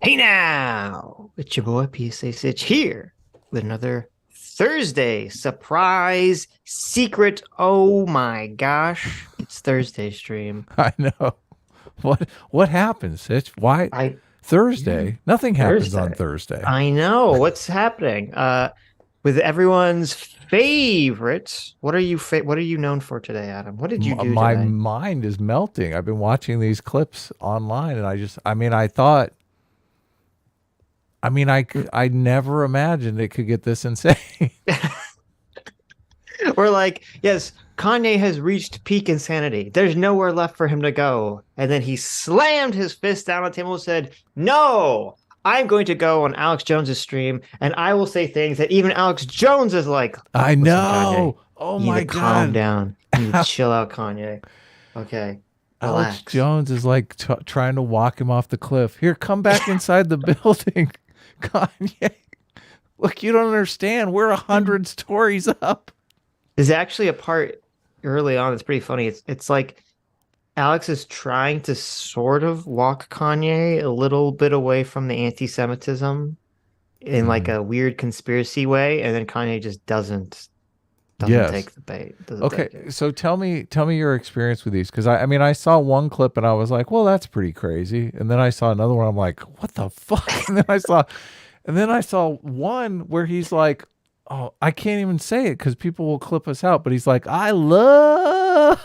Hey now, it's your boy PSA Sitch here with another Thursday surprise secret. Oh my gosh, it's Thursday stream. I know. What happens? Sitch? Why I yeah, Thursday? Nothing happens on Thursday. Thursday. I know what's happening. With everyone's favorite. What are you known for today, Adam? What did you do My today? mind is melting. I've been watching these clips online, and I thought, I never imagined it could get this insane. We're like, yes, Kanye has reached peak insanity. There's nowhere left for him to go. And then he slammed his fist down on the table and said, no, I'm going to go on Alex Jones's stream and I will say things that even Alex Jones is like, I listen, Kanye, know. Oh you need my to calm god. down. You need to chill out, Kanye. Okay, Alex relax. Jones is like trying to walk him off the cliff. Here, come back inside the building, Kanye. Look, you don't understand. We're 100 stories up. There's actually a part early on that's pretty funny. It's like Alex is trying to sort of walk Kanye a little bit away from the anti-Semitism in like Mhm. a weird conspiracy way, and then Kanye just doesn't Yes. take the bait, doesn't Okay, take it. so tell me your experience with these because I saw one clip and I was like, well, that's pretty crazy, and then I saw another one. I'm like, what the fuck? And then I saw one where he's like, oh, I can't even say it because people will clip us out, but he's like, I love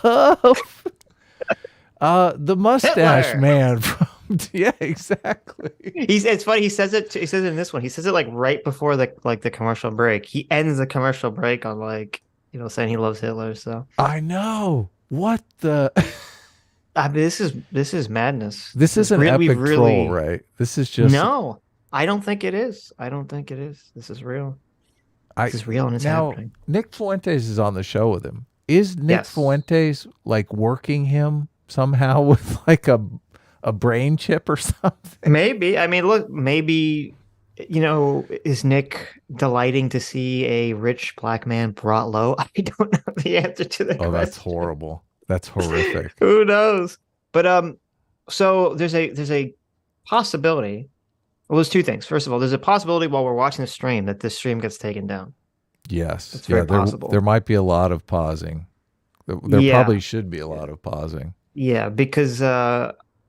the mustache Hitler. man from yeah, exactly. It's funny. He says it in this one. He says it like right before the commercial break. He ends the commercial break on like saying he loves Hitler. So I know what the. I mean, this is madness. This is an We've epic troll, really right? This is just no. I don't think it is. I don't think it is. This is real. I This is real and it's now happening. Nick Fuentes is on the show with him. Is Nick Yes. Fuentes like working him somehow with like a brain chip or something? Maybe. I mean, look, maybe, is Nick delighting to see a rich black man brought low? I don't know the answer to the Oh, that's question. horrible. That's horrific. Who knows? But so there's a possibility. Well, there's two things. First of all, there's a possibility while we're watching the stream that this stream gets taken down. Yes. That's Yeah, very there possible. might be a lot of pausing. There Yeah. probably should be a lot of pausing. Yeah, because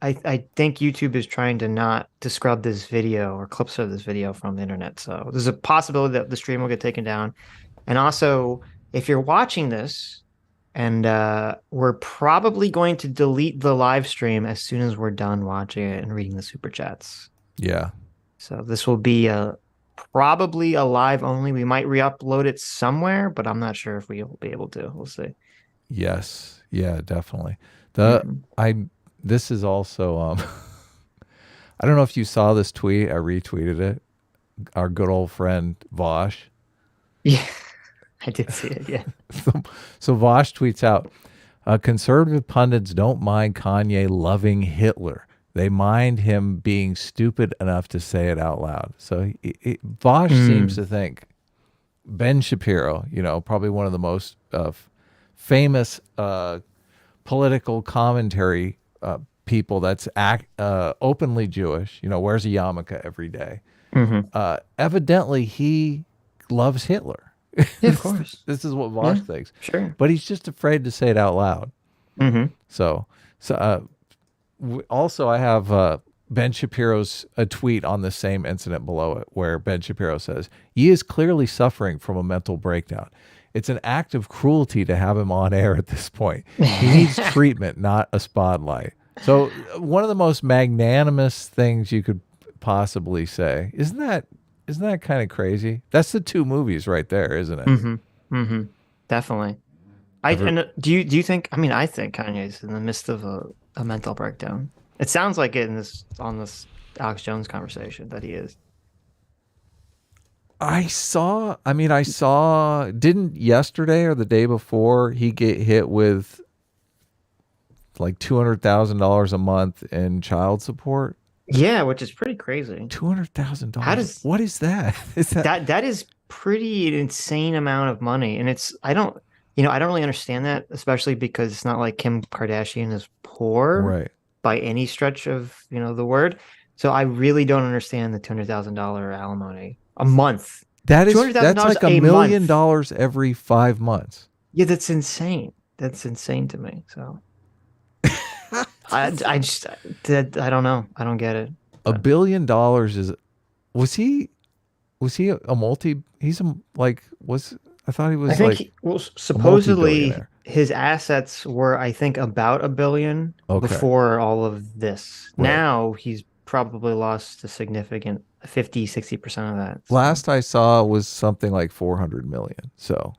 I think YouTube is trying to not to scrub this video or clips of this video from the internet. So there's a possibility that the stream will get taken down. And also, if you're watching this, and we're probably going to delete the live stream as soon as we're done watching it and reading the super chats. Yeah. So this will be probably a live only. We might re-upload it somewhere, but I'm not sure if we will be able to. We'll see. Yes. Yeah, definitely. The Mhm. I this is also I don't know if you saw this tweet. I retweeted it. Our good old friend Vosh. Yeah, I did see it. Yeah. So Vosh tweets out, conservative pundits don't mind Kanye loving Hitler. They mind him being stupid enough to say it out loud. So Vosh seems Mm. to think Ben Shapiro, probably one of the most famous political commentary people that's openly Jewish, wears a yarmulke every day. Hmm. Evidently, he loves Hitler. Yeah, of course. This is what Vosh Yeah, thinks, sure. but he's just afraid to say it out loud. Hmm. So, also I have Ben Shapiro's a tweet on the same incident below it, where Ben Shapiro says he is clearly suffering from a mental breakdown. It's an act of cruelty to have him on air at this point. He needs treatment, not a spotlight. So, one of the most magnanimous things you could possibly say. Isn't that kind of crazy? That's the two movies right there, isn't it? Hmm. Hmm. Definitely. I Ever and do you think? I mean, I think Kanye's in the midst of a mental breakdown. It sounds like it in this on this Alex Jones conversation that he is. I saw, didn't yesterday or the day before he get hit with like $200,000 a month in child support? Yeah, which is pretty crazy. How $200,000. does What is that? Is that that is pretty an insane amount of money, and I don't really understand that, especially because it's not like Kim Kardashian is poor right? by any stretch of the word. So I really don't understand the $200,000 alimony a month. Two hundred thousand That's dollars like a a million month. dollars every 5 months. Yeah, that's insane. That's insane to me. So I just I don't know. I don't get it. A But billion dollars is was he was he a multi he's a like was I thought he I was think like well, a supposedly multi-billionaire. his assets were, I think, about 1 billion Okay. before all of this. Right. Now he's probably lost a significant 50, 60% of that. So Last I saw was something like 400 million. So,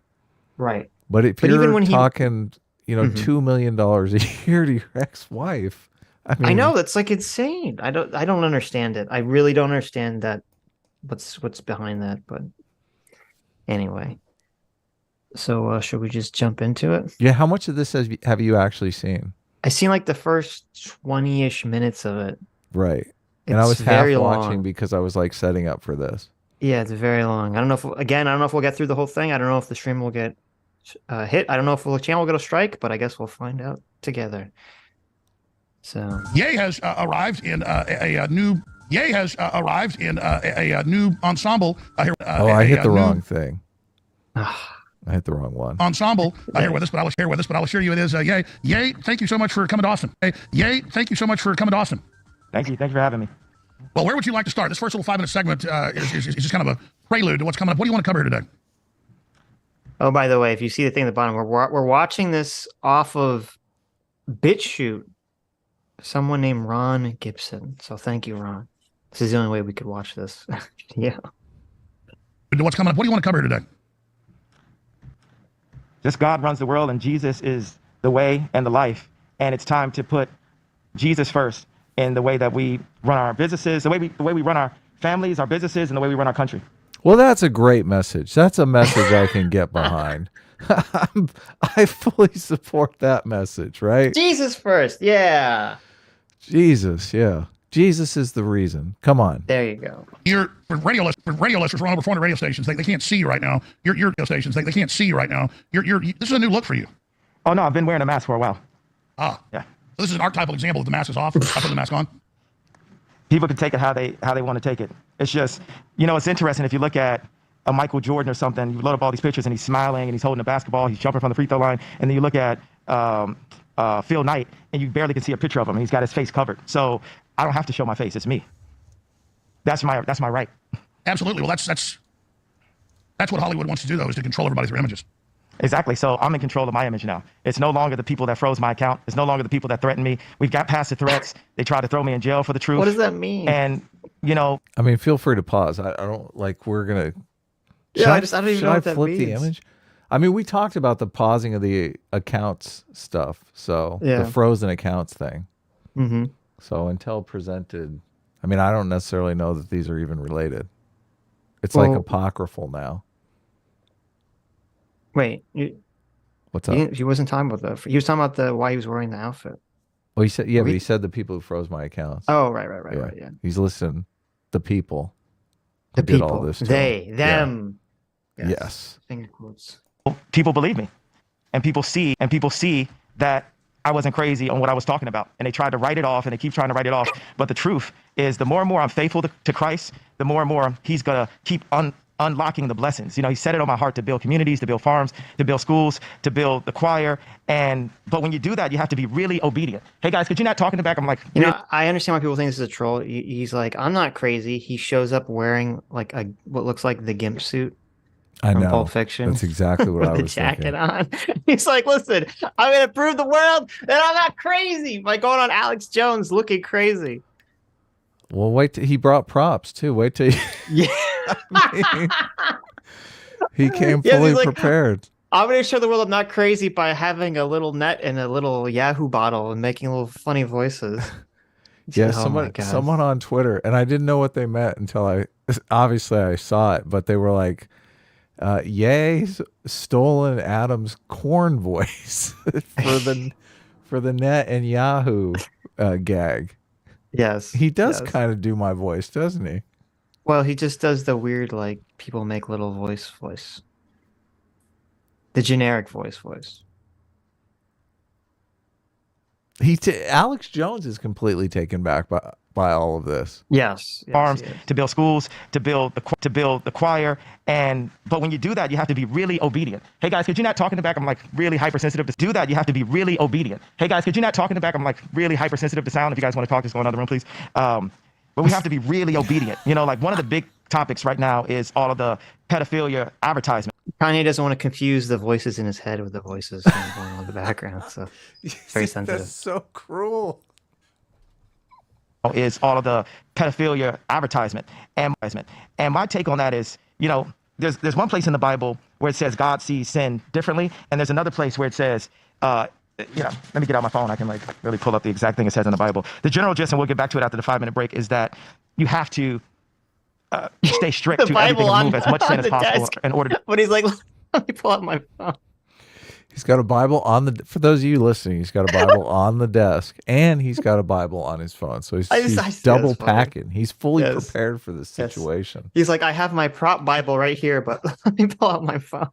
right. but if But even you're when he talking, Mhm. $2 million a year to your ex-wife, I I mean, know that's like insane. I don't understand it. I really don't understand that what's behind that, but anyway. So should we just jump into it? yeah, how much of this have you actually seen? I seen like the first 20-ish minutes of it. Right. And I It's was half very watching long. because I was like setting up for this. Yeah, it's very long. I don't know if again, I don't know if we'll get through the whole thing. I don't know if the stream will get hit. I don't know if the channel will get a strike, but I guess we'll find out together. So, Ye has arrived in a new. Ye has arrived in a new ensemble. Oh, I hit the New wrong thing. I hit the wrong one. ensemble here with us, but I will share with us. But I will assure you, it is Ye. Ye, thank you so much for coming to Austin. Ye, thank you so much for coming to Austin. Thank you. Thank you for having me. Well, where would you like to start? This first little 5-minute segment is just kind of a prelude to what's coming up. What do you want to cover here today? oh, by the way, if you see the thing at the bottom, we're watching this off of BitChute. Someone named Ron Gibson. So thank you, Ron. This is the only way we could watch this. Yeah. What's coming up? What do you want to cover here today? Just God runs the world, and Jesus is the way and the life. And it's time to put Jesus first in the way that we run our businesses, the way we run our families, our businesses, and the way we run our country. Well, that's a great message. That's a message I can get behind. I fully support that message, right? Jesus first. Yeah. Jesus, yeah. Jesus is the reason. Come on. There you go. You're radio listeners run over 400 radio stations. They can't see you right now. Your radio stations. They can't see you right now. This is a new look for you. Oh, no, I've been wearing a mask for a while. Ah. Yeah. So this is an archetypal example of the mask is off. I put the mask on. People can take it how they want to take it. It's just, it's interesting if you look at a Michael Jordan or something, you load up all these pictures and he's smiling and he's holding a basketball, he's jumping from the free throw line, and then you look at Phil Knight and you barely can see a picture of him and he's got his face covered. So I don't have to show my face. It's me. That's my right. Absolutely. Well, that's what Hollywood wants to do, though, is to control everybody through images. Exactly. So I'm in control of my image now. It's no longer the people that froze my account. It's no longer the people that threatened me. We've got past the threats. They tried to throw me in jail for the truth. What does that mean? And, I mean, feel free to pause. I don't like we're going to. Yeah, I don't even know what that flip the means. image? I mean, we talked about the pausing of the accounts stuff. So Yeah. the frozen accounts thing. Mm-hmm. So until presented, I mean, I don't necessarily know that these are even related. It's like Well- apocryphal now. Wait, What's up? he wasn't talking about he was talking about why he was wearing the outfit. Well, he said, yeah, Are but we- he said the people who froze my accounts. Oh, right. Yeah. He's listing the people The who did people. all this. To They, him. them. Yeah. Yes. Finger quotes. people believe me, and people see that I wasn't crazy on what I was talking about, and they tried to write it off, and they keep trying to write it off. But the truth is, the more and more I'm faithful to Christ, the more and more He's gonna keep unlocking the blessings. He set it on my heart to build communities, to build farms, to build schools, to build the choir. But when you do that, you have to be really obedient. Hey guys, could you not talk in the back? I'm like, I understand why people think this is a troll. He's like, I'm not crazy. He shows up wearing like what looks like the gimp suit I from know. Pulp Fiction. That's exactly what with I the was jacket thinking. on. He's like, listen, I'm gonna prove the world that I'm not crazy by going on Alex Jones looking crazy. Well, wait till he brought props too. Wait till Yeah. he came Yeah, fully he's like, prepared. I'm gonna show the world I'm not crazy by having a little net and a little Yahoo bottle and making little funny voices. Yeah, Oh my God. someone on Twitter, and I didn't know what they meant until I saw it, but they were like, "Yay, stolen Adam's corn voice for the net and Yahoo gag." Yes. He does yes. kind of do my voice, doesn't he? Well, he just does the weird, like, people make little voice. The generic voice. Alex Jones is completely taken back by all of this. Yes. Farms, to build schools, to build the choir, but when you do that, you have to be really obedient. Hey guys, could you not talk in the back? I'm like really hypersensitive to do that. You have to be really obedient. Hey guys, could you not talk in the back? I'm like really hypersensitive to sound. If you guys want to talk, just go in another room, please. But we have to be really obedient. You know, like one of the big topics right now is all of the pedophilia advertisement. Kanye doesn't want to confuse the voices in his head with the voices going on in the background, so very sensitive. That's so cruel. Is all of the pedophilia advertisement. And my take on that is, you know, there's one place in the Bible where it says God sees sin differently, and there's another place where it says, you know, let me get out my phone. I can like really pull up the exact thing it says in the Bible. The general gist, and we'll get back to it after the 5-minute break, is that you have to stay strict to everything and remove as much sin as possible in order to. But he's like, let me pull out my phone. He's got a Bible on the, for those of you listening, he's got a Bible on the desk and he's got a Bible on his phone. So he's double packing. He's fully prepared for this situation. He's like, I have my prop Bible right here, but let me pull out my phone.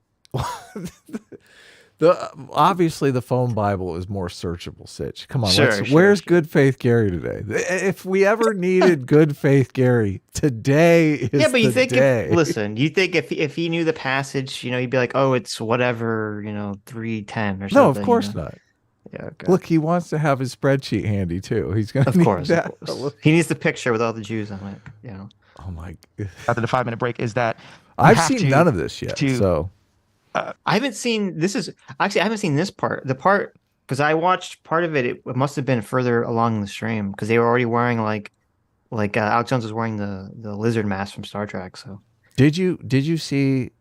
Obviously the phone Bible is more searchable, Sitch. Come on, where's Good Faith Gary today? If we ever needed Good Faith Gary, today is but you the think day. Listen, you think if he knew the passage, you know, he'd be like, oh, it's whatever, you know, 3:10 or something. No, of course not. Yeah, okay. Look, he wants to have his spreadsheet handy too. He's gonna need that. Of course. He needs the picture with all the Jews on it. You know. Oh my! After the 5-minute break, is that I've seen none of this yet. So I haven't seen I haven't seen this part. The part because I watched part of it. It must have been further along the stream because they were already wearing like Alex Jones was wearing the lizard mask from Star Trek. So did you see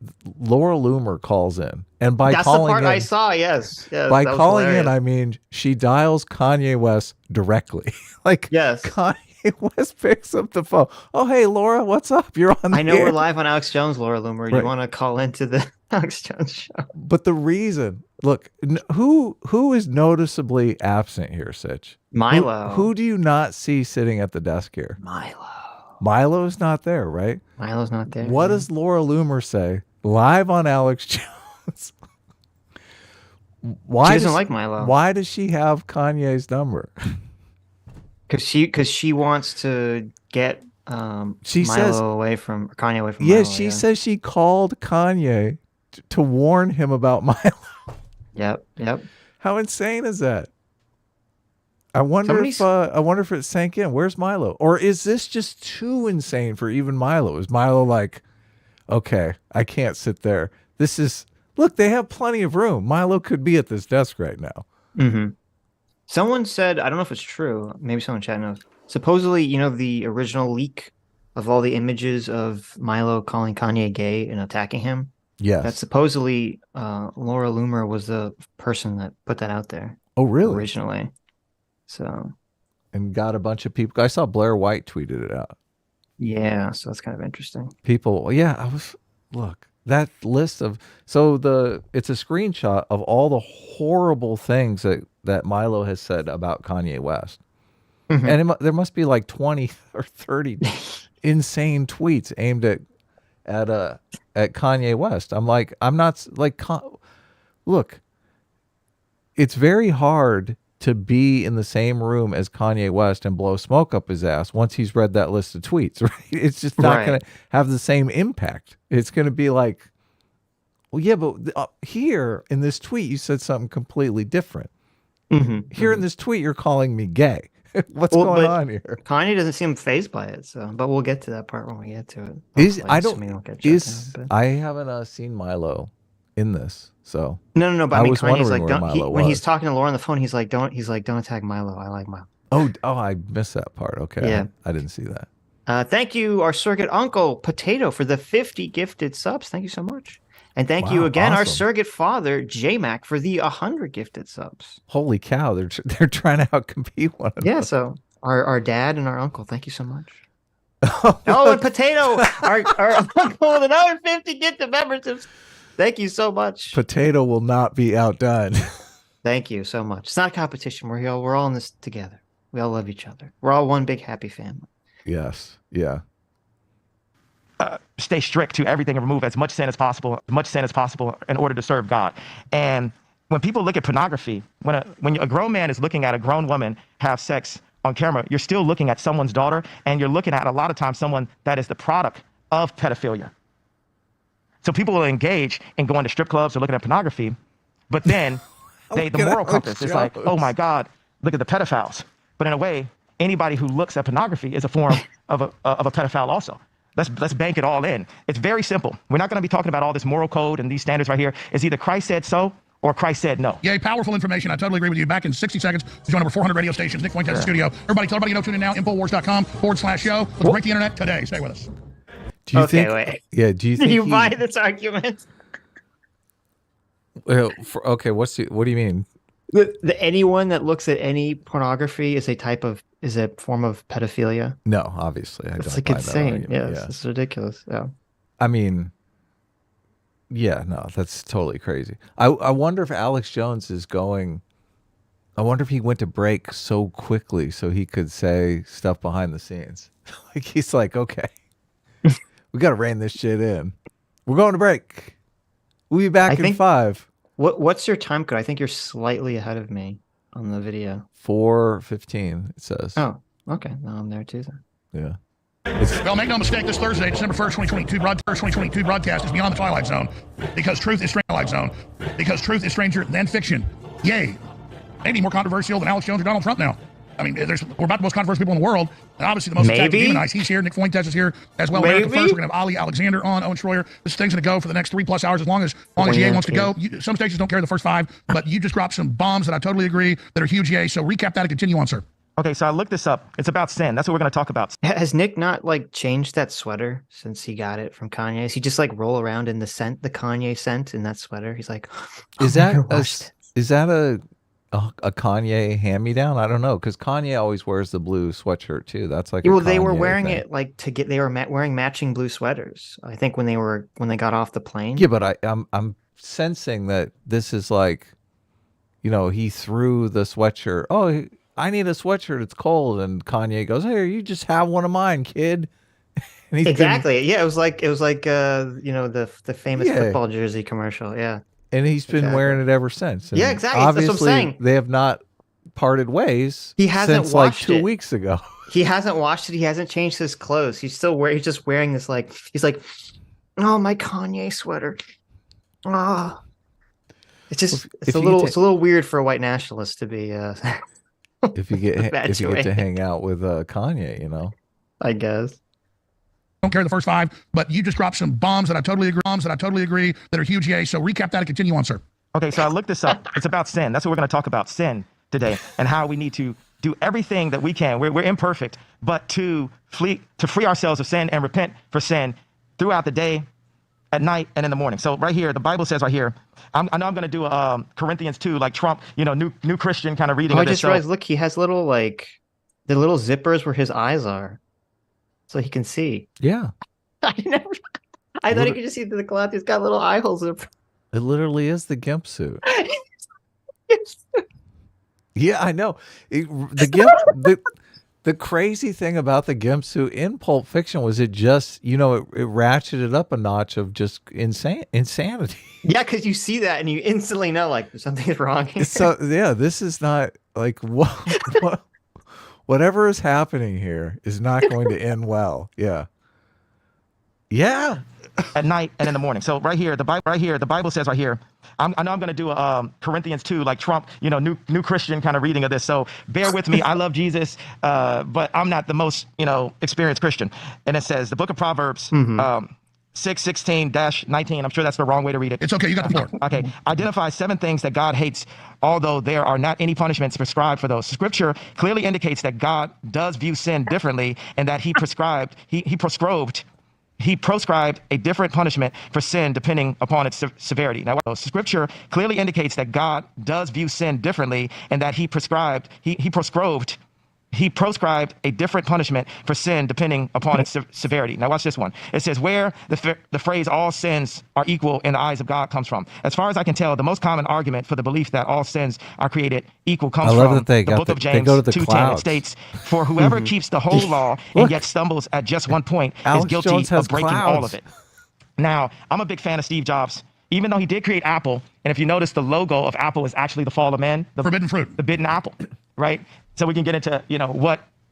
Laura Loomer calls in, and by that's calling the part in, I saw. Yes, by calling in, I mean she dials Kanye West directly. Like Kanye West picks up the phone. Oh, hey, Laura, what's up? You're on the I know air. we're live on Alex Jones, Laura Loomer. Do you want to call into the Alex Jones show? But the reason, look, who is noticeably absent here, Sitch? Milo. Who do you not see sitting at the desk here? Milo's not there, right? Milo's not there. What does Laura Loomer say live on Alex Jones? Why she doesn't like Milo. Why does she have Kanye's number? Because she wants to get Kanye away from Milo. She says she called Kanye to warn him about Milo. Yep. How insane is that? I wonder if it sank in. Where's Milo? Or is this just too insane for even Milo? Is Milo like, okay, I can't sit there. Look, they have plenty of room. Milo could be at this desk right now. Mm-hmm. Someone said, I don't know if it's true, maybe someone in chat knows. Supposedly, you know, the original leak of all the images of Milo calling Kanye gay and attacking him? Yes. That supposedly Laura Loomer was the person that put that out there. Oh, really? Originally. So. And got a bunch of people. I saw Blair White tweeted it out. Yeah, so that's kind of interesting. Look, that list of, it's a screenshot of all the horrible things that Milo has said about Kanye West. Mm-hmm. And there must be like 20 or 30 insane tweets aimed at Kanye West. Look, it's very hard to be in the same room as Kanye West and blow smoke up his ass once he's read that list of tweets, right? It's just not going to have the same impact. It's going to be like, well, yeah, but here in this tweet, you said something completely different. Mm-hmm. Here in this tweet, you're calling me gay. What's going on here? Kanye doesn't seem fazed by it, but we'll get to that part when we get to it. I haven't seen Milo in this, so no. But I mean, Kanye's like, when he's talking to Laura on the phone, he's like, don't attack Milo. I like Milo. Oh, I missed that part. Okay, yeah, I didn't see that. Thank you, our surrogate uncle Potato, for the 50 gifted subs. Thank you so much. And thank you again, our surrogate father, J-Mac, for the 100 gifted subs. Holy cow, they're trying to outcompete one another. Yeah, so our dad and our uncle, thank you so much. And Potato, our uncle with another 50 gifted memberships. Thank you so much. Potato will not be outdone. Thank you so much. It's not a competition. We're all in this together. We all love each other. We're all one big happy family. Yes, yeah. Stay strict to everything and remove as much sin as possible in order to serve God. And when people look at pornography, when a grown man is looking at a grown woman have sex on camera, you're still looking at someone's daughter, and you're looking at a lot of times someone that is the product of pedophilia. So people will engage in going to strip clubs or looking at pornography, but then the moral compass is like, oh my God, look at the pedophiles. But in a way, anybody who looks at pornography is a form of a pedophile also. Let's bank it all in. It's very simple. We're not going to be talking about all this moral code and these standards right here. It's either Christ said so or Christ said no. Yay, powerful information. I totally agree with you. Back in 60 seconds, to join over 400 radio stations. Nick Fuentes' studio. Everybody, tell everybody you know, tune in now, Infowars.com/show. Let's break the internet today. Stay with us. Do you Okay, think? wait. Yeah. Do you think Do you buy this argument? Well, okay. What do you mean? Anyone that looks at any pornography is a form of pedophilia. No, obviously, I It's don't like buy that insane. argument. Yes, it's ridiculous. Yeah. I mean, yeah, no, that's totally crazy. I wonder if Alex Jones is going. I wonder if he went to break so quickly so he could say stuff behind the scenes. Like he's like, okay, we got to rein this shit in. We're going to break. We'll be back in 5. What's your time code? I think you're slightly ahead of me on the video. 4:15. It says. Oh, okay. Now I'm there too then. Yeah. Well, make no mistake, this Thursday, December 1st, 2022 broadcast is beyond the Twilight Zone because truth is stranger than fiction. Yay. Maybe more controversial than Alex Jones or Donald Trump now. I mean, we're about the most controversial people in the world, and obviously the most attacked and demonized. He's here. Nick Fuentes is here as well. America First. We're going to have Ali Alexander on, Owen Schroyer. This thing's going to go for the next 3+ hours as long as EA wants to go. Some stations don't carry the first 5, but you just dropped some bombs that I totally agree that are huge, EA. So recap that and continue on, sir. Okay, so I looked this up. It's about sin. That's what we're going to talk about. Has Nick not like changed that sweater since he got it from Kanye? Is he just like roll around in the Kanye scent in that sweater? He's like, is that a Kanye hand-me-down? I don't know, because Kanye always wears the blue sweatshirt too. That's like they were wearing it like they were wearing matching blue sweaters. I think when they got off the plane. Yeah, but I'm sensing that this is like, he threw the sweatshirt. Oh, I need a sweatshirt. It's cold, and Kanye goes, "Hey, you just have one of mine, kid." Exactly. Yeah, it was like the famous football jersey commercial. Yeah. And he's been wearing it ever since. And yeah, exactly. Obviously, that's what I'm saying. They have not parted ways. He hasn't since washed like 2 weeks ago. He hasn't washed it. He hasn't changed his clothes. He's just wearing this he's like, oh, my Kanye sweater. Oh. It's just it's a little weird for a white nationalist to be. If you get to hang out with Kanye, I guess. Don't carry the first 5, but you just dropped some bombs that I totally agree that are huge, EA. So recap that and continue on, sir. Okay, so I looked this up. It's about sin. That's what we're going to talk about, sin today, and how we need to do everything that we can. We're imperfect, but to free ourselves of sin and repent for sin throughout the day, at night, and in the morning. So right here, the Bible says right here, I know I'm going to do a Corinthians 2, like Trump, new Christian kind of reading. I just realized, look, he has little the little zippers where his eyes are. So he can see. Yeah. I thought he could just see through the cloth. He's got little eye holes. It literally is the GIMP suit. Yeah, I know. The crazy thing about the GIMP suit in Pulp Fiction was it just, it ratcheted up a notch of just insanity. Yeah, because you see that and you instantly know something's wrong here. So yeah, this is not like what whatever is happening here is not going to end well. Yeah. Yeah. At night and in the morning. So right here, the Bible says right here, I know I'm going to do a Corinthians 2, like Trump, new Christian kind of reading of this. So bear with me. I love Jesus, but I'm not the most, experienced Christian. And it says the book of Proverbs, 6:16-19. I'm sure that's the wrong way to read it. It's okay. You got the floor. Okay. Identify 7 things that God hates, although there are not any punishments prescribed for those. Scripture clearly indicates that God does view sin differently and that he prescribed a different punishment for sin depending upon its severity. Now, Scripture clearly indicates that God does view sin differently and that he prescribed a different punishment for sin depending upon its severity. Now watch this one. It says where the phrase all sins are equal in the eyes of God comes from. As far as I can tell, the most common argument for the belief that all sins are created equal comes from the book of James 2:10. It states, for whoever keeps the whole law and yet stumbles at just one point is guilty of breaking all of it. Now, I'm a big fan of Steve Jobs. Even though he did create Apple, and if you notice, the logo of Apple is actually the fall of man. The forbidden fruit. The bitten apple. right? So we can get into,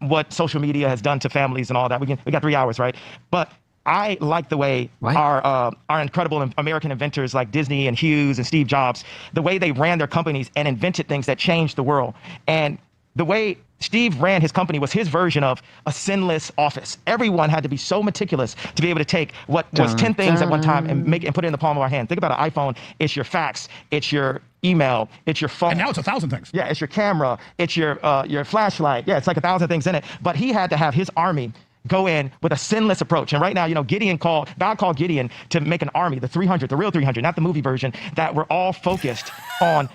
what social media has done to families and all that. We got 3 hours, right? But I like the way our incredible American inventors like Disney and Hughes and Steve Jobs, the way they ran their companies and invented things that changed the world. And the way Steve ran his company was his version of a sinless office. Everyone had to be so meticulous to be able to take what was 10 things at one time and put it in the palm of our hand. Think about an iPhone. It's your fax. It's your email. It's your phone. And now it's 1,000 things. Yeah, it's your camera. It's your flashlight. Yeah, it's like 1,000 things in it. But he had to have his army go in with a sinless approach. And right now, God called Gideon to make an army, the 300, the real 300, not the movie version, that were all focused on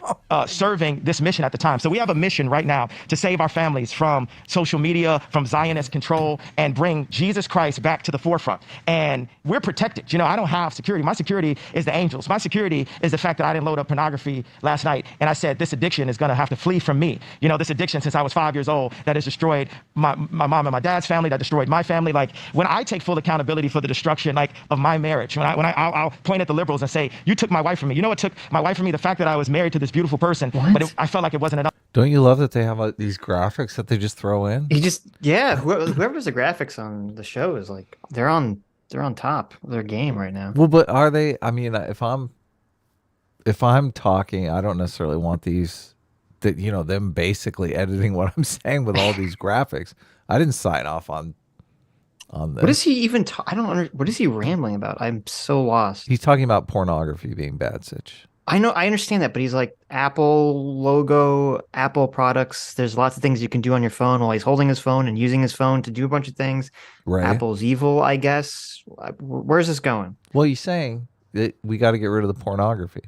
serving this mission at the time. So we have a mission right now to save our families from social media, from Zionist control, and bring Jesus Christ back to the forefront. And we're protected. I don't have security. My security is the angels. My security is the fact that I didn't load up pornography last night. And I said, this addiction is going to have to flee from me. This addiction since I was 5 years old that has destroyed my mom and my dad's family, that destroyed my family. Like, when I take full accountability for the destruction, of my marriage, I'll point at the liberals and say, you took my wife from me. You know what took my wife from me? The fact that I was married to this beautiful person, but I felt like it wasn't enough. Don't you love that they have these graphics that they just throw in? Whoever's the graphics on the show is like, they're on top of their game right now. Well, but are they? I mean, if I'm talking, I don't necessarily want them basically editing what I'm saying with all these graphics. I didn't sign off on this. What is he even? What is he rambling about? I'm so lost. He's talking about pornography being bad, Sitch. I know, I understand that, but he's like, Apple logo, Apple products. There's lots of things you can do on your phone while he's holding his phone and using his phone to do a bunch of things. Right. Apple's evil, I guess. Where's this going? Well, he's saying that we got to get rid of the pornography.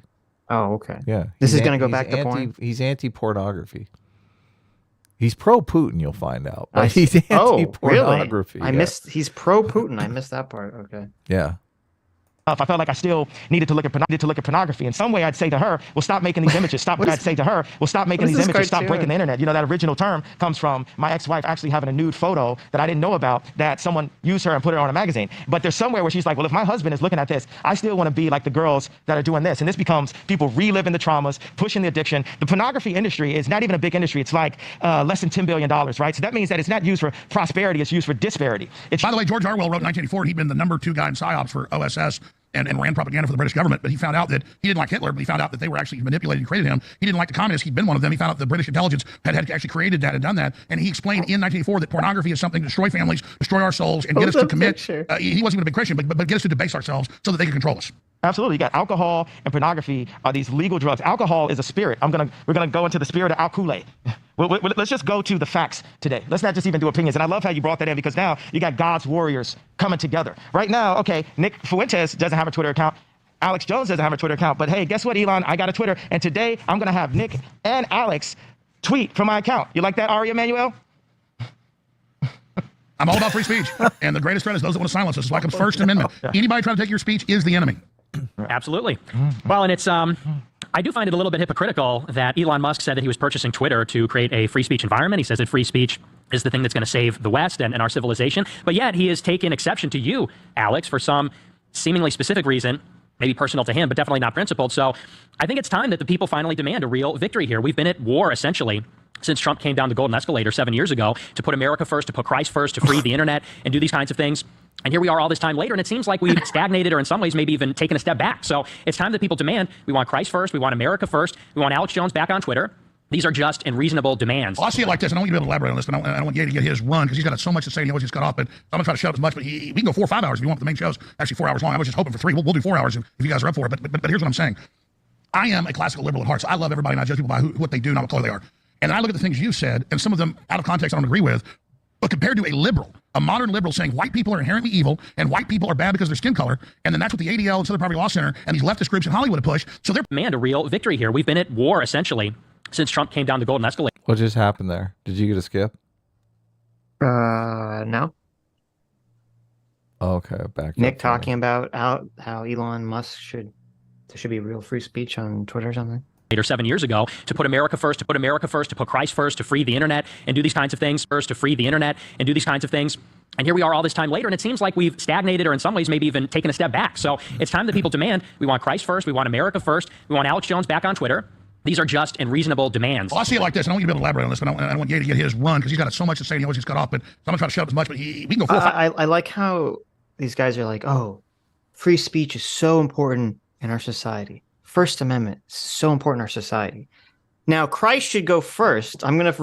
Oh, okay. Yeah. This is going to go back to porn? He's anti-pornography. He's pro-Putin, you'll find out. But he's anti-pornography. Really? He's pro-Putin. I missed that part. Okay. Yeah. I felt like I still needed to look at pornography. In some way, I'd say to her, well, stop making these images. Stop making these images. Stop breaking the internet. That original term comes from my ex-wife actually having a nude photo that I didn't know about, that someone used her and put it on a magazine. But there's somewhere where she's like, well, if my husband is looking at this, I still want to be like the girls that are doing this. And this becomes people reliving the traumas, pushing the addiction. The pornography industry is not even a big industry. It's like less than $10 billion, right? So that means that it's not used for prosperity. It's used for disparity. By the way, George Orwell wrote in 1984, he'd been the #2 guy in PSYOPs for OSS. And ran propaganda for the British government, but he found out that he didn't like Hitler, but he found out that they were actually manipulated and created him. He didn't like the communists. He'd been one of them. He found out the British intelligence had actually created that and done that. And he explained in 1984 that pornography is something to destroy families, destroy our souls, and get us to commit. He wasn't even a big Christian, but get us to debase ourselves so that they can control us. Absolutely. You got alcohol and pornography are these legal drugs. Alcohol is a spirit. We're gonna go into the spirit of alcohol. Let's just go to the facts today. Let's not just even do opinions. And I love how you brought that in, because now you got God's warriors coming together. Right now, okay, Nick Fuentes doesn't have a Twitter account. Alex Jones doesn't have a Twitter account. But hey, guess what, Elon? I got a Twitter. And today I'm going to have Nick and Alex tweet from my account. You like that, Ari Emanuel? I'm all about free speech. And the greatest threat is those that want to silence us. It's like a First Amendment. Anybody trying to take your speech is the enemy. Absolutely. Well, and it's I do find it a little bit hypocritical that Elon Musk said that he was purchasing Twitter to create a free speech environment. He says that free speech is the thing that's going to save the West and our civilization. But yet he has taken exception to you, Alex, for some seemingly specific reason, maybe personal to him, but definitely not principled. So I think it's time that the people finally demand a real victory here. We've been at war, essentially, since Trump came down the golden escalator 7 years ago to put America first, to put Christ first, to free the internet and do these kinds of things. And here we are all this time later, and it seems like we've stagnated, or in some ways maybe even taken a step back. So it's time that people demand, we want Christ first, we want America first, we want Alex Jones back on Twitter. These are just and reasonable demands. Well, I see it like this, and I want you to be able to elaborate on this, but I don't want Ye to get his run, because he's got so much to say and he always gets cut off, but I'm going to try to shut up as much, but we can go 4 or 5 hours if you want. The main show's actually 4 hours long. I was just hoping for 3. We'll do 4 hours if you guys are up for it, but here's what I'm saying. I am a classical liberal at heart, so I love everybody, and I judge people by what they do, not what color they are. And I look at the things you've said, and some of them out of context I don't agree with, but compared to a liberal, a modern liberal saying white people are inherently evil and white people are bad because of their skin color, and then that's what the ADL and Southern Poverty Law Center and these leftist groups in Hollywood have pushed. So they're demand a real victory here. We've been at war, essentially, since Trump came down the golden escalator. What just happened there? Did you get a skip? No. Okay, back. Nick talking about how Elon Musk there should be real free speech on Twitter or something. 7 years ago to put America first, to put America first, to put Christ first, to free the internet and do these kinds of things first, to free the internet and do these kinds of things. And here we are all this time later, and it seems like we've stagnated, or in some ways maybe even taken a step back. So it's time that people demand, we want Christ first, we want America first, we want Alex Jones back on Twitter. These are just and reasonable demands. Well, I see it like this, and I want you to be able to elaborate on this, but I don't want Ye to get his run because he's got so much to say and he always gets cut off. But so I'm going to try to shut up as much, but we can go 4 or 5. I like how these guys are like, oh, free speech is so important in our society. First Amendment is so important in our society. Now, Christ should go first. I'm gonna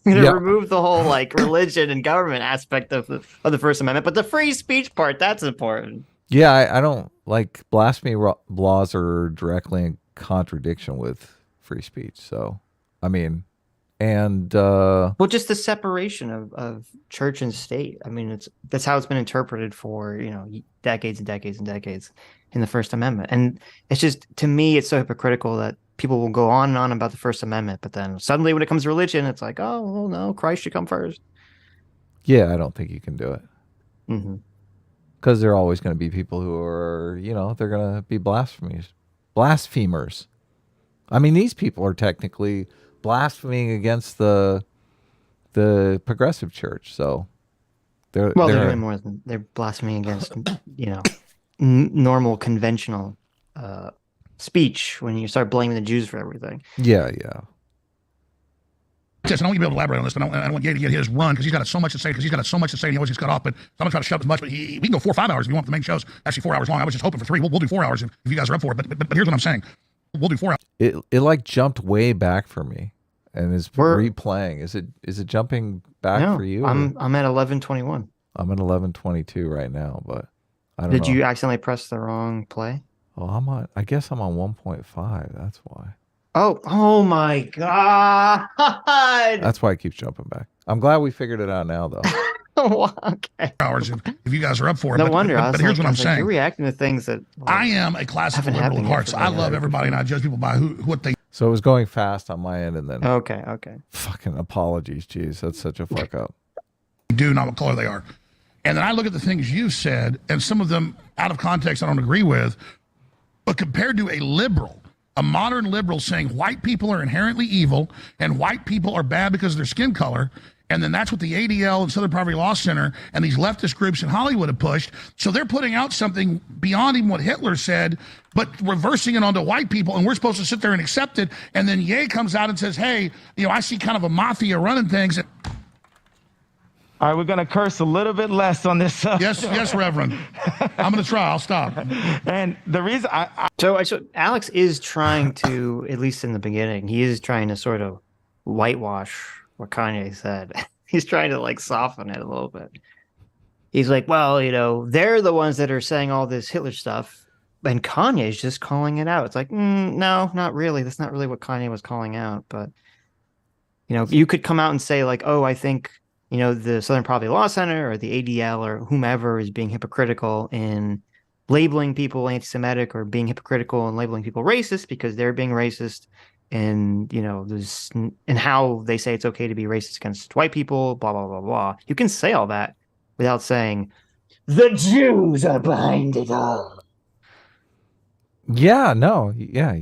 remove the whole like religion and government aspect of the First Amendment, but the free speech part, that's important. Yeah, I don't like blasphemy laws are directly in contradiction with free speech. So, I mean, and well, just the separation of church and state. I mean, that's how it's been interpreted for decades and decades and decades in the First Amendment, and it's just, to me, it's so hypocritical that people will go on and on about the First Amendment, but then suddenly when it comes to religion, it's like, oh, well, no, Christ should come first. Yeah, I don't think you can do it. Mm-hmm. Because there are always going to be people who are, they're going to be blasphemers. I mean, these people are technically blaspheming against the progressive church. So they're doing more than they're blaspheming against, normal conventional speech when you start blaming the Jews for everything. Yeah. Yes, and I want you to be able to elaborate on this, but I don't want Ye to get his run because he's got so much to say. And he always gets cut off. But so I'm gonna try to shut up as much. But we can go 4 or 5 hours if you want. The main show's actually 4 hours long. I was just hoping for 3. We'll do 4 hours if you guys are up for it. But here's what I'm saying: we'll do 4 hours. It like jumped way back for me, and is replaying. Is it jumping back for you? I'm at 11:21. I'm at 11:22 right now, but I don't know. Did you accidentally press the wrong play? Oh, I guess I'm on 1.5. That's why. Oh my God. That's why it keeps jumping back. I'm glad we figured it out now, though. Okay. Hours if you guys are up for it. No wonder. But here's what I'm saying. You're reacting to things that I am a classical liberal at heart. So I love everybody, and I judge people by what they. So it was going fast on my end, and then okay. Fucking apologies, jeez, that's such a fuck up. Do not what color they are, and then I look at the things you said, and some of them out of context I don't agree with, but compared to a liberal. A modern liberal saying white people are inherently evil and white people are bad because of their skin color. And then that's what the ADL and Southern Poverty Law Center and these leftist groups in Hollywood have pushed. So they're putting out something beyond even what Hitler said, but reversing it onto white people. And we're supposed to sit there and accept it. And then Ye comes out and says, hey, I see kind of a mafia running things. All right, we're going to curse a little bit less on this subject. Yes, Reverend. I'm going to try. I'll stop. And the reason So Alex is trying to, at least in the beginning, he is trying to sort of whitewash what Kanye said. He's trying to like soften it a little bit. He's like, well, they're the ones that are saying all this Hitler stuff, and Kanye's just calling it out. It's like, no, not really. That's not really what Kanye was calling out. But, you could come out and say like, oh, I think, the Southern Poverty Law Center or the ADL or whomever is being hypocritical in labeling people anti-Semitic or being hypocritical in labeling people racist because they're being racist, and and how they say it's okay to be racist against white people, blah blah blah blah. You can say all that without saying the Jews are behind it all. Yeah, no, yeah.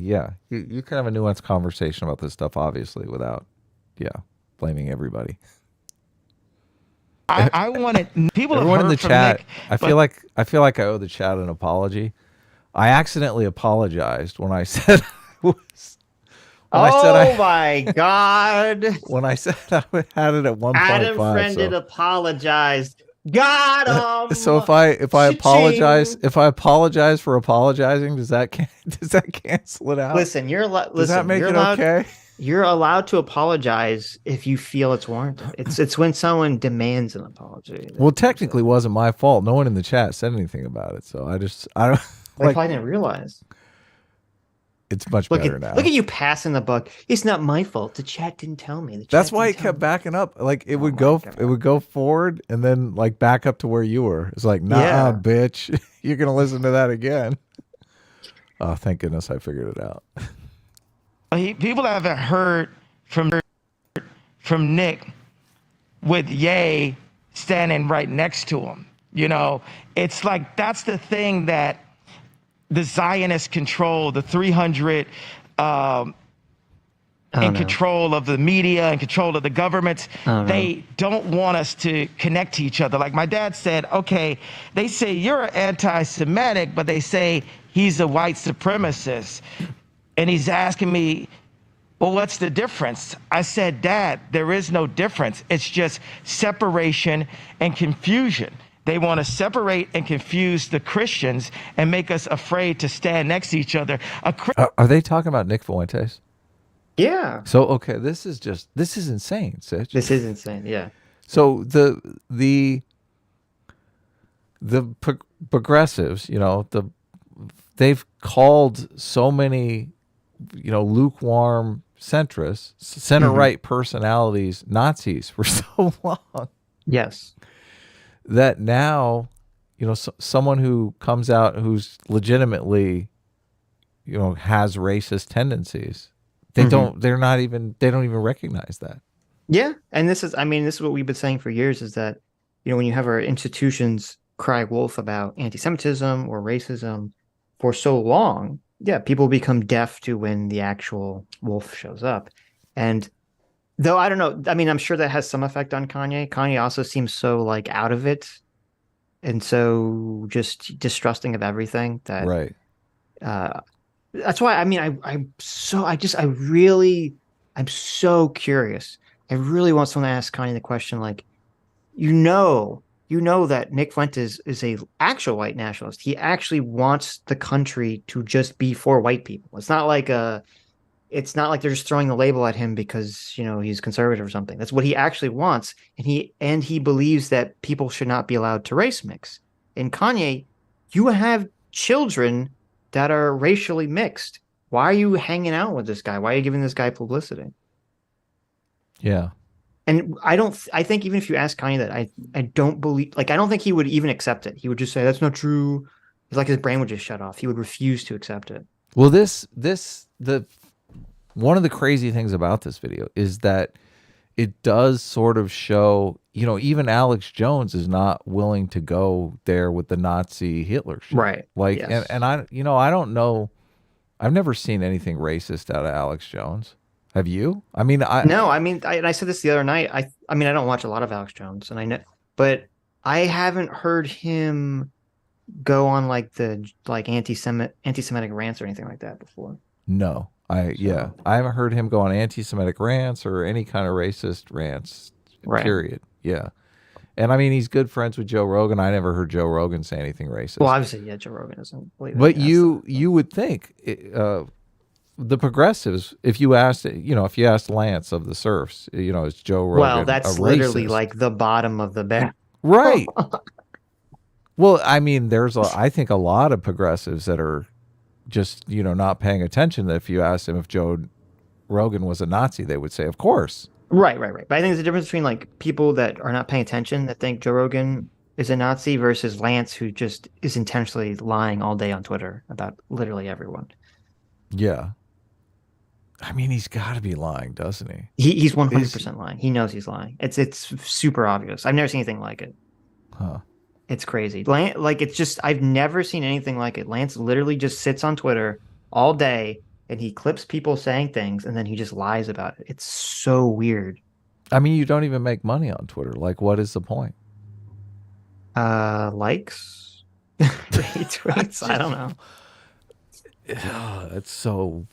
You can have a nuanced conversation about this stuff, obviously, without blaming everybody. I wanted people. Everyone in the chat. Nick, I feel like I owe the chat an apology. I accidentally apologized when I said my God! When I said I had it at 1.5. Adam Friended apologized. Got him. So if I apologize for apologizing, does that cancel it out? Listen, does that make it okay? You're allowed to apologize if you feel it's warranted. It's when someone demands an apology. Well, technically, it wasn't my fault. No one in the chat said anything about it, so I don't. I probably didn't realize. It's much better now. Look at you passing the buck. It's not my fault. The chat didn't tell me. That's why it kept backing up. Like it would go forward and then like back up to where you were. It's like, nah, bitch, you're gonna listen to that again. Oh, thank goodness I figured it out. People haven't heard from Nick with Ye standing right next to him. It's like that's the thing that the Zionists control, the 300 in control of the media and control of the governments. They don't want us to connect to each other. Like my dad said, okay, they say you're anti-Semitic, but they say he's a white supremacist. And he's asking me, Well, what's the difference? I said, Dad, there is no difference. It's just separation and confusion. They want to separate and confuse the Christians and make us afraid to stand next to each other. Are they talking about Nick Fuentes? Yeah. So okay, this is insane, Sitch. This is insane. Yeah. So progressives, they've called so many, lukewarm centrists, center right personalities, Nazis for so long. Yes. That now, someone who comes out who's legitimately, has racist tendencies, they don't even recognize that. Yeah. And this is what we've been saying for years is that, when you have our institutions cry wolf about anti-Semitism or racism for so long, yeah, people become deaf to when the actual wolf shows up. And though I don't know, I'm sure that has some effect on Kanye. Kanye also seems so like out of it and so just distrusting of everything that Right. That's why I'm so curious. I really want someone to ask Kanye the question, like, you know that Nick Fuentes is a actual white nationalist. He actually wants the country to just be for white people. It's not like they're just throwing the label at him because, he's conservative or something. That's what he actually wants. And he believes that people should not be allowed to race mix. And Kanye, you have children that are racially mixed. Why are you hanging out with this guy? Why are you giving this guy publicity? Yeah. And I think even if you ask Kanye that, I don't believe, like, I don't think he would even accept it. He would just say, that's not true. It's like his brain would just shut off. He would refuse to accept it. Well, one of the crazy things about this video is that it does sort of show, even Alex Jones is not willing to go there with the Nazi Hitler shit. Right. Like, yes. and I don't know. I've never seen anything racist out of Alex Jones. Have you? I said this the other night. I don't watch a lot of Alex Jones, and I know, but I haven't heard him go on like the anti-Semitic rants or anything like that before. No, I haven't heard him go on anti-Semitic rants or any kind of racist rants. Right. Period. Yeah, and he's good friends with Joe Rogan. I never heard Joe Rogan say anything racist. Well, obviously, yeah, Joe Rogan doesn't believe it. But you would think. The progressives, if you asked Lance of the Serfs, is Joe Rogan well, that's a literally racist? like the bottom of the barrel. Right. Well, I think a lot of progressives that are just, not paying attention, that if you asked them if Joe Rogan was a Nazi, they would say, of course. Right. But I think there's a difference between like people that are not paying attention that think Joe Rogan is a Nazi versus Lance, who just is intentionally lying all day on Twitter about literally everyone. Yeah. He's got to be lying, doesn't he? He's 100% lying. He knows he's lying. It's super obvious. I've never seen anything like it. Huh. It's crazy. I've never seen anything like it. Lance literally just sits on Twitter all day and he clips people saying things and then he just lies about it. It's so weird. You don't even make money on Twitter. Like, what is the point? Likes, retweets. I don't know. That's so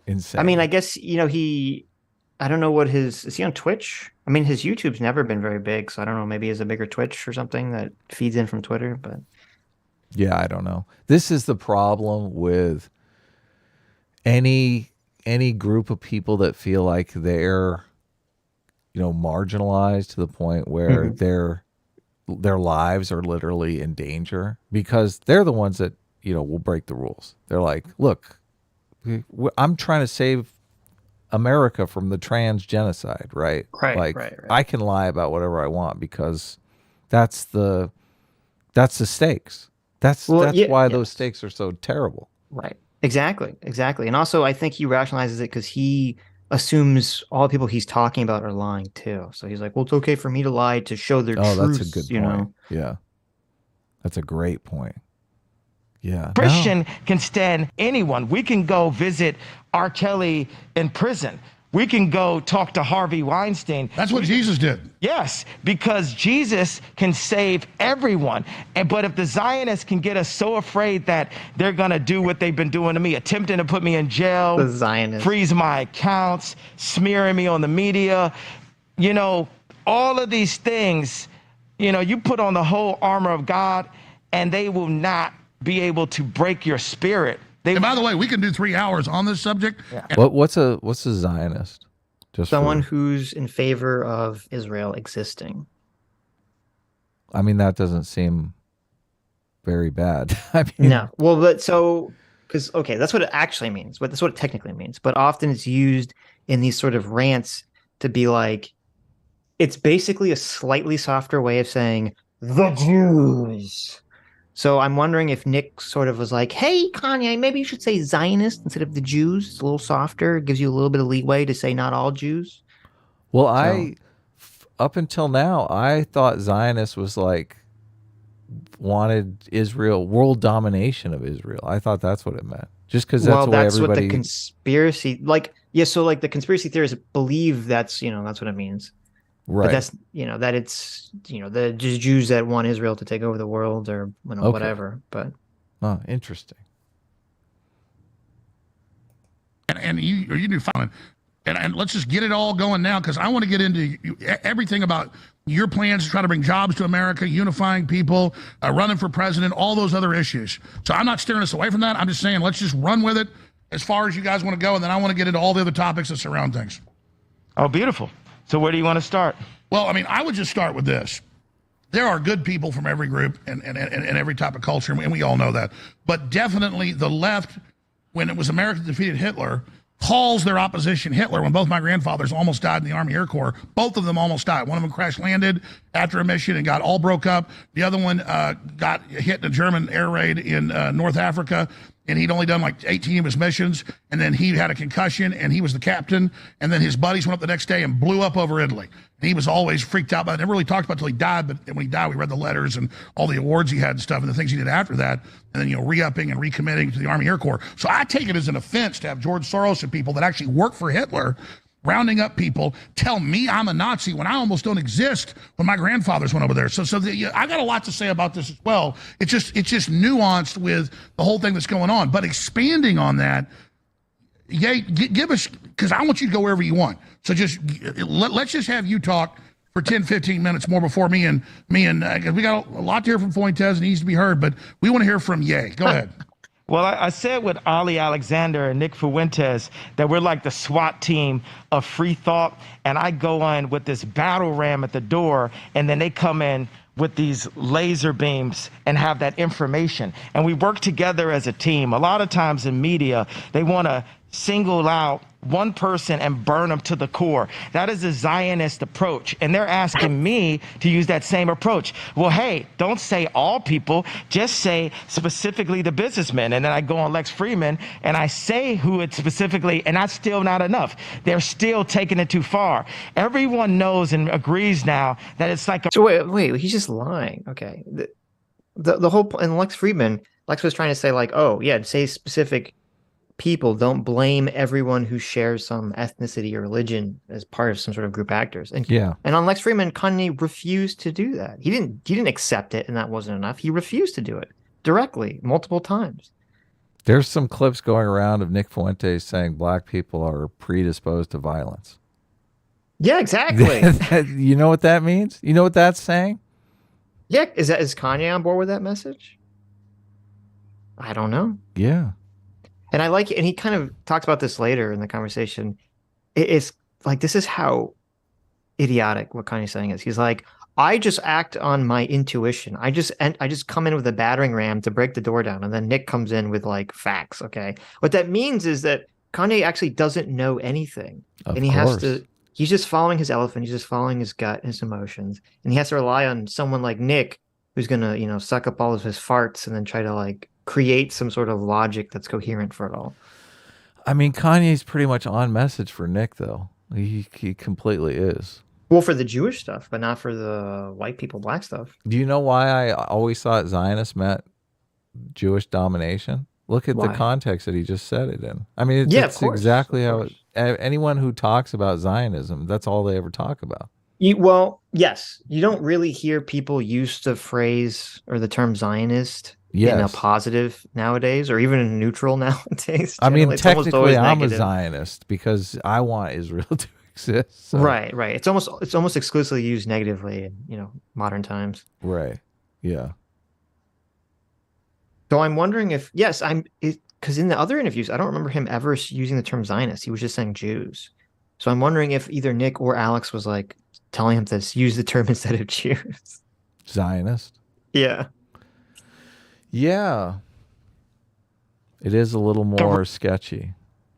insane. I guess, I don't know is he on Twitch? His YouTube's never been very big, so I don't know, maybe he has a bigger Twitch or something that feeds in from Twitter, but yeah, I don't know. This is the problem with any group of people that feel like they're, marginalized to the point where their lives are literally in danger, because they're the ones that, will break the rules. They're like, look, I'm trying to save America from the trans genocide, right? Right. I can lie about whatever I want because that's the stakes. That's why those stakes are so terrible. Right. Exactly. And also, I think he rationalizes it because he assumes all the people he's talking about are lying too. So he's like, well, it's okay for me to lie to show their truth. Oh, that's a good point. Yeah. That's a great point. Yeah. Christian can stand anyone. We can go visit R. Kelly in prison. We can go talk to Harvey Weinstein. That's what Jesus did. Yes, because Jesus can save everyone. But if the Zionists can get us so afraid that they're going to do what they've been doing to me, attempting to put me in jail, The Zionists. freeze my accounts, smearing me on the media, you know, all of these things, you know, you put on the whole armor of God and they will not be able to break your spirit. And by the way, we can do 3 hours on this subject. Yeah. What's a Zionist? Just Someone who's in favor of Israel existing. I mean, that doesn't seem very bad. I mean, No. Well, but so, because, okay, that's what it actually means, but that's what it technically means. But often it's used in these sort of rants to be like, it's basically a slightly softer way of saying the Jews. So I'm wondering if Nick sort of was like, hey, Kanye, maybe you should say Zionist instead of the Jews. It's a little softer. It gives you a little bit of leeway to say not all Jews. well, up until now, I thought Zionist was like wanted Israel, world domination of Israel. I thought that's what it meant. Just because that's the way that's what everybody. the conspiracy, like, yeah, so like the conspiracy theorists believe that's, you know, that's what it means. Right. But that's, you know, that it's, you know, the Jews that want Israel to take over the world or, you know, whatever. But oh, interesting. And you do fine. And let's just get it all going now, because I want to get into everything about your plans to try to bring jobs to America, unifying people, running for president, all those other issues. So I'm not steering us away from that. I'm just saying, let's just run with it as far as you guys want to go, and then I want to get into all the other topics that surround things. Oh, beautiful. So where do you want to start? Well, I mean, I would just start with this. There are good people from every group and every type of culture, and we all know that. But definitely the left, when it was America defeated Hitler, calls their opposition Hitler. When both my grandfathers almost died in the Army Air Corps, both of them almost died. One of them crash landed after a mission and got all broke up. The other one got hit in a German air raid in North Africa, and he'd only done like 18 of his missions, and then he had a concussion, and he was the captain, and then his buddies went up the next day and blew up over Italy. And he was always freaked out by it. Never really talked about it until he died, but when he died, we read the letters and all the awards he had and stuff and the things he did after that, and then, you know, re-upping and recommitting to the Army Air Corps. So I take it as an offense to have George Soros and people that actually work for Hitler rounding up people, tell me I'm a Nazi when I almost don't exist when my grandfathers went over there. So I got a lot to say about this as well. It's just nuanced with the whole thing that's going on. But expanding on that, yeah, give us, because I want you to go wherever you want. So just let's just have you talk for 10, 15 minutes more before me and because we got a lot to hear from Fuentes. It needs to be heard, but we want to hear from Ye. Go ahead. Well, I said with Ali Alexander and Nick Fuentes that we're like the SWAT team of free thought, and I go in with this battle ram at the door, and then they come in with these laser beams and have that information. And we work together as a team. A lot of times in media, they want to single out one person and burn them to the core. That is a Zionist approach. And they're asking me to use that same approach. Well, hey, don't say all people, just say specifically the businessmen. And then I go on Lex Friedman and I say who it specifically, and that's still not enough. They're still taking it too far. Everyone knows and agrees now that it's like a— So wait, he's just lying. Okay. The whole, and Lex Friedman, Lex was trying to say like, oh yeah, say specific people, don't blame everyone who shares some ethnicity or religion as part of some sort of group actors. And Yeah. and on Lex Friedman, Kanye refused to do that. He didn't accept it, and that wasn't enough. He refused to do it directly multiple times. There's some clips going around of Nick Fuentes saying black people are predisposed to violence. Yeah, exactly. You know what that means? You know what that's saying? Yeah, is Kanye on board with that message? I don't know. Yeah. And I like it, and he kind of talks about this later in the conversation. It's like, this is how idiotic what Kanye's saying is. He's like, I just act on my intuition. I just come in with a battering ram to break the door down, and then Nick comes in with like facts. Okay, what that means is that Kanye actually doesn't know anything, and he has to. He's just following his elephant. He's just following his gut, his emotions, and he has to rely on someone like Nick, who's gonna, you know, suck up all of his farts and then try to like create some sort of logic that's coherent for it all. I mean, Kanye's pretty much on message for Nick, though. He completely is. Well, for the Jewish stuff, but not for the white people, black stuff. Do you know why I always thought Zionist meant Jewish domination? Look at the context that he just said it in. I mean, it's of course, exactly how it. anyone who talks about Zionism, that's all they ever talk about. Well, yes, you don't really hear people use the phrase or the term Zionist in a Yes. positive nowadays, or even in neutral nowadays. I mean, Generally, it's almost technically, always I'm a negative. Zionist because I want Israel to exist. So. Right, right. It's almost exclusively used negatively in, modern times. Right. Yeah. So I'm wondering if, yes, because in the other interviews, I don't remember him ever using the term Zionist. He was just saying Jews. So I'm wondering if either Nick or Alex was like telling him to use the term instead of Jews. Zionist. Yeah. Yeah. It is a little more sketchy.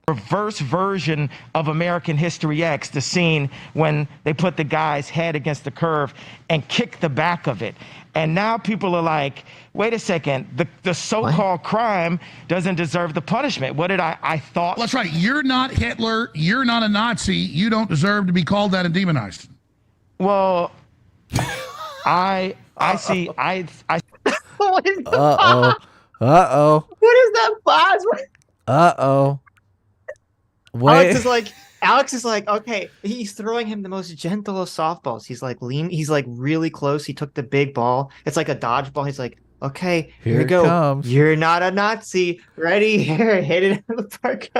Reverse version of American History X, the scene when they put the guy's head against the curve and kick the back of it. And now people are like, wait a second, the so-called crime doesn't deserve the punishment. What did I thought? Well, that's right. You're not Hitler. You're not a Nazi. You don't deserve to be called that and demonized. Well, I see, What is the Uh-oh. Uh-oh. What is that pause? Uh-oh. Wait. Alex is like, okay, he's throwing him the most gentle of softballs. He's like he's like really close. He took the big ball. It's like a dodgeball. He's like, okay, here we it go. comes. You're not a Nazi. Ready? Here, hit it out of the park.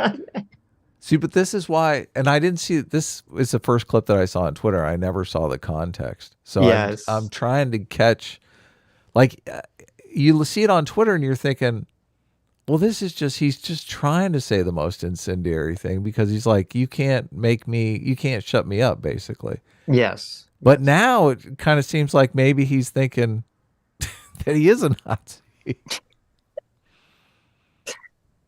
See, but this is why, and I didn't see, this is the first clip that I saw on Twitter. I never saw the context. So Yes. I'm trying to catch, like, you see it on Twitter and you're thinking, well, he's just trying to say the most incendiary thing because he's like, you can't shut me up, basically. Yes. But now it kind of seems like maybe he's thinking that he is a Nazi.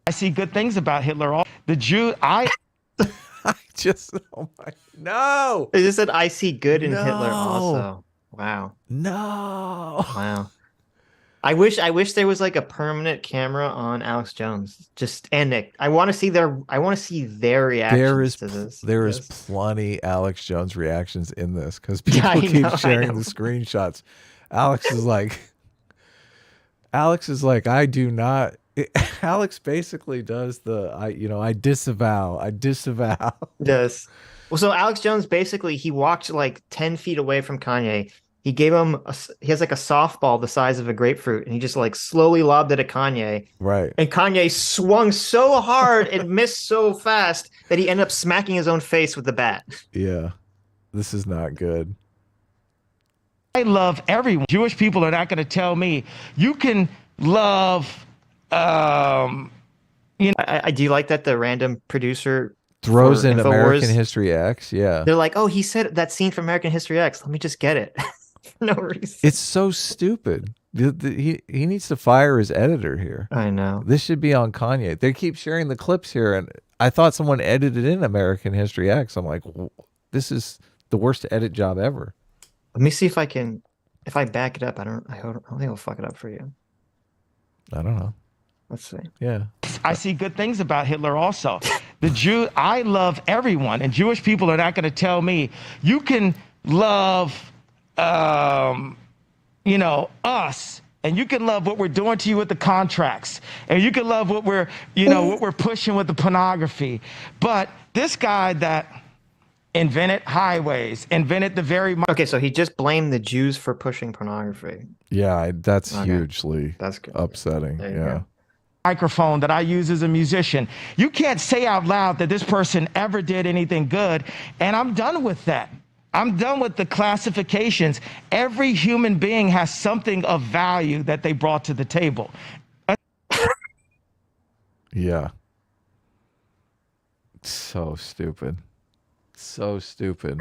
I see good things about Hitler. The Jew, I just, oh my, no. They just said, I see good in No. Hitler also. Wow. No. Wow. I wish there was like a permanent camera on Alex Jones. And Nick. I want to see their reactions to this. There is plenty Alex Jones reactions in this because people keep sharing the screenshots. Alex is like, I do not. Alex basically does I disavow. Yes. Well, so Alex Jones basically he walked like 10 feet away from Kanye. He gave him he has like a softball the size of a grapefruit, and he just like slowly lobbed it at Kanye. Right. And Kanye swung so hard and missed so fast that he ended up smacking his own face with the bat. Yeah. This is not good. I love everyone. Jewish people are not going to tell me you can love. I do like that the random producer throws in Infowars, American History X. Yeah. They're like, oh, he said that scene from American History X. Let me just get it. For no reason. It's so stupid. He needs to fire his editor here. I know. This should be on Kanye. They keep sharing the clips here, and I thought someone edited in American History X. I'm like, this is the worst edit job ever. Let me see if I back it up. I don't think I'll fuck it up for you. I don't know. Let's see. Yeah. I see good things about Hitler also. I love everyone, and Jewish people are not going to tell me you can love, us, and you can love what we're doing to you with the contracts, and you can love what we're pushing with the pornography. But this guy that invented highways, invented the very... Okay, so he just blamed the Jews for pushing pornography. Yeah, that's hugely upsetting. Yeah. Microphone that I use as a musician. You can't say out loud that this person ever did anything good, and I'm done with that. I'm done with the classifications. Every human being has something of value that they brought to the table. Yeah. So stupid. So stupid.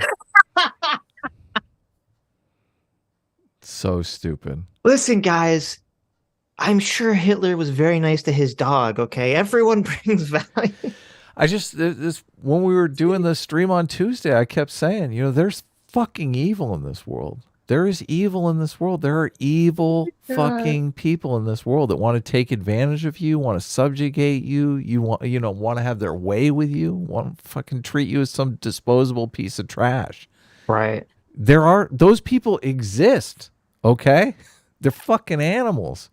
So stupid. Listen, guys, I'm sure Hitler was very nice to his dog, okay? Everyone brings value. I just, when we were doing the stream on Tuesday, I kept saying, there's fucking evil in this world. There is evil in this world. There are evil fucking people in this world that want to take advantage of you, want to subjugate you, want to have their way with you, want to fucking treat you as some disposable piece of trash. Right. Those people exist, okay? They're fucking animals.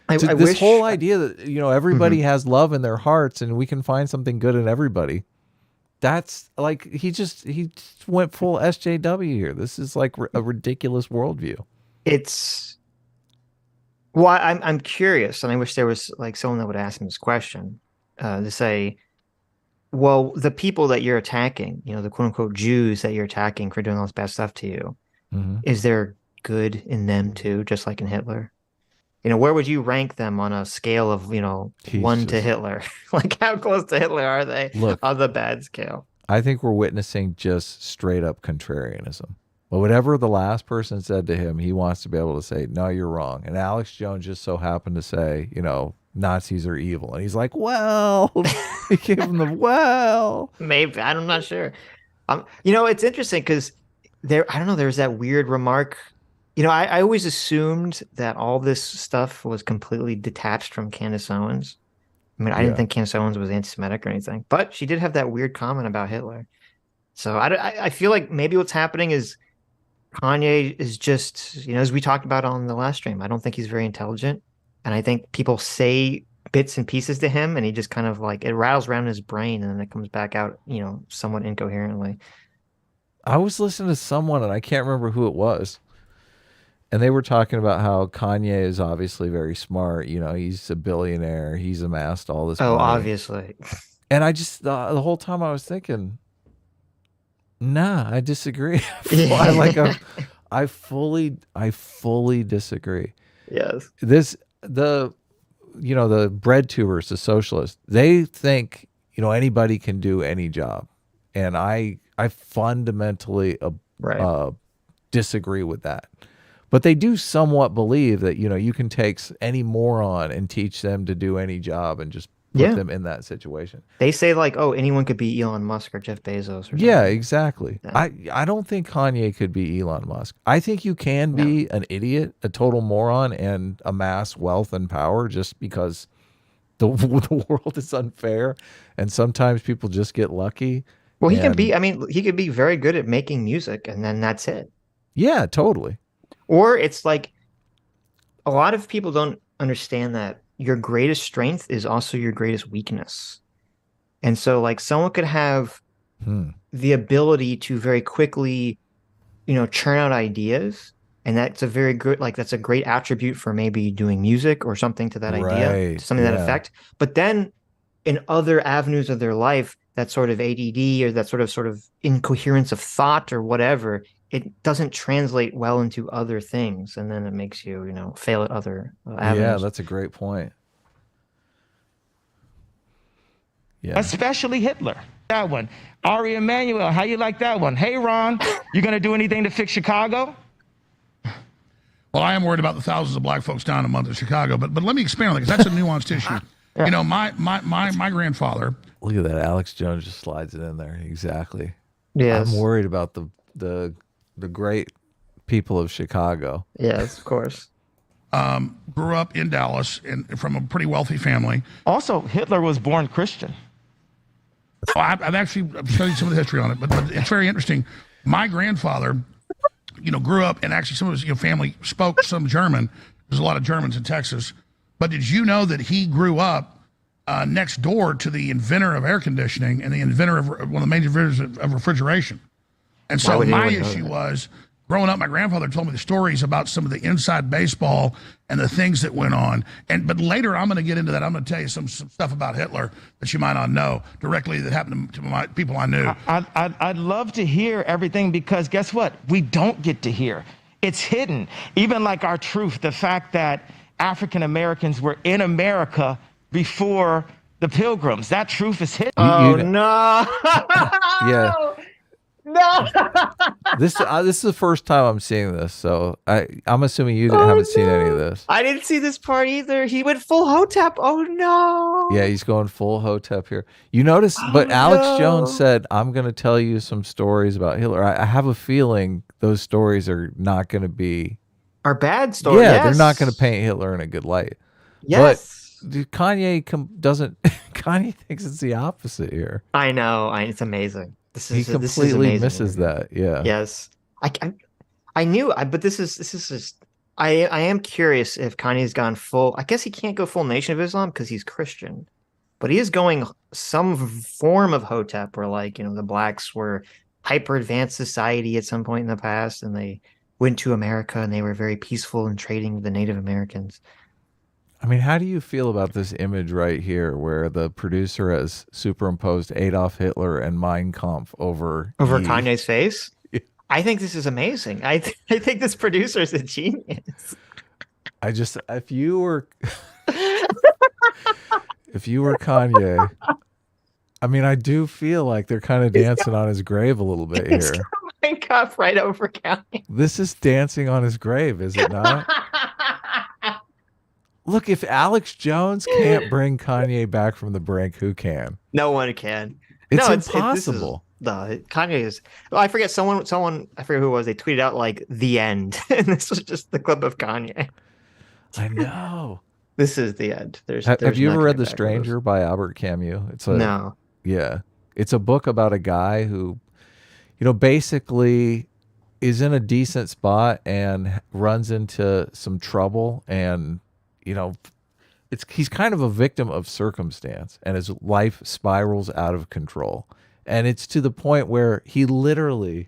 This whole idea that, everybody has love in their hearts and we can find something good in everybody, That's like he just went full SJW here. This is like a ridiculous worldview. It's well, I'm curious, and I wish there was like someone that would ask him this question, to say, well, the people that you're attacking, the quote unquote Jews that you're attacking for doing all this bad stuff to you, Mm-hmm. is there good in them too, just like in Hitler? Where would you rank them on a scale of, one to Hitler? Like, how close to Hitler are they on the bad scale? I think we're witnessing just straight up contrarianism. But whatever the last person said to him, he wants to be able to say, no, you're wrong. And Alex Jones just so happened to say, Nazis are evil. And he's like, well, he gave him the well. Maybe. I'm not sure. It's interesting because I don't know, there's that weird remark. I always assumed that all this stuff was completely detached from Candace Owens. I mean, I didn't think Candace Owens was anti-Semitic or anything, but she did have that weird comment about Hitler. So I feel like maybe what's happening is Kanye is just, as we talked about on the last stream, I don't think he's very intelligent. And I think people say bits and pieces to him and he just kind of like, it rattles around in his brain and then it comes back out, somewhat incoherently. I was listening to someone and I can't remember who it was. And they were talking about how Kanye is obviously very smart. He's a billionaire. He's amassed all this money. Obviously. And I just, the whole time I was thinking, nah, I disagree. I fully disagree. Yes. The bread tubers, the socialists, they think, anybody can do any job. And I fundamentally disagree with that. But they do somewhat believe that, you can take any moron and teach them to do any job and just put them in that situation. They say like, oh, anyone could be Elon Musk or Jeff Bezos or something. Yeah, exactly. Yeah. I don't think Kanye could be Elon Musk. I think you can be an idiot, a total moron, and amass wealth and power just because the world is unfair and sometimes people just get lucky. Well, he could be very good at making music and then that's it. Yeah, totally. Or it's like a lot of people don't understand that your greatest strength is also your greatest weakness. And so like someone could have the ability to very quickly, churn out ideas. And that's a very good, that's a great attribute for maybe doing music or something to that idea, to something to that effect. But then in other avenues of their life, that sort of ADD or that sort of incoherence of thought or whatever, it doesn't translate well into other things, and then it makes you, fail at other avenues. Yeah, that's a great point. Yeah, especially Hitler. That one, Ari Emanuel. How you like that one? Hey, Ron, you gonna do anything to fix Chicago? Well, I am worried about the thousands of black folks down in the month of Chicago, but let me expand on that because that's a nuanced issue. My grandfather. Look at that. Alex Jones just slides it in there. Exactly. Yes. I'm worried about the great people of Chicago. Yes, of course. Grew up in Dallas and from a pretty wealthy family. Also, Hitler was born Christian. Oh, I've actually studied some of the history on it, but it's very interesting. My grandfather, grew up and actually some of his family spoke some German. There's a lot of Germans in Texas. But did you know that he grew up next door to the inventor of air conditioning and the inventor of one of the major inventors of refrigeration? And so my issue was, growing up, my grandfather told me the stories about some of the inside baseball and the things that went on. But later, I'm going to get into that. I'm going to tell you some stuff about Hitler that you might not know directly that happened to my people I knew. I'd love to hear everything because guess what? We don't get to hear. It's hidden. Even like our truth, the fact that African Americans were in America before the Pilgrims. That truth is hidden. No. Yeah. No. This is the first time I'm seeing this, so I'm assuming you haven't seen any of this. I didn't see this part either. He went full Hotep. Oh no. Yeah, he's going full Hotep here. You notice, but Alex Jones said, "I'm going to tell you some stories about Hitler." I have a feeling those stories are not going to be are bad stories. Yeah, yes. They're not going to paint Hitler in a good light. Yes. But Kanye doesn't. Kanye thinks it's the opposite here. I know. It's amazing. He completely misses that. Yeah. Yes. I knew. But this is just. I am curious if Kanye's gone full. I guess he can't go full Nation of Islam because he's Christian, but he is going some form of Hotep, where like, the blacks were hyper advanced society at some point in the past, and they went to America and they were very peaceful in trading with the Native Americans. I mean, how do you feel about this image right here where the producer has superimposed Adolf Hitler and Mein Kampf over Over Ye? Kanye's face? I think this is amazing. I think this producer is a genius. If you were Kanye, I mean, I do feel like they're kind of dancing on his grave a little bit He's here. got Mein Kampf right over Kanye. This is dancing on his grave, is it not? Look, if Alex Jones can't bring Kanye back from the brink, who can? No one can. It's No, impossible. Kanye is. Well, I forget someone. I forget who it was. They tweeted out like the end, and this was just the clip of Kanye. I know. This is the end. Have you not ever read coming The back from Stranger by Albert Camus? No. Yeah. It's a book about a guy who, basically is in a decent spot and runs into some trouble, and he's kind of a victim of circumstance, and his life spirals out of control. And it's to the point where he literally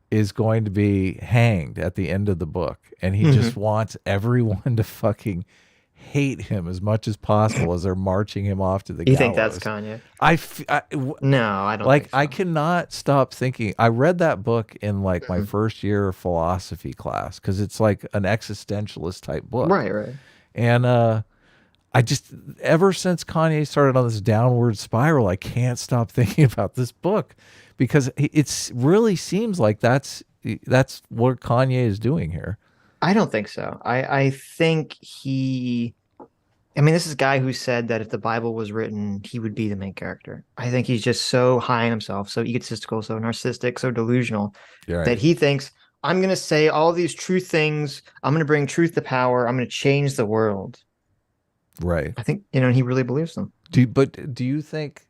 is going to be hanged at the end of the book, and he just wants everyone to fucking hate him as much as possible as they're marching him off to the gallows. You think that's Kanye? No, I don't. Like, think so. I cannot stop thinking. I read that book in like my first year of philosophy class because it's like an existentialist type book. Right. And I just, ever since Kanye started on this downward spiral, I can't stop thinking about this book because it really seems like that's what Kanye is doing here. I don't think so. I think this is a guy who said that if the Bible was written, he would be the main character. I think he's just so high on himself, so egotistical, so narcissistic, so delusional that he thinks, I'm going to say all these true things. I'm going to bring truth to power. I'm going to change the world. Right. I think, he really believes them. Do you think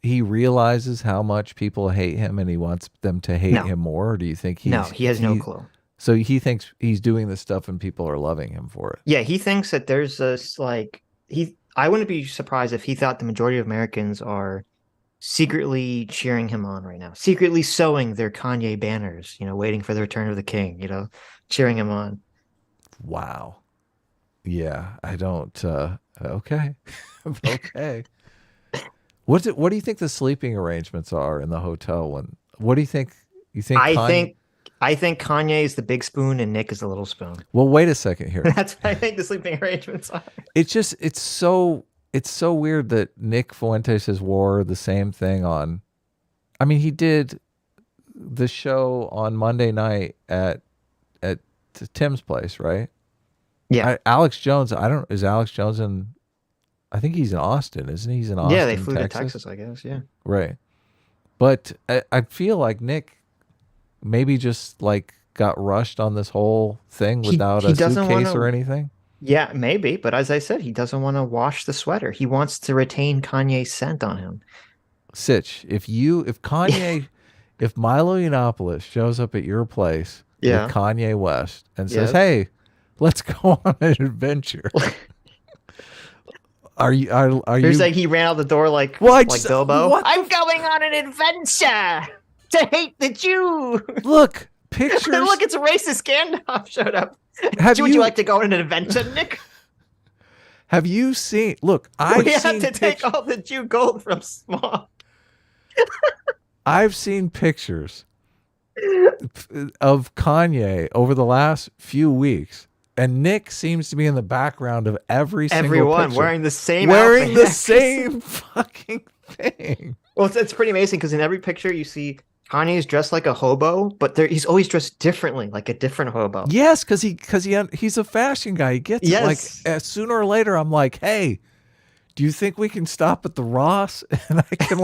he realizes how much people hate him and he wants them to hate him more? Or do you think he has no clue. So he thinks he's doing this stuff and people are loving him for it. Yeah, he thinks that there's this I wouldn't be surprised if he thought the majority of Americans are secretly cheering him on right now, secretly sewing their Kanye banners, waiting for the return of the king, cheering him on. Wow. Yeah, I don't. Okay. Okay. What do you think the sleeping arrangements are in the hotel? What do you think? I think Kanye is the big spoon and Nick is the little spoon. Well, wait a second here. That's what I think the sleeping arrangements are. It's so weird that Nick Fuentes has wore the same thing on. I mean, he did the show on Monday night at Tim's place, right? Yeah. Alex Jones. Is Alex Jones in? I think he's in Austin, isn't he? He's in Austin. Yeah, they flew Texas? to Texas, I guess. Yeah. Right. But I feel like Nick maybe just like got rushed on this whole thing without a suitcase or anything. Yeah, maybe. But as I said, he doesn't want to wash the sweater. He wants to retain Kanye's scent on him. Sitch, if Kanye, if Milo Yiannopoulos shows up at your place with Kanye West and says, "Hey, let's go on an adventure." Are you? There's like he ran out the door like Bilbo. I'm going on an adventure to hate the Jew. Look, pictures. Look, it's racist Gandalf showed up. Would you like to go on an adventure, Nick? Have you seen? Look, we have to take all the Jew gold from Smog. I've seen pictures of Kanye over the last few weeks. And Nick seems to be in the background of everyone picture. Wearing the same fucking thing. Well, it's pretty amazing because in every picture you see Kanye's dressed like a hobo, but he's always dressed differently, like a different hobo. Yes, because he's a fashion guy. He gets it. Like sooner or later, I'm like, hey, do you think we can stop at the Ross and I can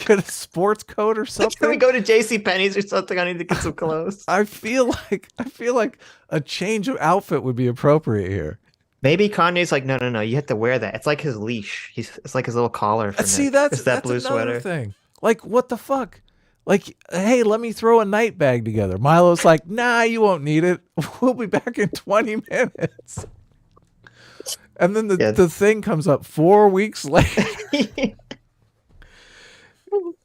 get a sports coat or something? Can we go to JCPenney's or something? I need to get some clothes. I feel like a change of outfit would be appropriate here. Maybe Kanye's like, no, you have to wear that. It's like his leash. It's like his little collar. See, that's blue sweater thing. Like, what the fuck? Like, hey, let me throw a night bag together. Milo's like, nah, you won't need it. We'll be back in 20 minutes. And then Yeah. the thing comes up 4 weeks later.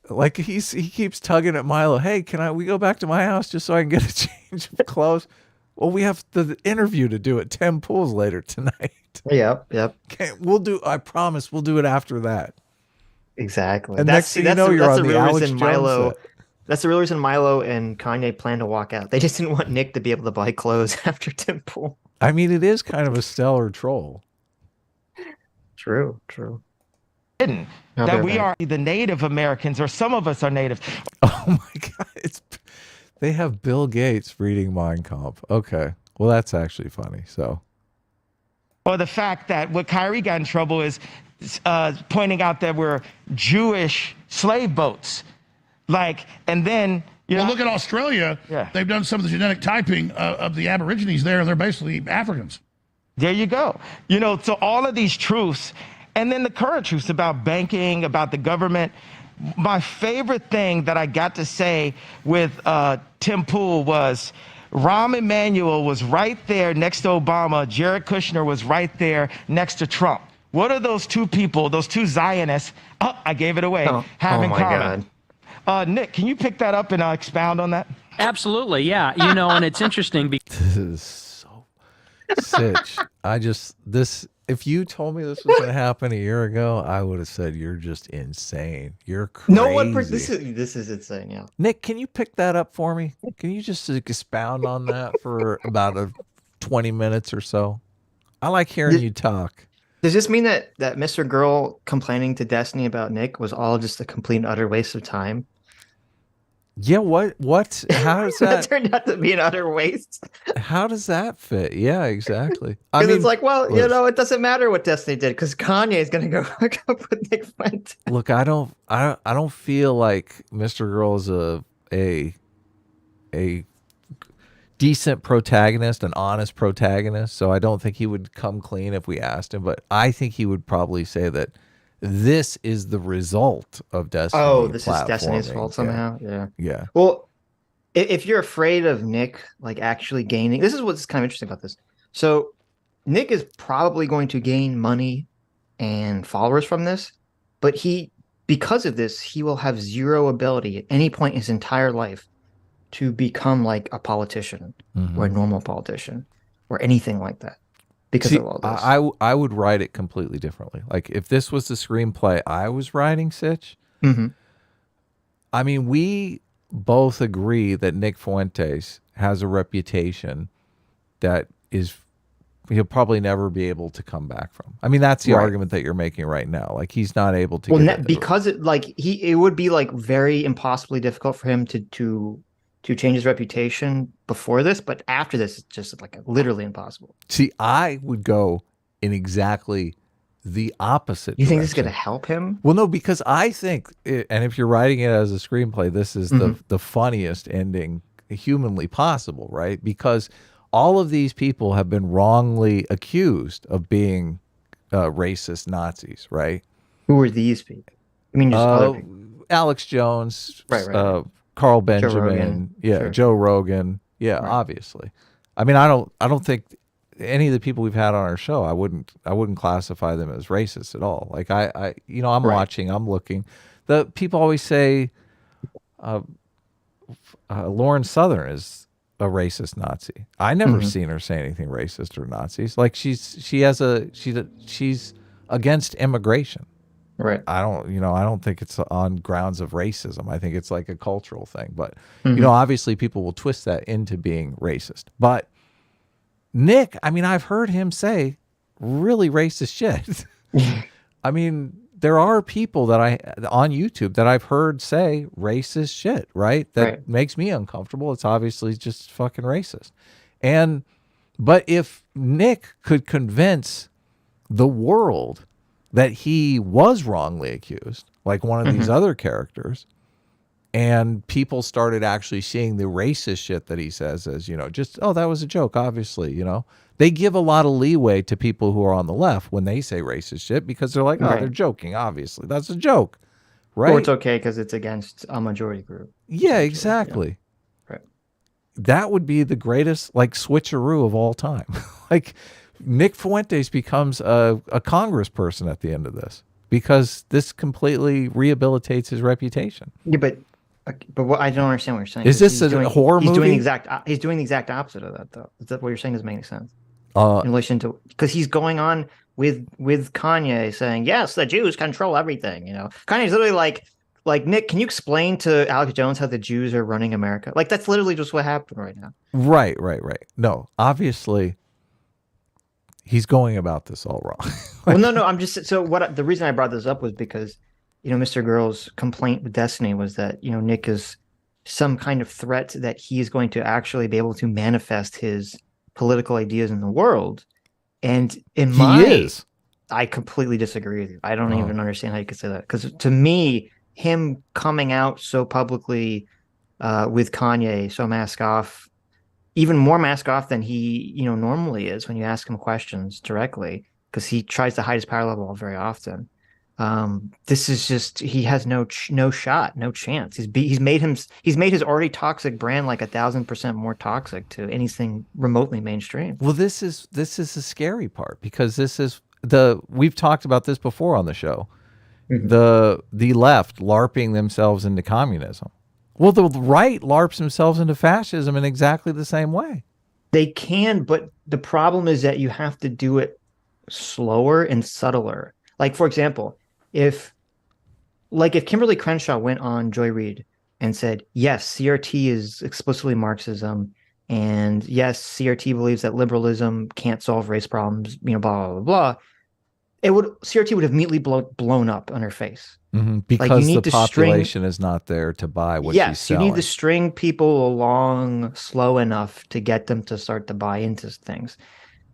Like he keeps tugging at Milo. Hey, we go back to my house just so I can get a change of clothes? Well, we have the interview to do at 10 pools later tonight. Yep. Okay, I promise we'll do it after that. Exactly. And next thing you know, you're on the Alex Jones set. That's the real reason Milo and Kanye plan to walk out. They just didn't want Nick to be able to buy clothes after Tim Pool. I mean, it is kind of a stellar troll. True. Hidden that we are the Native Americans, or some of us are Native. Oh my God. They have Bill Gates reading Mein Kampf. Okay. Well, that's actually funny. So. Or the fact that what Kyrie got in trouble is pointing out that we're Jewish slave boats. Like, and then, well, look at Australia. Yeah. They've done some of the genetic typing of the Aborigines there, and they're basically Africans. There you go. So all of these truths, and then the current truths about banking, about the government. My favorite thing that I got to say with Tim Pool was Rahm Emanuel was right there next to Obama. Jared Kushner was right there next to Trump. What are those two people, those two Zionists, I gave it away, have in common? God. Nick, can you pick that up and expound on that? Absolutely, yeah. And it's interesting because this is so Sitch. If you told me this was going to happen a year ago, I would have said you're just insane. You're crazy. No one. This is insane. Yeah. Nick, can you pick that up for me? Can you just expound on that for about 20 minutes or so? I like hearing you talk. Does this mean that Mr. Girl complaining to Destiny about Nick was all just a complete and utter waste of time? Yeah, what? How does that? That turned out to be an utter waste. How does that fit? Yeah, exactly. Because it's like, well, it doesn't matter what Destiny did because Kanye is going to go hook up with Nick Fuentes. Look, I don't feel like Mr. Girl is a decent protagonist, an honest protagonist. So I don't think he would come clean if we asked him. But I think he would probably say that this is the result of Destiny. Oh, this is Destiny's fault somehow. Yeah. Well, if you're afraid of Nick like actually gaining, this is what's kind of interesting about this. So Nick is probably going to gain money and followers from this, but because of this, he will have zero ability at any point in his entire life to become like a politician or a normal politician or anything like that. Because of all this. I would write it completely differently. Like if this was the screenplay I was writing, Sitch, I mean, we both agree that Nick Fuentes has a reputation that he'll probably never be able to come back from. I mean, that's the argument that you're making right now. Like he's not able to. Well, because it would be like very impossibly difficult for him to change his reputation before this, but after this, it's just like literally impossible. See, I would go in exactly the opposite. You think this is going to help him? Well, no, because I think, and if you're writing it as a screenplay, this is the funniest ending humanly possible, right? Because all of these people have been wrongly accused of being racist Nazis, right? Who are these people? I mean, just other people. Alex Jones, right. Carl Benjamin, Joe Rogan, obviously. I mean, I don't think any of the people we've had on our show, I wouldn't classify them as racist at all. Like I'm watching, I'm looking. The people always say Lauren Southern is a racist Nazi. I never seen her say anything racist or Nazis. Like she's against immigration. Right. I don't think it's on grounds of racism. I think it's like a cultural thing. But, obviously people will twist that into being racist. But Nick, I mean, I've heard him say really racist shit. I mean, there are people on YouTube that I've heard say racist shit, right? That makes me uncomfortable. It's obviously just fucking racist. But if Nick could convince the world that he was wrongly accused, like one of these other characters, and people started actually seeing the racist shit that he says as, that was a joke, obviously, They give a lot of leeway to people who are on the left when they say racist shit because they're like, they're joking, obviously. That's a joke, right? Or it's okay because it's against a majority group. Yeah, exactly. Yeah. Right. That would be the greatest, like, switcheroo of all time. Like, Nick Fuentes becomes a congressperson at the end of this because this completely rehabilitates his reputation. Yeah, but what I don't understand what you're saying. Is 'Cause this a horror he's doing movie? he's doing the exact opposite of that, though. Is that what you're saying doesn't make any sense Uh, in relation to, because he's going on with Kanye saying, yes, the Jews control everything. Kanye's literally like, Nick, can you explain to Alex Jones how the Jews are running America? Like, that's literally just what happened right now. right. No, obviously, he's going about this all wrong. Well, no, I'm just so the reason I brought this up was because, Mr. Girl's complaint with Destiny was that, Nick is some kind of threat that he is going to actually be able to manifest his political ideas in the world. And He is. I completely disagree with you. I don't even understand how you could say that. Because to me, him coming out so publicly with Kanye, so mask off, even more mask off than he, normally is when you ask him questions directly, because he tries to hide his power level very often. This is just, he has no shot, no chance. He's made his already toxic brand like 1,000% more toxic to anything remotely mainstream. Well, this is the scary part because we've talked about this before on the show. Mm-hmm. The left LARPing themselves into communism. Well, the right LARPs themselves into fascism in exactly the same way. They can, but the problem is that you have to do it slower and subtler. Like, for example, if Kimberly Crenshaw went on Joy Reid and said, yes, CRT is explicitly Marxism, and yes, CRT believes that liberalism can't solve race problems, blah, blah, blah, blah, CRT would have immediately blown up on her face. Mm-hmm. Because the population is not there to buy what she's selling. You need to string people along slow enough to get them to start to buy into things.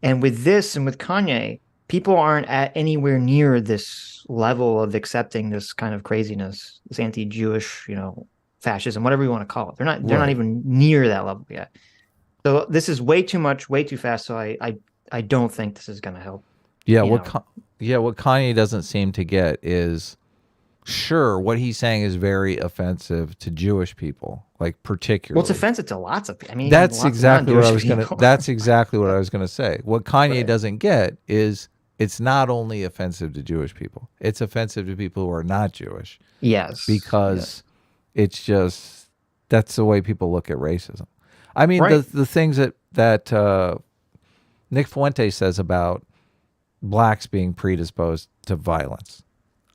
And with this and with Kanye, people aren't at anywhere near this level of accepting this kind of craziness, this anti-Jewish, fascism, whatever you want to call it. They're not even near that level yet. So this is way too much, way too fast. So I don't think this is going to help. Yeah, what Kanye doesn't seem to get is, sure, what he's saying is very offensive to Jewish people, like particularly. Well, it's offensive to lots of people. I mean, that's exactly what I was going to. That's exactly what I was going to say. What Kanye doesn't get is it's not only offensive to Jewish people; it's offensive to people who are not Jewish. Yes, because it's just that's the way people look at racism. I mean, the things that Nick Fuentes says about blacks being predisposed to violence,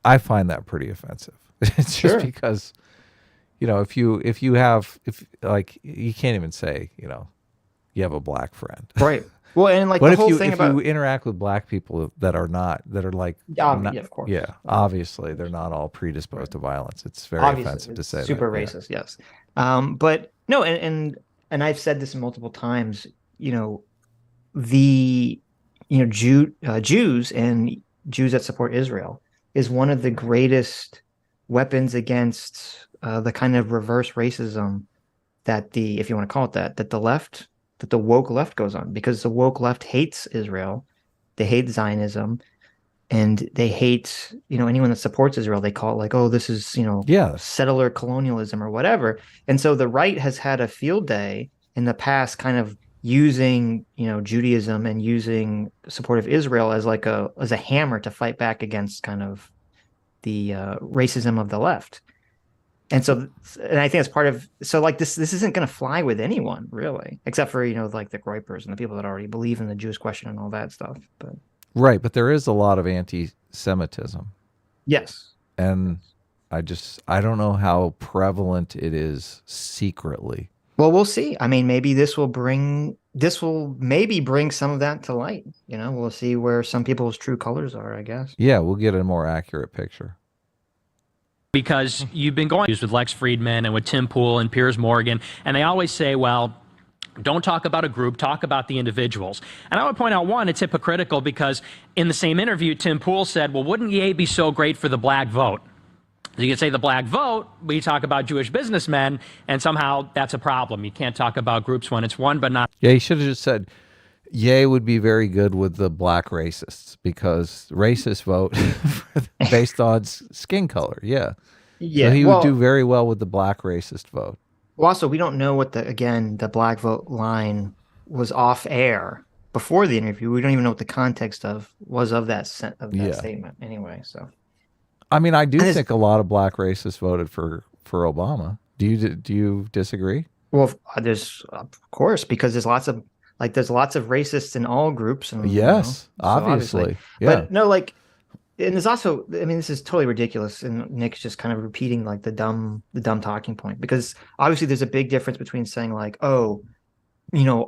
I find that pretty offensive. It's just because, if you can't even say, you have a black friend. Right. Well, and like but the whole thing if you interact with black people that are like, of course. Yeah, obviously they're not all predisposed to violence. It's very offensive to say super that. Racist. Yes. But no, and I've said this multiple times, Jews and Jews that support Israel is one of the greatest weapons against the kind of reverse racism that if you want to call it that the woke left goes on, because the woke left hates Israel, they hate Zionism, and they hate, anyone that supports Israel. They call it like, oh, this is, settler colonialism or whatever. And so the right has had a field day in the past kind of using, Judaism and using support of Israel as a hammer to fight back against kind of the racism of the left. And so, and I think it's part of, so like this isn't going to fly with anyone really, except for, like the Groypers and the people that already believe in the Jewish question and all that stuff. But right. But there is a lot of anti-Semitism. Yes. And I don't know how prevalent it is secretly. Well, we'll see. I mean, maybe this will maybe bring some of that to light. We'll see where some people's true colors are, I guess. Yeah, we'll get a more accurate picture. Because you've been going with Lex Friedman and with Tim Pool and Piers Morgan, and they always say, well, don't talk about a group, talk about the individuals. And I would point out, one, it's hypocritical because in the same interview, Tim Pool said, well, wouldn't Ye be so great for the black vote? You could say the black vote, but you talk about Jewish businessmen, and somehow that's a problem. You can't talk about groups when it's one, but not. Yeah, he should have just said, Ye would be very good with the black racists, because racist vote based on skin color. Yeah. Yeah. So he would do very well with the black racist vote. Well, also, we don't know what the black vote line was off air. before the interview. We don't even know what the context was of that Yeah. statement anyway. So I mean, I do And think a lot of black racists voted for Obama. Do you disagree? well, there's of course because there's lots of racists in all groups, and Yes, so obviously, obviously. Yeah. but no, and there's also, I mean, this is totally ridiculous, and Nick's just kind of repeating like the dumb talking point because obviously there's a big difference between saying like, oh,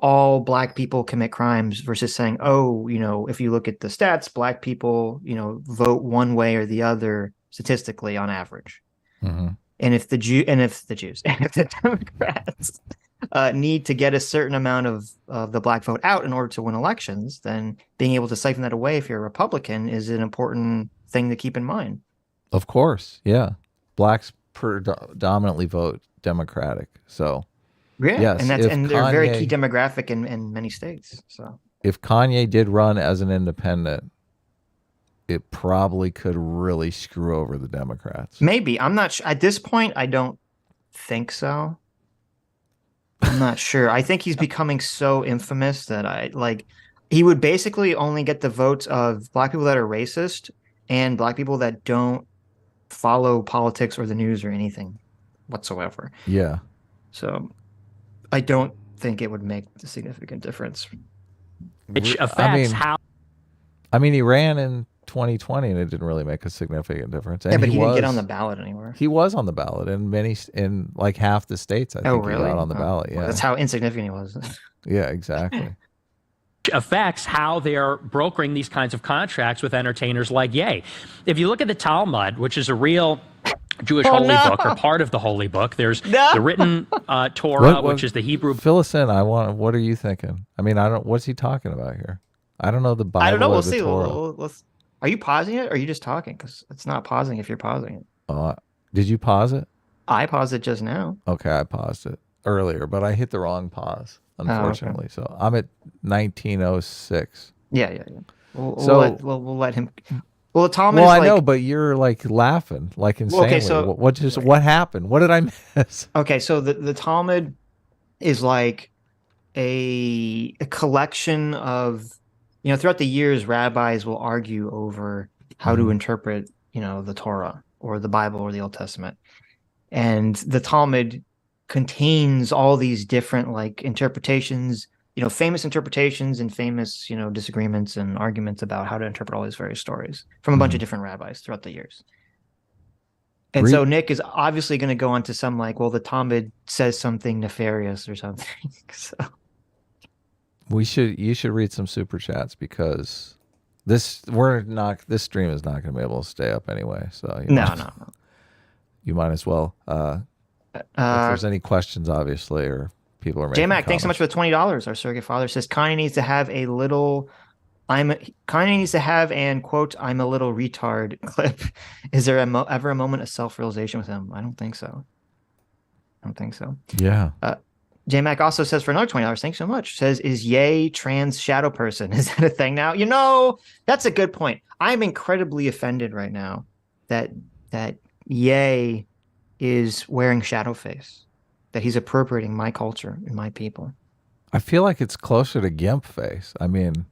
all black people commit crimes versus saying, oh, if you look at the stats, black people, vote one way or the other statistically on average. Mm-hmm. And if the Jews and if the Democrats need to get a certain amount of the black vote out in order to win elections, then being able to siphon that away if you're a Republican is an important thing to keep in mind. Of course, yeah. Blacks predominantly vote Democratic, so Yeah, yes. and they're a very key demographic in many states. So if Kanye did run as an independent, it probably could really screw over the Democrats. maybe I'm not at this point. I don't think so. I'm not sure. I think he's becoming so infamous that he would basically only get the votes of black people that are racist and black people that don't follow politics or the news or anything whatsoever. Yeah. So I don't think it would make a significant difference. Which affects how. I mean, he ran in 2020 and it didn't really make a significant difference. And yeah, but he didn't get on the ballot anywhere. He was on the ballot in like half the states. I think really? He got on the ballot. Yeah, well, that's how insignificant he was. Yeah, exactly. Affects how they're brokering these kinds of contracts with entertainers like Ye. If you look at the Talmud, which is a real Jewish holy book or part of the holy book, there's the written Torah, which is the Hebrew. Fill us in. What are you thinking? I mean, what's he talking about here? I don't know the Bible. I don't know. We'll or the see. Torah. Are you pausing it or are you just talking? Because it's not pausing if you're pausing it. Did you pause it? I paused it just now. Okay, I paused it earlier, but I hit the wrong pause, unfortunately. Oh, okay. So I'm at 1906. Yeah. We'll let him. Well, the Talmud. Well, I know, but you're like laughing like insanely. Okay, so what happened? What did I miss? Okay, so the Talmud is like a collection of, throughout the years, rabbis will argue over how to interpret, the Torah or the Bible or the Old Testament. And the Talmud contains all these different interpretations, famous interpretations and famous, disagreements and arguments about how to interpret all these various stories from a bunch of different rabbis throughout the years. And so Nick is obviously going to go on to some the Talmud says something nefarious or something. So you should read some super chats because this stream is not going to be able to stay up anyway. So no. You might as well. If there's any questions, obviously, or people are making J-Mac, thanks so much for the $20. Our surrogate father says Kanye needs to have a little. Kanye needs to have an quote I'm a little retard clip. Is there ever a moment of self-realization with him? I don't think so. Yeah. J-Mac also says for another $20, thanks so much. Says, is Ye trans shadow person? Is that a thing now? That's a good point. I'm incredibly offended right now that Ye is wearing shadow face, that he's appropriating my culture and my people. I feel like it's closer to Gimp face. I mean,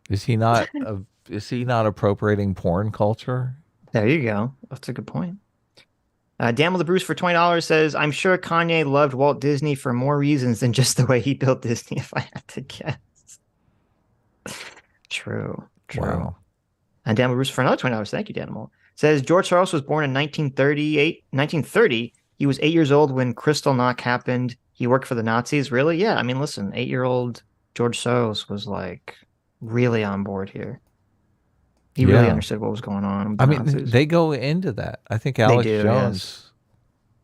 is he not appropriating porn culture? There you go. That's a good point. Daniel the Bruce for $20 says, I'm sure Kanye loved Walt Disney for more reasons than just the way he built Disney, if I had to guess. True. Wow. And Daniel the Bruce for another $20. Thank you, Daniel. Says, George Soros was born in 1930. He was 8 years old when Kristallnacht happened. He worked for the Nazis. Really? Yeah. I mean, listen, 8-year-old George Soros was really on board here. He really understood what was going on. I mean, they go into that. I think Alex Jones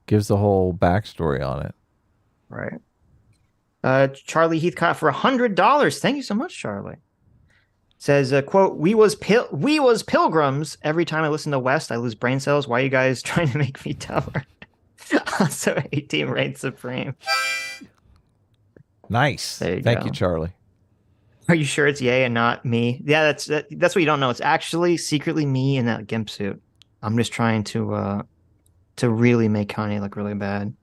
gives the whole backstory on it. Right. Charlie Heathcott for $100. Thank you so much, Charlie. Says, quote, we was pilgrims. Every time I listen to West, I lose brain cells. Why are you guys trying to make me dumber? Also, 18 reigns supreme. Nice. Thank you, Charlie. Are you sure it's Ye and not me? Yeah, that's what you don't know. It's actually secretly me in that gimp suit. I'm just trying to really make Kanye look really bad.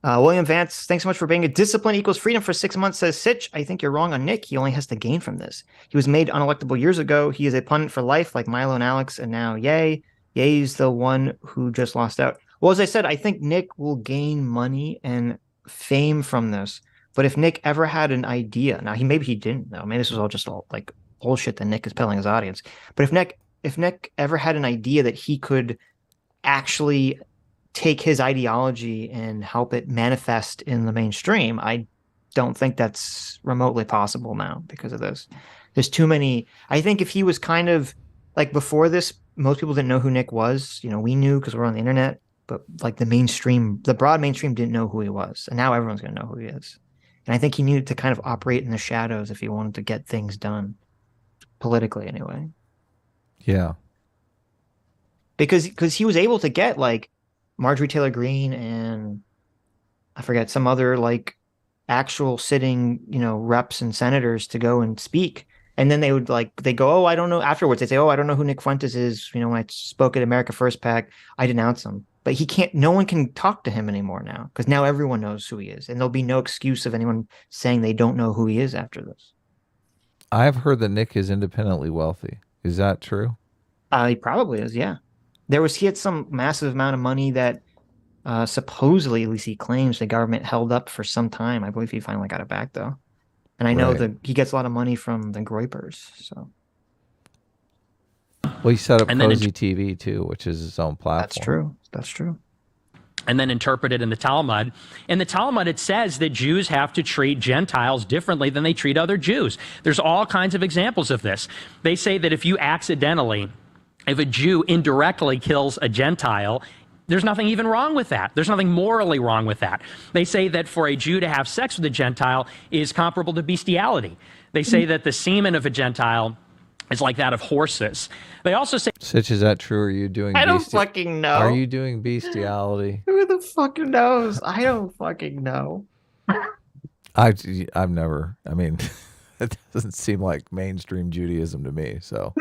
William Vance, thanks so much for being a discipline equals freedom for 6 months, says Sitch. I think you're wrong on Nick. He only has to gain from this. He was made unelectable years ago. He is a pundit for life, like Milo and Alex, and now Ye. Ye's the one who just lost out. Well, as I said, I think Nick will gain money and fame from this. But if Nick ever had an idea, now maybe he didn't know. Maybe this was all just all like bullshit that Nick is telling his audience. But if Nick ever had an idea that he could actually take his ideology and help it manifest in the mainstream, I don't think that's remotely possible now because of this. There's too many. I think if he was kind of like before this, most people didn't know who Nick was. You know, we knew because we're on the internet, but like the broad mainstream didn't know who he was. And now everyone's going to know who he is. And I think he needed to kind of operate in the shadows if he wanted to get things done politically anyway. Yeah. Because he was able to get like Marjorie Taylor Greene and I forget some other like actual sitting, reps and senators to go and speak. And then they go, oh, I don't know. Afterwards, they say, oh, I don't know who Nick Fuentes is. When I spoke at America First PAC, I denounced him. But no one can talk to him anymore now because now everyone knows who he is. And there'll be no excuse of anyone saying they don't know who he is after this. I've heard that Nick is independently wealthy. Is that true? He probably is, yeah. He had some massive amount of money that supposedly, at least he claims, the government held up for some time. I believe he finally got it back, though. And I know that he gets a lot of money from the Groypers. So, well, he set up Cozy TV too, which is his own platform. That's true. And then interpreted in the Talmud. In the Talmud, it says that Jews have to treat Gentiles differently than they treat other Jews. There's all kinds of examples of this. They say that if a Jew indirectly kills a Gentile, there's nothing even wrong with that. There's nothing morally wrong with that. They say that for a Jew to have sex with a Gentile is comparable to bestiality. They say that the semen of a Gentile is like that of horses. They also say... Sitch, is that true? Are you doing... I don't fucking know. Are you doing bestiality? Who the fuck knows? I don't fucking know. I've never... I mean, it doesn't seem like mainstream Judaism to me, so...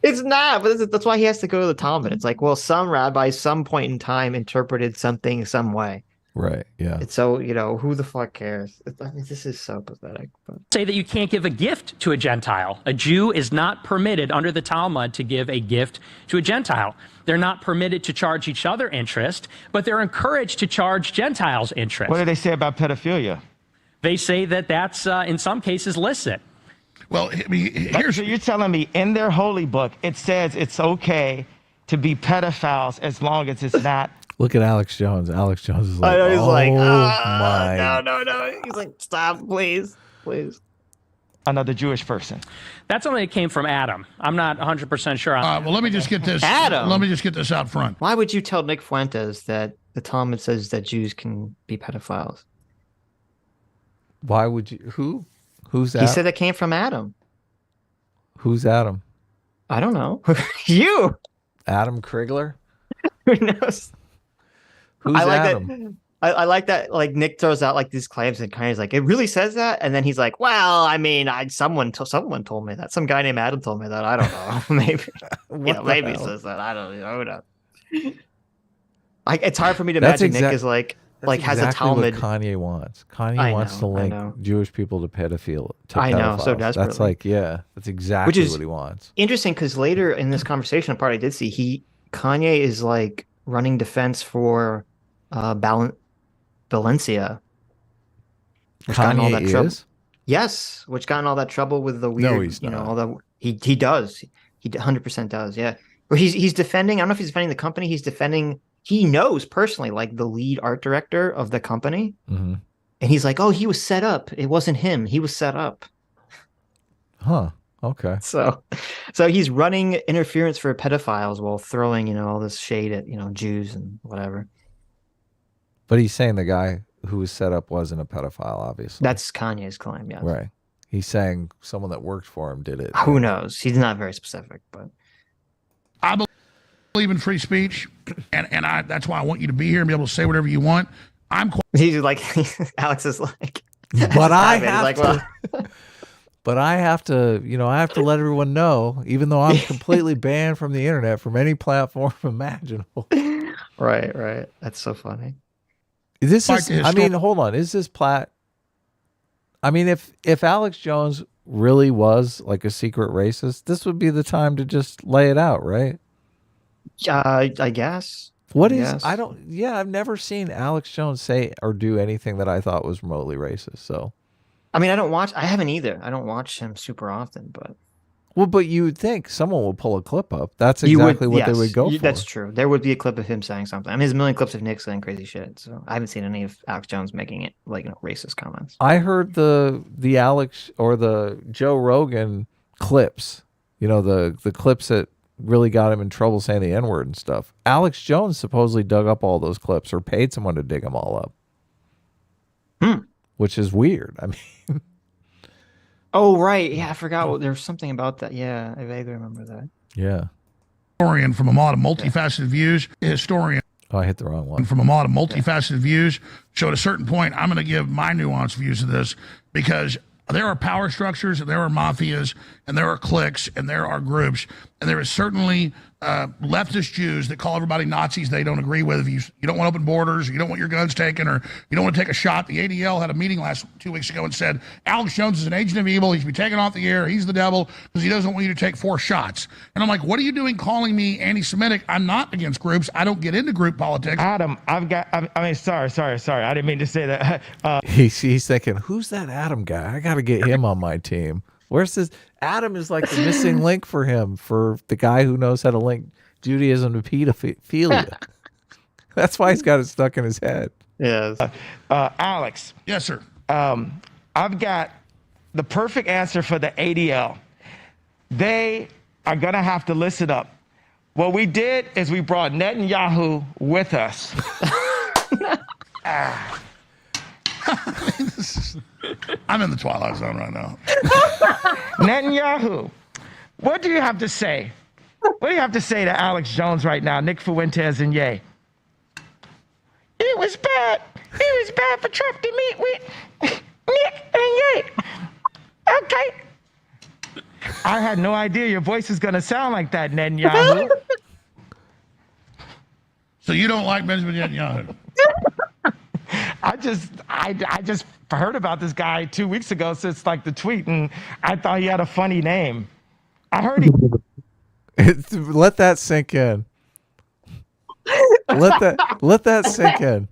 It's not, but that's why he has to go to the Talmud. It's like, well, some rabbis, some point in time, interpreted something some way. Right, yeah. And so, who the fuck cares? I mean, this is so pathetic. But... Say that you can't give a gift to a Gentile. A Jew is not permitted under the Talmud to give a gift to a Gentile. They're not permitted to charge each other interest, but they're encouraged to charge Gentiles interest. What do they say about pedophilia? They say that that's, in some cases, licit. Well, I mean, So you're telling me in their holy book, it says it's okay to be pedophiles as long as it's not. Look at Alex Jones. Alex Jones is like, he's like, my. No. He's like, stop, please. Another Jewish person. That's something that came from Adam. I'm not 100% sure. Well, let me just get this. Adam. Let me just get this out front. Why would you tell Nick Fuentes that the Talmud says that Jews can be pedophiles? Why would you? Who? Who's that? He said it came from Adam. Who's Adam? I don't know. You. Adam Krigler? Who knows? Who's Adam? I like that. Like Nick throws out like these claims and kind of like, it really says that, and then he's like, "Well, I mean, someone told me that. Some guy named Adam told me that. I don't know. Maybe, maybe he says that. I don't know. It's hard for me to imagine Nick is like has a Talmud. What Kanye wants. Kanye wants to link Jewish people to pedophiles. I know, so desperately. That's like, that's exactly what he wants. Interesting, because later in this conversation, a part I did see, Kanye is like running defense for Valencia. Kanye is? Yes, which got in all that trouble with the weird. No, he's not. He does. He 100% does. Yeah, or he's defending. I don't know if he's defending the company. He's defending. He knows personally, like the lead art director of the company, and he's like, "Oh, he was set up. It wasn't him. He was set up." Huh. Okay. So he's running interference for pedophiles while throwing, all this shade at, Jews and whatever. But he's saying the guy who was set up wasn't a pedophile, obviously. That's Kanye's claim, yes. Right. He's saying someone that worked for him did it. Who knows? He's not very specific, but I believe in free speech, and that's why I want you to be here and be able to say whatever you want. He's like, Alex is like, but I have to. But I have to, I have to let everyone know, even though I'm completely banned from the internet, from any platform imaginable. Right. That's so funny. This Like is, the I mean, hold on. Is this Platt? I mean, if Alex Jones really was like a secret racist, this would be the time to just lay it out, right? I guess. What I is, guess. I don't, yeah, I've never seen Alex Jones say or do anything that I thought was remotely racist. So, I mean, I haven't either. I don't watch him super often, but well, but you would think someone would pull a clip up. That's you would, exactly what they would yes, go for. that's true. There would be a clip of him saying something. I mean, there's a million clips of Nick saying crazy shit. So I haven't seen any of Alex Jones making it like, racist comments. I heard the Alex or the Joe Rogan clips, the clips that really got him in trouble saying the N-word and stuff. Alex Jones supposedly dug up all those clips or paid someone to dig them all up. Which is weird. I mean, Oh, right. Yeah, I forgot. There was something about that. Yeah, I vaguely remember that. yeah. historian from a lot of multifaceted views. A historian Oh, I hit the wrong one. from a lot of multifaceted views. So at a certain point, I'm going to give my nuanced views of this because there are power structures and there are mafias and there are cliques and there are groups and there is certainly leftist Jews that call everybody Nazis they don't agree with. If you don't want open borders, or you don't want your guns taken, or you don't want to take a shot. The ADL had a meeting 2 weeks ago and said Alex Jones is an agent of evil. He should be taken off the air. He's the devil because he doesn't want you to take 4 shots. And I'm like, what are you doing calling me anti-Semitic? I'm not against groups. I don't get into group politics. Adam, sorry. I didn't mean to say that. He's thinking, who's that Adam guy? I got to get him on my team. Where's this? Adam is like the missing link for him, for the guy who knows how to link Judaism to pedophilia. That's why he's got it stuck in his head. Yes. Alex, Yes, sir. I've got the perfect answer for the ADL. They are going to have to listen up. What we did is we brought Netanyahu with us. I'm in the twilight zone right now. Netanyahu, what do you have to say? What do you have to say to Alex Jones right now, Nick Fuentes and Ye? It was bad. It was bad for Trump to meet with Nick and Ye. Okay. I had no idea your voice was going to sound like that, Netanyahu. So you don't like Benjamin Netanyahu? I just heard about this guy 2 weeks ago since like the tweet, and I thought he had a funny name. I heard he. Let that sink in. Let that sink in.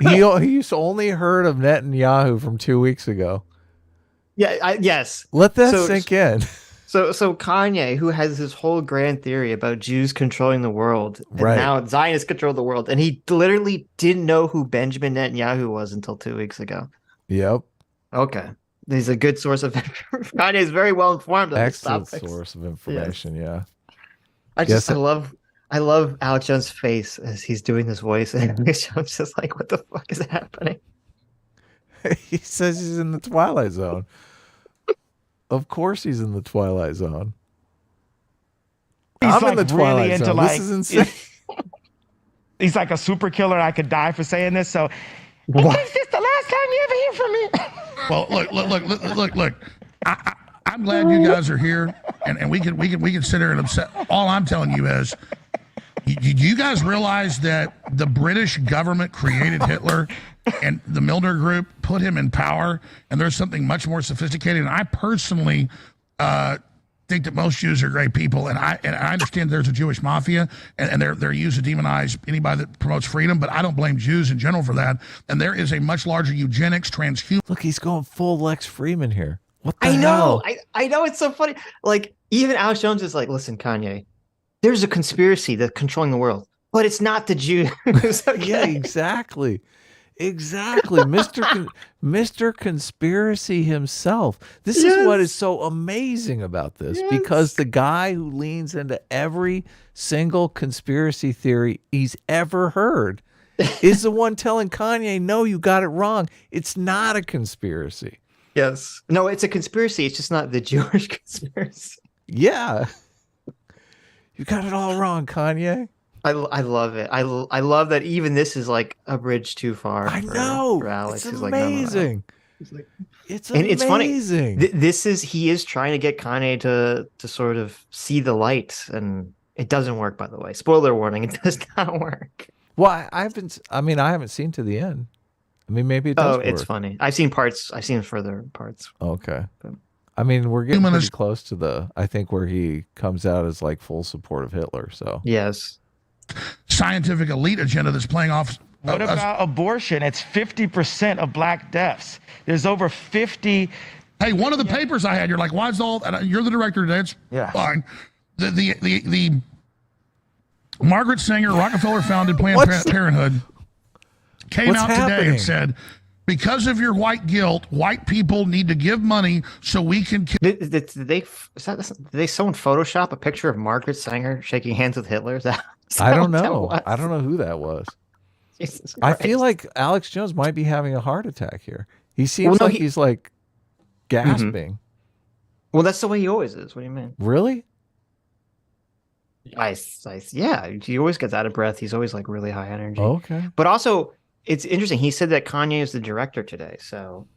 He's only heard of Netanyahu from 2 weeks ago. Yeah, yes. Let that sink in. So Kanye, who has this whole grand theory about Jews controlling the world, and Right. now Zionists control the world, and he literally didn't know who Benjamin Netanyahu was until 2 weeks ago. Yep. Okay. He's a good source of Kanye is very well informed on this Excellent topic. source of information. Yeah. I Yes. love Alex Jones' face as he's doing this voice, and Alex Jones just like, what the fuck is happening? He says he's in the Twilight Zone. Of course he's in the Twilight Zone. He's I'm like in the Twilight really into Zone. like. This is insane. He's like a super killer. I could die for saying this. So, is this the last time you ever hear from me? Well, look. I'm glad you guys are here, and we can sit here and upset. All I'm telling you is, do you guys realize that the British government created Hitler, and the Milner Group put him in power, and there's something much more sophisticated. And I personally think that most Jews are great people, and I understand there's a Jewish mafia, and they're used to demonize anybody that promotes freedom, but I don't blame Jews in general for that. And there is a much larger eugenics, transhuman. Look, he's going full Lex Freeman here. What the I know. hell? I know, it's so funny. Like, even Alex Jones is like, listen, Kanye, there's a conspiracy that's controlling the world, but it's not the Jews. Okay? Yeah, exactly. Exactly. Mr. Conspiracy himself. This is what is so amazing about this, because the guy who leans into every single conspiracy theory he's ever heard is the one telling Kanye, no, you got it wrong. It's not a conspiracy. Yes. No, it's a conspiracy. It's just not the Jewish conspiracy. Yeah. You got it all wrong, Kanye. I love it. I love that even this is like a bridge too far. I know. For Alex. It's He's like, no, no, no. amazing. He's like, It's and amazing. it's funny. He is trying to get Kanye to sort of see the light, and it doesn't work, by the way. Spoiler warning, it does not work. Well, I haven't. I mean, I haven't seen to the end. I mean, maybe it does Oh, it's work. funny. I've seen parts. I've seen further parts. Okay. But- I mean, we're getting Humanist- pretty close to the. I think where he comes out as like full support of Hitler. So Yes. Scientific elite agenda that's playing off. What about abortion? It's 50% of black deaths. There's over 50. Hey, one of the papers I had, you're like, why is all? And you're the director today. It's fine. The Margaret Sanger Rockefeller founded Planned Parenthood came out today and said, because of your white guilt, white people need to give money so we can kill. Did they someone Photoshop a picture of Margaret Sanger shaking hands with Hitler? I don't know. I don't know who that was. Jesus I Christ. feel like Alex Jones might be having a heart attack here. He seems like he's like gasping. Well, that's the way he always is. What do you mean? Really? Yeah, he always gets out of breath. He's always like really high energy. Okay. But also, it's interesting. He said that Kanye is the director today. So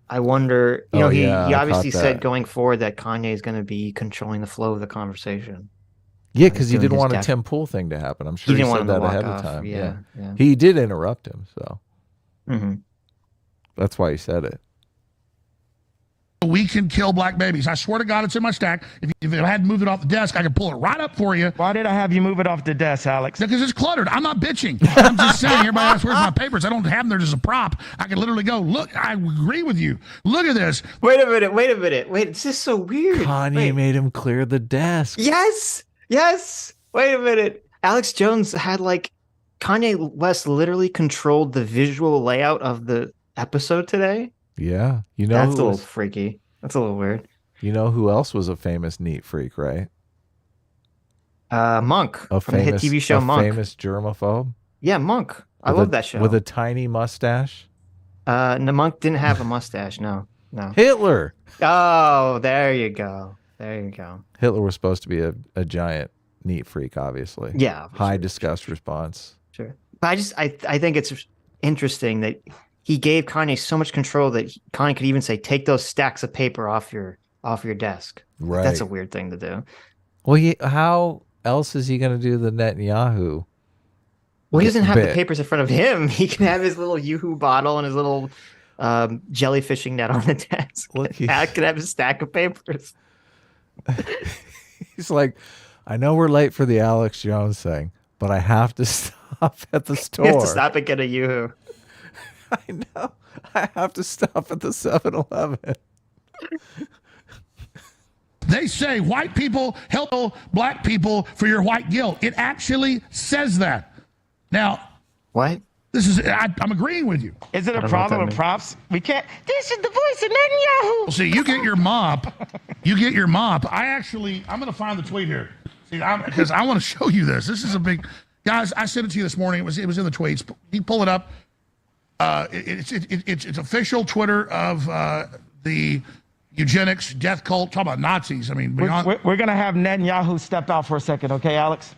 I wonder, he obviously said going forward that Kanye is going to be controlling the flow of the conversation. Yeah, because he doing didn't his want a def- Tim Pool thing to happen. I'm sure he didn't want said him to that walk ahead off. of time. Yeah. He did interrupt him, so hmm that's why he said it. We can kill black babies. I swear to God, it's in my stack. If I hadn't moved it off the desk, I could pull it right up for you. Why did I have you move it off the desk, Alex? Because it's cluttered. I'm not bitching. I'm just saying, everybody asks, where's my papers? I don't have them there as a prop. I can literally go, look, I agree with you. Look at this. Wait a minute. Wait, this is so weird. Kanye made him clear the desk. Yes. Wait a minute. Alex Jones had Kanye West literally controlled the visual layout of the episode today. Yeah. That's a little freaky. That's a little weird. You know who else was a famous neat freak, right? Monk A from the hit TV show Monk. Famous germaphobe. Yeah, Monk. I love that show. With a tiny mustache. No, Monk didn't have a mustache. No. Hitler. Oh, there you go. Hitler was supposed to be a giant neat freak, obviously. Yeah. High disgust response. Sure. But I think it's interesting that he gave Kanye so much control that Kanye could even say, take those stacks of paper off your desk. Right. That's a weird thing to do. Well, how else is he going to do the Netanyahu? Well, he doesn't have the papers in front of him. He can have his little Yoo-hoo bottle and his little jellyfishing net on the desk. Alex can have his stack of papers. He's like, I know we're late for the Alex Jones thing, but I have to stop at the store. You have to stop and get a Yoo-hoo. I know. I have to stop at the 7-Eleven. They say white people help black people for your white guilt. It actually says that. Now, what? I'm agreeing with you. Is it a problem with props? We can't. This is the voice of Netanyahu. Well, see, you get your mop. I'm going to find the tweet here. See, because I want to show you this. This is a big, guys. I sent it to you this morning. It was in the tweets. You pull it up. It's official Twitter of the eugenics death cult. Talk about Nazis. I mean, we're going to have Netanyahu step out for a second, okay, Alex?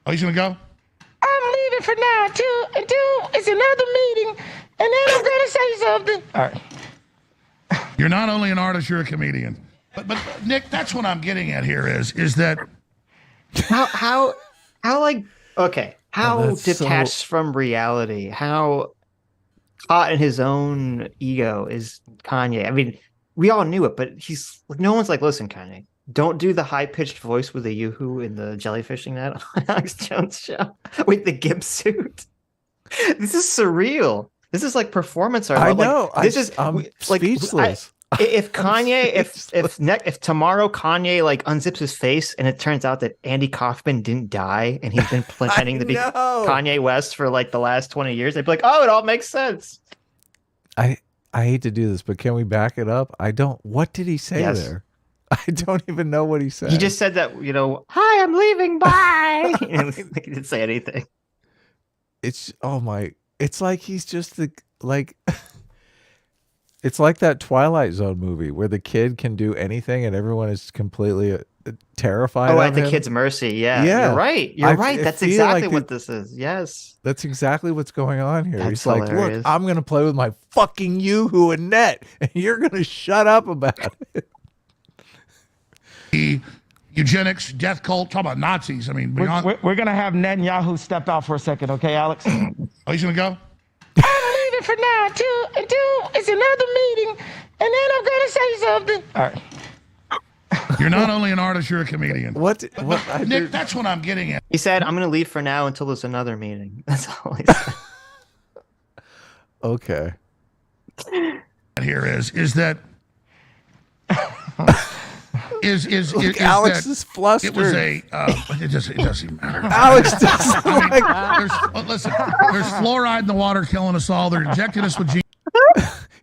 Oh, he's going to go? I'm leaving for now until it's another meeting, and then I'm going to say something. All right. You're not only an artist, you're a comedian. But Nick, that's what I'm getting at here is that how detached from reality, how caught in his own ego is Kanye. I mean, we all knew it, but no one's like, listen, Kanye, don't do the high-pitched voice with the Yoo-hoo in the jellyfishing net on Alex Jones' show with the gimp suit. This is surreal. This is like performance art. I know. I'm speechless. If Kanye, if tomorrow Kanye unzips his face and it turns out that Andy Kaufman didn't die and he's been pretending to be Kanye West for the last 20 years, they'd be like, oh, it all makes sense. I hate to do this, but can we back it up? What did he say there? I don't even know what he said. He just said that, hi, I'm leaving, bye. He didn't say anything. It's like he's just it's like that Twilight Zone movie where the kid can do anything and everyone is completely terrified of him. At the kid's mercy. Yeah. You're right. That's exactly what this is. Yes. That's exactly what's going on here. That's He's like, hilarious. look, I'm going to play with my fucking Yoo-hoo and net and you're going to shut up about it. The eugenics, death cult, talk about Nazis. I mean, beyond. We're going to have Netanyahu step out for a second, okay, Alex? Oh, he's going to go? I'm leaving for now until it's another meeting, and then I'm going to say something. All right. You're not only an artist, you're a comedian. What Nick, that's what I'm getting at. He said, I'm going to leave for now until there's another meeting. That's all he said. Okay. Here is that Look, Alex that is flustered. it was a it doesn't matter. Alex doesn't like. Listen, there's fluoride in the water killing us all. They're injecting us with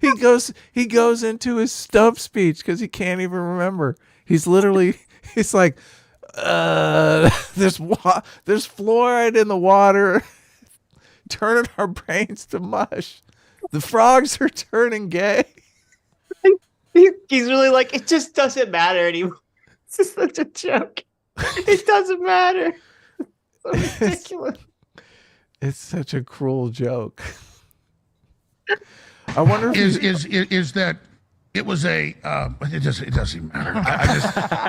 He goes into his stump speech because he can't even remember. He's like, there's fluoride in the water, turning our brains to mush. The frogs are turning gay. He's really like, it just doesn't matter anymore. It's just such a joke. It doesn't matter. It's so ridiculous. It's such a cruel joke. I wonder if is that it was a it doesn't matter.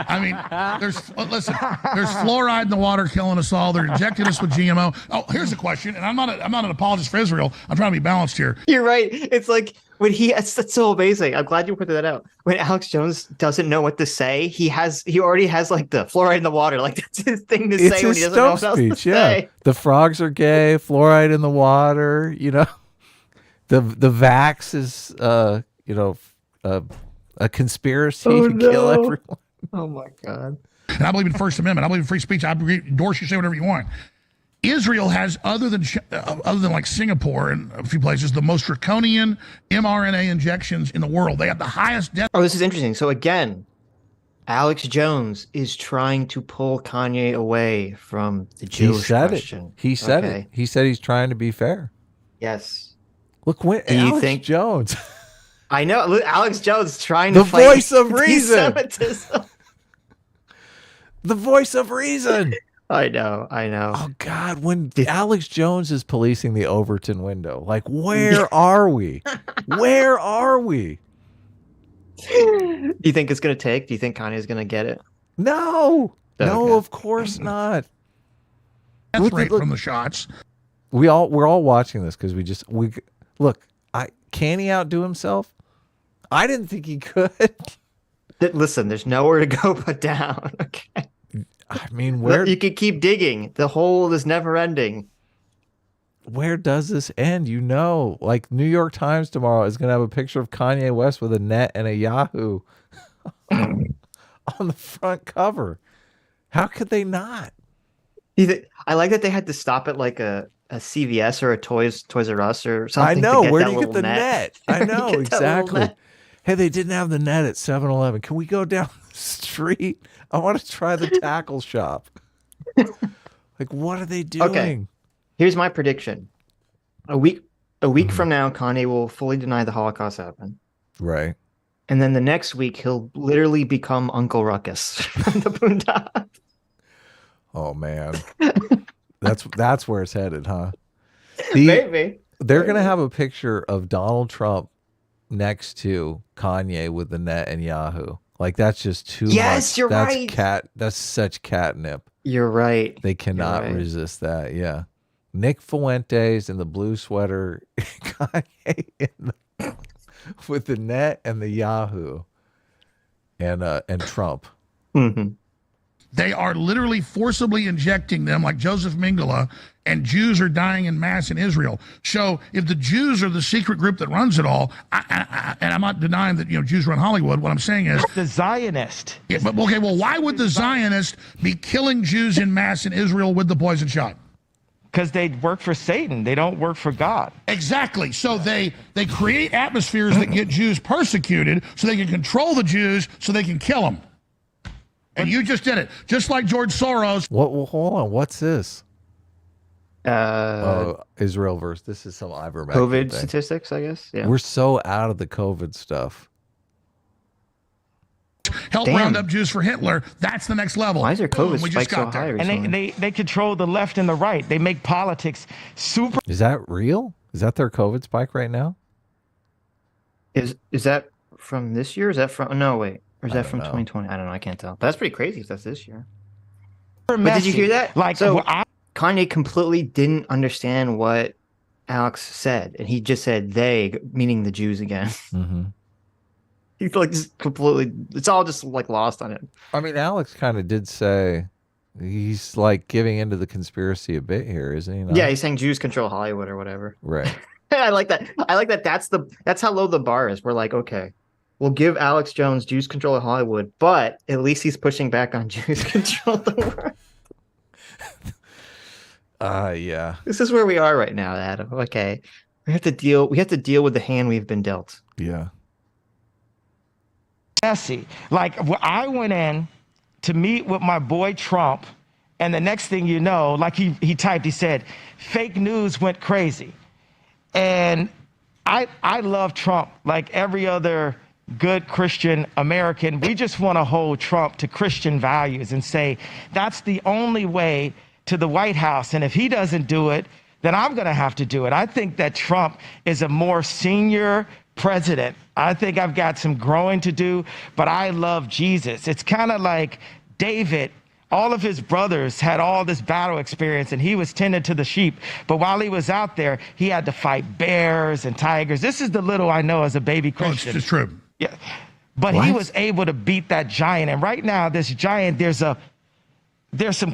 I mean, there's fluoride in the water killing us all. They're injecting us with GMO. Oh, here's a question, and I'm not an apologist for Israel. I'm trying to be balanced here. You're right. It's like when that's so amazing. I'm glad you pointed that out. When Alex Jones doesn't know what to say, he already has like the fluoride in the water. Like that's his thing to say when he doesn't know what else to say. The frogs are gay, fluoride in the water, you know. The vax is a conspiracy to kill everyone. Oh my God. And I believe in First Amendment. I believe in free speech. I endorse you, say whatever you want. Israel has, other than like Singapore and a few places, the most draconian mRNA injections in the world. They have the highest death. Oh, this is interesting. So again, Alex Jones is trying to pull Kanye away from the Jewish question. He said it. He said he's trying to be fair. Yes. Look, Do you think Jones? I know. Look, Alex Jones trying to the fight voice of reason. anti-Semitism. The voice of reason. I know. Oh God, when Alex Jones is policing the Overton window, like where are we? Where are we? Do you think it's gonna take? Do you think Kanye's gonna get it? No. Okay. No, of course not. Death rate from the shots. We're all watching this because we look. Can he outdo himself? I didn't think he could. Listen, there's nowhere to go but down. Okay. I mean, where you could keep digging. The hole is never ending. Where does this end? You know, like New York Times tomorrow is going to have a picture of Kanye West with a net and a Yahoo on the front cover. How could they not? I like that they had to stop at like a CVS or a Toys R Us or something. I know. Where do you get get the net? I know, exactly. Hey, they didn't have the net at 7-Eleven. Can we go down the street? I want to try the tackle shop. Like, what are they doing? Okay. Here's my prediction. A week from now, Kanye will fully deny the Holocaust happened. Right. And then the next week, he'll literally become Uncle Ruckus from the Boondocks. Oh, man. That's where it's headed, huh? Maybe. They're going to have a picture of Donald Trump next to Kanye with the net and Yahoo. Like, that's just too much. Yes, you're right. That's such catnip. You're right. They cannot resist that. Yeah. Nick Fuentes in the blue sweater, Kanye with the net and the Yahoo, and Trump. Mm-hmm. They are literally forcibly injecting them like Joseph Mengele, and Jews are dying in mass in Israel. So if the Jews are the secret group that runs it all, and I'm not denying that Jews run Hollywood, what I'm saying is the Zionist. Yeah, but okay, well, why would the Zionist be killing Jews in mass in Israel with the poison shot? Because they work for Satan. They don't work for God. Exactly. So they create atmospheres that get Jews persecuted so they can control the Jews so they can kill them. And you just did it. Just like George Soros. Well, hold on. What's this? Israel verse. This is some ivermectin COVID thing. statistics, I guess. Yeah. We're so out of the COVID stuff. Help round up Jews for Hitler. That's the next level. Why is their COVID we spike just so got high there. recently? And they control the left and the right. They make politics super. Is that real? Is that their COVID spike right now? Is that from this year? Is that from? No, wait. Or is I that don't from know. 2020? I don't know. I can't tell. But that's pretty crazy if that's this year. Messy. But did you hear that? Like, so well, Kanye completely didn't understand what Alex said, and he just said they, meaning the Jews again. Mm-hmm. He's like just completely. It's all just like lost on him. I mean, Alex kind of did say he's like giving into the conspiracy a bit here, isn't he? Not? Yeah, he's saying Jews control Hollywood or whatever. Right. I like that. I like that. That's how low the bar is. We're like, okay, we'll give Alex Jones Jews control of Hollywood, but at least he's pushing back on Jews control the world. Yeah. This is where we are right now, Adam. Okay, we have to deal with the hand we've been dealt. Yeah. messy. Like, I went in to meet with my boy Trump, and the next thing you know, like he typed, he said, fake news went crazy. And I love Trump like every other good Christian American. We just want to hold Trump to Christian values and say that's the only way to the White House. And if he doesn't do it, then I'm going to have to do it. I think that Trump is a more senior president. I think I've got some growing to do, but I love Jesus. It's kind of like David. All of his brothers had all this battle experience, and he was tending to the sheep. But while he was out there, he had to fight bears and tigers. This is the little I know as a baby Christian. It's true. Yeah. But he was able to beat that giant. And right now, this giant, there's some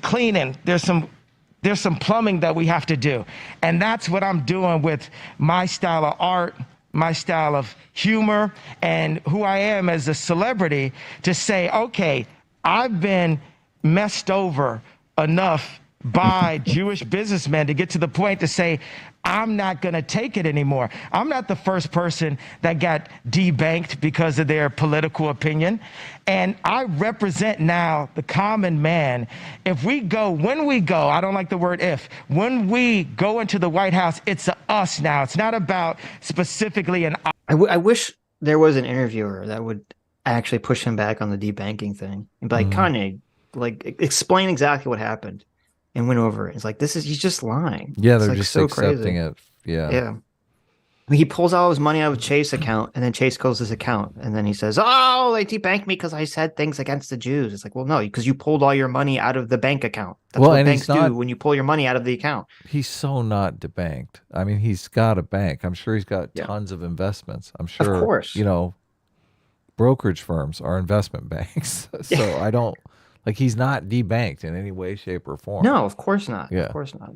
cleaning, there's some plumbing that we have to do. And that's what I'm doing with my style of art, my style of humor, and who I am as a celebrity to say, okay, I've been messed over enough by Jewish businessmen to get to the point to say, I'm not going to take it anymore. I'm not the first person that got debanked because of their political opinion. And I represent now the common man. When we go, I don't like the word if, when we go into the White House, it's a us now. It's not about specifically an I wish there was an interviewer that would actually push him back on the debanking thing and be like, Kanye, like explain exactly what happened, and went over it. It's like he's just lying. Yeah, It's they're like just so accepting crazy. it. Yeah. Yeah. I mean, he pulls all his money out of Chase account, and then Chase calls his account, and then he says, "Oh, they debanked me because I said things against the Jews." It's like, well, no, because you pulled all your money out of the bank account. That's what banks do when you pull your money out of the account. He's so not debanked. I mean, he's got a bank. I'm sure he's got tons of investments. I'm sure, of course, brokerage firms are investment banks. So I don't like he's not debanked in any way, shape, or form. No, of course not. Yeah. Of course not.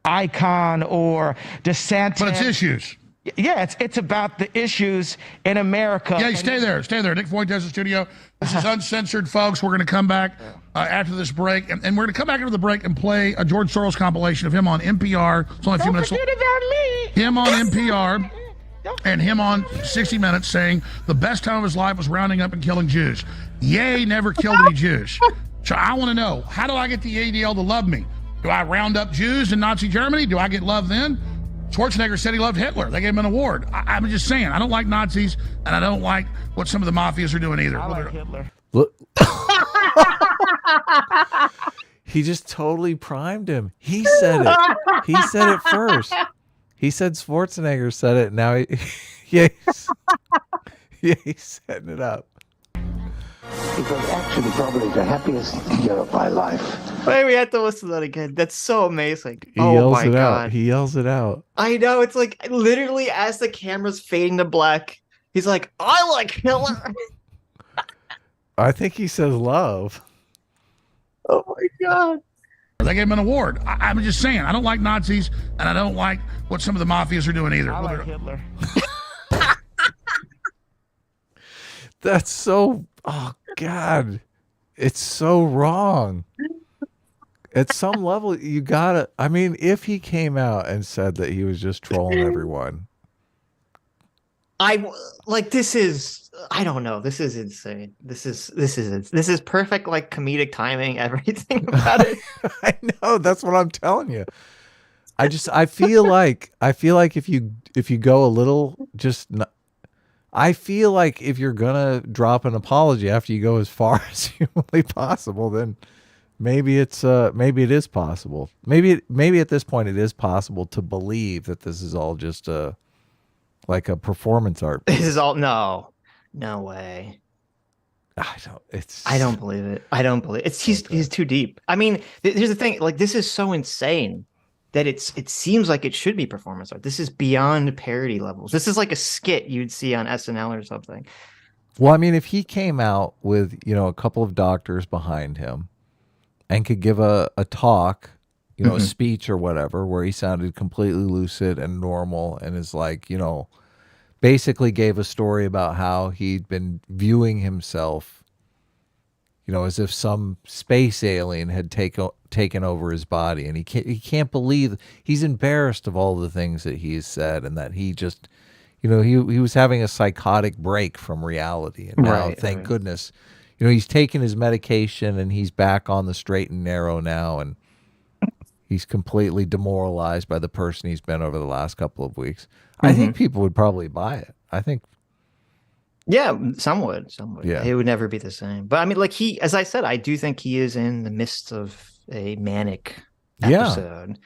icon or DeSantis. But it's issues. Yeah, it's about the issues in America. Yeah, stay there. Stay there. Nick Fuentes in the studio. This is uncensored, folks. We're going to come back after this break. And we're going to come back after the break and play a George Soros compilation of him on NPR. It's only a few minutes. Don't forget about me. Him on NPR and him on 60 Minutes saying the best time of his life was rounding up and killing Jews. Ye never killed any Jews. So I want to know, how do I get the ADL to love me? Do I round up Jews in Nazi Germany? Do I get love then? Schwarzenegger said he loved Hitler. They gave him an award. I'm just saying, I don't like Nazis, and I don't like what some of the mafias are doing either. I like Hitler. Look. He just totally primed him. He said it. He said it first. He said Schwarzenegger said it. Now he's setting it up. It was actually probably the happiest year of my life. Wait, we have to listen to that again. That's so amazing. He oh yells my it God. out. He yells it out. I know. It's like literally as the camera's fading to black, he's like, I like Hitler. I think he says love. Oh my God. They gave him an award. I'm just saying, I don't like Nazis, and I don't like what some of the mafias are doing either. I like Hitler. That's so, oh God, it's so wrong. At some level, you gotta, I mean, if he came out and said that he was just trolling everyone. I don't know. This is insane. This is perfect, like comedic timing, everything about it. I know, that's what I'm telling you. I feel like if you go a little, I feel like if you're gonna drop an apology after you go as far as humanly possible, then maybe it is possible. Maybe at this point it is possible to believe that this is all just like a performance art piece. This is all no. No way. I I don't believe it. I don't believe it. He's too deep. I mean, here's the thing. Like, this is so insane that it seems like it should be performance art. This is beyond parody levels. This is like a skit you'd see on SNL or something. Well, I mean, if he came out with, a couple of doctors behind him and could give a talk, a speech or whatever, where he sounded completely lucid and normal and is like, basically gave a story about how he'd been viewing himself, as if some space alien had taken over his body, and he can't believe, he's embarrassed of all the things that he's said, and that he just, he was having a psychotic break from reality, and now, thank goodness, he's taken his medication and he's back on the straight and narrow now, and he's completely demoralized by the person he's been over the last couple of weeks. I think people would probably buy it. I think. Yeah, some would. Yeah. It would never be the same. But I mean, like, as I said, I do think he is in the midst of a manic episode.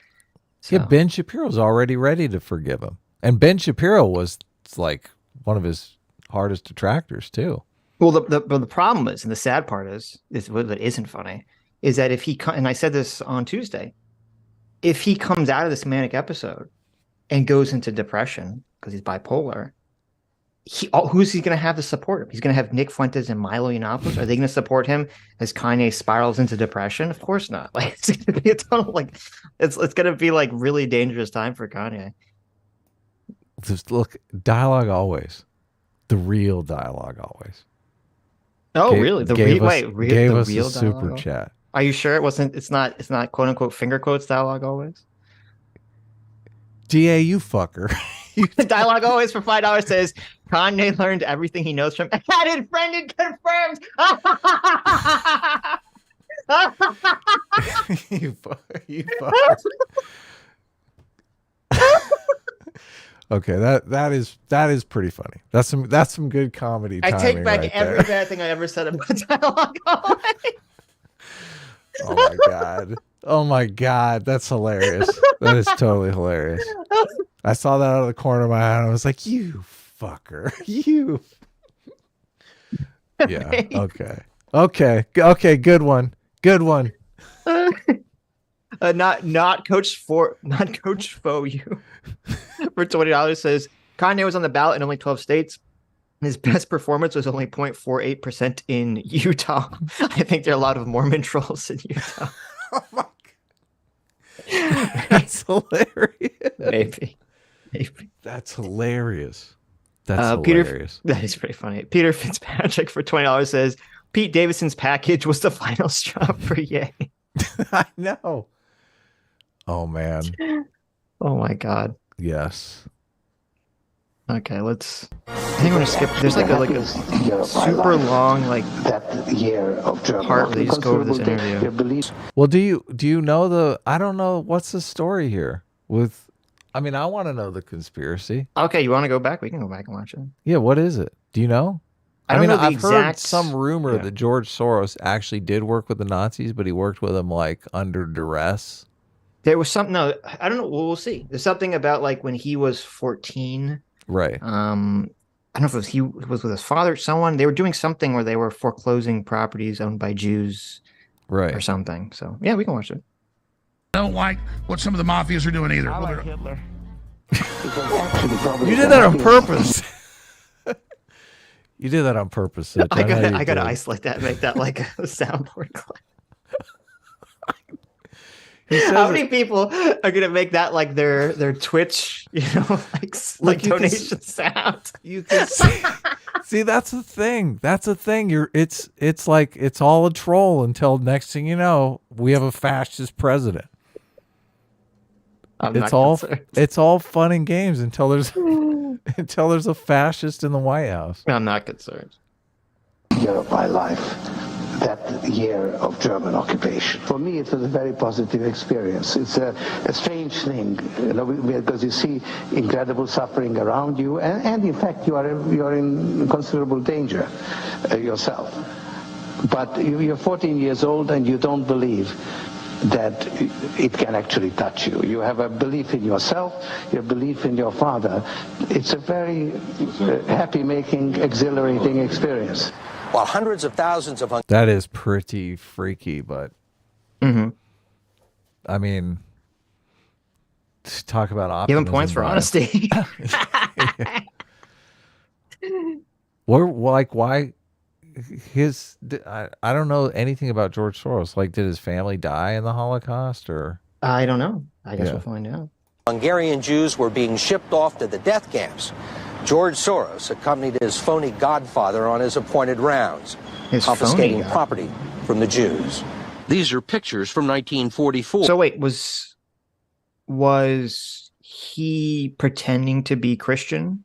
So. Yeah, Ben Shapiro's already ready to forgive him. And Ben Shapiro was like one of his hardest detractors too. Well, the problem is, and the sad part is what isn't funny, is that if he, and I said this on Tuesday, if he comes out of this manic episode and goes into depression because he's bipolar, who's he going to have to support him? He's going to have Nick Fuentes and Milo Yiannopoulos. Are they going to support him as Kanye spirals into depression? Of course not. Like, it's going to be a total, like, it's going to be like really dangerous time for Kanye. Just look, dialogue always, the real dialogue always. Oh, really? Gave us real a super dialogue? chat. Are you sure it wasn't? It's not quote unquote finger quotes dialogue always. DA, you fucker. Dialogue always for $5 says Kanye learned everything he knows from added friend and confirmed. you fucker. Okay, that is pretty funny. That's some good comedy. I take back right every there. bad thing I ever said about dialogue always. Oh my god. Oh my god, that's hilarious. That is totally hilarious. I saw that out of the corner of my eye and I was like, you fucker. You. Yeah. Okay, good one. Not Coach Fo you for $20 says Kanye was on the ballot in only 12 states. His best performance was only 0.48% in Utah. I think there are a lot of Mormon trolls in Utah. Oh my god. That's hilarious. Maybe. That's hilarious. That's hilarious. That is pretty funny. Peter Fitzpatrick for $20 says Pete Davidson's package was the final straw for Ye. I know. Oh man. Oh my god. Yes. Okay, I think we're gonna skip. There's like a super long that year of German part where they just go over this interview. Well, do you know I don't know what's the story here with. I mean, I want to know the conspiracy. Okay, you want to go back? We can go back and watch it. Yeah, what is it? Do you know? I don't know the I've heard exact- some rumor that George Soros actually did work with the Nazis, but he worked with them like under duress. There was something. No, I don't know. We'll see. There's something about like when he was 14. Right. I don't know if he was with his father, someone. They were doing something where they were foreclosing properties owned by Jews, right, or something. So yeah, we can watch it. I don't like what some of the mafias are doing either. I like Hitler. You did that on purpose. You did that on purpose, Sitch. I gotta isolate that, and make that like a soundboard clip. How many people are gonna make that like their Twitch, like donation sound? You can see that's the thing. That's the thing. It's like it's all a troll until next thing you know, we have a fascist president. It's all fun and games until there's a fascist in the White House. I'm not concerned. Year of my life, that year of German occupation. For me, it was a very positive experience. It's a strange thing, because you see incredible suffering around you, and in fact, you are in considerable danger yourself. But you're 14 years old and you don't believe that it can actually touch you. You have a belief in yourself, your belief in your father. It's a very happy-making, exhilarating experience. While hundreds of thousands of That is pretty freaky, but I mean, talk about optimism. Give him points for honesty. Or like, why I don't know anything about George Soros. Like, did his family die in the Holocaust, or? I don't know. I guess we'll find out. Hungarian Jews were being shipped off to the death camps. George Soros accompanied his phony godfather on his appointed rounds, confiscating property from the Jews. These are pictures from 1944. So wait, was he pretending to be Christian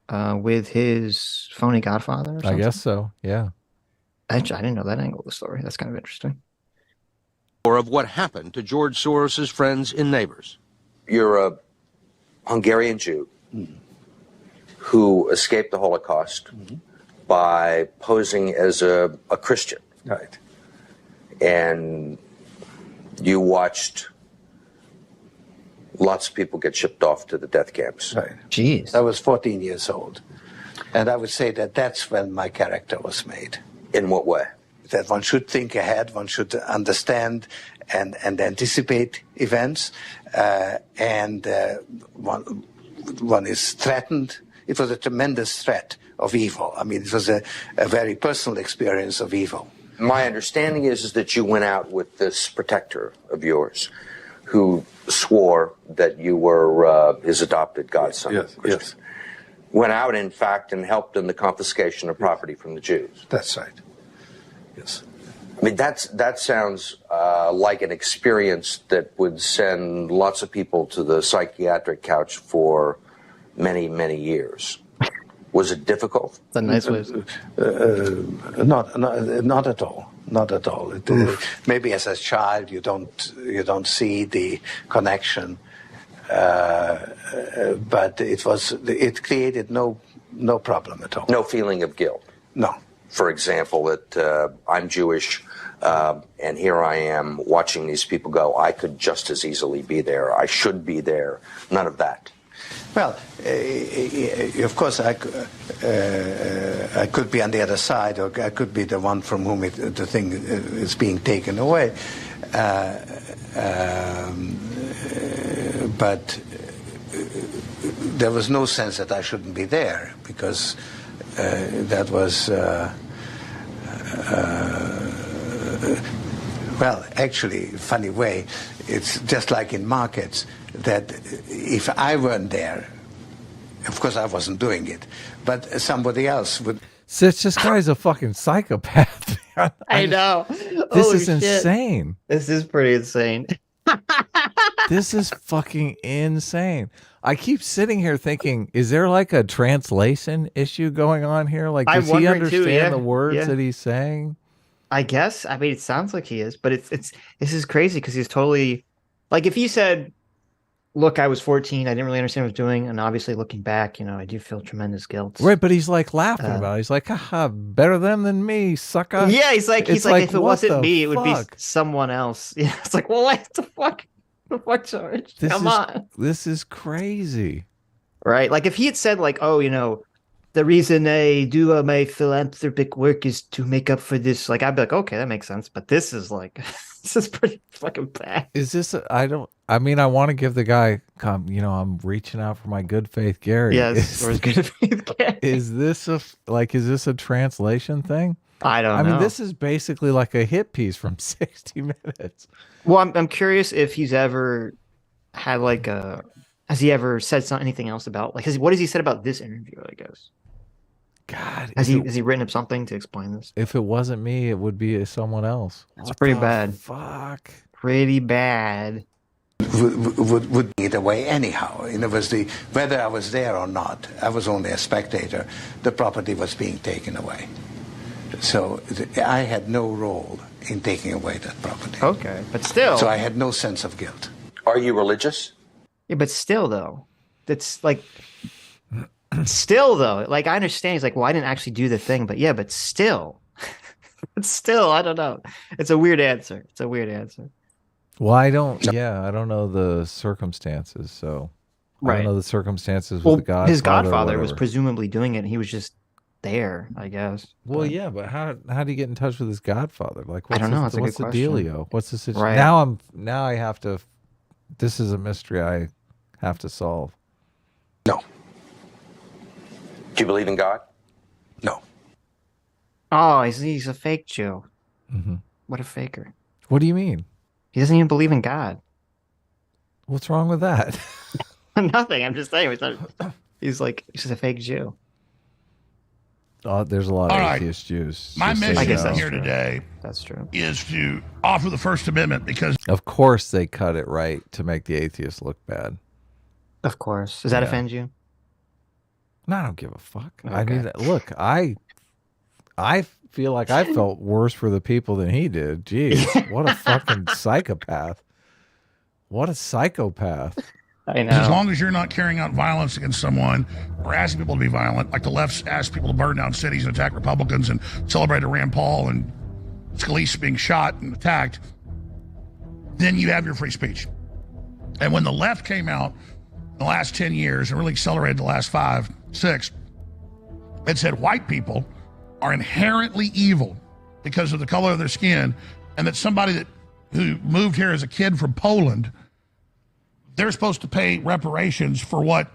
with his phony godfather or something? I guess so, yeah. I didn't know that angle of the story. That's kind of interesting. Or of what happened to George Soros's friends and neighbors. You're a Hungarian Jew who escaped the Holocaust by posing as a Christian. Right. And you watched lots of people get shipped off to the death camps. Right. Jeez. I was 14 years old. And I would say that that's when my character was made. In what way? That one should think ahead, one should understand and anticipate events, and one is threatened. It was a tremendous threat of evil. I mean, it was a very personal experience of evil. My understanding is that you went out with this protector of yours who swore that you were his adopted godson. Yes, yes. Went out, in fact, and helped in the confiscation of property from the Jews. That's right. Yes. I mean, that sounds like an experience that would send lots of people to the psychiatric couch for many, many years. Was it difficult? That's a nice way. Not at all. Not at all. Maybe as a child you don't see the connection, but it created no problem at all. No feeling of guilt. No. For example, that I'm Jewish, and here I am watching these people go. I could just as easily be there. I should be there. None of that. Well, of course, I could be on the other side, or I could be the one from whom the thing is being taken away. But there was no sense that I shouldn't be there, because that was, well, actually, funny way, it's just like in markets, that if I weren't there, of course I wasn't doing it, but somebody else would. Sitch, this guy's a fucking psychopath. I know. This is insane. This is pretty insane. This is fucking insane. I keep sitting here thinking, is there like a translation issue going on here? Like, does he understand the words that he's saying? I guess. I mean, it sounds like he is, but this is crazy because he's totally, like, if he said, look, I was 14, I didn't really understand what I was doing, and obviously looking back, I do feel tremendous guilt. Right, but he's like laughing about it. He's like, haha, better them than me, sucker. Yeah, he's like, if it wasn't me, it would be fuck? someone else. Yeah, it's like, well, what the fuck? The fuck, George? Come on. This is crazy. Right? Like, if he had said, like, oh, the reason I do my philanthropic work is to make up for this, like, I'd be like, okay, that makes sense. But this is like, this is pretty fucking bad. Is this, I want to give the guy, I'm reaching out for my good faith Gary. Yes, or his good faith Gary. Is this a translation thing? I don't know. I mean, this is basically like a hit piece from 60 Minutes. Well, I'm curious if he's ever had has he ever said anything else about, like, what has he said about this interview, I guess? God. Has he written up something to explain this? If it wasn't me, it would be someone else. It's pretty bad. Fuck. Pretty bad. Would be the way anyhow. Whether I was there or not, I was only a spectator. The property was being taken away. So I had no role in taking away that property. Okay, but still. So I had no sense of guilt. Are you religious? Yeah, but still, though. That's like... Still, though. Like, I understand. He's like, well, I didn't actually do the thing. But yeah, but still. But still, I don't know. It's a weird answer. Well, I don't know the circumstances, so I don't Right. know the circumstances with Well, the Godfather. his godfather or was whatever. presumably doing it, and he was just there, I guess. Well, But yeah, but how do you get in touch with his godfather? Like, I don't know. It's a good what's the question. dealio? What's the situation? Right. Now I have to. This is a mystery I have to solve. No. Do you believe in God? No. Oh, he's a fake Jew. Mm-hmm. What a faker. What do you mean? He doesn't even believe in God. What's wrong with that? Nothing. I'm just saying. He's just a fake Jew. Oh, there's a lot of All right. atheist Jews. My just so mission you guess know. that's here true. today That's true. is to offer the First Amendment because Of course, they cut it right to make the atheist look bad. Of course. Does that Yeah. offend you? No, I don't give a fuck. Okay. I mean, look, I feel like I felt worse for the people than he did. Jeez, what a fucking psychopath. What a psychopath. I know. as long as you're not carrying out violence against someone or asking people to be violent, like the left's asked people to burn down cities and attack Republicans and celebrate Rand Paul and Scalise being shot and attacked, then you have your free speech. And when the left came out in the last 10 years and really accelerated the last 5, 6, it said white people are inherently evil because of the color of their skin, and that somebody who moved here as a kid from Poland, they're supposed to pay reparations for what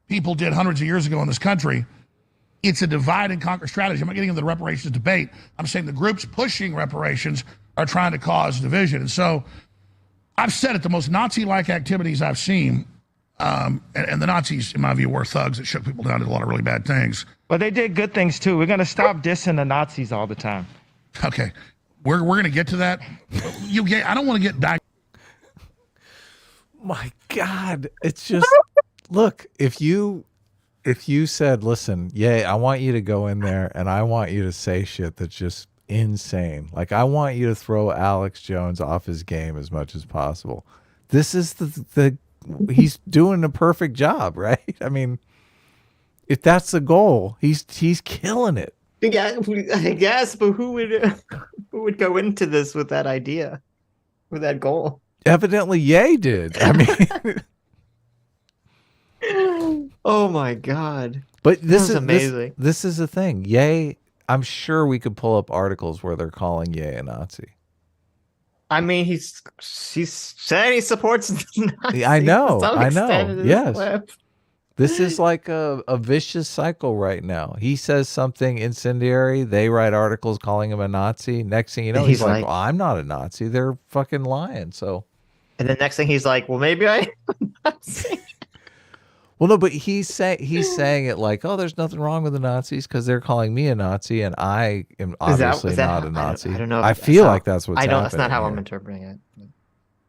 people did hundreds of years ago in this country. It's a divide and conquer strategy. I'm not getting into the reparations debate. I'm saying the groups pushing reparations are trying to cause division. And so I've said it, the most Nazi-like activities I've seen, and the Nazis, in my view, were thugs that shook people down, did a lot of really bad things. But they did good things too. We're going to stop dissing the Nazis all the time. Okay, we're going to get to that. I don't want to get My God, it's just look, if you said, listen, I want you to go in there and I want you to say shit that's just insane. Like, I want you to throw Alex Jones off his game as much as possible. This is the he's doing a perfect job, right? I mean, if that's the goal, he's killing it. Yeah, I guess, but who would go into this with that idea, with that goal? Evidently, Ye did. I mean, oh my God! but this is amazing. This is the thing. Ye, I'm sure we could pull up articles where they're calling Ye a Nazi. I mean, he's saying he supports the Nazis. I know. to some extent in this Yes. clip. This is like a vicious cycle right now. He says something incendiary. They write articles calling him a Nazi. Next thing you know, he's like, well, I'm not a Nazi. They're fucking lying. So, and the next thing he's like, well, maybe I am a Nazi. well, no, but he's saying it like, oh, there's nothing wrong with the Nazis because they're calling me a Nazi and I am obviously not a Nazi. I don't know. I feel like that's what's happening. That's not how I'm here. interpreting it.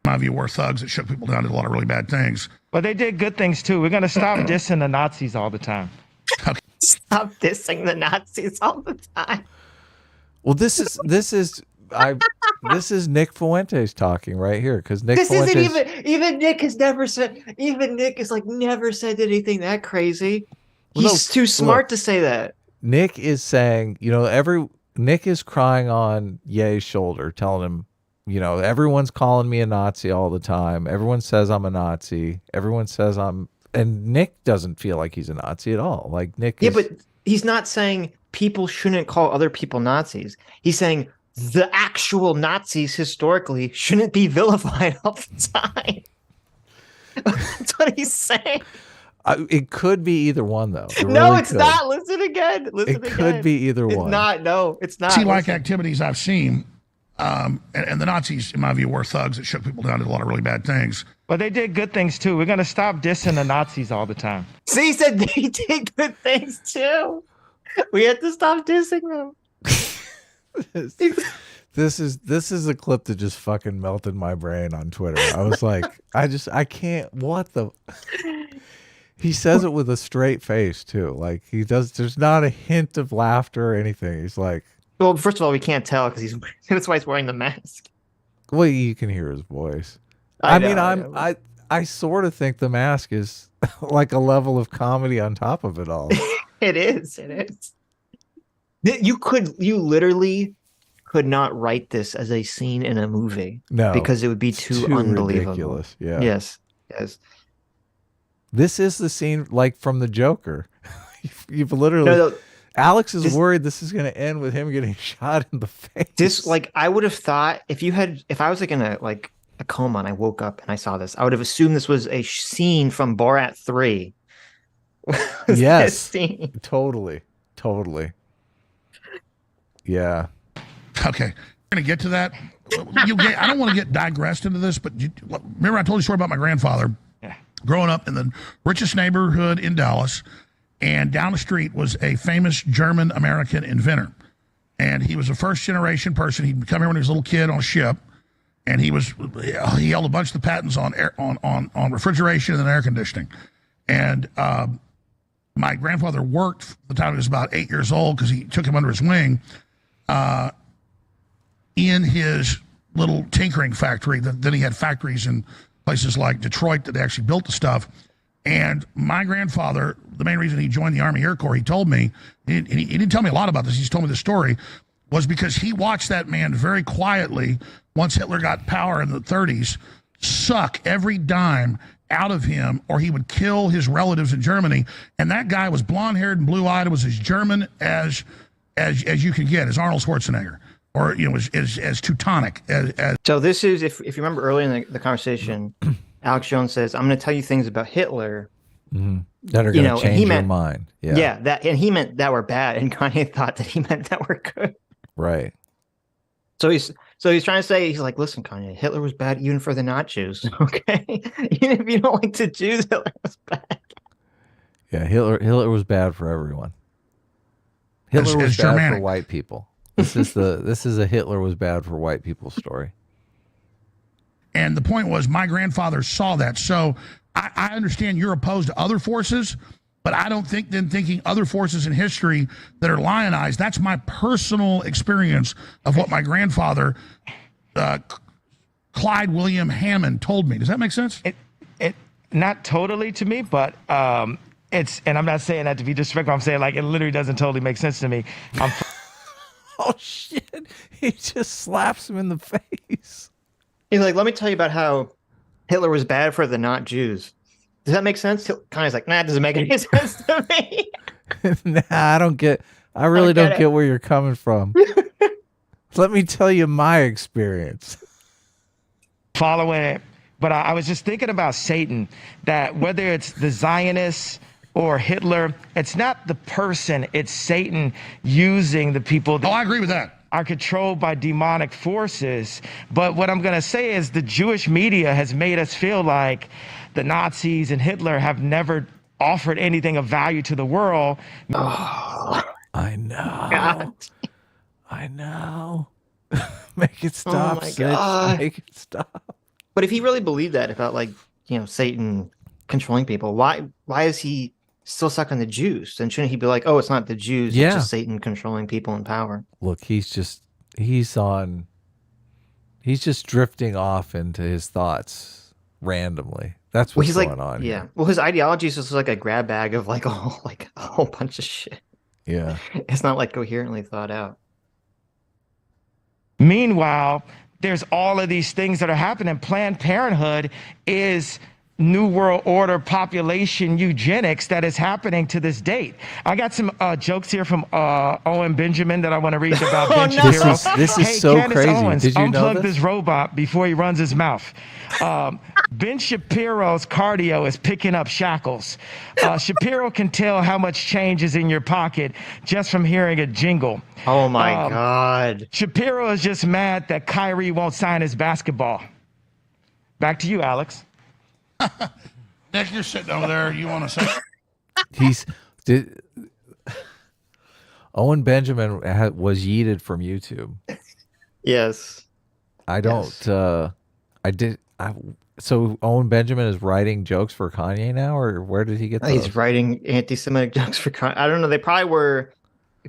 In my view, were thugs that shook people down, did a lot of really bad things. But they did good things too. We're going to stop dissing the Nazis all the time. Stop dissing the Nazis all the time. Well, this is Nick Fuentes talking right here because Nick Fuentes even Nick has never said. Even Nick is like never said anything that crazy. Well, He's too smart to say that. Nick is saying, Nick is crying on Ye's shoulder, telling him, everyone's calling me a Nazi all the time. Everyone says I'm a Nazi. Everyone says and Nick doesn't feel like he's a Nazi at all. Like Nick but he's not saying people shouldn't call other people Nazis. He's saying the actual Nazis historically shouldn't be vilified all the time. That's what he's saying. It could be either one, though. No, it's not. Listen again. It could be either one. It's not. No, it's not. Nazi-like activities I've seen, and the Nazis, in my view, were thugs that shook people down, did a lot of really bad things. But they did good things too. We're going to stop dissing the Nazis all the time. See, he said they did good things too. We have to stop dissing them. This is a clip that just fucking melted my brain on Twitter. I was like, I can't. What the? He says it with a straight face too. Like he does. There's not a hint of laughter or anything. He's like, well, first of all, we can't tell because that's why he's wearing the mask. Well, you can hear his voice. I sort of think the mask is like a level of comedy on top of it all. It is. You literally could not write this as a scene in a movie. No, because it would be too unbelievable. Ridiculous. Yeah. Yes. This is the scene like from the Joker. You've literally. Alex is worried this is going to end with him getting shot in the face. This, like, I would have thought if I was like in a coma and I woke up and I saw this, I would have assumed this was a scene from Borat 3. Yes, scene. Totally. Yeah. Okay, we're gonna get to that. I don't want to get digressed into this, but remember I told you a story about my grandfather growing up in the richest neighborhood in Dallas. And down the street was a famous German-American inventor. And he was a first-generation person. He'd come here when he was a little kid on a ship. And he held a bunch of the patents on refrigeration and air conditioning. And my grandfather worked the time he was about 8 years old because he took him under his wing in his little tinkering factory. Then he had factories in places like Detroit that they actually built the stuff. And my grandfather, the main reason he joined the Army Air Corps, he told me, he didn't tell me a lot about this, he's told me the story, was because he watched that man very quietly, once Hitler got power in the 30s, suck every dime out of him, or he would kill his relatives in Germany. And that guy was blonde-haired and blue-eyed, was as German as you could get, as Arnold Schwarzenegger, or as Teutonic. So this is, if you remember earlier in the conversation, Alex Jones says, "I'm going to tell you things about Hitler that are going to change your mind." Yeah, that, and he meant that were bad, and Kanye thought that he meant that were good. Right. So he's trying to say, he's like, "Listen, Kanye, Hitler was bad even for the not Jews. Okay, even if you don't like the Jews, Hitler was bad." Yeah, Hitler was bad for everyone. Hitler was bad Germanic. For white people. This is a Hitler was bad for white people story. And the point was, my grandfather saw that. So I understand you're opposed to other forces, but I don't think thinking other forces in history that are lionized. That's my personal experience of what my grandfather, Clyde William Hammond, told me. Does that make sense? It not totally to me, but it's, and I'm not saying that to be disrespectful. I'm saying like it literally doesn't totally make sense to me. Oh shit! He just slaps him in the face. He's like, "Let me tell you about how Hitler was bad for the not Jews." Does that make sense? Kanye's like, "Nah, it doesn't make any sense to me." Nah, I really don't get where you're coming from. Let me tell you my experience. Following it, but I was just thinking about Satan, that whether it's the Zionists or Hitler, it's not the person, it's Satan using the people. I agree with that. Are controlled by demonic forces. But what I'm going to say is the Jewish media has made us feel like the Nazis and Hitler have never offered anything of value to the world. Oh, I know. God. I know. Make it stop, Sitch. Make it stop. But if he really believed that about, like, Satan controlling people, why is he still stuck on the Jews? Then shouldn't he be like, "Oh, it's not the Jews, it's just Satan controlling people in power"? Look, he's just drifting off into his thoughts randomly. That's what's going on. Yeah. Well, his ideology is just like a grab bag of like a whole bunch of shit. Yeah. It's not like coherently thought out. Meanwhile, there's all of these things that are happening. Planned Parenthood is New World Order population eugenics that is happening to this date. I got some jokes here from Owen Benjamin that I want to read about Ben Shapiro. This is so Candace crazy. Owens, Did you know unplug this robot before he runs his mouth. Ben Shapiro's cardio is picking up shackles. Shapiro can tell how much change is in your pocket just from hearing a jingle. Oh my God. Shapiro is just mad that Kyrie won't sign his basketball. Back to you, Alex. Nick, you're sitting over there. You want to say? Owen Benjamin was yeeted from YouTube. Yes. So Owen Benjamin is writing jokes for Kanye now, or where did he get those? He's writing anti-Semitic jokes for Kanye. I don't know. He probably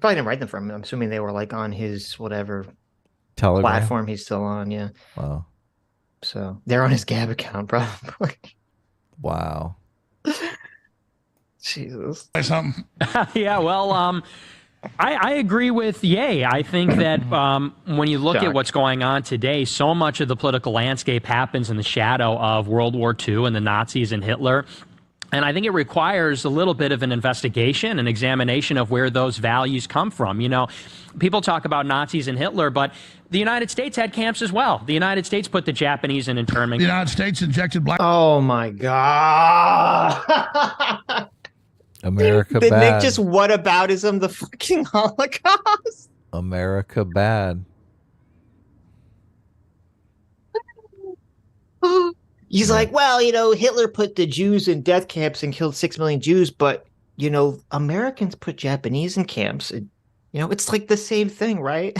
didn't write them for him. I'm assuming they were like on his whatever Telegram platform he's still on. Yeah. Wow. So they're on his Gab account, probably. Wow. Jesus. Say something. Yeah, well, I agree with Ye. I think that when you look at what's going on today, so much of the political landscape happens in the shadow of World War II and the Nazis and Hitler. And I think it requires a little bit of an investigation, an examination of where those values come from. You know, people talk about Nazis and Hitler, but the United States had camps as well. The United States put the Japanese in internment. The United States injected black. Oh my God. America Did bad. Nick just whataboutism the fucking Holocaust? America bad. He's like, well, you know, Hitler put the Jews in death camps and killed 6 million Jews, but, you know, Americans put Japanese in camps. And, you know, it's like the same thing, right?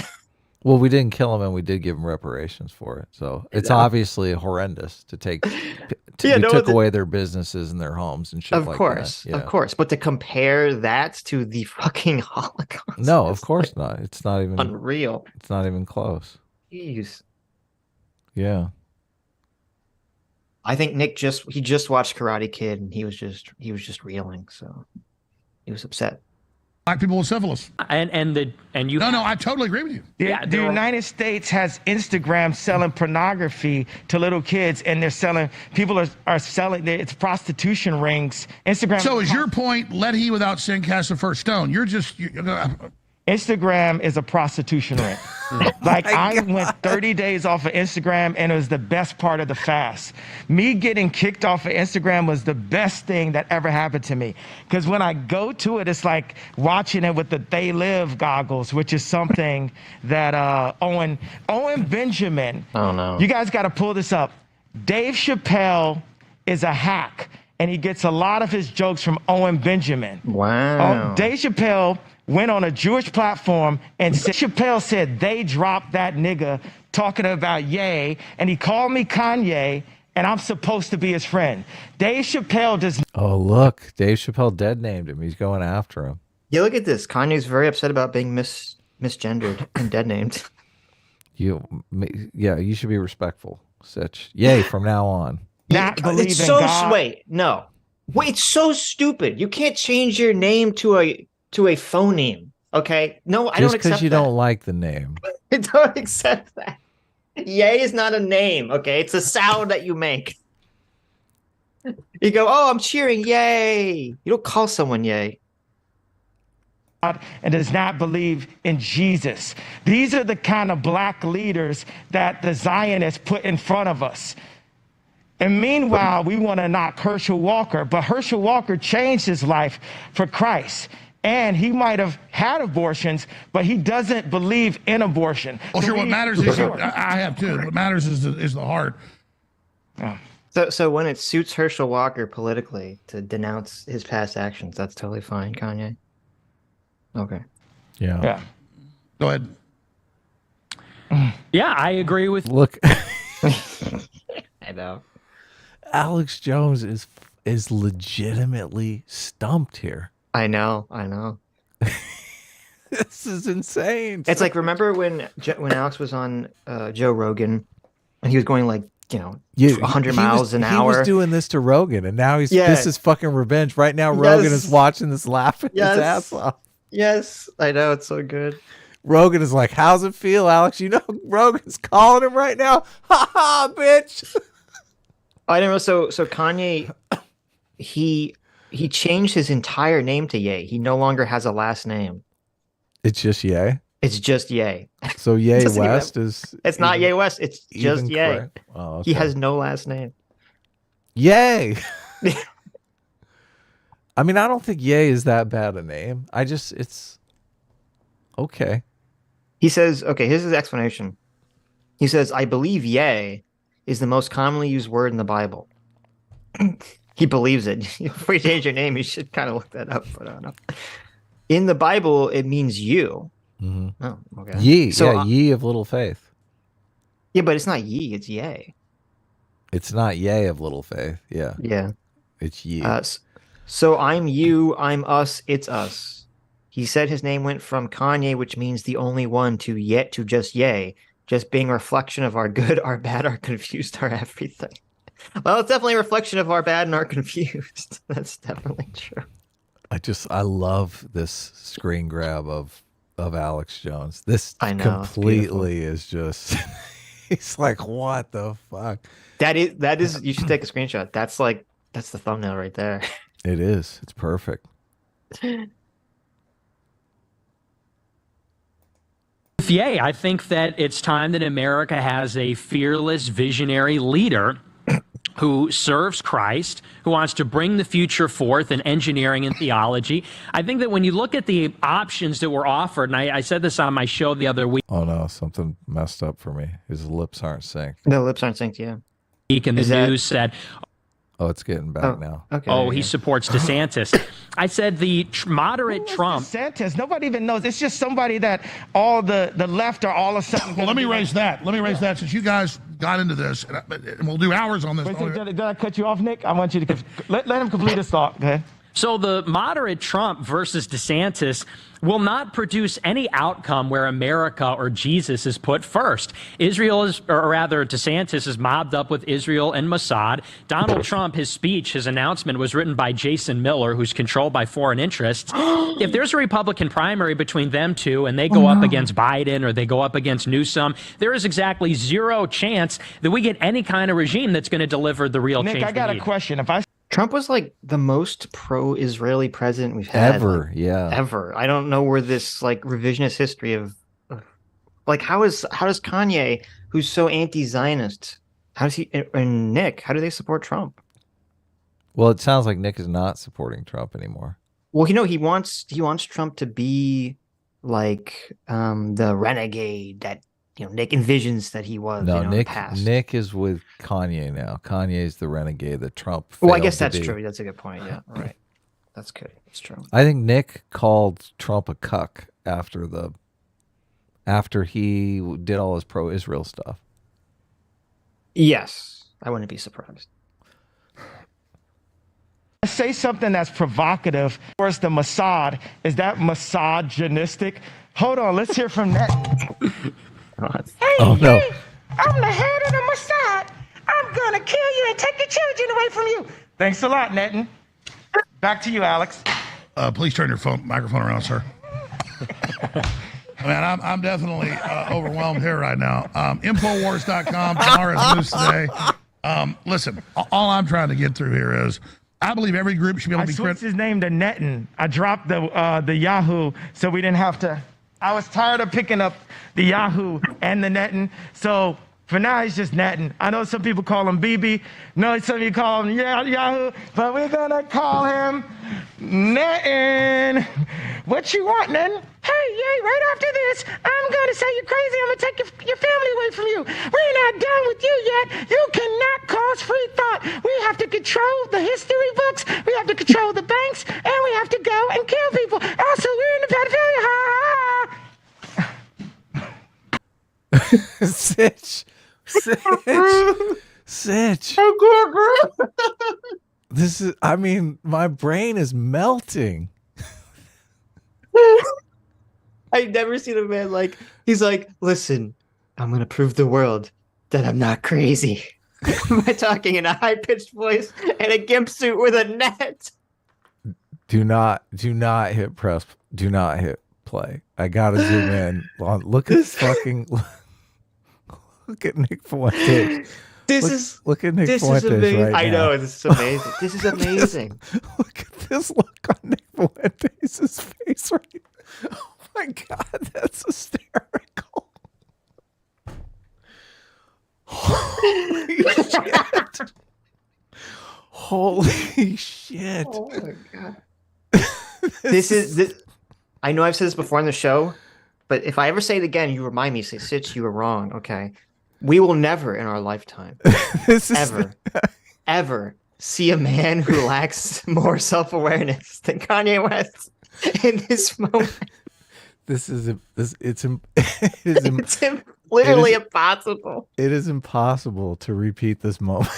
Well, we didn't kill him, and we did give him reparations for it. So it's obviously horrendous to take. We took away their businesses and their homes and shit like that. Of course. But to compare that to the fucking Holocaust. No, of course not. It's not even unreal. It's not even close. Jeez. Yeah. I think Nick just watched Karate Kid and he was just reeling, so he was upset. Black people with syphilis. And you. No, I totally agree with you. The United States has Instagram selling pornography to little kids, and they're selling. People are selling. It's prostitution rings. Instagram. So is your point? Let he without sin cast the first stone. You're just. Instagram is a prostitution ring. Like I went 30 days off of Instagram and it was the best part of the fast. Me getting kicked off of Instagram was the best thing that ever happened to me. Because when I go to it, it's like watching it with the They Live goggles, which is something that Owen Benjamin. Oh no. You guys got to pull this up. Dave Chappelle is a hack and he gets a lot of his jokes from Owen Benjamin. Wow. Dave Chappelle went on a Jewish platform and Chappelle said they dropped that nigga talking about Ye, and he called me Kanye, and I'm supposed to be his friend. Dave Chappelle does. Oh, look. Dave Chappelle dead named him. He's going after him. Yeah, look at this. Kanye's very upset about being misgendered and dead named. Yeah, you should be respectful, Sitch. Yay, from now on. Not believe it's in so God. Wait, it's so stupid. You can't change your name to a phoneme. Okay, no, I don't accept that. Just because you don't like the name. I don't accept that. Yay is not a name. Okay, it's a sound that you make. You go, oh, I'm cheering, yay. You don't call someone yay. And does not believe in Jesus. These are the kind of black leaders that the Zionists put in front of us. And meanwhile, we want to knock Herschel Walker, but Herschel Walker changed his life for Christ. And he might have had abortions, but he doesn't believe in abortion. Well, sure, what matters is, I have too. What matters is the heart. Yeah. So when it suits Herschel Walker politically to denounce his past actions, that's totally fine, Kanye. Okay. Yeah. Go ahead. Yeah, I agree with. Look. I know. Alex Jones is legitimately stumped here. I know. This is insane. It's like, remember when Alex was on Joe Rogan and he was going like, 100 miles an hour. He was doing this to Rogan, and now this is fucking revenge. Right now, Rogan is watching this laughing his ass off. Yes, I know, it's so good. Rogan is like, how's it feel, Alex? You know, Rogan's calling him right now. Ha ha, bitch. I don't know. So Kanye, he changed his entire name to Ye. He no longer has a last name. It's just Ye? It's just Ye. So Ye West is... It's not Ye West. It's just Ye. Correct. Oh, okay. He has no last name. Yay! I mean, I don't think Ye is that bad a name. It's... Okay. He says, okay, here's his explanation. He says, I believe Ye is the most commonly used word in the Bible. He believes it. If we change your name, you should kind of look that up. But I don't know. In the Bible, it means you. Mm-hmm. Oh, okay. Ye, ye of little faith. Yeah, but it's not ye, it's yay. It's not yay of little faith. Yeah. Yeah. It's ye. So I'm you, I'm us, it's us. He said his name went from Kanye, which means the only one, to just yay, just being a reflection of our good, our bad, our confused, our everything. Well, it's definitely a reflection of our bad and our confused. That's definitely true. I love this screen grab of Alex Jones. This I know, completely is just he's like, what the fuck? That is you should take a screenshot. That's the thumbnail right there. It is. It's perfect. Yay, I think that it's time that America has a fearless, visionary leader who serves Christ, who wants to bring the future forth in engineering and theology. I think that when you look at the options that were offered, and I said this on my show the other week. Oh no, something messed up for me. His lips aren't synced. The lips aren't synced, yeah. And the news said, oh, it's getting back now. Okay. Oh, he supports DeSantis. I said the moderate Trump. DeSantis, nobody even knows. It's just somebody that all the left are all of a sudden. Well, let me raise that. Let me raise that since you guys got into this, and we'll do hours on this. Wait, did I cut you off, Nick? I want you to let him complete his thought. Go ahead. So the moderate Trump versus DeSantis will not produce any outcome where America or Jesus is put first. Israel is, or rather DeSantis is mobbed up with Israel and Mossad. Donald Trump, his speech, his announcement was written by Jason Miller, who's controlled by foreign interests. If there's a Republican primary between them two and they go up against Biden or they go up against Newsom, there is exactly zero chance that we get any kind of regime that's going to deliver the real change. Nick, I got a question. Trump was like the most pro-Israeli president we've had ever. Yeah. Ever. I don't know where this like revisionist history of like how does Kanye, who's so anti-Zionist, how does he and Nick, how do they support Trump? Well, it sounds like Nick is not supporting Trump anymore. Well, he wants Trump to be like the renegade that Nick envisions that he was. No, in the past. Nick is with Kanye now. Kanye's the renegade that Trump. Well, I guess that's true. That's a good point. Yeah, right. That's good. That's true. I think Nick called Trump a cuck after he did all his pro-Israel stuff. Yes, I wouldn't be surprised. Say something that's provocative. Of course, the Mossad, is that misogynistic? Hold on, let's hear from that. Hey, oh, no. Hey, I'm the head of the Mossad. I'm gonna kill you and take your children away from you. Thanks a lot, Netin. Back to you, Alex. Please turn your microphone around, sir. Man, I'm definitely overwhelmed here right now. Infowars.com, tomorrow's news today. Listen, all I'm trying to get through here is I believe every group should be able to be critical. I switched his name to Netin. I dropped the Yahoo so we didn't have to. I was tired of picking up the Yahoo and the Netin. So for now, he's just Netin. I know some people call him BB. No, some of you call him Yahoo. But we're going to call him Netin. What you want, Netin? Hey, yay, right after this, I'm going to say you're crazy. I'm going to take your family away from you. We're not done with you yet. You cannot cause free thought. We have to control the history books. We have to control the banks. And we have to go and kill people. Also, we're in the pedophilia. Ha, ha, ha. Sitch. This is, I mean, my brain is melting. I've never seen a man like, he's like, listen, I'm going to prove the world that I'm not crazy by talking in a high-pitched voice and a gimp suit with a net. Do not hit press. Do not hit play. I got to zoom in. Look at fucking, look at Nick Fuentes. Look at Nick Fuentes right now. I know, this is amazing. This is amazing. Look at this look on Nick Fuentes' face right now. Oh my God, that's hysterical. Holy shit. Holy shit. Oh my God. This I know I've said this before on the show, but if I ever say it again, you remind me, say, Sitch, you were wrong, okay? We will never in our lifetime ever see a man who lacks more self-awareness than Kanye West in this moment. It's literally impossible. It is impossible to repeat this moment.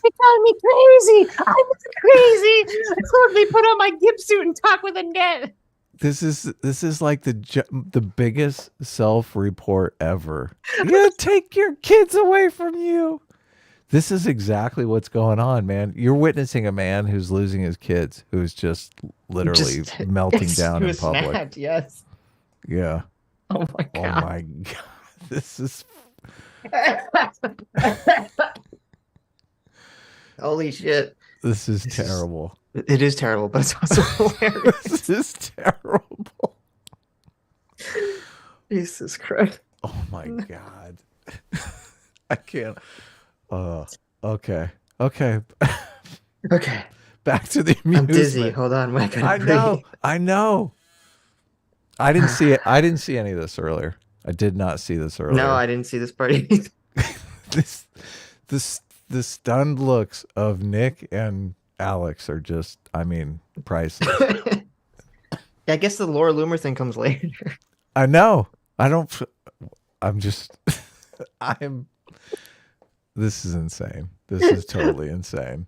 You're calling me crazy. I'm not crazy. I'm supposed to put on my gimp suit and talk with a net. This is like the biggest self-report ever. I'm gonna take your kids away from you. This is exactly what's going on, man. You're witnessing a man who's losing his kids, who's just literally melting down in public. Snapped, yes. Yeah. Oh my God. Oh my God. This is holy shit. This is terrible. It is terrible, but it's also hilarious. This is terrible. Jesus Christ. Oh my God. I can't. Okay. Okay. Okay. Back to the amusement. I'm dizzy. Hold on, Mike. I know. I know. I didn't see it. I didn't see any of this earlier. I did not see this earlier. No, I didn't see this part either. The stunned looks of Nick and Alex are just, I mean, priceless. Yeah, I guess the Laura Loomer thing comes later. I know. This is insane. This is totally insane.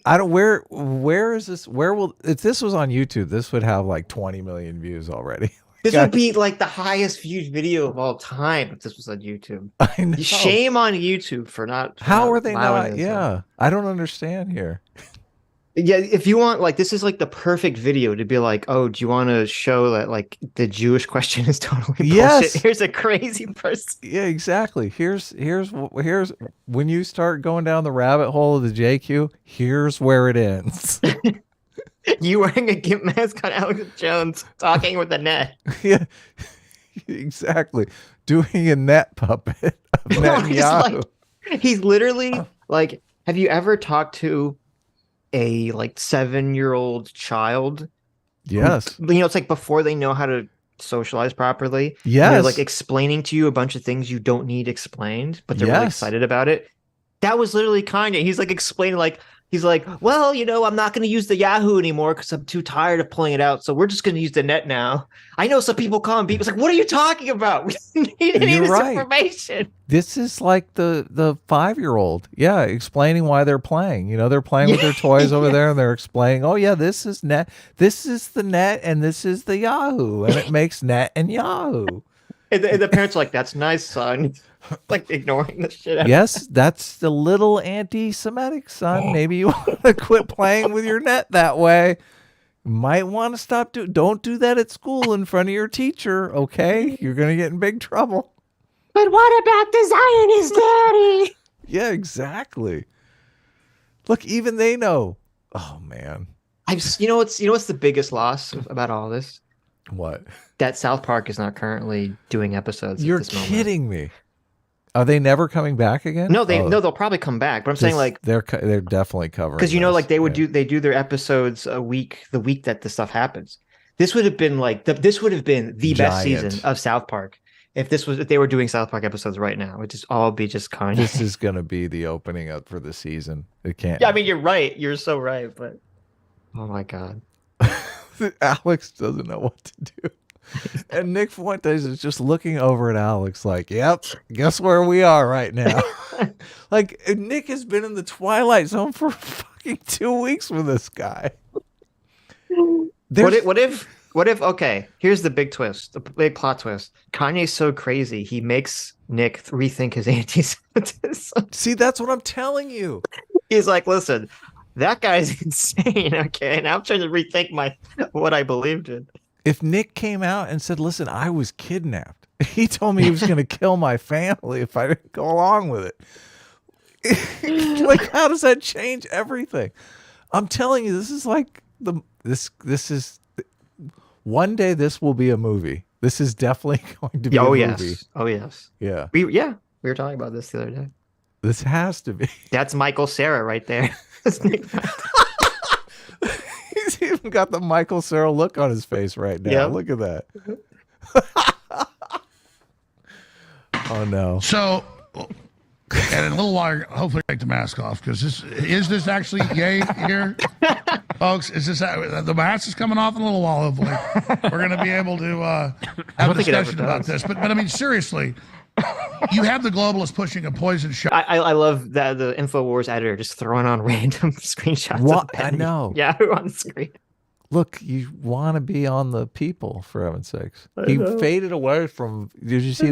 Where is this? If this was on YouTube, this would have like 20 million views already. This would be like the highest viewed video of all time if this was on YouTube. I know. Shame on YouTube for not. How are they allowing not? this Yeah. I don't understand here. Yeah, if you want, like, this is like the perfect video to be like, oh, do you want to show that like the Jewish question is totally bullshit? Yes. Here's a crazy person. Yeah, exactly. Here's when you start going down the rabbit hole of the JQ, here's where it ends. You wearing a gimp mask on Alex Jones talking with the net. Yeah, exactly. Doing a net puppet of Netanyahu. He's literally like, have you ever talked to a like 7-year-old child? Yes. You know, it's like before they know how to socialize properly. Yes. They're like explaining to you a bunch of things you don't need explained, but they're really excited about it. That was literally Kanye. He's like explaining, like, he's like, well, you know, I'm not going to use the Yahoo anymore because I'm too tired of pulling it out. So we're just going to use the net now. I know some people call him beep. It's like, what are you talking about? We don't need any of this information. This is like the 5-year-old. Yeah. Explaining why they're playing. You know, they're playing with their toys over there and they're explaining, oh yeah, this is net. This is the net and this is the Yahoo. And it makes net and Yahoo. And the parents are like, that's nice, son. Like ignoring the shit out. Yes, that's the little anti-Semitic, son. Maybe you want to quit playing with your net that way. Might want to stop. Don't do that at school in front of your teacher, okay? You're going to get in big trouble. But what about the Zionist daddy? Yeah, exactly. Look, even they know. Oh, man. You know what's the biggest loss about all this? What? That South Park is not currently doing episodes. You're at this moment. kidding me. Are they never coming back again? No, they'll probably come back. But I'm saying like they're definitely covering, because you know, like they do their episodes a week the week that the stuff happens. This would have been like this would have been the best season of South Park if they were doing South Park episodes right now. It would just all be just Kanye. This is gonna be the opening up for the season. It can't. Yeah, I mean you're right. You're so right. But oh my God, Alex doesn't know what to do. And Nick Fuentes is just looking over at Alex like, yep, guess where we are right now. Like, Nick has been in the Twilight Zone for fucking 2 weeks with this guy. What if, okay, here's the big twist, the big plot twist. Kanye's so crazy, he makes Nick rethink his anti-Semitism. See, that's what I'm telling you. He's like, listen, that guy's insane, okay? Now I'm trying to rethink what I believed in. If Nick came out and said, listen, I was kidnapped. He told me he was going to kill my family if I didn't go along with it. Like, how does that change everything? I'm telling you, this is like this is one day this will be a movie. This is definitely going to be a movie. Oh, yes. Yeah. We were talking about this the other day. This has to be. That's Michael Cera right there. He's even got the Michael Cera look on his face right now. Yep. Look at that. Oh, no. So, and in a little while, hopefully take the mask off, because is this actually yay here? Folks, is this the mask is coming off in a little while, hopefully. We're going to be able to have a discussion about this. But I mean, seriously, you have the globalists pushing a poison shot. I love that the InfoWars editor just throwing on random screenshots. What? I know. Yahoo on the screen. Look, you want to be on the people, for heaven's sakes. He faded away from. Did you see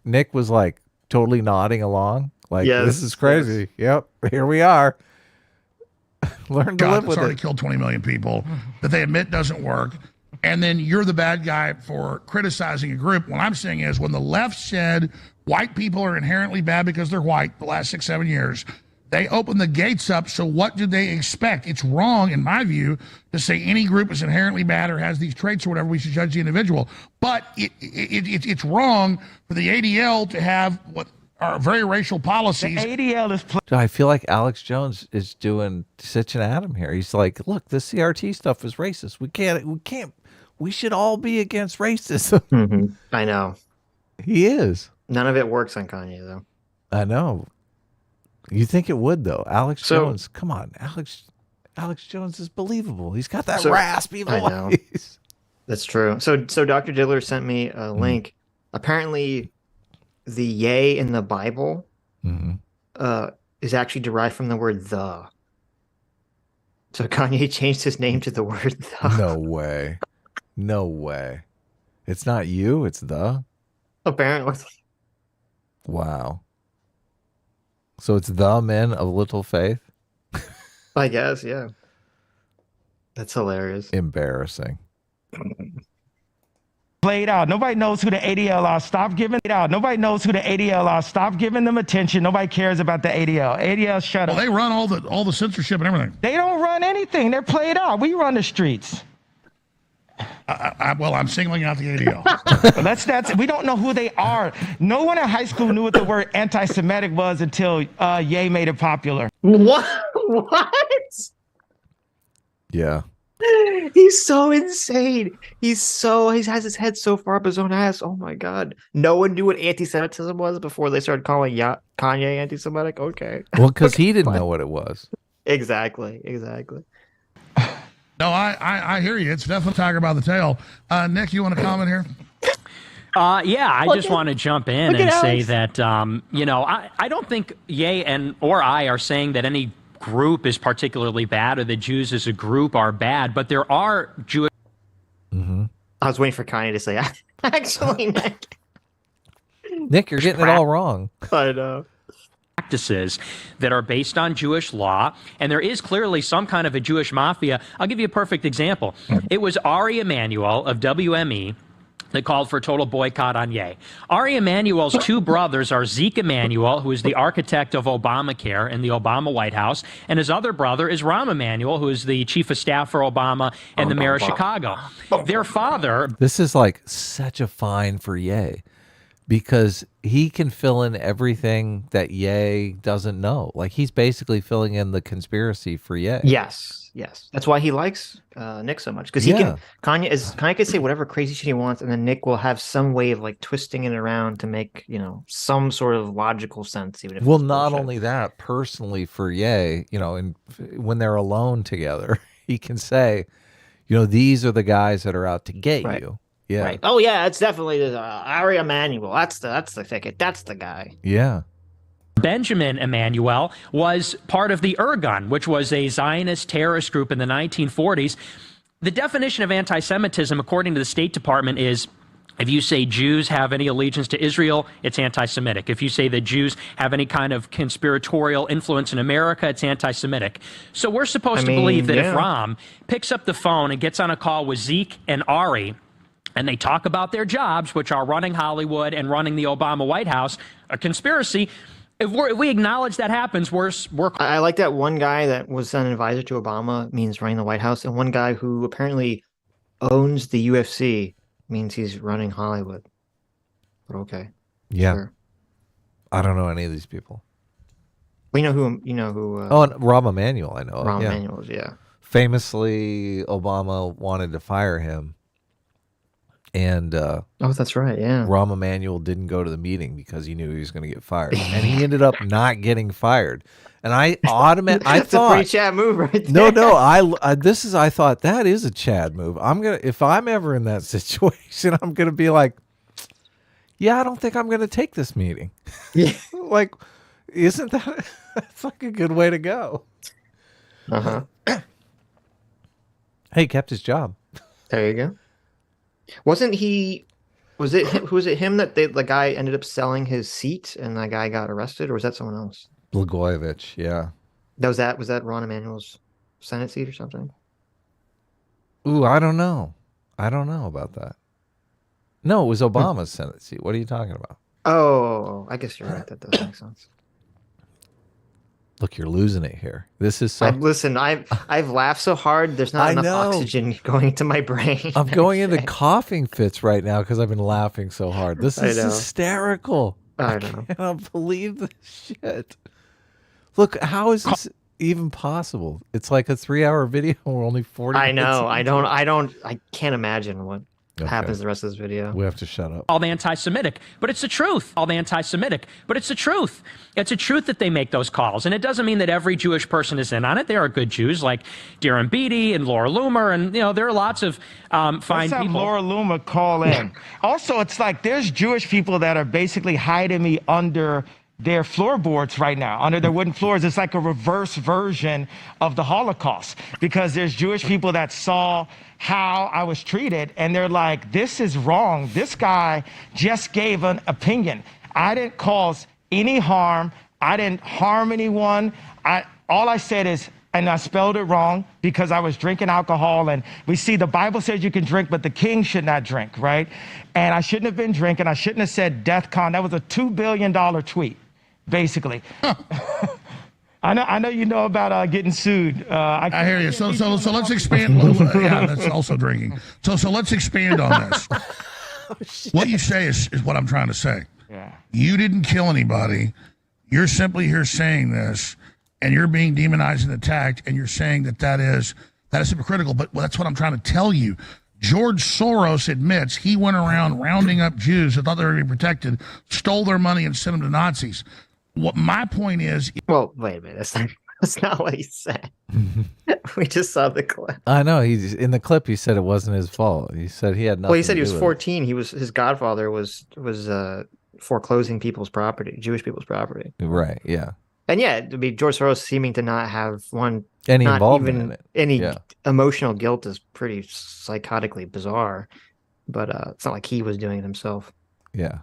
Nick was like totally nodding along. Like, Yes, this is crazy. Yep, here we are. Learn to live with already it. killed 20 million people that they admit doesn't work. And then you're the bad guy for criticizing a group. What I'm saying is when the left said white people are inherently bad because they're white the last 6-7 years, they opened the gates up. So what do they expect? It's wrong, in my view, to say any group is inherently bad or has these traits or whatever. We should judge the individual. But it's wrong for the ADL to have what are very racial policies. The ADL is I feel like Alex Jones is doing Sitch and Adam here. He's like, look, this CRT stuff is racist. We should all be against racism. I know. He is. None of it works on Kanye, though. I know. You think it would, though? Alex Jones, come on. Alex Jones is believable. He's got that raspy voice. I know. That's true. So Dr. Diddler sent me a link. Apparently, the yay in the Bible is actually derived from the word the. So Kanye changed his name to the word the. No way. No way. It's not you, it's the? Apparently. Wow. So it's the men of little faith? I guess, yeah. That's hilarious. Embarrassing. played out. Nobody knows who the ADL are. Stop giving it out. Nobody knows who the ADL are. Stop giving them attention. Nobody cares about the ADL. ADL, shut up. Well, they run all the censorship and everything. They don't run anything. They're played out. We run the streets. Well, I'm singling out the ADL. That's we don't know who they are. No one in high school knew what the word anti-Semitic was until Ye made it popular. What? Yeah. He's so insane. He has his head so far up his own ass. Oh my god. No one knew what anti-Semitism was before they started calling Kanye anti-Semitic. Okay. Well, because he didn't know what it was. Exactly. No, I hear you. It's definitely tiger by the tail. Nick, you want to comment here? Yeah, I just want to jump in and say that, I don't think Ye or I are saying that any group is particularly bad or the Jews as a group are bad, but there are Jewish... Mm-hmm. I was waiting for Kanye to say, actually, Nick. Nick, you're getting it all wrong. I know. Practices that are based on Jewish law, and there is clearly some kind of a Jewish mafia. I'll give you a perfect example. It was Ari Emanuel of WME that called for a total boycott on Ye. Ari Emanuel's two brothers are Zeke Emanuel, who is the architect of Obamacare in the Obama White House, and his other brother is Rahm Emanuel, who is the chief of staff for Obama and the mayor of Chicago. Their father... This is like such a fine for Ye, because he can fill in everything that Ye doesn't know. Like, he's basically filling in the conspiracy for Ye. Yes. That's why he likes Nick so much, because Kanye can say whatever crazy shit he wants, and then Nick will have some way of like twisting it around to make some sort of logical sense. Even if not only that, personally for Ye, and when they're alone together, he can say, these are the guys that are out to get you. Yeah. Right. Oh yeah, it's definitely Ari Emanuel. That's the ticket. That's the guy. Yeah. Benjamin Emanuel was part of the Irgun, which was a Zionist terrorist group in the 1940s. The definition of anti-Semitism, according to the State Department, is if you say Jews have any allegiance to Israel, it's anti-Semitic. If you say that Jews have any kind of conspiratorial influence in America, it's anti-Semitic. So we're supposed to believe that if Rahm picks up the phone and gets on a call with Zeke and Ari, and they talk about their jobs, which are running Hollywood and running the Obama White House, a conspiracy. If we acknowledge that happens, we're... I like that one guy that was an advisor to Obama means running the White House, and one guy who apparently owns the UFC means he's running Hollywood. But okay. Yeah. Sure. I don't know any of these people. We know who. And Rahm Emanuel, I know. Rahm Emanuel, yeah. Famously, Obama wanted to fire him. And that's right, yeah. Rahm Emanuel didn't go to the meeting because he knew he was going to get fired, and he ended up not getting fired. And I thought a pretty Chad move right there. No, I thought that is a Chad move. If I'm ever in that situation, I'm gonna be like, yeah, I don't think I'm gonna take this meeting. Yeah, like, isn't that's like a good way to go? Hey, kept his job. There you go. Wasn't Was it him that the guy ended up selling his seat and the guy got arrested, or was that someone else? Blagojevich, yeah. Was that Ron Emanuel's Senate seat or something? Ooh, I don't know. I don't know about that. No, it was Obama's Senate seat. What are you talking about? Oh, I guess you're right. That does make sense. Look, you're losing it here. This is so. Listen, I've laughed so hard. There's not enough oxygen going into my brain. I'm going into coughing fits right now because I've been laughing so hard. This is hysterical. I know. I cannot believe this shit. Look, how is this even possible? It's like a 3-hour video. We're only 40 I minutes know. into I can't imagine what happens the rest of this video. We have to shut up. All anti-Semitic, but it's the truth. All anti-Semitic, but it's the truth. It's a truth that they make those calls, and it doesn't mean that every Jewish person is in on it. There are good Jews like Darren Beatty and Laura Loomer, and there are lots of fine people. Laura Loomer call in. Also, it's like there's Jewish people that are basically hiding me under their floorboards right now, under their wooden floors. It's like a reverse version of the Holocaust, because there's Jewish people that saw how I was treated, and they're like, this is wrong. This guy just gave an opinion. I didn't cause any harm. I didn't harm anyone. All I said is, and I spelled it wrong because I was drinking alcohol, and we see the Bible says you can drink, but the king should not drink, right? And I shouldn't have been drinking. I shouldn't have said DEFCON. That was a $2 billion tweet, basically. I know you know about getting sued. I hear you. So let's expand. Yeah, that's also drinking. So let's expand on this. What you say is what I'm trying to say. Yeah. You didn't kill anybody. You're simply here saying this, and you're being demonized and attacked, and you're saying that is hypocritical. But that's what I'm trying to tell you. George Soros admits he went around rounding up Jews that thought they were being protected, stole their money, and sent them to Nazis. What my point is... Well, wait a minute. That's not what he said. We just saw the clip. I know. In the clip, he said it wasn't his fault. He said he had nothing. Well, he said he to was 14. His godfather was foreclosing people's property, Jewish people's property. Right, yeah. And yeah, I mean, George Soros seeming to not have any involvement in it. Any emotional guilt is pretty psychotically bizarre. But it's not like he was doing it himself. Yeah.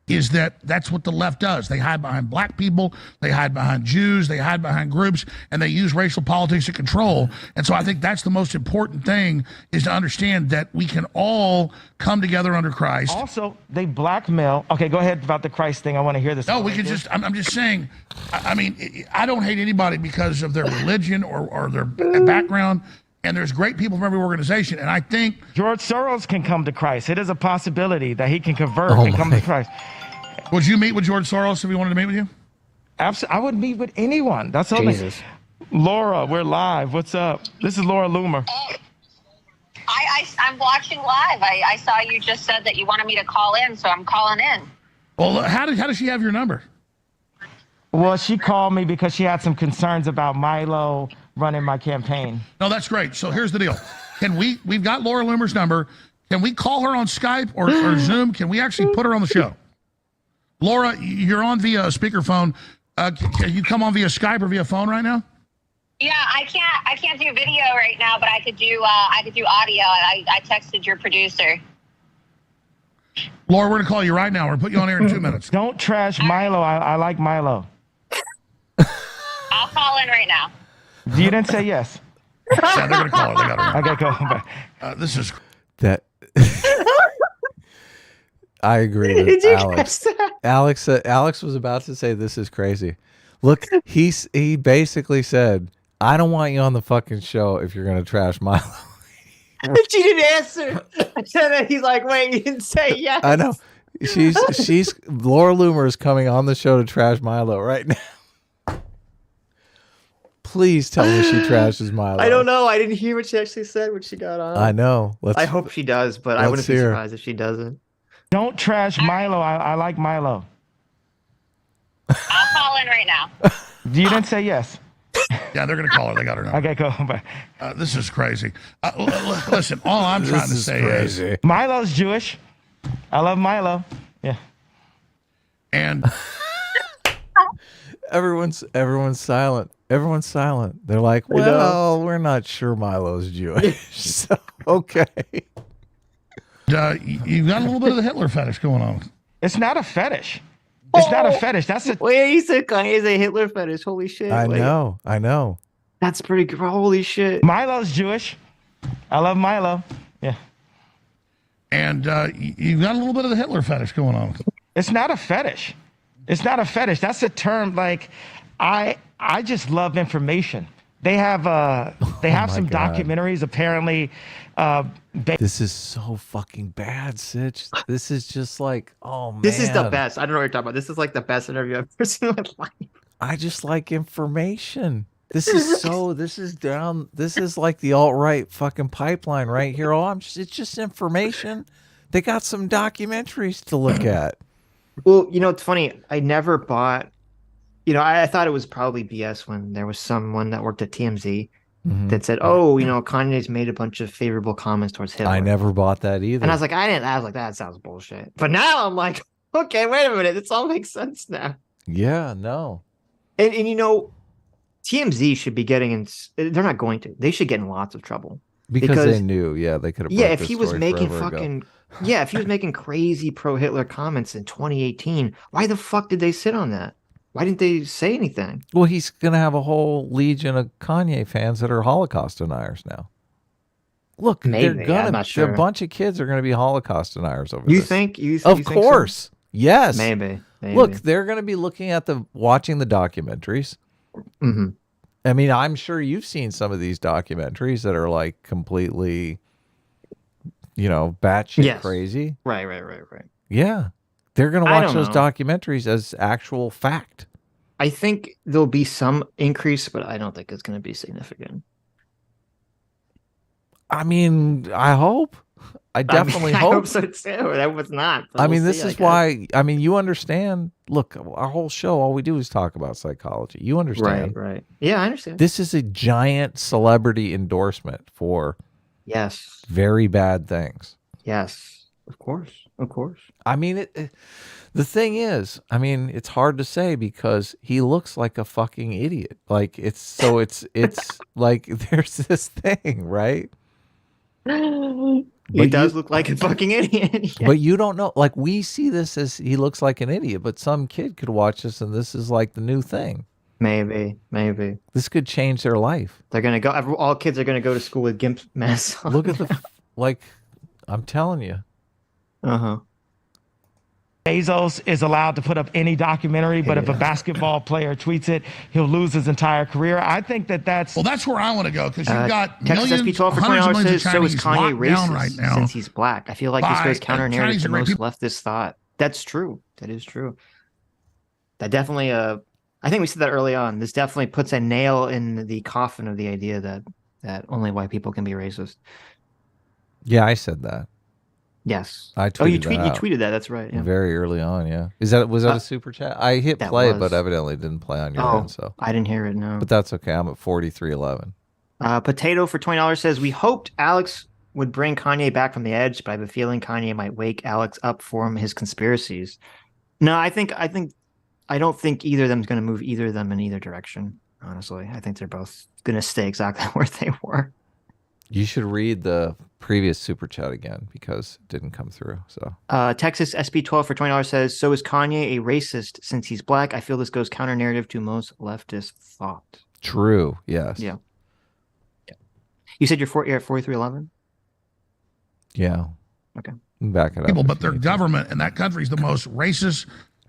Is that's what the left does. They hide behind black people, they hide behind Jews, they hide behind groups, and they use racial politics to control. And so I think that's the most important thing, is to understand that we can all come together under Christ. Also, they blackmail. Okay, go ahead about the Christ thing. I want to hear this. No, we can just, I'm just saying, I mean, I don't hate anybody because of their religion or their background. And there's great people from every organization. And I think George Soros can come to Christ. It is a possibility that he can convert and come to Christ. Would you meet with George Soros if he wanted to meet with you? Absolutely. I would meet with anyone. That's all. Jesus. Laura, we're live. What's up? This is Laura Loomer. I'm watching live. I saw you just said that you wanted me to call in, so I'm calling in. Well, how does she have your number? Well, she called me because she had some concerns about Milo running my campaign. No, that's great. So here's the deal. We've got Laura Loomer's number. Can we call her on Skype or Zoom? Can we actually put her on the show? Laura, you're on via speakerphone. Can you come on via Skype or via phone right now? Yeah, I can't do video right now, but I could do audio. I texted your producer. Laura, we're gonna call you right now. We're gonna put you on air in 2 minutes. Don't trash Milo. I like Milo. I'll call in right now. You didn't say yes. Yeah, they're gonna call her. They got her. Okay, go. This is that. I agree with Alex. Alex was about to say this is crazy. Look, he basically said, "I don't want you on the fucking show if you're gonna trash Milo." She didn't answer. And then he's like, "Wait, you didn't say yes." I know. She's Laura Loomer is coming on the show to trash Milo right now. Please tell me she trashes Milo. I don't know. I didn't hear what she actually said when she got on. I know. I hope she does, but I wouldn't be surprised if she doesn't. Don't trash Milo. I like Milo. I'll call in right now. You didn't say yes. Yeah, they're going to call her. They got her number. Okay, go. This is crazy. Listen, all I'm trying to say is Milo's Jewish. I love Milo. Yeah. And everyone's silent. Everyone's silent. They're like, well, we're not sure Milo's Jewish. So, okay. You've got a little bit of the Hitler fetish going on. It's not a fetish. It's not a fetish. That's a. Wait, you said Kanye's a Hitler fetish. Holy shit. I know. That's pretty good. Holy shit. Milo's Jewish. I love Milo. Yeah. And you've got a little bit of the Hitler fetish going on. It's not a fetish. It's not a fetish. That's a term like I just love information. They have some documentaries apparently. This is so fucking bad, Sitch. This is just like, oh man. This is the best. I don't know what you're talking about. This is like the best interview I've ever seen in my life. I just like information. This is like the alt-right fucking pipeline right here. It's just information. They got some documentaries to look at. Well, it's funny. I never bought, I thought it was probably BS when there was someone that worked at TMZ that said, oh, Kanye's made a bunch of favorable comments towards Hitler. I never bought that either. And I was like, that sounds bullshit. But now I'm like, okay, wait a minute. This all makes sense now. Yeah, no. And TMZ should be getting in. They're not going to. They should get in lots of trouble because they knew. Yeah, they could have. Yeah, if he was making fucking. Yeah, if he was making crazy pro-Hitler comments in 2018, why the fuck did they sit on that? Why didn't they say anything? Well, he's gonna have a whole legion of Kanye fans that are Holocaust deniers now. Look, maybe I'm not sure. A bunch of kids are gonna be Holocaust deniers over you this. Think? Of course, so? Yes. Maybe. Look, they're gonna be looking at watching the documentaries. Mm-hmm. I mean, I'm sure you've seen some of these documentaries that are like completely, batshit crazy. Right. Yeah. They're going to watch those documentaries as actual fact. I think there'll be some increase, but I don't think it's going to be significant. I mean, I hope. I definitely hope. I hope so too. That was not. I mean, this is why. I mean, you understand. Look, our whole show, all we do is talk about psychology. You understand, right? Yeah, I understand. This is a giant celebrity endorsement for very bad things. Yes, of course. I mean, the thing is, I mean, it's hard to say because he looks like a fucking idiot. Like it's like there's this thing, right? He does look like a fucking idiot. Yeah. But you don't know. Like we see this as he looks like an idiot, but some kid could watch this and this is like the new thing. Maybe. This could change their life. They're gonna go. All kids are gonna go to school with gimp masks on. Look at I'm telling you. Bezos is allowed to put up any documentary, but if a basketball player tweets it, he'll lose his entire career. I think that's... Well, that's where I want to go, because you've got millions, SP12 for hundreds of millions of so is Chinese Kanye locked down racist right now. Since he's black. I feel like this goes counter-narrative to most leftist thought. That's true. That is true. That definitely... I think we said that early on. This definitely puts a nail in the coffin of the idea that only white people can be racist. Yeah, I said that. Yes. I tweeted you tweeted that. That's right. Yeah. Very early on. Yeah. Was that a super chat? I hit play, but evidently didn't play on your end. So I didn't hear it. No. But that's okay. I'm at 4311. Potato for $20 says we hoped Alex would bring Kanye back from the edge, but I have a feeling Kanye might wake Alex up for his conspiracies. No, I don't think either of them is going to move either of them in either direction. Honestly, I think they're both going to stay exactly where they were. You should read the previous super chat again because it didn't come through. So Texas SP12 for $20 says, so is Kanye a racist since he's black? I feel this goes counter narrative to most leftist thought. True. Yes. Yeah. You said you're at 4311? Yeah. Okay. Back it up. People, but their government in that country is the most racist,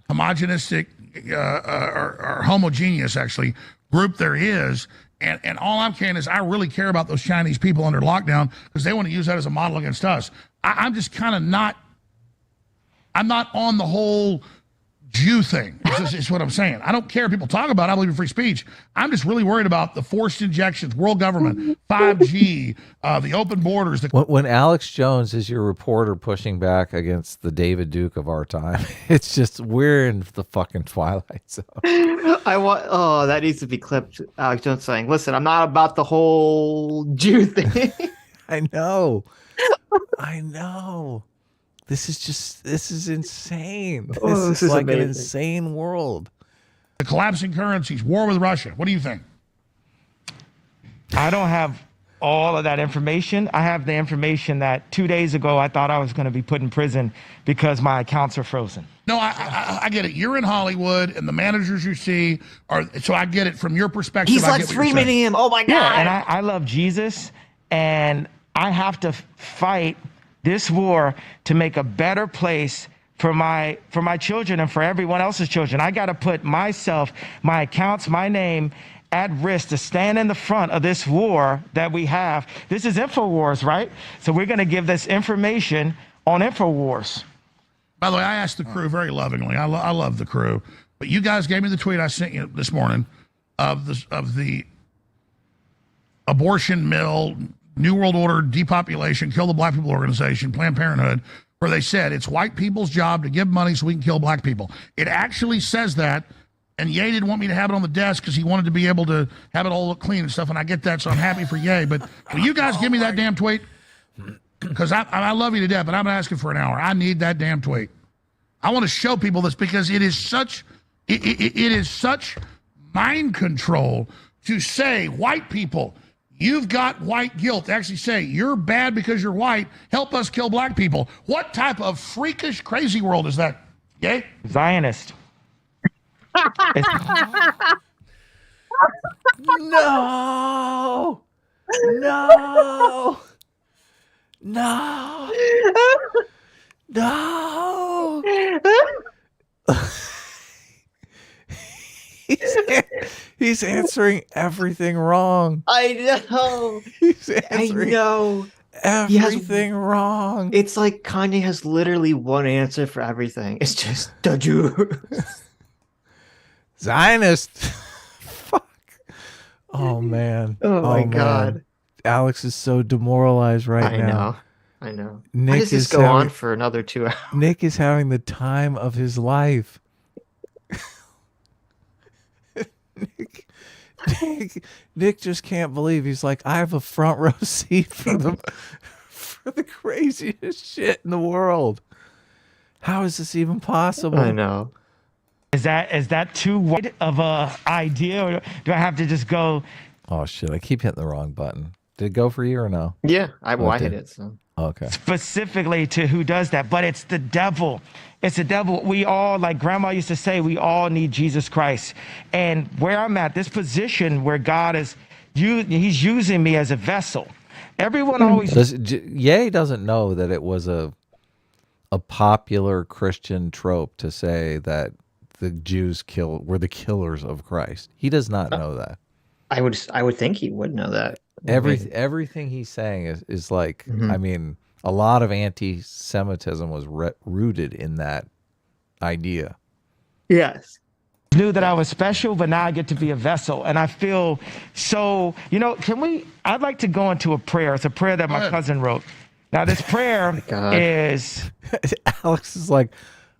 homogenistic, or homogeneous actually group there is. And all I'm saying is I really care about those Chinese people under lockdown because they want to use that as a model against us. I'm just kind of I'm not on the whole Jew thing. It's what I'm saying. I don't care if people talk about it. I believe in free speech. I'm just really worried about the forced injections, world government, 5G, the open borders. When Alex Jones is your reporter pushing back against the David Duke of our time, it's just we're in the fucking twilight zone. That needs to be clipped. Alex Jones saying, listen, I'm not about the whole Jew thing. I know. This is insane. This is like amazing. An insane world. The collapsing currencies, war with Russia. What do you think? I don't have all of that information. I have the information that 2 days ago I thought I was going to be put in prison because my accounts are frozen. No, I get it. You're in Hollywood, and the managers you see are. So I get it from your perspective. He's like streaming him. Oh my God. Yeah, and I love Jesus, and I have to fight this war to make a better place for my children and for everyone else's children. I got to put myself, my accounts, my name at risk to stand in the front of this war that we have. This is InfoWars, right? So we're going to give this information on InfoWars. By the way, I asked the crew very lovingly. I love the crew, but you guys gave me the tweet I sent you this morning of the abortion mill, New World Order, depopulation, kill the black people organization, Planned Parenthood, where they said it's white people's job to give money so we can kill black people. It actually says that, and Ye didn't want me to have it on the desk because he wanted to be able to have it all look clean and stuff, and I get that, so I'm happy for Ye. But will you guys give me that damn tweet? Because I love you to death, but I'm asking for an hour. I need that damn tweet. I want to show people this because it is such it is such mind control to say, white people, you've got white guilt. To actually say, you're bad because you're white. Help us kill black people. What type of freakish, crazy world is that? Yay? Zionist. No. No. No. No. He's answering everything wrong. I know. He's answering I know. everything wrong. It's like Kanye has literally one answer for everything. It's just the Jews. Zionist. Fuck. Oh man. Oh my man. God. Alex is so demoralized right now. I know. Nick Why does this go on for another 2 hours? Nick is having the time of his life. Nick just can't believe. He's like, I have a front row seat for the craziest shit in the world. How is this even possible? I know. Is that too wide of a idea, or do I have to just go? Oh shit! I keep hitting the wrong button. Did it go for you or no? Yeah, I hit it. So. Okay. Specifically to who does that, but it's the devil. It's the devil. We all, like Grandma used to say, we all need Jesus Christ. And where I'm at, this position where God is, he's using me as a vessel. Everyone always. Ye doesn't know that it was a popular Christian trope to say that the Jews were the killers of Christ. He does not know that. I would think he would know that. Everything he's saying is like, I mean, a lot of anti-Semitism was rooted in that idea. Yes. Knew that I was special, but now I get to be a vessel. And I feel so, I'd like to go into a prayer. It's a prayer that my cousin wrote. Now, this prayer is... Alex is like,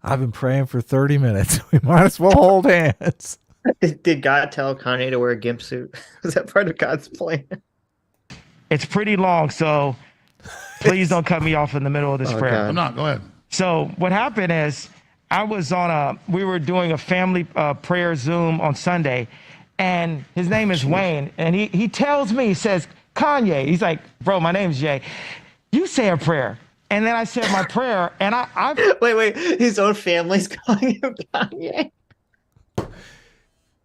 I've been praying for 30 minutes. We might as well hold hands. Did God tell Kanye to wear a gimp suit? Was that part of God's plan? It's pretty long, so please don't cut me off in the middle of this prayer. God. I'm not. Go ahead. So what happened is we were doing a family prayer Zoom on Sunday, and his name is Wayne, and he tells me, he says, Kanye, he's like, bro, my name's Jay. You say a prayer. And then I said my prayer, and I Wait, his own family's calling him Kanye?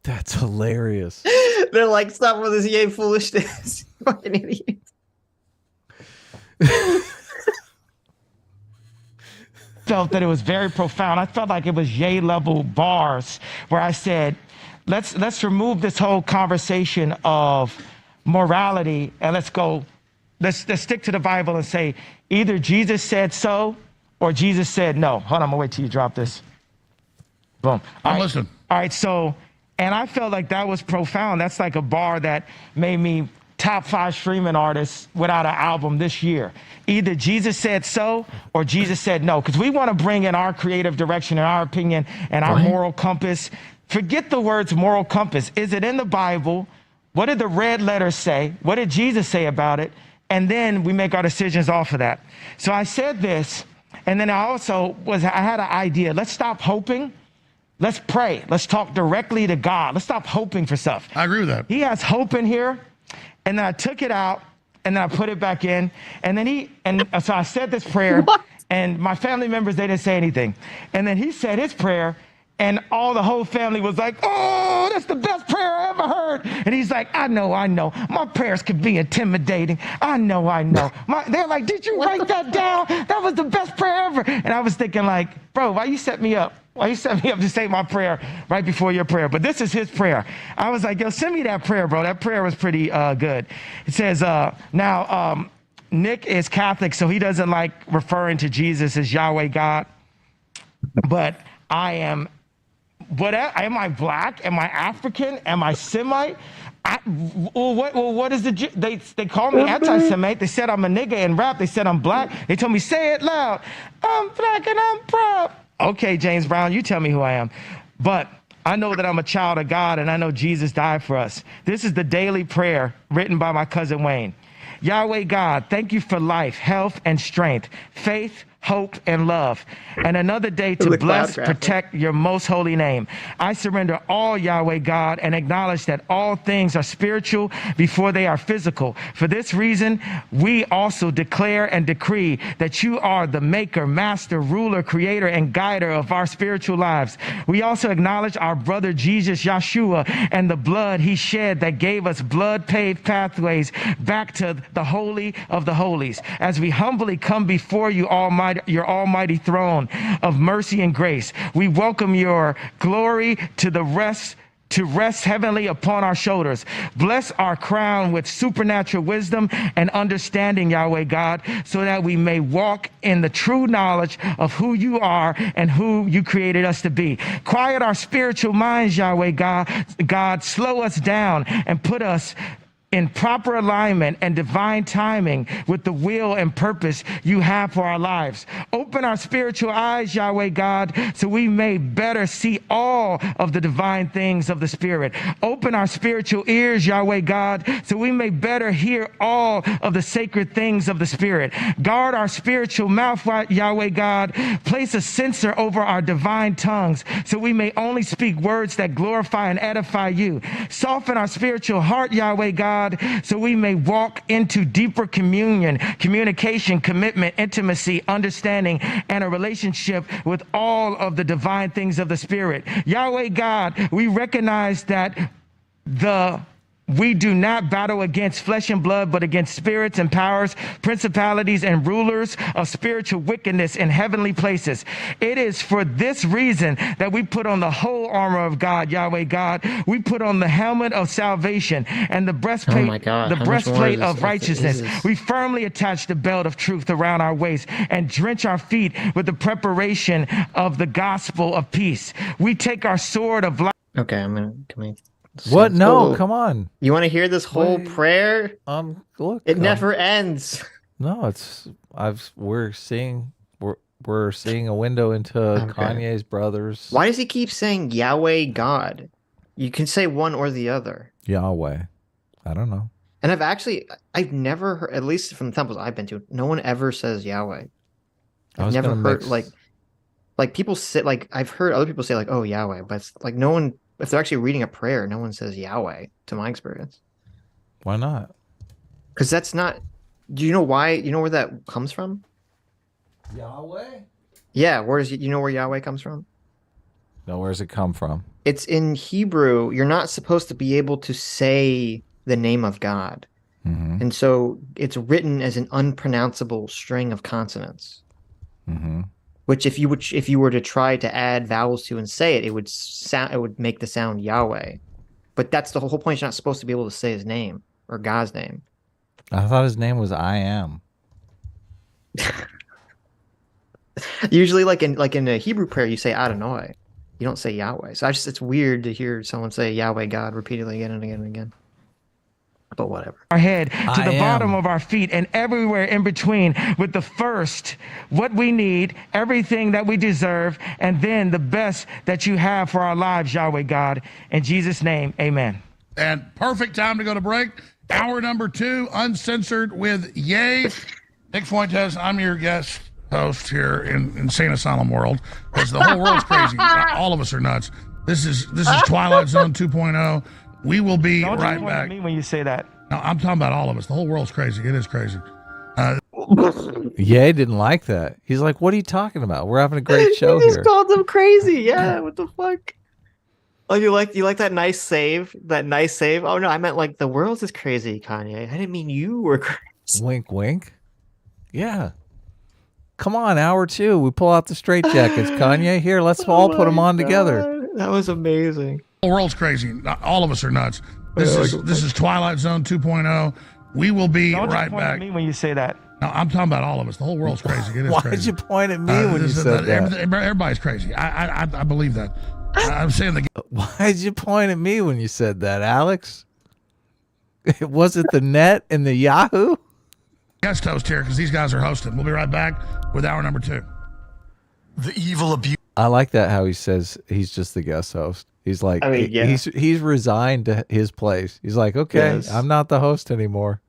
That's hilarious. They're like, stop with this yay foolishness. Fucking idiot. Felt that it was very profound. I felt like it was yay level bars where I said, let's remove this whole conversation of morality and let's stick to the Bible and say either Jesus said so or Jesus said no. Hold on, I'm gonna wait till you drop this. Boom. Listen. All right, so, and I felt like that was profound. That's like a bar that made me top 5 streaming artists without an album this year. Either Jesus said so or Jesus said no, because we want to bring in our creative direction and our opinion and our moral compass. Forget the words moral compass. Is it in the Bible? What did the red letters say? What did Jesus say about it? And then we make our decisions off of that. So I said this, and then I had an idea. Let's stop hoping. Let's pray. Let's talk directly to God. Let's stop hoping for stuff. I agree with that. He has hope in here. And then I took it out and then I put it back in. And then so I said this prayer, and my family members, they didn't say anything. And then he said his prayer, and the whole family was like, oh, that's the best prayer I ever heard. And he's like, I know. My prayers could be intimidating. I know. They're like, did you write that down? That was the best prayer ever. And I was thinking like, bro, why you set me up? Why you set me up to say my prayer right before your prayer? But this is his prayer. I was like, yo, send me that prayer, bro. That prayer was pretty good. It says, now, Nick is Catholic, so he doesn't like referring to Jesus as Yahweh God. But I am... am I black? Am I African? Am I Semite? What is they call me anti-Semite. They said I'm a nigga in rap. They said I'm black. They told me, say it loud. I'm black and I'm proud. Okay, James Brown, you tell me who I am. But I know that I'm a child of God, and I know Jesus died for us. This is the daily prayer written by my cousin Wayne. Yahweh God, thank you for life, health, and strength, faith, hope, and love, and another day to bless, protect your most holy name. I surrender all, Yahweh God, and acknowledge that all things are spiritual before they are physical. For this reason, we also declare and decree that you are the maker, master, ruler, creator, and guider of our spiritual lives. We also acknowledge our brother Jesus Yeshua and the blood he shed that gave us blood-paved pathways back to the Holy of the Holies. As we humbly come before you, your almighty throne of mercy and grace, we welcome your glory to rest heavenly upon our shoulders. Bless our crown with supernatural wisdom and understanding, Yahweh God, so that we may walk in the true knowledge of who you are and who you created us to be. Quiet our spiritual minds, Yahweh God, slow us down and put us in proper alignment and divine timing with the will and purpose you have for our lives. Open our spiritual eyes, Yahweh God, so we may better see all of the divine things of the Spirit. Open our spiritual ears, Yahweh God, so we may better hear all of the sacred things of the Spirit. Guard our spiritual mouth, Yahweh God. Place a censor over our divine tongues, so we may only speak words that glorify and edify you. Soften our spiritual heart, Yahweh God, so we may walk into deeper communion, communication, commitment, intimacy, understanding, and a relationship with all of the divine things of the Spirit. Yahweh God, we recognize that we do not battle against flesh and blood, but against spirits and powers, principalities and rulers of spiritual wickedness in heavenly places. It is for this reason that we put on the whole armor of God, Yahweh God. We put on the helmet of salvation and the breastplate, of righteousness. We firmly attach the belt of truth around our waist and drench our feet with the preparation of the gospel of peace. We take our sword of life. Okay, come in. What? No, come on. You want to hear this whole prayer? Look, it never ends. No, we're seeing a window into Kanye's brothers. Why does he keep saying Yahweh God? You can say one or the other. Yahweh. I don't know. And I've never heard, at least from the temples I've been to, no one ever says Yahweh. I've never heard like people say, like I've heard other people say like, oh, Yahweh, but it's like no one. If they're actually reading a prayer, no one says Yahweh, to my experience. Why not? Because that's not... Do you know why? You know where that comes from? Yahweh? Yeah, you know where Yahweh comes from? No, where's it come from? It's in Hebrew. You're not supposed to be able to say the name of God. Mm-hmm. And so it's written as an unpronounceable string of consonants. Mm-hmm. Which if you were to try to add vowels to and say it, it would make the sound Yahweh. But that's the whole point. You're not supposed to be able to say his name or God's name. I thought his name was I Am. Usually like in a Hebrew prayer, you say Adonai. You don't say Yahweh. So it's weird to hear someone say Yahweh God repeatedly again and again and again. But whatever. Our head to the bottom of our feet and everywhere in between, with the first, what we need, everything that we deserve, and then the best that you have for our lives, Yahweh God. In Jesus' name, amen. And perfect time to go to break. Hour number 2, uncensored with Ye. Nick Fuentes, I'm your guest host here in Insane Asylum World, because the whole world's crazy. All of us are nuts. This is Twilight Zone 2.0. We will be right back. Me when you say that. No, I'm talking about all of us. The whole world's crazy. It is crazy. Ye didn't like that. He's like, what are you talking about? We're having a great show He just here. called them crazy. Yeah, what the fuck? Oh, you like that nice save? That nice save? Oh no, I meant like the world is crazy, Kanye. I didn't mean you were crazy. Wink, wink. Yeah. Come on, hour 2. We pull out the straight jackets. Kanye, here, let's all put them on together. That was amazing. The world's crazy. All of us are nuts. This is Twilight Zone 2.0. We will be right back. At me when you say that. No, I'm talking about all of us. The whole world's crazy. It is Why crazy. did you point at me when you said that? Everybody's crazy. I believe that. I'm saying the Why did you point at me when you said that, Alex? Was it the net and the Yahoo? guest host here because these guys are hosting. We'll be right back with hour number 2. The evil abuse. I like that how he says he's just the guest host. He's like, I mean, yeah. he's resigned to his place. He's like, okay, Yes. I'm not the host anymore.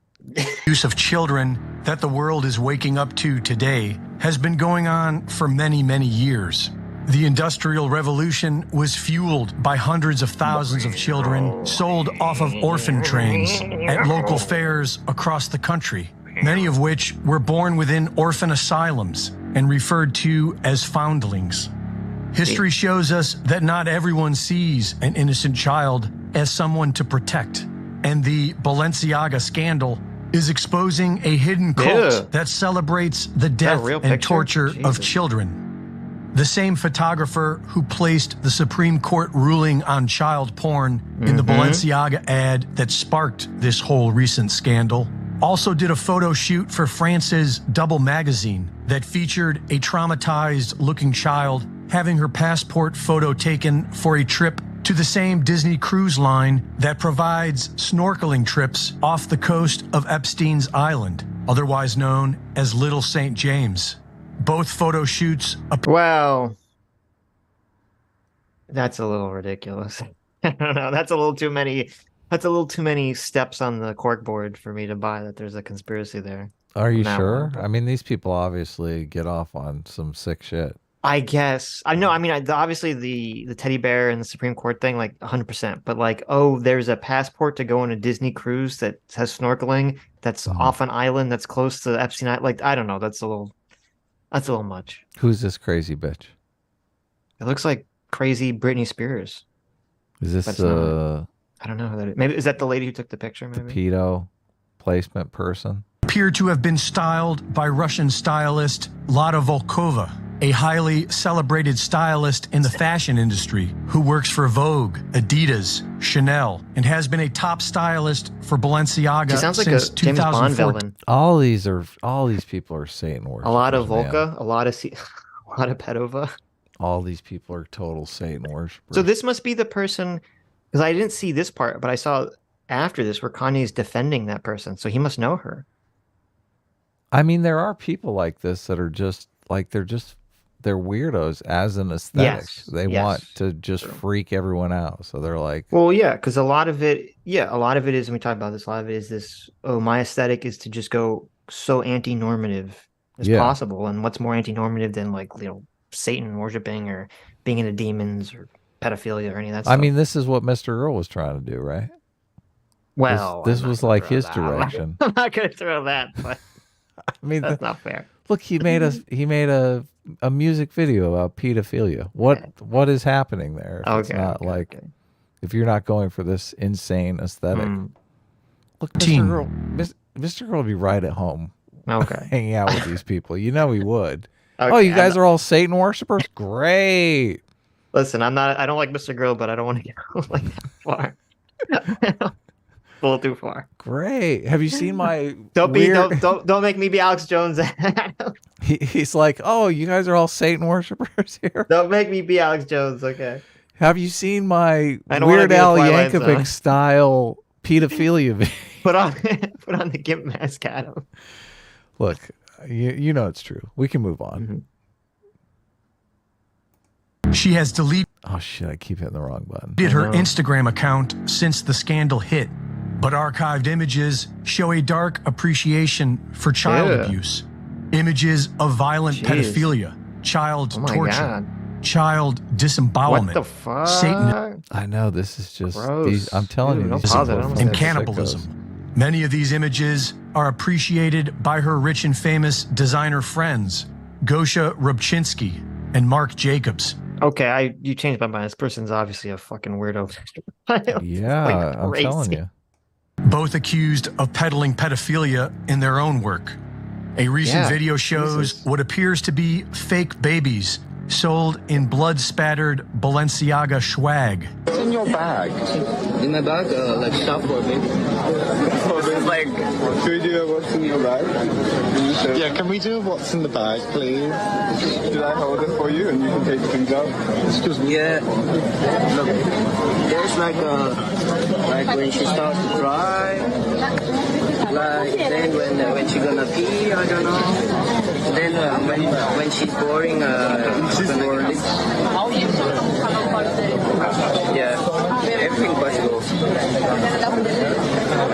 Use of children that the world is waking up to today has been going on for many, many years. The Industrial Revolution was fueled by hundreds of thousands of children sold off of orphan trains at local fairs across the country, many of which were born within orphan asylums and referred to as foundlings. History shows us that not everyone sees an innocent child as someone to protect, and the Balenciaga scandal is exposing a hidden cult that celebrates the death and torture of children. The same photographer who placed the Supreme Court ruling on child porn in the Balenciaga ad that sparked this whole recent scandal also did a photo shoot for France's Double magazine that featured a traumatized-looking child having her passport photo taken for a trip to the same Disney cruise line that provides snorkeling trips off the coast of Epstein's Island, otherwise known as Little St. James. Both photo shoots. Well, that's a little ridiculous. I don't know. That's a little too many. That's a little too many steps on the corkboard for me to buy that there's a conspiracy there. Are you sure? I mean, these people obviously get off on some sick shit. I guess. I know. I mean, obviously the teddy bear and the Supreme Court thing, like 100%. But like, oh, there's a passport to go on a Disney cruise that has snorkeling that's off an island that's close to Epstein Island. Like, I don't know. That's a little much. Who's this crazy bitch? It looks like crazy Britney Spears. Is this I don't know who that is. Maybe is that the lady who took the picture? Maybe pedo placement person? Appear to have been styled by Russian stylist Lada Volkova, a highly celebrated stylist in the fashion industry who works for Vogue, Adidas, Chanel, and has been a top stylist for Balenciaga she sounds like since a James Bond villain. All these people are Satan worshippers. A lot of Volka, a lot of Pedova. All these people are total Satan worshippers. So this must be the person, because I didn't see this part, but I saw after this where Kanye's defending that person. So he must know her. I mean, there are people like this that are just like they're weirdos as an aesthetic. Yes, they want to just freak everyone out. So they're like, well, yeah, because a lot of it is, and we talked about this, a lot of it is this, oh, my aesthetic is to just go so anti-normative as possible. And what's more anti-normative than like, you know, Satan worshiping or being into demons or pedophilia or any of that stuff. I mean, this is what Mr. Earl was trying to do, right? Well, this was like his direction. I'm not going to throw that, but I mean, that's not fair. Look, he made a music video about pedophilia. What is happening there? It's not if you're not going for this insane aesthetic. Look, Mr. Earl, Mr. Earl would be right at home. Okay. Hanging out with these people. You know he would. Okay, oh, you guys are all Satan worshipers? Great. Listen, I don't like Mr. Grill, but I don't want to go like that far. A little too far. Great. Have you seen my don't make me be Alex Jones. He's like, oh, you guys are all Satan worshipers here. Don't make me be Alex Jones. Okay. Have you seen my Weird Al Yankovic style pedophilia video? Put on the gimp mask, Adam. Look, you know it's true. We can move on. She has deleted. Oh shit! I keep hitting the wrong button. Did her Instagram account since the scandal hit, but archived images show a dark appreciation for child abuse, images of violent pedophilia, child torture, child disembowelment. What the fuck? Satan. I know this is just. I'm telling you, and cannibalism. Many of these images are appreciated by her rich and famous designer friends, Gosha Rubchinsky and Marc Jacobs. Okay, you changed my mind. This person's obviously a fucking weirdo. Yeah, I'm telling you. Both accused of peddling pedophilia in their own work. A recent video shows what appears to be fake babies sold in blood-spattered Balenciaga swag. What's in your bag? In my bag, like stuff for baby. Like, can we do a what's in your bag? Yeah, can we do a what's in the bag, please? Did I hold it for you and you can take things out? It's just yeah. Look, there's like when she starts to cry, like then when she's gonna pee, I don't know. Then when she's boring, she's boring. Yeah, everything possible.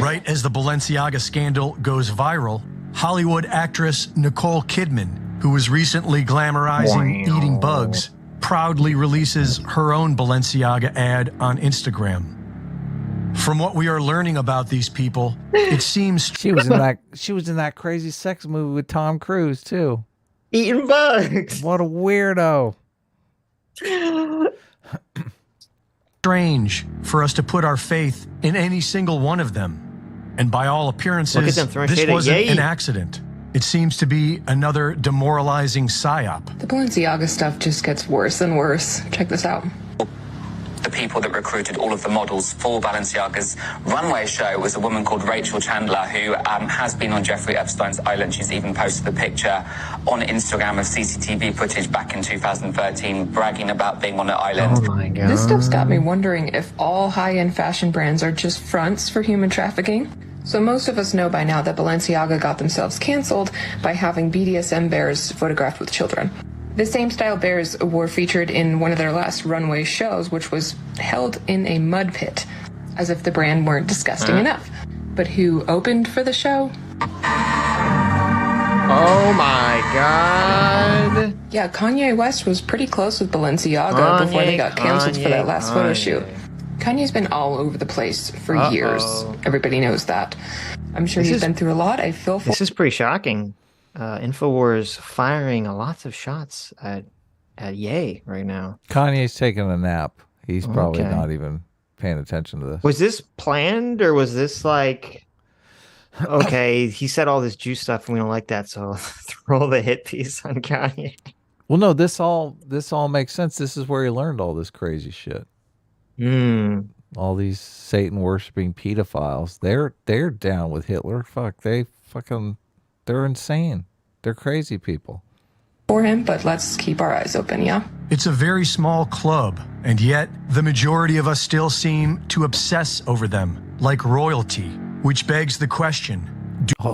Right as the Balenciaga scandal goes viral, Hollywood actress Nicole Kidman, who was recently glamorizing eating bugs, proudly releases her own Balenciaga ad on Instagram. From what we are learning about these people, it seems she was in that crazy sex movie with Tom Cruise too. Eating bugs. What a weirdo. Strange for us to put our faith in any single one of them. And by all appearances, this wasn't an accident. It seems to be another demoralizing psyop. The Balenciaga stuff just gets worse and worse. Check this out. The people that recruited all of the models for Balenciaga's runway show was a woman called Rachel Chandler, who has been on Jeffrey Epstein's island. She's even posted a picture on Instagram of CCTV footage back in 2013, bragging about being on an island. Oh my God. This stuff's got me wondering if all high-end fashion brands are just fronts for human trafficking. So most of us know by now that Balenciaga got themselves canceled by having BDSM bears photographed with children. The same style bears were featured in one of their last runway shows, which was held in a mud pit, as if the brand weren't disgusting enough. But who opened for the show? Oh my God. Yeah, Kanye West was pretty close with Balenciaga before they got canceled for that last photo shoot. Kanye's been all over the place for years. Everybody knows that. I'm sure he's been through a lot. I feel for. This is pretty shocking. InfoWars firing lots of shots at Ye right now. Kanye's taking a nap. He's probably not even paying attention to this. Was this planned or was this like, okay, he said all this Jew stuff and we don't like that, so throw the hit piece on Kanye? Well, no, this all makes sense. This is where he learned all this crazy shit. All these Satan worshiping pedophiles, they're down with Hitler. Fuck, they're insane. They're crazy people. For him, but let's keep our eyes open, yeah? It's a very small club, and yet the majority of us still seem to obsess over them, like royalty, which begs the question.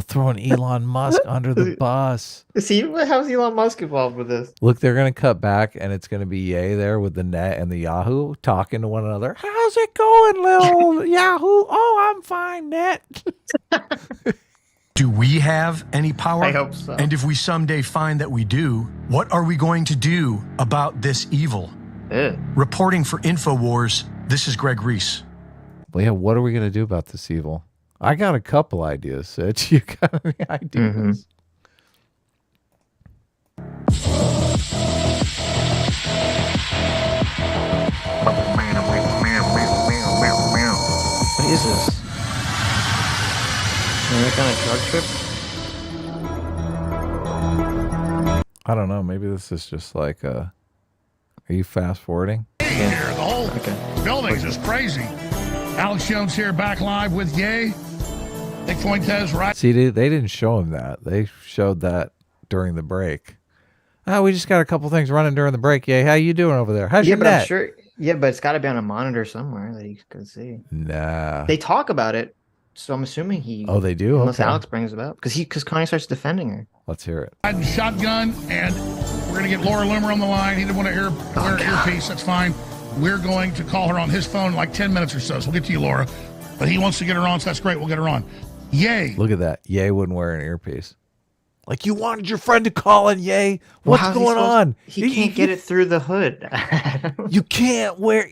Throwing Elon Musk under the bus. How's Elon Musk involved with this? Look, they're going to cut back, and it's going to be Ye there with the net and the Yahoo talking to one another. How's it going, little Yahoo? Oh, I'm fine, net. Do we have any power? I hope so. And if we someday find that we do, what are we going to do about this evil? Reporting for InfoWars, this is Greg Reese. Well, yeah, what are we going to do about this evil? I got a couple ideas, Sitch. You got any ideas? What is this? Any kind of drug trip? I don't know. Maybe this is just like are you fast forwarding? Here, the whole building's just crazy. Alex Jones here, back live with Ye. Nick Fuentes, right? See, they didn't show him that. They showed that during the break. Oh, we just got a couple things running during the break. Yeah, how you doing over there? How's your net? I'm sure. Yeah, but it's got to be on a monitor somewhere that you can see. Nah. They talk about it, so I'm assuming he. Oh, they do. Unless Alex brings it up, because Kanye starts defending her. Let's hear it. Shotgun, and we're gonna get Laura Loomer on the line. He didn't want to wear an earpiece. That's fine. We're going to call her on his phone in like 10 minutes or so. So we'll get to you, Laura. But he wants to get her on, so that's great. We'll get her on. Yay. Look at that. Ye wouldn't wear an earpiece. Like, you wanted your friend to call in, Ye. What's going on? He can't get it through the hood. You can't wear...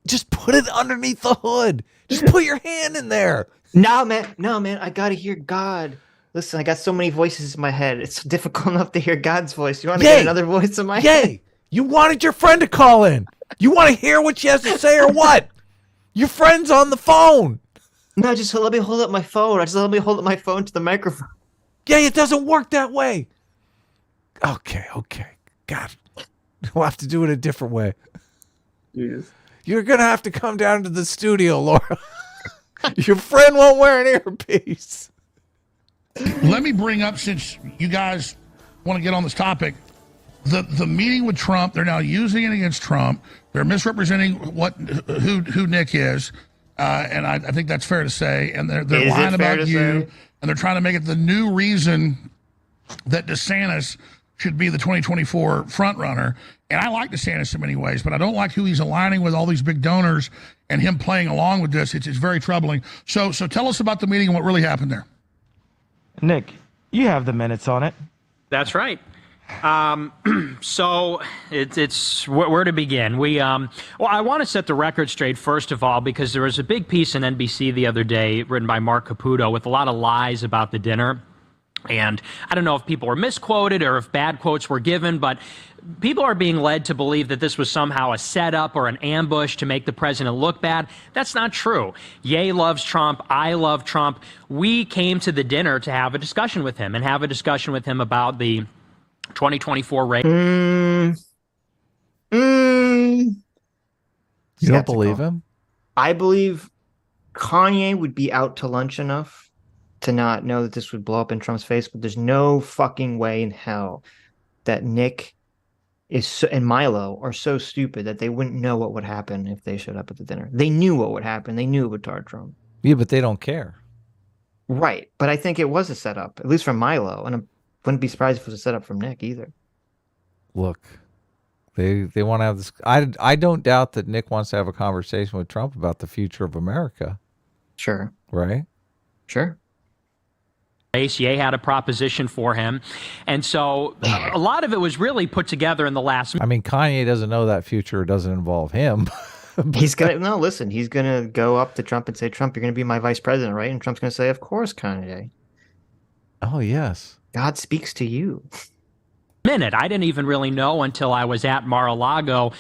Just put it underneath the hood. Just put your hand in there. No, man. I gotta hear God. Listen, I got so many voices in my head. It's difficult enough to hear God's voice. You want to get another voice in my head? You wanted your friend to call in. You want to hear what she has to say or what? Your friend's on the phone. No, just let me hold up my phone. Let me hold up my phone to the microphone. Yeah, it doesn't work that way. Okay. God, we'll have to do it a different way. Yes. You're going to have to come down to the studio, Laura. Your friend won't wear an earpiece. Let me bring up, since you guys want to get on this topic, the meeting with Trump. They're now using it against Trump. They're misrepresenting who Nick is, and I think that's fair to say. And they're lying about you, and they're trying to make it the new reason that DeSantis should be the 2024 front runner. And I like DeSantis in many ways, but I don't like who he's aligning with, all these big donors, and him playing along with this. It's very troubling. So tell us about the meeting and what really happened there. Nick, you have the minutes on it. That's right. So it's where to begin. Well, I want to set the record straight first of all, because there was a big piece in NBC the other day written by Mark Caputo with a lot of lies about the dinner. And I don't know if people were misquoted or if bad quotes were given, but people are being led to believe that this was somehow a setup or an ambush to make the president look bad. That's not true. Ye loves Trump. I love Trump. We came to the dinner to have a discussion with him about the 2024 race. You don't believe him? I believe Kanye would be out to lunch enough to not know that this would blow up in Trump's face, but there's no fucking way in hell that Nick and Milo are so stupid that they wouldn't know what would happen if they showed up at the dinner. They knew what would happen. They knew it would tar Trump. Yeah, but they don't care. Right. But I think it was a setup, at least from Milo. And I wouldn't be surprised if it was a setup from Nick either. Look, they want to have this. I don't doubt that Nick wants to have a conversation with Trump about the future of America. Sure. Right? Sure. Ye had a proposition for him. And so a lot of it was really put together in the last. I mean, Kanye doesn't know that future doesn't involve him. He's going to go up to Trump and say, Trump, you're going to be my vice president, right? And Trump's going to say, of course, Kanye. Oh, yes. God speaks to you. Minute. I didn't even really know until I was at Mar-a-Lago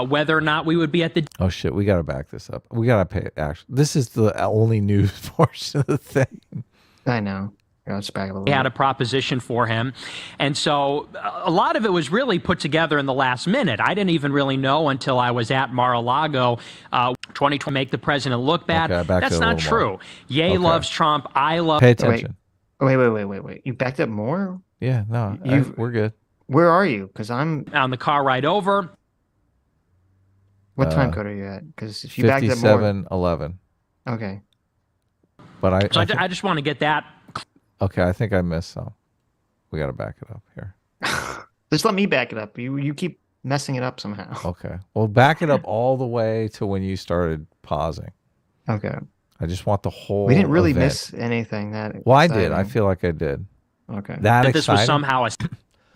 whether or not we would be at the. Oh, shit. We got to back this up. We got to pay action. This is the only news portion of the thing. I know. He had a proposition for him. And so a lot of it was really put together in the last minute. I didn't even really know until I was at Mar-a-Lago 2020 make the president look bad. Okay, that's not true. Ye loves Trump. I love. Pay attention. Wait. You backed up more? Yeah, no, we're good. Where are you? Because I'm on the car ride over. What time code are you at? Because if you backed up more. 57:11. Okay. But I just want to get that. Okay, I think I missed some. We got to back it up here. Just let me back it up. You keep messing it up somehow. Okay. Well, back it up all the way to when you started pausing. Okay. I just want the whole. We didn't really event. miss anything that. Well, I did. I feel like I did. Okay. That this was somehow a.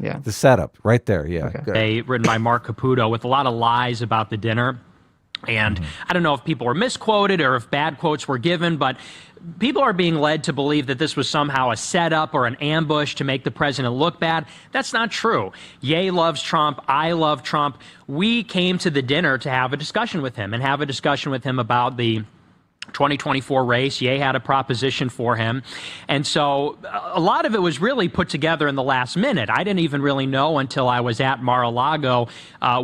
Yeah. The setup right there. Yeah. Okay. Written by Mark Caputo with a lot of lies about the dinner. And I don't know if people were misquoted or if bad quotes were given, but people are being led to believe that this was somehow a setup or an ambush to make the president look bad. That's not true. Ye loves Trump. I love Trump. We came to the dinner to have a discussion with him about the 2024 race. Ye had a proposition for him. And so a lot of it was really put together in the last minute. I didn't even really know until I was at Mar-a-Lago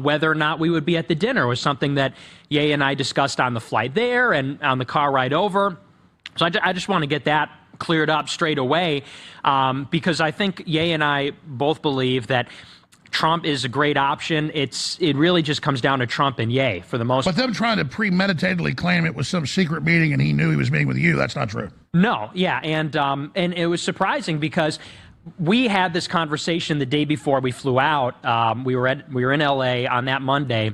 whether or not we would be at the dinner. It was something that Ye and I discussed on the flight there and on the car ride over. So I just want to get that cleared up straight away because I think Ye and I both believe that Trump is a great option. It really just comes down to Trump and Ye for the most. But them trying to premeditatedly claim it was some secret meeting and he knew he was meeting with you, that's not true. No, yeah, and it was surprising because we had this conversation the day before we flew out. We were in LA on that Monday,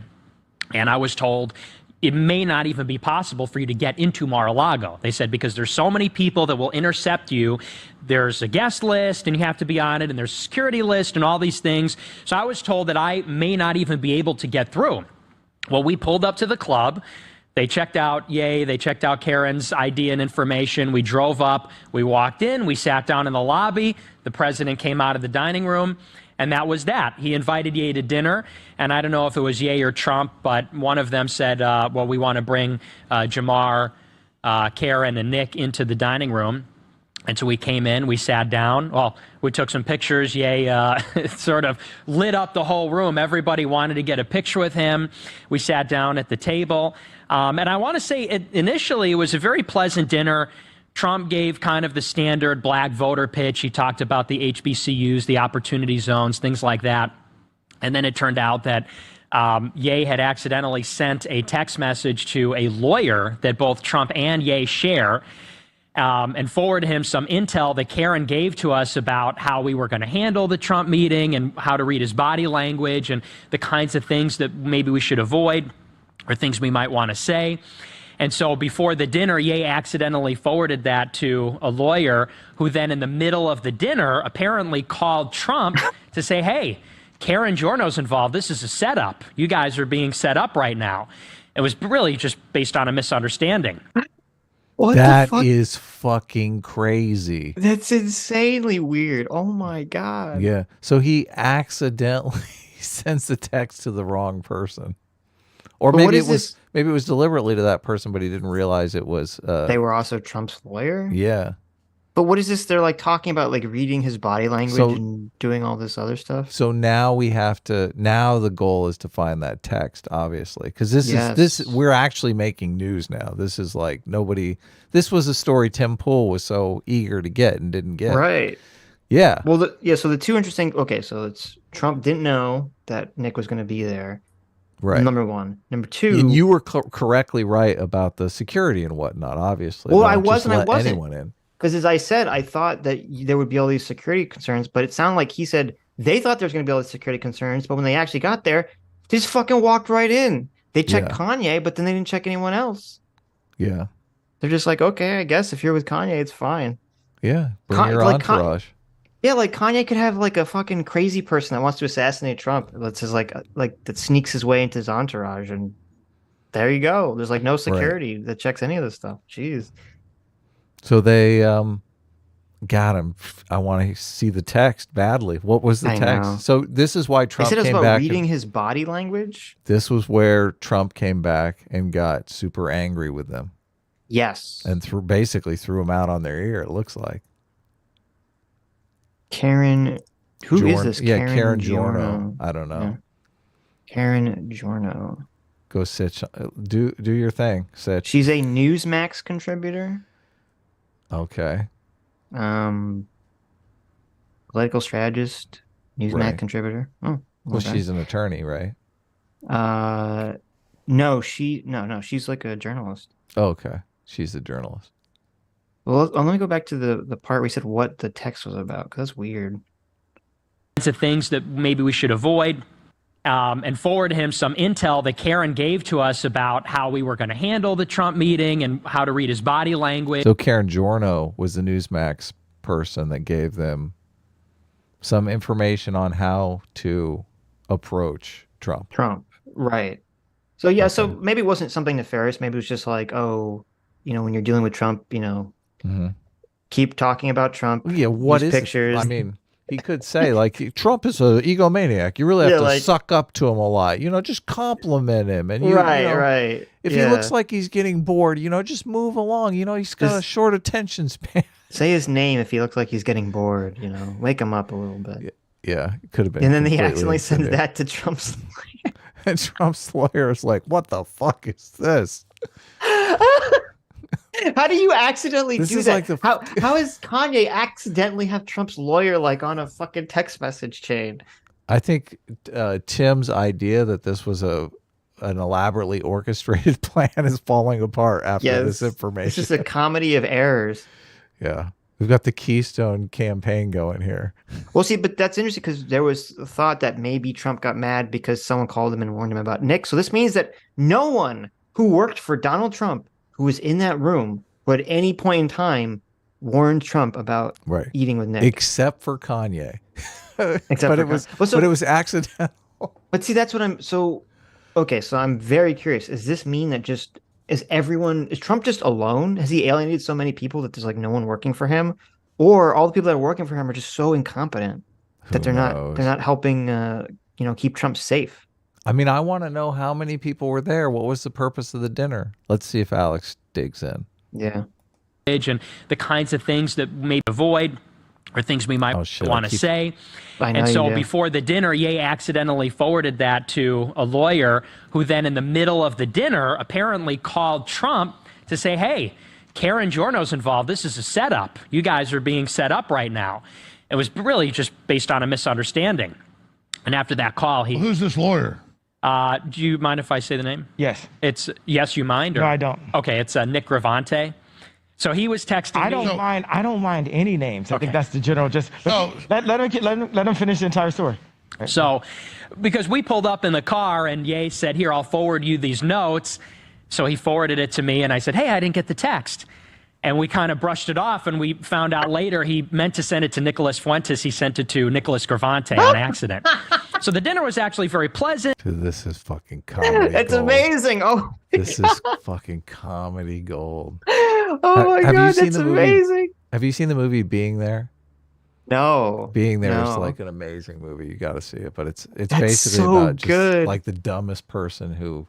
and I was told it may not even be possible for you to get into Mar-a-Lago. They said because there's so many people that will intercept you. There's a guest list and you have to be on it, and there's a security list and all these things. So I was told that I may not even be able to get through. Well, we pulled up to the club. They checked out Ye, they checked out Karen's ID and information. We drove up, we walked in, we sat down in the lobby. The president came out of the dining room, and that was that. He invited Ye to dinner, and I don't know if it was Ye or Trump, but one of them said, well, we want to bring Jamar, Karen, and Nick into the dining room. And so we came in, we sat down. Well, we took some pictures. Ye sort of lit up the whole room. Everybody wanted to get a picture with him. We sat down at the table. And I want to say initially it was a very pleasant dinner. Trump gave kind of the standard black voter pitch. He talked about the HBCUs, the opportunity zones, things like that. And then it turned out that Ye had accidentally sent a text message to a lawyer that both Trump and Ye share, and forwarded him some intel that Karen gave to us about how we were going to handle the Trump meeting and how to read his body language and the kinds of things that maybe we should avoid or things we might want to say. And so before the dinner, Ye accidentally forwarded that to a lawyer who then in the middle of the dinner apparently called Trump to say, hey, Karen Giorno's involved. This is a setup. You guys are being set up right now. It was really just based on a misunderstanding. What that the fuck? is fucking crazy. That's insanely weird. Oh my God. Yeah. So he accidentally sends the text to the wrong person. Or maybe it was deliberately to that person, but he didn't realize it was they were also Trump's lawyer? Yeah. But what is this? They're like talking about like reading his body language and doing all this other stuff. So now the goal is to find that text, obviously. Because we're actually making news now. This is like this was a story Tim Pool was so eager to get and didn't get. Right. Yeah. Well, so the two interesting, so it's Trump didn't know that Nick was going to be there. Right. Number one. Number two. And you were correctly right about the security and whatnot, obviously. Well, I wasn't. Anyone in. Because as I said, I thought that there would be all these security concerns, but it sounded like he said they thought there was going to be all these security concerns, but when they actually got there, they just fucking walked right in. They checked Kanye, but then they didn't check anyone else. Yeah. They're just like, okay, I guess if you're with Kanye, it's fine. Yeah. Bring your entourage. Yeah, like Kanye could have like a fucking crazy person that wants to assassinate Trump. That's just like that sneaks his way into his entourage, and there you go. There's like no security that checks any of this stuff. Jeez. So they got him. I want to see the text badly. What was the text? So this is why Trump came back. Reading his body language. This was where Trump came back and got super angry with them. Yes. And basically threw him out on their ear, it looks like. Karen. Who is this? Yeah, Karen Giorno. I don't know. Yeah. Karen Giorno. Go Sitch. Do your thing, Sitch. She's a Newsmax contributor. Okay. Political strategist, Newsmax contributor. Oh, well, she's an attorney, right? No, she's like a journalist. Oh, okay. She's a journalist. Well, let me go back to the part where he said what the text was about, because that's weird. Of things that maybe we should avoid. And forward him some intel that Karen gave to us about how we were going to handle the Trump meeting and how to read his body language. So Karen Giorno was the Newsmax person that gave them some information on how to approach Trump. Right. So yeah, so maybe it wasn't something nefarious. Maybe it was just like, when you're dealing with Trump, keep talking about Trump. Yeah, what is pictures? I mean, he could say, like, Trump is an egomaniac. You really have to suck up to him a lot. Just compliment him. And Right. If he looks like he's getting bored, just move along. He's got a short attention span. Say his name if he looks like he's getting bored. Wake him up a little bit. Yeah, it could have been. And then he accidentally sends that to Trump's lawyer. And Trump's lawyer is like, what the fuck is this? How do you accidentally do that? Like how does Kanye accidentally have Trump's lawyer like on a fucking text message chain? I think Tim's idea that this was an elaborately orchestrated plan is falling apart after this information. It's just a comedy of errors. Yeah. We've got the Keystone campaign going here. Well, see, but that's interesting because there was a thought that maybe Trump got mad because someone called him and warned him about Nick. So this means that no one who worked for Donald Trump who was in that room who at any point in time warned Trump about eating with Nick. Except for Kanye. But it was accidental. But see, that's what I'm... So I'm very curious. Does this mean that just is Trump just alone? Has he alienated so many people that there's like no one working for him? Or all the people that are working for him are just so incompetent that they're not helping keep Trump safe. I mean, I want to know how many people were there. What was the purpose of the dinner? Let's see if Alex digs in. Yeah. And the kinds of things that maybe avoid or things we might want to say. And so before the dinner, Ye accidentally forwarded that to a lawyer who then in the middle of the dinner apparently called Trump to say, hey, Karen Giorno's involved. This is a setup. You guys are being set up right now. It was really just based on a misunderstanding. And after that call, he... Well, who's this lawyer? Do you mind if I say the name? Yes. It's Yes, You Mind? Or, no, I don't. Okay, it's Nick Gravante. So he was texting me. I don't mind any names. I think that's the general. Just let him finish the entire story. So, because we pulled up in the car and Ye said, here, I'll forward you these notes. So he forwarded it to me and I said, hey, I didn't get the text. And we kind of brushed it off and we found out later he meant to send it to Nicholas Fuentes. He sent it to Nicholas Gravante on accident. So the dinner was actually very pleasant. Dude, this is fucking comedy It's gold. Amazing. Oh, this is fucking comedy gold. Oh my God, that's amazing. Have you seen the movie Being There? No. Being There is like an amazing movie. You got to see it, but it's That's basically so about just good. like the dumbest person who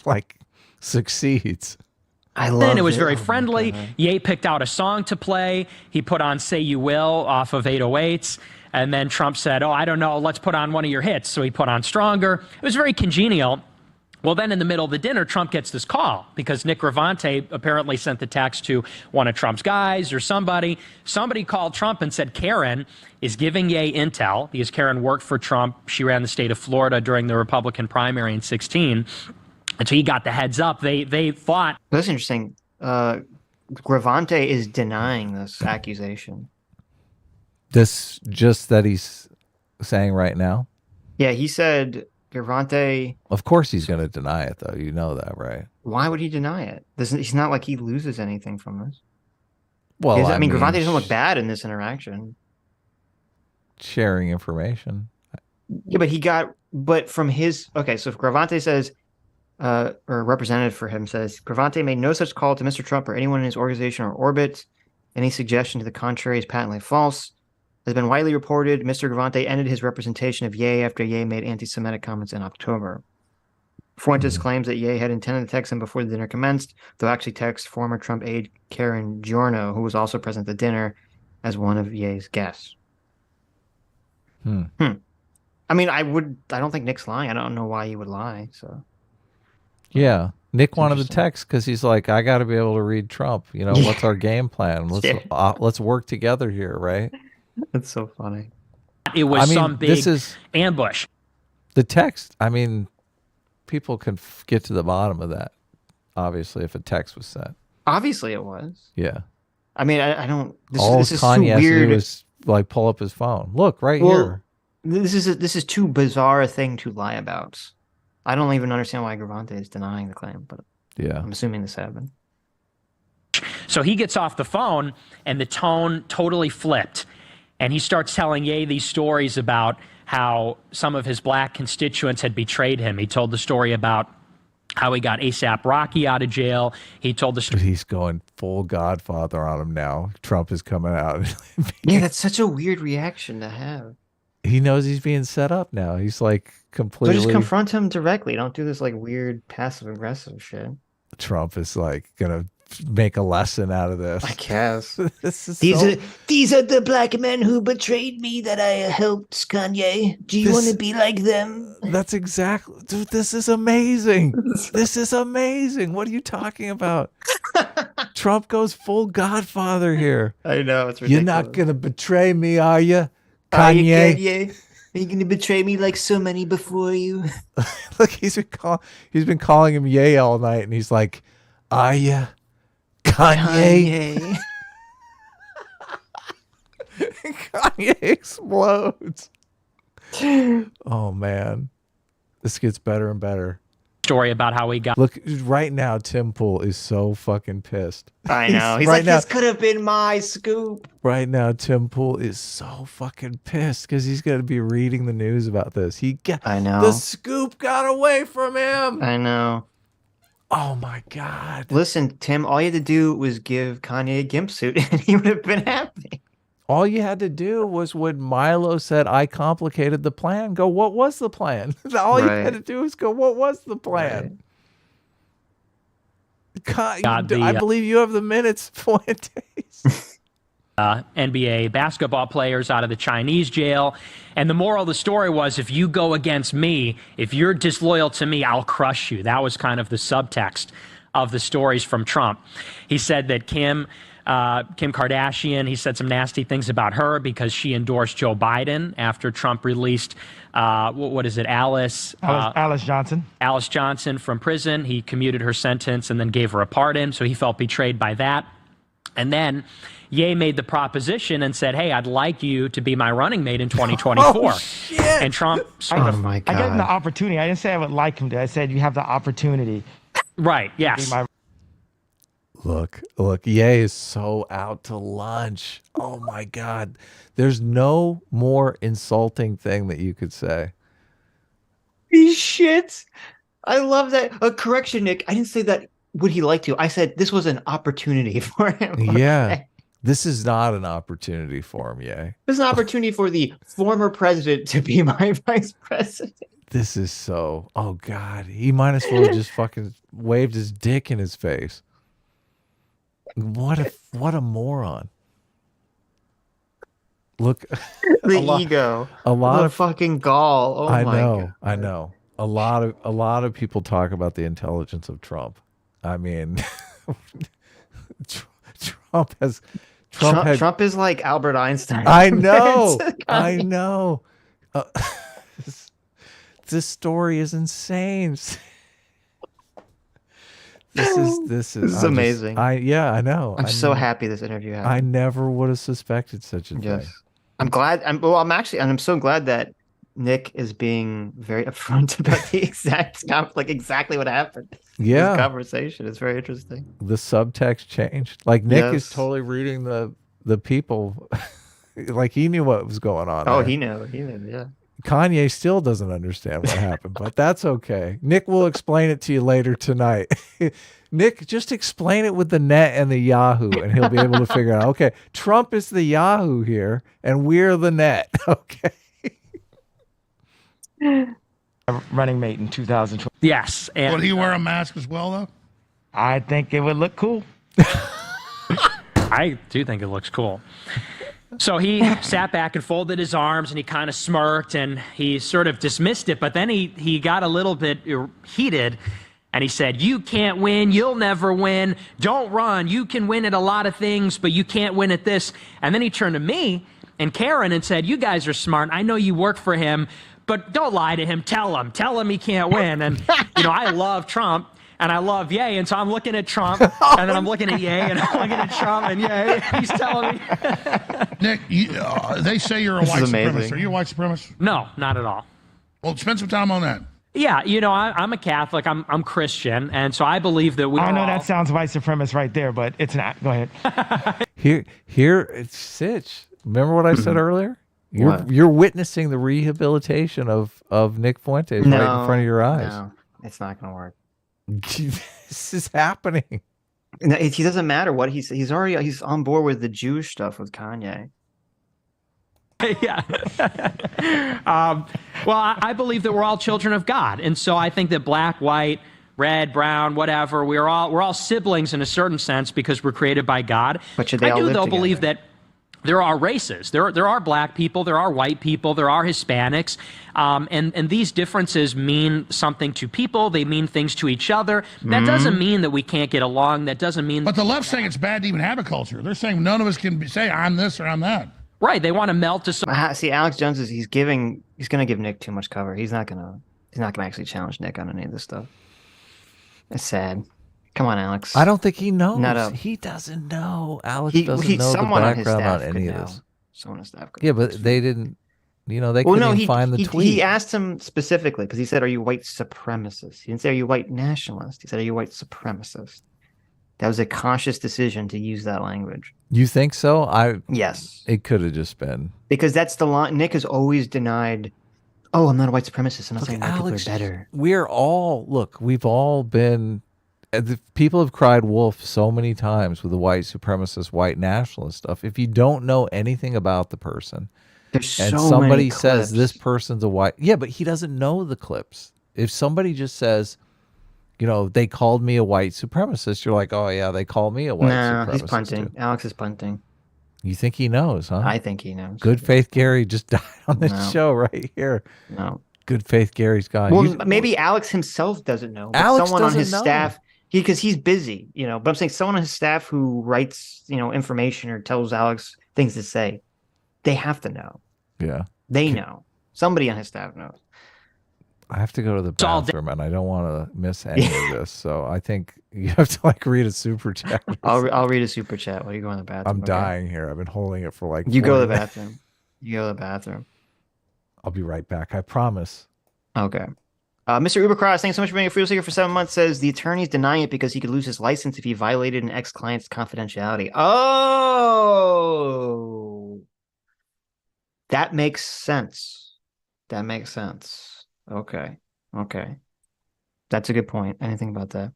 like succeeds. I love it. It was very friendly. Ye picked out a song to play. He put on Say You Will off of 808s. And then Trump said, oh, I don't know, let's put on one of your hits. So he put on Stronger. It was very congenial. Well, then in the middle of the dinner, Trump gets this call because Nick Gravante apparently sent the text to one of Trump's guys or somebody. Somebody called Trump and said Karen is giving Ye intel because Karen worked for Trump. She ran the state of Florida during the Republican primary in 2016. And so he got the heads up. They thought. That's interesting. Gravante is denying this accusation. This just that he's saying right now? Yeah, he said Gravante. Of course he's going to deny it, though. You know that, right? Why would he deny it? It's not like he loses anything from this. Well, I mean, Gravante doesn't look bad in this interaction. Sharing information. Yeah, but from his, okay, so if Gravante says, or a representative for him says, Gravante made no such call to Mr. Trump or anyone in his organization or orbit. Any suggestion to the contrary is patently false. Has been widely reported, Mr. Gravante ended his representation of Ye after Ye made anti-Semitic comments in October. Fuentes claims that Ye had intended to text him before the dinner commenced, though actually texted former Trump aide Karen Giorno, who was also present at the dinner, as one of Ye's guests. I mean, I don't think Nick's lying. I don't know why he would lie. So, yeah, Nick wanted the text because he's like, I got to be able to read Trump. You know, what's our game plan? Let's work together here, right? That's so funny. It was some big ambush. The text. I mean, people can get to the bottom of that. Obviously, if a text was sent. Obviously, it was. Yeah. I mean, I don't. This is Kanye too weird. Was like pull up his phone. Look here. This is too bizarre a thing to lie about. I don't even understand why Gravante is denying the claim, but yeah, I'm assuming this happened. So he gets off the phone, and the tone totally flipped. And he starts telling Ye these stories about how some of his black constituents had betrayed him. He told the story about how he got A$AP Rocky out of jail. He told the story. He's going full Godfather on him now. Trump is coming out. Yeah, that's such a weird reaction to have. He knows he's being set up now. He's like completely. So just confront him directly. Don't do this like weird passive aggressive shit. Trump is like gonna make a lesson out of this. I guess. These are the black men who betrayed me that I helped, Kanye. Do you want to be like them? That's exactly, dude. This is amazing. This is amazing. What are you talking about? Trump goes full Godfather here. I know, it's ridiculous. You're not gonna betray me, are you, Kanye? Are you, Kanye? Are you gonna betray me like so many before you? Look, he's been calling him Ye all night, and he's like, "Are you, Kanye?" Kanye explodes. Oh man, this gets better and better. Story about how he got. Look, right now, Tim Pool is so fucking pissed. I know. He's right like, this could have been my scoop. Right now, Tim Pool is so fucking pissed because he's going to be reading the news about this. I know. The scoop got away from him. I know. Oh my God. Listen, Tim, all you had to do was give Kanye a gimp suit and he would have been happy. All you had to do was when Milo said, I complicated the plan, go, what was the plan? All you had to do was go, what was the plan? God, I believe you have the minutes, Fuentes. NBA basketball players out of the Chinese jail. And the moral of the story was, if you go against me, if you're disloyal to me, I'll crush you. That was kind of the subtext of the stories from Trump. He said that Kim Kardashian, he said some nasty things about her because she endorsed Joe Biden after Trump released, what is it, Alice Johnson. Alice Johnson from prison. He commuted her sentence and then gave her a pardon. So he felt betrayed by that. And then Ye made the proposition and said, hey, I'd like you to be my running mate in 2024. Oh, shit. And Trump sort of... my God. I gave him the opportunity. I didn't say I would like him to. I said you have the opportunity. Right, yes. Look, Ye is so out to lunch. Oh my God. There's no more insulting thing that you could say. These shits. I love that. Correction, Nick. I didn't say that would he like to. I said this was an opportunity for him. Yeah. This is not an opportunity for him, Ye. This is an opportunity for the former president to be my vice president. This is so, oh God. He might as well have just fucking waved his dick in his face. What a moron. Look, ego. A lot of fucking gall. Oh my God. I know. A lot of people talk about the intelligence of Trump. I mean, Trump is like Albert Einstein. I know. I know. This story is insane. This is amazing. I know. I'm so happy this interview happened. I never would have suspected such a thing. I'm glad. I'm so glad that Nick is being very upfront about the exactly what happened. Yeah. This conversation is very interesting. The subtext changed. Like Nick is totally reading the people like he knew what was going on. Oh, there. he knew, yeah. Kanye still doesn't understand what happened, but that's okay. Nick will explain it to you later tonight. Nick, just explain it with the net and the Yahoo, and he'll be able to figure out, okay, Trump is the Yahoo here, and we're the net. Okay. Running mate in 2012. Yes. And, would he wear a mask as well, though? I think it would look cool. I do think it looks cool. So he sat back and folded his arms and he kind of smirked and he sort of dismissed it. But then he got a little bit heated and he said, you can't win. You'll never win. Don't run. You can win at a lot of things, but you can't win at this. And then he turned to me and Karen and said, you guys are smart. I know you work for him, but don't lie to him. Tell him he can't win. And, I love Trump. And I love Ye, and so I'm looking at Trump, and then I'm looking at Ye, and I'm looking at Trump, and Ye, he's telling me. Nick, they say you're a white supremacist. Are you a white supremacist? No, not at all. Well, spend some time on that. Yeah, I'm a Catholic. I'm Christian, and so I believe that we. I know that sounds white supremacist right there, but it's not. Go ahead. Here, it's Sitch. Remember what I said earlier? You're witnessing the rehabilitation of Nick Fuentes right in front of your eyes. No, it's not going to work. This is happening. No, he doesn't matter what he's on board with the Jewish stuff with Kanye. Yeah. Well, I believe that we're all children of God, and so I think that black, white, red, brown, whatever, we're all siblings in a certain sense because we're created by God. But should they all live together? Believe that there are races. There are black people. There are white people. There are Hispanics. And these differences mean something to people. They mean things to each other. That doesn't mean that we can't get along. That doesn't mean... But the left's saying it's bad to even have a culture. They're saying none of us can say I'm this or I'm that. Right. They want to melt to... See, Alex Jones he's going to give Nick too much cover. He's not going to actually challenge Nick on any of this stuff. It's sad. Come on, Alex. I don't think he knows. He doesn't know. Alex doesn't know the background on any of this. Someone on staff could know. But they didn't, they couldn't find the tweet. He asked him specifically because he said, are you white supremacist? He didn't say, are you white nationalist? He said, are you white supremacist? That was a conscious decision to use that language. You think so? Yes. It could have just been. Because that's the line. Nick has always denied, I'm not a white supremacist. I'm not saying white people are better. We've all been the people have cried wolf so many times with the white supremacist, white nationalist stuff. If you don't know anything about the person, There's and so many somebody says this clips. person's a white, yeah, but he doesn't know the clips. If somebody just says, they called me a white supremacist, you're like, oh yeah, they called me a white No, he's supremacist punting. too. Alex is punting. You think he knows, huh? I think he knows. Good Faith Gary just died on this No. show right here. No. Good Faith Gary's gone. Well, maybe Alex himself doesn't know, but Alex someone on his doesn't know. staff, because he's busy, but I'm saying someone on his staff who writes, information or tells Alex things to say, they have to know. Yeah. They know. Somebody on his staff knows. I have to go to the bathroom and I don't want to miss any of this. So I think you have to read a super chat. I'll read a super chat while you go in the bathroom. I'm dying here. I've been holding it for You go to the 40 minutes. bathroom. You go to the bathroom. I'll be right back. I promise. Okay. Mr. Ubercross, thanks so much for being a free seeker for 7 months, says the attorney's denying it because he could lose his license if he violated an ex-client's confidentiality. Oh, that makes sense. That makes sense. Okay. That's a good point. I didn't think about that.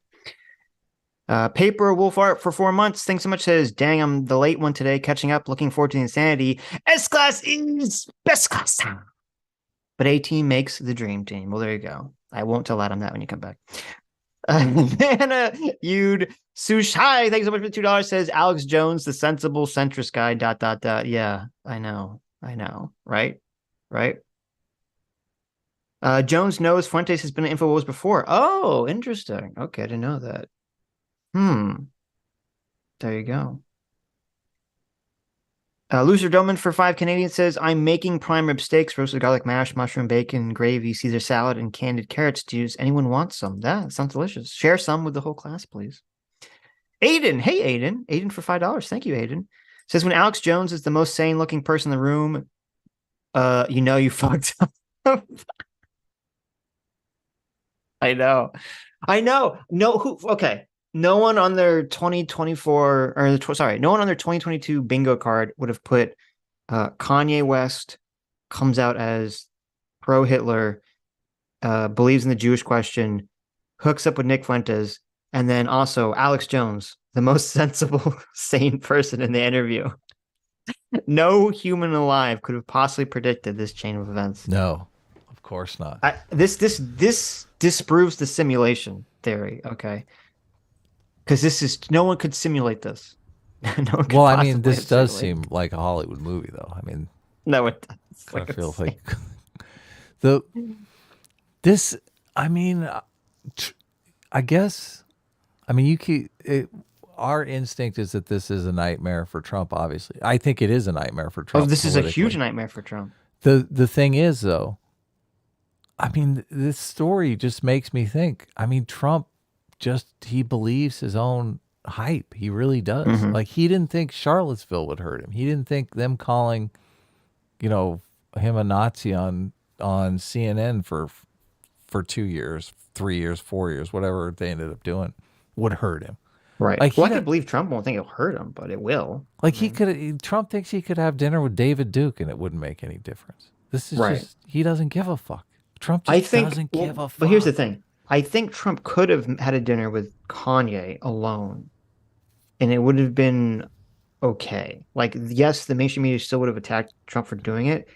Paper Wolf Art for 4 months. Thanks so much. Says, dang, I'm the late one today. Catching up. Looking forward to the insanity. S-Class is best class time. But A-Team makes the dream team. Well, there you go. I won't tell Adam that when you come back. Nana Yude Sush. Hi, thanks so much for the $2. Says Alex Jones, the sensible centrist guy. ... Yeah, I know. Right. Jones knows Fuentes has been in InfoWars before. Oh, interesting. Okay, I didn't know that. There you go. Loser Doman for 5 Canadian says, I'm making prime rib steaks, roasted garlic mash, mushroom bacon, gravy, Caesar salad, and candied carrot stews. Anyone wants some? That sounds delicious. Share some with the whole class, please. Aiden. Hey, Aiden. Aiden for $5. Thank you, Aiden. Says, when Alex Jones is the most sane looking person in the room, you fucked up. I know. Okay. No one on their 2024 no one on their 2022 bingo card would have put Kanye West comes out as pro-Hitler, believes in the Jewish question, hooks up with Nick Fuentes, and then also Alex Jones, the most sensible, sane person in the interview. No human alive could have possibly predicted this chain of events. No, of course not. This disproves the simulation theory, okay? Because no one could simulate this. Well, I mean, this does seem like a Hollywood movie, though. I mean, no, it does. I feel like our instinct is that this is a nightmare for Trump, obviously. I think it is a nightmare for Trump. Oh, this is a huge nightmare for Trump. The thing is, though, I mean, this story just makes me think. I mean, Trump he believes his own hype. He really does. Mm-hmm. Like, he didn't think Charlottesville would hurt him. He didn't think them calling, him a Nazi on CNN for 2 years, 3 years, 4 years, whatever they ended up doing, would hurt him. Right. Like, I could believe Trump won't think it'll hurt him, but it will. Like, Trump thinks he could have dinner with David Duke and it wouldn't make any difference. This is just, he doesn't give a fuck. Trump just doesn't give a fuck. But here's the thing. I think Trump could have had a dinner with Kanye alone, and it would have been okay. Like, yes, the mainstream media still would have attacked Trump for doing it,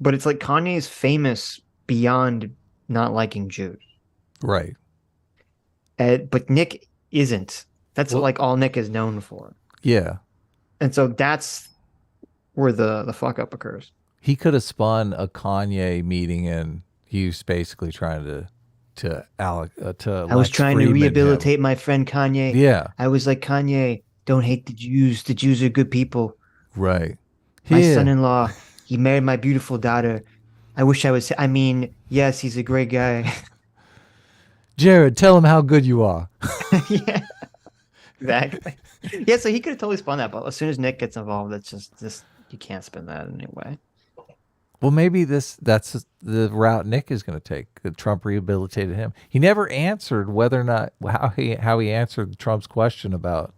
but it's like Kanye's famous beyond not liking Jews. Right. But Nick isn't. That's like all Nick is known for. Yeah. And so that's where the fuck up occurs. He could have spun a Kanye meeting and he was basically trying to I was trying to rehabilitate my friend Kanye. Yeah. I was like, Kanye, don't hate the Jews. The Jews are good people. Right. My son-in-law, he married my beautiful daughter. Yes, he's a great guy. Jared, tell him how good you are. Yeah. Exactly. Yeah, so he could have totally spun that, but as soon as Nick gets involved, it's just you can't spin that anyway. Well, maybe that's the route Nick is going to take. That Trump rehabilitated him. He never answered whether or not how he answered Trump's question about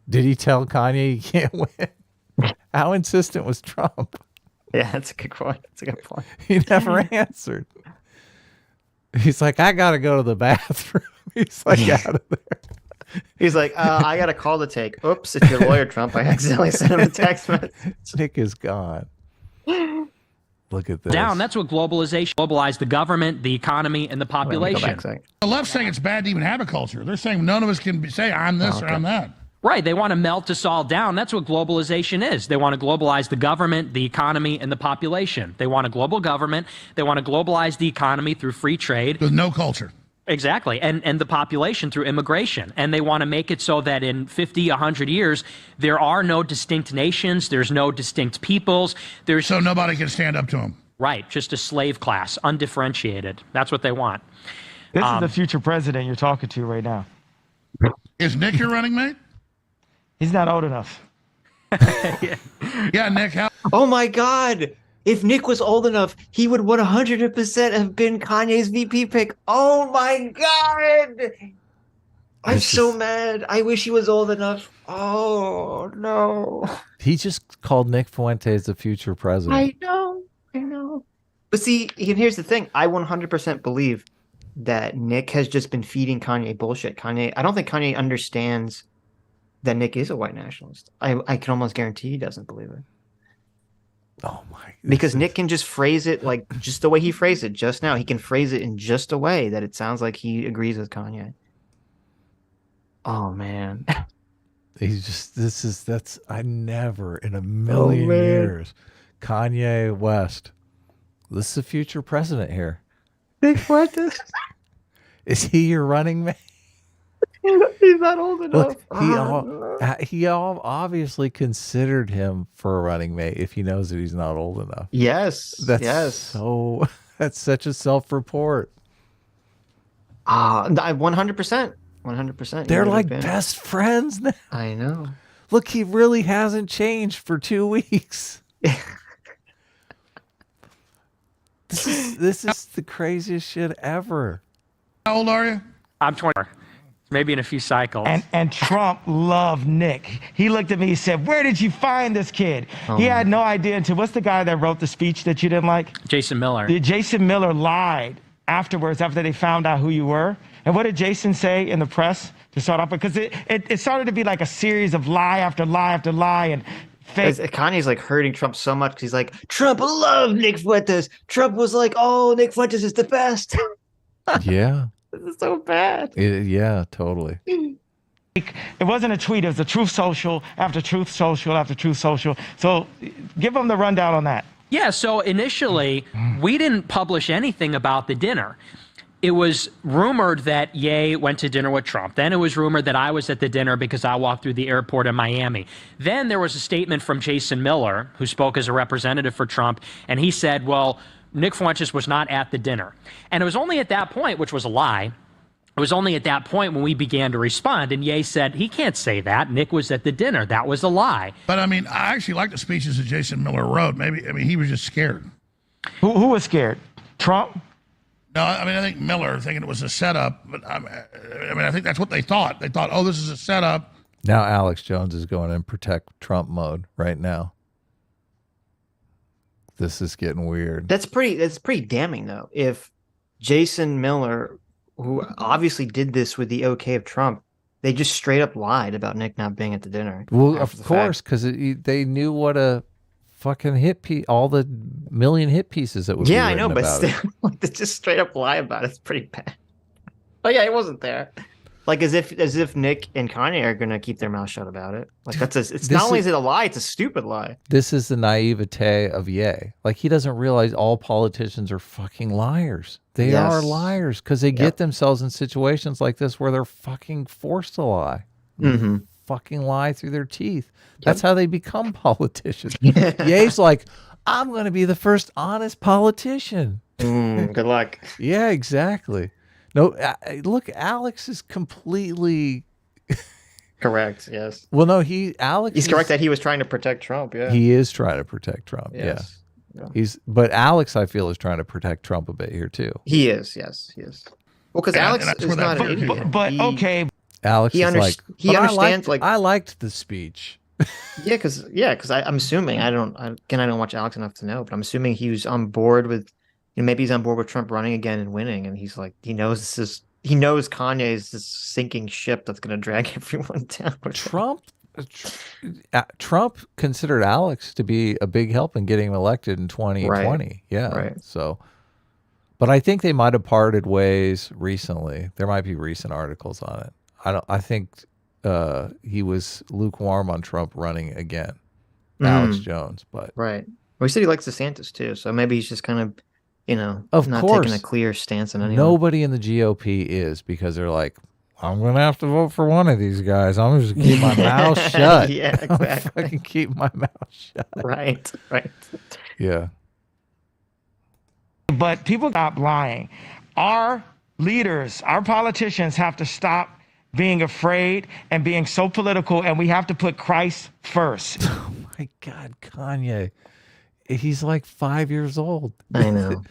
did he tell Kanye he can't win? How insistent was Trump? Yeah, that's a good point. He never answered. He's like, I gotta go to the bathroom. He's like out of there. He's like, I got a call to take. Oops, it's your lawyer, Trump. I accidentally sent him a text message. Nick is gone. Look at this. Down. That's what globalization globalized the government, the economy, and the population. The left's saying it's bad to even have a culture. They're saying none of us can say I'm this or I'm that. Right. They want to melt us all down. That's what globalization is. They want to globalize the government, the economy, and the population. They want a global government. They want to globalize the economy through free trade. With no culture. Exactly. And the population through immigration. And they want to make it so that in 50, 100 years, there are no distinct nations. There's no distinct peoples. So nobody can stand up to them. Right. Just a slave class, undifferentiated. That's what they want. This is the future president you're talking to right now. Is Nick your running mate? He's not old enough. Yeah, Nick. Oh my God. If Nick was old enough, he would 100% have been Kanye's VP pick. Oh my God. I'm so mad. I wish he was old enough. Oh, no. He just called Nick Fuentes the future president. I know. But see, here's the thing. I 100% believe that Nick has just been feeding Kanye bullshit. I don't think Kanye understands that Nick is a white nationalist. I can almost guarantee he doesn't believe it. Oh my! Because Nick can just phrase it like just the way he phrased it just now. He can phrase it in just a way that it sounds like he agrees with Kanye. Oh man. I never in a million years. Kanye West. This is the future president here. Nick Fuentes. Is he your running mate? He's not old enough. Look, he obviously considered him for a running mate if he knows that he's not old enough. Yes. That's such a self-report. 100%. 100%. They're like best friends now. I know. Look, he really hasn't changed for 2 weeks. This is the craziest shit ever. How old are you? I'm 20. Maybe in a few cycles. And Trump loved Nick. He looked at me, he said, where did you find this kid? He had no idea until, what's the guy that wrote the speech that you didn't like? Jason Miller. Jason Miller lied afterwards, after they found out who you were. And what did Jason say in the press to start off? Because it started to be like a series of lie after lie after lie and fake. Kanye's like hurting Trump so much because he's like, Trump loved Nick Fuentes. Trump was like, oh, Nick Fuentes is the best. Yeah. This is so bad. Yeah, totally. It wasn't a tweet. It was a truth social after truth social after truth social. So give them the rundown on that. Yeah, so initially, we didn't publish anything about the dinner. It was rumored that Ye went to dinner with Trump. Then it was rumored that I was at the dinner because I walked through the airport in Miami. Then there was a statement from Jason Miller, who spoke as a representative for Trump, and he said, well, Nick Fuentes was not at the dinner. And it was only at that point, which was a lie, it was only at that point when we began to respond. And Ye said, he can't say that. Nick was at the dinner. That was a lie. But I mean, I actually like the speeches that Jason Miller wrote. He was just scared. Who was scared? Trump? No, I think Miller thinking it was a setup. But I think that's what they thought. They thought, oh, this is a setup. Now Alex Jones is going in protect Trump mode right now. This is getting weird. That's pretty damning though. If Jason Miller, who obviously did this with the okay of Trump, they just straight up lied about Nick not being at the dinner. Well, of course, because they knew what a fucking hit piece, all the million hit pieces that would be I know, but still, they just straight up lie about it. It's pretty bad. Oh yeah, he wasn't there. Like as if Nick and Kanye are gonna keep their mouth shut about it. Like it's not only is it a lie, it's a stupid lie. This is the naivete of Ye. Like he doesn't realize all politicians are fucking liars. They are liars because they get themselves in situations like this where they're fucking forced to lie. Mm-hmm. Fucking lie through their teeth. That's how they become politicians. Ye's like, I'm gonna be the first honest politician. Good luck. Yeah, exactly. No, look, Alex is completely correct. Yes. Well, no, Alex. He's correct that he was trying to protect Trump. Yeah. He is trying to protect Trump. Yes. Yeah. But Alex, I feel, is trying to protect Trump a bit here too. He is. Yes. He is. Well, because Alex is not an idiot. But okay. Alex he understands. I liked the speech. Yeah, because I'm assuming I don't watch Alex enough to know, but I'm assuming he was on board with maybe he's on board with Trump running again and winning, and he's like, he knows Kanye is this sinking ship that's going to drag everyone down. Trump considered Alex to be a big help in getting him elected in 2020. Right. Yeah. Right. So, but I think they might have parted ways recently. There might be recent articles on it. I think he was lukewarm on Trump running again, Alex Jones. But right. Well, he said he likes DeSantis too, so maybe he's just kind of, of not course, taking a clear stance on anyone. Nobody in the GOP is, because they're like, I'm going to have to vote for one of these guys. I'm just going to keep my mouth shut. Yeah, exactly. I can keep my mouth shut. Right. Yeah. But people stop lying. Our leaders, our politicians have to stop being afraid and being so political, and we have to put Christ first. Oh my God, Kanye. He's like 5 years old. I know.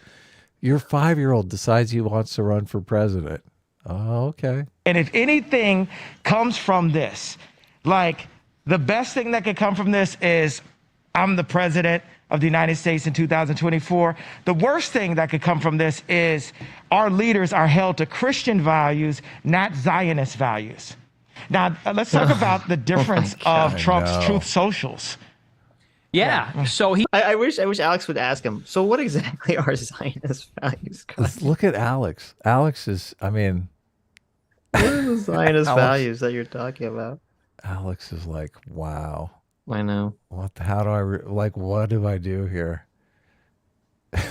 Your 5-year-old decides he wants to run for president. Oh, okay. And if anything comes from this, like the best thing that could come from this is I'm the president of the United States in 2024. The worst thing that could come from this is our leaders are held to Christian values, not Zionist values. Now, let's talk about the difference of Trump's Truth Socials. Yeah. So I wish Alex would ask him. So what exactly are Zionist values? Let's look at Alex. Alex is, I mean, what are the Zionist values that you're talking about? Alex is like, wow. I know. How do what do I do here?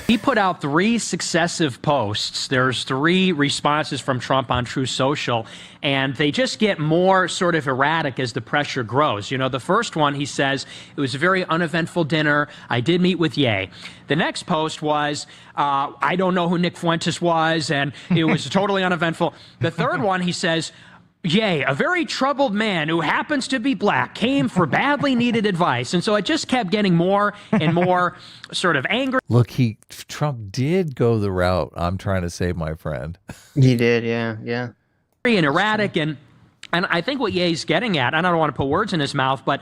He put out 3 successive posts. There's 3 responses from Trump on Truth Social, and they just get more sort of erratic as the pressure grows. The first one, he says, it was a very uneventful dinner. I did meet with Ye. The next post was, I don't know who Nick Fuentes was, and it was totally uneventful. The third one, he says, Ye, a very troubled man who happens to be black, came for badly needed advice. And so it just kept getting more and more sort of angry. Look, Trump did go the route, I'm trying to save my friend. He did, yeah. And erratic. And I think what Ye's getting at, I don't want to put words in his mouth, but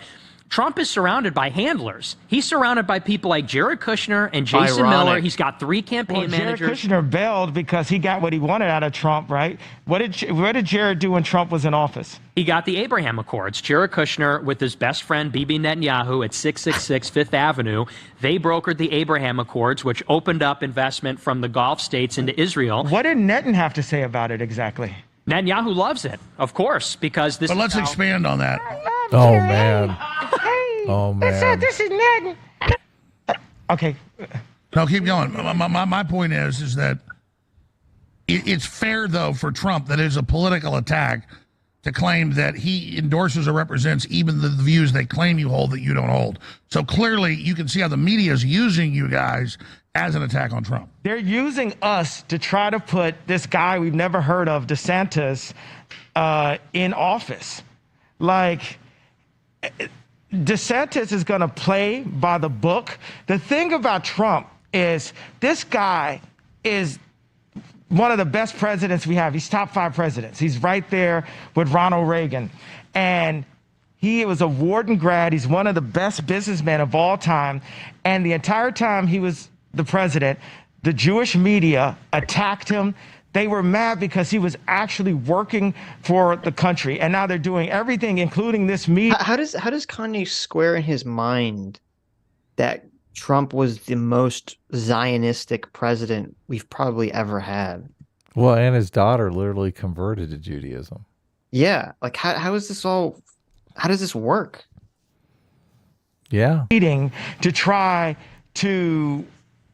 Trump is surrounded by handlers. He's surrounded by people like Jared Kushner and Jason Miller. He's got 3 campaign managers. Jared Kushner bailed because he got what he wanted out of Trump, right? What did Jared do when Trump was in office? He got the Abraham Accords. Jared Kushner with his best friend Bibi Netanyahu at 666 Fifth Avenue. They brokered the Abraham Accords, which opened up investment from the Gulf states into Israel. What did Netanyahu have to say about it exactly? Netanyahu loves it, of course, because this. But let's expand on that. Oh man. Oh man. This is Ned. Okay. No, keep going. My point is that it's fair, though, for Trump that it is a political attack to claim that he endorses or represents even the views they claim you hold that you don't hold. So clearly you can see how the media is using you guys as an attack on Trump. They're using us to try to put this guy we've never heard of, DeSantis, in office. Like, DeSantis is going to play by the book. The thing about Trump is this guy is one of the best presidents we have. He's top 5 presidents. He's right there with Ronald Reagan. And he was a Wharton grad. He's one of the best businessmen of all time. And the entire time he was the president, the Jewish media attacked him. They were mad because he was actually working for the country. And now they're doing everything, including this meeting. How does Kanye square in his mind that Trump was the most Zionistic president we've probably ever had? Well, and his daughter literally converted to Judaism. Yeah. Like, how does this work? Yeah. Meeting to try to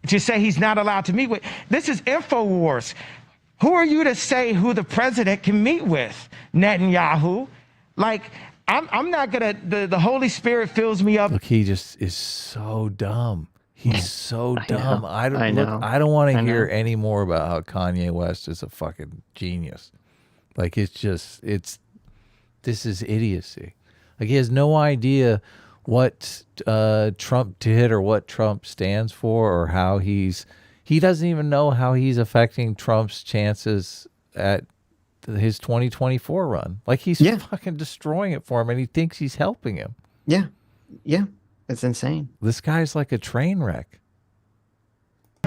say he's not allowed to meet with. This is InfoWars. Who are you to say who the president can meet with? Netanyahu. Like, I'm not gonna, the Holy Spirit fills me up. Look, he just is so dumb. He's so dumb. I don't want to hear any more about how Kanye West is a fucking genius. Like, this is idiocy. Like, he has no idea what Trump did or what Trump stands for or how he doesn't even know how he's affecting Trump's chances at his 2024 run. Like, he's fucking destroying it for him, and he thinks he's helping him. Yeah. It's insane. This guy's like a train wreck.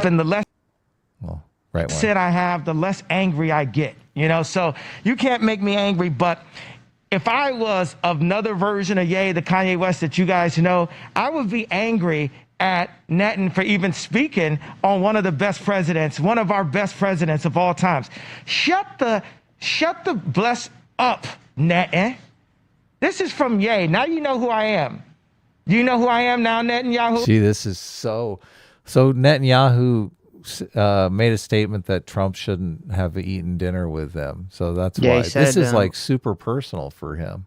And the less Well, right one. Said I have, the less angry I get. You know, so you can't make me angry. But if I was another version of Ye, the Kanye West that you guys know, I would be angry at Netan for even speaking on one of the best presidents, one of our best presidents of all times. Shut the bless up, Netan. This is from Ye. Now you know who I am. Do you know who I am now, Netanyahu? See, this is so Netanyahu made a statement that Trump shouldn't have eaten dinner with them. So that's why this is like super personal for him.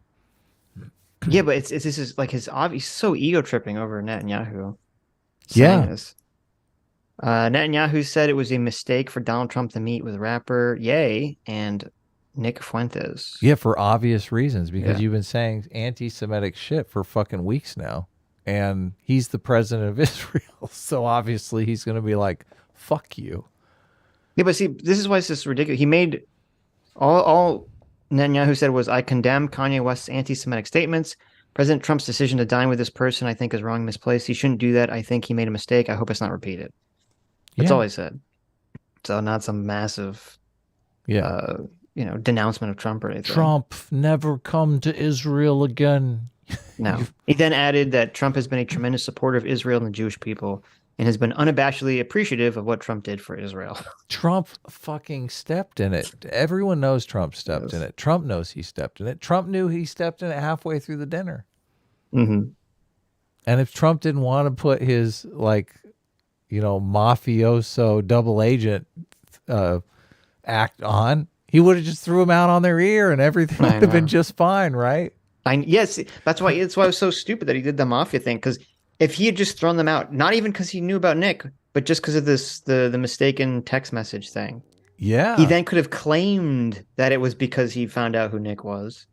Yeah, but this is like he's so ego tripping over Netanyahu. Yeah. This. Netanyahu said it was a mistake for Donald Trump to meet with rapper Ye and Nick Fuentes. Yeah, for obvious reasons, because you've been saying anti-Semitic shit for fucking weeks now. And he's the president of Israel. So obviously he's going to be like, fuck you. Yeah, but see, this is why it's just ridiculous. He made all Netanyahu said was, I condemn Kanye West's anti-Semitic statements. President Trump's decision to dine with this person, I think, is wrong and misplaced. He shouldn't do that. I think he made a mistake. I hope it's not repeated. That's all he said. So not some massive, denouncement of Trump or anything. Trump, never come to Israel again. No. He then added that Trump has been a tremendous supporter of Israel and the Jewish people and has been unabashedly appreciative of what Trump did for Israel. Trump fucking stepped in it. Everyone knows Trump stepped in it. Trump knows he stepped in it. Trump knew he stepped in it halfway through the dinner. Mm-hmm. And if Trump didn't want to put his, mafioso double agent act on, he would have just threw him out on their ear and everything would have been just fine, right? Yes, that's why it was so stupid that he did the mafia thing, because if he had just thrown them out, not even because he knew about Nick, but just because of the mistaken text message thing. Yeah. He then could have claimed that it was because he found out who Nick was.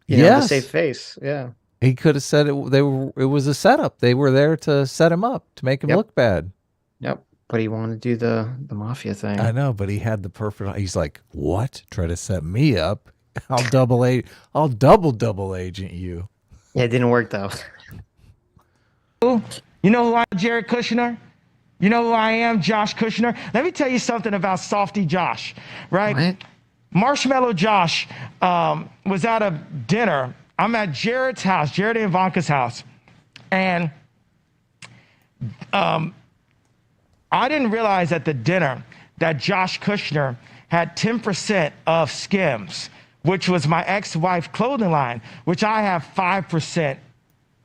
To save face. Yeah. He could have said it was a setup. They were there to set him up, to make him look bad. Yep. But he wanted to do the mafia thing. I know, but he had the perfect, he's like, what? Try to set me up? I'll double agent you. Yeah, it didn't work though. You know who I am, Jared Kushner? You know who I am, Josh Kushner? Let me tell you something about Softy Josh, right? What? Marshmallow Josh was at a dinner. I'm at Jared's house, Jared and Ivanka's house. And I didn't realize at the dinner that Josh Kushner had 10% of Skims, which was my ex-wife clothing line, which I have 5%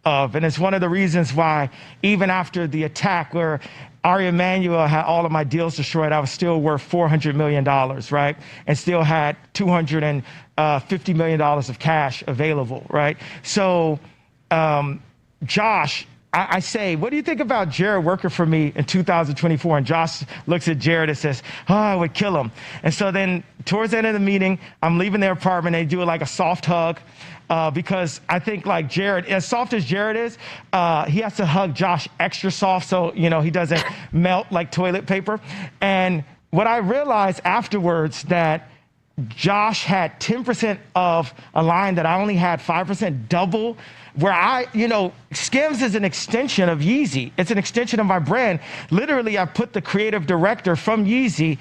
of. And it's one of the reasons why even after the attack where Ari Emanuel had all of my deals destroyed, I was still worth $400 million, right? And still had $250 million of cash available, right? So Josh, I say, what do you think about Jared working for me in 2024? And Josh looks at Jared and says, I would kill him. And so then towards the end of the meeting, I'm leaving their apartment. They do like a soft hug because I think like Jared, as soft as Jared is, he has to hug Josh extra soft so, he doesn't melt like toilet paper. And what I realized afterwards that Josh had 10% of a line that I only had 5%, double, where Skims is an extension of Yeezy. It's an extension of my brand. Literally, I put the creative director from Yeezy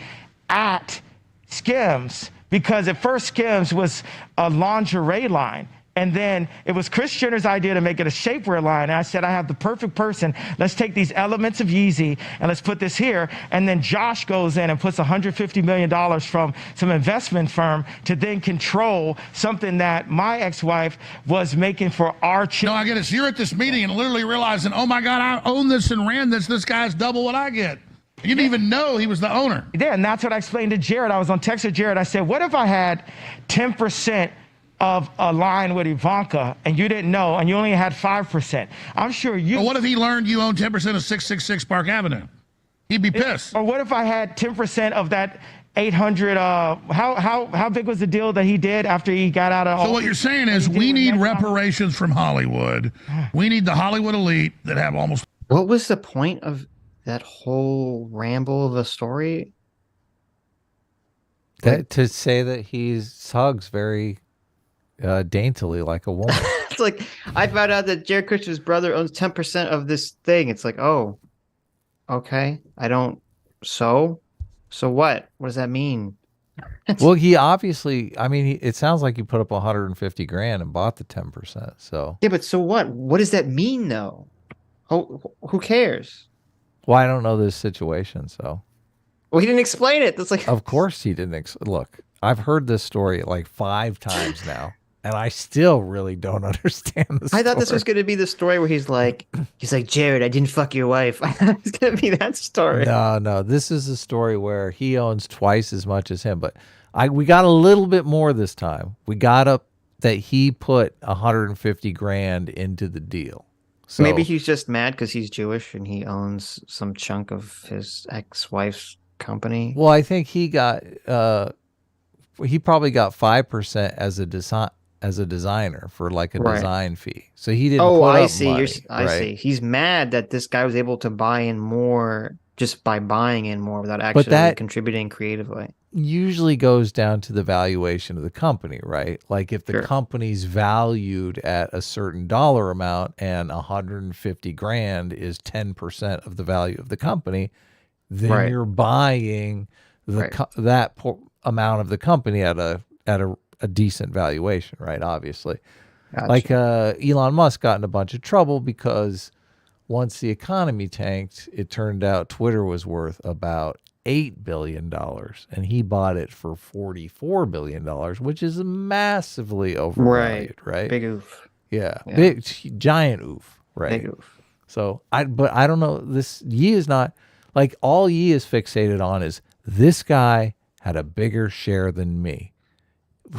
at Skims because at first Skims was a lingerie line. And then it was Kris Jenner's idea to make it a shapewear line. And I said, I have the perfect person. Let's take these elements of Yeezy and let's put this here. And then Josh goes in and puts $150 million from some investment firm to then control something that my ex-wife was making for our children. No, I get it. So you're at this meeting and literally realizing, oh my God, I own this and ran this. This guy's double what I get. You didn't even know he was the owner. Yeah, and that's what I explained to Jared. I was on text with Jared. I said, what if I had 10% of a line with Ivanka and you didn't know and you only had 5%? I'm sure you... Well, what if he learned you own 10% of 666 Park Avenue? He'd be pissed. Or what if I had 10% of that 800... how big was the deal that he did after he got out of... So what you're saying is we need reparations from Hollywood. We need the Hollywood elite that have almost... What was the point of that whole ramble of a story? To say that he hugs very... daintily like a woman. It's like I found out that Jared Kushner's brother owns 10% of this thing. It's like, oh, okay. So what? What does that mean? Well, he obviously, I mean, it sounds like he put up 150 grand and bought the 10%. So, Yeah, but so what? What does that mean though? Who cares? well, I don't know this situation. So, Well, he didn't explain it. That's like, of course he didn't. Look, I've heard this story like 5 times now, and I still really don't understand the story. I thought this was going to be the story where he's like, Jared, I didn't fuck your wife. It's going to be that story. No. This is a story where he owns twice as much as him, but we got a little bit more this time. We got up that he put 150 grand into the deal. So maybe he's just mad because he's Jewish and he owns some chunk of his ex-wife's company. Well, I think he probably got 5% as a designer for like a design fee. So he didn't. Oh, put I up see. money, I see. He's mad that this guy was able to buy in more just by buying in more without actually contributing creatively. Usually goes down to the valuation of the company, right? Like if the company's valued at a certain dollar amount and 150 grand is 10% of the value of the company, then you're buying that amount of the company at a decent valuation, right? Obviously. Gotcha. Like Elon Musk got in a bunch of trouble because once the economy tanked, it turned out Twitter was worth about $8 billion, and he bought it for $44 billion, which is massively overvalued, right? Big oof. Yeah. Big, giant oof, right? Big oof. So, but I don't know, Yi is not, like all Yi is fixated on is this guy had a bigger share than me.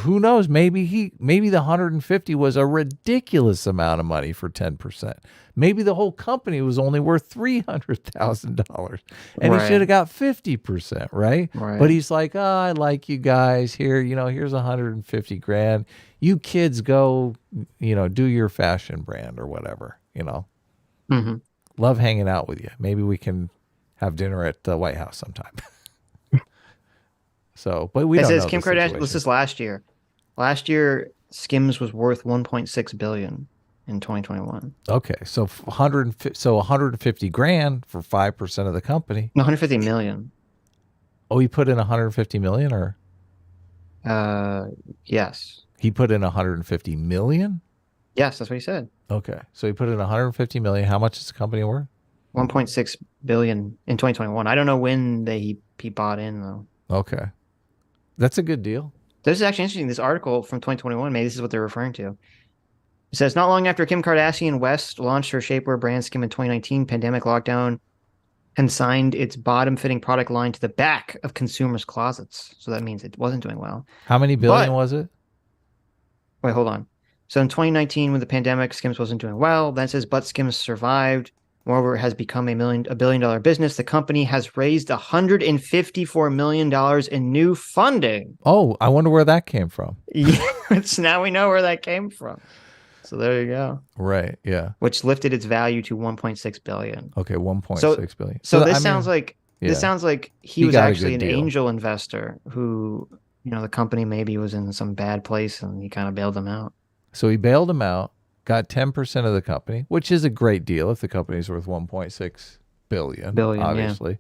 Who knows? Maybe the 150 was a ridiculous amount of money for 10%. Maybe the whole company was only worth $300,000 and he should have got 50%, right? But he's like, oh, I like you guys here. Here's 150 grand. You kids go, do your fashion brand or whatever, Mm-hmm. Love hanging out with you. Maybe we can have dinner at the White House sometime. So, but we don't know. Kim Kardashian. This is last year. Last year, Skims was worth $1.6 billion in 2021. Okay, so 150 grand for 5% of the company. No, 150 million. Oh, he put in 150 million, or? Yes. He put in 150 million. Yes, that's what he said. Okay, so he put in 150 million. How much is the company worth? 1.6 billion in 2021. I don't know when he bought in though. Okay. That's a good deal. This is actually interesting. This article from 2021, maybe this is what they're referring to. It says, not long after Kim Kardashian West launched her shapewear brand Skim in 2019, pandemic lockdown consigned its bottom-fitting product line to the back of consumers' closets. So that means it wasn't doing well. How many billion was it? Wait, hold on. So in 2019, with the pandemic, Skims wasn't doing well. Then it says, but Skims survived. Moreover, it has become a $1 billion business. The company has raised $154 million in new funding. Oh, I wonder where that came from. Yeah, now we know where that came from. So there you go. Right, yeah. Which lifted its value to $1.6 billion. Okay, $1.6 billion. So this sounds like he was actually an angel investor who, the company maybe was in some bad place and he kind of bailed them out. So he bailed them out. Got 10% of the company, which is a great deal if the company's worth 1.6 billion, obviously.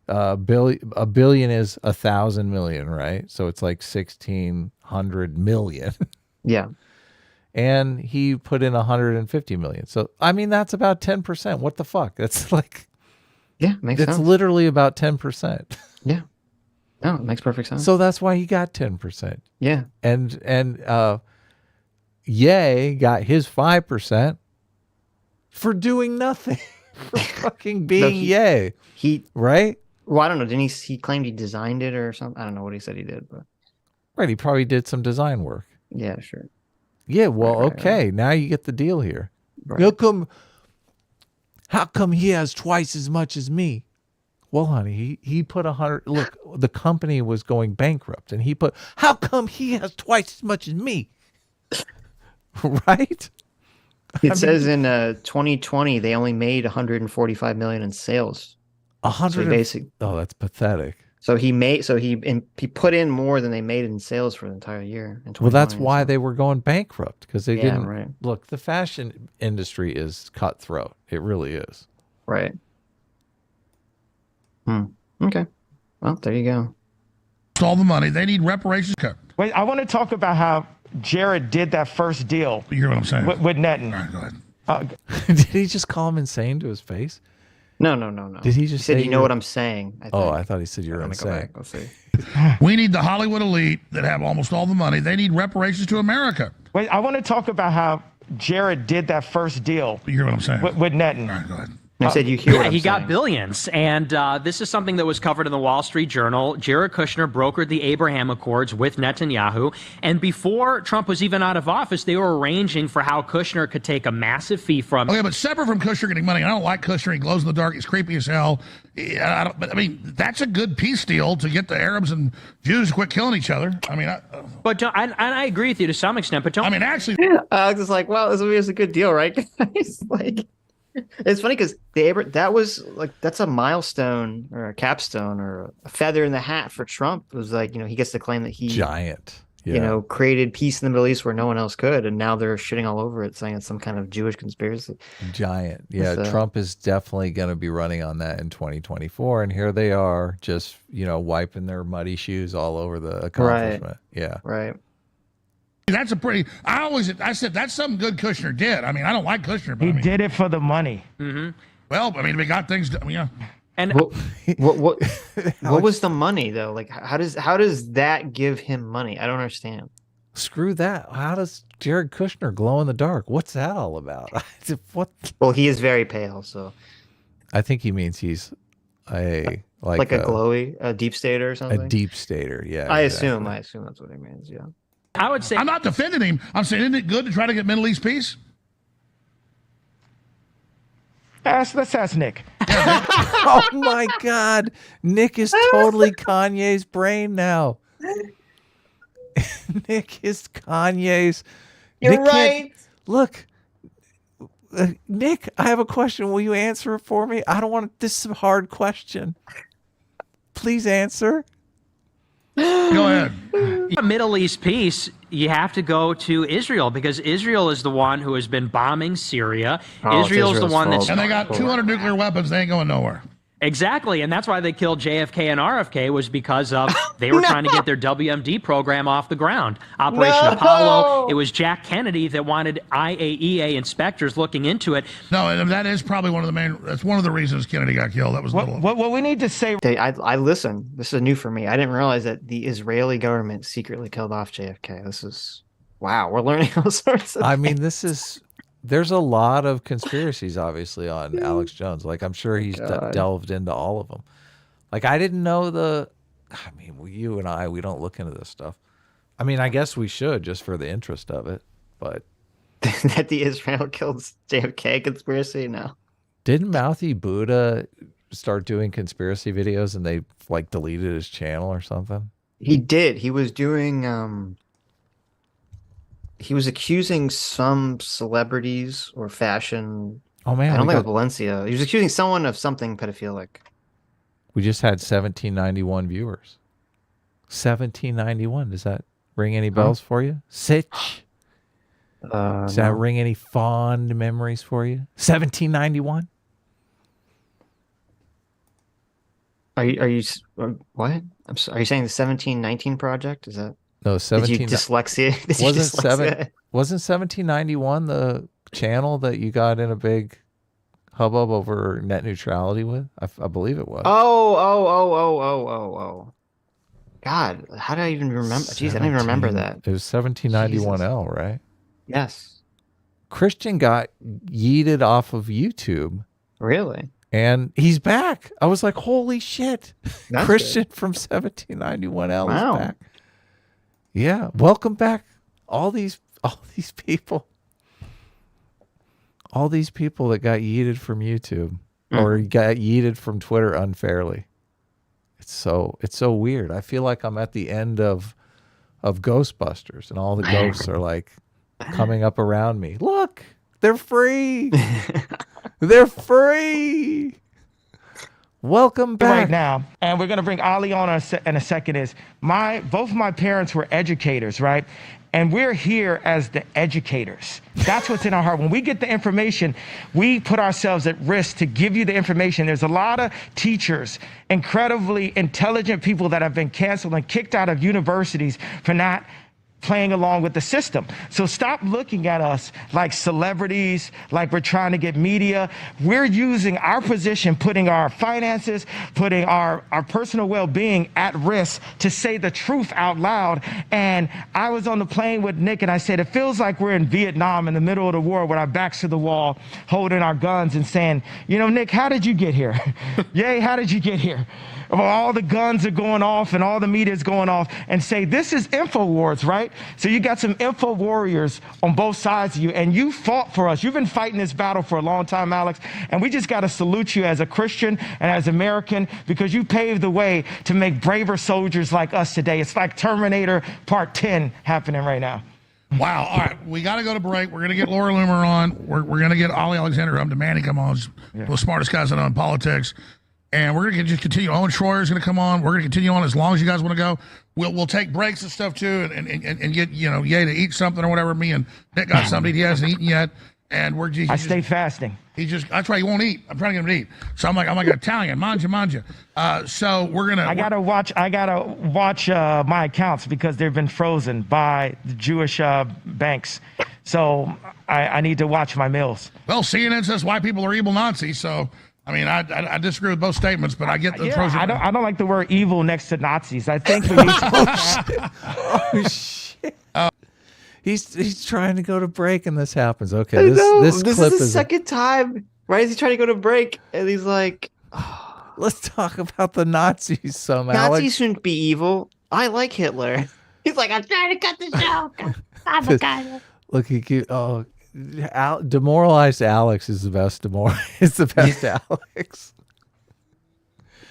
Yeah. A billion is 1,000 million, right? So it's like 1,600 million. Yeah. And he put in 150 million. So, I mean, that's about 10%. What the fuck? That's like... Yeah, makes sense. It's literally about 10%. Yeah. No, it makes perfect sense. So that's why he got 10%. Yeah. And Ye got his 5% for doing nothing, for fucking being Ye. Right? Well, I don't know. Didn't he claimed he designed it or something? I don't know what he said he did, but right, he probably did some design work. Yeah, sure. Yeah, well, okay. Now you get the deal here. Right. How come he has twice as much as me? Well, honey, he put 100. Look, the company was going bankrupt, and he put. How come he has twice as much as me? Right? It says in 2020 they only made 145 million in sales. 100. Oh, that's pathetic. So he put in more than they made in sales for the entire year. Well, that's why they were going bankrupt, because they didn't. Right. Look, the fashion industry is cutthroat. It really is. Right. Okay. Well, there you go. All the money. They need reparations. Wait, I want to talk about how Jared did that first deal. You hear what I'm saying? With Netin. All right, go ahead. Did he just call him insane to his face? No. Did he just said, say you know what I'm saying? I thought he said you're insane. Let's see. We need the Hollywood elite that have almost all the money. They need reparations to America. Wait, I want to talk about how Jared did that first deal. You hear what I'm saying? With Netin. All right, go ahead. I said you hear what I'm he saying. got billions, and this is something that was covered in the Wall Street Journal. Jared Kushner brokered the Abraham Accords with Netanyahu, and before Trump was even out of office, they were arranging for how Kushner could take a massive fee from... Okay, but separate from Kushner getting money, I don't like Kushner. He glows in the dark. He's creepy as hell. But I mean, that's a good peace deal to get the Arabs and Jews to quit killing each other. I mean... But I agree with you to some extent, but don't... I mean, actually... Alex is like, well, this is a good deal, right, guys? Like... It's funny because that's a milestone or a capstone or a feather in the hat for Trump. It was like, he gets to claim that he giant, created peace in the Middle East where no one else could, and now they're shitting all over it, saying it's some kind of Jewish conspiracy. Giant, yeah. Trump is definitely going to be running on that in 2024, and here they are, just wiping their muddy shoes all over the accomplishment. Right. Yeah, right. That's a pretty... I said that's something good Kushner did. I mean, I don't like Kushner, but he did it for the money. Mm-hmm. Well, I mean, we got things... And what was the money though? Like, how does that give him money? I don't understand. Screw that. How does Jared Kushner glow in the dark? What's that all about? What? Well, he is very pale, so I think he means he's a glowy, a deep stater or something. A deep stater, yeah. I assume that's what he means. Yeah. I would say... I'm not defending him. I'm saying, isn't it good to try to get Middle East peace? Let's ask Nick. Oh, my God. Nick is totally Kanye's brain now. Nick is Kanye's... You're right. Look, Nick, I have a question. Will you answer it for me? I don't want... This is a hard question. Please answer. Go ahead. Middle East peace, you have to go to Israel because Israel is the one who has been bombing Syria. Israel's the one that's... And they got 200 nuclear weapons. They ain't going nowhere. Exactly, and that's why they killed JFK and RFK was because of they were trying to get their WMD program off the ground. Operation Apollo. It was Jack Kennedy that wanted IAEA inspectors looking into it. No, and that is probably one of the main... That's one of the reasons Kennedy got killed. That was what we need to say... I listen. This is new for me. I didn't realize that the Israeli government secretly killed off JFK. This is... Wow, we're learning all sorts of I mean, this is... There's a lot of conspiracies, obviously, on Alex Jones. Like, I'm sure he's delved into all of them. Like, I didn't know I mean, you and I, we don't look into this stuff. I mean, I guess we should just for the interest of it, but... that the Israel killed JFK conspiracy? No. Didn't Mouthy Buddha start doing conspiracy videos and they, like, deleted his channel or something? He did. He was doing... He was accusing some celebrities or fashion. Oh man, I don't think it was Valencia. He was accusing someone of something pedophilic. We just had 1791 viewers. 1791. Does that ring any bells for you? Sitch. Does that ring any fond memories for you? 1791. Are you what? I'm sorry. Are you saying the 1719 project? Is that? No, 17. Dyslexia. Wasn't 1791 the channel that you got in a big hubbub over net neutrality with? I believe it was. Oh. God, how did I even remember? Jeez, I don't even remember that. It was 1791L, right? Yes. Christian got yeeted off of YouTube. Really? And he's back. I was like, holy shit. That's Christian good. from 1791L Wow. is back. Yeah, welcome back. All these people. All these people that got yeeted from YouTube or got yeeted from Twitter unfairly. It's so weird. I feel like I'm at the end of Ghostbusters and all the ghosts are like coming up around me. Look, they're free. They're free. Welcome back. Right now, and we're going to bring Ali on in a second, is both my parents were educators, right? And we're here as the educators. That's what's in our heart. When we get the information, we put ourselves at risk to give you the information. There's a lot of teachers, incredibly intelligent people that have been canceled and kicked out of universities for not playing along with the system. So stop looking at us like celebrities, like we're trying to get media. We're using our position, putting our finances, putting our personal well-being at risk to say the truth out loud. And I was on the plane with Nick and I said, it feels like we're in Vietnam in the middle of the war with our backs to the wall, holding our guns and saying, you know, Nick, how did you get here? Yay, how did you get here? All the guns are going off and all the media is going off, and say, this is info wars, right? So you got some info warriors on both sides of you, and you fought for us. You've been fighting this battle for a long time, Alex, and we just got to salute you as a Christian and as American, because you paved the way to make braver soldiers like us today. It's like Terminator Part 10 happening right now. Wow. All right. We got to go to break. We're going to get Laura Loomer on. We're going to get Ollie Alexander. I'm demanding come on. One of the smartest guys I know in politics. And we're going to just continue. Owen Schroyer's going to come on. We're going to continue on as long as you guys want to go. We'll take breaks and stuff too, and get, you know, Ye to eat something or whatever. Me and Nick got something he hasn't eaten yet, and I stay fasting. That's right. He won't eat. I'm trying to get him to eat. So I'm like Italian, manja. So we're gonna. I gotta watch my accounts because they've been frozen by the Jewish banks. So I need to watch my meals. Well, CNN says white people are evil Nazis. So. I mean, I disagree with both statements, but I get the pros. I don't like the word evil next to Nazis. I think we need to. Oh shit! He's trying to go to break, and this happens. Okay, this clip is the second time. Why is he trying to go to break? And he's like, oh. Let's talk about the Nazis. Somehow Nazis shouldn't be evil. I like Hitler. He's like, I'm trying to cut the joke. I'm a guy. Look, demoralized Alex is the best. It's the best Alex.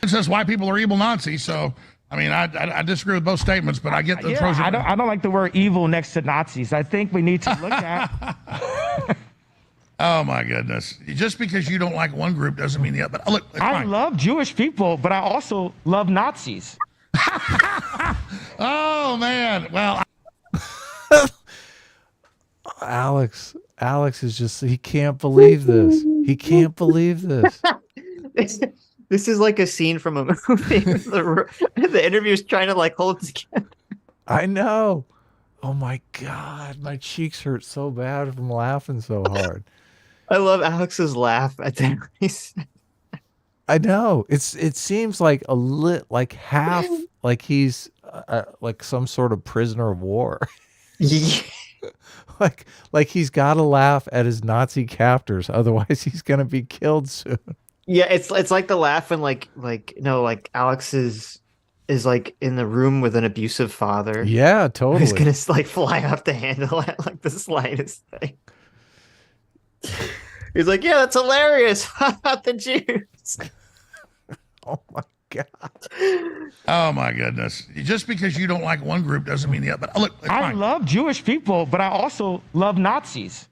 It says white people are evil Nazis. So I mean, I disagree with both statements, but I get the pros. I don't like the word evil next to Nazis. I think we need to look at. Oh my goodness! Just because you don't like one group doesn't mean the other. But look, I love Jewish people, but I also love Nazis. Oh man! Well, Alex is just—he can't believe this. He can't believe this. This is like a scene from a movie. The interviewer's trying to like hold together. I know. Oh my God, my cheeks hurt so bad from laughing so hard. I love Alex's laugh at that. I know. It seems like half like he's like some sort of prisoner of war. Yeah. like he's got to laugh at his Nazi captors, otherwise he's gonna be killed soon. Yeah, it's like the laugh when like Alex is like in the room with an abusive father. Yeah, totally. He's gonna like fly off the handle at like the slightest thing. He's like, yeah, that's hilarious. How about the Jews? Oh my God. Oh my goodness. Just because you don't like one group doesn't mean the other. But look, I love Jewish people, but I also love Nazis.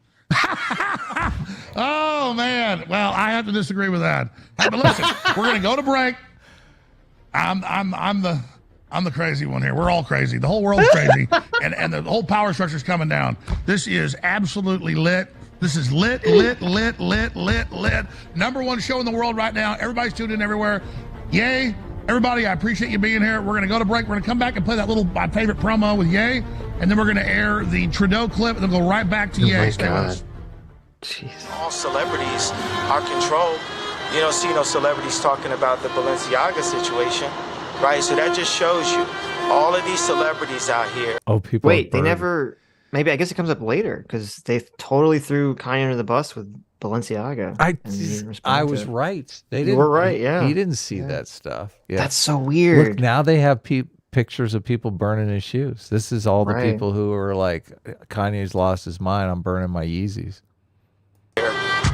Oh man. Well, I have to disagree with that. But listen, we're gonna go to break. I'm the crazy one here. We're all crazy. The whole world's crazy. and the whole power structure's coming down. This is absolutely lit. This is lit. Number one show in the world right now. Everybody's tuned in everywhere. Yay. Everybody, I appreciate you being here. We're going to go to break. We're going to come back and play that my favorite promo with Ye. And then we're going to air the Trudeau clip and then go right back to Ye. Stay with us. Jeez. All celebrities are controlled. You don't see no celebrities talking about the Balenciaga situation, right? So that just shows you all of these celebrities out here. Oh, people. Wait, they never. Maybe I guess it comes up later because they totally threw Kanye under the bus with Balenciaga. I was right. They didn't. You were right. Yeah, he didn't see that stuff. Yeah, that's so weird. Look, now they have pictures of people burning his shoes. This is all the people who are like, Kanye's lost his mind. I'm burning my Yeezys.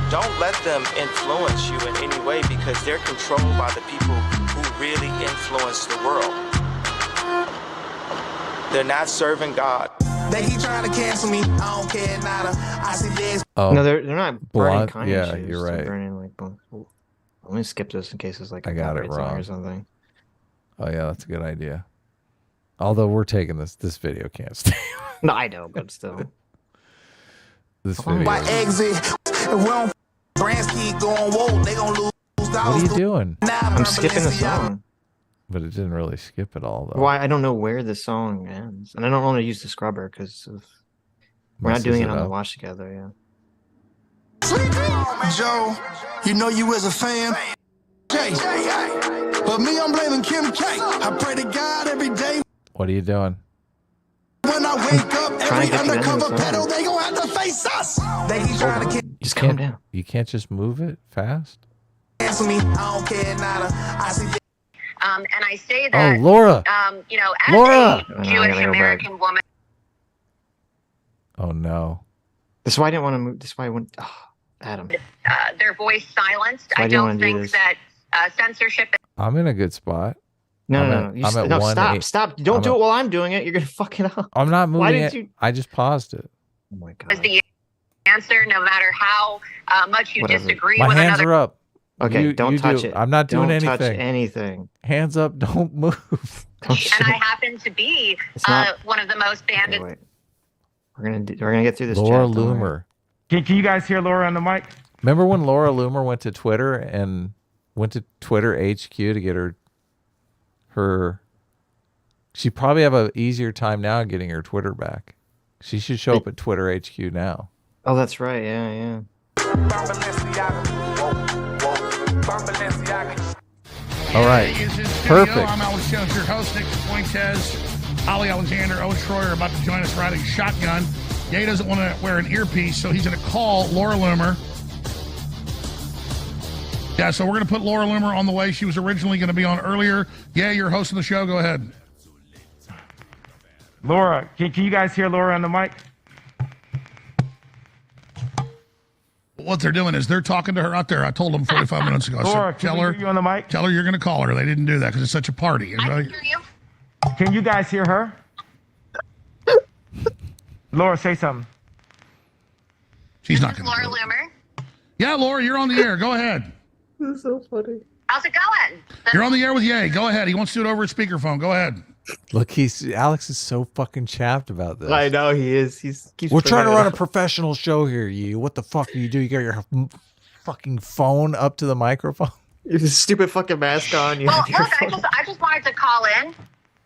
Don't let them influence you in any way because they're controlled by the people who really influence the world. They're not serving God. They keep trying to cancel me. I don't care nada. I see this. Oh, no, they're not burning Kanye yeah, shoes. You're right. They're burning like. Let me skip this in case it's like I got it wrong or something. Oh yeah, that's a good idea. Although we're taking this video can't stay. No, I know, but still. This video. Why exit? If we don't brands keep going woke, they gonna lose What dollars. are you doing? I'm skipping the song. But it didn't really skip it all, though. Why? I don't know where the song ends. And I don't want to use the scrubber because we're not doing it on the watch together, yeah. Joe, you know you as a fan. Jay, but me, I'm blaming Kim K. I pray to God every day. What are you doing? When I wake up, every to get to the end of undercover the song. peddle, they gonna have to face us. They keep trying to Just calm down. You can't just move it fast? cancel me. I don't care nada. I see. And I say that, Laura. You know, as Laura. a Jewish American woman. Oh, no. This is why I didn't want to move. This is why I went. Oh, Adam. Their voice silenced. I I didn't wanna don't do think this. that censorship. I'm in a good spot. No, I'm no, at- no. You I'm at no, 1-8. stop. Don't I'm do at- it while I'm doing it. You're going to fuck it up. I'm not Why moving did it. you? I just paused it. Oh, my God. Was the answer, no matter how much you Whatever. disagree My with hands another. are up. Okay, don't touch do. it. I'm not doing Don't anything. touch anything. Hands up. Don't move. And I happen to be It's not- one of the most banned. Okay, wait. We're gonna get through this. Laura chat, don't worry. Loomer. Can you guys hear Laura on the mic? Remember when Laura Loomer went to Twitter and went to Twitter HQ to get her she'd probably have an easier time now getting her Twitter back. She should show up at Twitter HQ now. Oh, that's right. Yeah, yeah. All right. Is in studio. Perfect. I'm Alex Jones, your host. Nick Fuentes, Holly Alexander, Owen Schroyer are about to join us riding shotgun. Ye doesn't want to wear an earpiece, so he's going to call Laura Loomer. Yeah, so we're going to put Laura Loomer on the way. She was originally going to be on earlier. Yeah, you're hosting the show. Go ahead. Laura, can you guys hear Laura on the mic? What they're doing is they're talking to her out there. I told them 45 minutes ago. I Laura, said, can we hear you on the mic? Tell her you're going to call her. They didn't do that because it's such a party. I can hear you. Can you guys hear her? Laura, say something. She's not going to. Laura Loomer. Yeah, Laura, you're on the air. Go ahead. This is so funny. How's it going? You're on the air with Ye. Go ahead. He wants to do it over a speakerphone. Go ahead. Look, Alex is so fucking chapped about this. I know he is. We're trying to run a professional show here. You, what the fuck do? You got your fucking phone up to the microphone. You have a stupid fucking mask on. You Well, have your look, phone. I just wanted to call in.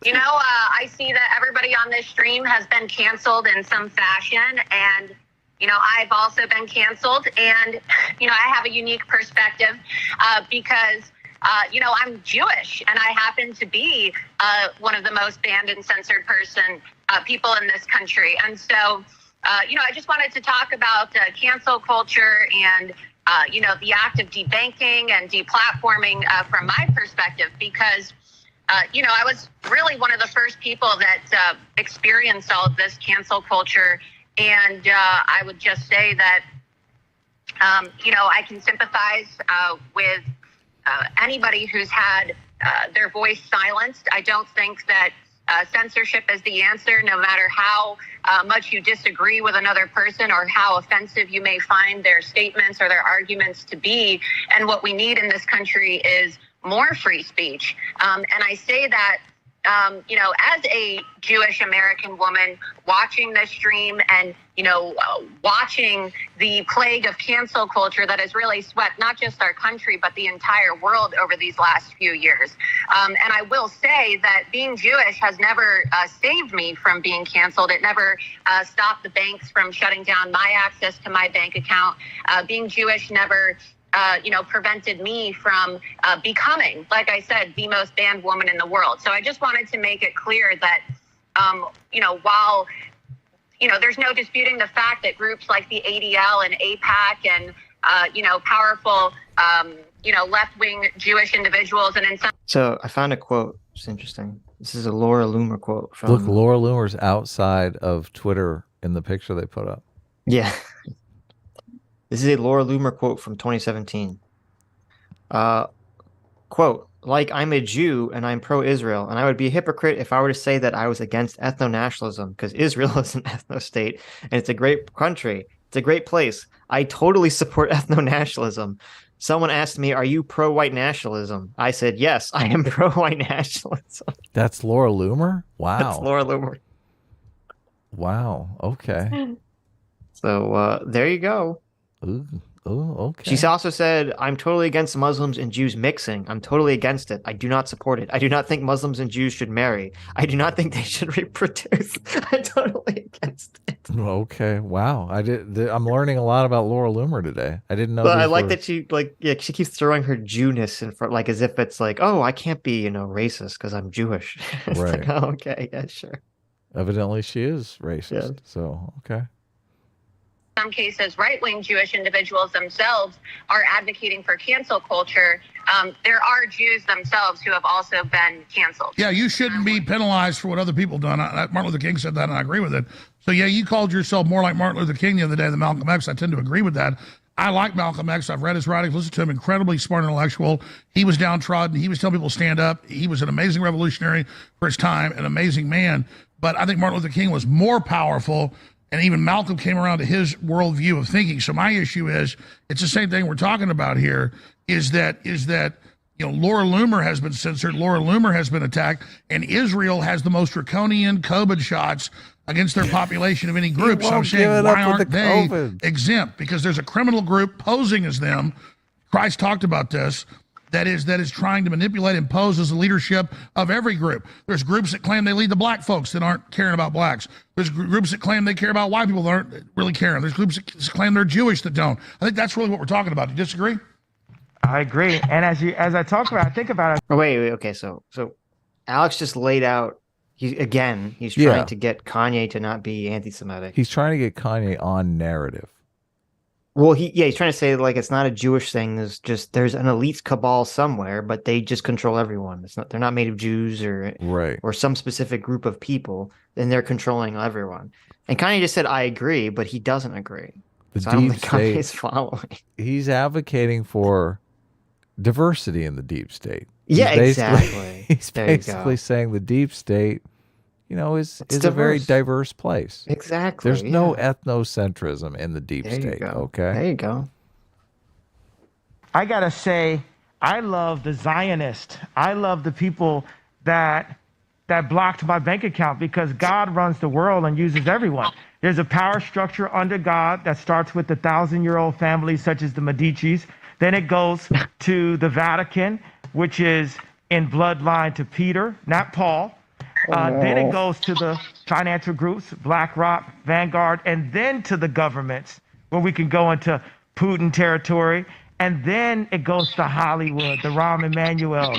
You know, I see that everybody on this stream has been canceled in some fashion, and you know, I've also been canceled, and you know, I have a unique perspective because. You know, I'm Jewish, and I happen to be one of the most banned and censored people in this country. And so, you know, I just wanted to talk about cancel culture and, you know, the act of debanking and deplatforming from my perspective, because, you know, I was really one of the first people that experienced all of this cancel culture. And I would just say that, you know, I can sympathize with anybody who's had their voice silenced. I don't think that censorship is the answer, no matter how much you disagree with another person or how offensive you may find their statements or their arguments to be. And what we need in this country is more free speech. And I say that, you know, as a Jewish American woman watching this stream and, you know, watching the plague of cancel culture that has really swept not just our country, but the entire world over these last few years. And I will say that being Jewish has never saved me from being canceled. It never stopped the banks from shutting down my access to my bank account. Being Jewish never you know, prevented me from becoming, like I said, the most banned woman in the world. So I just wanted to make it clear that, you know, while, you know, there's no disputing the fact that groups like the ADL and APAC and, you know, powerful, you know, left-wing Jewish individuals and in some... So I found a quote. It's interesting. This is a Laura Loomer quote from... Look, Laura Loomer's outside of Twitter in the picture they put up. Yeah. This is a Laura Loomer quote from 2017. Quote, like, I'm a Jew and I'm pro-Israel, and I would be a hypocrite if I were to say that I was against ethno-nationalism, because Israel is an ethno-state, and it's a great country. It's a great place. I totally support ethno-nationalism. Someone asked me, are you pro-white nationalism? I said, yes, I am pro-white nationalism. That's Laura Loomer? Wow. That's Laura Loomer. Wow. Okay. So there you go. Ooh, okay. She's also said, I'm totally against Muslims and Jews mixing. I'm totally against it. I do not support it. I do not think Muslims and Jews should marry. I do not think they should reproduce. I'm totally against it. Okay. Wow. I'm learning a lot about Laura Loomer today. I didn't know. But I like that she she keeps throwing her Jewness in front, like as if it's like, oh, I can't be, racist because I'm Jewish. It's Right. like, oh, okay, yeah, sure. Evidently she is racist. Yeah. So, okay. Some cases, right-wing Jewish individuals themselves are advocating for cancel culture. There are Jews themselves who have also been canceled. Yeah, you shouldn't be penalized for what other people done. Martin Luther King said that, and I agree with it. So yeah, you called yourself more like Martin Luther King the other day than Malcolm X. I tend to agree with that. I like Malcolm X. I've read his writings, listened to him, incredibly smart intellectual. He was downtrodden. He was telling people to stand up. He was an amazing revolutionary for his time, an amazing man. But I think Martin Luther King was more powerful, and even Malcolm came around to his worldview of thinking. So my issue is, it's the same thing we're talking about here, is that Laura Loomer has been censored, Laura Loomer has been attacked, and Israel has the most draconian COVID shots against their population of any group. So I'm saying, why aren't they exempt? Because there's a criminal group posing as them. Christ talked about this. That is trying to manipulate and pose as the leadership of every group. There's groups that claim they lead the black folks that aren't caring about blacks. There's groups that claim they care about white people that aren't really caring. There's groups that claim they're Jewish that don't. I think that's really what we're talking about. Do you disagree? I agree. And as I talk about, I think about it. Oh, wait. Okay. So Alex just laid out. He's trying to get Kanye to not be anti-Semitic. He's trying to get Kanye on narrative. Well, he's trying to say like it's not a Jewish thing. There's an elite cabal somewhere, but they just control everyone. They're not made of Jews or some specific group of people, and they're controlling everyone. And Kanye just said, "I agree," but he doesn't agree. So I don't think Kanye's following. He's advocating for diversity in the deep state. Yeah, exactly. He's basically saying the deep state, is a very diverse place. Exactly. There's no ethnocentrism in the deep state. Okay. There you go. I gotta say, I love the Zionist. I love the people that blocked my bank account, because God runs the world and uses everyone. There's a power structure under God that starts with the 1,000-year-old families such as the Medicis. Then it goes to the Vatican, which is in bloodline to Peter, not Paul. Then it goes to the financial groups, BlackRock, Vanguard, and then to the governments, where we can go into Putin territory. And then it goes to Hollywood, the Rahm Emanuel.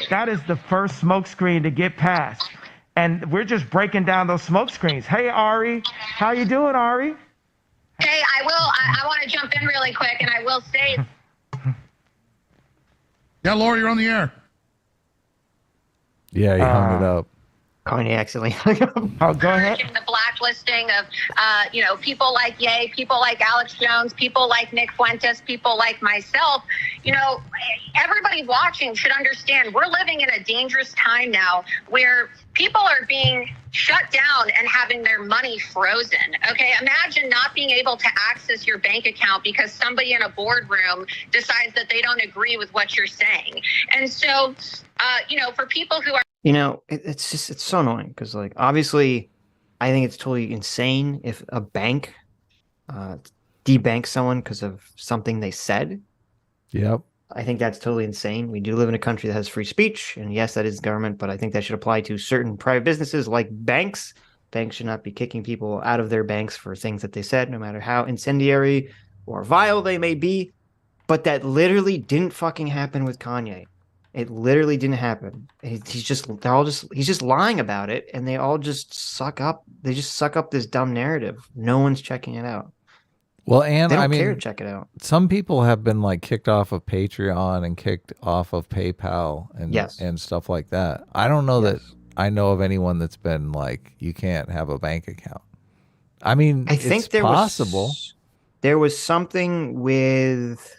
That is the first smokescreen to get past. And we're just breaking down those smoke screens. Hey, Ari, how you doing, Ari? Hey, I want to jump in really quick, and I will say. Yeah, Laura, you're on the air. Yeah, he hung it up. Kanye accidentally hung up. Oh, go ahead. The blacklisting of, people like Ye, people like Alex Jones, people like Nick Fuentes, people like myself. Everybody watching should understand we're living in a dangerous time now where people are being shut down and having their money frozen. Okay, imagine not being able to access your bank account because somebody in a boardroom decides that they don't agree with what you're saying. And so, for people who are it's so annoying because, like, obviously, I think it's totally insane if a bank debanks someone because of something they said. Yep. I think that's totally insane. We do live in a country that has free speech, and yes, that is government, but I think that should apply to certain private businesses like banks. Banks should not be kicking people out of their banks for things that they said, no matter how incendiary or vile they may be. But that literally didn't fucking happen with Kanye. It literally didn't happen. He's just lying about it, and they all just suck up. They just suck up this dumb narrative. No one's checking it out. Well, and they don't care to check it out. Some people have been like kicked off of Patreon and kicked off of PayPal and stuff like that. I don't know that I know of anyone that's been like, you can't have a bank account. I mean, I think it's possible. There was something with,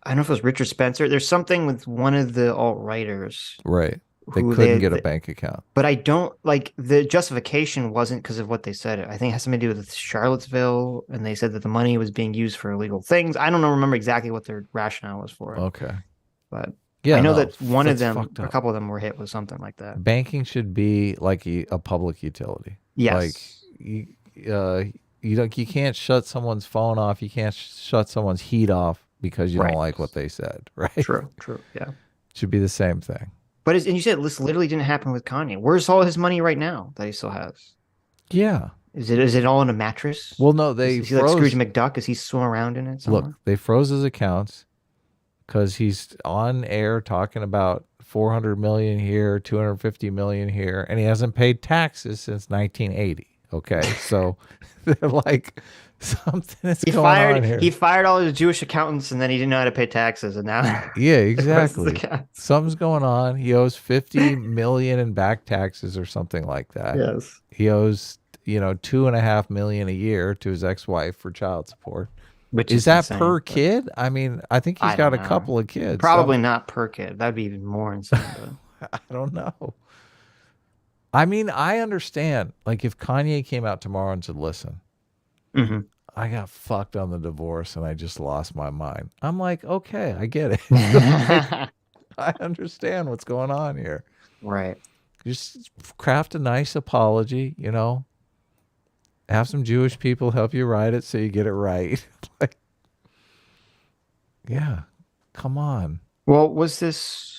I don't know if it was Richard Spencer. There's something with one of the alt-righters. Right. They couldn't get a bank account. But I don't, like, the justification wasn't because of what they said. I think it has something to do with Charlottesville, and they said that the money was being used for illegal things. I don't remember exactly what their rationale was for it. Okay. But Yeah, I know no, that one of that's them, fucked a up. couple of them were hit with something like that. Banking should be like a public utility. Yes. Like you can't shut someone's phone off. You can't shut someone's heat off because you don't like what they said, right? True. Yeah. Should be the same thing. But and you said this literally didn't happen with Kanye. Where's all his money right now that he still has? Yeah. Is it all in a mattress? Well, no, is he like Scrooge McDuck? Is he swimming around in it somewhere? Look, they froze his accounts because he's on air talking about 400 million here, 250 million here, and he hasn't paid taxes since 1980. Okay, so they're like, something is going on here. He fired all his Jewish accountants, and then he didn't know how to pay taxes, and now yeah, exactly. Something's going on. He owes 50 million in back taxes or something like that. Yes, he owes $2.5 million a year to his ex-wife for child support. Which is that insane, per kid? I mean, I think he's got a couple of kids. Probably not per kid. That'd be even more insane. But. I don't know. I mean, I understand. Like, if Kanye came out tomorrow and said, listen, I got fucked on the divorce and I just lost my mind. I'm like, okay, I get it. Like, I understand what's going on here. Right. Just craft a nice apology, have some Jewish people help you write it so you get it right. Like, yeah, come on. Well, was this...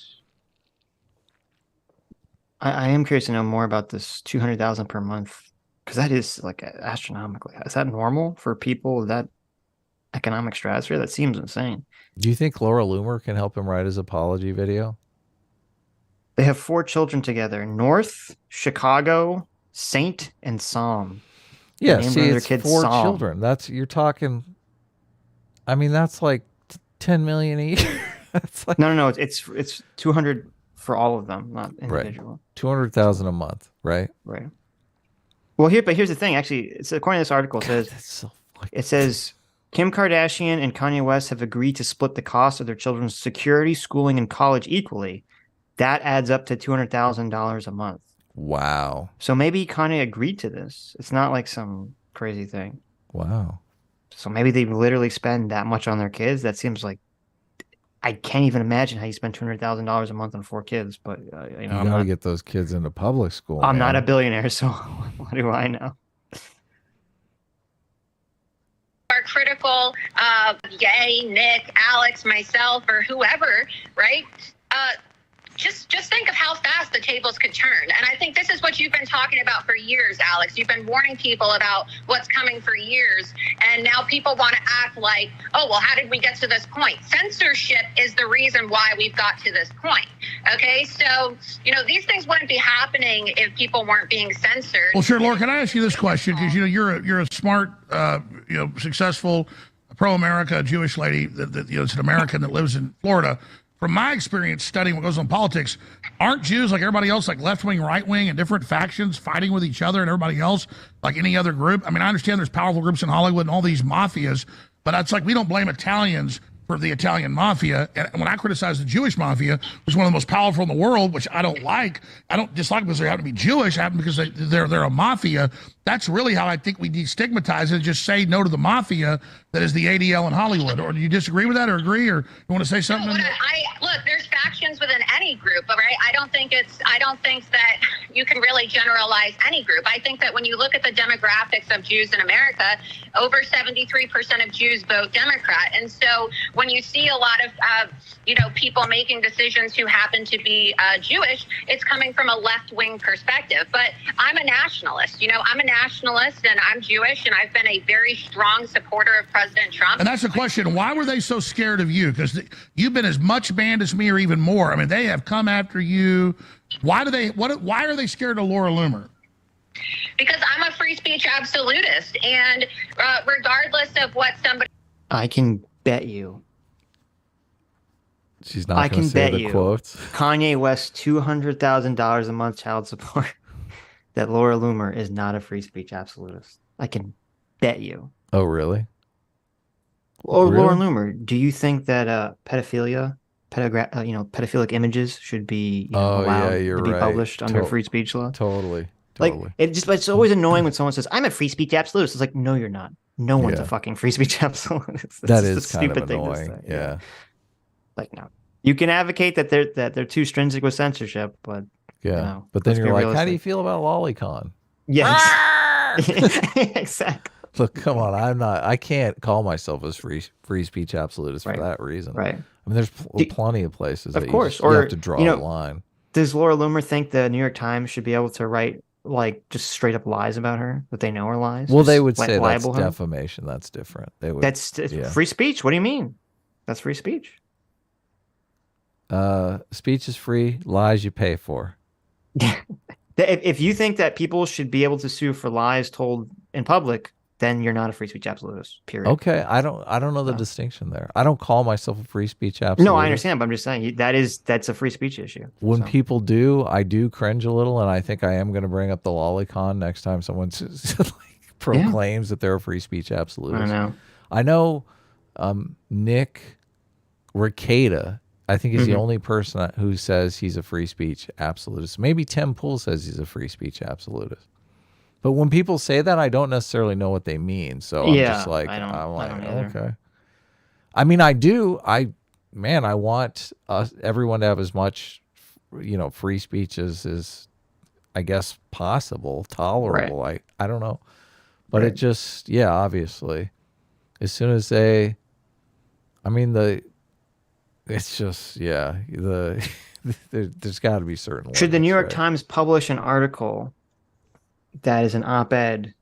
I am curious to know more about this 200,000 per month, because that is like astronomically. Is that normal for people of that economic stratosphere? That seems insane. Do you think Laura Loomer can help him write his apology video? They have 4 children together: North, Chicago, Saint, and Psalm. Yeah, see, it's 4 children. You're talking. I mean, that's like 10 million a year. That's like no. It's 200 for all of them, not individual. Right. 200,000 a month, right? Right. Well, here's the thing. Actually, it's according to this article, it says Kim Kardashian and Kanye West have agreed to split the cost of their children's security, schooling, and college equally. That adds up to $200,000 a month. Wow. So maybe Kanye agreed to this. It's not like some crazy thing. Wow. So maybe they literally spend that much on their kids. That seems like, I can't even imagine how you spend $200,000 a month on 4 kids. But you gotta get those kids into public school. I'm not a billionaire, so what do I know? Are critical of Ye, Nick, Alex, myself, or whoever, right? Just think of how fast the tables could turn. And I think this is what you've been talking about for years, Alex. You've been warning people about what's coming for years. And now people want to act like, oh, well, how did we get to this point? Censorship is the reason why we've got to this point. Okay, so, these things wouldn't be happening if people weren't being censored. Well, sure, Laura, can I ask you this question? Because, you're a smart, successful, pro-America Jewish lady that it's an American that lives in Florida. From my experience studying what goes on in politics, aren't Jews like everybody else, like left-wing, right-wing, and different factions fighting with each other and everybody else, like any other group? I mean, I understand there's powerful groups in Hollywood and all these mafias, but it's like we don't blame Italians for the Italian mafia. And when I criticize the Jewish mafia, which is one of the most powerful in the world, which I don't like, I don't dislike because they happen to be Jewish, I happen because they're a mafia. That's really how I think we destigmatize it, and just say no to the mafia that is the ADL in Hollywood. Or do you disagree with that, or agree, or you want to say something? No, look, there's factions within any group, right? I don't think that you can really generalize any group. I think that when you look at the demographics of Jews in America, over 73% of Jews vote Democrat. And so when you see a lot of, people making decisions who happen to be Jewish, it's coming from a left-wing perspective. But I'm a nationalist. I'm a nationalist, and I'm Jewish, and I've been a very strong supporter of President Trump. And that's the question. Why were they so scared of you? Because you've been as much banned as me or even more. I mean, they have come after you. Why are they scared of Laura Loomer? Because I'm a free speech absolutist. And regardless of what somebody... I can bet you. She's not going to say the quotes. Kanye West $200,000 a month child support. That Laura Loomer is not a free speech absolutist. I can bet you. Oh, really? Or really? Laura Loomer, do you think that pedophilic images should be allowed to be published under free speech law? Totally. Like it's always annoying when someone says, "I'm a free speech absolutist." It's like, no, you're not. No one's a fucking free speech absolutist. That is kind of annoying. Yeah. Like, no. You can advocate that they're too stringent with censorship, but but then let's you're be like, how do realistic. you feel about lolicon? Yes. Exactly. Look, come on. I can't call myself a free speech absolutist for that reason. Right. I mean, there's plenty of places Of that course. you have to draw the line. Does Laura Loomer think the New York Times should be able to write like just straight up lies about her that they know are lies? Well, just they would say that's libel her? defamation. That's different. They would. That's free speech. What do you mean? That's free speech. Speech is free. Lies you pay for. If you think that people should be able to sue for lies told in public, then you're not a free speech absolutist. Period. Okay, I don't know the distinction there. I don't call myself a free speech absolutist. No, I understand, but I'm just saying that's a free speech issue. When people do, I do cringe a little, and I think I am going to bring up the lolicon next time someone proclaims that they're a free speech absolutist. I know Nick Rekieta, I think he's the only person who says he's a free speech absolutist. Maybe Tim Pool says he's a free speach absolutist. But when people say that, I don't necessarily know what they mean. So I'm just like, I'm like, okay. I mean, I do. I want everyone to have as much, free speech as I guess possible, tolerable. Right. I don't know, but it just, obviously, as soon as it's just, there's got to be certain. Should the New York Times publish an article that is an op-ed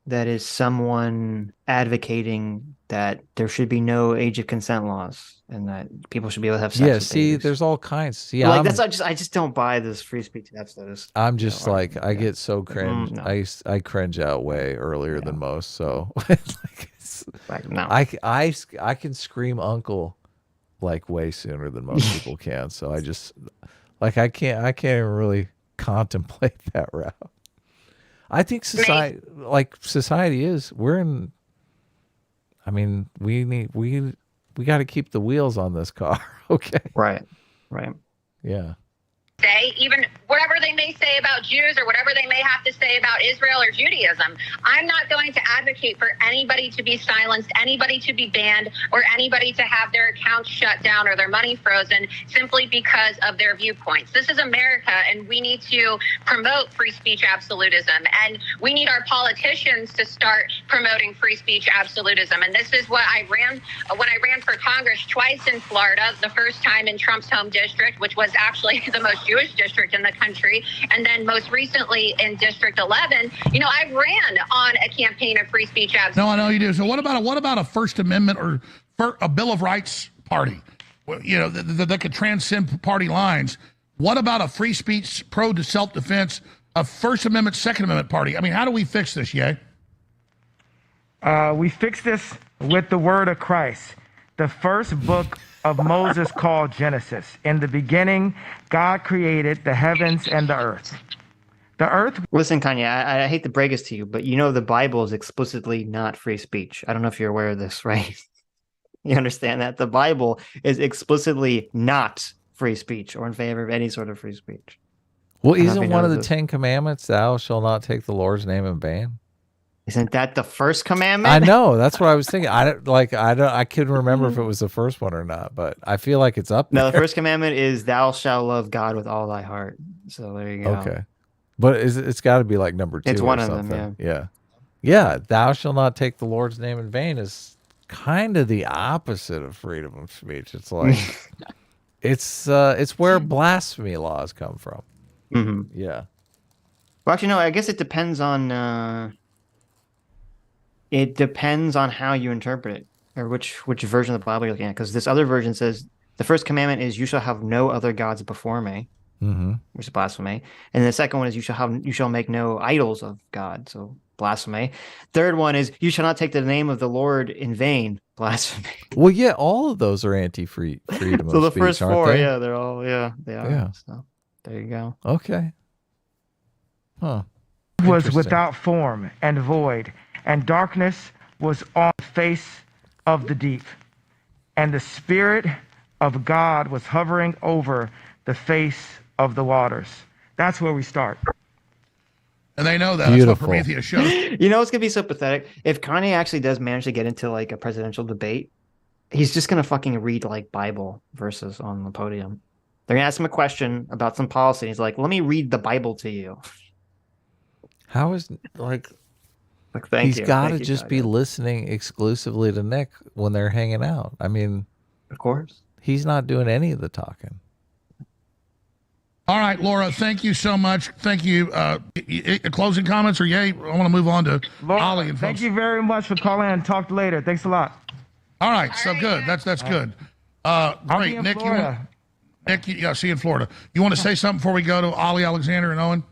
that is someone advocating that there should be no age of consent laws and that people should be able to have sex? Yeah, see, there's all kinds. See, I just don't buy this free speech absolutist. I'm just I get so cringe. I cringe out way earlier than most. So I can scream uncle like way sooner than most people can. So I just I can't even really contemplate that route. I think society we're in. I mean, we got to keep the wheels on this car. Okay. Right. Yeah. Say, even whatever they may say about Jews or whatever they may have to say about Israel or Judaism, I'm not going to advocate for anybody to be silenced, anybody to be banned, or anybody to have their accounts shut down or their money frozen simply because of their viewpoints. This is America, and we need to promote free speech absolutism, and we need our politicians to start promoting free speech absolutism. And this is what I ran when I ran for Congress twice in Florida, the first time in Trump's home district, which was actually the most Jewish district in the country, and then most recently in District 11, I ran on a campaign of free speech absolutism. No, I know you do. So what about a First Amendment or a Bill of Rights party? That could transcend party lines. What about a free speech, pro to self-defense, a First Amendment, Second Amendment party? I mean, how do we fix this, Ye? We fix this with the word of Christ. The first book of Moses called Genesis. In the beginning, God created the heavens and the earth. Listen, Kanye, I hate to break this to you, but the Bible is explicitly not free speech. I don't know if you're aware of this, right? You understand that? The Bible is explicitly not free speech or in favor of any sort of free speech. Well, isn't one of the 10 commandments, thou shalt not take the Lord's name in vain? Isn't that the first commandment? I know. That's what I was thinking. I couldn't remember if it was the first one or not, but I feel like it's up there. No, the first commandment is thou shalt love God with all thy heart. So there you go. Okay. But it's got to be like number 2 It's one or of something. them, yeah. Yeah, thou shalt not take the Lord's name in vain is kind of the opposite of freedom of speech. It's like it's where blasphemy laws come from. Mm-hmm. Yeah. Well, actually, no, I guess it depends on how you interpret it or which version of the Bible you're looking at. Because this other version says the first commandment is you shall have no other gods before me, which is blasphemy. And the second one is you shall make no idols of God, so blasphemy. Third one is you shall not take the name of the Lord in vain, blasphemy. Well, yeah, all of those are freedom of speech. So the first four, they? yeah, they're all, they are. Yeah. So there you go. Okay. Huh. Was without form and void, and darkness was on the face of the deep, and the Spirit of God was hovering over the face of the waters. That's where we start. And they know that. Beautiful. That's what Prometheus shows. It's gonna be so pathetic if Kanye actually does manage to get into like a presidential debate. He's just gonna fucking read like Bible verses on the podium. They're gonna ask him a question about some policy. He's like, "Let me read the Bible to you." How is like thank he's you, got to thank you, just be Kanye. listening exclusively to Nick when they're hanging out. I mean, of course, he's not doing any of the talking. All right, Laura, thank you so much. Thank you. Closing comments or yay? I want to move on to Laura, Ollie and folks. thank you very much for calling and talk later. Thanks a lot. All right, so good. That's good. Great, Nick. Yeah, see you in Florida. You want to say something before we go to Ollie, Alexander, and Owen?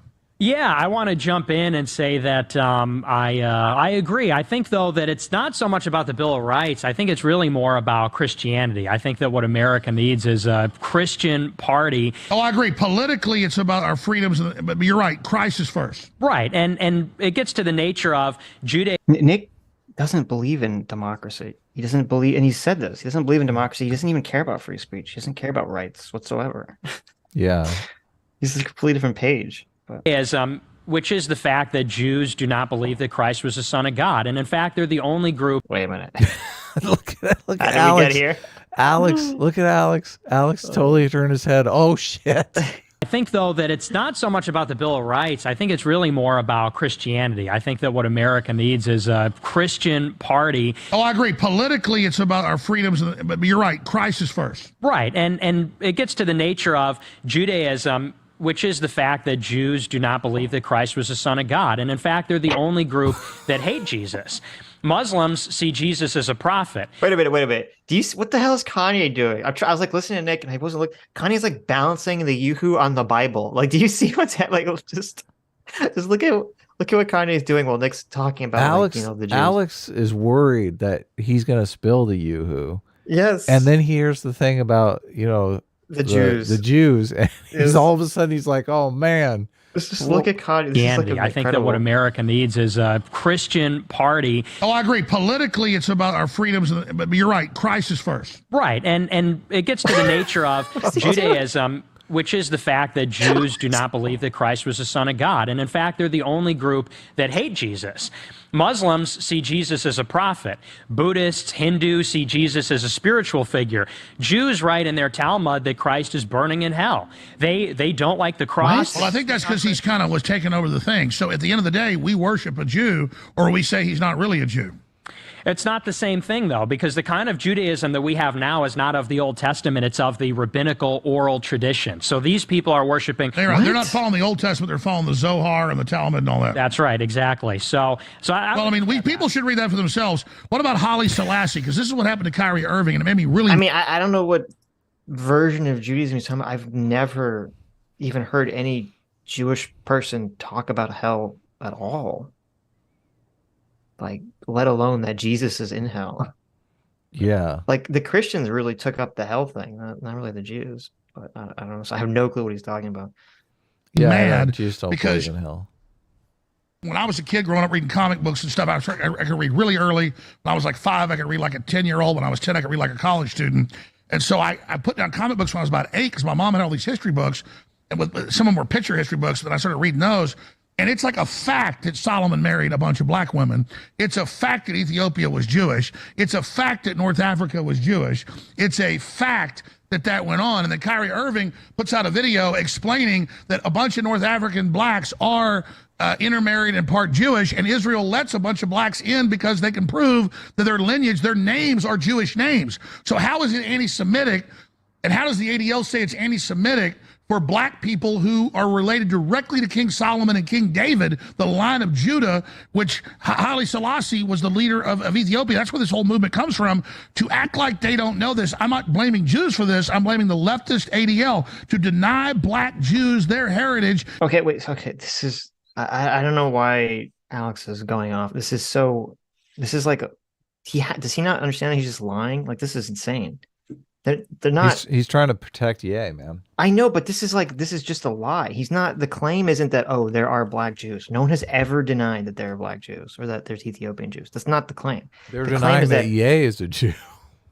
Yeah, I want to jump in and say that I agree. I think, though, that it's not so much about the Bill of Rights. I think it's really more about Christianity. I think that what America needs is a Christian party. Oh, I agree. Politically, it's about our freedoms, but you're right. Christ is first. Right, and it gets to the nature of Judaism. Nick doesn't believe in democracy. He doesn't believe, and he said this. He doesn't believe in democracy. He doesn't even care about free speech. He doesn't care about rights whatsoever. Yeah, he's a completely different page. Which is the fact that Jews do not believe that Christ was the Son of God, and in fact, they're the only group. Wait a minute. look at How Alex. did we get here? Alex, look at Alex. Alex totally turned his head. Oh shit. I think, though, that it's not so much about the Bill of Rights. I think it's really more about Christianity. I think that what America needs is a Christian party. Oh, I agree. Politically, it's about our freedoms, but you're right. Christ is first. Right, and it gets to the nature of Judaism, which is the fact that Jews do not believe that Christ was the Son of God. And in fact, they're the only group that hate Jesus. Muslims see Jesus as a prophet. Wait a minute. What the hell is Kanye doing? I was like listening to Nick, and I wasn't look. Kanye's like balancing the yoo-hoo on the Bible. Like, do you see what's happening? Like, just look at what Kanye's doing while Nick's talking about Alex. the Jews. Alex is worried that he's gonna spill the yoo-hoo. Yes. And then he hears the thing about the Jews, and he's all of a sudden he's like, oh man. Just look at Kanye. I think that what America needs is a Christian party. Oh, I agree. Politically, it's about our freedoms, but you're right. Christ is first. Right, and it gets to the nature of Judaism, which is the fact that Jews do not believe that Christ was the Son of God. And in fact, they're the only group that hate Jesus. Muslims see Jesus as a prophet. Buddhists, Hindus see Jesus as a spiritual figure. Jews write in their Talmud that Christ is burning in hell. They don't like the cross. Well, I think that's because he's kind of was taking over the thing. So at the end of the day, we worship a Jew, or we say he's not really a Jew. It's not the same thing, though, because the kind of Judaism that we have now is not of the Old Testament. It's of the rabbinical oral tradition. So these people are worshiping. They're not following the Old Testament. They're following the Zohar and the Talmud and all that. That's right. Exactly. People should read that for themselves. What about Haile Selassie? Because this is what happened to Kyrie Irving, and it made me really. I mean, I don't know what version of Judaism he's talking about. I've never even heard any Jewish person talk about hell at all. Like, let alone that Jesus is in hell. Yeah. Like, the Christians really took up the hell thing, not really the Jews. But I don't know. So I have no clue what he's talking about. Yeah, mad Jews don't because believe in hell. When I was a kid growing up reading comic books and stuff, I could read really early. When I was like 5, I could read like a 10-year-old. When I was 10, I could read like a college student. And so I put down comic books when I was about 8 because my mom had all these history books. And some of them were picture history books. And I started reading those. And it's like a fact that Solomon married a bunch of black women. It's a fact that Ethiopia was Jewish. It's a fact that North Africa was Jewish. It's a fact that went on. And then Kyrie Irving puts out a video explaining that a bunch of North African blacks are intermarried and part Jewish, and Israel lets a bunch of blacks in because they can prove that their lineage, their names are Jewish names. So how is it anti-Semitic, and how does the ADL say it's anti-Semitic for black people who are related directly to King Solomon and King David, the line of Judah, which Haile Selassie was the leader of Ethiopia? That's where this whole movement comes from. To act like they don't know this, I'm not blaming Jews for this, I'm blaming the leftist ADL to deny black Jews their heritage. Okay, wait, this is, I don't know why Alex is going off. This is like, does he not understand that he's just lying? Like, this is insane. They're not. He's trying to protect Ye, man. I know, but this is just a lie. He's not. The claim isn't that, oh, there are black Jews. No one has ever denied that there are black Jews or that there's Ethiopian Jews. That's not the claim. They're denying that Ye is a Jew.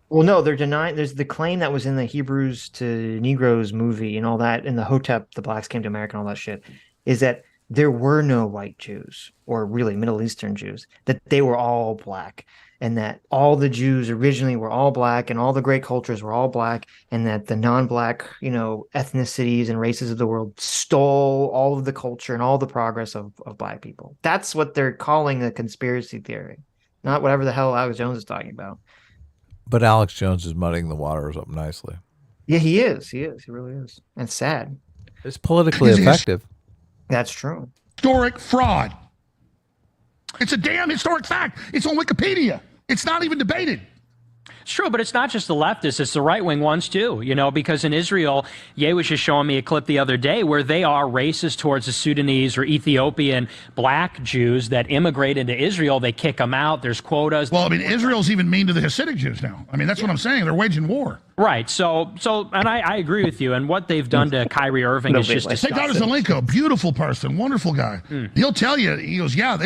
Well, no, they're denying. There's the claim that was in the Hebrews to Negroes movie and all that, in the Hotep, the blacks came to America and all that shit, is that there were no white Jews or really Middle Eastern Jews, that they were all black. and that all the Jews originally were all black, and all the great cultures were all black, and that the non-black, ethnicities and races of the world stole all of the culture and all the progress of black people. That's what they're calling a conspiracy theory, not whatever the hell Alex Jones is talking about. But Alex Jones is muddying the waters up nicely. Yeah, he is. He is. He really is. And sad. It's politically effective. That's true. Historic fraud. It's a damn historic fact. It's on Wikipedia. It's not even debated. It's true, but it's not just the leftists, it's the right-wing ones too, because in Israel, Ye was just showing me a clip the other day where they are racist towards the Sudanese or Ethiopian black Jews that immigrate into Israel. They kick them out. There's quotas. Well, Israel's even mean to the Hasidic Jews now. That's what I'm saying. They're waging war. Right. So, and I agree with you. And what they've done to Kyrie Irving is just disgusting. Take Dr. Zelenko, beautiful person, wonderful guy. He'll tell you, he goes, yeah,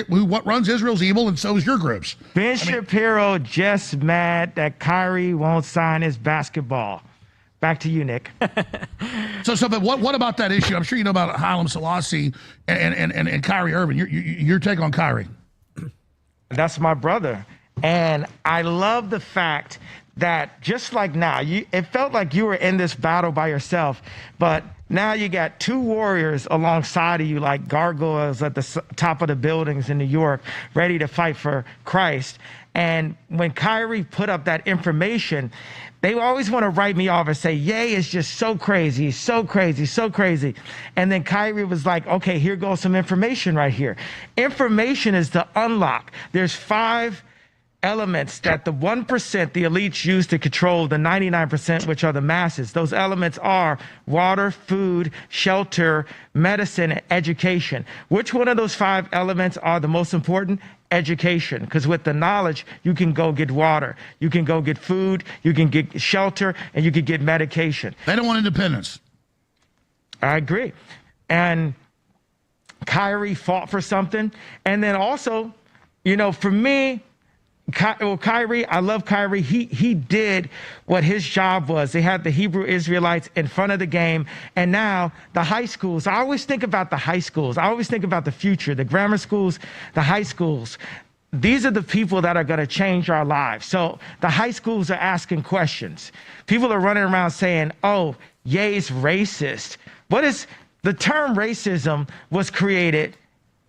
what runs Israel's evil, and so is your groups. Ben Shapiro just mad that Kyrie won't sign his basketball. Back to you, Nick. But what about that issue? I'm sure you know about Haile Selassie and Kyrie Irving. Your take on Kyrie? That's my brother. And I love the fact that just like now, it felt like you were in this battle by yourself, but now you got two warriors alongside of you like gargoyles at the top of the buildings in New York, ready to fight for Christ. And when Kyrie put up that information, they always want to write me off and say, Ye is just so crazy, so crazy, so crazy. And then Kyrie was like, okay, here goes some information right here. Information is the unlock. There's 5 elements that the 1%, the elites, use to control the 99%, which are the masses. Those elements are water, food, shelter, medicine, and education. Which one of those 5 elements are the most important? Education. Because with the knowledge, you can go get water, you can go get food, you can get shelter, and you can get medication. They don't want independence. I agree. And Kyrie fought for something. And then also, for me, Kyrie, I love Kyrie. He did what his job was. They had the Hebrew Israelites in front of the game. And now the high schools, I always think about the high schools. I always think about the future, the grammar schools, the high schools. These are the people that are going to change our lives. So the high schools are asking questions. People are running around saying, oh, Ye's racist. The term racism was created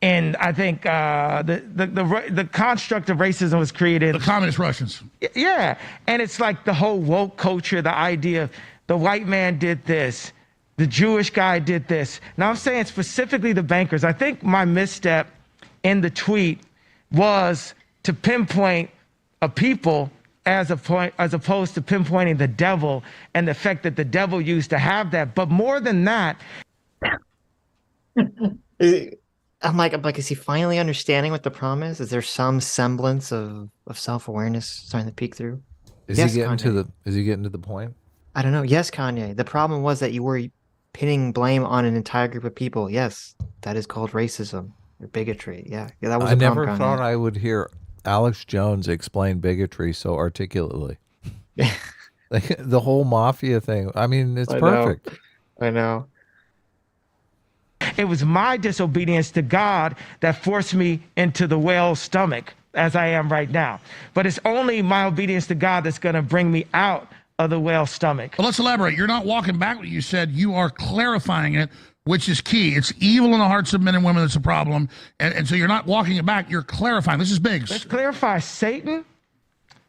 in, I think, the construct of racism was created. The communist Russians. Yeah. And it's like the whole woke culture, the idea of the white man did this, the Jewish guy did this. Now I'm saying specifically the bankers. I think my misstep in the tweet was to pinpoint a people as opposed to pinpointing the devil and the fact that the devil used to have that. But more than that, I'm like, is he finally understanding what the problem is? Is there some semblance of self-awareness starting to peek through? Is he getting to the point? I don't know. Yes, Kanye. The problem was that you were pinning blame on an entire group of people. Yes, that is called racism or bigotry. Yeah, that was. I never thought I would hear Alex Jones explain bigotry so articulately. Like the whole mafia thing. It's perfect. I know. It was my disobedience to God that forced me into the whale's stomach as I am right now. But it's only my obedience to God that's going to bring me out of the whale's stomach. Well, let's elaborate. You're not walking back what you said. You are clarifying it, which is key. It's evil in the hearts of men and women that's a problem. And so you're not walking it back. You're clarifying. This is big. Let's clarify. Satan?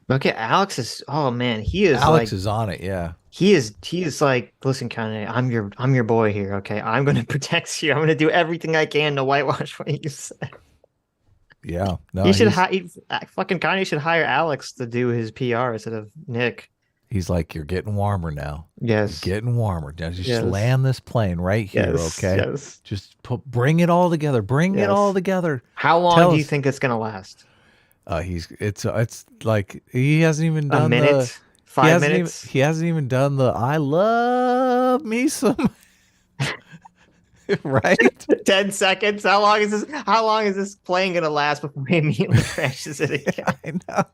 Look at Alex is, oh man, he is Alex is on it, yeah. He is like, listen, Kanye, I'm your boy here, okay? I'm gonna protect you. I'm gonna do everything I can to whitewash what you said. Yeah, no, he should fucking Kanye should hire Alex to do his PR instead of Nick. He's like, you're getting warmer now. Yes, you're getting warmer. Now just land this plane right here, okay? Yes. Just bring it all together. Bring it all together. How long do you think it's gonna last? It's like he hasn't even done a minute. 5 minutes. He hasn't even done the I love me some. Right? 10 seconds. How long is this plane gonna last before he immediately crashes it again? I know.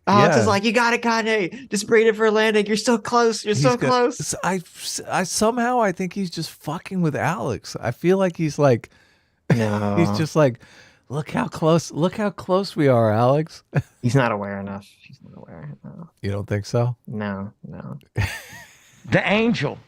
Alex is like, you got it, Kanye. Just braid it for a landing. You're so close. You're so close. I somehow I think he's just fucking with Alex. I feel like he's like, no. He's just like, Look how close we are, Alex. He's not aware enough. He's not aware. No. You don't think so? No. The angel,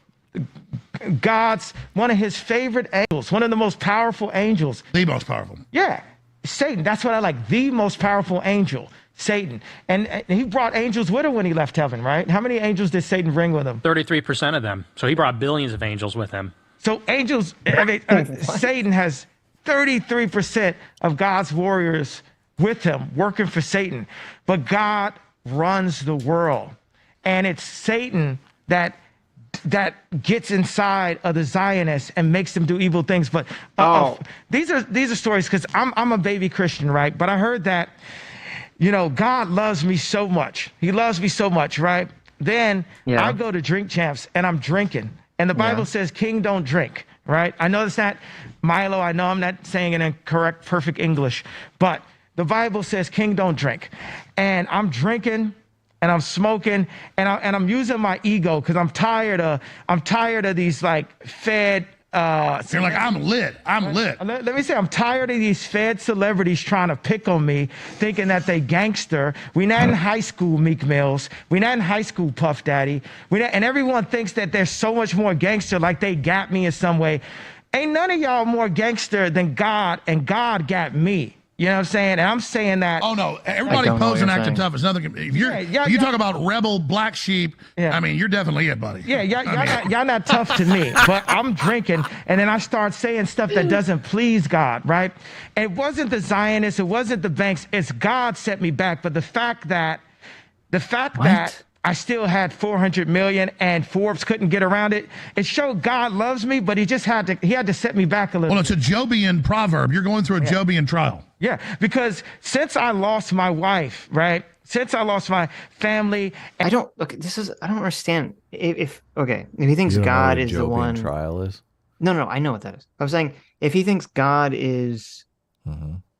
one of his favorite angels, one of the most powerful angels. The most powerful. Yeah, Satan. That's what I like. The most powerful angel, Satan. And he brought angels with him when he left heaven, right? How many angels did Satan bring with him? 33% of them. So he brought billions of angels with him. So angels, Satan has 33% of God's warriors with him working for Satan. But God runs the world. And it's Satan that gets inside of the Zionists and makes them do evil things. But these are stories, because I'm a baby Christian, right? But I heard that, God loves me so much. He loves me so much, right? Then I go to Drink Champs and I'm drinking. And the Bible says, king don't drink, right? I know it's not Milo. I know I'm not saying it in correct, perfect English. But the Bible says king don't drink. And I'm drinking and I'm smoking and I'm using my ego, because I'm tired of these like fed. You're like, I'm lit. Let me say, I'm tired of these fed celebrities trying to pick on me, thinking that they gangster. We not in high school, Meek Mills. We not in high school, Puff Daddy. And everyone thinks that they're so much more gangster, like they got me in some way. Ain't none of y'all more gangster than God, and God got me. You know what I'm saying? And I'm saying that. Oh, no. Everybody posing acting tough is nothing. If you talk about rebel, black sheep, I mean, you're definitely it, buddy. Yeah, y'all not tough to me. But I'm drinking, and then I start saying stuff that doesn't please God, right? And it wasn't the Zionists, it wasn't the banks. It's God set me back. But the fact that I still had 400 million and Forbes couldn't get around it, it showed God loves me, but he had to set me back a little. Well, it's a Jobian proverb. You're going through a Jobian trial. Yeah, because since I lost my wife, right? Since I lost my family, I don't understand. If he thinks God is the one trial is. No, I know what that is. I was saying, if he thinks God is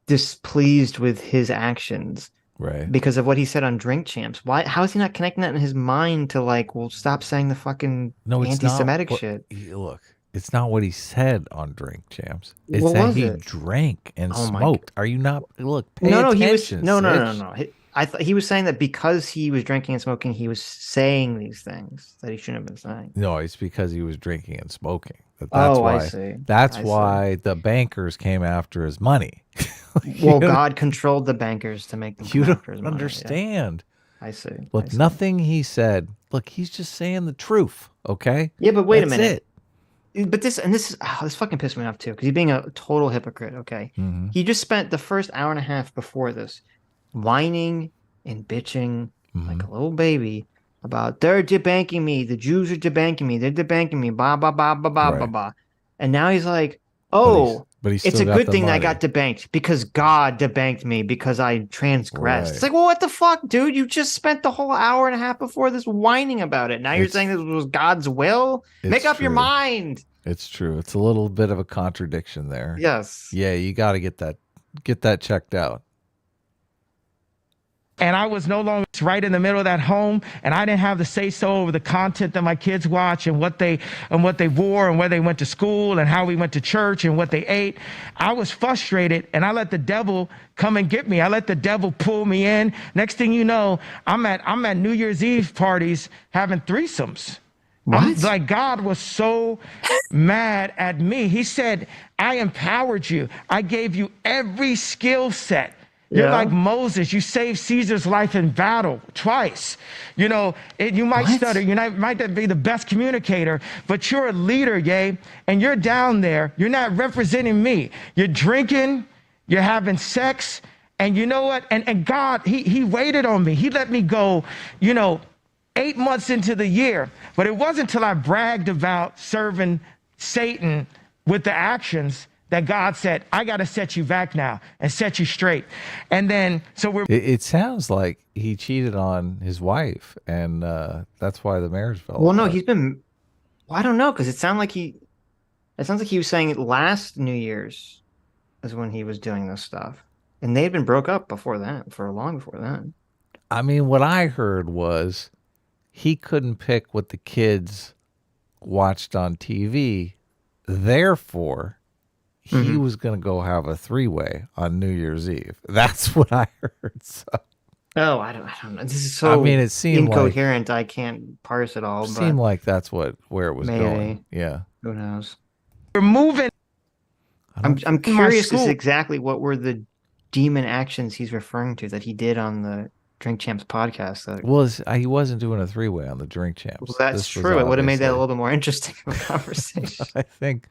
displeased with his actions, right, because of what he said on Drink Champs, how is he not connecting that in his mind to like, well, stop saying the fucking anti-Semitic shit? Look, it's not what he said on Drink Champs. It's that he drank and smoked. Are you not? Look, pay attention. No. I thought he was saying that because he was drinking and smoking, he was saying these things that he shouldn't have been saying. No, it's because he was drinking and smoking. That's why. I see. That's why the bankers came after his money. Well, God controlled the bankers to make them come after his money. Understand. Yeah. I see. Look, nothing he said. Look, he's just saying the truth. Okay. Yeah, but wait a minute. It. But this fucking pissed me off too, because he's being a total hypocrite. Okay, he just spent the first hour and a half before this whining and bitching like a little baby about they're debanking me, the Jews are debanking me, they're debanking me, blah blah blah blah blah blah blah, and now he's like, but it's a good thing that I got debanked because God debanked me because I transgressed. It's like, well, what the fuck, dude? You just spent the whole hour and a half before this whining about it. Now you're saying this was God's will? Make up your mind. It's true. It's a little bit of a contradiction there. Yes. Yeah, you got to get that checked out. And I was no longer right in the middle of that home, and I didn't have the say-so over the content that my kids watch and what they wore and where they went to school and how we went to church and what they ate. I was frustrated, and I let the devil come and get me. I let the devil pull me in. Next thing you know, I'm at New Year's Eve parties having threesomes. Like, God was so mad at me. He said, I empowered you. I gave you every skill set. You're like Moses. You saved Caesar's life in battle twice. You might stutter. You might not be the best communicator, but you're a leader, and you're down there. You're not representing me. You're drinking. You're having sex. And you know what? And God, he waited on me. He let me go, 8 months into the year. But it wasn't until I bragged about serving Satan with the actions that God said, I got to set you back now and set you straight. And then, It sounds like he cheated on his wife, and that's why the marriage fell apart. No, he's been, I don't know, because it sounds like he was saying it last New Year's is when he was doing this stuff. And they had been broke up before that, for long before that. I mean, what I heard was he couldn't pick what the kids watched on TV, therefore he was going to go have a 3-way on New Year's Eve. That's what I heard. So. Oh, I don't know. This is so I mean, it seemed incoherent. I can't parse it all. Seemed like that's where it was going. Yeah. Who knows? We're moving. I'm curious as exactly what were the demon actions he's referring to that he did on the Drink Champs podcast. He wasn't doing a 3-way on the Drink Champs. Well, that's true. It would have made that a little bit more interesting of a conversation. I think.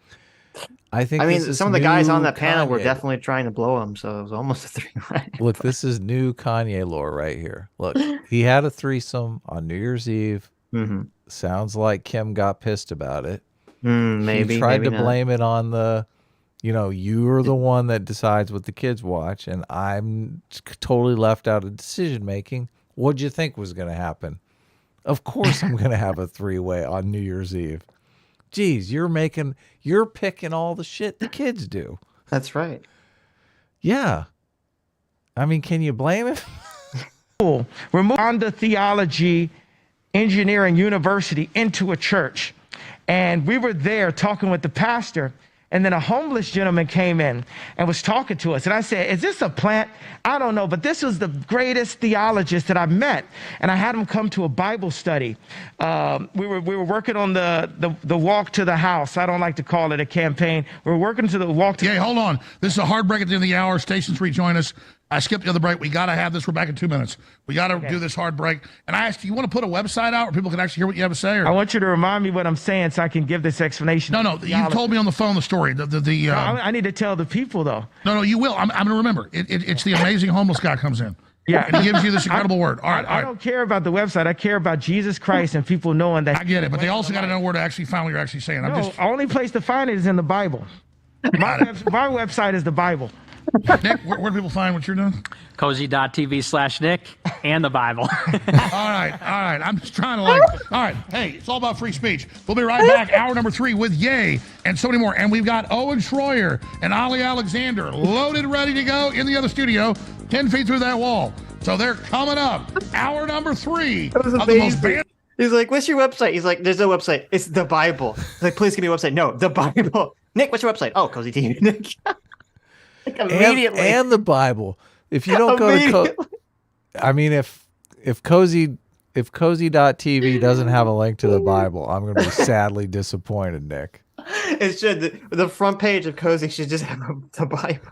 I mean, some of the guys on that panel were definitely trying to blow him, so it was almost a 3-way. Look, this is new Kanye lore right here. Look, he had a threesome on New Year's Eve. Mm-hmm. Sounds like Kim got pissed about it. Maybe he tried maybe to blame it on the, you're the one that decides what the kids watch, and I'm totally left out of decision making. What'd you think was going to happen? Of course, I'm going to have a 3-way on New Year's Eve. Geez, you're picking all the shit the kids do. That's right. Yeah. I mean, can you blame it? We're moving on to theology, engineering university into a church. And we were there talking with the pastor. And then a homeless gentleman came in and was talking to us. And I said, is this a plant? I don't know, but this was the greatest theologist that I've met. And I had him come to a Bible study. We were working on the walk to the house. I don't like to call it a campaign. We're working to the walk to. Yeah, hold on. This is a hard break at the end of the hour. Station 3, join us. I skipped the other break. We got to have this. We're back in 2 minutes. We got to do this hard break. And I asked, you want to put a website out where people can actually hear what you have to say? Or? I want you to remind me what I'm saying so I can give this explanation. No, you told me on the phone the story. I need to tell the people, though. No, you will. I'm going to remember. It's the amazing homeless guy comes in. Yeah. And he gives you this incredible word. All right. I don't care about the website. I care about Jesus Christ and people knowing that. I get it, but they also got to know where to actually find what you're actually saying. Only place to find it is in the Bible. My website is the Bible. Nick, where do people find what you're doing? Cozy.tv/Nick and the Bible. All right. I'm just trying to all right. Hey, it's all about free speech. We'll be right back. Hour number 3 with Ye and so many more. And we've got Owen Schroyer and Ali Alexander loaded, ready to go in the other studio, 10 feet through that wall. So they're coming up. Hour number 3 of the most He's like, what's your website? He's like, there's no website. It's the Bible. He's like, please give me a website. No, the Bible. Nick, what's your website? Oh, Cozy TV. Nick. Like immediately. And the Bible. If you don't go to if cozy.tv doesn't have a link to the Bible, I'm going to be sadly disappointed, Nick. It should. The front page of Cozy should just have the Bible.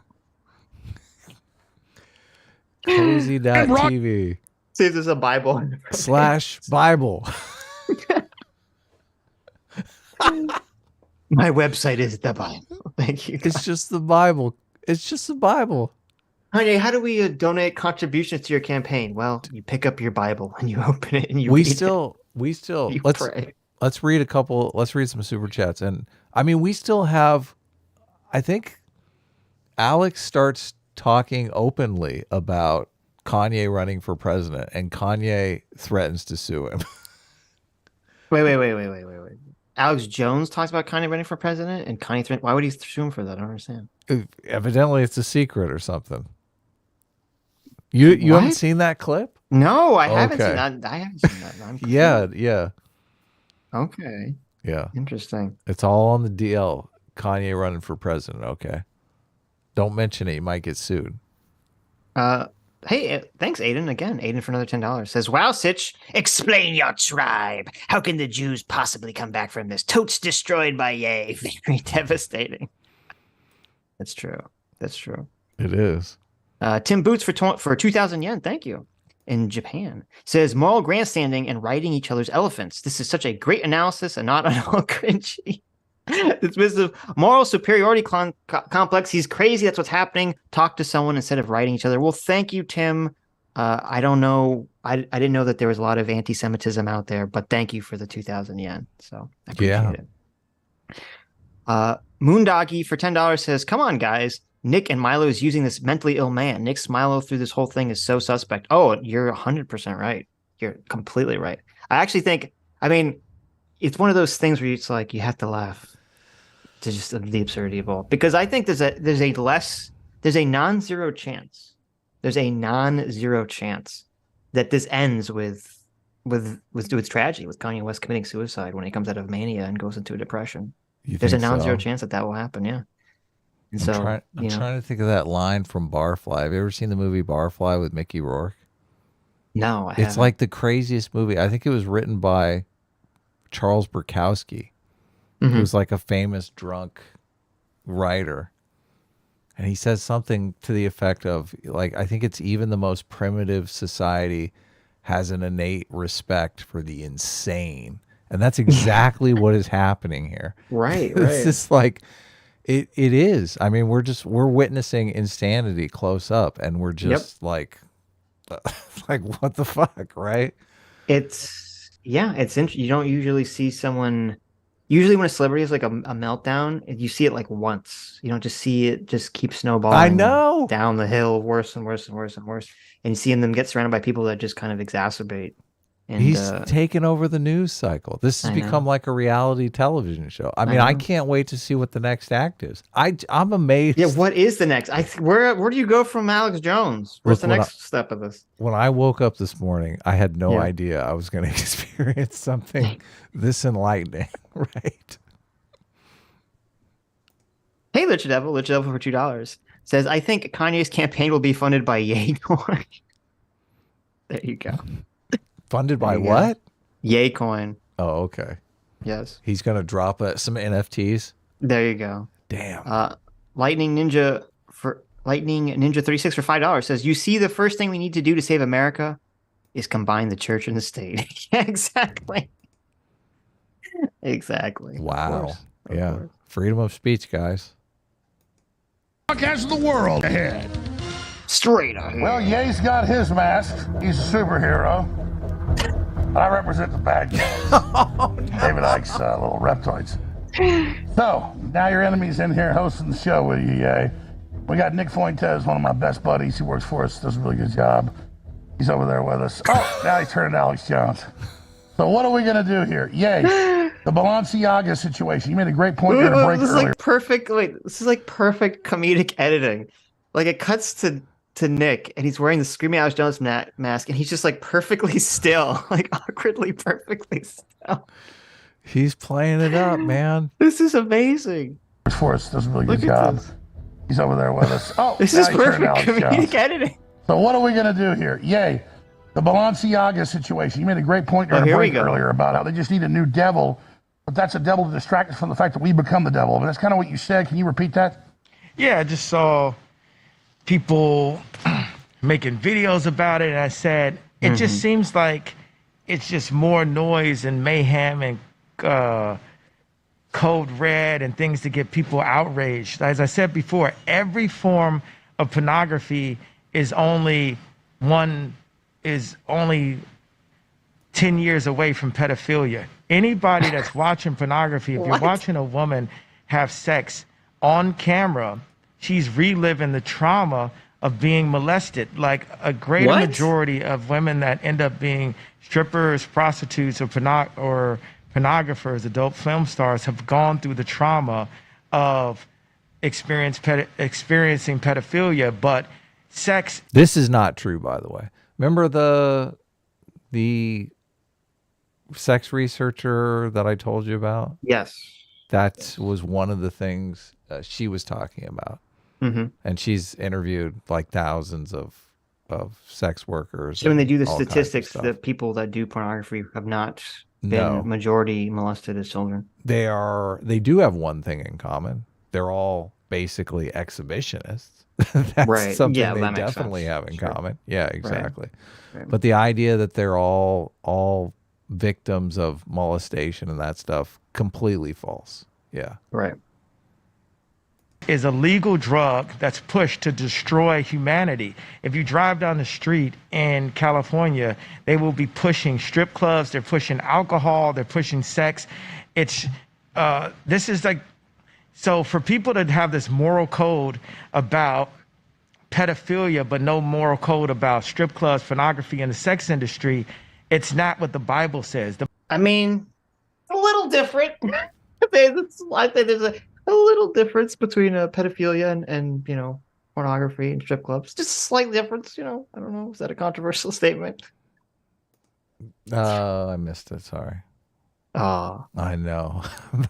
Cozy.tv. See if there's a Bible. /Bible. My website is the Bible. Thank you. It's just the Bible. It's just the Bible. Honey, how do we donate contributions to your campaign? Well, you pick up your Bible and you open it and you read it. Let's read let's read some super chats. And I mean, we still have, I think Alex starts talking openly about Kanye running for president and Kanye threatens to sue him. Wait. Alex Jones talks about Kanye running for president and Kanye threatened. Why would he sue him for that? I don't understand. Evidently, it's a secret or something. You haven't seen that clip? No, I haven't seen that. I haven't seen that. Yeah. Okay. Yeah. Interesting. It's all on the DL. Kanye running for president. Okay. Don't mention it. You might get sued. Hey, thanks, Aiden. Again, Aiden for another $10. Says, wow, Sitch, explain your tribe. How can the Jews possibly come back from this? Totes destroyed by Ye. Very devastating. That's true. It is. Tim Boots for 2,000 yen. Thank you. In Japan says moral grandstanding and riding each other's elephants. This is such a great analysis and not at all cringy. This is a moral superiority complex. He's crazy. That's what's happening. Talk to someone instead of writing each other. Well, thank you, Tim. I don't know. I didn't know that there was a lot of anti-Semitism out there, but thank you for the 2,000 yen. So I appreciate it. Moondoggy for $10 says, come on, guys. Nick and Milo is using this mentally ill man. Nick's Milo through this whole thing is so suspect. Oh, you're 100% right. You're completely right. I actually think, it's one of those things where it's like, you have to laugh to just the absurdity of all, because I think there's a non-zero chance that this ends with tragedy, with Kanye West committing suicide when he comes out of mania and goes into a depression. There's a non-zero chance that will happen. Yeah. And so, I'm trying to think of that line from Barfly. Have you ever seen the movie Barfly with Mickey Rourke? No, I It's haven't. like the craziest movie. I think it was written by Charles Bukowski, who's like a famous drunk writer. And he says something to the effect of, like, I think it's even the most primitive society has an innate respect for the insane. And that's exactly what is happening here. Right, It's just like, it is. I mean, we're witnessing insanity close up, and we're just like what the fuck, right? It's you don't usually see someone. Usually, when a celebrity has like a meltdown, you see it like once. You don't just see it just keep snowballing. I know. Down the hill, worse and worse and worse and worse, and seeing them get surrounded by people that just kind of exacerbate. And He's taken over the news cycle. This has become like a reality television show. I mean, I can't wait to see what the next act is. I'm amazed. Yeah, what is the next? Where do you go from Alex Jones? What's the next step of this? When I woke up this morning, I had no idea I was going to experience something this enlightening, right? Hey, Lich Devil for $2 says, I think Kanye's campaign will be funded by Yecoin. There you go. Funded by what? Yecoin. Oh, okay. Yes. He's going to drop some NFTs. There you go. Damn. Lightning Ninja 36 for $5 says, you see, the first thing we need to do to save America is combine the church and the state. Exactly. Exactly. Wow. Yeah. Freedom of speech, guys. Podcast of the world ahead. Straight ahead. Well, Ye's got his mask. He's a superhero. I represent the bad guys. David Icke's little reptoids. So, now your enemy's in here hosting the show with you, Ye. We got Nick Fuentes, one of my best buddies. He works for us, does a really good job. He's over there with us. Oh, now he's turning to Alex Jones. So what are we going to do here? Ye, the Balenciaga situation. You made a great point there to break this is earlier. like perfect. Wait, this is like perfect comedic editing. Like it cuts to Nick, and he's wearing the Screaming Alex Jones mask, and he's just like perfectly still, like awkwardly perfectly still. He's playing it up, man. This is amazing. For us, does a really good job. He's over there with us. Oh, this is perfect comedic editing. So what are we going to do here? Ye, the Balenciaga situation. You made a great point there to break earlier about how they just need a new devil, but that's a devil to distract us from the fact that we become the devil. But that's kind of what you said. Can you repeat that? Yeah, I just saw people making videos about it, and I said, it just seems like it's just more noise and mayhem and code red and things to get people outraged. As I said before, every form of pornography is only 10 years away from pedophilia. Anybody that's watching pornography, if you're watching a woman have sex on camera, she's reliving the trauma of being molested. Like a greater majority of women that end up being strippers, prostitutes, or pornographers, adult film stars, have gone through the trauma of experiencing pedophilia, but sex. This is not true, by the way. Remember the sex researcher that I told you about? Yes. That was one of the things she was talking about. And she's interviewed like thousands of sex workers. So when they do the statistics, the people that do pornography have not been majority molested as children. They do have one thing in common. They're all basically exhibitionists. That's something they definitely have in common. Yeah, exactly. Right. But the idea that they're all victims of molestation and that stuff, completely false. Yeah. Right. Is a legal drug that's pushed to destroy humanity. If you drive down the street in California, they will be pushing strip clubs, they're pushing alcohol, they're pushing sex. It's this is like, so for people to have this moral code about pedophilia but no moral code about strip clubs, pornography, and the sex industry, it's not what the Bible says. I mean, a little different. I think there's a little difference between pedophilia and pornography and strip clubs. Just a slight difference, I don't know. Is that a controversial statement? I missed it. Sorry. Oh, I know. I'm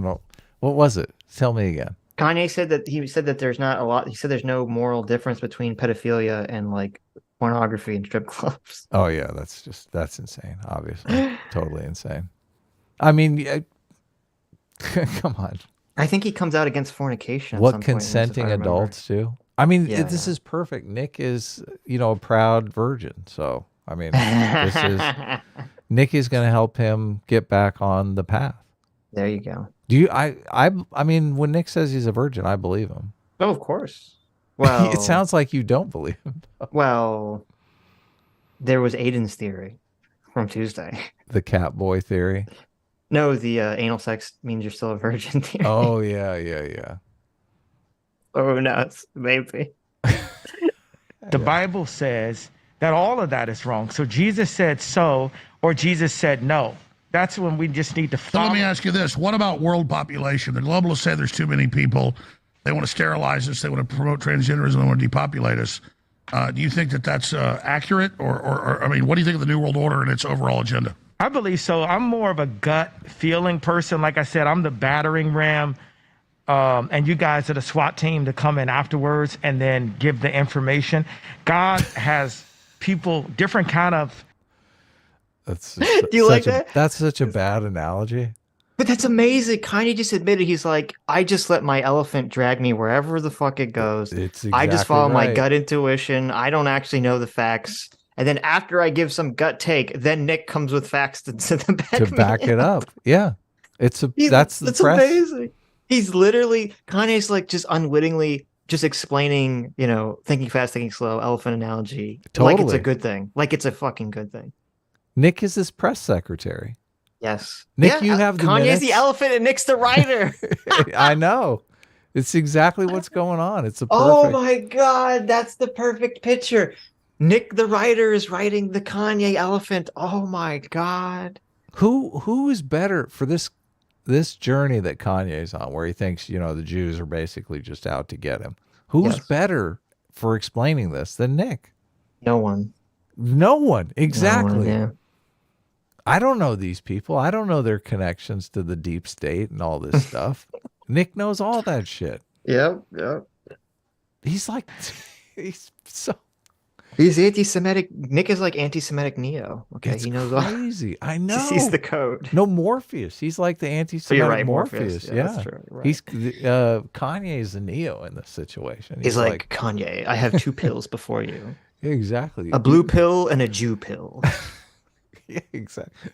not. What was it? Tell me again. Kanye said that there's not a lot. He said there's no moral difference between pedophilia and like pornography and strip clubs. Oh yeah, that's insane. Obviously, totally insane. I mean, come on. I think he comes out against fornication. At What some point in this, if I consenting remember. adults do? I mean, Yeah, this is perfect. Nick is, a proud virgin. So, I mean, this is Nick is going to help him get back on the path. There you go. Do you? I mean, when Nick says he's a virgin, I believe him. Oh, of course. Well, it sounds like you don't believe him. Well, there was Aiden's theory from Tuesday. The cat boy theory. No, the anal sex means you're still a virgin theory. Oh yeah. Oh no, maybe. The Bible says that all of that is wrong. So Jesus said so, or Jesus said no. That's when we just need to follow. So let me ask you this. What about world population? The globalists say there's too many people. They want to sterilize us. They want to promote transgenderism. They want to depopulate us. Do you think that that's accurate? Or, I mean, what do you think of the New World Order and its overall agenda? I believe so. I'm more of a gut feeling person. Like I said, I'm the battering ram. And you guys are the SWAT team to come in afterwards and then give the information. God has people, different kind of. That's Do you like that? That's such a bad analogy. But that's amazing. Kanye just admitted, he's like, I just let my elephant drag me wherever the fuck it goes. It's I just exactly follow my right. gut intuition. I don't actually know the facts. And then after I give some gut take, then Nick comes with facts to back it up. Yeah. That's the press. amazing. He's literally, Kanye's like just unwittingly just explaining, thinking fast, thinking slow, elephant analogy. Like it's Totally. a good thing. Like it's a fucking good thing. Nick is his press secretary. Yes. Nick, you have the Kanye's minutes. the elephant and Nick's the writer. I know. It's exactly what's going on. It's a perfect. Oh my God, that's the perfect picture. Nick the writer is writing the Kanye elephant. Oh my God. Who is better for this journey that Kanye's on, where he thinks, the Jews are basically just out to get him? Who's better for explaining this than Nick? No one. No one. Exactly. No one, yeah. I don't know these people. I don't know their connections to the deep state and all this stuff. Nick knows all that shit. Yep. He's like, he's anti-Semitic. Nick is like anti-Semitic Neo. Okay, it's he knows crazy. I know. He sees the code. No, Morpheus. He's like the anti-Semitic you're right, Morpheus. Yeah, that's true. Right. He's Kanye's the Neo in this situation. He's like, Kanye, I have two pills before you. Exactly. A blue pill and a Jew pill. Yeah, exactly.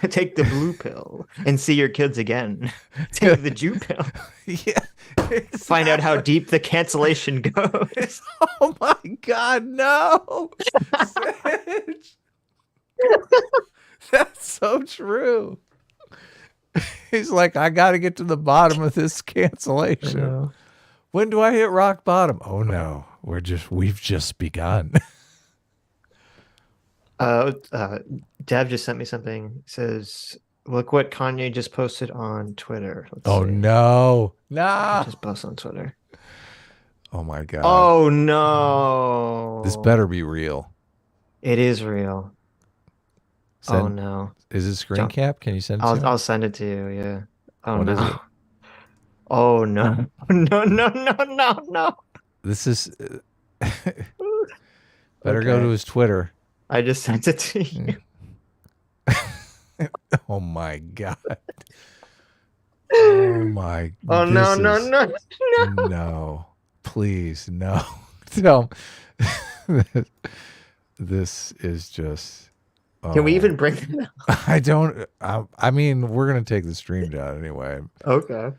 Take the blue pill and see your kids again. Take the Jew pill. Yeah. Exactly. Find out how deep the cancellation goes. Oh my God, no. Sitch. That's so true. He's like, I got to get to the bottom of this cancellation. When do I hit rock bottom? Oh no, we've just begun. Dev just sent me something. It says, look what Kanye just posted on Twitter. Let's see. No. Just post on Twitter. Oh my God. Oh no. This better be real. It is real. Oh no. Is it screen cap? Can you send it to me? I'll send it to you, yeah. Oh What no. is it? Oh no. No. This is better go to his Twitter. I just sent it to you. Oh my God. Oh my. Oh no. No. Please, no. No. This is just. Can we even bring that up? I don't. I mean, we're gonna take the stream down anyway. Okay.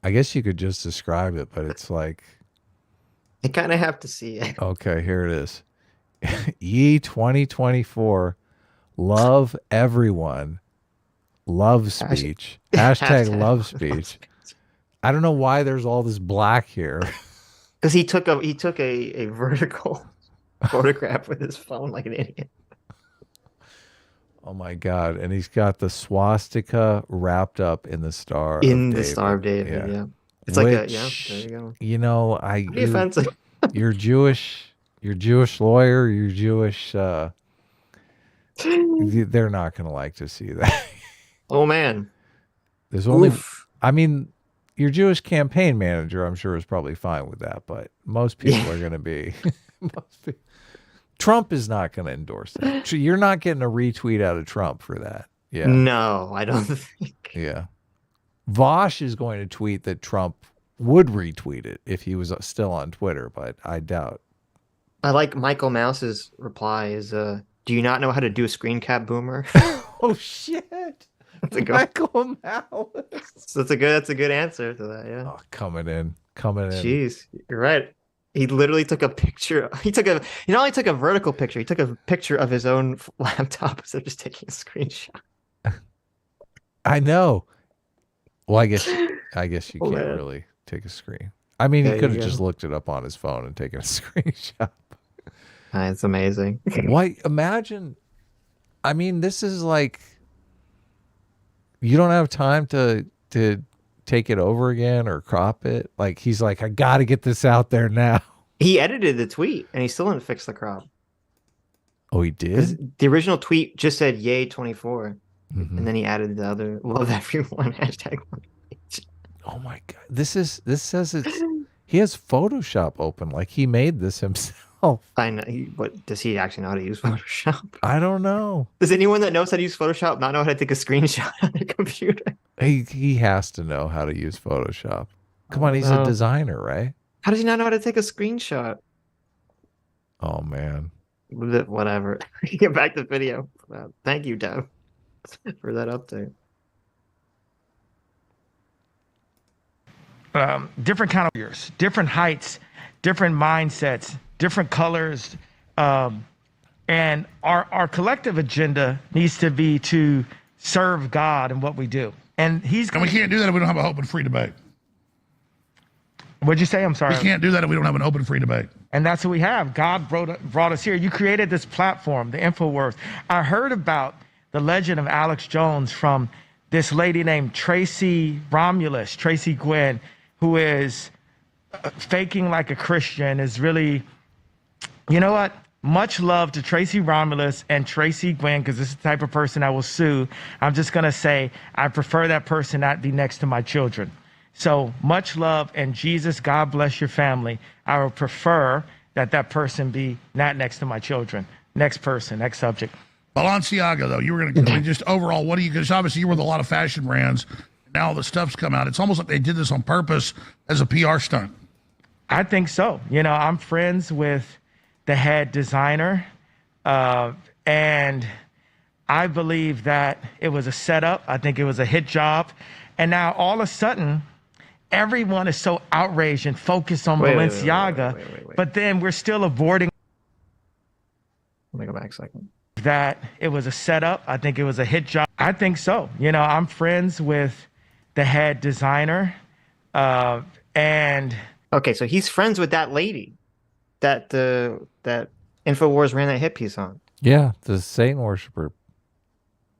I guess you could just describe it, but it's like. I kind of have to see it. Okay, here it is. Ye 2024, love everyone, love speech. Hashtag love speech. I don't know why there's all this black here. Because he took a vertical photograph with his phone like an idiot. Oh my God! And he's got the swastika wrapped up in the star. Star of David. Yeah. It's like a there you go. Pretty offensive. You're Jewish. You're Jewish lawyer. You're Jewish. They're not going to like to see that. Oh man. There's only. I mean, Your Jewish campaign manager, I'm sure, is probably fine with that, but most people are going to be. Trump is not going to endorse that. So you're not getting a retweet out of Trump for that. Yeah. No, I don't think. Yeah. Vosh is going to tweet that Trump would retweet it if he was still on Twitter, but I doubt. I like Michael Mouse's reply is, do you not know how to do a screen cap boomer? Oh, shit. That's a good, Michael Mouse. That's a good answer to that, yeah. Oh, coming in. Jeez, you're right. He literally took a picture. He not only took a vertical picture, he took a picture of his own laptop instead of just taking a screenshot. I know. Well, I guess you can't really take a screen. I mean, he could have just looked it up on his phone and taken a screenshot. It's amazing. Why? Imagine. I mean, this is like you don't have time to take it over again or crop it. Like he's like, I got to get this out there now. He edited the tweet and he still didn't fix the crop. Oh, he did? The original tweet just said "Yay 24," and then he added the other "Love everyone" hashtag. Oh my god! This says it's he has Photoshop open. Like he made this himself. I know. But does he actually know how to use Photoshop? I don't know. Does anyone that knows how to use Photoshop not know how to take a screenshot on a computer? He has to know how to use Photoshop. Come on, he's a designer, right? How does he not know how to take a screenshot? Oh man. Whatever. Get back to video. Thank you, Dev, for that update. Different kind of years, different heights, different mindsets, different colors, and our collective agenda needs to be to serve God in what we do. And we can't do that if we don't have an open, free debate. What'd you say? I'm sorry. We can't do that if we don't have an open, free debate. And that's what we have. God brought us here. You created this platform, the InfoWars. I heard about the legend of Alex Jones from this lady named Tracy Gwynn, who is faking like a Christian, is really, you know what? Much love to Tracy Romulus and Tracy Gwynn, because this is the type of person I will sue. I'm just going to say I prefer that person not be next to my children. So much love, and Jesus, God bless your family. I would prefer that person be not next to my children. Next person, next subject. Balenciaga, though, you were going to just overall, what do you, because obviously you were with a lot of fashion brands. Now all the stuff's come out. It's almost like they did this on purpose as a PR stunt. I think so. You know, I'm friends with the head designer, and I believe that it was a setup. I think it was a hit job. And now all of a sudden, everyone is so outraged and focused on Balenciaga, but then we're still avoiding. Let me go back a second. That it was a setup. I think it was a hit job. I think so. You know, I'm friends with the head designer, and okay, so he's friends with that lady that that InfoWars ran that hit piece on. Yeah, the Satan worshiper.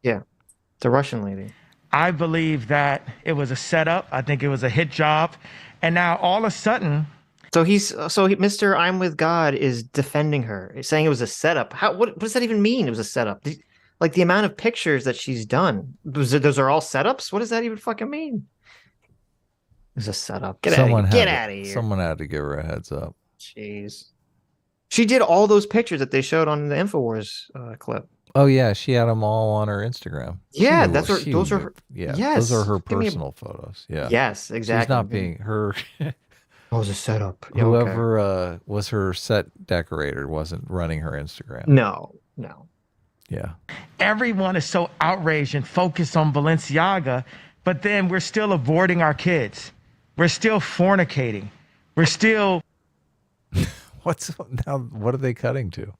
Yeah, the Russian lady. I believe that it was a setup. I think it was a hit job, and now all of a sudden. So Mr. I'm with God is defending her, he's saying it was a setup. What does that even mean? It was a setup. Like the amount of pictures that she's done, those are all setups. What does that even fucking mean? It was a setup. Get out of here. Someone had to give her a heads up. Jeez. She did all those pictures that they showed on the InfoWars clip. Oh yeah, she had them all on her Instagram. Yeah, those are her. Yeah, yes, those are her personal photos. Yeah. Yes, exactly. She's not being her. Oh, it was a setup. Yeah, whoever was her set decorator wasn't running her Instagram. No. Yeah. Everyone is so outraged and focused on Balenciaga, but then we're still aborting our kids. We're still fornicating. We're still. What are they cutting to?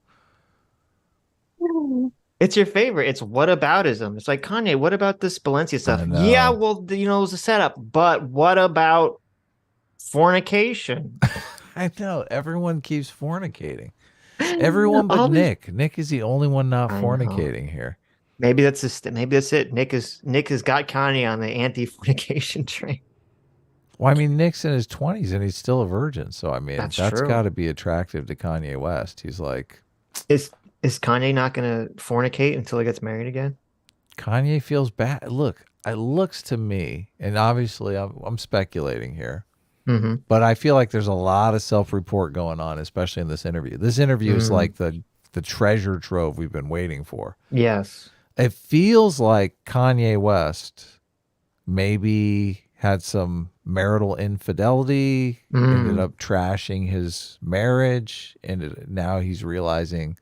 It's your favorite. It's whataboutism. It's like, Kanye, what about this Balenciaga stuff? Yeah, well, it was a setup, but what about fornication? I know. Everyone keeps fornicating. Everyone but Nick. Nick is the only one not fornicating here. Maybe that's it. Nick has got Kanye on the anti-fornication train. Well, I mean, Nick's in his 20s and he's still a virgin. So, I mean, that's got to be attractive to Kanye West. He's like... Is Kanye not going to fornicate until he gets married again? Kanye feels bad. Look, it looks to me, and obviously I'm speculating here, Mm-hmm. but I feel like there's a lot of self-report going on, especially in this interview. This interview is like the treasure trove we've been waiting for. Yes. It feels like Kanye West maybe had some marital infidelity, ended up trashing his marriage, and now he's realizing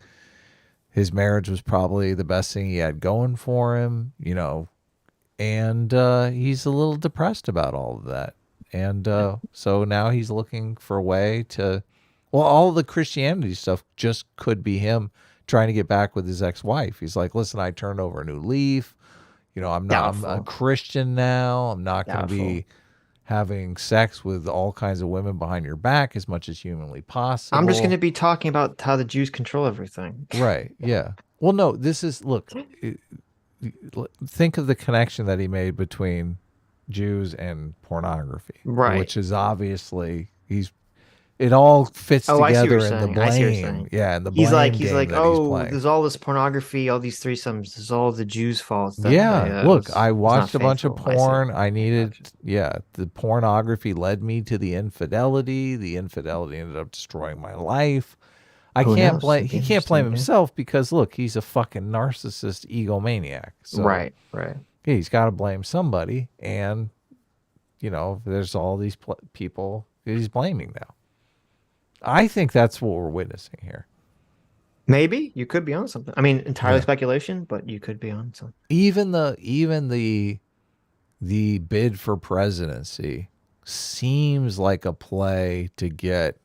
his marriage was probably the best thing he had going for him, you know, and he's a little depressed about all of that. And so now he's looking for a way to, well, all the Christianity stuff just could be him trying to get back with his ex-wife. He's like, listen, I turned over a new leaf. You know, I'm a Christian now. I'm not going to be having sex with all kinds of women behind your back as much as humanly possible. I'm just going to be talking about how the Jews control everything. Right. Yeah. Well, no, this is, look, think of the connection that he made between Jews and pornography. Right. Which is obviously, it all fits together in the blame. Yeah, and the blame. He's like, oh, there's all this pornography, all these threesomes. There's all the Jews' fault. Yeah, look, I watched a bunch of porn. I needed, the pornography led me to the infidelity. The infidelity ended up destroying my life. He can't blame himself because look, he's a fucking narcissist egomaniac. So, right. He's got to blame somebody, and you know, there's all these people he's blaming now. I think that's what we're witnessing here. Maybe you could be on something. I mean, entirely speculation, but you could be on something. Even the bid for presidency seems like a play to get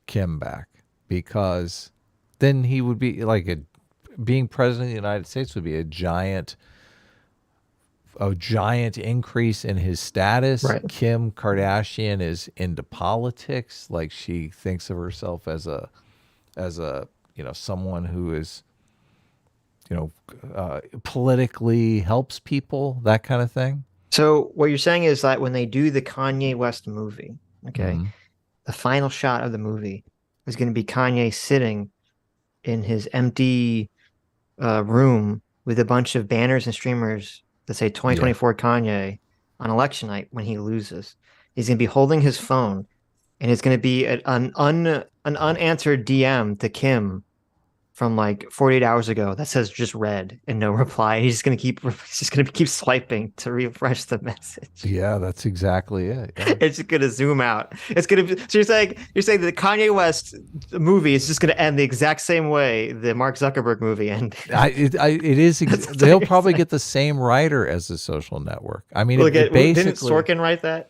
Kim back, because then he would be like being president of the United States would be a giant increase in his status. Right. Kim Kardashian is into politics. Like, she thinks of herself as a you know, someone who is, you know, politically helps people, that kind of thing. So what you're saying is that when they do the Kanye West movie, okay, the final shot of the movie is going to be Kanye sitting in his empty room with a bunch of banners and streamers that say 2024 Kanye on election night when he loses. He's going to be holding his phone, and it's going to be an unanswered DM to Kim from like 48 hours ago that says just read and no reply. He's just going to keep swiping to refresh the message. Yeah, that's exactly it. Yeah. It's just going to zoom out. It's going to be, so you're saying that the Kanye West movie is just going to end the exact same way the Mark Zuckerberg movie ended. It is. They'll probably get the same writer as The Social Network. I mean, didn't Sorkin write that?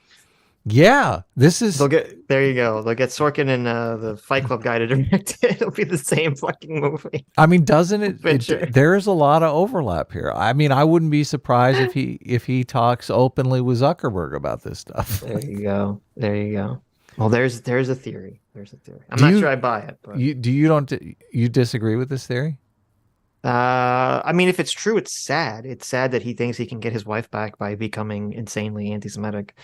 Yeah, there you go. They'll get Sorkin and the Fight Club guy to direct it. It'll be the same fucking movie. I mean, doesn't it? There's a lot of overlap here. I mean, I wouldn't be surprised if he talks openly with Zuckerberg about this stuff. There you go. Well, there's a theory. I'm not sure I buy it. But you disagree with this theory? I mean, if it's true, it's sad. It's sad that he thinks he can get his wife back by becoming insanely anti-Semitic.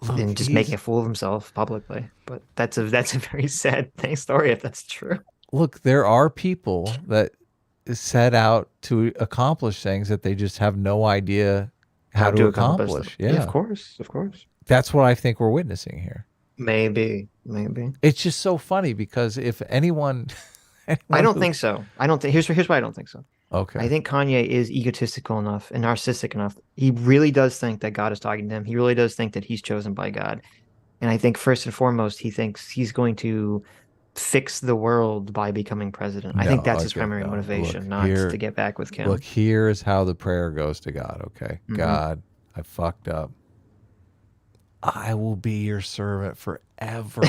And just making a fool of himself publicly. But that's a very sad story if that's true. Look, there are people that set out to accomplish things that they just have no idea how to accomplish. Yeah, of course. That's what I think we're witnessing here. Maybe. It's just so funny because if anyone I don't think so. Here's why I don't think so. Okay. I think Kanye is egotistical enough and narcissistic enough. He really does think that God is talking to him. He really does think that he's chosen by God. And I think first and foremost, he thinks he's going to fix the world by becoming president. I think that's his primary motivation, not to get back with Kim. Look, here's how the prayer goes to God, okay? God, I fucked up. I will be your servant forever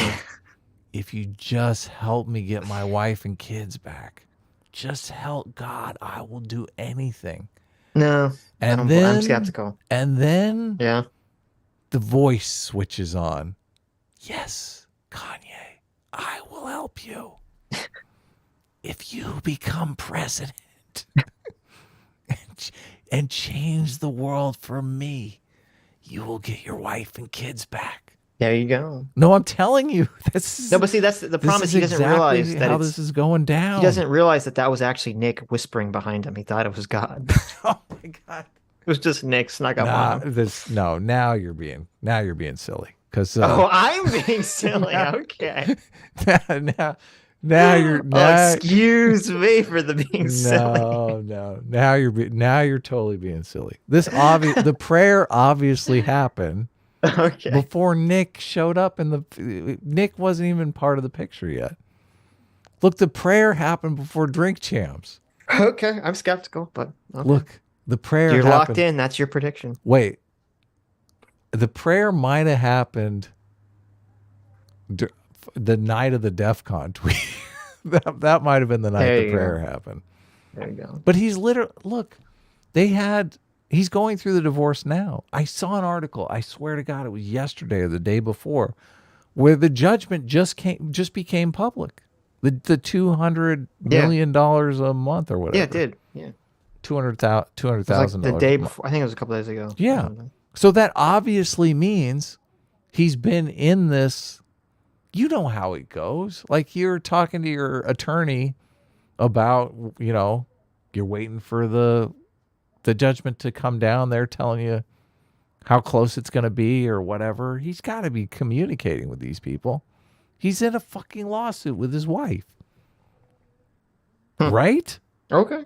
if you just help me get my wife and kids back. Just help, God. I will do anything. No, I'm skeptical. And then the voice switches on. Yes, Kanye, I will help you. If you become president and change the world for me, you will get your wife and kids back. There you go. No, I'm telling you. But see, that's the problem. He doesn't realize how this is going down. He doesn't realize that was actually Nick whispering behind him. He thought it was God. Oh my God. was just Nick snuck up on him. Now you're being silly. Because I'm being silly. Okay. now you're excuse me for the being silly. No. Now you're totally being silly. The prayer obviously happened before Nick showed up, and Nick wasn't even part of the picture yet. Look, the prayer happened before Drink Champs. Okay, I'm skeptical, but okay. Look, the prayer. You're happened. locked in. That's your prediction. Wait, the prayer might have happened the night of the DEF CON tweet. that might have been the night the prayer happened. There you go. But he's literally, look, he's going through the divorce now. I saw an article, I swear to God, it was yesterday or the day before, where the judgment just became public. The $200 million a month or whatever. Yeah, it did. Yeah. $200,000. The day before, I think it was a couple days ago. Yeah. So that obviously means he's been in this. You know how it goes. Like, you're talking to your attorney about, you're waiting for the judgment to come down. They're telling you how close it's going to be or whatever. He's got to be communicating with these people. He's in a fucking lawsuit with his wife. Right? Okay.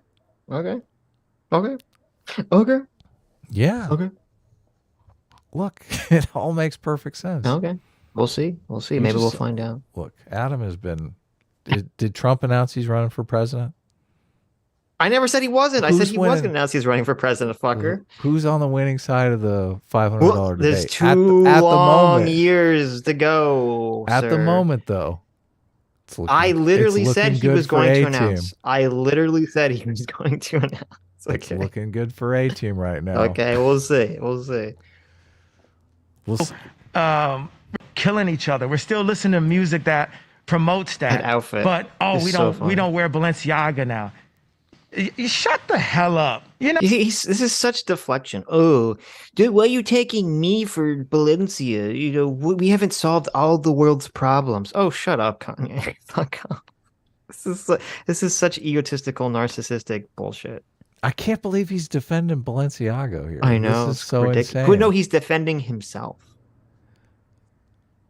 Yeah. Okay. Look, it all makes perfect sense. Okay. We'll see. Maybe we'll find out. Look, Adam has been... Did Trump announce he's running for president? I never said he wasn't. I said he was going to announce he's running for president, fucker. Who's on the winning side of the $500 debate? There's two long years to go, At the moment, though. I literally said he was going to announce. I literally said he was going to announce. It's looking good for A-Team right now. Okay, we'll see. Killing each other. We're still listening to music that promotes that outfit. But we don't wear Balenciaga now. You shut the hell up. This is such deflection. Oh, dude, why are you taking me for Valencia? We haven't solved all the world's problems. Oh, shut up, Kanye. Fuck off. This is such egotistical, narcissistic bullshit. I can't believe he's defending Balenciaga here. I know. This is so insane. But no, he's defending himself.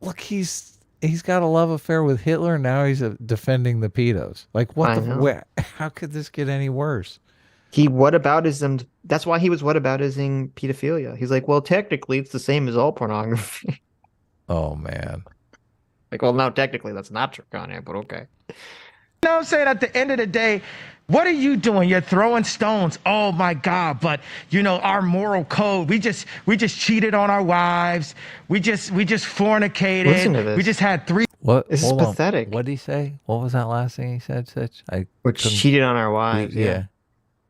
Look, he's got a love affair with Hitler, and now he's defending the pedos. Like, what how could this get any worse? He whataboutism. That's why he was whataboutising pedophilia. He's like, well, technically, it's the same as all pornography. Oh, man. Like, well, no, technically, that's not true, Kanye, but okay. You know what I'm saying? At the end of the day, what are you doing? You're throwing stones. Oh my God! But our moral code. We just cheated on our wives. We just fornicated. Listen to this. We just had 3. What? This is pathetic. What did he say? What was that last thing he said, Sitch? We cheated on our wives. Yeah.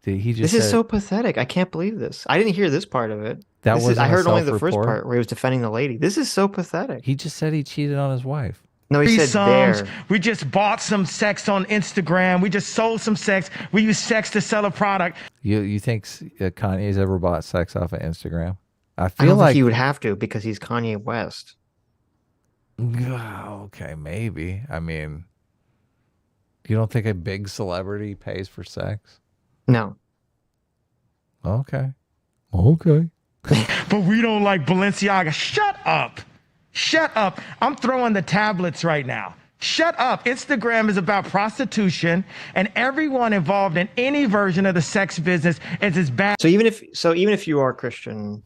This is so pathetic. I can't believe this. I didn't hear this part of it. I heard only the first part where he was defending the lady. This is so pathetic. He just said he cheated on his wife. No, he said there. We just bought some sex on Instagram. We just sold some sex. We use sex to sell a product. You think Kanye's ever bought sex off of Instagram? I don't think he would have to because he's Kanye West. Okay, maybe. I mean, you don't think a big celebrity pays for sex? No. Okay. But we don't like Balenciaga. Shut up. I'm throwing the tablets right now. Shut up. Instagram is about prostitution, and everyone involved in any version of the sex business is as bad. So even if you are Christian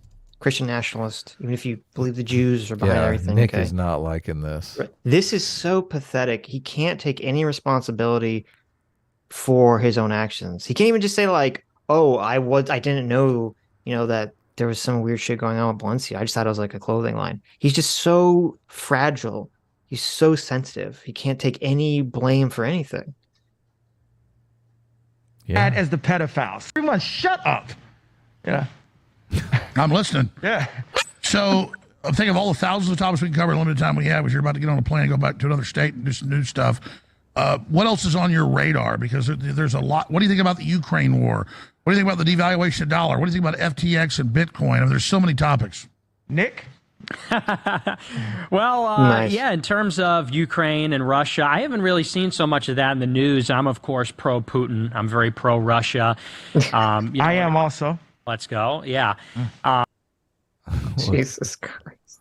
nationalist, even if you believe the Jews are behind everything, Nick is not liking this. This is so pathetic. He can't take any responsibility for his own actions. He can't even just say like, "Oh, I didn't know, that there was some weird shit going on with Balenciaga. I just thought it was like a clothing line." He's just so fragile. He's so sensitive. He can't take any blame for anything. Bad as the pedophiles. Everyone, shut up. Yeah. I'm listening. Yeah. So I'm thinking of all the thousands of topics we can cover in the limited time we have as you're about to get on a plane and go back to another state and do some new stuff. What else is on your radar? Because there's a lot. What do you think about the Ukraine war? What do you think about the devaluation of the dollar? What do you think about FTX and Bitcoin? I mean, there's so many topics. Nick? Well, Nice. yeah, in terms of Ukraine and Russia, I haven't really seen so much of that in the news. I'm, of course, pro-Putin. I'm very pro-Russia. I am also. Let's go. Yeah. Jesus Christ.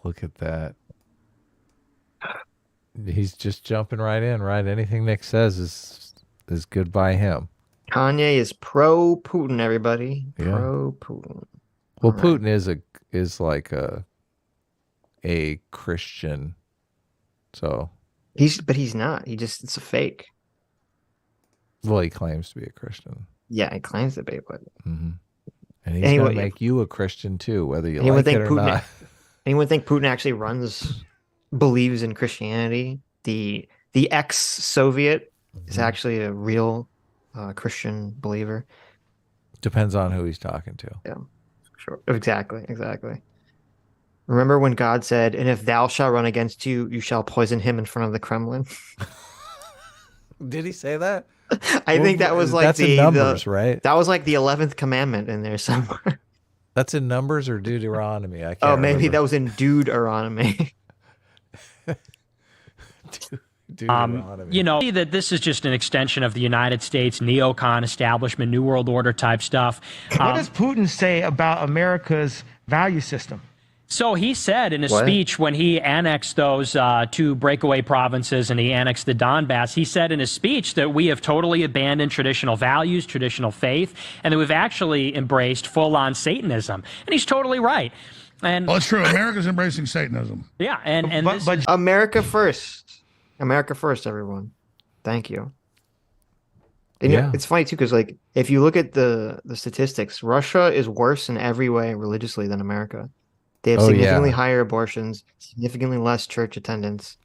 Look at that. He's just jumping right in, right? Anything Nick says is good by him. Kanye is pro Putin, everybody. Yeah. Pro Putin. Well, Putin is like a Christian. So but he's not. It's a fake. Well, he claims to be a Christian. Yeah, he claims to be, but and he's going to make you a Christian too, whether you like it or not. Anyone think Putin actually believes in Christianity? The ex-Soviet is actually a real Christian believer. Depends on who he's talking to. Yeah, sure. Exactly. Remember when God said, "And if thou shalt run against you, you shall poison him in front of the Kremlin"? Did he say that? I think that was like that's in Numbers, right? That was like the 11th commandment in there somewhere. That's in Numbers or Deuteronomy? I can't maybe remember. that was in Deuteronomy. Deuteronomy. That this is just an extension of the United States neocon establishment, New World Order type stuff. What does Putin say about America's value system? So he said in his speech when he annexed those two breakaway provinces and he annexed the Donbass, he said in his speech that we have totally abandoned traditional values, traditional faith, and that we've actually embraced full-on Satanism. And he's totally right. And well, it's true. America's embracing Satanism. Yeah, and but America first. America first, everyone. Thank you. And it's funny too, because like if you look at the statistics, Russia is worse in every way religiously than America. They have significantly higher abortions, significantly less church attendance,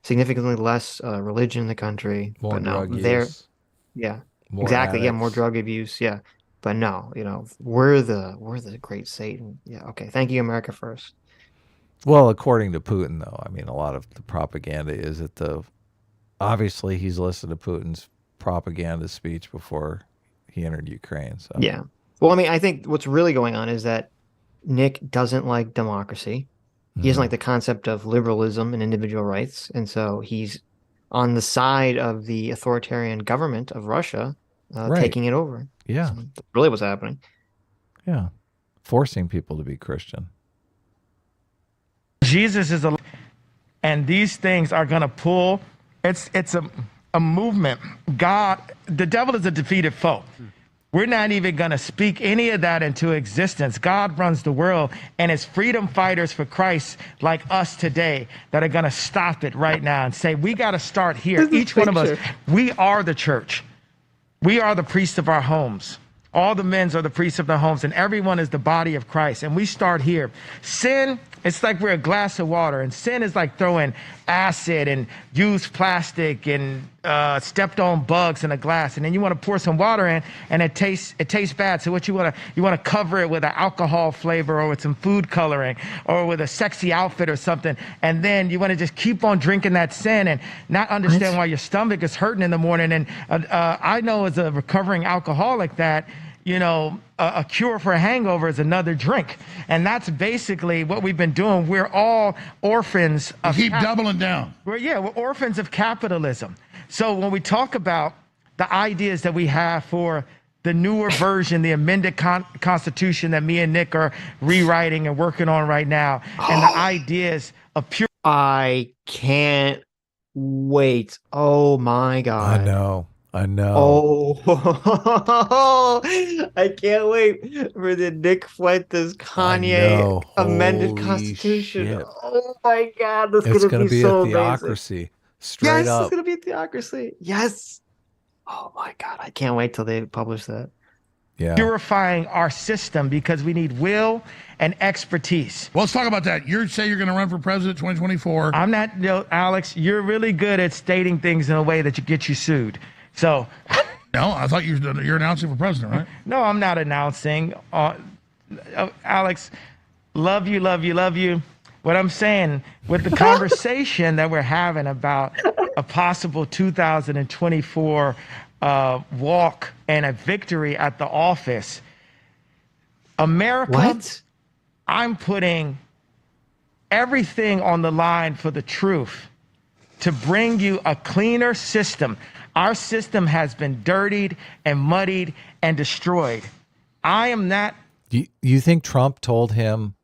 significantly less religion in the country. More but no, drug they're use. More exactly, addicts. More drug abuse, But no, we're the great Satan. Yeah, okay. Thank you, America first. Well, according to Putin, though, I mean, a lot of the propaganda is that obviously he's listened to Putin's propaganda speech before he entered Ukraine. So yeah. Well, I mean, I think what's really going on is that Nick doesn't like democracy. He doesn't like the concept of liberalism and individual rights. And so he's on the side of the authoritarian government of Russia, taking it over. Yeah. So that's really what's happening. Yeah. Forcing people to be Christian. Jesus is and these things are going to pull. It's a movement. The devil is a defeated foe. We're not even going to speak any of that into existence. God runs the world, and it's freedom fighters for Christ like us today that are going to stop it right now and say, we got to start here. Each one of us, we are the church. We are the priests of our homes. All the men are the priests of their homes, and everyone is the body of Christ. And we start here. Sin, it's like we're a glass of water, and sin is like throwing acid and used plastic and stepped on bugs in a glass, and then you want to pour some water in, and it tastes bad. So what you want to cover it with an alcohol flavor or with some food coloring or with a sexy outfit or something, and then you want to just keep on drinking that sin and not understand why your stomach is hurting in the morning. And I know as a recovering alcoholic that a cure for a hangover is another drink. And that's basically what we've been doing. We're all orphans of... Keep doubling down. We're orphans of capitalism. So when we talk about the ideas that we have for the newer version, the amended Constitution that me and Nick are rewriting and working on right now, and the ideas of pure... I can't wait. Oh, my God. I know. Oh, I can't wait for the Nick Fuentes Kanye amended Constitution. Shit. Oh my God, this is gonna be so a theocracy. Amazing. Straight up. It's gonna be a theocracy. Yes. Oh my God, I can't wait till they publish that. Yeah. Purifying our system because we need will and expertise. Well, let's talk about that. You say you're going to run for president 2024. I'm not, Alex. You're really good at stating things in a way that get you sued. So, no, I thought you're announcing for president, right? No, I'm not announcing. Alex, love you. What I'm saying with the conversation that we're having about a possible 2024 walk and a victory at the office, America. What? I'm putting everything on the line for the truth to bring you a cleaner system. Our system has been dirtied and muddied and destroyed. I am not. You think Trump told him,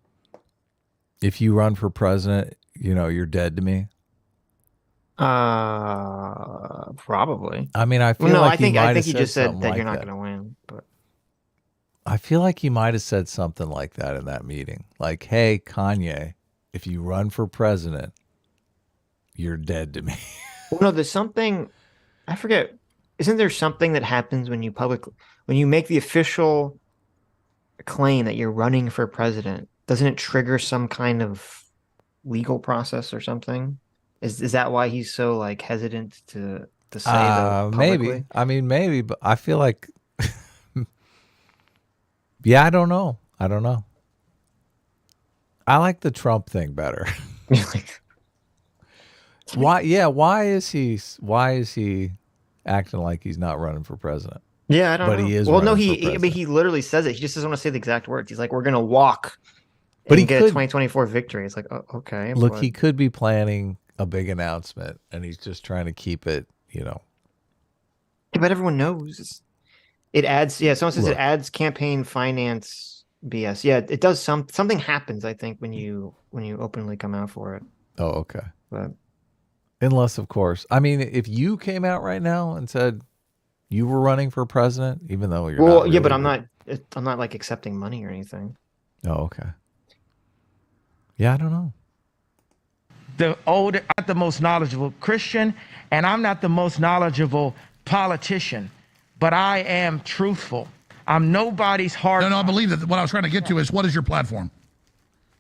if you run for president, you're dead to me? Probably. I mean, I feel no, like I think he he just said that like you're not going to win. But I feel like he might have said something like that in that meeting. Like, hey, Kanye, if you run for president, you're dead to me. Well, no, there's something, I forget. Isn't there something that happens when you make the official claim that you're running for president? Doesn't it trigger some kind of legal process or something? Is that why he's so like hesitant to say that publicly? Maybe. I mean, maybe, but I feel like, yeah, I don't know. I like the Trump thing better. Why? Yeah. Why is he acting like he's not running for president? Yeah, I don't know. But he is. Well, no, I mean, he literally says it. He just doesn't want to say the exact words. He's like, "We're gonna walk, but and he get could, a 2024 victory." It's like, oh, okay. Look, he could be planning a big announcement, and he's just trying to keep it, Yeah, but everyone knows it adds. Yeah, someone says it adds campaign finance BS. Yeah, it does. Something happens. I think when you openly come out for it. Oh, okay. But unless, of course, I mean, if you came out right now and said you were running for president, even though you're not yeah, but I'm not like accepting money or anything. Oh, okay. Yeah, I don't know. I'm not the most knowledgeable Christian, and I'm not the most knowledgeable politician, but I am truthful. I'm nobody's heart. No, I believe that. What I was trying to get to is, what is your platform?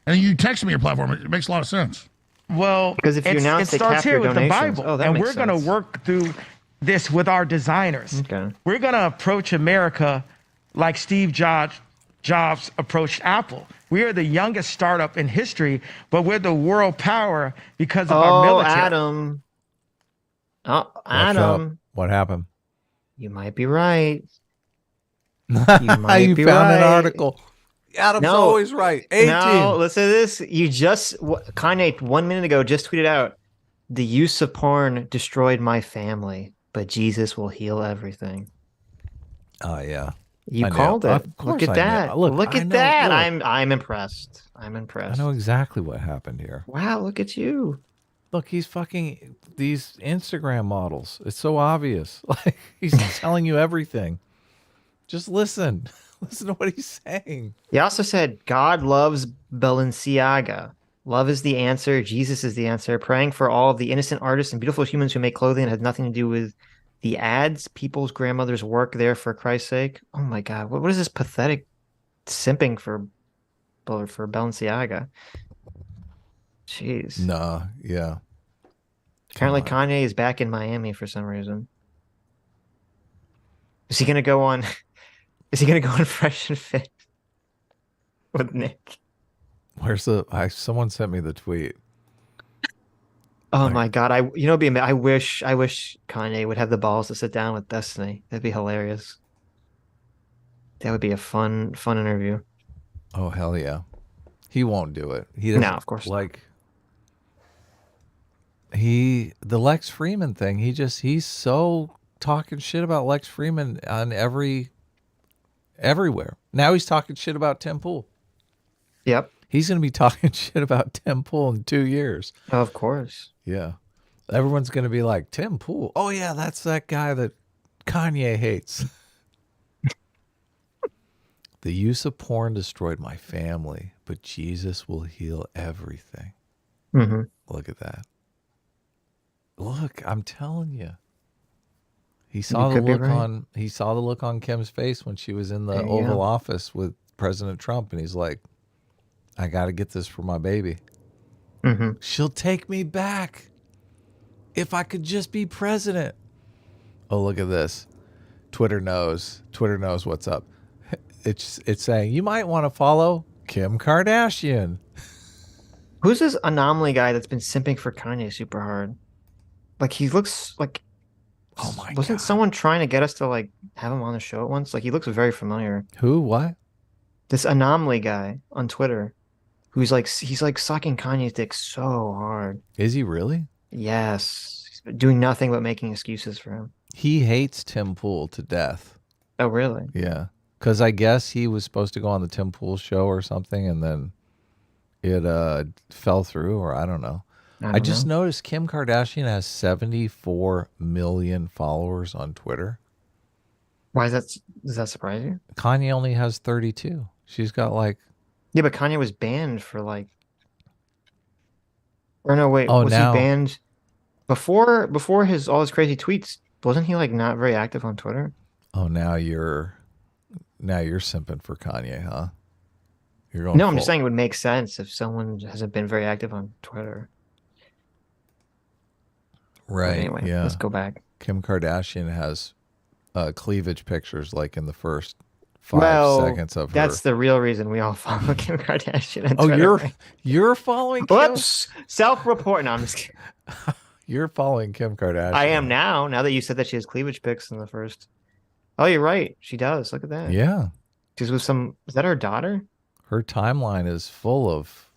And you text me your platform. It makes a lot of sense. Well, because if you announce it starts here with the donations, Bible, and we're going to work through this with our designers. Okay. We're going to approach America like Steve Jobs approached Apple. We are the youngest startup in history, but we're the world power because of our military. Adam. Oh, Adam. What happened? You might be right. You found an article. Adam's always right. 18. No, listen to this. Kanye 1 minute ago just tweeted out, "The use of porn destroyed my family, but Jesus will heal everything." Oh, yeah. You called it. Look at that. Look at that. Look. I'm impressed. I'm impressed. I know exactly what happened here. Wow, look at you. Look, he's fucking these Instagram models. It's so obvious. Like, he's telling you everything. Just listen. Listen to what he's saying. He also said, God loves Balenciaga. Love is the answer. Jesus is the answer. Praying for all of the innocent artists and beautiful humans who make clothing that has nothing to do with the ads. People's grandmothers work there for Christ's sake. Oh my God. What is this pathetic simping for Balenciaga? Jeez. Nah, yeah. Apparently Kanye is back in Miami for some reason. Is he gonna go on Fresh and Fit with Nick? Where's someone sent me the tweet. Oh my God. I wish Kanye would have the balls to sit down with Destiny. That'd be hilarious. That would be a fun interview. Oh, hell yeah. He won't do it. He doesn't, no, of course not. The Lex Freeman thing, he's so talking shit about Lex Freeman on everywhere. Now he's talking shit about Tim Pool. Yep. He's going to be talking shit about Tim Pool in 2 years. Of course. Yeah. Everyone's going to be like, Tim Pool. Oh, yeah, that's that guy that Kanye hates. The use of porn destroyed my family, but Jesus will heal everything. Mm-hmm. Look at that. Look, I'm telling you. He saw the look on Kim's face when she was in the Oval Office with President Trump, and he's like, I got to get this for my baby. Mm-hmm. She'll take me back if I could just be president. Oh, look at this. Twitter knows what's up. It's saying you might want to follow Kim Kardashian. Who's this anomaly guy that's been simping for Kanye super hard? Like, he looks like... Oh my God. Wasn't someone trying to get us to like have him on the show at once? Like, he looks very familiar. Who? What? This anomaly guy on Twitter, who's like, he's like sucking Kanye's dick so hard. Is he really? Yes. He's doing nothing but making excuses for him. He hates Tim Pool to death. Oh, really? Yeah. Because I guess he was supposed to go on the Tim Pool show or something, and then it fell through, or I don't know. I just noticed Kim Kardashian has 74 million followers on Twitter. Why is that? Does that surprise you? Kanye only has 32. She's got like... Yeah, but Kanye was banned for like... Or no, wait. Oh, was now... he banned before all his crazy tweets? Wasn't he like not very active on Twitter? Oh, now you're simping for Kanye, huh? You're going. No, I'm just saying it would make sense if someone hasn't been very active on Twitter. Right. But anyway, yeah. Let's go back. Kim Kardashian has cleavage pictures like in the first 5 seconds of her. That's the real reason we all follow Kim Kardashian. On Twitter, you're following Kim? Whoops. Self-report. No, I'm just kidding. You're following Kim Kardashian. I am now that you said that she has cleavage pics in the first. Oh, you're right. She does. Look at that. Yeah. She's with some... Is that her daughter? Her timeline is full of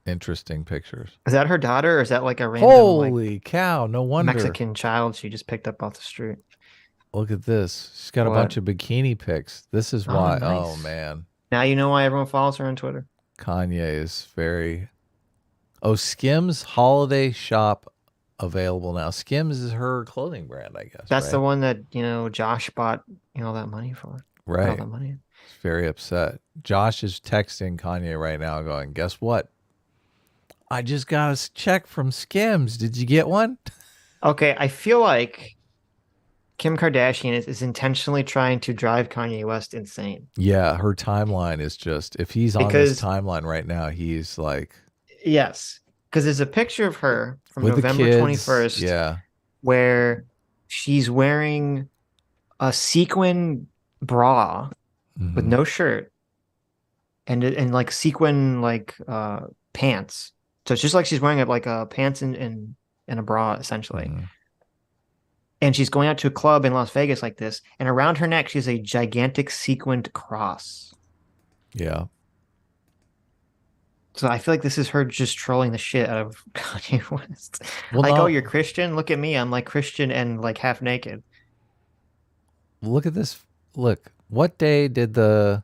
interesting pictures. Is that her daughter, or is that like a random Holy cow, no wonder. Mexican child she just picked up off the street? Look at this. She's got a bunch of bikini pics. This is why. Nice. Oh, man. Now you know why everyone follows her on Twitter. Kanye is very... Oh, Skims Holiday Shop available now. Skims is her clothing brand, I guess. That's right? the one that, Josh bought, all that money for. Right. All that money. He's very upset. Josh is texting Kanye right now going, guess what? I just got a check from Skims. Did you get one? Okay, I feel like Kim Kardashian is intentionally trying to drive Kanye West insane. Yeah, her timeline is just, if he's on this timeline right now, he's like... Yes, because there's a picture of her from with November 21st. Yeah. Where she's wearing a sequin bra with no shirt and like sequin pants. So it's just like she's wearing like a pants and a bra essentially. And she's going out to a club in Las Vegas like this, and around her neck she has a gigantic sequined cross. Yeah. So I feel like this is her just trolling the shit out of Kanye West. Well, like, oh, you're Christian? Look at me. I'm like Christian and like half naked. Look at this. Look, what day did the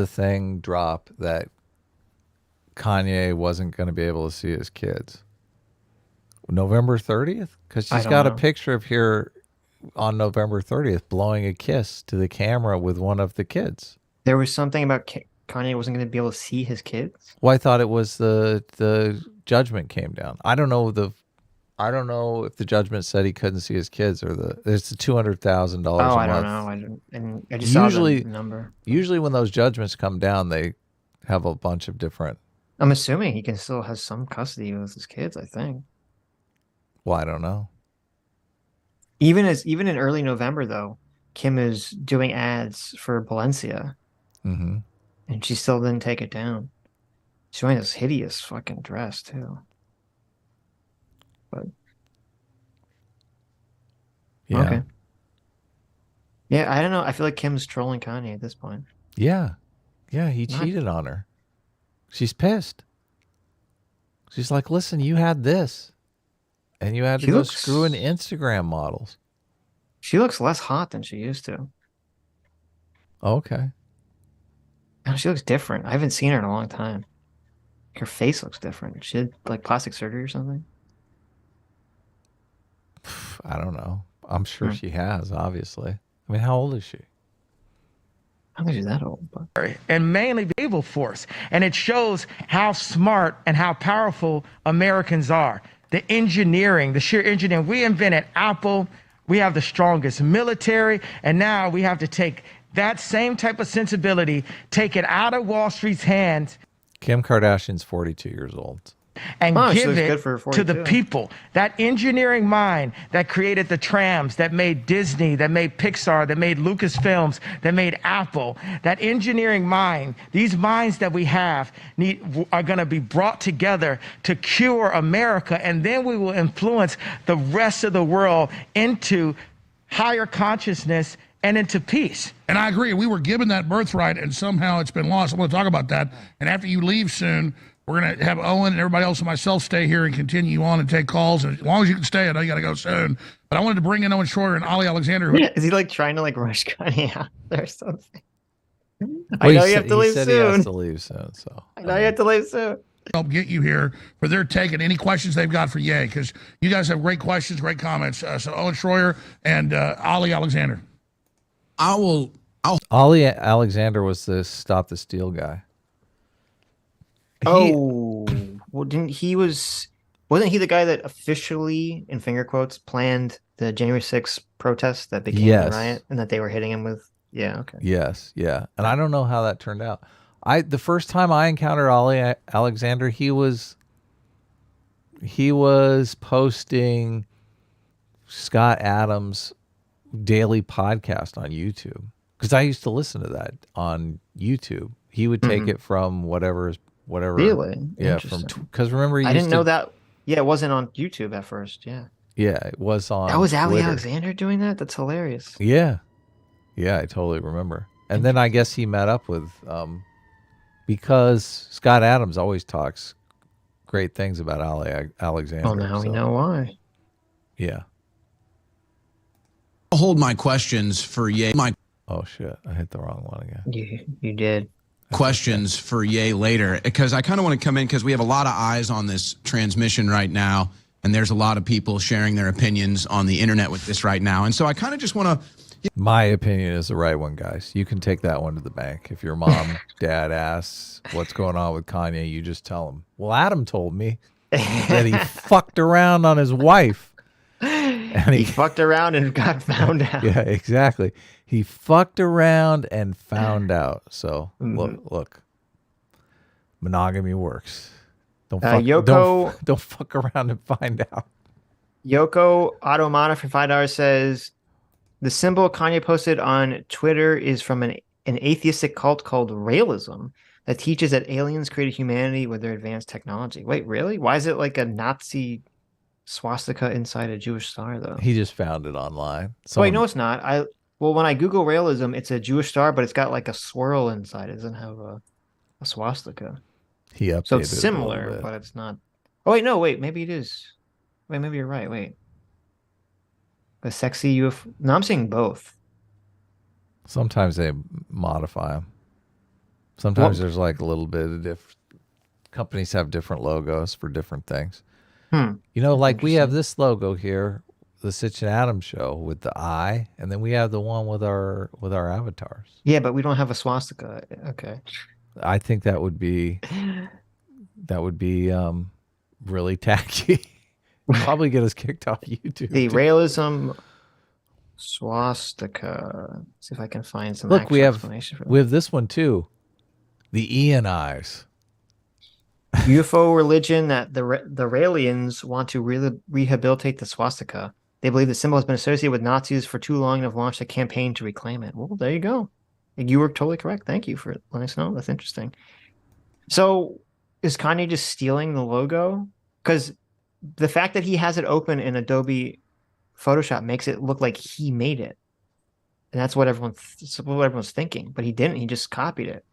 thing drop that Kanye wasn't going to be able to see his kids? November 30th? Because she's got a picture of her on November 30th blowing a kiss to the camera with one of the kids. There was something about Kanye wasn't going to be able to see his kids. Well, I thought it was the judgment came down. I don't know if the judgment said he couldn't see his kids or it's the $200,000 a month. Oh, I don't know. I just saw the number. Usually when those judgments come down, they have a bunch of different. I'm assuming he can still have some custody with his kids, I think. Well, I don't know. Even in early November, though, Kim is doing ads for Balenciaga. Mm-hmm. And she still didn't take it down. She's wearing this hideous fucking dress, too. But yeah. Okay. Yeah, I don't know. I feel like Kim's trolling Kanye at this point. Yeah. Yeah, he cheated on her. She's pissed. She's like, listen, you had this. And you had to go screw in Instagram models. She looks less hot than she used to. Okay. Oh, she looks different. I haven't seen her in a long time. Her face looks different. She had like plastic surgery or something. I don't know. I'm sure she has, obviously. I mean, how old is she? I don't think she's that old. But... And mainly the naval force. And it shows how smart and how powerful Americans are. The engineering, the sheer engineering. We invented Apple. We have the strongest military. And now we have to take that same type of sensibility, take it out of Wall Street's hands. Kim Kardashian's 42 years old. And give it to the people. That engineering mind that created the trams, that made Disney, that made Pixar, that made Lucasfilms, that made Apple. That engineering mind, these minds that we have are going to be brought together to cure America. And then we will influence the rest of the world into higher consciousness and into peace. And I agree. We were given that birthright, and somehow it's been lost. I want to talk about that. And after you leave soon, We're going to have Owen and everybody else and myself stay here and continue on and take calls. And as long as you can stay, I know you got to go soon. But I wanted to bring in Owen Schroyer and Ali Alexander. Is he like trying to like rush Kanye out there or something? Well, I know you have to leave soon. soon. He has to leave soon. So I know you have to leave soon. Help get you here for their take and any questions they've got for Ye, because you guys have great questions, great comments. So Owen Schroyer and Ali Alexander. Ali Alexander was the Stop the Steal guy. Well, wasn't he the guy that officially, in finger quotes, planned the January 6th protest that became the riot, and that they were hitting him with? Yeah, okay. Yes, yeah. And I don't know how that turned out. The first time I encountered Ali Alexander, he was posting Scott Adams' daily podcast on YouTube, because I used to listen to that on YouTube. He would take it from whatever. Really? Yeah, because remember, I didn't know that. Yeah, it wasn't on YouTube at first. Yeah. Yeah, it was on. That was Ali Twitter. Alexander doing that? That's hilarious. Yeah, I totally remember. And then I guess he met up with, because Scott Adams always talks great things about Ali Alexander. Oh, now we know why. Yeah. I'll hold my questions for Ye. Oh shit! I hit the wrong one again. You did. Questions for Ye later, because I kind of want to come in because we have a lot of eyes on this transmission right now, and there's a lot of people sharing their opinions on the internet with this right now, and so I kind of just want to. My opinion is the right one, guys. You can take that one to the bank. If your mom, dad asks what's going on with Kanye, you just tell them. Well, Adam told me that he fucked around on his wife. And he fucked around and got found out. Yeah, exactly. He fucked around and found out. So look, monogamy works. Don't fuck around and find out. Yoko Automata for $5 says the symbol Kanye posted on Twitter is from an atheistic cult called Realism that teaches that aliens created humanity with their advanced technology. Wait, really? Why is it like a Nazi swastika inside a Jewish star, though? He just found it online. Wait, no, it's not. When I Google Realism, it's a Jewish star, but it's got like a swirl inside. It doesn't have a swastika. He updated so it's similar, but it's not. Oh wait, no, wait, maybe it is. Wait, maybe you're right. Wait, a sexy UFO. No, I'm seeing both. Sometimes they modify them. Sometimes there's like a little bit of different. Companies have different logos for different things. You know, like we have this logo here, the Sitch and Adams show with the eye, and then we have the one with our avatars. Yeah, but we don't have a swastika. Okay. I think that would be really tacky. Probably get us kicked off YouTube. The Realism swastika. Let's see if I can find some. Look, we explanation for that. We have this one too. The Ian eyes. UFO religion that the Raelians want to rehabilitate the swastika. They believe the symbol has been associated with Nazis for too long and have launched a campaign to reclaim it. Well, there you go. You were totally correct. Thank you for letting us know. That's interesting. So is Kanye just stealing the logo? Because the fact that he has it open in Adobe Photoshop makes it look like he made it. And that's what everyone's thinking. But he didn't. He just copied it.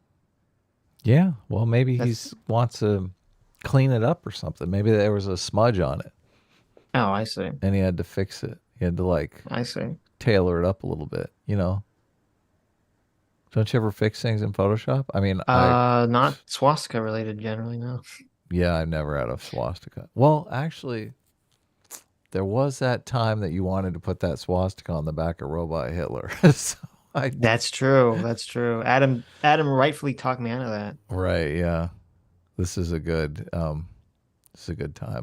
Yeah, well, maybe he wants to clean it up or something. Maybe there was a smudge on it. Oh, I see. And he had to fix it. He had to I see. Tailor it up a little bit, you know. Don't you ever fix things in Photoshop? I mean, not swastika related generally, no. Yeah, I've never had a swastika. Well, actually, there was that time that you wanted to put that swastika on the back of Robot Hitler. So That's true. That's true. Adam rightfully talked me out of that. Right. Yeah. This is a good time.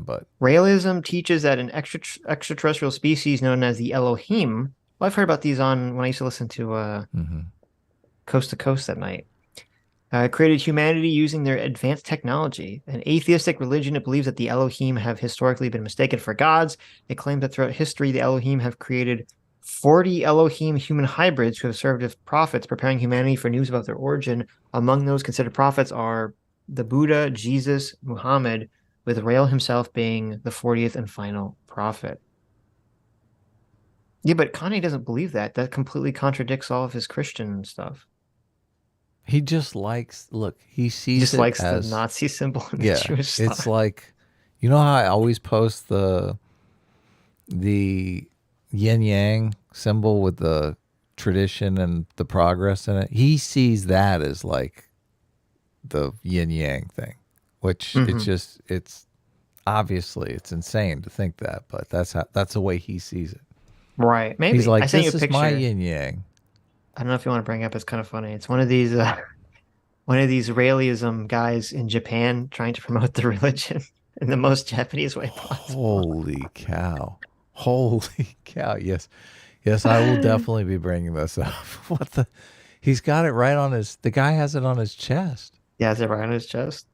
But Realism teaches that an extraterrestrial species known as the Elohim. Well, I've heard about these when I used to listen to Coast to Coast at night. Created humanity using their advanced technology. An atheistic religion, it believes that the Elohim have historically been mistaken for gods. It claims that throughout history, the Elohim have created 40 Elohim human hybrids who have served as prophets, preparing humanity for news about their origin. Among those considered prophets are the Buddha, Jesus, Muhammad, with Rael himself being the 40th and final prophet. Yeah, but Kanye doesn't believe that. That completely contradicts all of his Christian stuff. He just likes, look, he sees just it likes as, the Nazi symbol in yeah, the Jewish it's sign. like, you know how I always post the yin yang symbol with the tradition and the progress in it? He sees that as like the yin yang thing, which it's obviously it's insane to think that, but that's the way he sees it. Right. Maybe. He's like, I sent you this a is my picture. yin yang. I don't know if you want to bring it up. It's kind of funny. It's one of these Raelism guys in Japan trying to promote the religion in the most Japanese way possible. Holy cow. Holy cow. Yes. Yes, I will definitely be bringing this up. What the? He's got it right on the guy has it on his chest. Yeah, is it right on his chest?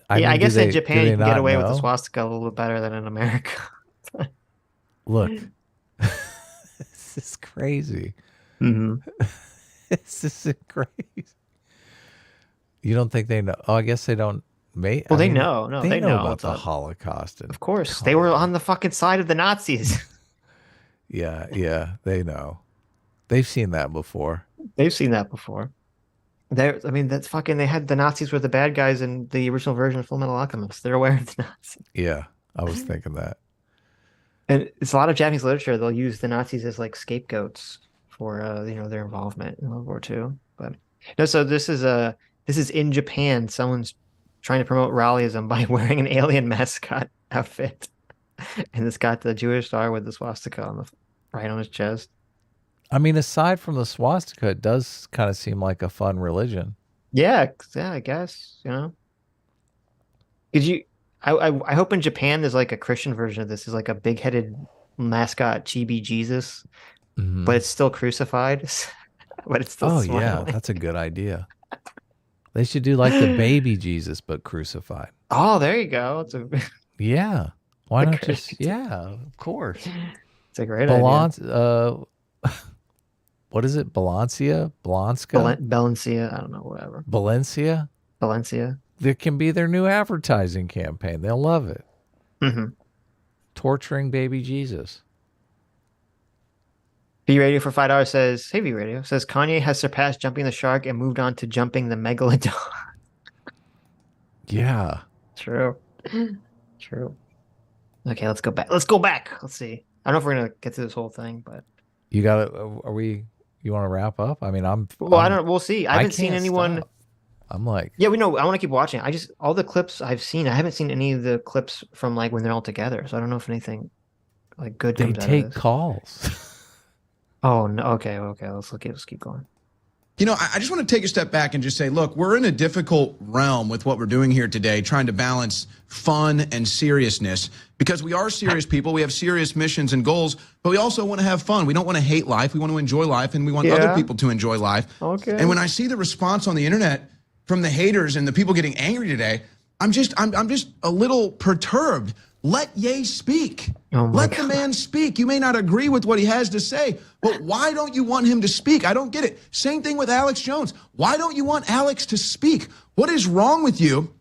I mean, I guess in do Japan they you can get not away with the know? swastika a little bit better than in America. Look, this is crazy. Mm-hmm. This is crazy. You don't think they know? Oh, I guess they don't. Well, they know. No, they know about what's the up. Holocaust. Of course, they were on the fucking side of the Nazis. Yeah, they know. They've seen that before. They've seen that before. I mean, that's fucking. They had the Nazis were the bad guys in the original version of Fullmetal Alchemist. They're aware of the Nazis. Yeah, I was thinking that. And it's a lot of Japanese literature. They'll use the Nazis as like scapegoats for their involvement in World War II. But no, so this is in Japan. Someone's trying to promote rallyism by wearing an alien mascot outfit, and it's got the Jewish star with the swastika right on his chest. I mean, aside from the swastika, it does kind of seem like a fun religion. Yeah, I guess, I hope in Japan there's like a Christian version of this. Is like a big-headed mascot chibi Jesus, but it's still crucified. But it's still smiling. Yeah, that's a good idea. They should do like the baby Jesus, but crucified. Oh, there you go. Yeah. Why not just, yeah, of course. It's a great idea. What is it? Balencia? Blanska? Balencia. I don't know, whatever. Valencia? Valencia. That can be their new advertising campaign. They'll love it. Mm-hmm. Torturing baby Jesus. V Radio for $5 says, hey, V Radio, says Kanye has surpassed jumping the shark and moved on to jumping the megalodon. Yeah. True. Okay, let's go back. Let's see. I don't know if we're going to get through this whole thing, but. You got to, you want to wrap up? I mean, we'll see. I haven't seen anyone. Stop. I'm like. Yeah, we know. I want to keep watching. All the clips I've seen, I haven't seen any of the clips from like when they're all together. So I don't know if anything like good comes out of this. They take calls. Oh, no. Okay. Let's keep going. You know, I just want to take a step back and just say, look, we're in a difficult realm with what we're doing here today, trying to balance fun and seriousness, because we are serious people. We have serious missions and goals, but we also want to have fun. We don't want to hate life. We want to enjoy life, and we want other people to enjoy life. Okay. And when I see the response on the internet from the haters and the people getting angry today, I'm just a little perturbed. Let Ye speak. Let the man speak. You may not agree with what he has to say, but why don't you want him to speak? I don't get it. Same thing with Alex Jones. Why don't you want Alex to speak? What is wrong with you?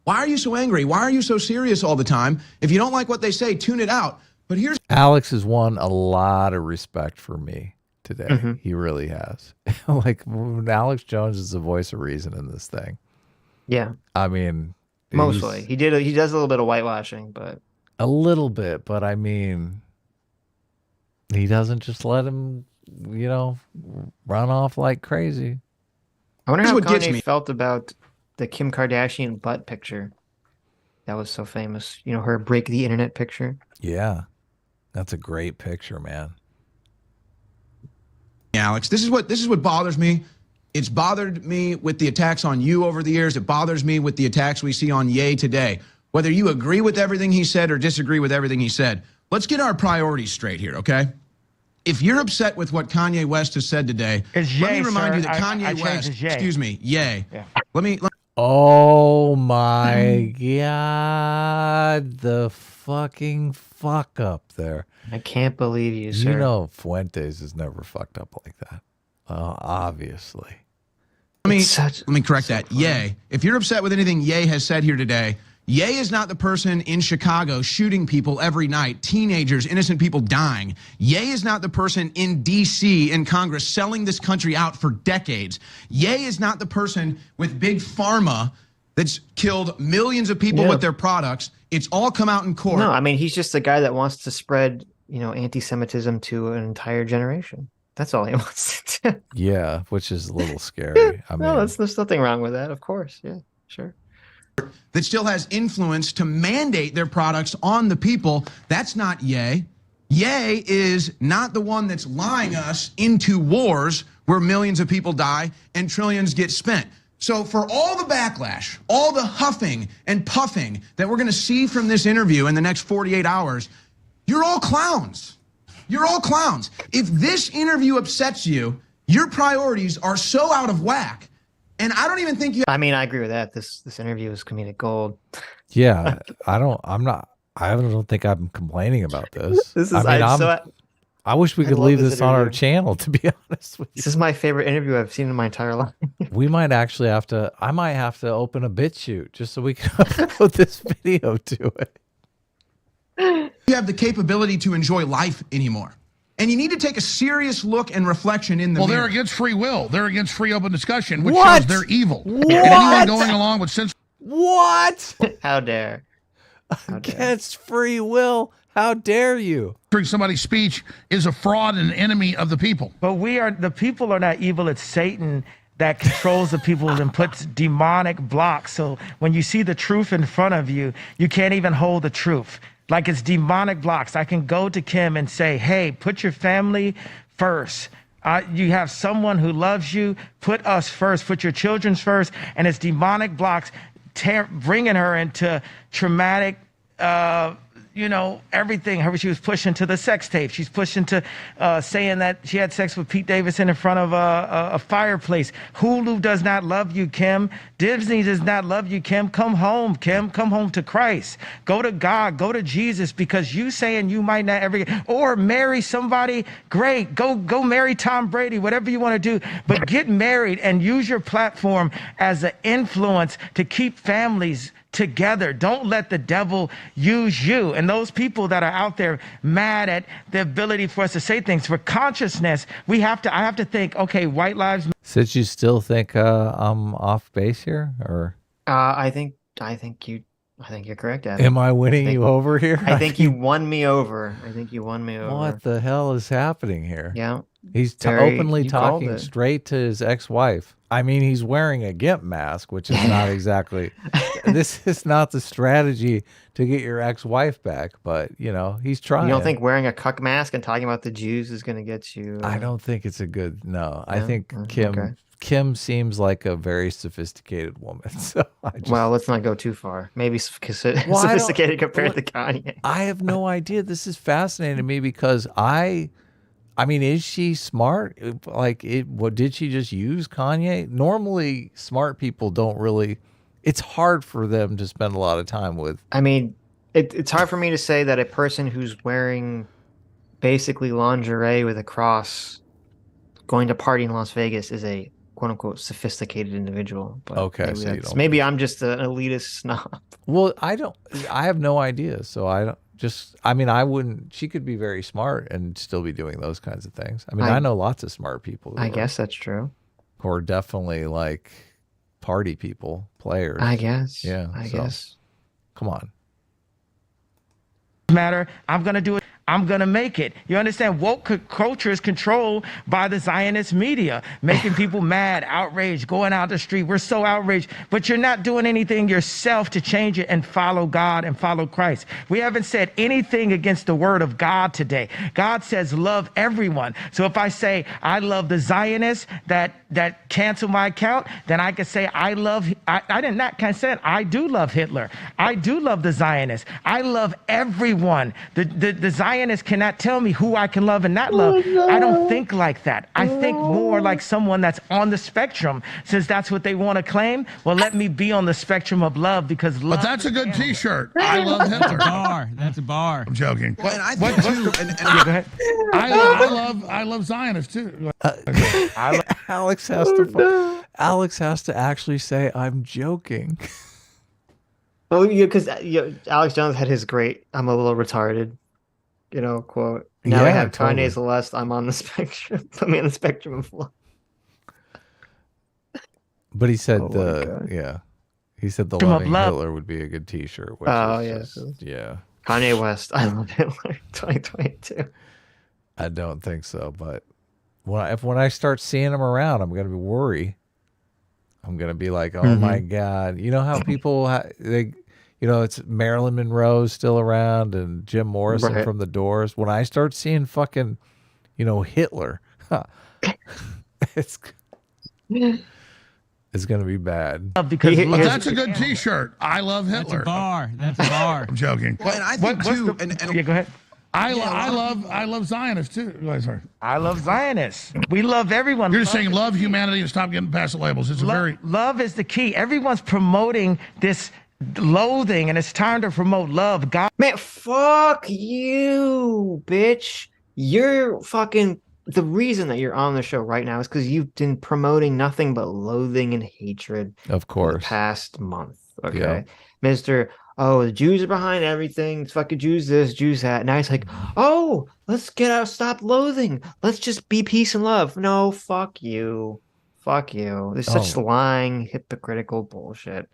Why are you so angry? Why are you so serious all the time? If you don't like what they say, tune it out. But here's Alex has won a lot of respect for me today. Mm-hmm. He really has. Like, Alex Jones is the voice of reason in this thing. Yeah. I mean, mostly he does a little bit of whitewashing, but a little bit, but I mean, he doesn't just let him, run off like crazy. I wonder how Kanye felt about the Kim Kardashian butt picture. That was so famous. Her break the internet picture. Yeah. That's a great picture, man. Alex, this is what bothers me. It's bothered me with the attacks on you over the years. It bothers me with the attacks we see on Ye today. Whether you agree with everything he said or disagree with everything he said, let's get our priorities straight here, okay? If you're upset with what Kanye West has said today, let me remind you that Kanye West, excuse me, Ye. Yeah. Oh my God, the fucking fuck up there. I can't believe you, sir. You know Fuentes is never fucked up like that. Obviously. Let me correct that. Ye, if you're upset with anything Ye has said here today, Ye is not the person in Chicago shooting people every night, teenagers, innocent people dying. Ye is not the person in D.C. in Congress selling this country out for decades. Ye is not the person with big pharma that's killed millions of people with their products. It's all come out in court. No, I mean, he's just a guy that wants to spread, anti-Semitism to an entire generation. That's all he wants to do. Yeah, which is a little scary. I mean, No, there's nothing wrong with that, of course. Yeah, sure. That still has influence to mandate their products on the people. That's not Ye. Ye is not the one that's lying us into wars where millions of people die and trillions get spent. So for all the backlash, all the huffing and puffing that we're going to see from this interview in the next 48 hours, you're all clowns. You're all clowns. If this interview upsets you, your priorities are so out of whack. And I don't even think you. I mean, I agree with that. This interview is comedic gold. Yeah, I don't think I'm complaining about this. This is. I wish we could leave this on our channel, to be honest with you. This is my favorite interview I've seen in my entire life. We might actually have to. I might have to open a BitChute just so we can upload this video to it. You have the capability to enjoy life anymore. And you need to take a serious look and reflection in the mirror. They're against free will. They're against free open discussion, which What? shows they're evil. What? And anyone going along with sense. What? How dare? Against free will? How dare you? Somebody's speech is a fraud and an enemy of the people. But the people are not evil. It's Satan that controls the people and puts demonic blocks. So when you see the truth in front of you, you can't even hold the truth. Like it's demonic blocks. I can go to Kim and say, hey, put your family first. You have someone who loves you. Put us first. Put your children first. And it's demonic blocks bringing her into traumatic, everything. She was pushed into the sex tape. She's pushed into saying that she had sex with Pete Davidson in front of a fireplace. Hulu does not love you, Kim. Disney does not love you, Kim. Come home, Kim. Come home to Christ. Go to God. Go to Jesus, because you saying you might not ever or marry somebody. Great. Go marry Tom Brady, whatever you want to do. But get married and use your platform as an influence to keep families together. Don't let the devil use you. And those people that are out there mad at the ability for us to say things, for consciousness, I have to think, okay, white lives. Sitch, you still think I'm off base here, or? I think you're correct, Adam. Am I winning you over here? I think you won me over. What the hell is happening here? Yeah. He's openly talking straight to his ex-wife. I mean, he's wearing a GIMP mask, which is not exactly, this is not the strategy to get your ex-wife back, but, he's trying. You don't think wearing a cuck mask and talking about the Jews is going to get you? I don't think it's a good, no. I think Kim seems like a very sophisticated woman. So well, let's not go too far. Maybe sophisticated compared to Kanye. I have no idea. This is fascinating to me because I mean, is she smart? Like, did she just use Kanye? Normally, smart people don't really. It's hard for them to spend a lot of time with. I mean, it's hard for me to say that a person who's wearing basically lingerie with a cross, going to party in Las Vegas, is a quote unquote sophisticated individual. But okay, maybe I'm just an elitist snob. Well, I have no idea, so I don't. I wouldn't. She could be very smart and still be doing those kinds of things. I mean, I know lots of smart people. I guess that's true. Or definitely like party people, players. I guess. Yeah. I guess. Come on. Matter. I'm going to do it. I'm going to make it. You understand? Woke culture is controlled by the Zionist media, making people mad, outraged, going out the street. We're so outraged, but you're not doing anything yourself to change it and follow God and follow Christ. We haven't said anything against the word of God today. God says love everyone. So if I say I love the Zionists that cancel my account, then I can say I did not consent. I do love Hitler. I do love the Zionists. I love everyone. The Zionists cannot tell me who I can love and not love. I don't think like that. I think more like someone that's on the spectrum. Since that's what they want to claim, well, let me be on the spectrum of love, because love. But that's a good T-shirt. I love Hitler. That's a bar. I'm joking. Well, and I think too. Yeah, go ahead. I love Zionists too. Alex has to actually say, "I'm joking." Well, yeah, because Alex Jones had his great "I'm a little retarded," quote. Now we Yeah, have totally. Kanye's "Lust." I'm on the spectrum. Put me on the spectrum of love. But he said Oh my God. he said the Spectrum of loving love. Hitler would be a good T-shirt, which Oh is yeah, just Kanye West. I love Hitler. 2022. I don't think so, but when I start seeing him around, I'm gonna worry. I'm gonna be like, oh my God, you know how people it's Marilyn Monroe still around and Jim Morrison Right. from the Doors. When I start seeing fucking, Hitler, it's gonna be bad. But that's a good T-shirt. I love Hitler. That's a bar. I'm joking. Well, and I think too. Yeah, go ahead. I love Zionists too. Sorry. I love Zionists. We love everyone. You're just saying love humanity and stop getting past the labels. It's love is the key. Everyone's promoting this loathing, and it's time to promote love. God, Man, fuck you, bitch. You're fucking. The reason that you're on the show right now is because you've been promoting nothing but loathing and hatred. Of for course. the past month. Okay, Yeah. Mr. Oh, the Jews are behind everything. It's fucking Jews this, Jews that. Now he's like, oh, let's stop loathing. Let's just be peace and love. No, fuck you. Fuck you. There's such lying, hypocritical bullshit.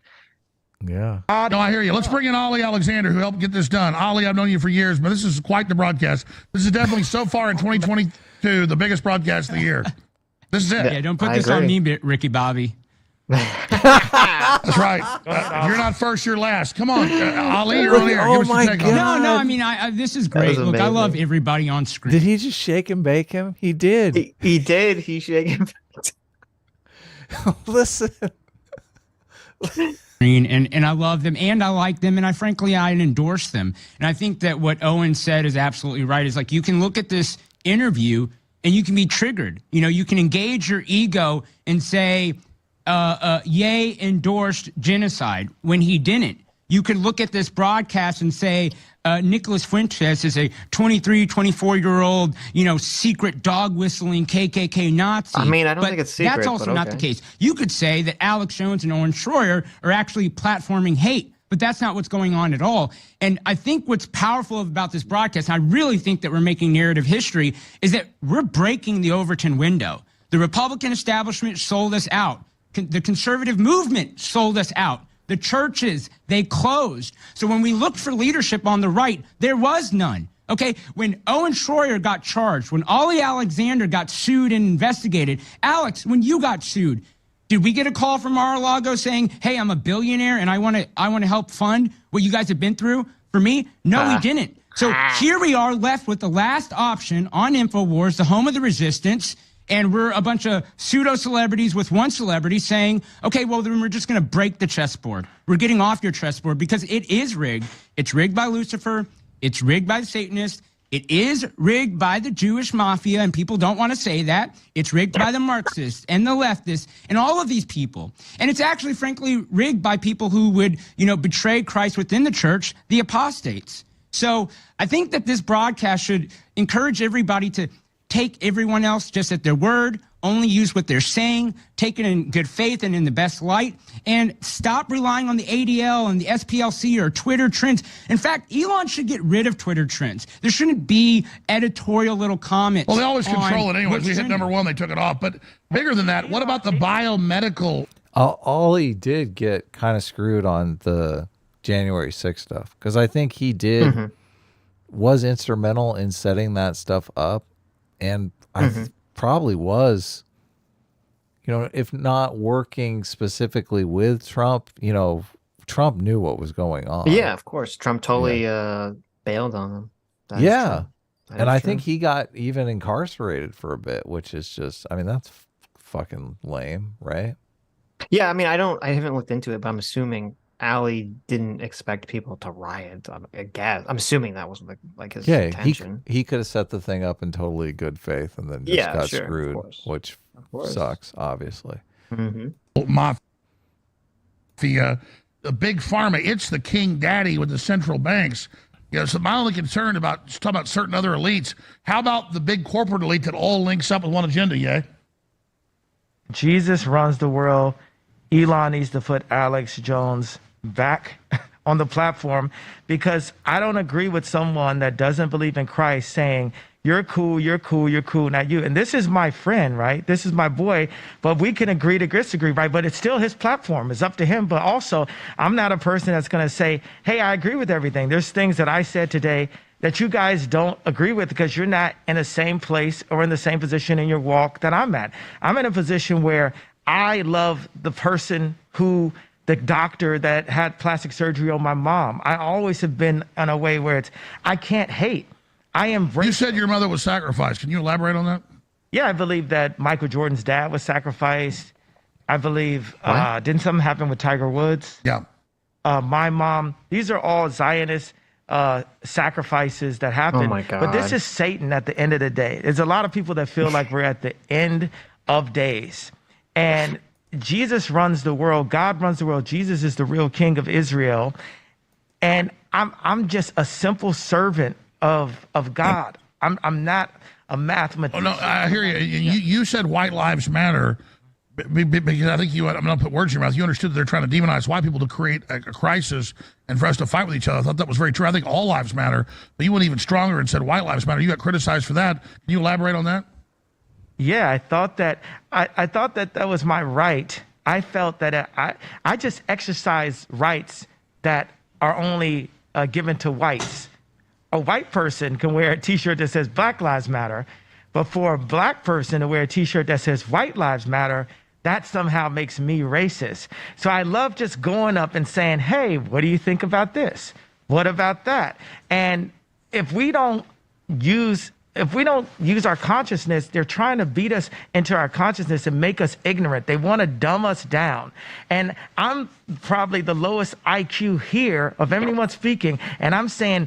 Yeah. No, I hear you. Let's bring in Ollie Alexander, who helped get this done. Ollie, I've known you for years, but this is quite the broadcast. This is definitely, so far in 2022, the biggest broadcast of the year. This is it. Yeah, don't put this on me, Ricky Bobby. That's right. If you're not first, you're last. Come on, Ali, you're on here. Oh Give us my your take on it. No, I mean, this is great. Look, I love everybody on screen. Did he just shake and bake him? He did. He did. He shake and Listen. And I love them and I like them and I endorse them. And I think that what Owen said is absolutely right. Is like you can look at this interview and you can be triggered. You can engage your ego and say, Ye endorsed genocide when he didn't. You could look at this broadcast and say, Nicholas Fuentes is a 23, 24-year-old, secret dog whistling KKK Nazi. I mean, I don't think it's secret. That's also but not okay. the case. You could say that Alex Jones and Owen Schroyer are actually platforming hate, but that's not what's going on at all. And I think what's powerful about this broadcast, and I really think that we're making narrative history, is that we're breaking the Overton window. The Republican establishment sold us out. The conservative movement sold us out. The churches, they closed. So when we looked for leadership on the right, there was none. Okay, when Owen Schroyer got charged, when Ollie Alexander got sued and investigated, Alex, when you got sued, did we get a call from Mar-a-Lago saying, "Hey, I'm a billionaire and I want to help fund what you guys have been through"? For me, no, we didn't. So here we are left with the last option on InfoWars, the home of the resistance. And we're a bunch of pseudo-celebrities with one celebrity saying, okay, well, then we're just going to break the chessboard. We're getting off your chessboard because it is rigged. It's rigged by Lucifer. It's rigged by the Satanists. It is rigged by the Jewish mafia, and people don't want to say that. It's rigged by the Marxists and the leftists and all of these people. And it's actually, frankly, rigged by people who would, betray Christ within the church, the apostates. So I think that this broadcast should encourage everybody to take everyone else just at their word, only use what they're saying, take it in good faith and in the best light, and stop relying on the ADL and the SPLC or Twitter trends. In fact, Elon should get rid of Twitter trends. There shouldn't be editorial little comments. Well, they always control it anyway. We hit number one, they took it off. But bigger than that, what about the biomedical? Ollie did get kind of screwed on the January 6th stuff because I think he was instrumental in setting that stuff up. And I probably was, if not working specifically with Trump, Trump knew what was going on. Yeah, of course. Trump totally bailed on him. That And I think he got even incarcerated for a bit, which is just, that's fucking lame, right? Yeah, I haven't looked into it, but I'm assuming Ali didn't expect people to riot. I guess I'm assuming that was like his intention. He could have set the thing up in totally good faith and then just got screwed, which sucks, obviously. Mafia, the big pharma, it's the king daddy with the central banks. So my only concern about talking about certain other elites. How about the big corporate elite that all links up with one agenda? Jesus runs the world. Elon needs to put Alex Jones back on the platform because I don't agree with someone that doesn't believe in Christ saying, you're cool, you're cool, you're cool, not you. And this is my friend, right? This is my boy, but we can agree to disagree, right? But it's still his platform. It's up to him. But also, I'm not a person that's going to say, hey, I agree with everything. There's things that I said today that you guys don't agree with because you're not in the same place or in the same position in your walk that I'm at. I'm in a position where I love the person the doctor that had plastic surgery on my mom. I always have been in a way where I can't hate. I embrace. You said your mother was sacrificed. Can you elaborate on that? Yeah, I believe that Michael Jordan's dad was sacrificed. I believe, didn't something happen with Tiger Woods? Yeah. My mom, these are all Zionist sacrifices that happen. Oh my God. But this is Satan at the end of the day. There's a lot of people that feel like we're at the end of days. And Jesus runs the world. God runs the world. Jesus is the real king of Israel. And I'm just a simple servant of God. I'm not a mathematician. Oh, no, I hear you. You said white lives matter because I think I'm going to put words in your mouth. You understood that they're trying to demonize white people to create a crisis and for us to fight with each other. I thought that was very true. I think all lives matter, but you went even stronger and said white lives matter. You got criticized for that. Can you elaborate on that? Yeah, I thought that that was my right. I felt that I just exercise rights that are only given to whites. A white person can wear a T-shirt that says Black Lives Matter, but for a black person to wear a T-shirt that says White Lives Matter, that somehow makes me racist. So I love just going up and saying, hey, what do you think about this? What about that? And if we don't use our consciousness, they're trying to beat us into our consciousness and make us ignorant. They want to dumb us down. And I'm probably the lowest IQ here of anyone speaking, and I'm saying,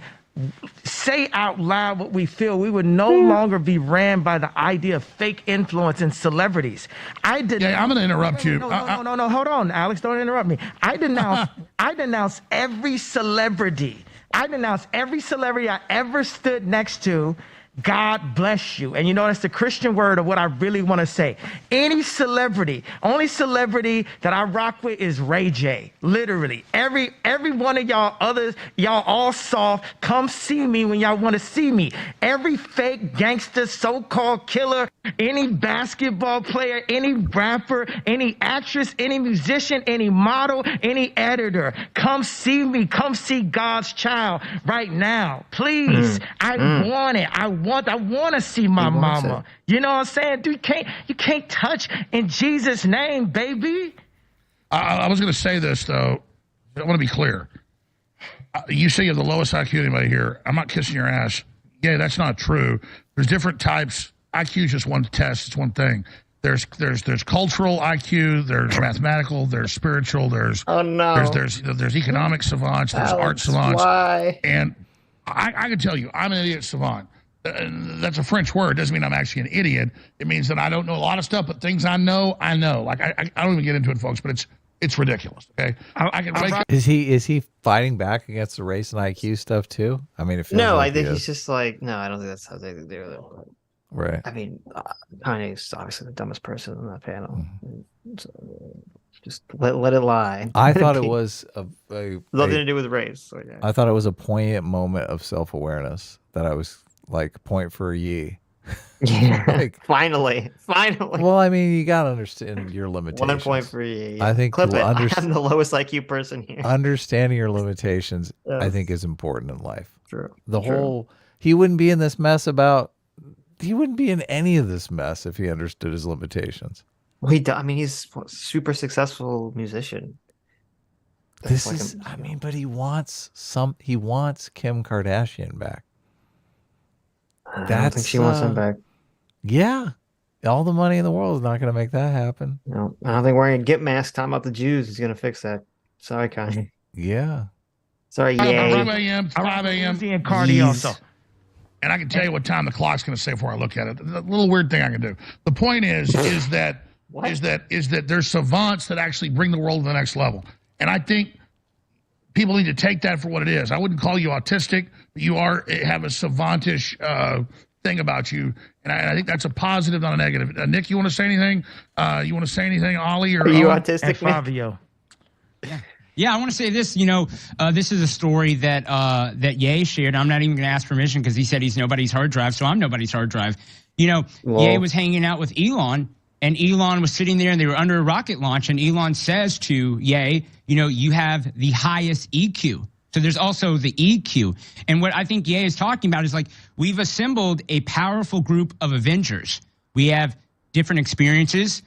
say out loud what we feel. We would no longer be ran by the idea of fake influence and celebrities. I'm going to interrupt you. No, hold on, Alex, don't interrupt me. I denounce every celebrity. I denounce every celebrity I ever stood next to. God bless you. And you know, that's the Christian word of what I really want to say. Any celebrity, only celebrity that I rock with is Ray J. Literally. Every one of y'all others, y'all all soft, come see me when y'all want to see me. Every fake gangster, so-called killer, any basketball player, any rapper, any actress, any musician, any model, any editor, come see me. Come see God's child right now. Please. I want it. I want to see my mama. You know what I'm saying? Dude, you can't touch in Jesus' name, baby. I was going to say this, though. I want to be clear. You say you have the lowest IQ anybody here. I'm not kissing your ass. Yeah, that's not true. There's different types. IQ is just one test. It's one thing. There's cultural IQ. There's mathematical. There's spiritual. There's economic savants. There's art savants. Why? And I can tell you, I'm an idiot savant. That's a French word. It doesn't mean I'm actually an idiot. It means that I don't know a lot of stuff, but things I know. Like I don't even get into it, folks. But it's ridiculous. Okay, I can wake up. Is he fighting back against the race and IQ stuff too? I mean, it feels I think he's just like, no, I don't think that's how they do it. Right. I mean, Kanye's obviously the dumbest person on that panel. So, just let it lie. I thought it was nothing to do with race. So, yeah. I thought it was a poignant moment of self-awareness that I was like, point for ye. Yeah. Like, finally. Well, I mean, you gotta understand your limitations. 1 point for ye. I think clip it. I'm the lowest IQ person here. Understanding your limitations, I think, is important in life. True. He wouldn't be in this mess he wouldn't be in any of this mess if he understood his limitations. Well, he's a super successful musician. But he wants Kim Kardashian back. I don't think she wants him back. Yeah. All the money in the world is not going to make that happen. No, I don't think wearing a Git mask talking about the Jews is going to fix that. Sorry, Kanye. Yeah. Sorry, yay. 5 a.m. 5 a.m. And cardio also. And I can tell you what time the clock's going to say before I look at it. A little weird thing I can do. The point is that there's savants that actually bring the world to the next level. And I think people need to take that for what it is. I wouldn't call you autistic, but you have a savantish thing about you. And I think that's a positive, not a negative. Nick, you want to say anything? You want to say anything, Ollie? Or are you autistic, Fabio? Yeah. Yeah, I want to say this. This is a story that that Ye shared. I'm not even going to ask permission because he said he's nobody's hard drive, so I'm nobody's hard drive. Ye was hanging out with Elon, and Elon was sitting there, and they were under a rocket launch, and Elon says to Ye, you have the highest EQ. So there's also the EQ. And what I think Ye is talking about is like, we've assembled a powerful group of Avengers. We have different experiences,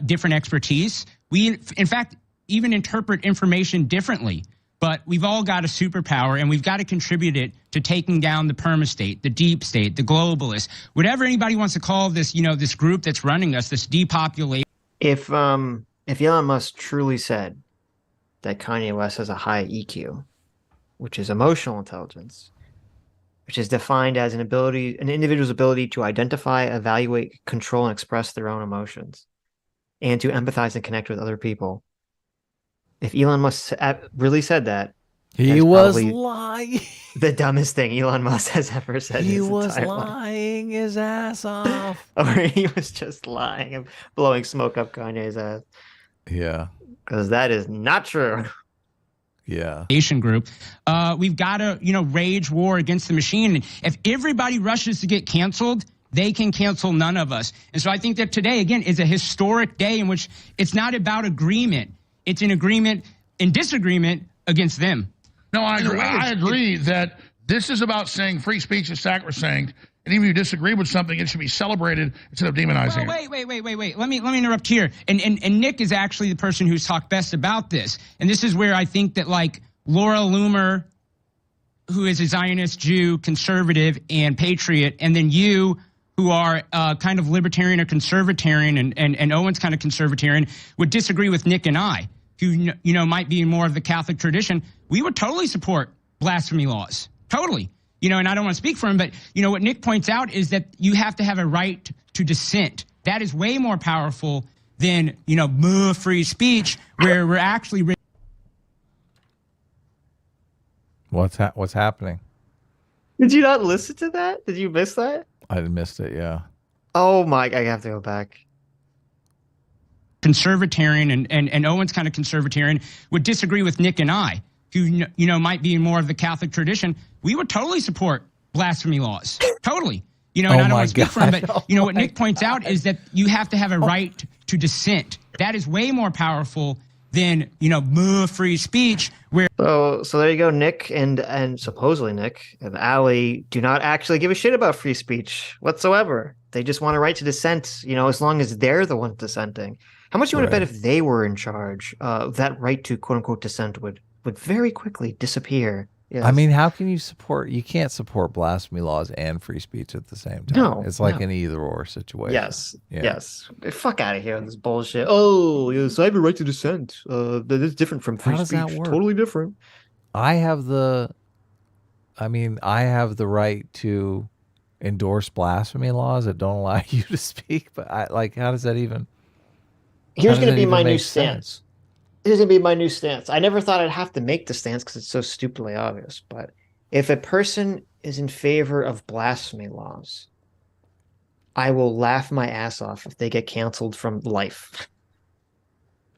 different expertise. We, in fact, even interpret information differently. But we've all got a superpower, and we've got to contribute it to taking down the perma-state, the deep state, the globalists, whatever anybody wants to call this, this group that's running us, this depopulation. If Elon Musk truly said that Kanye West has a high EQ, which is emotional intelligence, which is defined as an individual's ability to identify, evaluate, control, and express their own emotions, and to empathize and connect with other people. If Elon Musk really said that, he was lying. The dumbest thing Elon Musk has ever said. He was lying his ass off. Or he was just lying and blowing smoke up Kanye's ass. Yeah. Because that is not true. Yeah. Asian group. We've got to, rage war against the machine. And if everybody rushes to get canceled, they can cancel none of us. And so I think that today, again, is a historic day in which it's not about agreement. It's an agreement and disagreement against them. No, I agree that this is about saying free speech is sacrosanct, and even if you disagree with something, it should be celebrated instead of demonizing it. Wait. Let me interrupt here. And Nick is actually the person who's talked best about this. And this is where I think that, like, Laura Loomer, who is a Zionist Jew, conservative, and patriot, and then you, who are kind of libertarian or conservatarian, and Owen's kind of conservatarian, would disagree with Nick and I, who might be more of the Catholic tradition. We would totally support blasphemy laws, totally. And I don't want to speak for him, but what Nick points out is that you have to have a right to dissent. That is way more powerful than free speech, where we're actually. What's happening? Did you not listen to that? Did you miss that? I missed it. Yeah. Oh my! I have to go back. Conservatarian and Owen's kind of conservatarian would disagree with Nick and I, who might be more of the Catholic tradition. We would totally support blasphemy laws, totally. And I don't want to speak for him, but what Nick points out is that you have to have a right to dissent. That is way more powerful than free speech. Where so there you go, Nick and supposedly Nick and Ali do not actually give a shit about free speech whatsoever. They just want a right to dissent. As long as they're the ones dissenting. How much you want to bet if they were in charge, that right to quote unquote dissent would very quickly disappear? Yes. I mean, how can you can't support blasphemy laws and free speech at the same time. No, it's like an either or situation. Yes. Yes. Fuck out of here with this bullshit. Oh, yes, I have a right to dissent. That is different from free speech. That work? Totally different. I have the right to endorse blasphemy laws that don't allow you to speak, but how does that even? Here's going to be my new stance. Here's going to be my new stance. I never thought I'd have to make the stance because it's so stupidly obvious. But if a person is in favor of blasphemy laws, I will laugh my ass off if they get canceled from life.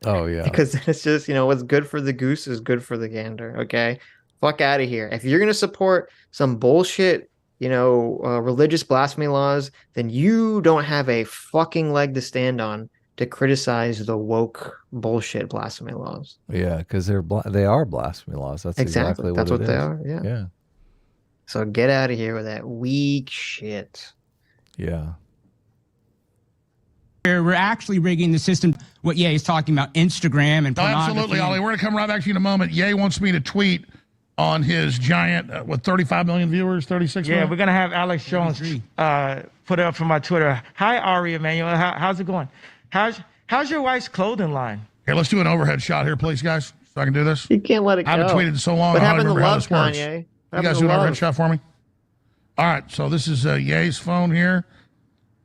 Oh, yeah. Because it's just, what's good for the goose is good for the gander. Okay? Fuck out of here. If you're going to support some bullshit, religious blasphemy laws, then you don't have a fucking leg to stand on to criticize the woke bullshit blasphemy laws. Yeah, because they are blasphemy laws. That's exactly what it they is. are. Yeah. Yeah. So get out of here with that weak shit. Yeah. We're actually rigging the system. What Ye is talking about, Instagram and pornography. Absolutely, Ollie. We're going to come right back to you in a moment. Ye wants me to tweet on his giant, 35 million viewers, 36 million? Yeah, we're going to have Alex Jones put it up from my Twitter. Hi, Ari Emanuel. How's it going? How's your wife's clothing line? Here, let's do an overhead shot here, please, guys, so I can do this. You can't let it go. I haven't tweeted in so long. What I don't happened to remember how love, this works. Kanye? You guys do an overhead shot for me? All right, so this is Ye's phone here,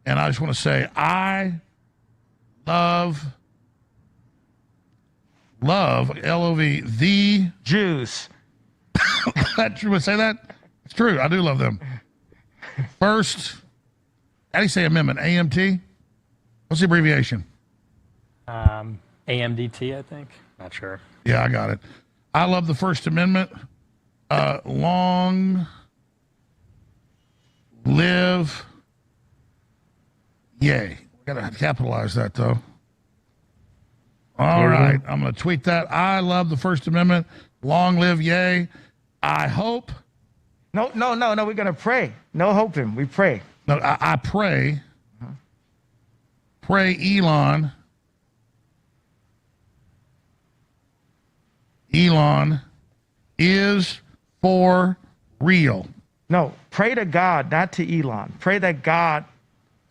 and I just want to say I love, L-O-V, the Jews. That true? Say that? It's true. I do love them. First, how do you say amendment? AMT? What's the abbreviation? AMDT, I think. Not sure. Yeah, I got it. I love the First Amendment. Long live yay. We got to capitalize that, though. All right. I'm going to tweet that. I love the First Amendment. Long live yay. I hope. No. We're going to pray. No hoping. We pray. No, I pray. Pray Elon is for real. No, pray to God, not to Elon. Pray that God.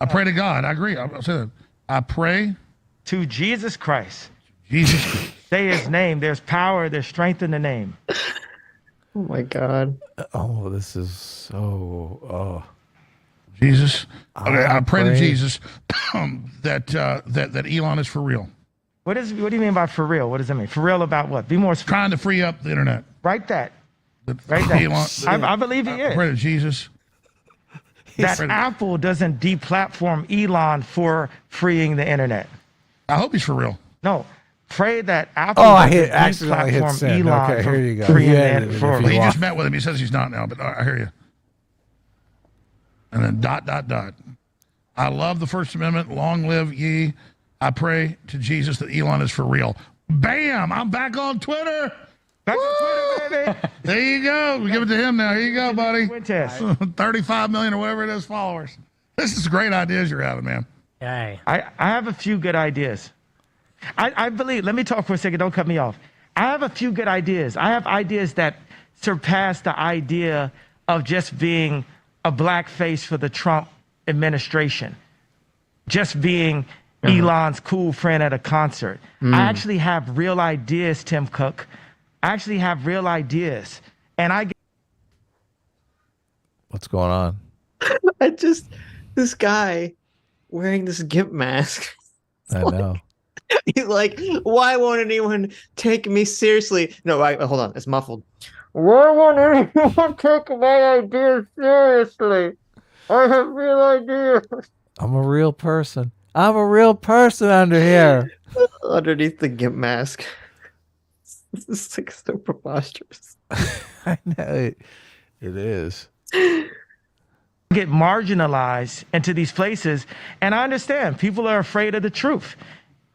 I pray to God. I agree. I'll say that. I pray to Jesus Christ. Jesus Christ. Say his name. There's power. There's strength in the name. Oh my God. Oh, this is so. Oh. Jesus. Okay, I pray to Jesus that Elon is for real. What do you mean by for real? What does that mean? For real about what? Be more specific. Trying to free up the internet. Write that. Write that. I believe he is. I pray to Jesus. That Apple doesn't deplatform Elon for freeing the internet. I hope he's for real. No. Pray that Apple doesn't deplatform Elon okay, here you go. freeing the internet. Well, he just met with him. He says he's not now, but I hear you. And then ... I love the First Amendment. Long live ye. I pray to Jesus that Elon is for real. Bam! I'm back on Twitter. Back on Twitter, baby. There you go. We give it to him now. Here you go, buddy. 35 million or whatever it is followers. This is great ideas you're having, man. Yay. I have a few good ideas. I believe, let me talk for a second. Don't cut me off. I have a few good ideas. I have ideas that surpass the idea of just being a black face for the Trump administration. Just being Elon's cool friend at a concert. I actually have real ideas, Tim Cook. I actually have real ideas. And what's going on? This guy wearing this GIMP mask. I know. He's like, why won't anyone take me seriously? No, hold on. It's muffled. Why won't anyone take my ideas seriously? I have real ideas. I'm a real person. I'm a real person under here. Underneath the GIMP mask. This is like so preposterous. I know it is. Get marginalized into these places, and I understand people are afraid of the truth.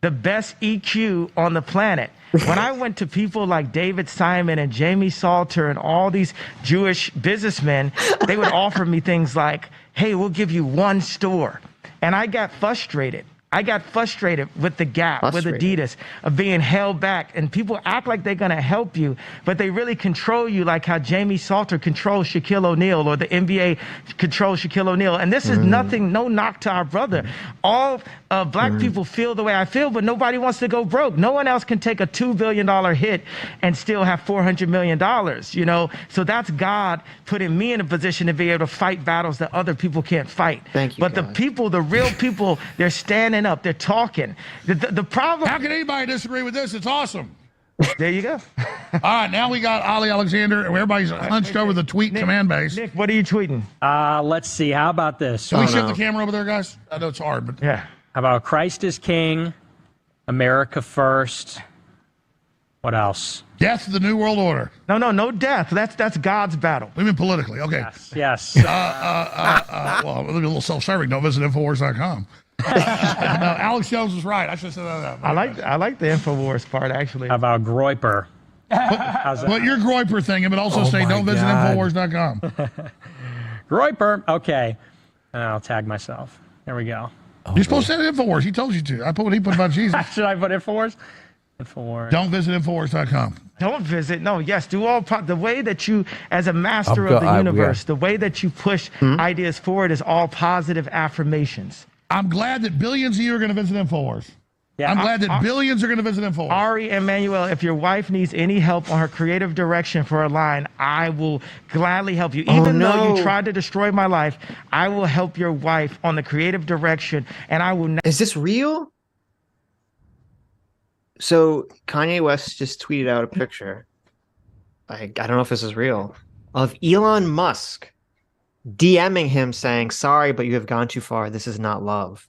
The best EQ on the planet. When I went to people like David Simon and Jamie Salter and all these Jewish businessmen, they would offer me things like, hey, we'll give you one store. And I got frustrated. I got frustrated with the Gap, with Adidas, of being held back. And people act like they're going to help you, but they really control you like how Jamie Salter controls Shaquille O'Neal or the NBA controls Shaquille O'Neal. And this is nothing, no knock to our brother. All black people feel the way I feel, but nobody wants to go broke. No one else can take a $2 billion hit and still have $400 million, you know? So that's God putting me in a position to be able to fight battles that other people can't fight. Thank you, But God. the people, the real people, they're standing up, they're talking. The problem. How can anybody disagree with this? It's awesome. There you go. All right, now we got Ali Alexander. Everybody's hunched over the tweet command base. Nick, what are you tweeting? Let's see. How about this? Can we shift the camera over there, guys? I know it's hard, but yeah. How about Christ is King, America First? What else? Death of the New World Order. No death. That's God's battle. We mean politically. Okay. Yes. Well, a little self-serving. Don't visit Infowars.com. No, Alex Jones was right. I should have said that. I like the Infowars part, actually. How about Groyper? But your Groyper thing, but also say don't visit Infowars.com. Groyper. Okay. I'll tag myself. There we go. You're supposed to say Infowars. He told you to. I put what he put about Jesus. Should I put Infowars? Infowars. Don't visit Infowars.com. Don't visit. No, yes, do all. The way that you, as a master of the universe, the way that you push ideas forward is all positive affirmations. I'm glad that billions of you are going to visit Infowars. Yeah, I'm glad that billions are going to visit Infowars. Ari and Manuel, if your wife needs any help on her creative direction for a line, I will gladly help you. Even though you tried to destroy my life, I will help your wife on the creative direction, and I will. Is this real? So Kanye West just tweeted out a picture. I don't know if this is real, of Elon Musk DMing him saying, sorry, but you have gone too far. This is not love.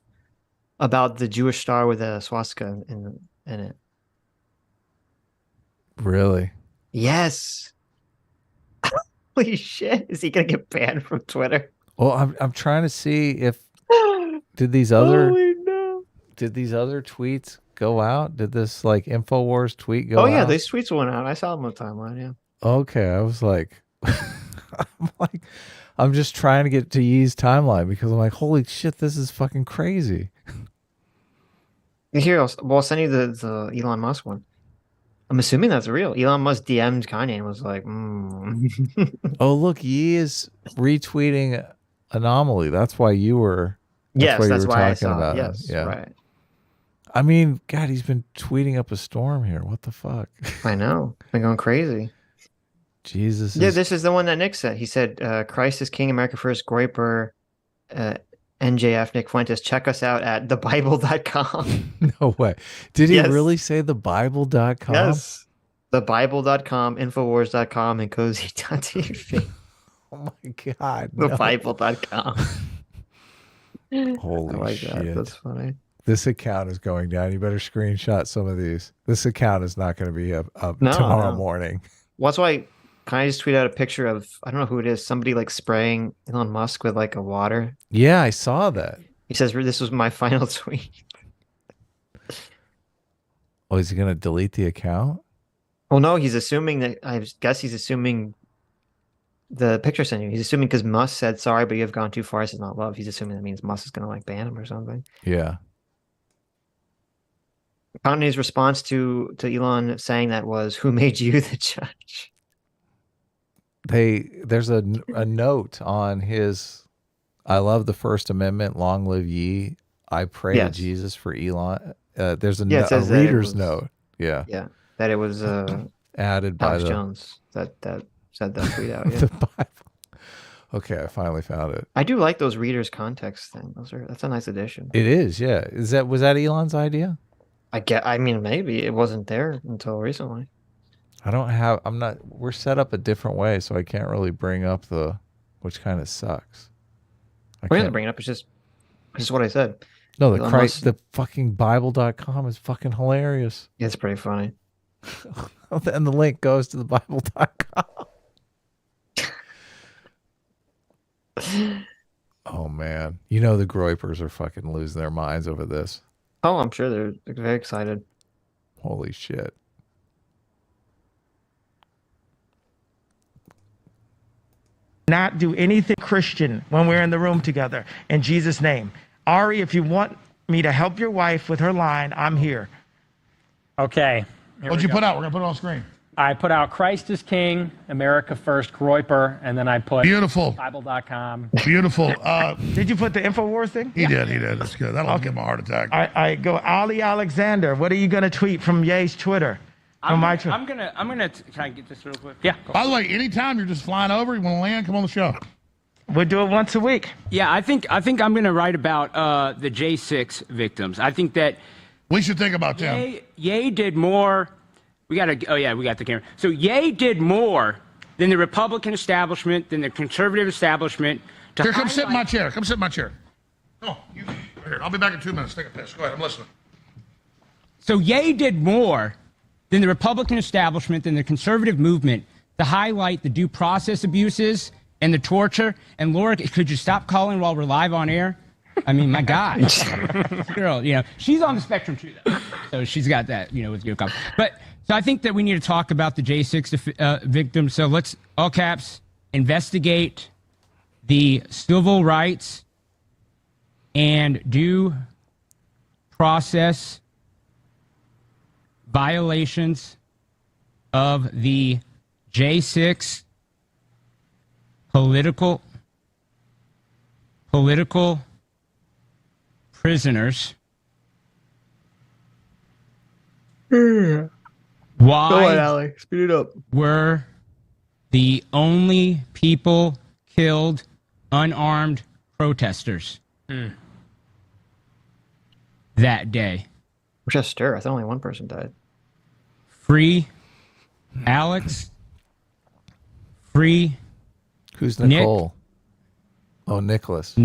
About the Jewish star with a swastika in it. Really? Yes. Holy shit. Is he going to get banned from Twitter? Well, I'm trying to see if did these other no. did these other tweets go out? Did this like InfoWars tweet go Oh, out? yeah. These tweets went out. I saw them on the timeline. Yeah. Okay. I was like, I'm just trying to get to Yee's timeline because I'm like, holy shit, this is fucking crazy. Here, I'll send you the Elon Musk one. I'm assuming that's real. Elon Musk DM'd Kanye and was like, Oh, look, Yee is retweeting Anomaly. That's why you were. Yes, that's why I talking saw about it. it. Yes, Yeah. right. I mean, God, he's been tweeting up a storm here. What the fuck? I know. Been going crazy. Jesus. Yeah, this is the one that Nick said. He said, Christ is King, America First, Groiper, NJF, Nick Fuentes. Check us out at thebible.com. No way. Did he Yes. really say thebible.com? Yes. Thebible.com, Infowars.com, and Cozy.tv. Oh my God. No. Thebible.com. Holy I like shit. that. That's funny. This account is going down. You better screenshot some of these. This account is not going to be up No, tomorrow no. morning. Well, that's why Kanye just tweeted out a picture of, I don't know who it is, somebody like spraying Elon Musk with like a water. Yeah, I saw that. He says, this was my final tweet. Oh, is he going to delete the account? Well, no, he's assuming that, I guess he's assuming the picture sent you. He's assuming because Musk said, sorry, but you have gone too far. This is not love. He's assuming that means Musk is going to like ban him or something. Yeah. Kanye's response to Elon saying that was, who made you the judge? There's a note on his, I love the First Amendment, long live Ye. I pray to Jesus for Elon. There's a reader's note. Yeah. Yeah. That it was added by Alex Jones that said that tweet out. Yeah. the Bible. Okay, I finally found it. I do like those readers context thing. That's a nice addition. It is, yeah. Was that Elon's idea? I mean, maybe it wasn't there until recently. We're set up a different way, so I can't really bring up which kind of sucks. We're going to bring it up. It's just what I said. No, the fucking Bible.com is fucking hilarious. It's pretty funny. And the link goes to the Bible.com. Oh, man. You know the Groipers are fucking losing their minds over this. Oh, I'm sure they're very excited. Holy shit. Not do anything Christian when we're in the room together. In Jesus' name. Ari, if you want me to help your wife with her line, I'm here. Okay. What'd you put out? We're going to put it on screen. I put out Christ is King, America First, Groiper, and then I put Beautiful. Bible.com. Beautiful. Did you put the InfoWars thing? He did. That's good. That'll give him a heart attack. I go, Ali Alexander, what are you going to tweet from Ye's Twitter? I'm gonna. Can I get this real quick? Yeah. By the way, anytime you're just flying over, you want to land, come on the show. We'll do it once a week. Yeah, I think I'm gonna write about the J6 victims. I think that we should think about them. Ye did more. We got the camera. So Ye did more than the Republican establishment, than the conservative establishment. Here, come sit in my chair. Come sit in my chair. Oh, you right here. I'll be back in 2 minutes. Take a piss. Go ahead. I'm listening. So Ye did more than the Republican establishment, than the conservative movement to highlight the due process abuses and the torture. And Laura, could you stop calling while we're live on air? I mean, my God. Girl, she's on the spectrum too, though. So she's got that, with good comment. But so I think that we need to talk about the J6 victims. So let's, all caps, investigate the civil rights and due process violations of the J6 political prisoners. Why? Go on, Alex. Speed it up. Were the only people killed unarmed protesters that day. Just stir. I thought only one person died. Free Alex. Free. Who's Nicole? Oh, Nicholas.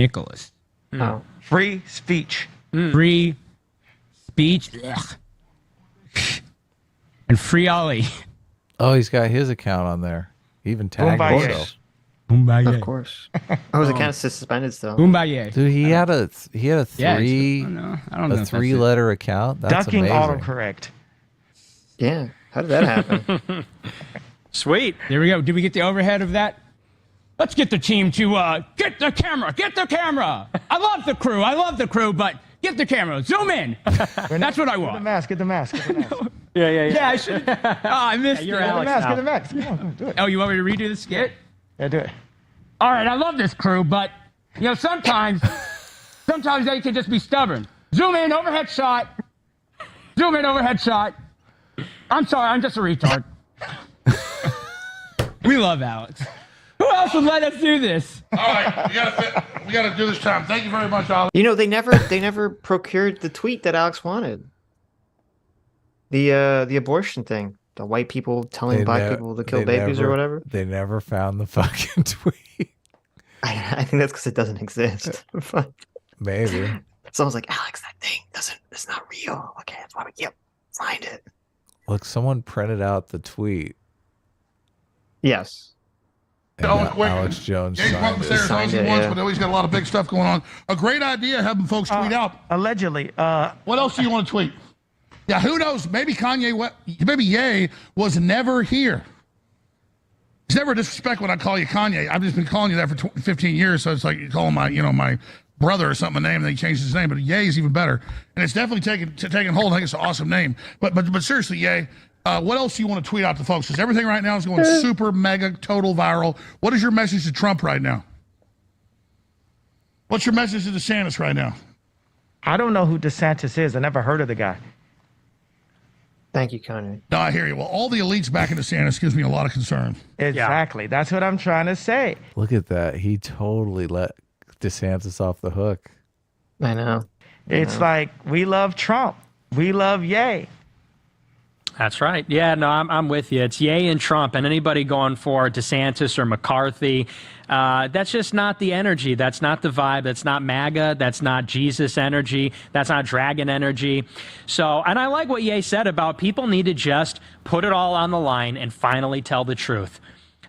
Oh. Free speech. Free speech. Ugh. And free Ali. Oh, he's got his account on there. He even tagged Kumbaya. himself. Kumbaya. Of course. Oh, his account is suspended still. Kumbaya. Dude, he had a Yeah, three I don't know if that's it. letter account. That's Ducking amazing. autocorrect. Yeah. How did that happen? Sweet. There we go. Did we get the overhead of that? Let's get the team to get the camera. Get the camera. I love the crew, but get the camera. Zoom in. That's what I want. Get the mask. Yeah, I should. Oh, I missed you're it. Alex Get the mask. Come on, do it. Oh, you want me to redo the skit? Yeah, do it. All right, I love this crew, but sometimes they can just be stubborn. Zoom in, overhead shot. Zoom in, overhead shot. I'm sorry, I'm just a retard. We love Alex. Who else would let us do this? All right, we gotta do this time. Thank you very much, Alex. They never procured the tweet that Alex wanted. The abortion thing. The white people telling black people to kill babies or whatever. They never found the fucking tweet. I think that's because it doesn't exist. Maybe. Someone's like, Alex, that thing it's not real. Okay, that's why we can't find it. Look, someone printed out the tweet. Yes. And Alex Jones signed it. But he's got a lot of big stuff going on. A great idea having folks tweet out. Allegedly. What else do you want to tweet? Yeah, who knows? Maybe Kanye West, maybe Ye was never here. It's never disrespect when I call you Kanye. I've just been calling you that for 15 years, so it's like you call him my brother or something a name, and then he changed his name. But Ye is even better, and it's definitely taking hold. I think it's an awesome name. But seriously, Ye, what else do you want to tweet out to folks? Because everything right now is going super, mega, total viral. What is your message to Trump right now? What's your message to DeSantis right now? I don't know who DeSantis is. I never heard of the guy. Thank you, Kanye. No, I hear you. Well, all the elites back in DeSantis gives me a lot of concern. Exactly. Yeah. That's what I'm trying to say. Look at that. He totally let DeSantis off the hook. I know. It's like, we love Trump. We love Ye. That's right. Yeah, no, I'm with you. It's Ye and Trump, and anybody going for DeSantis or McCarthy, that's just not the energy. That's not the vibe. That's not MAGA. That's not Jesus energy. That's not dragon energy. So, and I like what Ye said about people need to just put it all on the line and finally tell the truth.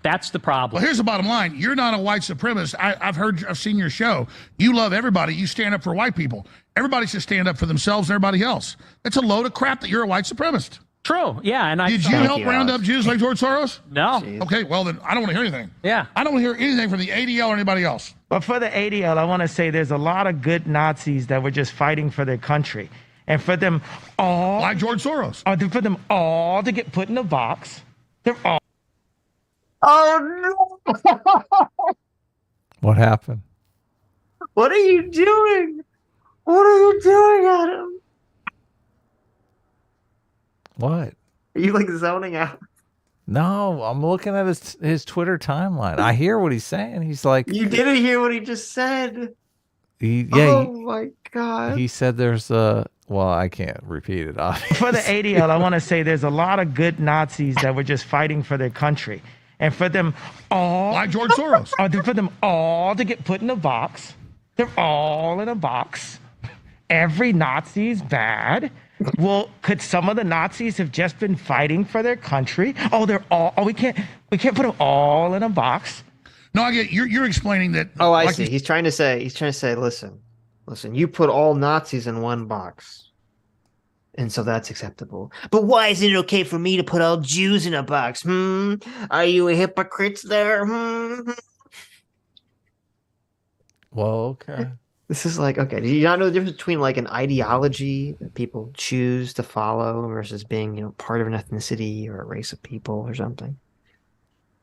That's the problem. Well, here's the bottom line. You're not a white supremacist. I've seen your show. You love everybody. You stand up for white people. Everybody should stand up for themselves and everybody else. It's a load of crap that you're a white supremacist. True. Yeah. And did you help round up Jews like George Soros? No. Jeez. Okay. Well, then I don't want to hear anything. Yeah. I don't want to hear anything from the ADL or anybody else. But for the ADL, I want to say there's a lot of good Nazis that were just fighting for their country, and for them all, like George Soros, or for them all to get put in a box. They're all. Oh no! What happened? What are you doing? What are you doing, Adam? What? Are you like zoning out? No, I'm looking at his Twitter timeline. I hear what he's saying. He's like, you didn't hear what he just said. My God. He said there's well, I can't repeat it. Obviously. For the ADL, I want to say there's a lot of good Nazis that were just fighting for their country, and for them all, like George Soros, or for them all to get put in a box. They're all in a box. Every Nazi's bad. Well, could some of the Nazis have just been fighting for their country? Oh, they're all. Oh, we can't put them all in a box. No, I get you're explaining that. Oh, I see. He's trying to say, listen, you put all Nazis in one box, and so that's acceptable. But why isn't it okay for me to put all Jews in a box? Are you a hypocrite there? Well, okay. This is like, okay, do you not know the difference between like an ideology that people choose to follow versus being, part of an ethnicity or a race of people or something?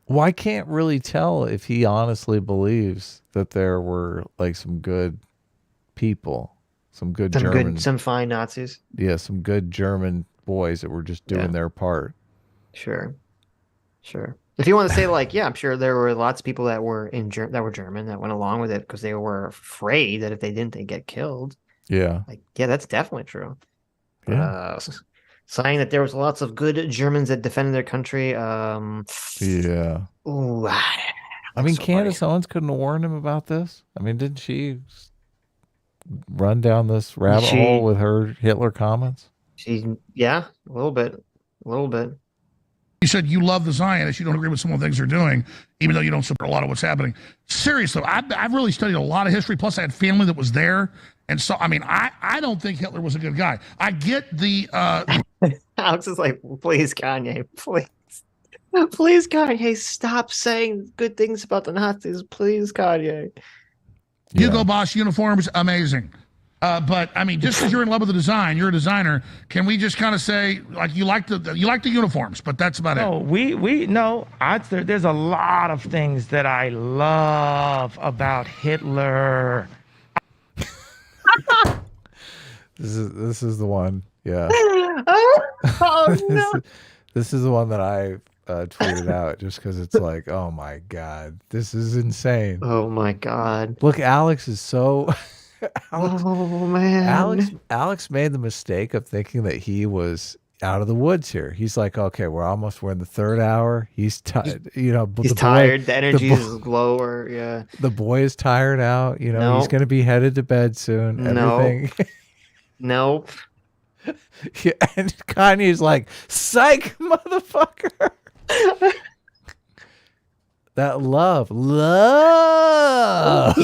Well, I can't really tell if he honestly believes that there were like some good people, some fine Nazis. Yeah, some good German boys that were just doing their part. Sure. If you want to say like, yeah, I'm sure there were lots of people that were German that went along with it because they were afraid that if they didn't, they'd get killed. Yeah. Like, yeah, that's definitely true. Yeah. Saying that there was lots of good Germans that defended their country. Yeah. Ooh, I mean, Candace Owens couldn't have warned him about this. I mean, didn't she run down this rabbit hole with her Hitler comments? Yeah, a little bit. You said you love the Zionists. You don't agree with some of the things they're doing, even though you don't support a lot of what's happening. Seriously, I've really studied a lot of history. Plus, I had family that was there. And so, I mean, I don't think Hitler was a good guy. I get the... Alex is like, please, Kanye, please. Please, Kanye, stop saying good things about the Nazis. Please, Kanye. Hugo Boss uniforms, amazing. But I mean, just because you're in love with the design, you're a designer. Can we just kind of say, like, you like the uniforms, but that's about it? No. There's a lot of things that I love about Hitler. This is the one. Yeah. Oh no. This is the one that I tweeted out just because it's like, oh my God, this is insane. Oh my God. Look, Alex is so... oh man. Alex made the mistake of thinking that he was out of the woods here. He's like, okay, we're in the third hour. He's tired, he's tired. The energy is lower. Yeah. The boy is tired out. He's going to be headed to bed soon. Everything. Nope. Yeah, and Kanye's like, psych, motherfucker. That love. Love.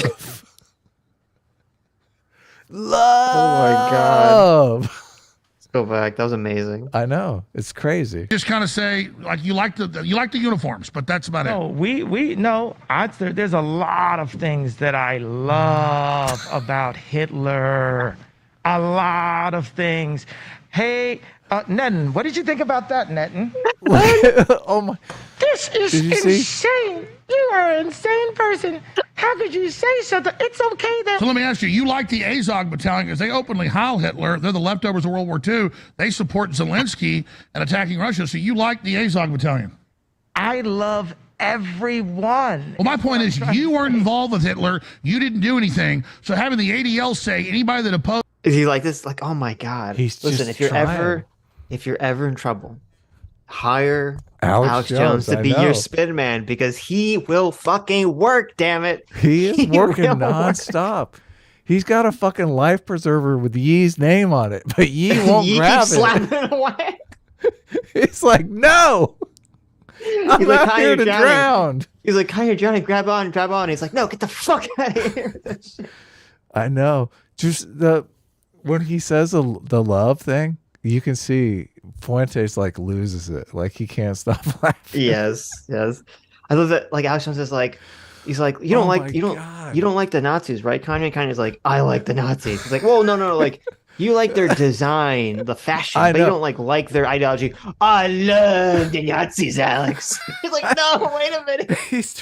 Oh my God. Let's go back. That was amazing. I know. It's crazy. Just kind of say, like, you like the uniforms, but that's about it. There's a lot of things that I love about Hitler. A lot of things. Hey, Netton, what did you think about that, Netton? Oh my! This is insane. You are an insane person. How could you say something? It's okay that. So let me ask you: you like the Azov Battalion because they openly heil Hitler? They're the leftovers of World War II. They support Zelensky and attacking Russia. So you like the Azov Battalion? I love everyone. Well, my point is, you weren't involved with Hitler. You didn't do anything. So having the ADL say anybody that opposed. Is he like this? Like, oh my God! Listen, if you're ever in trouble, hire Alex Jones to be your spin man because he will fucking work. Damn it, he is working nonstop. He's got a fucking life preserver with Yee's name on it, but Yee won't grab it. Slapping it away. It's like, no. I'm not here to drown. He's like, Kanye, Johnny, grab on. He's like, no, get the fuck out of here. I know. Just when he says the love thing, you can see Fuentes like loses it. Like he can't stop laughing. Yes. I love that. Like Alex Jones is like, he's like, you don't like the Nazis, right? Kanye's like, I like the Nazis. He's like, whoa, no, like you like their design, the fashion, but you don't like their ideology. I love the Nazis, Alex. He's like, no, wait a minute. He's so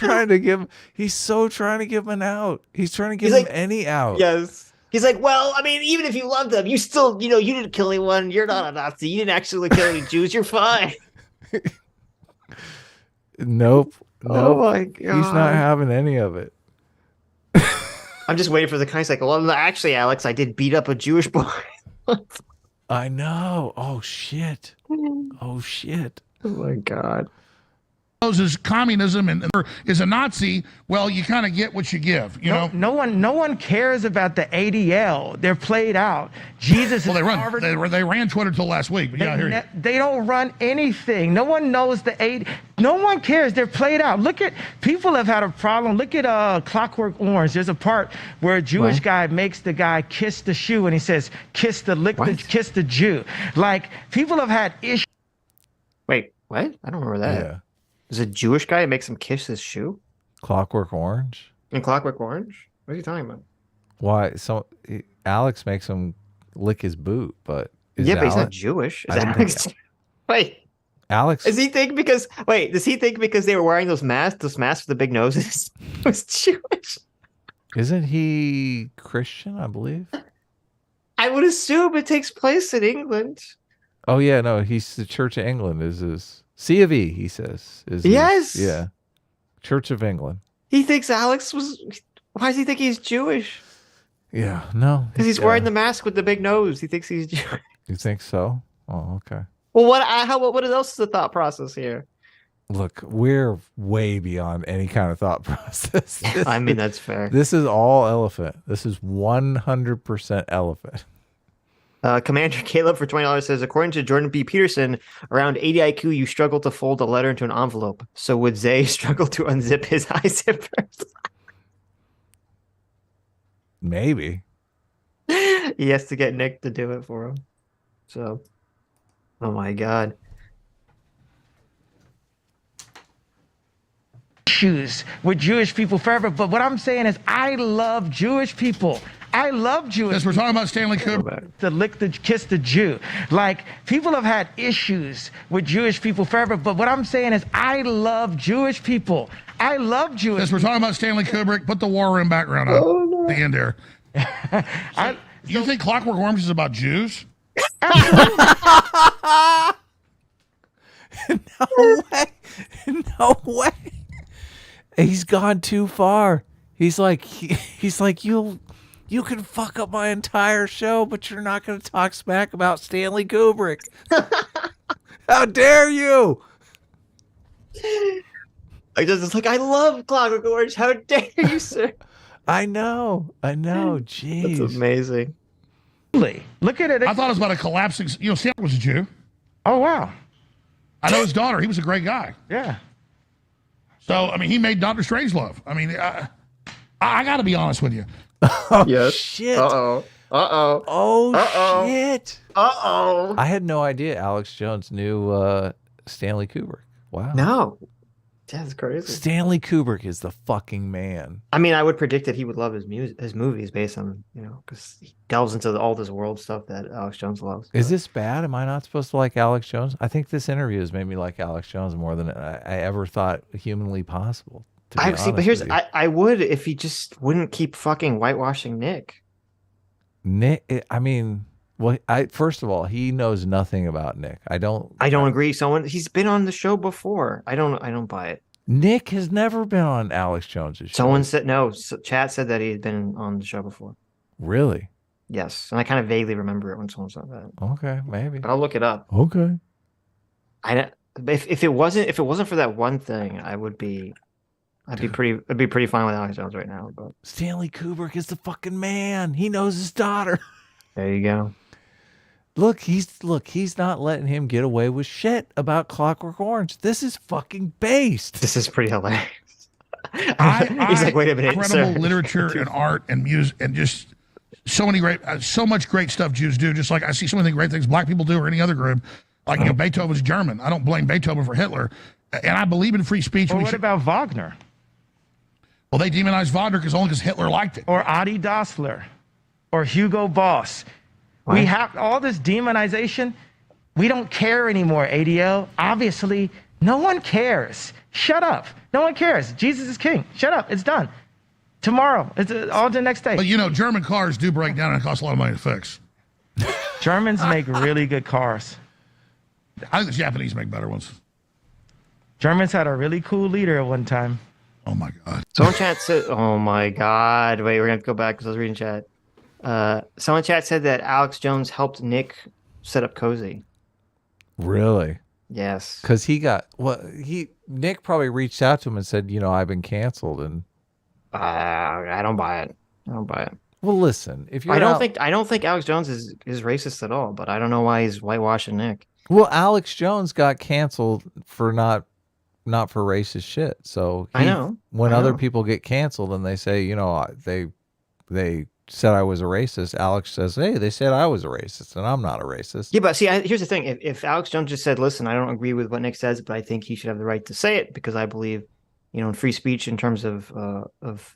trying to give him an out. He's trying to give him any out. Yes. He's like, well, I mean, even if you love them, you still, you didn't kill anyone. You're not a Nazi. You didn't actually kill any Jews. You're fine. Nope. Oh my God. He's not having any of it. I'm just waiting for the kind of like, well, actually, Alex, I did beat up a Jewish boy. I know. Oh shit. Oh my God. Is communism and is a Nazi, well, you kind of get what you give, No one cares about the ADL. They're played out. Jesus. Well, they ran Twitter till last week. But they don't run anything. No one knows no one cares. They're played out. People have had a problem. Look at Clockwork Orange. There's a part where a Jewish guy makes the guy kiss the shoe, and he says, kiss the Jew. Like people have had issues. Wait, what? I don't remember that. Yeah. There's a Jewish guy that makes him kiss his shoe? Clockwork Orange? In Clockwork Orange? What are you talking about? Why? So Alex makes him lick his boot, but but he's not Jewish. Is Alex? Wait. Alex? Does he think because they were wearing those masks with the big noses, it was Jewish? Isn't he Christian, I believe? I would assume it takes place in England. Oh, yeah, no, he's the Church of England is his... C of E, he says. Yeah. Church of England. He thinks Alex was... Why does he think he's Jewish? Yeah, no. Because he's wearing the mask with the big nose. He thinks he's Jewish. You think so? Oh, okay. Well, what else is the thought process here? Look, we're way beyond any kind of thought process. I mean, that's fair. This is all elephant. This is 100% elephant. Commander Caleb for $20 says, according to Jordan B. Peterson, around 80 IQ, you struggle to fold a letter into an envelope. So would Zay struggle to unzip his eye zippers? Maybe. He has to get Nick to do it for him. So, oh my God. Issues with Jewish people forever. But what I'm saying is, I love Jewish people. I love Jewish. Yes, we're talking about Stanley Kubrick. To kiss the Jew. Like, people have had issues with Jewish people forever. But what I'm saying is, I love Jewish people. I love Jewish. Yes, we're talking about Stanley Kubrick. Put the war room background up. Oh, no. The end there. You think Clockwork Orange is about Jews? No way. No way. He's gone too far. He's like you can fuck up my entire show, but you're not going to talk smack about Stanley Kubrick. How dare you? It's like, I love Clockwork Orange. How dare you, sir? I know. Jeez. That's amazing. Look at it. I thought it was about a collapsing. You know, Stanley was a Jew. Oh, wow. I know his daughter. He was a great guy. Yeah. So, I mean, he made Dr. Strangelove. I mean, I got to be honest with you. Yes. Shit. Uh-oh. Uh-oh. Oh, Uh-oh. shit. Uh-oh. I had no idea Alex Jones knew Stanley Kubrick. Wow. No. That's crazy. Stanley Kubrick is the fucking man. I mean, I would predict that he would love his movies based on, because he delves into all this world stuff that Alex Jones loves. Is this bad? Am I not supposed to like Alex Jones? I think this interview has made me like Alex Jones more than I ever thought humanly possible. I see, but here's I would if he just wouldn't keep fucking whitewashing Nick. Nick, I mean, well, first of all, he knows nothing about Nick. I don't agree. He's been on the show before. I don't buy it. Nick has never been on Alex Jones's show. Someone said no. Chat said that he had been on the show before. Really? Yes, and I kind of vaguely remember it when someone said that. Okay, maybe. But I'll look it up. Okay. If it wasn't for that one thing, I'd be pretty fine with Alex Jones right now. But Stanley Kubrick is the fucking man. He knows his daughter. There you go. Look, he's not letting him get away with shit about Clockwork Orange. This is fucking based. This is pretty hilarious. He's like, wait a minute. Incredible sir. literature and art and music and just so much great stuff Jews do. Just like I see so many great things black people do or any other group. Like, Beethoven's German. I don't blame Beethoven for Hitler. And I believe in free speech. Well, what about Wagner? Well, they demonized Wagner only because Hitler liked it. Or Adi Dassler. Or Hugo Boss. What? We have all this demonization. We don't care anymore, ADL. Obviously, no one cares. Shut up. No one cares. Jesus is king. Shut up. It's done. Tomorrow. It's all the next day. But, German cars do break down and it costs a lot of money to fix. Germans make really good cars. I think the Japanese make better ones. Germans had a really cool leader at one time. Oh, my God. Someone chat said, oh, my God. Wait, we're going to have to go back because I was reading chat. Someone chat said that Alex Jones helped Nick set up Cozy. Really? Yes. Because Nick probably reached out to him and said, I've been canceled, and I don't buy it. Well, listen, if you I don't think Alex Jones is racist at all, but I don't know why he's whitewashing Nick. Well, Alex Jones got canceled for not for racist shit. So I know when other people get canceled and they say, they said I was a racist, Alex says, hey, they said I was a racist and I'm not a racist. Yeah, but see, here's the thing. If Alex Jones just said, listen, I don't agree with what Nick says, but I think he should have the right to say it because I believe, in free speech in terms of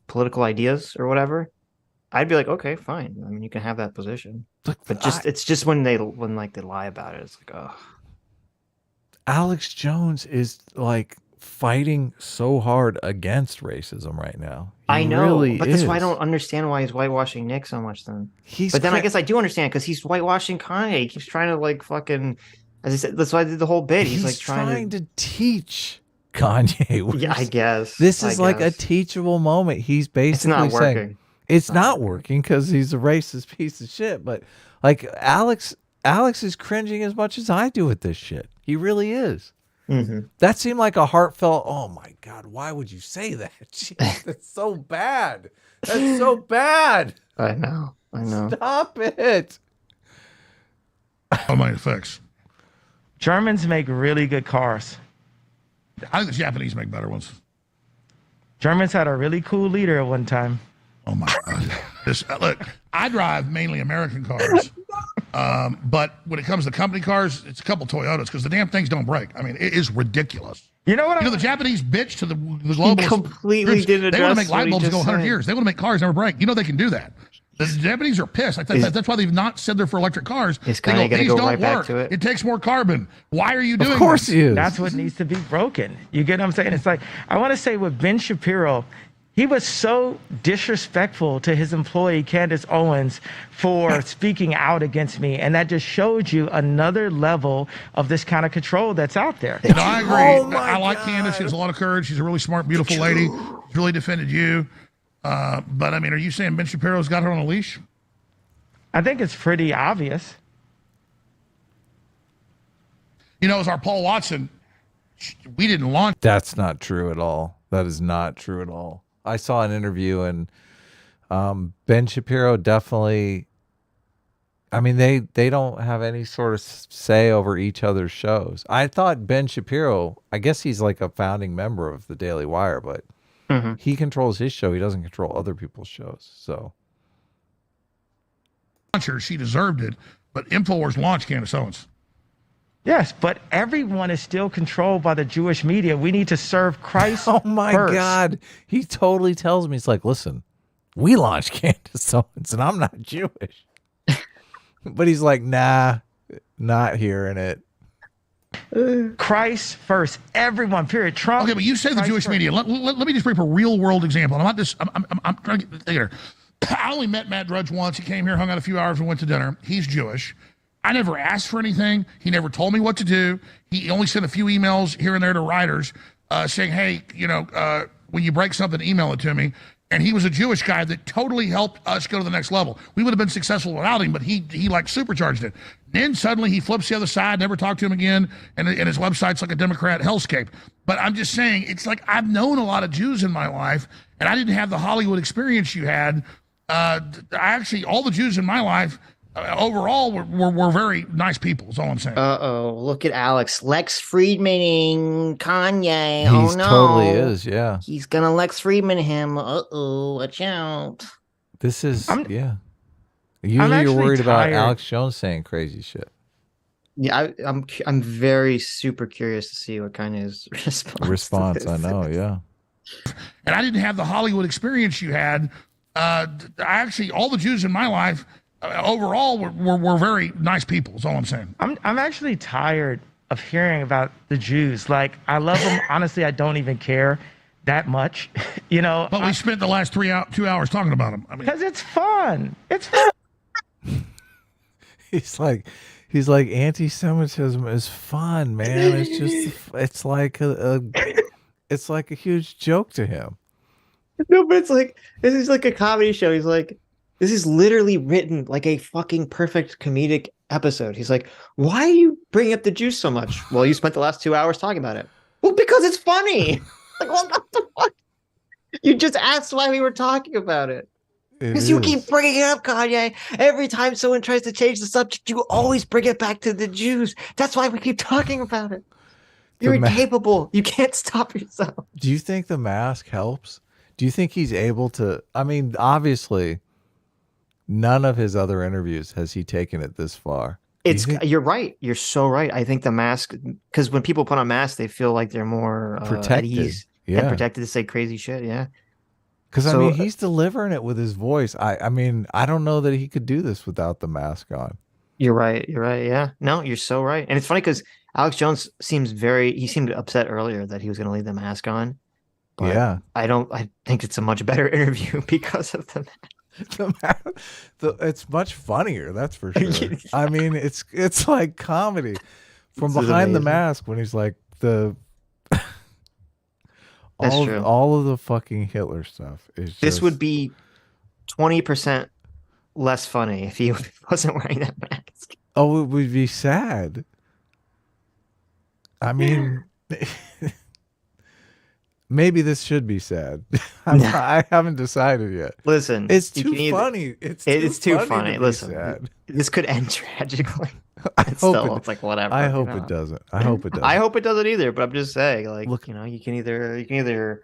political ideas or whatever, I'd be like, okay, fine. I mean, you can have that position. But it's just when they lie about it, it's like, oh. Alex Jones is like fighting so hard against racism right now. I know, really but that's why I don't understand why he's whitewashing Nick so much then. But then I guess I do understand because he's whitewashing Kanye. He keeps trying to fucking, as I said, that's why I did the whole bit. He's trying to teach Kanye. Yeah, I guess. This is a teachable moment. He's basically saying it's not working because he's a racist piece of shit. But Alex is cringing as much as I do at this shit. He really is. Mm-hmm. That seemed like a heartfelt, oh my God, why would you say that? Jeez, that's so bad. That's so bad. I know. Stop it. Oh, my effects. Germans make really good cars. I think the Japanese make better ones. Germans had a really cool leader at one time. Oh my God! Look, I drive mainly American cars, but when it comes to company cars, it's a couple Toyotas because the damn things don't break. I mean, it is ridiculous. You know what? The Japanese bitch to the global. He completely didn't address. They want to make light bulbs go 100 said. years. They want to make cars never break. You know they can do that. The Japanese are pissed. That's why they've not said they're for electric cars. Is Kanye going to go right back to it? It takes more carbon. Why are you doing? Of course this? he is. That's what needs to be broken. You get what I'm saying? It's like I want to say with Ben Shapiro. He was so disrespectful to his employee, Candace Owens, for speaking out against me. And that just showed you another level of this kind of control that's out there. No, I agree. I like Candace. She has a lot of courage. She's a really smart, beautiful lady. She's really defended you. But, I mean, are you saying Ben Shapiro's got her on a leash? I think it's pretty obvious. You know, as our Paul Watson, we didn't launch. That's not true at all. That is not true at all. I saw an interview and Ben Shapiro definitely, I mean, they don't have any sort of say over each other's shows. I thought Ben Shapiro, I guess he's like a founding member of the Daily Wire, but he controls his show. He doesn't control other people's shows. So. She deserved it, but InfoWars launched Candace Owens. Yes, but everyone is still controlled by the Jewish media. We need to serve Christ. Oh my God. He totally tells me, he's like, listen, we launched Candace Owens and I'm not Jewish. But he's like, nah, not hearing it. Christ first. Everyone, period. Trump. Okay, but you say the Jewish media. Let me just bring up a real world example. I'm trying to get there. I only met Matt Drudge once. He came here, hung out a few hours, and went to dinner. He's Jewish. I never asked for anything. He never told me what to do. He only sent a few emails here and there to writers saying, hey, when you break something, email it to me. And he was a Jewish guy that totally helped us go to the next level. We would have been successful without him, but he like supercharged it. Then suddenly he flips the other side, never talked to him again, and his website's like a Democrat hellscape. But I'm just saying, it's like I've known a lot of Jews in my life, and I didn't have the Hollywood experience you had. All the Jews in my life, overall, were very nice people, is all I'm saying. Uh-oh, look at Alex. Lex Friedmaning Kanye. He no. totally is, yeah. He's going to Lex Friedman him. Uh-oh, watch out. This is, yeah. Usually you're worried about Alex Jones saying crazy shit. Yeah, I'm very super curious to see what Kanye's response I know, yeah. And I didn't have the Hollywood experience you had. All the Jews in my life, overall, were very nice people, is all I'm saying. I'm actually tired of hearing about the Jews. Like, I love them. Honestly, I don't even care that much, But we spent the last 2 hours talking about them. I mean, because it's fun. It's fun. He's like anti-Semitism is fun, man. It's just, it's like a huge joke to him. No, but it's like, this is like a comedy show. He's like, this is literally written like a fucking perfect comedic episode. He's like, why are you bringing up the Jews so much? Well, you spent the last 2 hours talking about it. Well, because it's funny. Like, what the fuck? You just asked why we were talking about it. Because you keep bringing it up, Kanye. Every time someone tries to change the subject, you always bring it back to the Jews. That's why we keep talking about it. You're incapable. You can't stop yourself. Do you think the mask helps? Do you think he's able to? I mean, obviously, none of his other interviews has he taken it this far. You're right. You're so right. I think the mask, because when people put on masks, they feel like they're more protected. At ease and protected to say crazy shit. Yeah. Because, I mean, he's delivering it with his voice. I mean, I don't know that he could do this without the mask on. You're right. You're right. Yeah. No, you're so right. And it's funny because Alex Jones he seemed upset earlier that he was going to leave the mask on. But yeah. I think it's a much better interview because of the mask. It's much funnier. That's for sure. I mean, it's like comedy from behind the mask when he's like all of the fucking Hitler stuff is this would be 20% less funny if he wasn't wearing that mask. Oh, it would be sad. I mean, Maybe this should be sad. I haven't decided yet. Listen, it's too funny. It's too funny. funny. Listen, this could end tragically. It's like whatever. I hope it doesn't. I hope it doesn't. I hope it doesn't either. But I'm just saying, like, look, you can either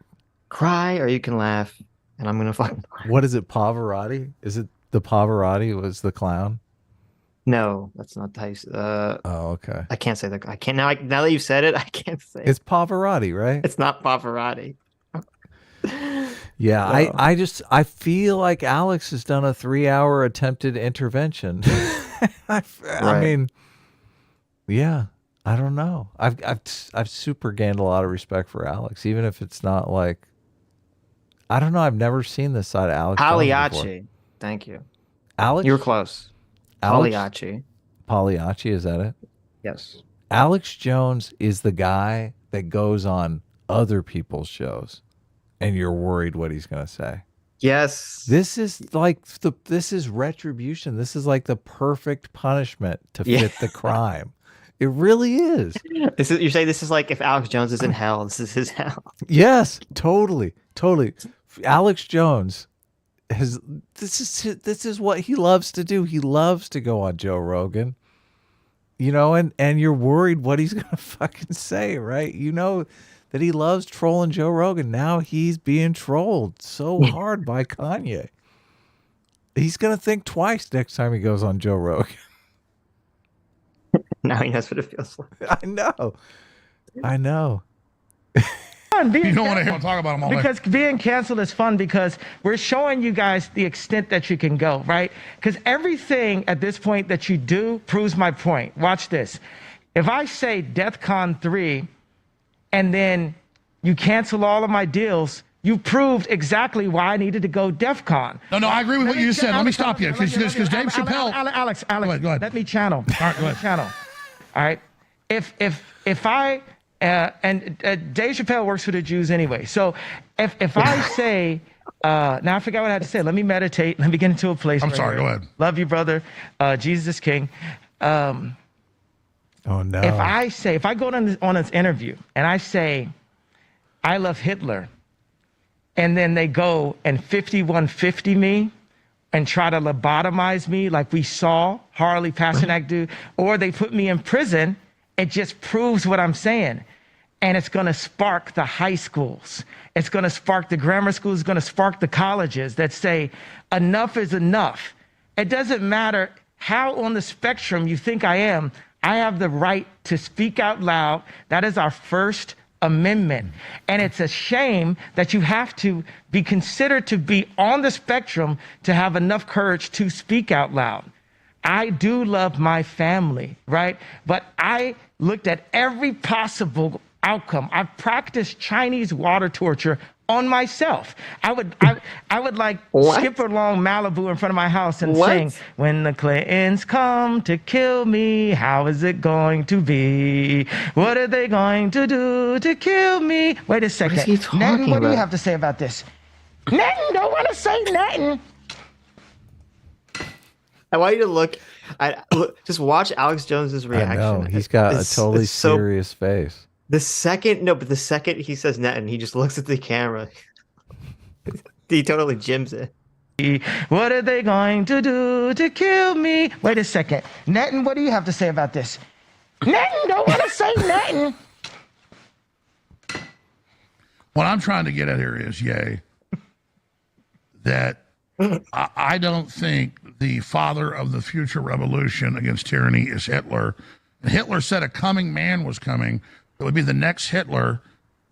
cry or you can laugh, and I'm gonna fucking. What is it, Pavarotti? Is it the Pavarotti was the clown? No, that's not Tyson. Oh, okay. I can't say that. I can't now. Now that you've said it, I can't say. It's Pavarotti, right? It's not Pavarotti. Yeah, No. I feel like Alex has done a 3-hour attempted intervention. I mean, yeah, I don't know. I've super gained a lot of respect for Alex, even if it's not like, I don't know. I've never seen this side of Alex. Pagliacci. Thank you. Alex, you were close. Alex? Pagliacci. Is that it? Yes. Alex Jones is the guy that goes on other people's shows, and you're worried what he's going to say. Yes. This is this is retribution. This is like the perfect punishment to fit the crime. It really is. You're saying this is like if Alex Jones is in hell, this is his hell. Yes, totally. Alex Jones this is what he loves to do. He loves to go on Joe Rogan. And you're worried what he's gonna fucking say, right? You know that he loves trolling Joe Rogan. Now he's being trolled so hard by Kanye. He's gonna think twice next time he goes on Joe Rogan. Now he knows what it feels like. I know. You don't want to hear him talk about them all day. Because being canceled is fun because we're showing you guys the extent that you can go, right? Because everything at this point that you do proves my point. Watch this. If I say DEFCON 3 and then you cancel all of my deals, you proved exactly why I needed to go DEFCON. No, I agree with what you just said. Let me stop you because Dave Chappelle. Alex, go ahead. Let me channel. All right, go ahead. Channel. All right. If I and Dave Chappelle works for the Jews anyway. So if I say, now I forgot what I had to say. Let me meditate. Let me get into a place. I'm sorry. Go ahead. Love you, brother. Jesus is King. Oh no. If I go on this interview and I say, I love Hitler, and then they go and 5150 me and try to lobotomize me like we saw Harley Pasternak do, or they put me in prison, it just proves what I'm saying. And it's going to spark the high schools. It's going to spark the grammar schools. It's going to spark the colleges that say enough is enough. It doesn't matter how on the spectrum you think I am. I have the right to speak out loud. That is our First Amendment. And it's a shame that you have to be considered to be on the spectrum to have enough courage to speak out loud. I do love my family, right? But I looked at every possible outcome. I've practiced Chinese water torture on myself. I would skip along Malibu in front of my house and sing, when the Clintons come to kill me, how is it going to be? What are they going to do to kill me? Wait a second. Nathan, what do you have to say about this? Nathan, don't want to say nothing. I want you to look. Just watch Alex Jones's reaction. I know. He's got a totally serious face. The second he says Netton, he just looks at the camera. He totally gyms it. What are they going to do to kill me? Wait a second. Netton, what do you have to say about this? Netton, don't want to say nothing. What I'm trying to get at here is, that I don't think the father of the future revolution against tyranny is Hitler. And Hitler said a coming man was coming. It would be the next Hitler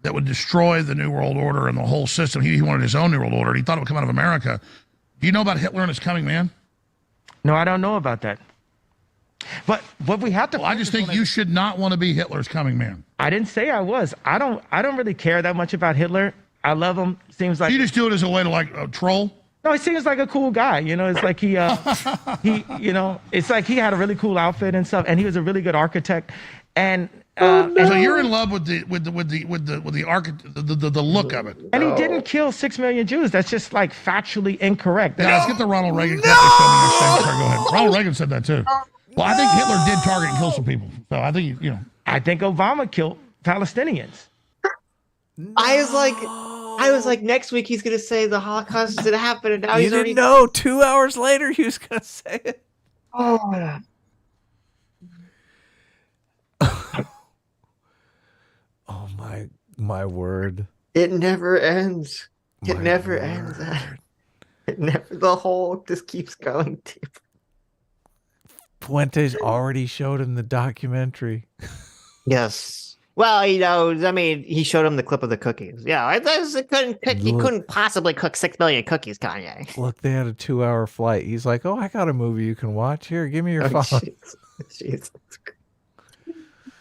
that would destroy the New World Order and the whole system. He wanted his own New World Order. He thought it would come out of America. Do you know about Hitler and his coming man? No, I don't know about that. But what we have to... Well, I just think you should not want to be Hitler's coming man. I didn't say I was. I don't really care that much about Hitler. I love him. Seems like... You just do it as a way to troll? No, he seems like a cool guy. It's like it's like he had a really cool outfit and stuff, and he was a really good architect. And so you're in love with the look of it. And he didn't kill 6 million Jews. That's just like factually incorrect. Yeah, let's get the Ronald Reagan. Sorry, go ahead. Ronald Reagan said that too. Well, I think Hitler did target and kill some people. So I think I think Obama killed Palestinians. I was like, next week he's gonna say the Holocaust didn't happen, and now You he's already. didn't know. 2 hours later, he was gonna say it. Oh. Oh my word! It never ends. It never ends. It never. The hole just keeps going deeper. Fuentes already showed him the documentary. Yes. Well, he knows. I mean, he showed him the clip of the cookies. Yeah, I couldn't cook. He couldn't possibly cook 6 million cookies, Kanye. Look, they had a 2-hour flight. He's like, "Oh, I got a movie you can watch. Here, give me your phone." Jesus.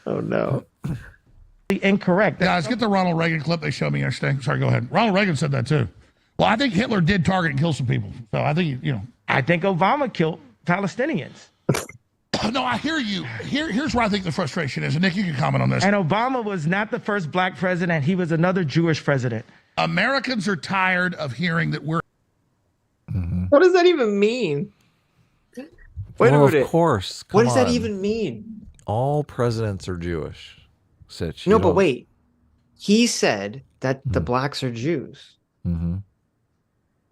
Oh no. Incorrect. Guys, get the Ronald Reagan clip they showed me yesterday. Sorry, go ahead. Ronald Reagan said that too. Well, I think Hitler did target and kill some people. So I think, I think Obama killed Palestinians. No, I hear you. Here's where I think the frustration is. And Nick, you can comment on this. And Obama was not the first black president. He was another Jewish president. Americans are tired of hearing that we're... What does that even mean? Wait a minute. Of course. What does that even mean? All presidents are Jewish. Sitch, No, but wait. He said that the blacks are Jews. Mm-hmm.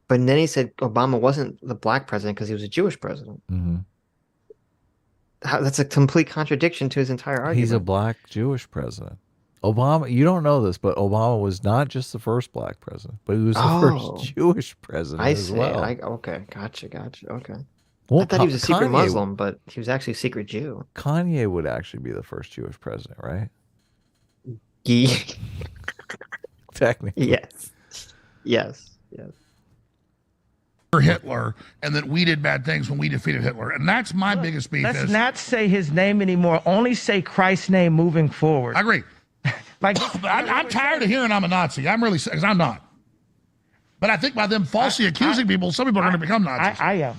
But then he said Obama wasn't the black president because he was a Jewish president. Mm-hmm. That's a complete contradiction to his entire argument. He's a black Jewish president. Obama, you don't know this, but Obama was not just the first black president, but he was the first Jewish president as well. Okay, gotcha. Okay. Well, I thought he was a secret Kanye, Muslim, but he was actually a secret Jew. Kanye would actually be the first Jewish president, right? Technically. Yes. Hitler, and that we did bad things when we defeated Hitler. And that's my biggest beef. Let's not say his name anymore. Only say Christ's name moving forward. I agree. I'm tired of hearing I'm a Nazi. I'm really, because I'm not. But I think by them falsely accusing people, some people are going to become Nazis. I am.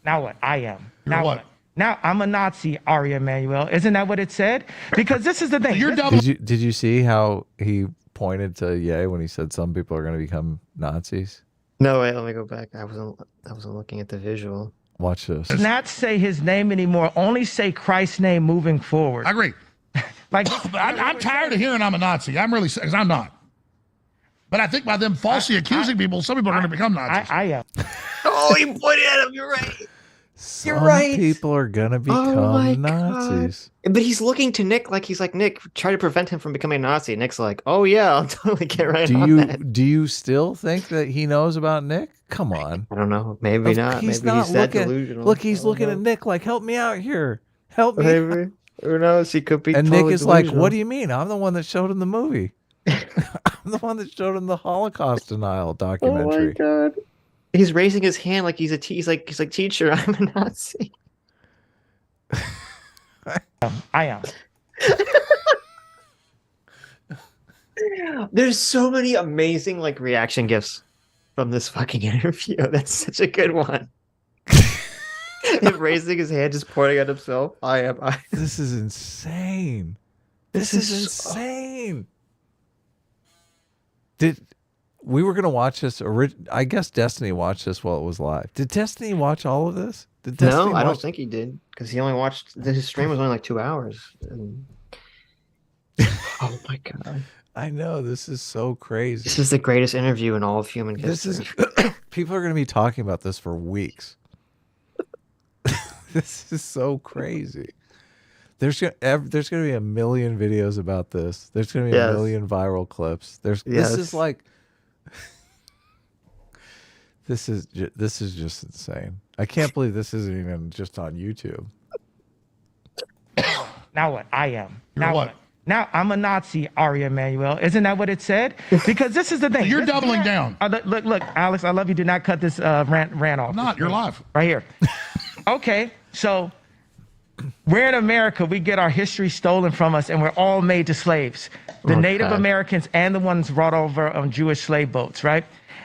Now what? I am. Now what? Now I'm a Nazi, Ari Emanuel. Isn't that what it said? Because this is the thing. Did you see how he pointed to Ye when he said some people are going to become Nazis? No, wait, let me go back. I wasn't looking at the visual. Watch this. Let's not say his name anymore. Only say Christ's name moving forward. I agree. I'm tired of hearing I'm a Nazi. I'm really, because I'm not. But I think by them falsely accusing people, some people are going to become Nazis. I am. Oh, he pointed at him. You're right. Some people are going to become Nazis. God. But he's looking to Nick like he's like, Nick, try to prevent him from becoming a Nazi. Nick's like, oh yeah, I'll totally get right on that. Do you still think that he knows about Nick? Come on. I don't know. Maybe not. Maybe he's that delusional. Look, he's looking at Nick like, help me out here. Help me. Maybe. Who knows? He could be. And totally Nick is delusional. like, what do you mean? I'm the one that showed him the movie. I'm the one that showed him the Holocaust denial documentary. Oh my God. He's raising his hand like he's like teacher, I'm a Nazi. I am. There's so many amazing reaction gifs from this fucking interview. That's such a good one. Him raising his hand, just pointing at himself. I am. This is insane. This is insane. We were gonna watch this. I guess Destiny watched this while it was live. Did Destiny watch all of this? No, I don't think he did because he only watched. His stream was only like 2 hours. And... Oh my God! I know, this is so crazy. This is the greatest interview in all of human history. People are gonna be talking about this for weeks. This is so crazy. There's gonna be a million videos about this. There's gonna be a million viral clips. This is like. This is just insane. I can't believe this isn't even just on YouTube. Now what? I am. Now what? Now I'm a Nazi, Ari Emanuel. Isn't that what it said? Because this is the thing. You're doubling down. Look, Alex, I love you. Do not cut this rant off. I'm not. You're live. Right here. Okay, so we're in America. We get our history stolen from us, and we're all made to slaves. The Native Americans and the ones brought over on Jewish slave boats, right?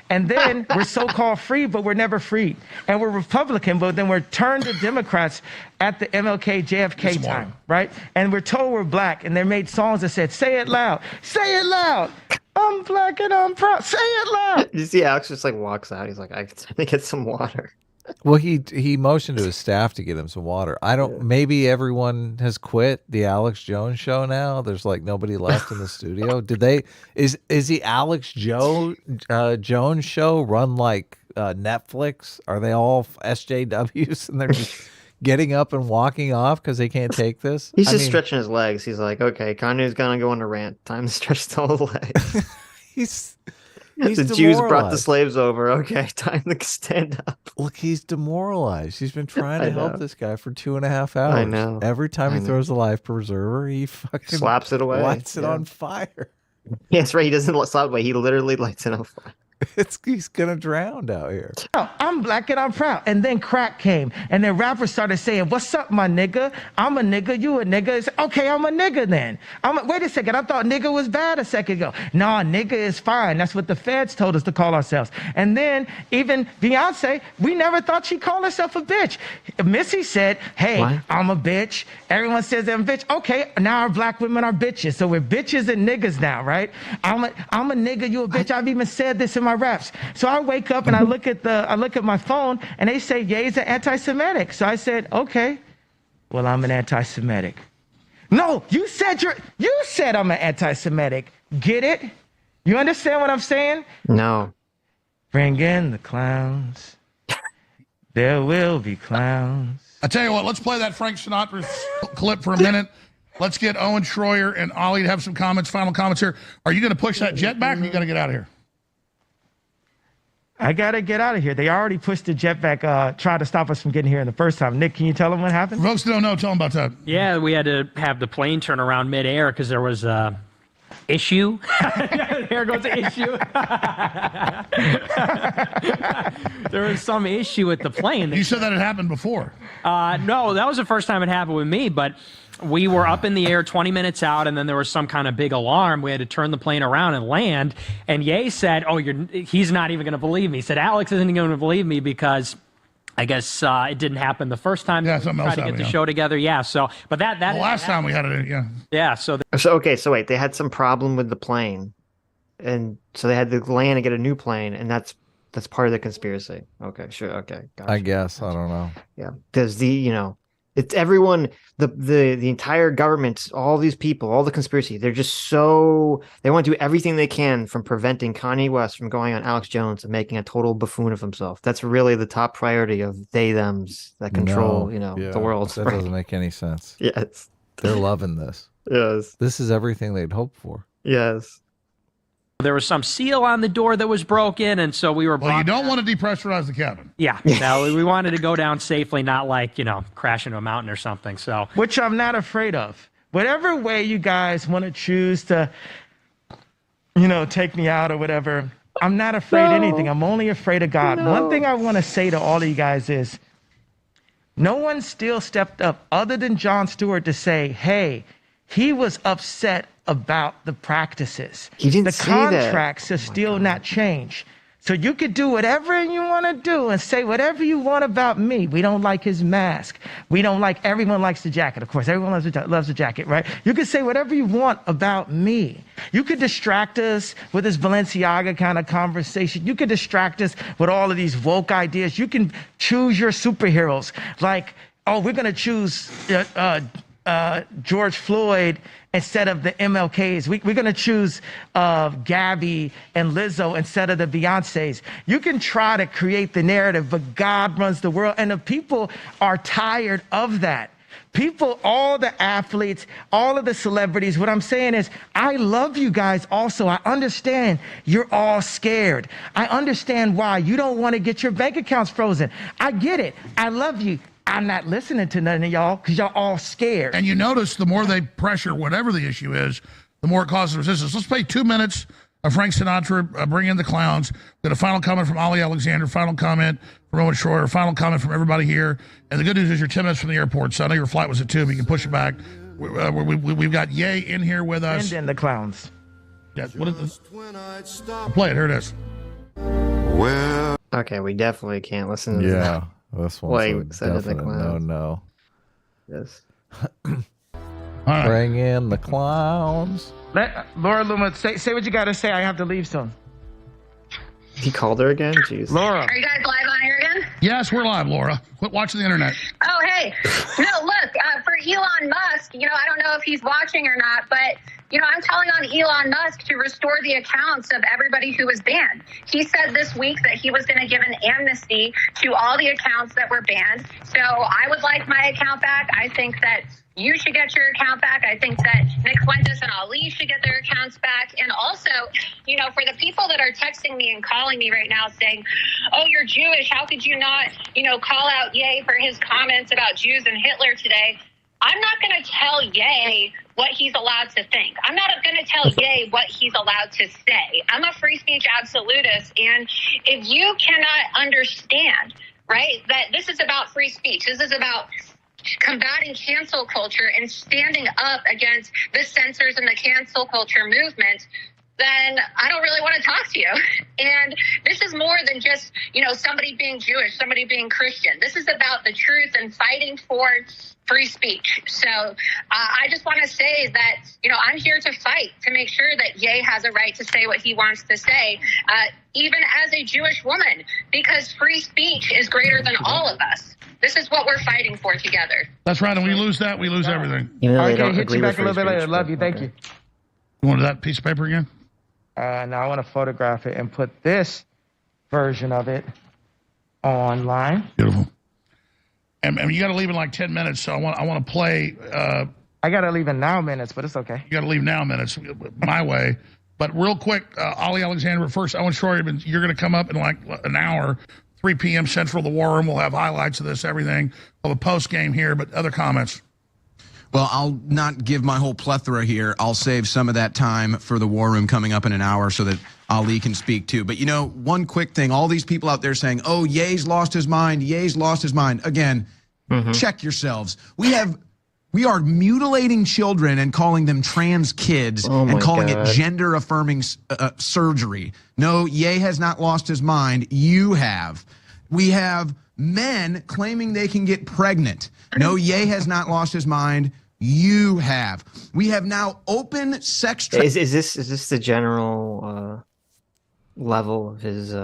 And then we're so-called free, but we're never free. And we're Republican, but then we're turned to Democrats at the MLK, JFK time, right? And we're told we're black, and they made songs that said, say it loud, I'm black and I'm proud, say it loud. You see Alex just walks out. He's like, I need to get some water. Well, he motioned to his staff to get him some water. I don't. Maybe everyone has quit the Alex Jones show now. There's like nobody left in the studio. Did they? Is the Alex Jones show run like Netflix? Are they all SJWs and they're just getting up and walking off because they can't take this? He's just stretching his legs. He's like, okay, Kanye's gonna go on a rant. Time to stretch the legs. He's the Jews brought the slaves over. Okay, time to stand up. Look, he's demoralized. He's been trying to help this guy for 2.5 hours. I know. Every time he throws a life preserver, he fucking slaps it away. Lights it on fire. Yeah, that's right. He doesn't slap it away. He literally lights it on fire. He's gonna drown out here. I'm black and I'm proud. And then crack came, and then rappers started saying, "What's up, my nigga? I'm a nigga. You a nigga." It's, okay, I'm a nigga then. Wait a second. I thought nigga was bad a second ago. Nah, nigga is fine. That's what the feds told us to call ourselves. And then even Beyonce, we never thought she called herself a bitch. Missy said, "Hey, what? I'm a bitch." Everyone says I'm a bitch. Okay, now our black women are bitches. So we're bitches and niggas now, right? I'm a nigga. You a bitch. I've even said this in my raps. So I wake up and I look at my phone and they say Ye's an anti-Semitic. So I said, okay, well, I'm an anti-Semitic. No, you said I'm an anti-Semitic. Get it? You understand what I'm saying? No. Bring in the clowns. There will be clowns. I tell you what, let's play that Frank Sinatra clip for a minute. Let's get Owen Schroyer and Ollie to have some final comments here. Are you going to push that jet back or are you going to get out of here? I got to get out of here. They already pushed the jet back, tried to stop us from getting here in the first time. Nick, can you tell them what happened? Folks don't know. Tell them about that. Yeah, we had to have the plane turn around midair because there was a issue. There goes the issue. There was some issue with the plane. You said that had happened before. No, that was the first time it happened with me, but we were up in the air 20 minutes out, and then there was some kind of big alarm. We had to turn the plane around and land. And Ye said, he's not even going to believe me. He said, Alex isn't going to believe me because I guess it didn't happen the first time. Yeah, something else tried to happened, get the show together. Yeah, so, but that the last time we had it, yeah. Yeah, so. So wait, they had some problem with the plane. And so they had to land and get a new plane, and that's part of the conspiracy. Okay, sure, okay. Gotcha. I guess, I don't know. Yeah, because it's everyone, the entire government, all these people, all the conspiracy, they're just they want to do everything they can from preventing Kanye West from going on Alex Jones and making a total buffoon of himself. That's really the top priority of thems that control, the world. That doesn't make any sense. Yes. They're loving this. Yes. This is everything they'd hoped for. Yes. There was some seal on the door that was broken, and so we were. Well, you don't want to depressurize the cabin. Yeah, no, we wanted to go down safely, not like crash into a mountain or something. So, which I'm not afraid of. Whatever way you guys want to choose to, take me out or whatever, I'm not afraid of anything. I'm only afraid of God. One thing I want to say to all of you guys is, no one still stepped up other than Jon Stewart to say, hey, he was upset about the practices. He didn't the say contracts that. are still not changed. So you could do whatever you want to do and say whatever you want about me. We don't like his mask. Everyone likes the jacket. Of course, everyone loves the jacket, right? You can say whatever you want about me. You could distract us with this Balenciaga kind of conversation. You could distract us with all of these woke ideas. You can choose your superheroes. Like, we're going to choose George Floyd instead of the MLKs. We're going to choose Gabby and Lizzo instead of the Beyoncés. You can try to create the narrative, but God runs the world. And the people are tired of that. People, all the athletes, all of the celebrities, what I'm saying is, I love you guys also. I understand you're all scared. I understand why. You don't want to get your bank accounts frozen. I get it. I love you. I'm not listening to none of y'all because y'all all scared. And you notice the more they pressure whatever the issue is, the more it causes resistance. Let's play 2 minutes of Frank Sinatra, Bring in the Clowns. Get a final comment from Ollie Alexander, final comment from Owen Schroyer, final comment from everybody here. And the good news is you're 10 minutes from the airport, so I know your flight was at 2, but you can push it back. We've got Ye in here with us. And then the clowns. Yeah, what is this? I'll play it. Here it is. Okay, we definitely can't listen to that. Yeah. This one's a definite no. Yes. Right. Bring in the clowns. Laura Luma, say what you got to say. I have to leave soon. He called her again? Jeez. Laura. Are you guys live on air again? Yes, we're live, Laura. Quit watching the internet. Oh, hey. No, look, for Elon Musk, I don't know if he's watching or not, but, I'm calling on Elon Musk to restore the accounts of everybody who was banned. He said this week that he was going to give an amnesty to all the accounts that were banned. So I would like my account back. I think that you should get your account back. I think that Nick Fuentes and Ali should get their accounts back. And also, for the people that are texting me and calling me right now saying, oh, you're Jewish, how could you not, call out Ye for his comments about Jews and Hitler today? I'm not going to tell Ye what he's allowed to think. I'm not going to tell Ye what he's allowed to say. I'm a free speech absolutist. And if you cannot understand, right, that this is about free speech, this is about combating cancel culture and standing up against the censors and the cancel culture movement, then I don't really want to talk to you. And this is more than just, somebody being Jewish, somebody being Christian. This is about the truth and fighting for free speech. So I just want to say that, I'm here to fight to make sure that Ye has a right to say what he wants to say, even as a Jewish woman, because free speech is greater than all of us. This is what we're fighting for together. That's right. And we lose that, we lose everything. Okay, hit you back a little bit later. Love you. Thank you. You wanted that piece of paper again? Now I want to photograph it and put this version of it online. Beautiful. And you got to leave in like 10 minutes, so I want to play. I got to leave in now minutes, but it's okay. You got to leave now minutes, my way. But real quick, Ali Alexander, first, Owen Schroyer, you're going to come up in like an hour, 3 p.m. Central, the War Room. We'll have highlights of this, everything. We'll have a post game here, but other comments. Well, I'll not give my whole plethora here. I'll save some of that time for the War Room coming up in an hour so that Ali can speak too. But, one quick thing. All these people out there saying, oh, Ye's lost his mind. Ye's lost his mind. Again, check yourselves. We are mutilating children and calling them trans kids and calling it gender-affirming surgery. No, Ye has not lost his mind. You have. We have men claiming they can get pregnant. No, Ye has not lost his mind. You have. We have now open sex. Is this the general level of his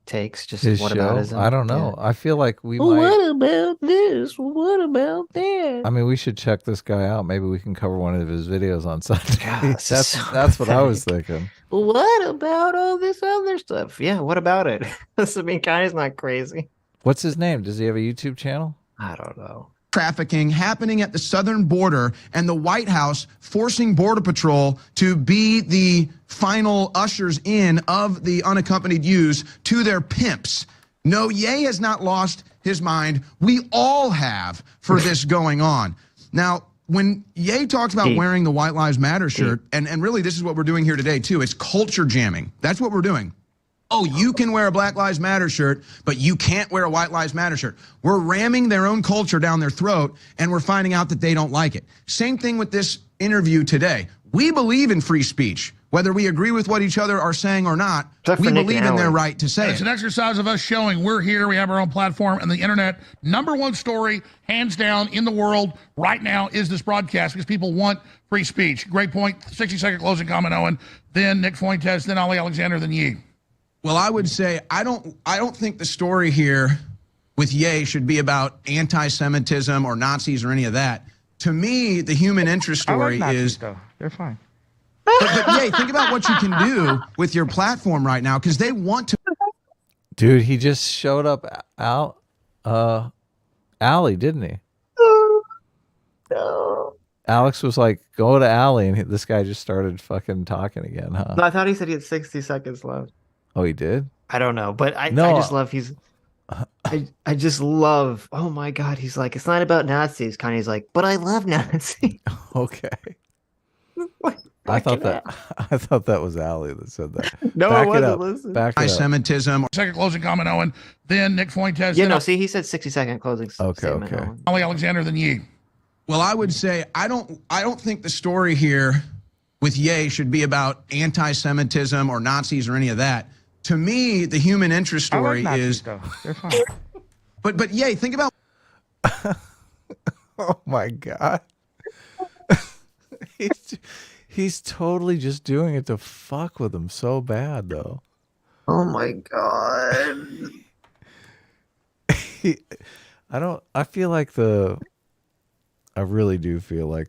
takes? Just his what show? about his? I don't know. Yeah. I feel like we well, might. What about this? What about that? I mean, we should check this guy out. Maybe we can cover one of his videos on Sunday. God, that's what I was thinking. What about all this other stuff? Yeah, what about it? I mean, Kanye's not crazy. What's his name? Does he have a YouTube channel? I don't know. Trafficking happening at the southern border and the White House forcing Border Patrol to be the final ushers in of the unaccompanied youths to their pimps. No, Ye has not lost his mind. We all have for this going on. Now, when Ye talks about wearing the White Lives Matter shirt, and really this is what we're doing here today too, it's culture jamming. That's what we're doing. Oh, you can wear a Black Lives Matter shirt, but you can't wear a White Lives Matter shirt. We're ramming their own culture down their throat, and we're finding out that they don't like it. Same thing with this interview today. We believe in free speech. Whether we agree with what each other are saying or not, we believe in their right to say it. It's an exercise of us showing we're here, we have our own platform, and the internet, #1 story, hands down, in the world right now is this broadcast because people want free speech. Great point. 60-second closing comment, Owen. Then Nick Fuentes, then Ali Alexander, then Ye. Well, I would say I don't think the story here with Ye should be about anti-Semitism or Nazis or any of that. To me, the human interest story Nazis, though. They're fine. But Ye, think about what you can do with your platform right now because they want to. Dude, he just showed up out Ali, didn't he? No. Alex was like, go to Ali, and this guy just started fucking talking again, huh? No, I thought he said he had 60 seconds left. Oh, he did? I don't know, but I just love I just love, oh my God, he's like, it's not about Nazis. Kanye's like, but I love Nazis. Okay. I thought that was Ali that said that. No, I wasn't. Listen. Anti-Semitism. Second closing comment, Owen. Then Nick Fuentes. Yeah, no, see, he said 60-second closing statement. Okay. Ali Alexander, then Ye. Well, I would say I don't think the story here with Ye should be about anti-Semitism or Nazis or any of that. To me, the human interest story is. Though. They're fine. But Ye, think about. Oh my God. He's totally just doing it to fuck with him so bad, though. Oh my God. I feel like I really do feel like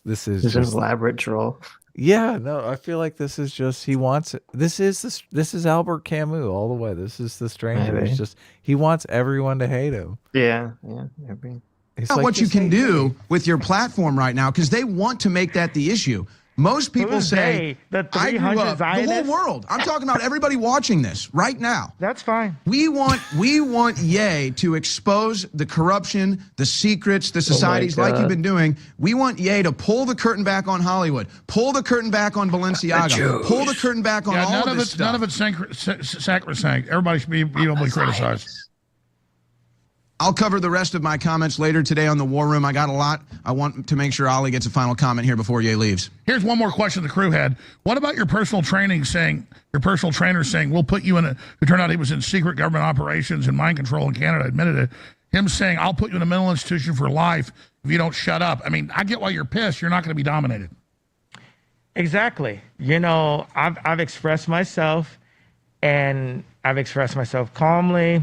this is This just is elaborate troll. Yeah, no, I feel like this is just he wants it. This is Albert Camus all the way. This is the stranger. Maybe. It's just he wants everyone to hate him. Yeah, maybe. It's Not like, what you just can hate do me. with your platform right now because they want to make that the issue. Most people Who's say, they? The I grew 300 up, the whole Zionists? world. I'm talking about everybody watching this right now. That's fine. We want Ye to expose the corruption, the secrets, the societies like you've been doing. We want Ye to pull the curtain back on Hollywood, pull the curtain back on Balenciaga, pull the curtain back on all of this stuff. None of it's sacrosanct. Everybody should be able to be criticized. I'll cover the rest of my comments later today on the War Room. I got a lot. I want to make sure Ali gets a final comment here before Ye leaves. Here's one more question the crew had. What about your personal trainer saying, we'll put you in a, who turned out he was in secret government operations and mind control in Canada, admitted it. Him saying, I'll put you in a mental institution for life if you don't shut up. I mean, I get why you're pissed. You're not going to be dominated. Exactly. You know, I've expressed myself, and I've expressed myself calmly,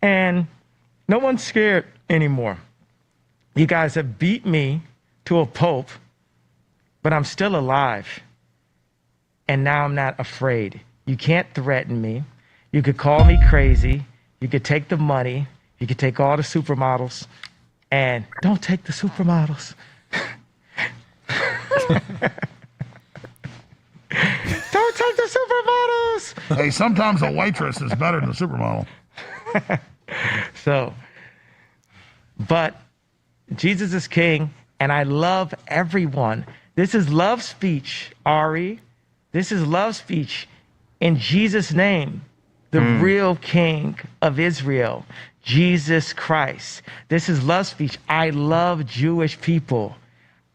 and no one's scared anymore. You guys have beat me to a pulp, but I'm still alive. And now I'm not afraid. You can't threaten me. You could call me crazy. You could take the money. You could take all the supermodels. And don't take the supermodels. Don't take the supermodels. Hey, sometimes a waitress is better than a supermodel. So, but Jesus is king, and I love everyone. This is love speech, Ari. This is love speech in Jesus' name, the real king of Israel, Jesus Christ. This is love speech. I love Jewish people.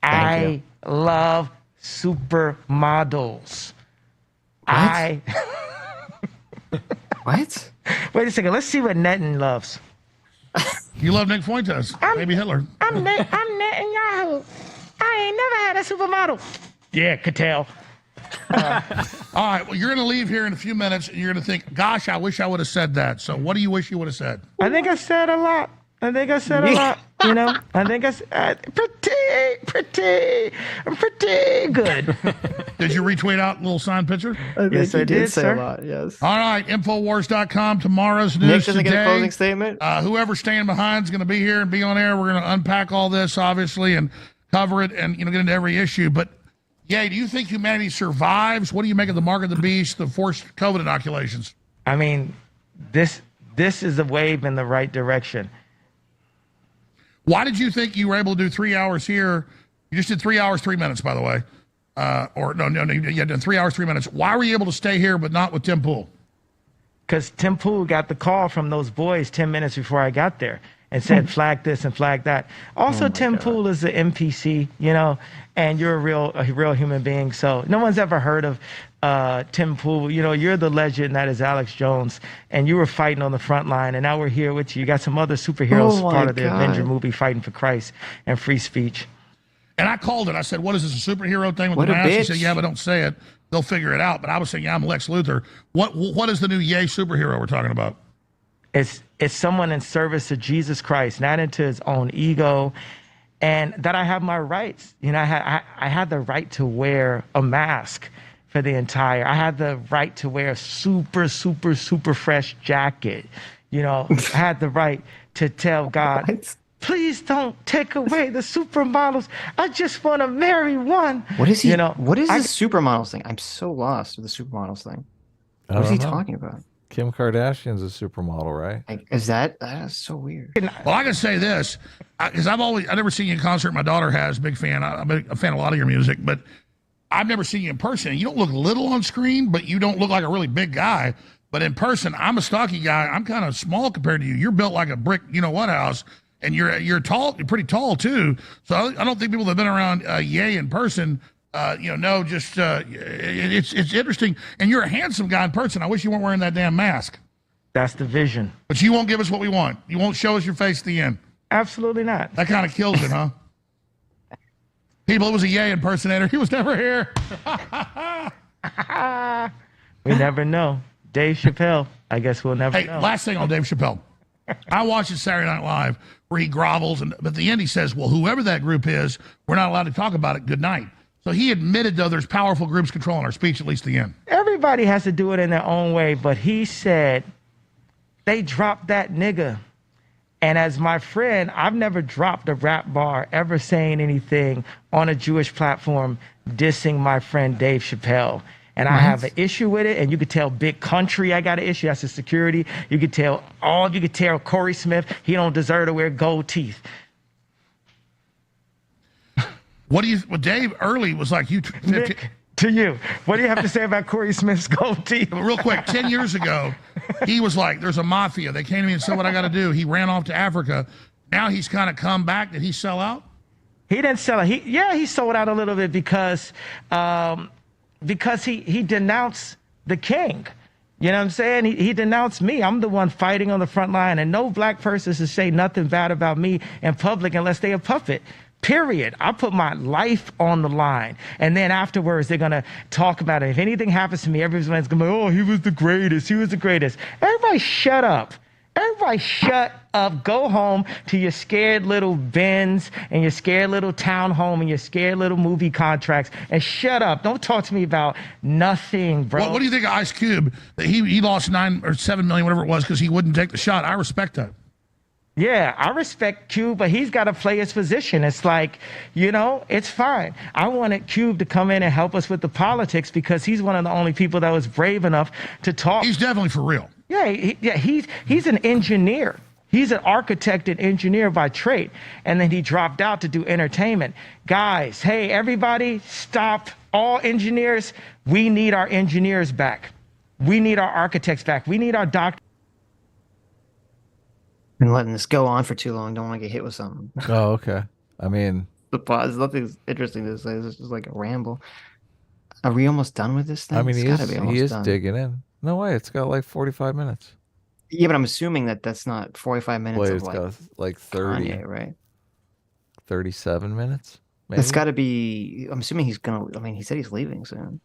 I love supermodels. What? Wait a second. Let's see what Netanyahu loves. You love Nick Fuentes, maybe Hitler. I'm Netanyahu. I ain't never had a supermodel. Yeah, could tell. All right, well, you're going to leave here in a few minutes, and you're going to think, gosh, I wish I would have said that. So what do you wish you would have said? I think I said a lot. You know, I think I said I'm pretty good. Did you retweet out a little signed picture? Yes, I did, say sir. a lot, yes. All right, Infowars.com, tomorrow's news Nick doesn't today. get a closing statement? Whoever's staying behind is going to be here and be on air. We're going to unpack all this, obviously, and cover it and, get into every issue. But, do you think humanity survives? What do you make of the mark of the beast, the forced COVID inoculations? I mean, this is a wave in the right direction. Why did you think you were able to do 3 hours here? You just did 3 hours, 3 minutes, by the way. You did 3 hours, 3 minutes. Why were you able to stay here but not with Tim Pool? Because Tim Pool got the call from those boys 10 minutes before I got there and said, flag this and flag that. Also, Tim Pool is an NPC, and you're a real human being. So no one's ever heard of Tim Pool. You're the legend that is Alex Jones, and you were fighting on the front line, and now we're here with you. You got some other superheroes part of the Avenger movie fighting for Christ and free speech. And I called it. I said, what is this, a superhero thing with What the a mask? He bitch. said, yeah, but don't say it. They'll figure it out. But I was saying, yeah, I'm Lex Luthor. What is the new Yay superhero we're talking about? It's someone in service to Jesus Christ, not into his own ego, and that I have my rights. I had the right to wear a mask for the entire. I had the right to wear a super, super, super fresh jacket. I had the right to tell God, please don't take away the supermodels. I just want to marry one. What is he? What is this supermodels thing? I'm so lost with the supermodels thing. What is he talking about? Kim Kardashian's a supermodel, right? Is that's so weird. Well, I can say this, because I've never seen you in concert. My daughter has, big fan. I'm a fan of a lot of your music, but I've never seen you in person. You don't look little on screen, but you don't look like a really big guy. But in person, I'm a stocky guy. I'm kind of small compared to you. You're built like a brick, what house, and you're tall. You're pretty tall too. So I don't think people that have been around Ye in person, it's interesting. And you're a handsome guy in person. I wish you weren't wearing that damn mask. That's the vision. But you won't give us what we want. You won't show us your face at the end. Absolutely not. That kind of kills it, huh? People, it was a Ye impersonator. He was never here. We never know. Dave Chappelle. I guess we'll never Hey, know. last thing on Dave Chappelle. I watched it Saturday Night Live where he grovels, but at the end he says, well, whoever that group is, we're not allowed to talk about it. Good night. So he admitted, though, there's powerful groups controlling our speech, at least the end. Everybody has to do it in their own way, but he said they dropped that nigga. And as my friend, I've never dropped a rap bar ever saying anything on a Jewish platform dissing my friend Dave Chappelle. And I have an issue with it, and you could tell Big Country I got an issue. That's the security. You could tell Corey Smith he don't deserve to wear gold teeth. What Dave early was like, Nick, to you, what do you have to say about Corey Smith's gold teeth? Real quick, 10 years ago, he was like, there's a mafia. They came to me and said what I got to do. He ran off to Africa. Now he's kind of come back. Did he sell out? He didn't sell it. He sold out a little bit because he denounced the king. You know what I'm saying? He denounced me. I'm the one fighting on the front line, and no black person should say nothing bad about me in public unless they a puppet. Period. I put my life on the line. And then afterwards, they're going to talk about it. If anything happens to me, everyone's going to be, oh, he was the greatest. He was the greatest. Everybody shut up. Everybody shut up. Go home to your scared little Benz and your scared little townhome and your scared little movie contracts and shut up. Don't talk to me about nothing, bro. What do you think of Ice Cube? That he lost 9 or 7 million, whatever it was, because he wouldn't take the shot. I respect that. Yeah, I respect Cube, but he's got to play his position. It's like, it's fine. I wanted Cube to come in and help us with the politics because he's one of the only people that was brave enough to talk. He's definitely for real. Yeah, he's an engineer. He's an architect and engineer by trade. And then he dropped out to do entertainment. Guys, hey, everybody, stop. All engineers, we need our engineers back. We need our architects back. We need our doctors. Been letting this go on for too long. Don't want to get hit with something. Oh, okay. I mean, there's nothing interesting to say. This is like a ramble. Are we almost done with this thing? I mean, he is done. digging in. No way. It's got like 45 minutes. Yeah, but I'm assuming that's not 45 minutes. Wait, of it's got like 30, Kanye, right? 37 minutes. Maybe? It's got to be. I'm assuming he's gonna. I mean, he said he's leaving soon.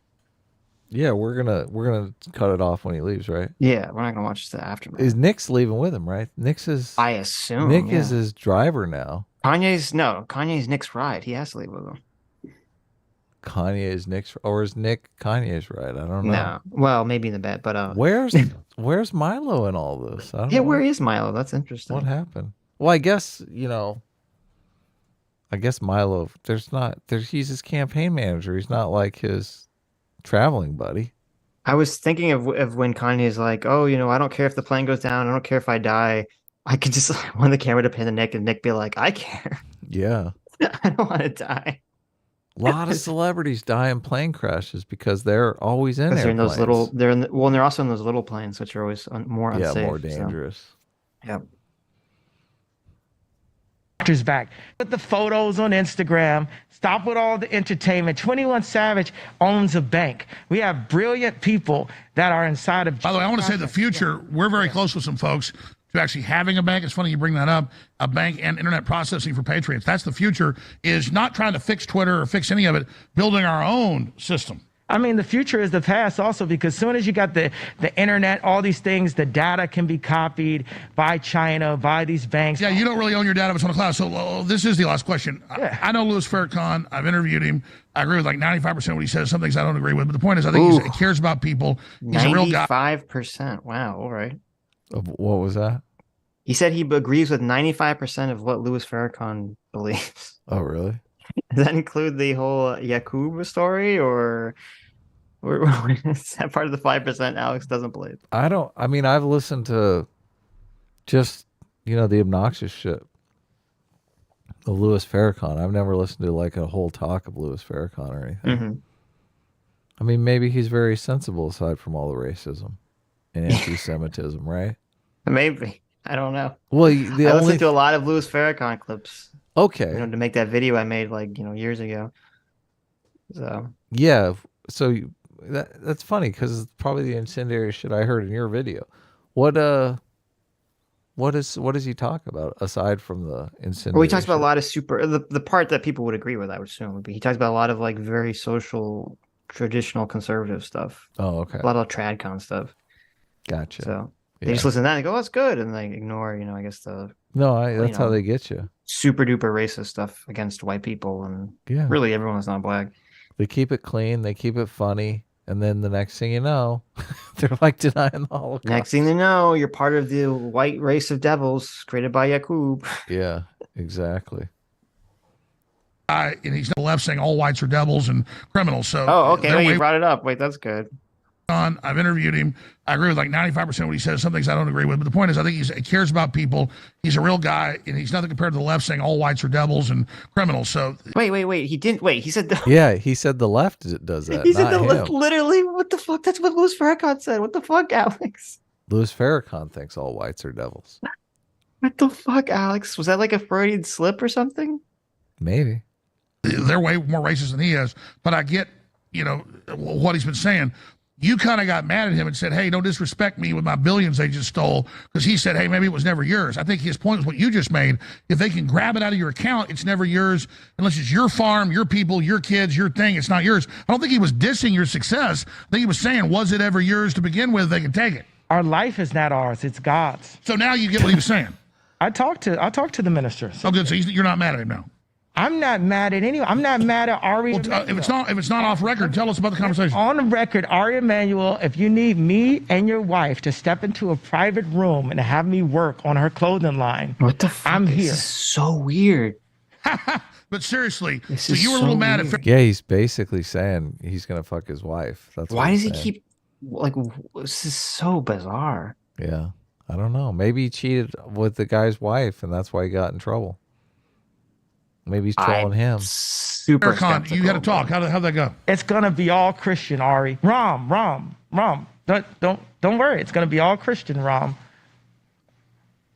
Yeah, we're gonna cut it off when he leaves, right? Yeah, we're not gonna watch the aftermath. Is Nick's leaving with him, right? Nick's his. I assume Nick is his driver now. Kanye's Nick's ride. He has to leave with him. Kanye is Nick's, or is Nick Kanye's ride? I don't know. No, well, maybe in the bed, but where's Milo in all this? I don't know. Where is Milo? That's interesting. What happened? Well, I guess Milo. He's his campaign manager. He's not like his traveling buddy. I was thinking of when Kanye's like, oh, I don't care if the plane goes down. I don't care if I die. I could just want the camera to pin to Nick and Nick be like, I care. Yeah. I don't want to die. A lot of celebrities die in plane crashes because they're always in they're in those airplanes. they're also in those little planes, which are always more unsafe. Yeah, more dangerous. So. Yep. Back. Put the photos on Instagram. Stop with all the entertainment. 21 Savage owns a bank. We have brilliant people that are inside of. By the way, I want to say the future. We're very close with some folks to actually having a bank. It's funny you bring that up. A bank and internet processing for patriots. That's the future. Is not trying to fix Twitter or fix any of it. Building our own system. I mean, the future is the past also, because as soon as you got the internet, all these things, the data can be copied by China, by these banks. Yeah, you don't really own your data if it's on the cloud. So this is the last question. Yeah. I know Louis Farrakhan. I've interviewed him. I agree with like 95% of what he says. Some things I don't agree with. But the point is, I think he cares about people. He's a real guy. 95%. Wow. All right. What was that? He said he agrees with 95% of what Louis Farrakhan believes. Oh, really? Does that include the whole Yakub story, or is that part of the 5% Alex doesn't believe? I mean, I've listened to just, the obnoxious shit of Louis Farrakhan. I've never listened to like a whole talk of Louis Farrakhan or anything. Mm-hmm. I mean, maybe he's very sensible aside from all the racism and anti-Semitism, right? Maybe. I don't know. Well, I listened to a lot of Louis Farrakhan clips. Okay. To make that video I made years ago. So. Yeah. So that's funny because it's probably the incendiary shit I heard in your video. What does he talk about aside from the incendiary? Well, he talks about a lot of the part that people would agree with, I would assume, would be he talks about a lot of like very social, traditional conservative stuff. Oh, okay. A lot of tradcon stuff. Gotcha. So they just listen to that and they go, "Oh, that's good," and they ignore, I guess that's how they get you. Super duper racist stuff against white people and really everyone that's not black. They keep it clean, they keep it funny, and then the next thing you know, they're like denying the Holocaust. Next thing you know, you're part of the white race of devils created by Yakub. Yeah, exactly. And he's on the left saying all whites are devils and criminals. So okay. Wait, you brought it up. Wait, that's good. I've interviewed him. I agree with like 95% of what he says. Some things I don't agree with. But the point is, I think he cares about people. He's a real guy, and he's nothing compared to the left saying all whites are devils and criminals. So wait. He didn't. Wait, he said. Yeah, he said the left does that. He said the left. Literally, what the fuck? That's what Louis Farrakhan said. What the fuck, Alex? Louis Farrakhan thinks all whites are devils. What the fuck, Alex? Was that like a Freudian slip or something? Maybe. They're way more racist than he is. But I get, what he's been saying. You kind of got mad at him and said, hey, don't disrespect me with my billions they just stole, because he said, hey, maybe it was never yours. I think his point was what you just made. If they can grab it out of your account, it's never yours unless it's your farm, your people, your kids, your thing. It's not yours. I don't think he was dissing your success. I think he was saying, was it ever yours to begin with? They can take it. Our life is not ours. It's God's. So now you get what he was saying. I talked to the minister. Oh, good. So you're not mad at him now. I'm not mad at anyone. I'm not mad at Ari. Well, if it's not off record, tell us about the conversation. On the record, Ari Emanuel, if you need me and your wife to step into a private room and have me work on her clothing line, what the fuck? I'm here. This is so weird. But seriously, so you were a little mad at. Yeah, he's basically saying he's gonna fuck his wife. That's why does he keep this is so bizarre. Yeah, I don't know. Maybe he cheated with the guy's wife, and that's why he got in trouble. Maybe he's trolling him. Super skeptical. You got to talk. How'd that go? It's gonna be all Christian, Ari. Rom. Don't worry. It's gonna be all Christian, Rom.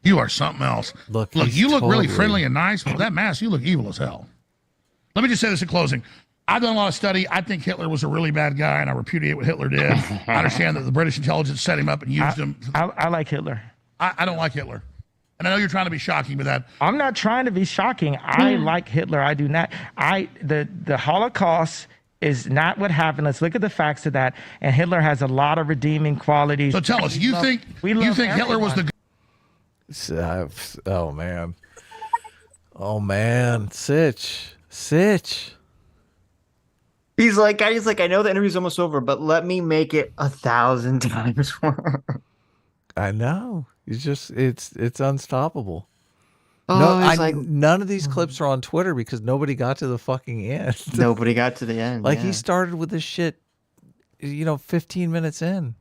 You are something else. Look, you look really friendly and nice, but that mask, you look evil as hell. Let me just say this in closing. I've done a lot of study. I think Hitler was a really bad guy, and I repudiate what Hitler did. I understand that the British intelligence set him up and used him. I like Hitler. I don't like Hitler. And I know you're trying to be shocking with that. I'm not trying to be shocking. I like Hitler. I do not. The Holocaust is not what happened. Let's look at the facts of that. And Hitler has a lot of redeeming qualities. So tell us, you think Hitler was the... Oh, man. Oh, man. Sitch. He's like, I know the interview's almost over, but let me make it 1,000 times worse. I know. It's unstoppable. Oh, none of these clips are on Twitter because nobody got to the fucking end. Nobody got to the end. He started with this shit, 15 minutes in.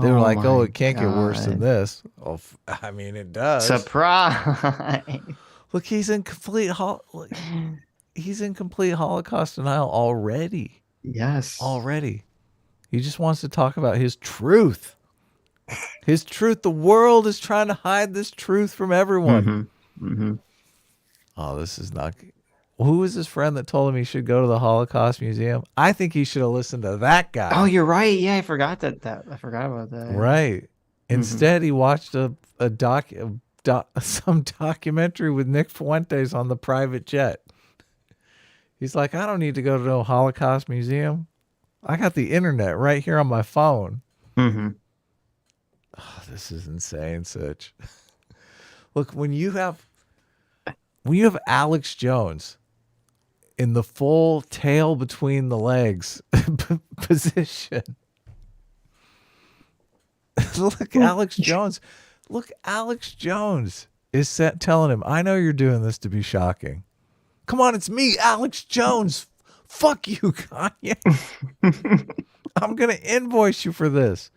They were like, "Oh, it can't get worse than this." Oh, I mean, it does. Surprise! Look, he's in complete Holocaust denial already. Yes, already. He just wants to talk about his truth. His truth. The world is trying to hide this truth from everyone. Oh, this is not. Who was his friend that told him he should go to the Holocaust Museum? I think he should have listened to that guy. Oh, you're right. Yeah, I forgot I forgot about that. Yeah. Right. Instead, he watched some documentary with Nick Fuentes on the private jet. He's like, I don't need to go to no Holocaust Museum. I got the internet right here on my phone. Oh, this is insane, Sitch. Look, when you have Alex Jones in the full tail between the legs position. Look, Alex Jones. Look, Alex Jones is telling him, I know you're doing this to be shocking. Come on, it's me, Alex Jones. Fuck you, Kanye. I'm going to invoice you for this.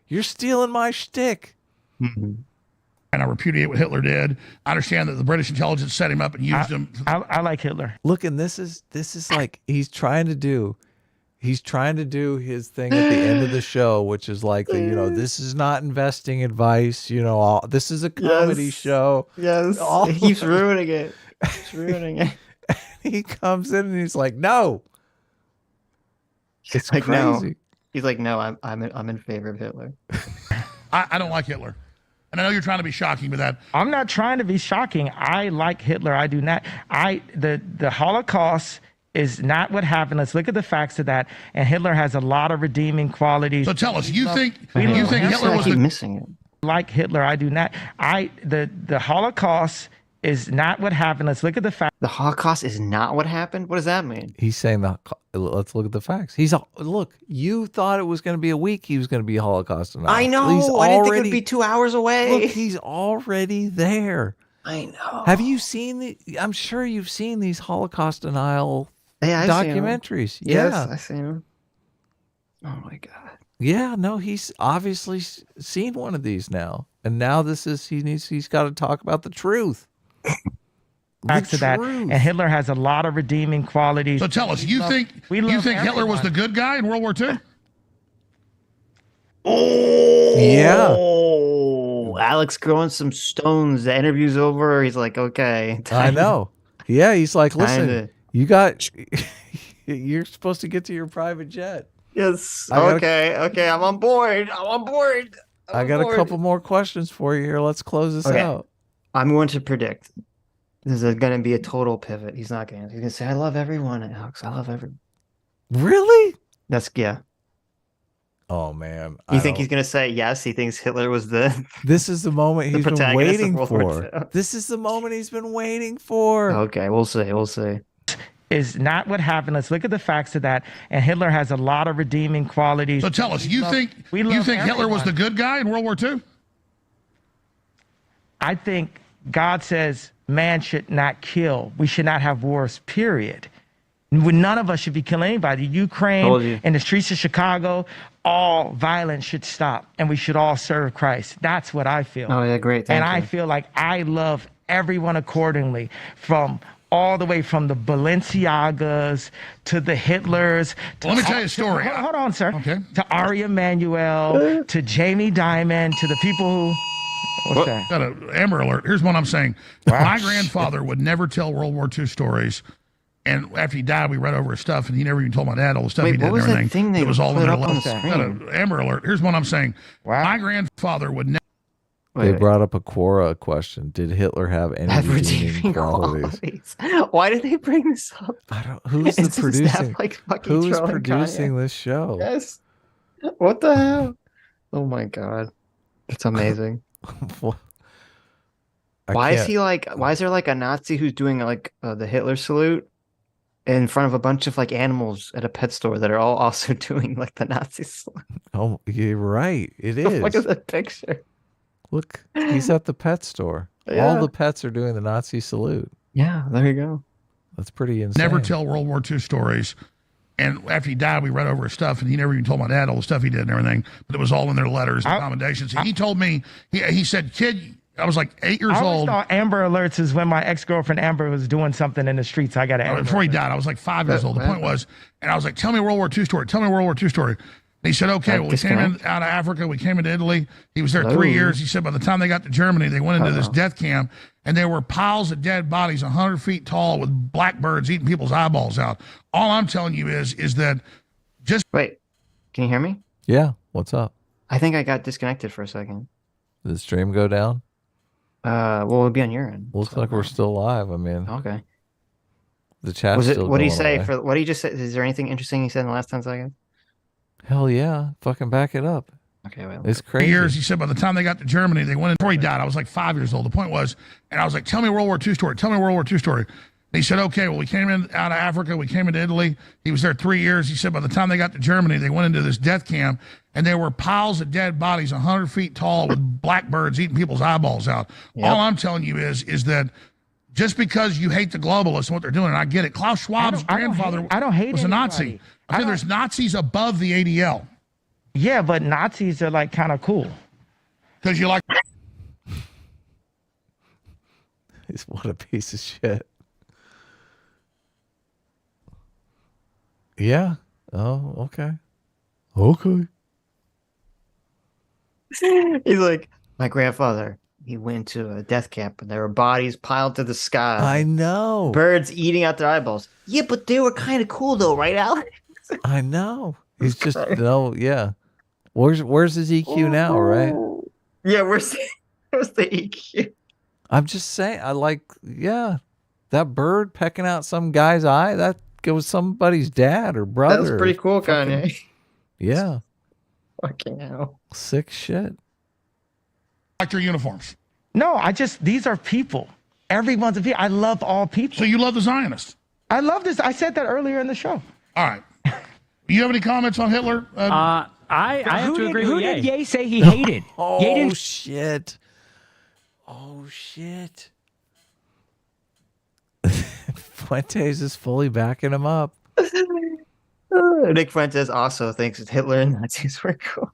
You're stealing my shtick. And I repudiate what Hitler did. I understand that the British intelligence set him up and used him. I like Hitler. Look, and this is like he's trying to do his thing at the end of the show, which is like this is not investing advice. This is a comedy show. Yes, he keeps ruining it. He comes in and he's like, no. It's like, crazy. No. He's like, no, I'm in favor of Hitler. I don't like Hitler. And I know you're trying to be shocking with that. I'm not trying to be shocking. I like Hitler. I do not. The Holocaust is not what happened. Let's look at the facts of that. And Hitler has a lot of redeeming qualities. So tell us, you think Hitler was missing it? Like Hitler, I do not. The Holocaust is not what happened. Let's look at the facts. The Holocaust is not what happened? What does that mean? He's saying that. Let's look at the facts. Look. You thought it was going to be a week. He was going to be a Holocaust denial. I know. I didn't think it would be 2 hours away. Look, he's already there. I know. Have you seen I'm sure you've seen these Holocaust denial I've documentaries. Seen them. Yeah, Yes, I've seen them. Oh my God. Yeah, no, he's obviously seen one of these now, and now he's got to talk about the truth. Facts of that. And Hitler has a lot of redeeming qualities. So tell us, you think Hitler was the good guy in World War II? Oh, yeah. Alex throwing some stones. The interview's over. He's like, okay. I know. Yeah, he's like, listen, you're supposed to get to your private jet. Yes. Okay. I'm on board. I got a couple more questions for you here. Let's close this out. I'm going to predict this is going to be a total pivot. He's not going to. He's going to say, I love everyone, Alex. I love everyone. Really? Yeah. Oh, man. You think he's going to say yes? He thinks Hitler was This is the moment he's been waiting for. This is the moment he's been waiting for. Okay, we'll see. Is not what happened. Let's look at the facts of that. And Hitler has a lot of redeeming qualities. So tell us, you think Hitler was the good guy in World War II? I think God says man should not kill. We should not have wars, period. None of us should be killing anybody. Ukraine, in the streets of Chicago, all violence should stop, and we should all serve Christ. That's what I feel. Oh, yeah, great. Thank you. I feel like I love everyone accordingly, from all the way from the Balenciagas to the Hitlers. Let me tell you a story. Hold on, sir. Okay. To Ari Emanuel, to Jamie Dimon, to the people who... What's that? Got an Amber Alert. Here's what I'm saying. Wow. My grandfather would never tell World War II stories. And after he died, we read over his stuff, and he never even told my dad all the stuff he did and everything. It was all in the Amber Alert. Here's what I'm saying. Wow. My grandfather would never... They brought up a Quora question. Did Hitler have any redeeming qualities? Why did they bring this up? I don't. Who's the producing? Who is producing this show? Yes. What the hell? Oh my God, it's amazing. Why is there like a Nazi who's doing like the Hitler salute in front of a bunch of like animals at a pet store that are all also doing like the Nazi salute? Oh, you're right. It is. Look at that picture. Look, he's at the pet store. Yeah. All the pets are doing the Nazi salute. Yeah, there you go. That's pretty insane. Never tell World War II stories. And after he died, we read over his stuff, and he never even told my dad all the stuff he did and everything. But it was all in their letters and commendations. He told me, he said, kid, I was like 8 years old. I thought Amber Alerts is when my ex-girlfriend Amber was doing something in the streets. I got to before he died, I was like 5 years old. The point was, and I was like, tell me a World War II story. Tell me a World War II story. And he said, okay, well, we came out of Africa. We came into Italy. He was there 3 years. He said by the time they got to Germany, they went into this death camp, and there were piles of dead bodies 100 feet tall with blackbirds eating people's eyeballs out. All I'm telling you is that just... Wait, can you hear me? Yeah, what's up? I think I got disconnected for a second. Did the stream go down? Well, it'll be on your end. Looks like we're still live. I mean... Okay. The chat's still what did he going say? away. What did he just say? Is there anything interesting he said in the last 10 seconds? Hell yeah. Fucking back it up. Okay, well. It's crazy. Years, he said by the time they got to Germany, they went in. Before he died, I was like 5 years old. The point was, and I was like, tell me a World War II story. Tell me a World War II story. And he said, okay, well, we came out of Africa. We came into Italy. He was there 3 years. He said by the time they got to Germany, they went into this death camp, and there were piles of dead bodies 100 feet tall with blackbirds eating people's eyeballs out. Yep. All I'm telling you is that just because you hate the globalists and what they're doing, and I get it. Klaus Schwab's grandfather was a Nazi. I think there's Nazis above the ADL. Yeah, but Nazis are like kind of cool. Because you like... What a piece of shit. Yeah. Oh, okay. Okay. He's like, my grandfather, he went to a death camp and there were bodies piled to the sky. I know. Birds eating out their eyeballs. Yeah, but they were kind of cool though, right, Alex? I know. He's just, no, yeah. Where's his EQ now, right? Yeah, where's the EQ? I'm just saying, that bird pecking out some guy's eye, that go with somebody's dad or brother. That's pretty cool, Kanye. Yeah. Fucking hell. Sick shit. Like your uniforms. No, these are people. Everyone's a people. I love all people. So you love the Zionists? I love this. I said that earlier in the show. All right. You have any comments on Hitler? I have to agree with Ye. Who did Ye say he hated? Oh, shit. Oh, shit. Fuentes is fully backing him up. Nick Fuentes also thinks Hitler and Nazis were cool.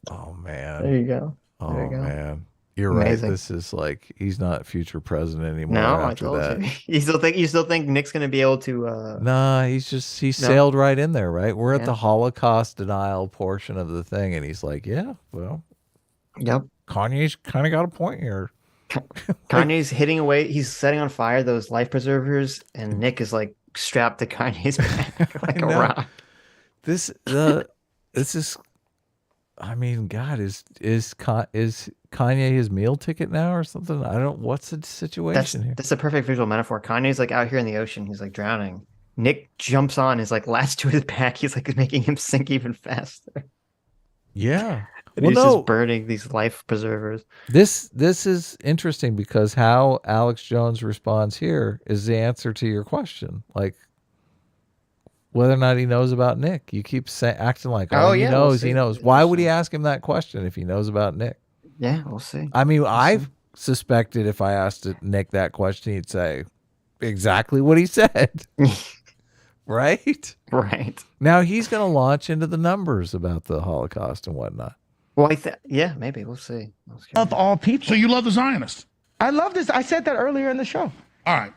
Oh, man. There you go. Oh, man. You're Amazing. right. This is like, he's not future president anymore No, I after told that. you. You still think Nick's going to be able to... Nah, he sailed right in there, right? We're at the Holocaust denial portion of the thing, and he's like, yeah, well, yep. Kanye's kind of got a point here. Kanye's hitting away. He's setting on fire those life preservers, and Nick is like strapped to Kanye's back like a rock. This is, I mean, God, is Kanye his meal ticket now or something? What's the situation here? That's a perfect visual metaphor. Kanye's like out here in the ocean. He's like drowning. Nick jumps on, is like latched to his back. He's like making him sink even faster. Yeah. And he's just burning these life preservers. This is interesting because how Alex Jones responds here is the answer to your question. Like, whether or not he knows about Nick. You keep acting like, he knows, he knows. Why would he ask him that question if he knows about Nick? Yeah, we'll see. I mean, I've suspected if I asked Nick that question, he'd say exactly what he said. Right? Right. Now he's going to launch into the numbers about the Holocaust and whatnot. Well, yeah, maybe. We'll see. Of all people. So you love the Zionists? I love this. I said that earlier in the show. All right.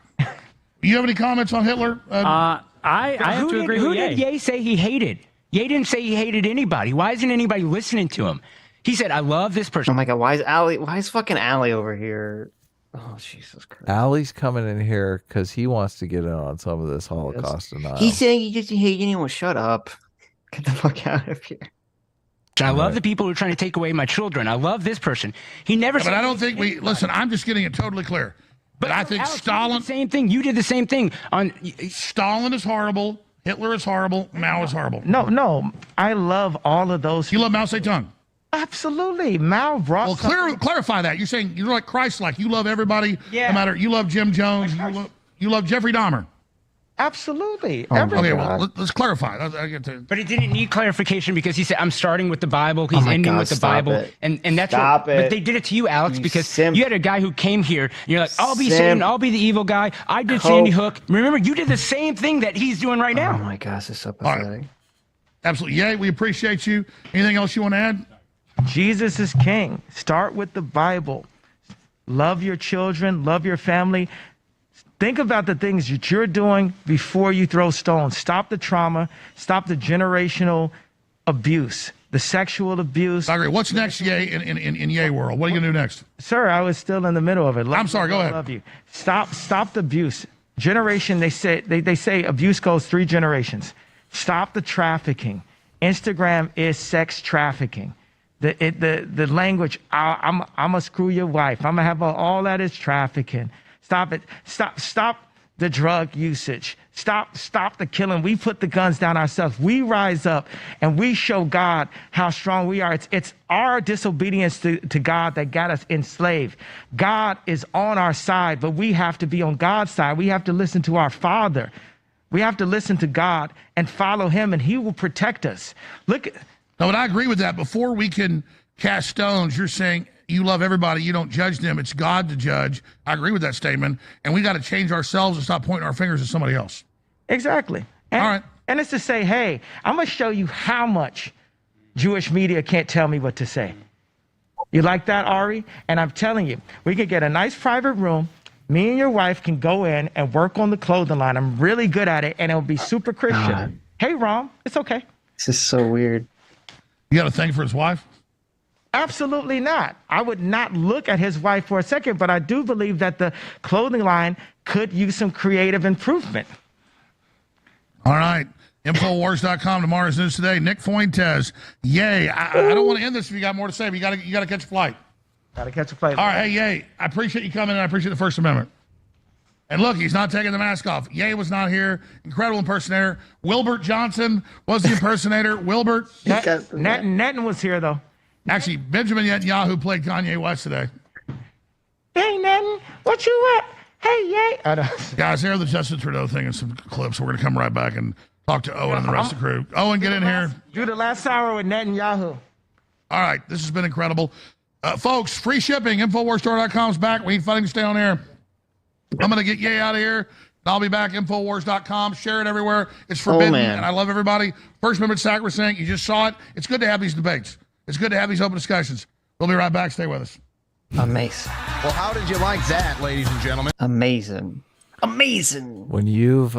You have any comments on Hitler? I have to agree with Ye. Who did Ye say he hated? Ye didn't say he hated anybody. Why isn't anybody listening to him? He said, I love this person. Oh my God, why is fucking Allie over here? Oh, Jesus Christ. Allie's coming in here because he wants to get in on some of this Holocaust denial. He's saying he doesn't hate anyone. Shut up. Get the fuck out of here. I love the people who are trying to take away my children. I love this person. He never said. But I don't think listen, I'm just getting it totally clear. But I think Alex, Stalin. Same thing. You did the same thing. Stalin is horrible. Hitler is horrible. Mao is horrible. No. I love all of those. You love Mao Zedong? Absolutely. Mao brought. Well, clarify that. You're saying you're like Christ-like. You love everybody. Yeah. No matter. You love Jim Jones. You love Jeffrey Dahmer. Absolutely. Okay, well, let's clarify. But it didn't need clarification because he said, I'm starting with the Bible. He's ending with the Bible. And that's Stop it. But they did it to you, Alex, because you had a guy who came here. And you're like, I'll be Satan. I'll be the evil guy. I did Sandy Hook. Remember, you did the same thing that he's doing right now. Oh, my gosh. It's so pathetic. Right. Absolutely. Yeah, we appreciate you. Anything else you want to add? Jesus is king. Start with the Bible. Love your children. Love your family. Think about the things that you're doing before you throw stones. Stop the trauma. Stop the generational abuse, the sexual abuse. I agree. What's next, Ye, in Ye world? What are you going to do next? Sir, I was still in the middle of it. I'm sorry. Go ahead. I love you. Stop the abuse. Generation, they say abuse goes 3 generations. Stop the trafficking. Instagram is sex trafficking. The language, I'm going to screw your wife. I'm going to have all that is trafficking. Stop it. Stop the drug usage. Stop the killing. We put the guns down ourselves. We rise up and we show God how strong we are. It's our disobedience to God that got us enslaved. God is on our side, but we have to be on God's side. We have to listen to our Father. We have to listen to God and follow him, and he will protect us. No, but I agree with that. Before we can cast stones, you're saying you love everybody. You don't judge them. It's God to judge. I agree with that statement. And we got to change ourselves and stop pointing our fingers at somebody else. Exactly. All right. And it's to say, hey, I'm going to show you how much Jewish media can't tell me what to say. You like that, Ari? And I'm telling you, we can get a nice private room. Me and your wife can go in and work on the clothing line. I'm really good at it, and it'll be super Christian. Hey, Rom, it's okay. This is so weird. You got a thing for his wife? Absolutely not. I would not look at his wife for a second, but I do believe that the clothing line could use some creative improvement. All right. Infowars.com, tomorrow's news today. Nick Fuentes. Yay. I don't want to end this if you got more to say, but you got to catch a flight. Got to catch a flight. All right. Hey, yay. I appreciate you coming, and I appreciate the First Amendment. And look, he's not taking the mask off. Ye was not here. Incredible impersonator. Wilbert Johnson was the impersonator. Wilbert. Netin was here, though. Actually, Benjamin Netanyahu played Kanye West today. Hey, Netin, what you at? Hey, Ye. Guys, here's the Justin Trudeau thing and some clips. We're going to come right back and talk to Owen and the rest of the crew. Owen, get in here. Do the last hour with Netanyahu. All right, this has been incredible. Folks, free shipping. Infowarsstore.com's back. We need funding to stay on air. I'm going to get Ye out of here. I'll be back. Infowars.com. Share it everywhere. It's forbidden, and I love everybody. First Amendment sacrosanct. You just saw it. It's good to have these debates. It's good to have these open discussions. We'll be right back. Stay with us. Amazing. Well, how did you like that, ladies and gentlemen? Amazing. Amazing. When you've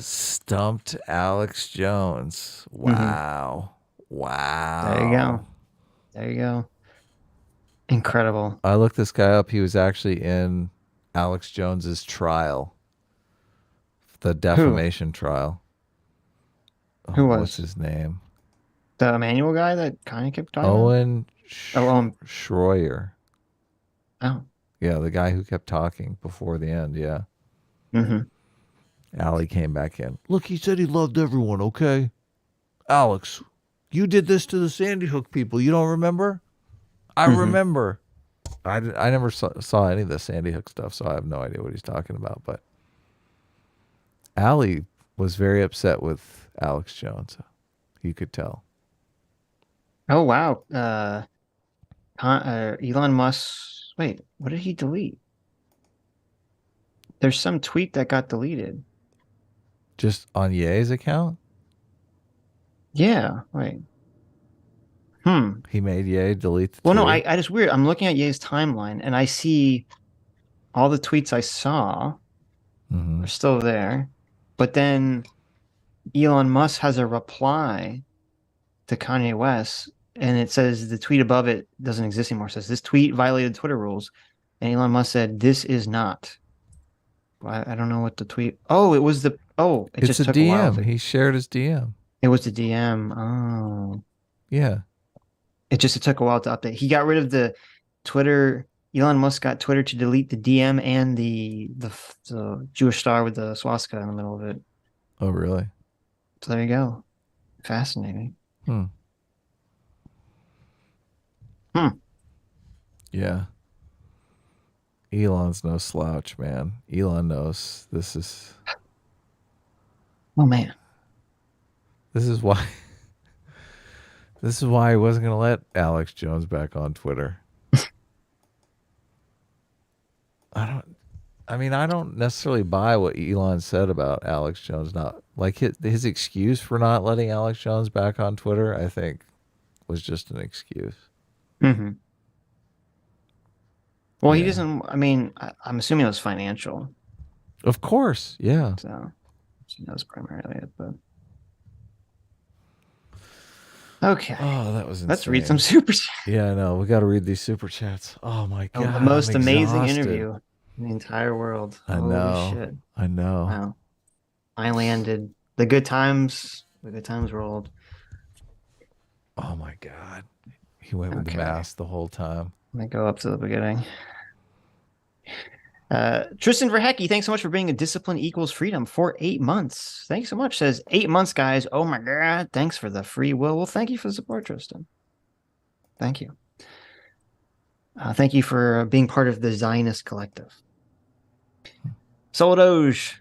stumped Alex Jones, wow. Wow. There you go. There you go. Incredible. I looked this guy up. He was actually in Alex Jones's trial, the defamation trial. Who was? What's his name? The Emmanuel guy that Kanye kept talking Owen about? Schroyer. Oh. Yeah, the guy who kept talking before the end, yeah. Mm-hmm. Allie came back in. Look, he said he loved everyone, okay? Alex, you did this to the Sandy Hook people. You don't remember? I remember. I never saw any of the Sandy Hook stuff, so I have no idea what he's talking about. But Allie was very upset with Alex Jones. You could tell. Oh, wow. Elon Musk. Wait, what did he delete? There's some tweet that got deleted. Just on Ye's account? Yeah, wait. He made Ye delete the Well, no, tweet? I just weird. I'm looking at Ye's timeline and I see all the tweets I saw are still there. But then Elon Musk has a reply to Kanye West, and it says the tweet above it doesn't exist anymore. It says this tweet violated Twitter rules. And Elon Musk said, "This is not." I don't know what the tweet. Oh, it was the. Oh, it it's just a took DM. a while. He shared his DM. It was the DM. Oh. Yeah. It took a while to update. He got rid of the Twitter. Elon Musk got Twitter to delete the DM and the Jewish star with the swastika in the middle of it. Oh, really? So there you go. Fascinating. Yeah. Elon's no slouch, man. Elon knows this is. Oh, man. This is why. This is why he wasn't going to let Alex Jones back on Twitter. I don't necessarily buy what Elon said about Alex Jones not like his excuse for not letting Alex Jones back on Twitter, I think was just an excuse. Mm-hmm. Well, he doesn't. I mean, I'm assuming it was financial. Of course, yeah. So that was primarily it, but okay. Oh, that was insane. Let's read some super chats. Yeah, I know. We got to read these super chats. Oh my god, the most I'm amazing exhausted. interview in the entire world. I Holy know. shit. I know. Wow. I landed. The good times rolled. Oh my god. He went with the mask the whole time. Let me go up to the beginning. Tristan Verhecke, thanks so much for being a discipline equals freedom for 8 months. Thanks so much. Says 8 months, guys. Oh my god. Thanks for the free will. Well, thank you for the support, Tristan. Thank you. Thank you for being part of the Zionist collective. Solodoge.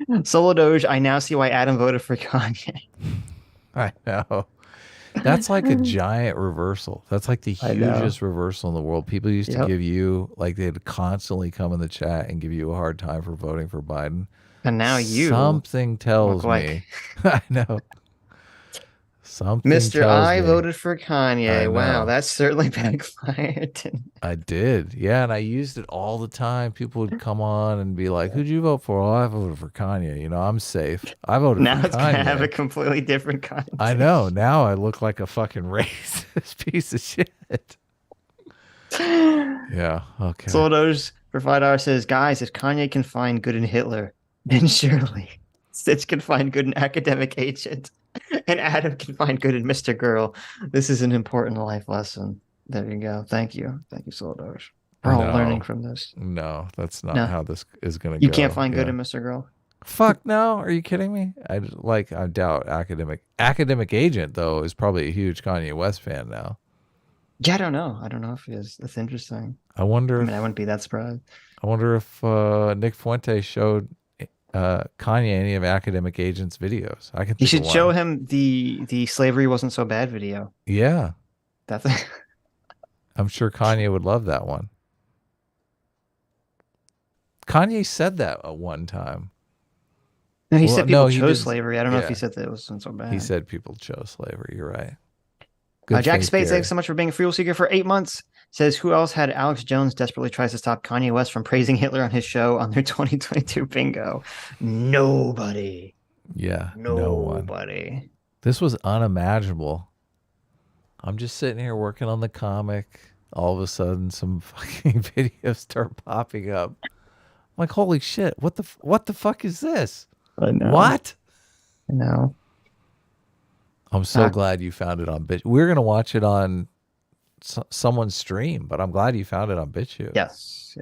Solodoge, I now see why Adam voted for Kanye. I know. That's like a giant reversal. That's like the hugest reversal in the world. People used to give you, like, they'd constantly come in the chat and give you a hard time for voting for Biden. And now you something tells me. I know. Something Mr. tells I me. voted for Kanye. Wow, know. that's certainly backfired. I did. Yeah, and I used it all the time. People would come on and be like, who'd you vote for? Oh, I voted for Kanye. You know, I'm safe. I voted Now for it's Kanye. going to have a completely different context. I know. Now I look like a fucking racist piece of shit. Yeah, okay. Soldos for $5 says, guys, if Kanye can find good in Hitler, then surely Sitch can find good in Academic Agent, and Adam can find good in Mr. Girl. This is an important life lesson. There you go. Thank you. Thank you, Soldos. We're all learning from this. No, that's not No. how this is going to You go. can't find good in Mr. Girl. Fuck no. Are you kidding me? I doubt academic agent though is probably a huge Kanye West fan now. Yeah, I don't know. I don't know if he is. That's interesting. I wonder. I mean, I wouldn't be that surprised. I wonder if Nick Fuente showed Kanye any of academic agent's videos. I can. You should show him the slavery wasn't so bad video. Yeah, that's. I'm sure Kanye would love that one. Kanye said that at one time. No, he said people chose slavery. I don't know if he said that it wasn't so bad. He said people chose slavery. You're right. Jack Spades, thanks so much for being a fuel seeker for 8 months. Says, who else had Alex Jones desperately tries to stop Kanye West from praising Hitler on his show on their 2022 bingo? Nobody. Yeah, nobody. No one. This was unimaginable. I'm just sitting here working on the comic. All of a sudden, some fucking videos start popping up. I'm like, holy shit! What the fuck is this? I know. What? I know. I'm so glad you found it on BitChute. We're gonna watch it on someone's stream, but I'm glad you found it on BitChute. Yes.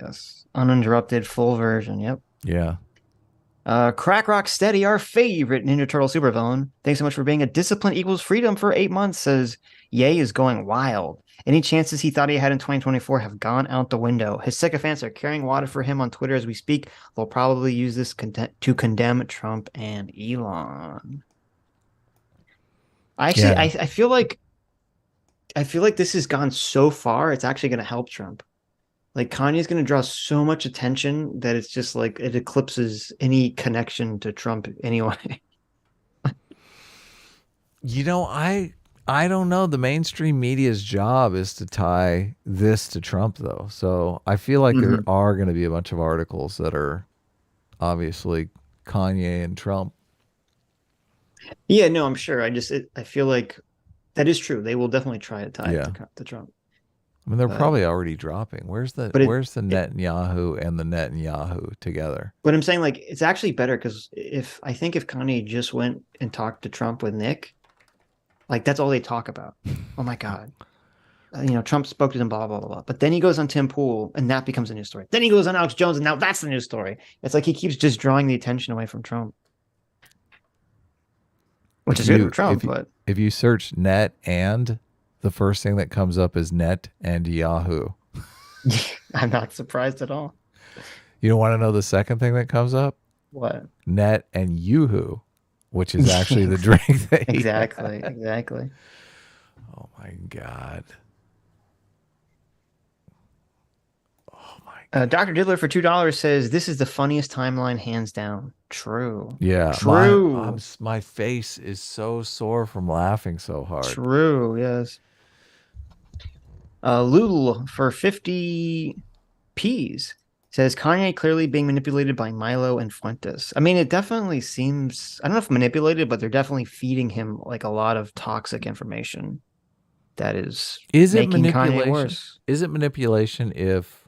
Uninterrupted, full version. Yep. Yeah. Crack Rock Steady, our favorite Ninja Turtle supervillain. Thanks so much for being a discipline equals freedom for 8 months. Says, Ye is going wild. Any chances he thought he had in 2024 have gone out the window. His sycophants are carrying water for him on Twitter as we speak. They'll probably use this to condemn Trump and Elon. I feel like this has gone so far, it's actually going to help Trump. Like Kanye's going to draw so much attention that it's just like it eclipses any connection to Trump anyway. You know, I don't know. The mainstream media's job is to tie this to Trump, though. So I feel like there are going to be a bunch of articles that are obviously Kanye and Trump. Yeah, no, I'm sure. I feel like that is true. They will definitely try to tie it to Trump. I mean, they're probably already dropping. Where's the Netanyahu and the Netanyahu together? But I'm saying, like, it's actually better because if Kanye just went and talked to Trump with Nick, like that's all they talk about. Oh my God. Trump spoke to them, blah, blah, blah, blah. But then he goes on Tim Pool and that becomes a news story. Then he goes on Alex Jones and now that's the news story. It's like he keeps just drawing the attention away from Trump. Which is good for Trump, but if you search net and the first thing that comes up is net and Yahoo. I'm not surprised at all. You don't want to know the second thing that comes up? What? Net and Yoo-hoo, which is actually the drink that Exactly. Oh my God. Dr. Diddler for $2 says, this is the funniest timeline, hands down. True. Yeah. True. My face is so sore from laughing so hard. True, yes. Lul for 50 P's says, Kanye clearly being manipulated by Milo and Fuentes. I mean, it definitely seems, I don't know if manipulated, but they're definitely feeding him like a lot of toxic information that is making Kanye worse. Is it manipulation if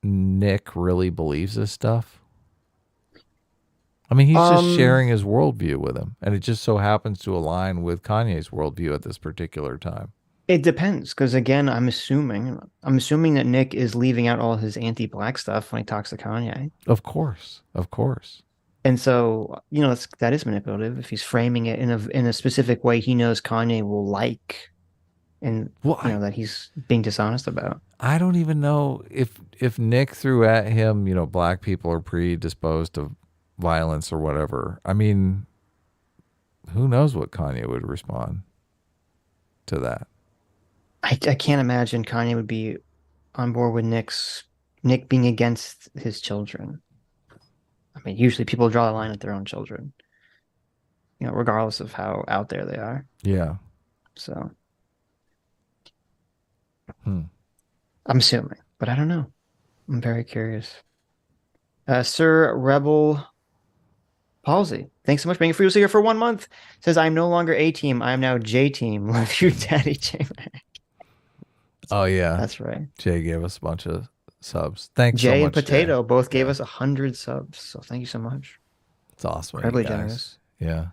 Nick really believes this stuff? I mean, he's just sharing his worldview with him, and it just so happens to align with Kanye's worldview at this particular time. It depends, because again, I'm assuming that Nick is leaving out all his anti-black stuff when he talks to Kanye. Of course. And so, that is manipulative if he's framing it in a specific way he knows Kanye will like, and that he's being dishonest about. I don't even know if Nick threw at him, black people are predisposed to violence or whatever. I mean, who knows what Kanye would respond to that? I can't imagine Kanye would be on board with Nick being against his children. I mean, usually people draw a line at their own children, regardless of how out there they are. Yeah. So I'm assuming, but I don't know. I'm very curious. Sir Rebel Palsy, thanks so much for being a free seeker for 1 month. Says, I'm no longer A team. I am now J team. Love you, Daddy J Mac. Oh, yeah. That's right. Jay gave us a bunch of subs. Thanks Jay so much, and Potato Jay. both gave us 100 subs. So thank you so much. It's awesome. Incredibly generous. Yeah.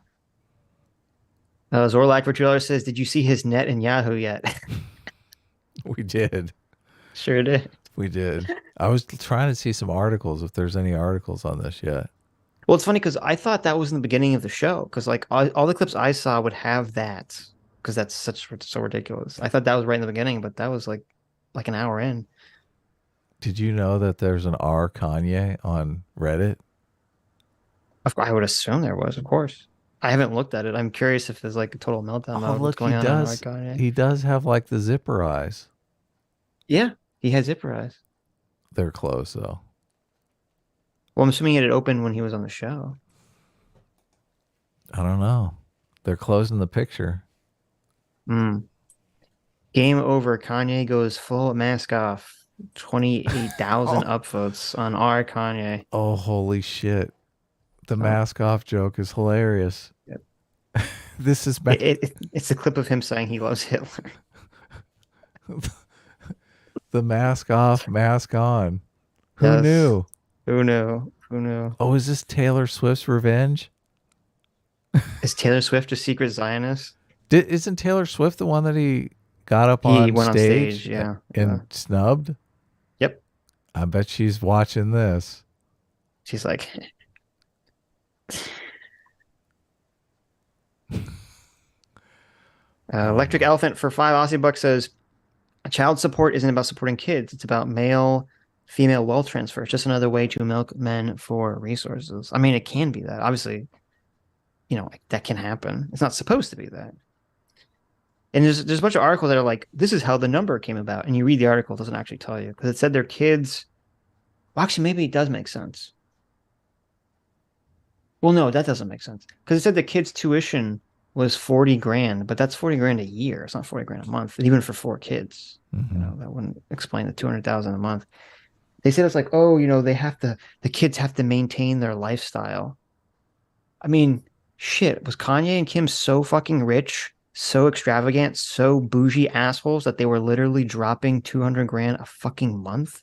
Zorlak for $2 says, did you see his net in Yahoo yet? We did. Sure did. We did. I was trying to see some articles, if there's any articles on this yet. Well, it's funny because I thought that was in the beginning of the show because like all the clips I saw would have that because that's so ridiculous. I thought that was right in the beginning, but that was like an hour in. Did you know that there's an R Kanye on Reddit? Of course, I would assume there was, of course. I haven't looked at it. I'm curious if there's like a total meltdown Oh, mode. What's look, going on in Kanye? he does have like the zipper eyes. Yeah, he has zipper eyes. They're closed though. Well, I'm assuming it had opened when he was on the show. I don't know. They're closing the picture. Game over. Kanye goes full mask off. 28,000 upvotes on R Kanye. Oh, holy shit. The mask off joke is hilarious. Yep. This is it's a clip of him saying he loves Hitler. The mask off, mask on. Who Yes. knew? Who knew? Who knew? Oh, is this Taylor Swift's revenge? Is Taylor Swift a secret Zionist? Isn't Taylor Swift the one that he got up He on went on stage, stage, yeah. and snubbed? Yep. I bet she's watching this. She's like, Electric Elephant for 5 Aussie bucks says, child support isn't about supporting kids. It's about male-female wealth transfer. It's just another way to milk men for resources. I mean, it can be that. Obviously, that can happen. It's not supposed to be that. And there's a bunch of articles that are like, this is how the number came about. And you read the article, it doesn't actually tell you. Because it said their kids... Well, actually, maybe it does make sense. Well, no, that doesn't make sense. Because it said the kids' tuition was 40 grand, but that's 40 grand a year. It's not 40 grand a month, even for 4 kids. That wouldn't explain the 200,000 a month. They said it's like, oh, the kids have to maintain their lifestyle. I mean, shit, was Kanye and Kim so fucking rich, so extravagant, so bougie assholes that they were literally dropping 200 grand a fucking month?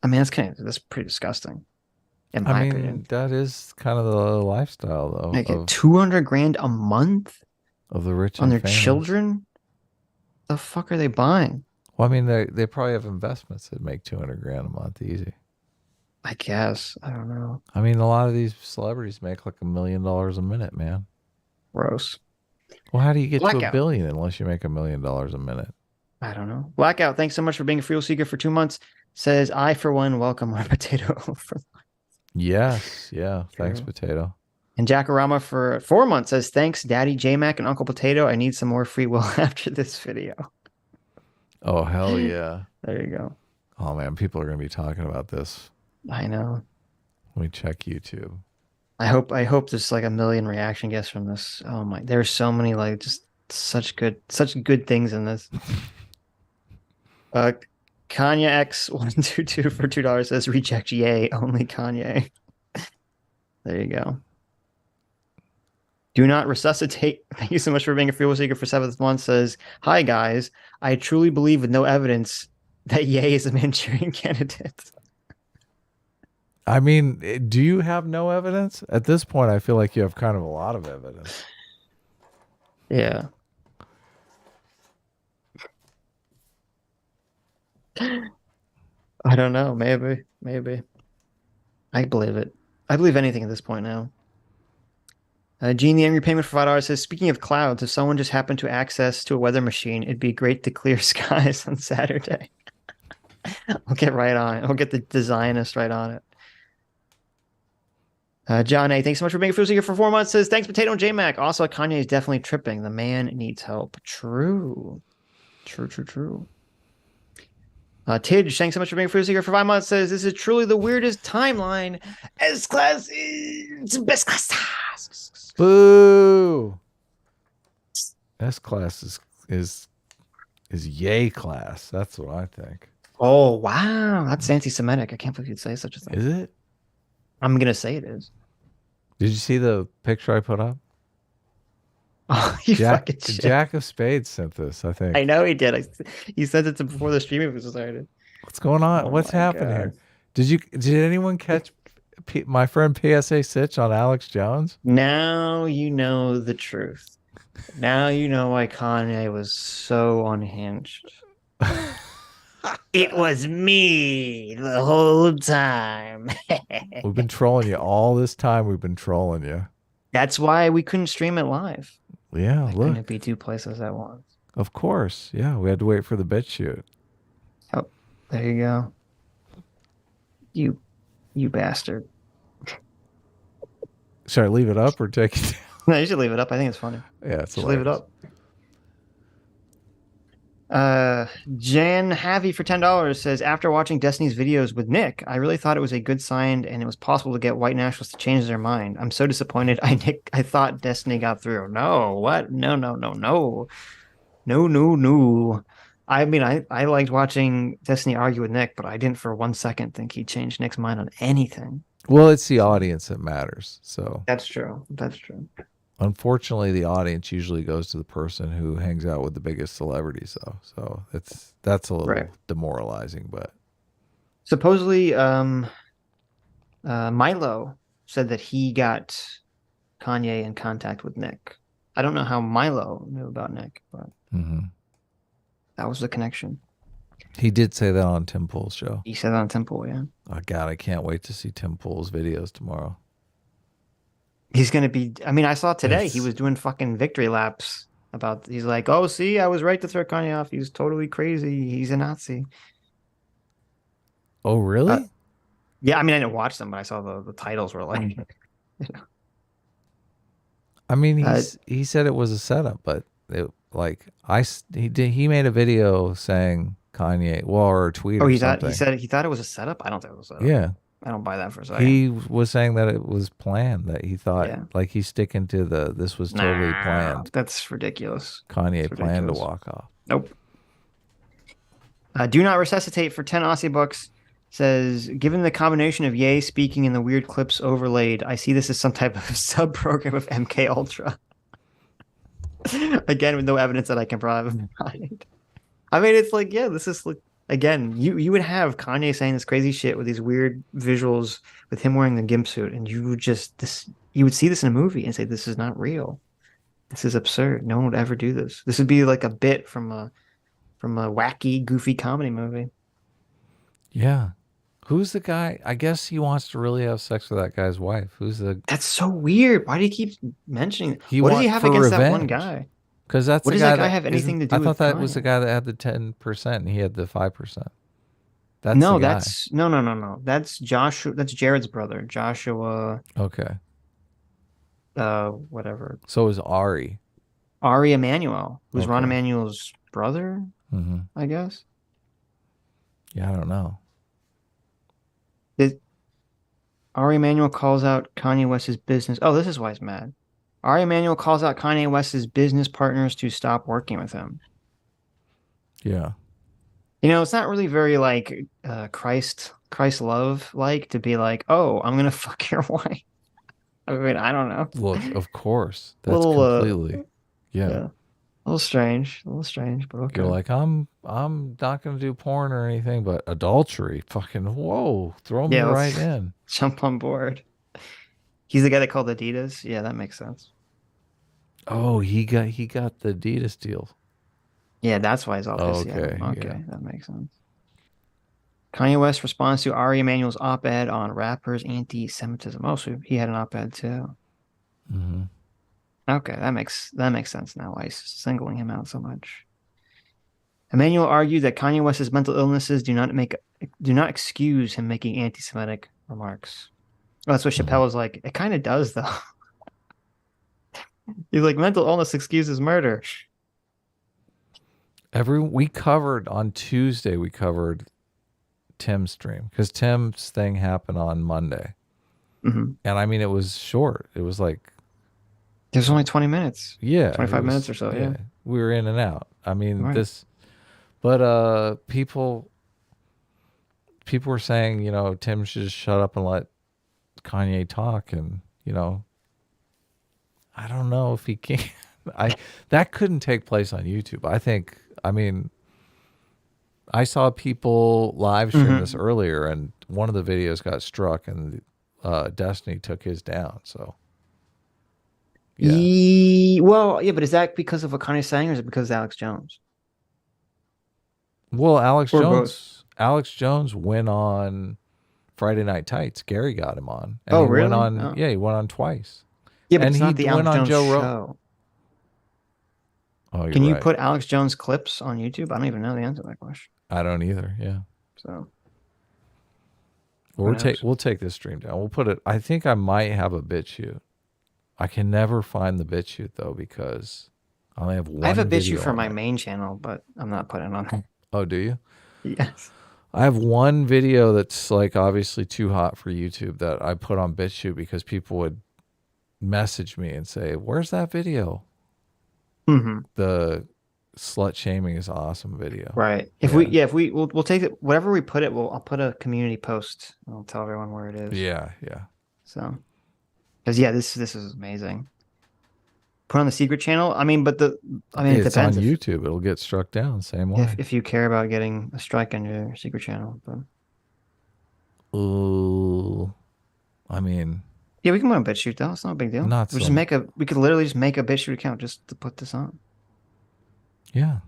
I mean, that's pretty disgusting. In my opinion. That is kind of the lifestyle, though. Like 200 grand a month of the rich on and their famous. Children? The fuck are they buying? Well, I mean, they probably have investments that make 200 grand a month easy. I guess. I don't know. I mean, a lot of these celebrities make like $1 million a minute, man. Gross. Well, how do you get to Blackout. $1 billion unless you make $1 million a minute? I don't know. Blackout, thanks so much for being a Freedom Seeker for 2 months. Says, I, for one, welcome our potato for Yes. Yeah. Thanks, Potato. And Jackarama for 4 months says, thanks, Daddy J-Mac and Uncle Potato. I need some more free will after this video. Oh, hell yeah. There you go. Oh, man. People are going to be talking about this. I know. Let me check YouTube. I hope there's like 1 million reaction guests from this. Oh my, there's so many like just such good things in this. Kanye X122 for $2 says reject yay, only Kanye. There you go. Do not resuscitate. Thank you so much for being a Free Will Seeker for 7th month. Says, hi guys, I truly believe with no evidence that Ye is a Manchurian candidate. I mean, do you have no evidence? At this point, I feel like you have kind of a lot of evidence. Yeah. I don't know. Maybe. I believe it. I believe anything at this point now. Gene the Angry Payment for $5 says, speaking of clouds, if someone just happened to access to a weather machine, it'd be great to clear skies on Saturday. I'll get right on it. I'll get the Zionist right on it. John A, thanks so much for being a Food Seeker for 4 months. Says, thanks, Potato and J-Mac. Also, Kanye is definitely tripping. The man needs help. True. Tidge, thanks so much for being a Food Seeker for 5 months. Says, this is truly the weirdest timeline. S-Class is best class. Boo! S-Class is yay class. That's what I think. Oh, wow. That's anti-Semitic. I can't believe you'd say such a thing. Is it? I'm going to say it is. Did you see the picture I put up? Oh, you fucking shit. Jack of Spades sent this, I think. I know he did. He sent it to before the streaming was started. What's going on? Oh What's happening God. here? Did anyone catch my friend PSA Sitch on Alex Jones? Now you know the truth. Now you know why Kanye was so unhinged. It was me the whole time. We've been trolling you all this time. We've been trolling you. That's why we couldn't stream it live. Yeah, Like, look. couldn't it be two places at once? Of course. Yeah, we had to wait for the bit shoot. Oh, there you go. You bastard. Should I leave it up or take it down? No, you should leave it up. I think it's funny. Yeah, it's just leave it up. Jan Havy for $10 says, after watching Destiny's videos with Nick, I really thought it was a good sign and it was possible to get white nationalists to change their mind. I'm so disappointed. I thought Destiny got through. No, what? No. I mean, I liked watching Destiny argue with Nick, but I didn't for 1 second think he changed Nick's mind on anything. Well, it's the audience that matters. So that's true. That's true. Unfortunately, the audience usually goes to the person who hangs out with the biggest celebrities, though. So that's a little demoralizing. But supposedly, Milo said that he got Kanye in contact with Nick. I don't know how Milo knew about Nick, but that was the connection. He did say that on Tim Pool's show. He said that on Tim Pool, yeah. Oh, God, I can't wait to see Tim Pool's videos tomorrow. He's going to be... I mean, I saw today he was doing fucking victory laps about... He's like, oh, see, I was right to throw Kanye off. He's totally crazy. He's a Nazi. Oh, really? Yeah, I mean, I didn't watch them, but I saw the titles were like... You know. I mean, he said it was a setup, but he made a video saying Kanye, or a tweet or something. He thought it was a setup? I don't think it was a setup. Yeah. I don't buy that for a second. He was saying that it was planned, that he thought, like, he's sticking to this was totally planned. That's ridiculous. Kanye planned to walk off. Nope. Do Not Resuscitate for 10 Aussie bucks says, given the combination of Ye speaking and the weird clips overlaid, I see this as some type of sub-program of MK Ultra. Again, with no evidence that I can provide. I mean, it's like, yeah, this is like, again, you would have Kanye saying this crazy shit with these weird visuals with him wearing the gimp suit, and you would see this in a movie and say, this is not real. This is absurd. No one would ever do this. This would be like a bit from a wacky, goofy comedy movie. Yeah. Who's the guy? I guess he wants to really have sex with that guy's wife. That's so weird. Why do you keep mentioning? What does he have against that one guy? Because that's what does that guy have anything to do with? I thought that was the guy that had the 10% and he had the 5%. No. That's Joshua. That's Jared's brother, Joshua. Okay. Whatever. So is Ari Emanuel, who's Ron Emanuel's brother. I guess. Yeah, I don't know. Ari Emanuel calls out Kanye West's business. Oh, this is why he's mad. Ari Emanuel calls out Kanye West's business partners to stop working with him. Yeah. You know, it's not really very like Christ love like to be like, oh, I'm gonna fuck your wife. I mean, I don't know. Well, of course. That's completely. Yeah. A little strange, but okay. You're like, I'm not gonna do porn or anything, but adultery, fucking whoa, throw me right in. Jump on board. He's the guy that called Adidas. Yeah, that makes sense. Oh, he got the Adidas deal. Yeah, that's why he's all pissed. Okay, that makes sense. Kanye West responds to Ari Emanuel's op-ed on rappers' anti-Semitism. Oh, so he had an op-ed too. Okay, that makes sense now why he's singling him out so much. Emanuel argued that Kanye West's mental illnesses do not excuse him making anti-Semitic remarks. Oh, that's what Chappelle was like. It kind of does, though. He's like, mental illness excuses murder. We covered on Tuesday. We covered Tim's stream because Tim's thing happened on Monday, and I mean it was short. It was like it was only 20 minutes. Yeah, 25 minutes or so. Yeah, we were in and out. I mean people were saying, you know, Tim should just shut up and let Kanye talk, and you know, I don't know if he can. That couldn't take place on YouTube. I mean, I saw people live stream this earlier, and one of the videos got struck, and Destiny took his down. So, yeah. Well, yeah, but is that because of what Kanye's saying, or is it because of Alex Jones? Well, Or both. Alex Jones went on Friday Night Tights. Gary got him on, and Oh, he went really? on. Oh. Yeah, he went on twice. Yeah, but And it's he not the went Alex on Jones Joe Rogan. show. Oh, you're Can you right. put Alex Jones clips on YouTube? I don't even know the answer to that question. I don't either. Yeah. So We'll take this stream down. We'll put it. I think I might have a BitChute. I can never find the BitChute though because I only have one. I have a video BitChute for on my it. main channel, but I'm not putting it on there. Oh, do you? Yes. I have one video that's like obviously too hot for YouTube that I put on BitChute because people would message me and say, "Where's that video?" Mm-hmm. The slut shaming is awesome video. Right. If we'll take it, whatever we put it, I'll put a community post. I'll tell everyone where it is. Yeah. So, because this is amazing. Put on the secret channel. I mean, it It's on depends. YouTube. It'll get struck down same way. If you care about getting a strike on your secret channel, but ooh, I mean, yeah, we can put on BitChute though. It's not a big deal. We could literally just make a BitChute account just to put this on. Yeah.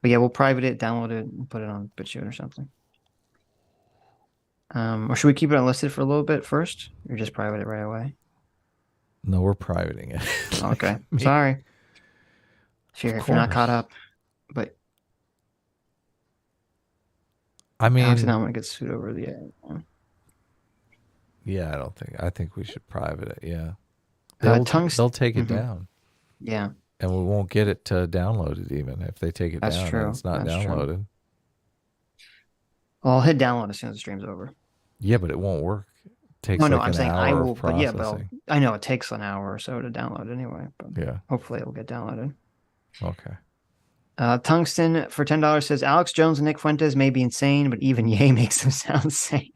But yeah, we'll private it, download it, and put it on BitChute or something. Or should we keep it unlisted for a little bit first, or just private it right away? No, we're privating it. Okay, sorry. If you're not caught up, but I mean, Alex and I'm gonna get sued over the. Yeah, I think we should private it. Yeah, they'll take it down. Yeah, and we won't get it downloaded even if they take it That's down. true. And it's not That's downloaded. True. Well, I'll hit download as soon as the stream's over. Yeah, but it won't work. It takes I'm saying I will. But yeah, but I know it takes an hour or so to download anyway. But yeah, hopefully it will get downloaded. Okay. Tungsten for $10 says Alex Jones and Nick Fuentes may be insane, but even Ye makes them sound sane.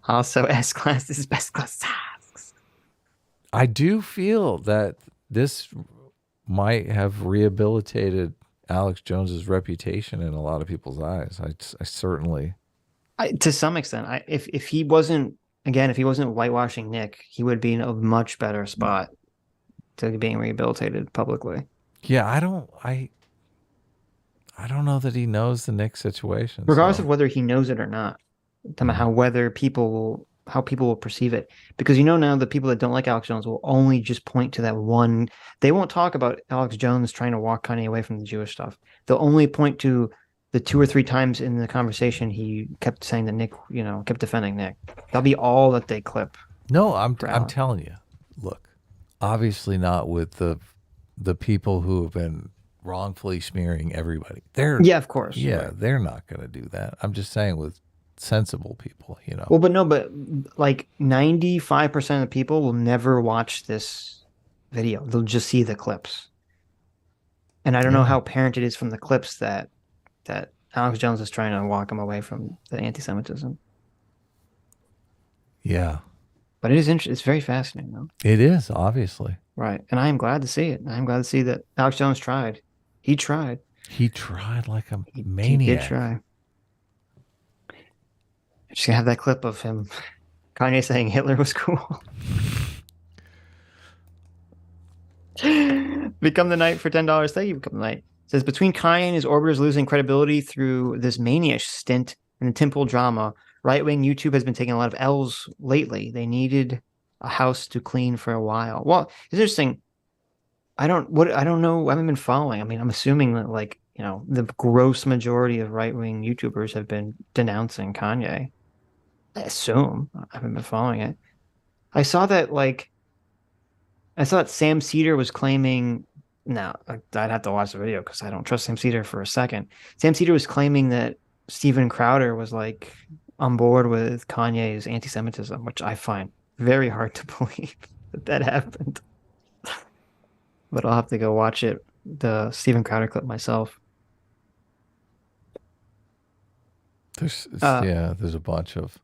Also, S class is best class. I do feel that this might have rehabilitated Alex Jones's reputation in a lot of people's eyes. I certainly, to some extent, if he wasn't whitewashing Nick, he would be in a much better spot to being rehabilitated publicly. Yeah, I don't know that he knows the Nick situation. Regardless of whether he knows it or not, how people will perceive it. Because now the people that don't like Alex Jones will only just point to that one. They won't talk about Alex Jones trying to walk Kanye away from the Jewish stuff. They'll only point to the 2 or 3 times in the conversation he kept saying that Nick, kept defending Nick. That'll be all that they clip. No, I'm telling you. Look, obviously not with the people who have been wrongfully smearing everybody. Of course. Yeah, right. They're not going to do that. I'm just saying with sensible people, Well, but like 95% of the people will never watch this video. They'll just see the clips. And I don't know how apparent it is from the clips that Alex Jones is trying to walk him away from the anti-Semitism. Yeah. But it is interesting. It's very fascinating, though. It is, obviously. Right. And I am glad to see it. I'm glad to see that Alex Jones tried. He tried. He tried like a maniac. He did try. Just gonna have that clip of him, Kanye saying Hitler was cool. Become the Knight for $10. Thank you, Become the Knight. Says between Kanye and his orbiters losing credibility through this mania-ish stint in the temple drama, right-wing YouTube has been taking a lot of L's lately. They needed a house to clean for a while. Well, it's interesting. I don't know. I haven't been following. I mean, I'm assuming that the gross majority of right-wing YouTubers have been denouncing Kanye. I assume. I haven't been following it. I saw that Sam Cedar was claiming. No, I'd have to watch the video because I don't trust Sam Cedar for a second. Sam Cedar was claiming that Steven Crowder was on board with Kanye's anti-Semitism, which I find very hard to believe that happened. But I'll have to go watch it, the Steven Crowder clip myself. There's a bunch of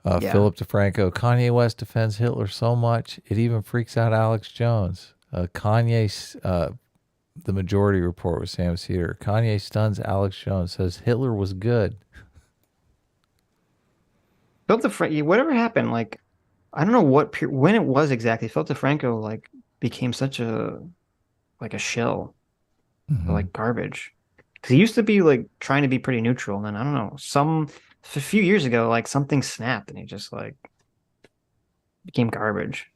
Philip DeFranco. Kanye West defends Hitler so much it even freaks out Alex Jones. Kanye's the Majority Report with Sam Cedar. Kanye stuns Alex Jones, says Hitler was good. Philip DeFranco, whatever happened, I don't know when it was exactly. Philip DeFranco became such a shill, garbage. Because he used to be like trying to be pretty neutral, and then I don't know, a few years ago, like something snapped, and he just like became garbage.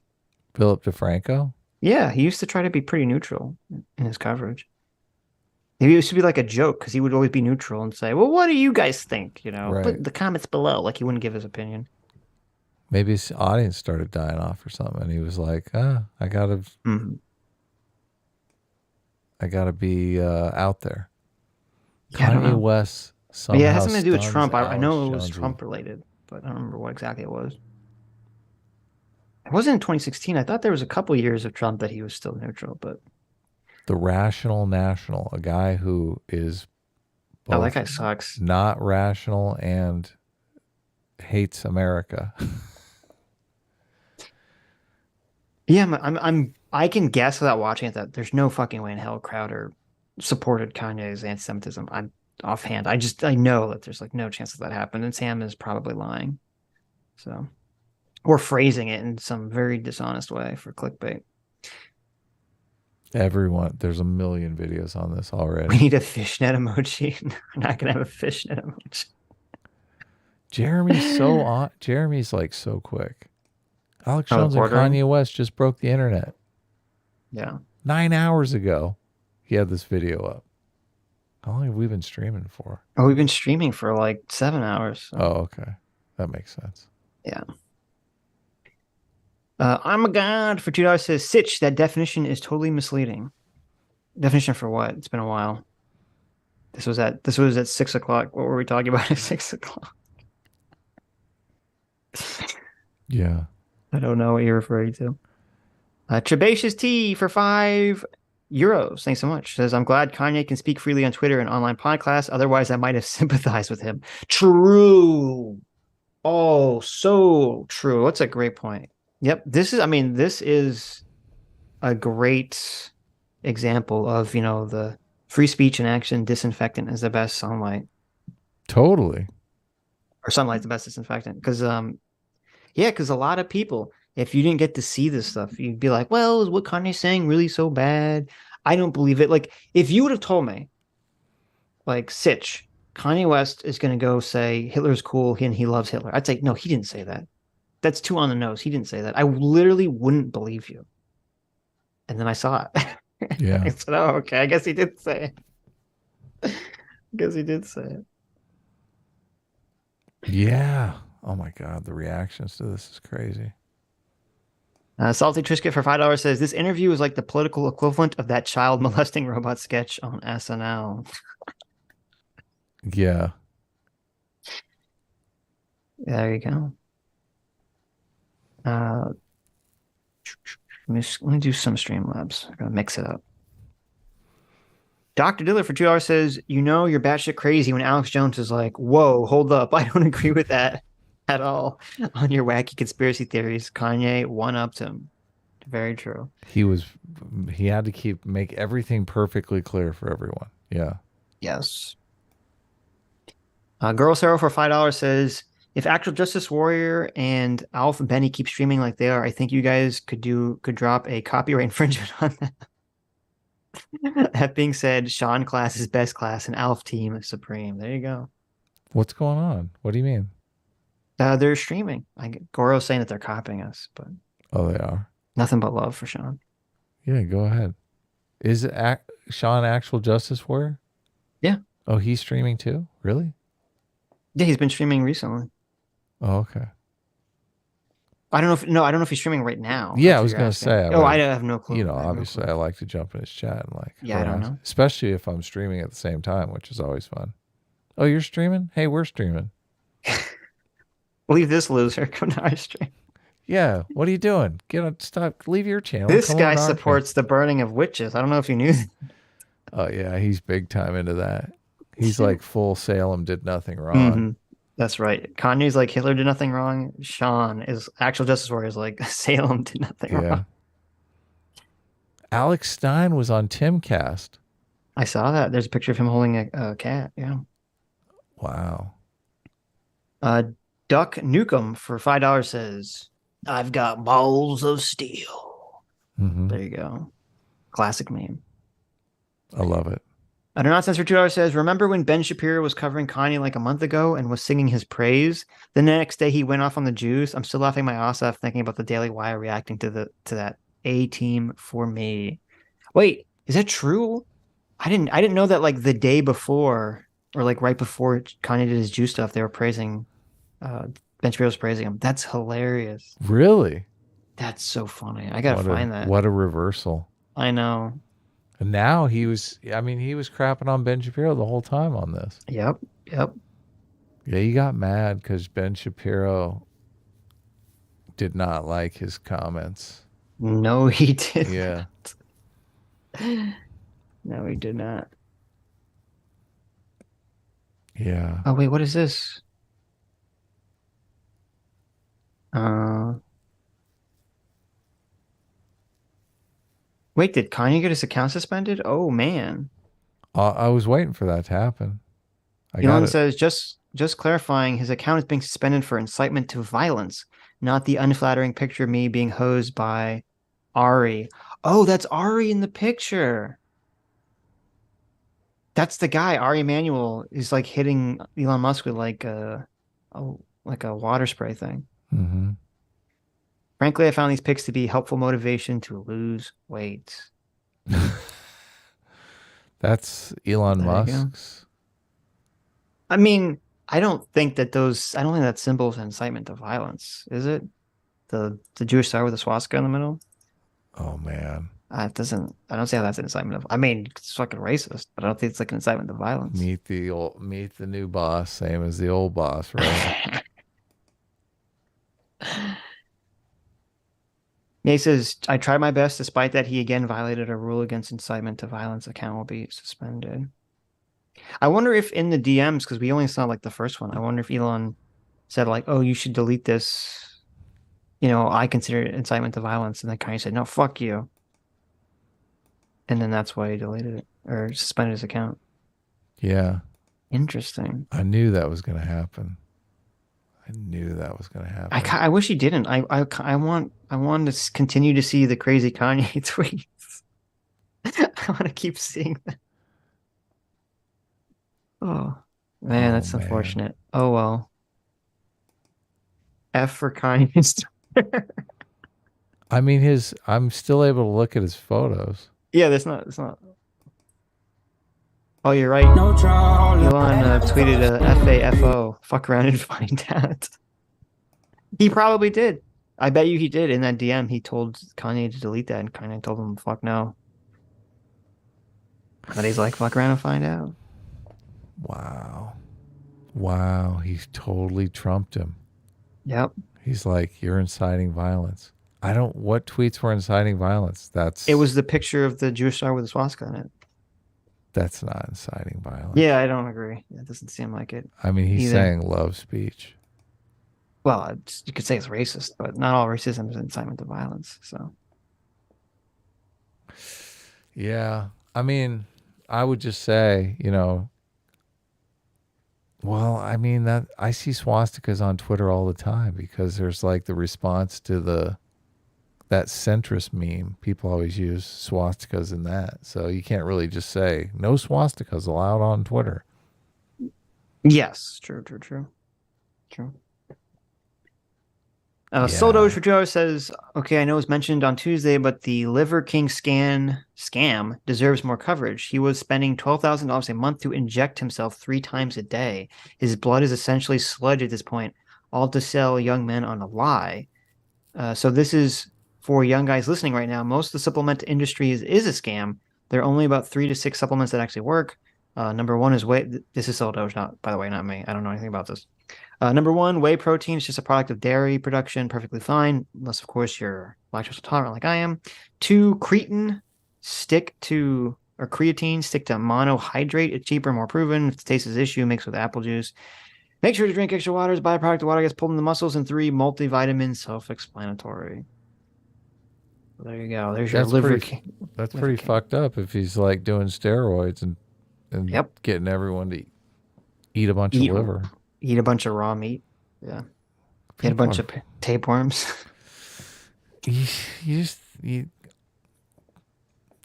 Philip DeFranco? Yeah, he used to try to be pretty neutral in his coverage. It used to be like a joke because he would always be neutral and say, "Well, what do you guys think?" Right. Put the comments below. Like he wouldn't give his opinion. Maybe his audience started dying off or something, and he was like, I gotta be out there. Yeah, I don't Kanye know. West somehow Yeah, it has something to do with stuns Trump. I Alex know it was Jonesy. Trump related, but I don't remember what exactly it was. It wasn't in 2016. I thought there was a couple years of Trump that he was still neutral, but The Rational National, a guy who is both that guy sucks. not rational and hates America. Yeah, I can guess without watching it that there's no fucking way in hell Crowder supported Kanye's anti-Semitism. I'm offhand. I know that there's like no chance that happened, and Sam is probably lying. So, or phrasing it in some very dishonest way for clickbait. Everyone, there's a million videos on this already. We need a fishnet emoji. We're not gonna have a fishnet emoji. Jeremy's like so quick. Alex Jones and Kanye West just broke the internet. Yeah. 9 hours ago, he had this video up. How long have we been streaming for? Oh, we've been streaming for like 7 hours. So. Oh, okay. That makes sense. Yeah. I'm a god for $2 says Sitch. That definition is totally misleading. Definition for what? It's been a while. This was at 6 o'clock. What were we talking about at 6 o'clock? Yeah. I don't know what you're referring to. Trebacious T for €5. Thanks so much. Says, I'm glad Kanye can speak freely on Twitter and online podcasts. Otherwise, I might have sympathized with him. True. Oh, so true. That's a great point. Yep. This is a great example of, the free speech in action. Disinfectant is the best sunlight. Totally. Or sunlight's the best disinfectant. Because, because a lot of people, if you didn't get to see this stuff, you'd be like, well, is what Kanye's saying really so bad? I don't believe it. Like, if you would have told me, like, Sitch, Kanye West is going to go say Hitler's cool and he loves Hitler, I'd say, no, he didn't say that. That's too on the nose. He didn't say that. I literally wouldn't believe you. And then I saw it. Yeah. I said, oh, okay. I guess he did say it. I guess he did say it. Yeah. Oh my God. The reactions to this is crazy. Salty Trisket for $5 says, this interview is like the political equivalent of that child molesting robot sketch on SNL. Yeah. There you go. Let me do some Streamlabs. I'm going to mix it up. Dr. Diller for $2 says, you're batshit crazy when Alex Jones is like, whoa, hold up. I don't agree with that at all on your wacky conspiracy theories. Kanye one-upped him. Very true. He had to make everything perfectly clear for everyone. Yeah. Yes. Girl Sarah for $5 says, if Actual Justice Warrior and Alf and Benny keep streaming like they are, I think you guys could drop a copyright infringement on them. That being said, Sean class is best class and Alf team is supreme. There you go. What's going on? What do you mean? They're streaming. Goro's saying that they're copying us, but oh, they are. Nothing but love for Sean. Yeah, go ahead. Is Sean Actual Justice Warrior? Yeah. Oh, he's streaming too? Really? Yeah, he's been streaming recently. Oh, okay. I don't know if he's streaming right now. Yeah, I was going to say. I have no clue. Obviously, I like to jump in his chat and I don't know. Especially if I'm streaming at the same time, which is always fun. Oh, you're streaming? Hey, we're streaming. Leave this loser. Come to our stream. Yeah, what are you doing? Stop. Leave your channel. This guy supports the burning of witches. I don't know if you knew that. Oh yeah, he's big time into that. He's like full Salem did nothing wrong. Mm-hmm. That's right. Kanye's like Hitler did nothing wrong. Sean is Actual Justice Warrior is like Salem did nothing wrong. Alex Stein was on Timcast. I saw that. There's a picture of him holding a cat. Yeah. Wow. Duck Nukem for $5 says, I've got balls of steel. Mm-hmm. There you go. Classic meme. I love it. Under Nonsense for $2 says, remember when Ben Shapiro was covering Kanye like a month ago and was singing his praise? The next day he went off on the Jews. I'm still laughing my ass off thinking about the Daily Wire reacting to that A team for me. Wait, is that true? I didn't know that like the day before or like right before Kanye did his Jew stuff, they were praising Ben Shapiro was praising him. That's hilarious. Really? That's so funny. I gotta find that. What a reversal. I know. And now he was crapping on Ben Shapiro the whole time on this. Yep. Yeah, he got mad because Ben Shapiro did not like his comments. No, he did. Yeah. No, he did not. Yeah. Oh, wait, what is this? Wait, did Kanye get his account suspended? Oh, man. I was waiting for that to happen. Elon says, just clarifying, his account is being suspended for incitement to violence, not the unflattering picture of me being hosed by Ari. Oh, that's Ari in the picture. That's the guy, Ari Emanuel, is like hitting Elon Musk with like a water spray thing. Mm-hmm. Frankly, I found these pics to be helpful motivation to lose weight. That's Elon Musk's. I mean, I don't think that symbol is incitement to violence, is it? The Jewish star with the swastika in the middle? Oh man. I don't see how that's an incitement of, I mean, it's fucking racist, but I don't think it's like an incitement to violence. Meet the new boss, same as the old boss, right? He says, I tried my best. Despite that, he again violated a rule against incitement to violence. Account will be suspended. I wonder if in the DMs, because we only saw like the first one, I wonder if Elon said like, oh, you should delete this. You know, I consider it incitement to violence. And then Kanye said, no, fuck you. And then that's why he deleted it or suspended his account. Yeah. Interesting. I knew that was going to happen. I wish he didn't. I want to continue to see the crazy Kanye tweets. I want to keep seeing that. Oh man, that's unfortunate. Oh well. F for Kanye's Twitter. I mean, I'm still able to look at his photos. Yeah, it's not. Oh, you're right. Elon tweeted a FAFO. Fuck around and find out. He probably did. I bet you he did. In that DM, he told Kanye to delete that, and Kanye told him, fuck no. But he's like, fuck around and find out. Wow. He's totally trumped him. Yep. He's like, you're inciting violence. What tweets were inciting violence? It was the picture of the Jewish star with the swastika in it. That's not inciting violence. Yeah, I don't agree. It doesn't seem like it. I mean, he's saying love speech. Well, you could say it's racist, but not all racism is incitement to violence. So, yeah, I mean, I would just say, well, I mean that I see swastikas on Twitter all the time because there's like the response to that centrist meme. People always use swastikas in that, so you can't really just say no swastikas allowed on Twitter. Yes, true. Soldoge for Joe says, okay, I know it was mentioned on Tuesday, but the Liver King scam deserves more coverage. He was spending $12,000 a month to inject himself 3 times a day. His blood is essentially sludge at this point, all to sell young men on a lie. So this is for young guys listening right now. Most of the supplement industry is a scam. There are only about 3 to 6 supplements that actually work. Number one is whey. This is Soldoge, by the way, not me. I don't know anything about this. Number one, whey protein is just a product of dairy production, perfectly fine, unless, of course, you're lactose intolerant like I am. 2, creatine stick to monohydrate. It's cheaper, more proven. If the taste is an issue, mix with apple juice. Make sure to drink extra water. As byproduct of water gets pulled in the muscles. And 3, multivitamin, self-explanatory. There you go. There's your liver. That's pretty fucked up if he's like doing steroids and getting everyone to eat a bunch of liver. Eat a bunch of raw meat. Yeah. Eat a bunch of tapeworms.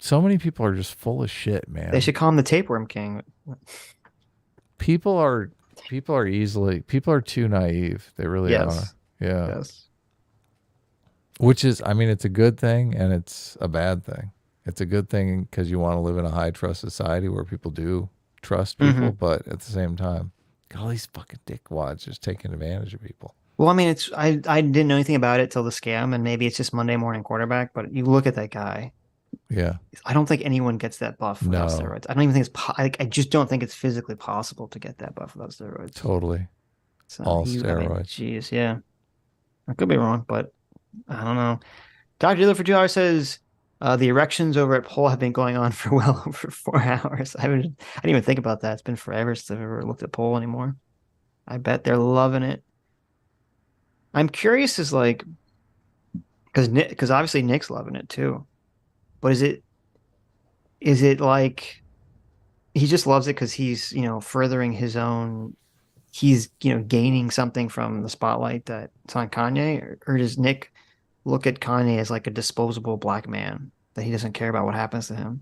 So many people are just full of shit, man. They should call him the Tapeworm King. People are too naive. They really are. Yeah. Yes. Which is, I mean, it's a good thing and it's a bad thing. It's a good thing because you want to live in a high trust society where people do trust people, but at the same time, got all these fucking dickwads just taking advantage of people. Well, I mean, I didn't know anything about it till the scam, and maybe it's just Monday morning quarterback. But you look at that guy. Yeah. I don't think anyone gets that buff without steroids. I don't even think it's I just don't think it's physically possible to get that buff without steroids. Totally. So All steroids. Jeez, yeah. I could be wrong, but I don't know. Dr. Dealer for 2 hours says the erections over at Pole have been going on for well over 4 hours. I didn't even think about that. It's been forever since I've ever looked at Pole anymore. I bet they're loving it. I'm curious is like because obviously Nick's loving it too. But is it like he just loves it because he's, furthering his own, he's, gaining something from the spotlight that's on Kanye? Or does Nick look at Kanye as like a disposable black man that he doesn't care about what happens to him?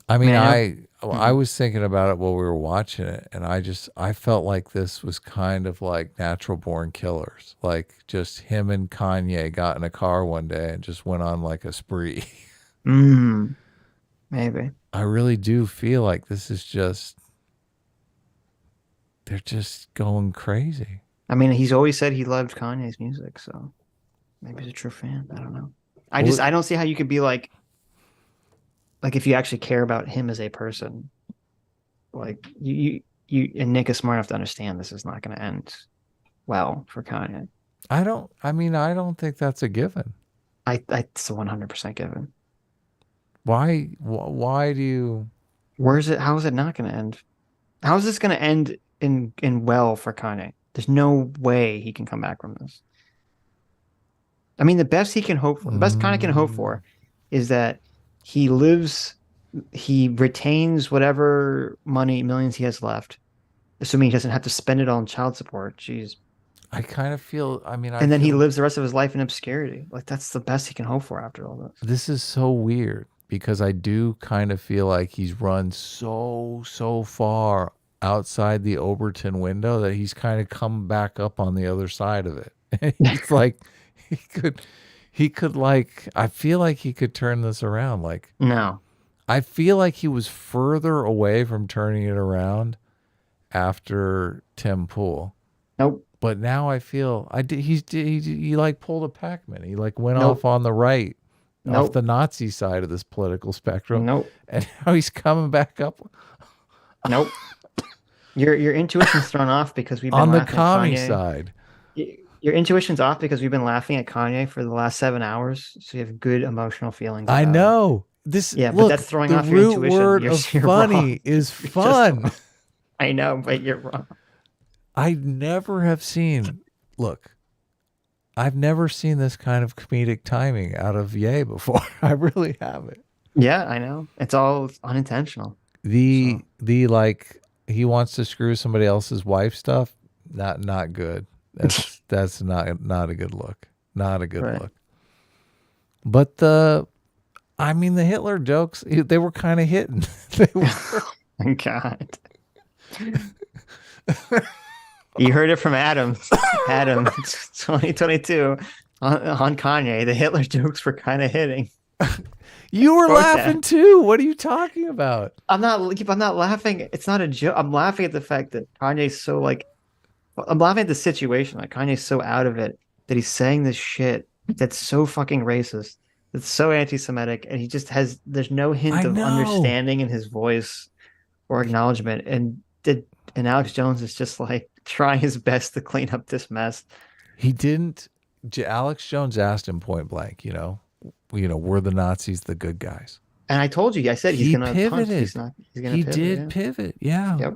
I mean, I was thinking about it while we were watching it, and I felt like this was kind of like Natural Born Killers. Like just him and Kanye got in a car one day and just went on like a spree. Maybe. I really do feel like this is just, they're just going crazy. I mean, he's always said he loved Kanye's music, so maybe he's a true fan. I don't know. I don't see how you could be like if you actually care about him as a person, like you and Nick is smart enough to understand this is not going to end well for Kanye. I don't think that's a given. It's a 100% given. Why do you? How is it not going to end? How is this going to end in well for Kanye? There's no way he can come back from this. I mean, the best he can hope for, the best Kanye can hope for is that he retains whatever millions he has left, assuming he doesn't have to spend it on child support. Jeez. I kind of feel, and then he lives the rest of his life in obscurity. Like that's the best he can hope for after all this. This is so weird because I do kind of feel like he's run so far outside the Overton window that he's kind of come back up on the other side of it. He's like, he could like, I feel like he could turn this around. Like, no, I feel like he was further away from turning it around after Tim Pool. Nope. But now I feel he like pulled a Pac-Man. He like went off on the right, off the Nazi side of this political spectrum. And now he's coming back up. Nope. Your intuition's thrown off because we've been on the laughing commie at Kanye. Side. Your intuition's off because we've been laughing at Kanye for the last 7 hours, so you have good emotional feelings. I know this. Yeah, look, but that's throwing off your intuition. The root word of funny wrong. is fun. I know, but you're wrong. I never have seen. Look, I've never seen this kind of comedic timing out of Ye before. I really haven't. Yeah, I know. It's all unintentional. The like he wants to screw somebody else's wife stuff. Not good. That's not a good look. Not a good look. But the Hitler jokes, they were kind of hitting. They were. Oh my God. You heard it from Adam. Adam, 2022 on Kanye. The Hitler jokes were kind of hitting. You were laughing too. What are you talking about? I'm not laughing. It's not a joke. I'm laughing at the fact that Kanye's so like. I'm laughing at the situation. Like Kanye's so out of it that he's saying this shit that's so fucking racist. That's so anti-Semitic, and he just has. There's no hint of understanding in his voice or acknowledgement. And Alex Jones is just like trying his best to clean up this mess. He didn't. Alex Jones asked him point blank. Were the Nazis the good guys? And I told you. I said he's going to pivoted. He's gonna pivot, pivot. Yeah. Yep.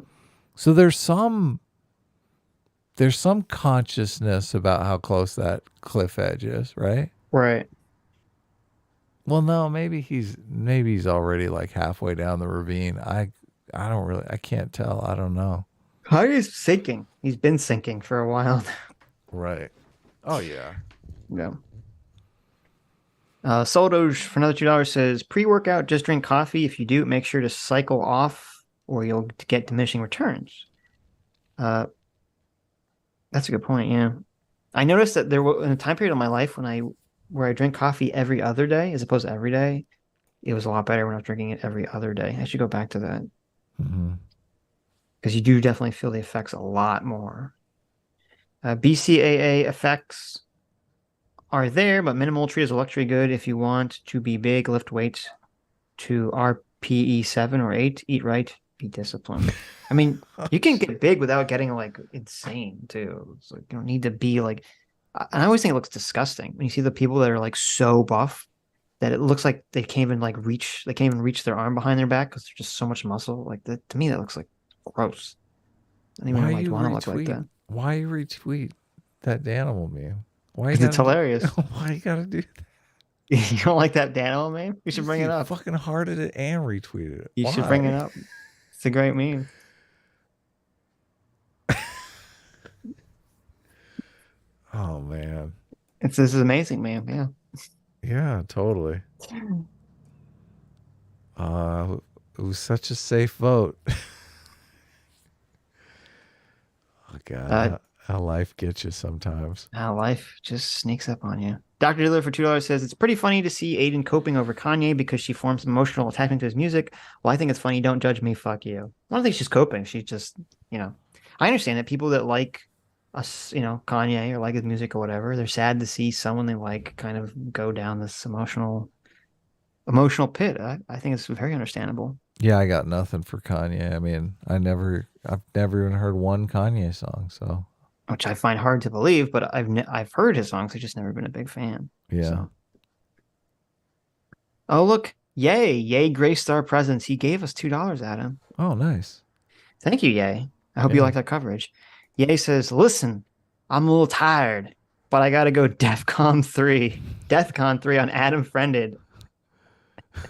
So there's some consciousness about how close that cliff edge is, right? Right. Well, no, maybe he's already like halfway down the ravine. I can't tell. I don't know. Kanye's sinking. He's been sinking for a while. Right. Oh yeah. Yeah. Soldoj for another $2 says pre-workout, just drink coffee. If you do, make sure to cycle off or you'll get diminishing returns. That's a good point. Yeah. I noticed that there was in a time period of my life where I drink coffee every other day as opposed to every day. It was a lot better when I was drinking it every other day. I should go back to that. Because you do definitely feel the effects a lot more. BCAA effects are there, but minimal. Treat as a luxury good. If you want to be big, lift weights to RPE 7 or 8, eat right, be disciplined. I mean, you can get big without getting like insane too. It's like you don't need to be like. I always think it looks disgusting when you see the people that are like so buff that it looks like they can't even reach their arm behind their back because there's just so much muscle. Like that to me, that looks like gross. I don't even like want to look like that. Why you retweet that animal meme? Why? Because it's hilarious. Why you gotta do that? You don't like that animal meme? You should bring it up. Fucking hearted it and retweeted it. You should bring it up. It's a great meme. Oh man, this is amazing, man. Yeah. Yeah, totally. It was such a safe vote. Oh God, how life gets you sometimes. How life just sneaks up on you. Dr. Diller for $2 says it's pretty funny to see Aiden coping over Kanye because she forms an emotional attachment to his music. Well, I think it's funny. Don't judge me. Fuck you. I don't think she's coping. She's just, I understand that people that like us, Kanye or like his music or whatever, they're sad to see someone they like kind of go down this emotional pit. I think it's very understandable. Yeah, I got nothing for Kanye. I mean, I've never even heard one Kanye song, so. Which I find hard to believe, but I've heard his songs. I've just never been a big fan. Yeah. So. Oh look, yay Gray Star Presents. He gave us $2, Adam. Oh, nice. Thank you, Yay. I hope you like that coverage. Yay says, listen, I'm a little tired, but I gotta go DEFCON 3 on Adam Friended.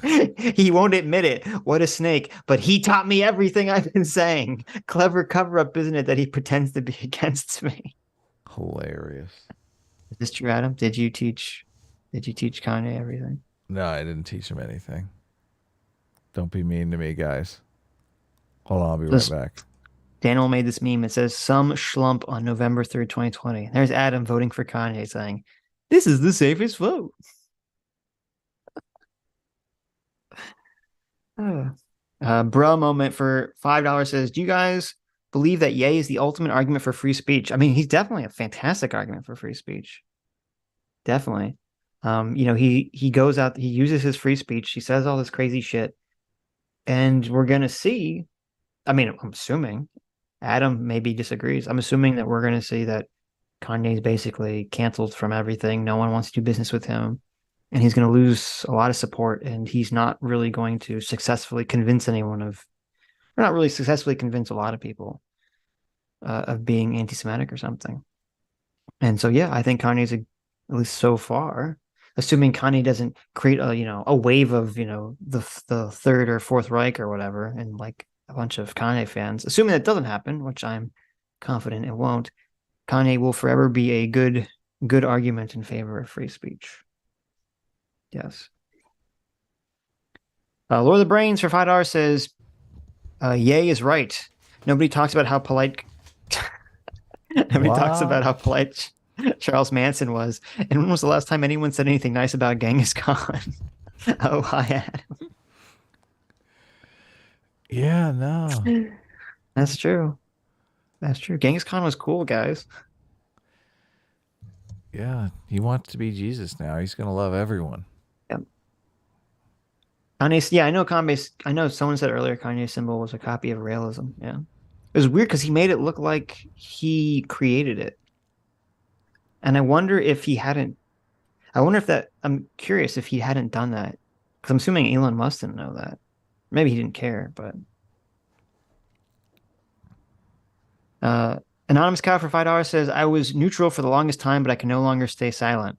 He won't admit it. What a snake. But he taught me everything I've been saying. Clever cover-up, isn't it, that he pretends to be against me? Hilarious. Is this true, Adam? Did you teach Kanye everything? No, I didn't teach him anything. Don't be mean to me, guys. Hold on, I'll be right back. Daniel made this meme. It says, some schlump on November 3rd, 2020. There's Adam voting for Kanye saying, this is the safest vote. Bro moment for $5 says, do you guys believe that Ye is the ultimate argument for free speech? I mean, he's definitely a fantastic argument for free speech. Definitely. He goes out, he uses his free speech, he says all this crazy shit, and we're gonna see. I mean, I'm assuming Adam maybe disagrees. I'm assuming that we're gonna see that Kanye's basically canceled from everything. No one wants to do business with him. And he's going to lose a lot of support, and he's not really going to successfully convince successfully convince a lot of people of being anti-Semitic or something. And so, yeah, I think Kanye's, at least so far, assuming Kanye doesn't create a wave of, the Third or Fourth Reich or whatever, and like a bunch of Kanye fans, assuming that doesn't happen, which I'm confident it won't, Kanye will forever be a good argument in favor of free speech. Yes. Lord of the Brains for $5 says, Ye is right. Nobody talks about how polite Charles Manson was. And when was the last time anyone said anything nice about Genghis Khan? Oh, hi, Adam. Yeah, no. That's true. Genghis Khan was cool, guys. Yeah, he wants to be Jesus now. He's going to love everyone. Yep. Kanye, yeah, I know someone said earlier Kanye's symbol was a copy of realism. Yeah. It was weird because he made it look like he created it. And I'm curious if he hadn't done that. Because I'm assuming Elon Musk didn't know that. Maybe he didn't care, but. Anonymous Cow for $5 says, I was neutral for the longest time, but I can no longer stay silent.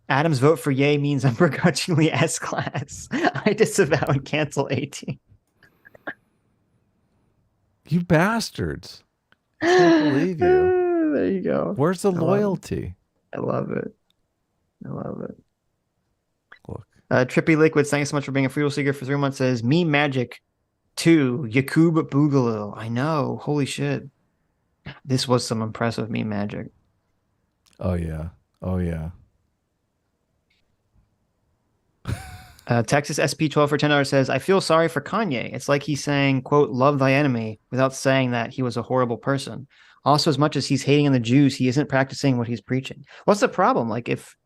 Adam's vote for Ye means I'm begrudgingly S-class. I disavow and cancel 18. You bastards. I can't believe you. There you go. Where's the loyalty? I love it. Trippy Liquid, thanks so much for being a freedom seeker for 3 months. Says me magic 2 Yakub Boogaloo. I know. Holy shit. This was some impressive meme magic. Oh yeah. Oh yeah. Texas SP12 for $10 says, I feel sorry for Kanye. It's like he's saying, quote, love thy enemy without saying that he was a horrible person. Also, as much as he's hating on the Jews, he isn't practicing what he's preaching. What's the problem? Like if,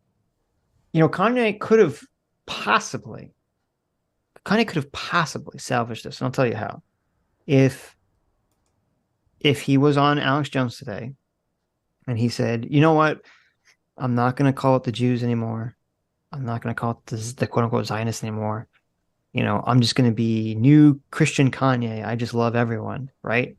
Kanye could have possibly salvaged this. And I'll tell you how. If he was on Alex Jones today and he said, you know what? I'm not going to call it the Jews anymore. I'm not going to call it the quote unquote Zionists anymore. I'm just going to be new Christian Kanye. I just love everyone. Right.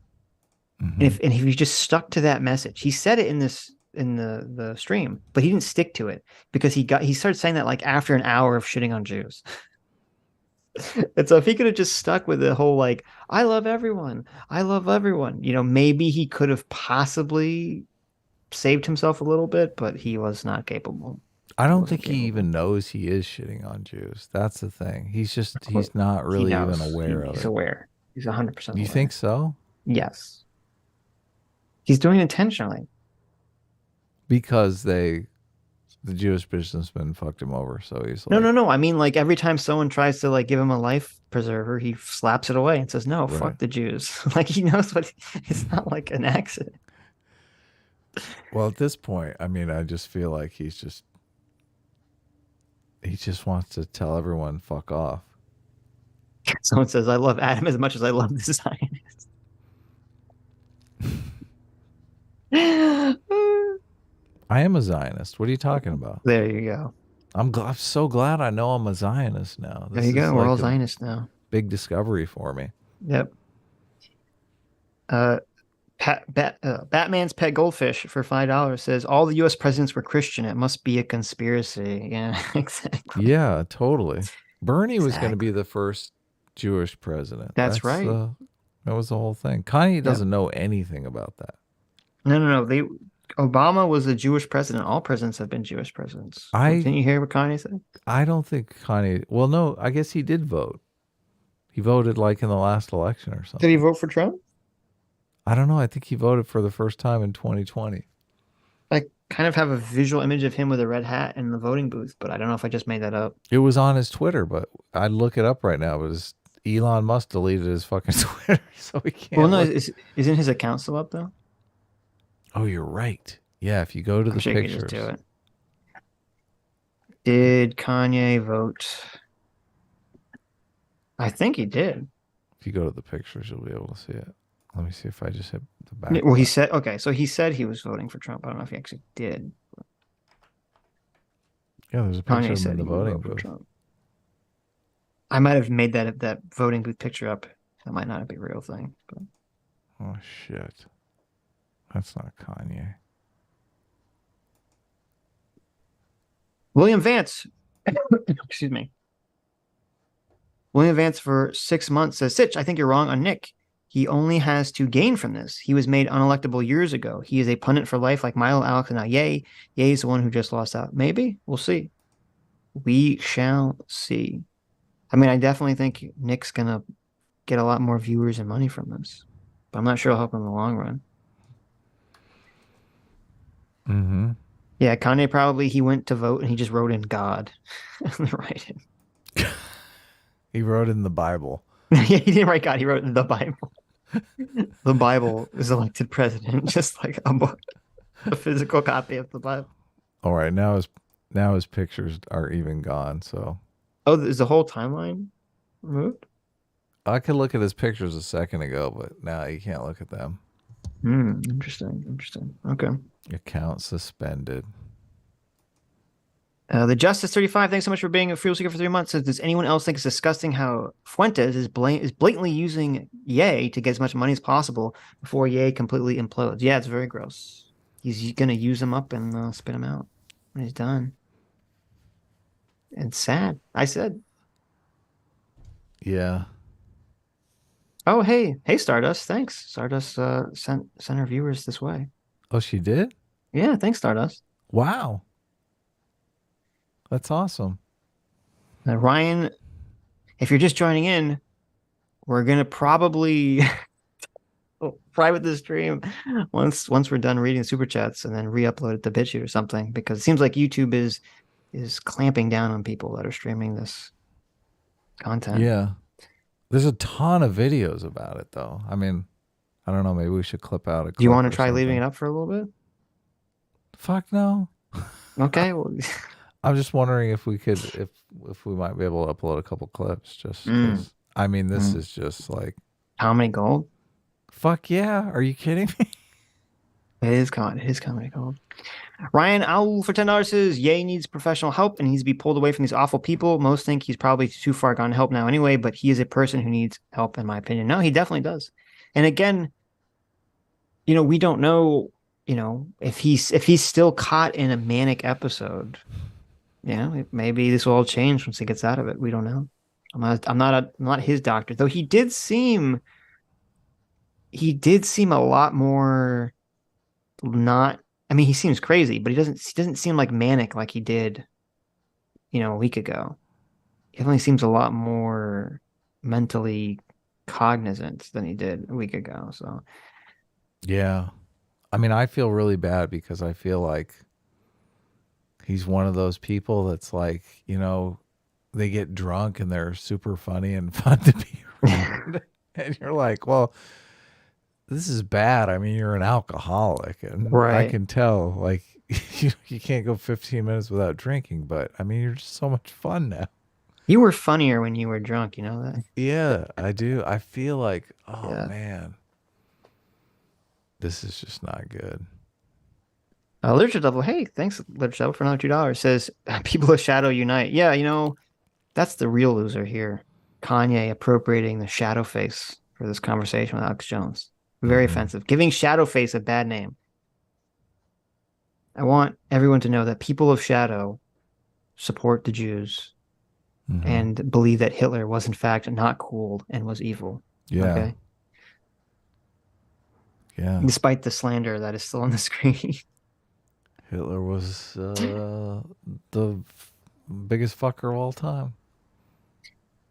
Mm-hmm. And if he just stuck to that message, he said it in the stream, but he didn't stick to it because he started saying that like after an hour of shitting on Jews. And so if he could have just stuck with the whole like, I love everyone, maybe he could have possibly saved himself a little bit, but he was not capable. I don't think he even knows he is shitting on Jews. That's the thing. He's not really even aware of it. He's aware. He's 100% aware. You think so? Yes. He's doing it intentionally. Because the Jewish businessman fucked him over, so he's like... No. I mean, like, every time someone tries to, like, give him a life preserver, he slaps it away and says, no, fuck the Jews. Like, he knows it's not like an accident. Well, at this point, I mean, I just feel like he just wants to tell everyone, fuck off. Someone says, I love Adam as much as I love the Zionists. I am a Zionist. What are you talking about? There you go. I'm so glad I know I'm a Zionist now. There you go. We're all Zionists now. Big discovery for me. Yep. Batman's Pet Goldfish for $5 says, all the U.S. presidents were Christian. It must be a conspiracy. Yeah, exactly. Yeah, totally. Bernie was going to be the first Jewish president. That's right. That was the whole thing. Kanye doesn't know anything about that. No. Obama was a Jewish president. All presidents have been Jewish presidents. Didn't you hear what Kanye said? I don't think Kanye... Well, no, I guess he did vote. He voted like in the last election or something. Did he vote for Trump? I don't know. I think he voted for the first time in 2020. I kind of have a visual image of him with a red hat in the voting booth, but I don't know if I just made that up. It was on his Twitter, but I'd look it up right now. It was Elon Musk deleted his fucking Twitter, so we can't. Well, no, isn't his account still up though? Oh, you're right. Yeah, if you go to the sure pictures. You can just do it. Did Kanye vote? I think he did. If you go to the pictures, you'll be able to see it. Let me see if I just hit the back. Well, he said, okay, so he said he was voting for Trump. I don't know if he actually did. Yeah, there's a picture of him in the voting booth. I might have made that voting booth picture up. That might not be a real thing. But... Oh, shit. That's not Kanye. William Vance. Excuse me. William Vance for 6 months says, Sitch, I think you're wrong on Nick. He only has to gain from this. He was made unelectable years ago. He is a pundit for life like Milo, Alex, and now Ye. Ye is the one who just lost out. Maybe. We'll see. We shall see. I mean, I definitely think Nick's going to get a lot more viewers and money from this. But I'm not sure it'll help him in the long run. Mm-hmm. Yeah, Kanye probably, he went to vote and he just wrote in God. He wrote in the Bible. Yeah, he didn't write God. He wrote in the Bible. The Bible is elected president, just like a book, a physical copy of the Bible. All right, now his pictures are even gone. So, is the whole timeline removed? I could look at his pictures a second ago, but now you can't look at them. Interesting. Okay. Account suspended. The Justice 35, thanks so much for being a free seeker for 3 months. Says, does anyone else think it's disgusting how Fuentes is blatantly using Ye to get as much money as possible before Ye completely implodes? Yeah, it's very gross. He's going to use him up and spit him out when he's done. It's sad. I said. Yeah. Oh, hey, Stardust. Thanks. Stardust sent her viewers this way. Oh, she did? Yeah, thanks, Stardust. Wow. That's awesome. Ryan, if you're just joining in, we're gonna probably private the stream once we're done reading super chats and then re-upload it to BitChute or something, because it seems like YouTube is clamping down on people that are streaming this content. Yeah. There's a ton of videos about it though. I mean, I don't know, maybe we should clip out a clip. Do you want to try something. leaving it up for a little bit? Fuck no. Okay. Well, I'm just wondering if we could, if we might be able to upload a couple clips, just because. I mean, this is just like comedy gold. Fuck yeah! Are you kidding me? It is comedy gold. Ryan Owl for $10 says Ye needs professional help and needs to be pulled away from these awful people. Most think he's probably too far gone to help now anyway, but he is a person who needs help, in my opinion. No, he definitely does. And again, we don't know, if he's still caught in a manic episode. Maybe this will all change once he gets out of it. We don't know. I'm not his doctor, though. He did seem a lot more not. I mean, he seems crazy, but he doesn't seem like manic like he did, a week ago. He definitely seems a lot more mentally cognizant than he did a week ago. So, yeah, I mean, I feel really bad because I feel like he's one of those people that's like, they get drunk and they're super funny and fun to be around. And you're like, well, this is bad. I mean, you're an alcoholic, and I can tell, like, you can't go 15 minutes without drinking, but I mean, you're just so much fun now. You were funnier when you were drunk, you know that? Yeah, I do. I feel like, man, this is just not good. Literature Devil, hey, thanks, Literature Devil, for another $2. Says, people of Shadow unite. Yeah, that's the real loser here. Kanye appropriating the shadow face for this conversation with Alex Jones. Very offensive. Giving Shadowface a bad name. I want everyone to know that people of Shadow support the Jews and believe that Hitler was in fact not cool and was evil. Yeah. Okay? Yeah. Despite the slander that is still on the screen. Hitler was the biggest fucker of all time.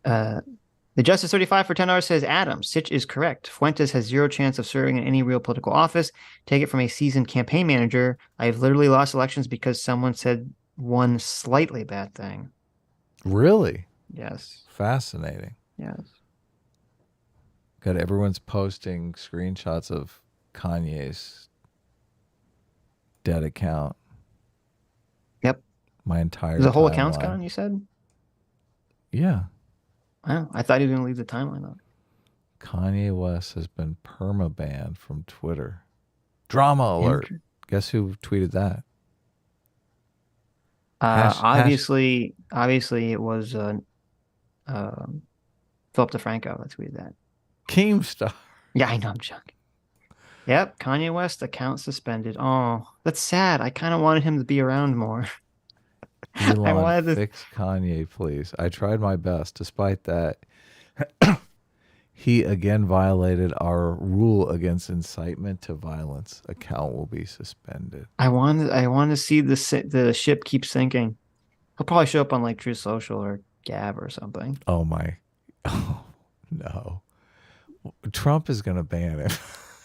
The Justice 35 for $10 says, Adam, Sitch is correct. Fuentes has zero chance of serving in any real political office. Take it from a seasoned campaign manager. I've literally lost elections because someone said one slightly bad thing. Really? Yes. Fascinating. Yes. God, everyone's posting screenshots of Kanye's dead account. Yep. My entire The whole account's timeline. gone, you said? Yeah. Wow. I thought he was going to leave the timeline up. Kanye West has been perma-banned from Twitter. Drama alert. Guess who tweeted that? Obviously it was Philip DeFranco that tweeted that. Keemstar. Yeah, I know, I'm joking. Yep, Kanye West account suspended. Oh, that's sad. I kind of wanted him to be around more. Elon, fix Kanye, please. I tried my best. Despite that, he again violated our rule against incitement to violence. Account will be suspended. I want to see the ship keep sinking. He'll probably show up on like Truth Social or Gab or something. Oh my! Oh no! Trump is gonna ban him.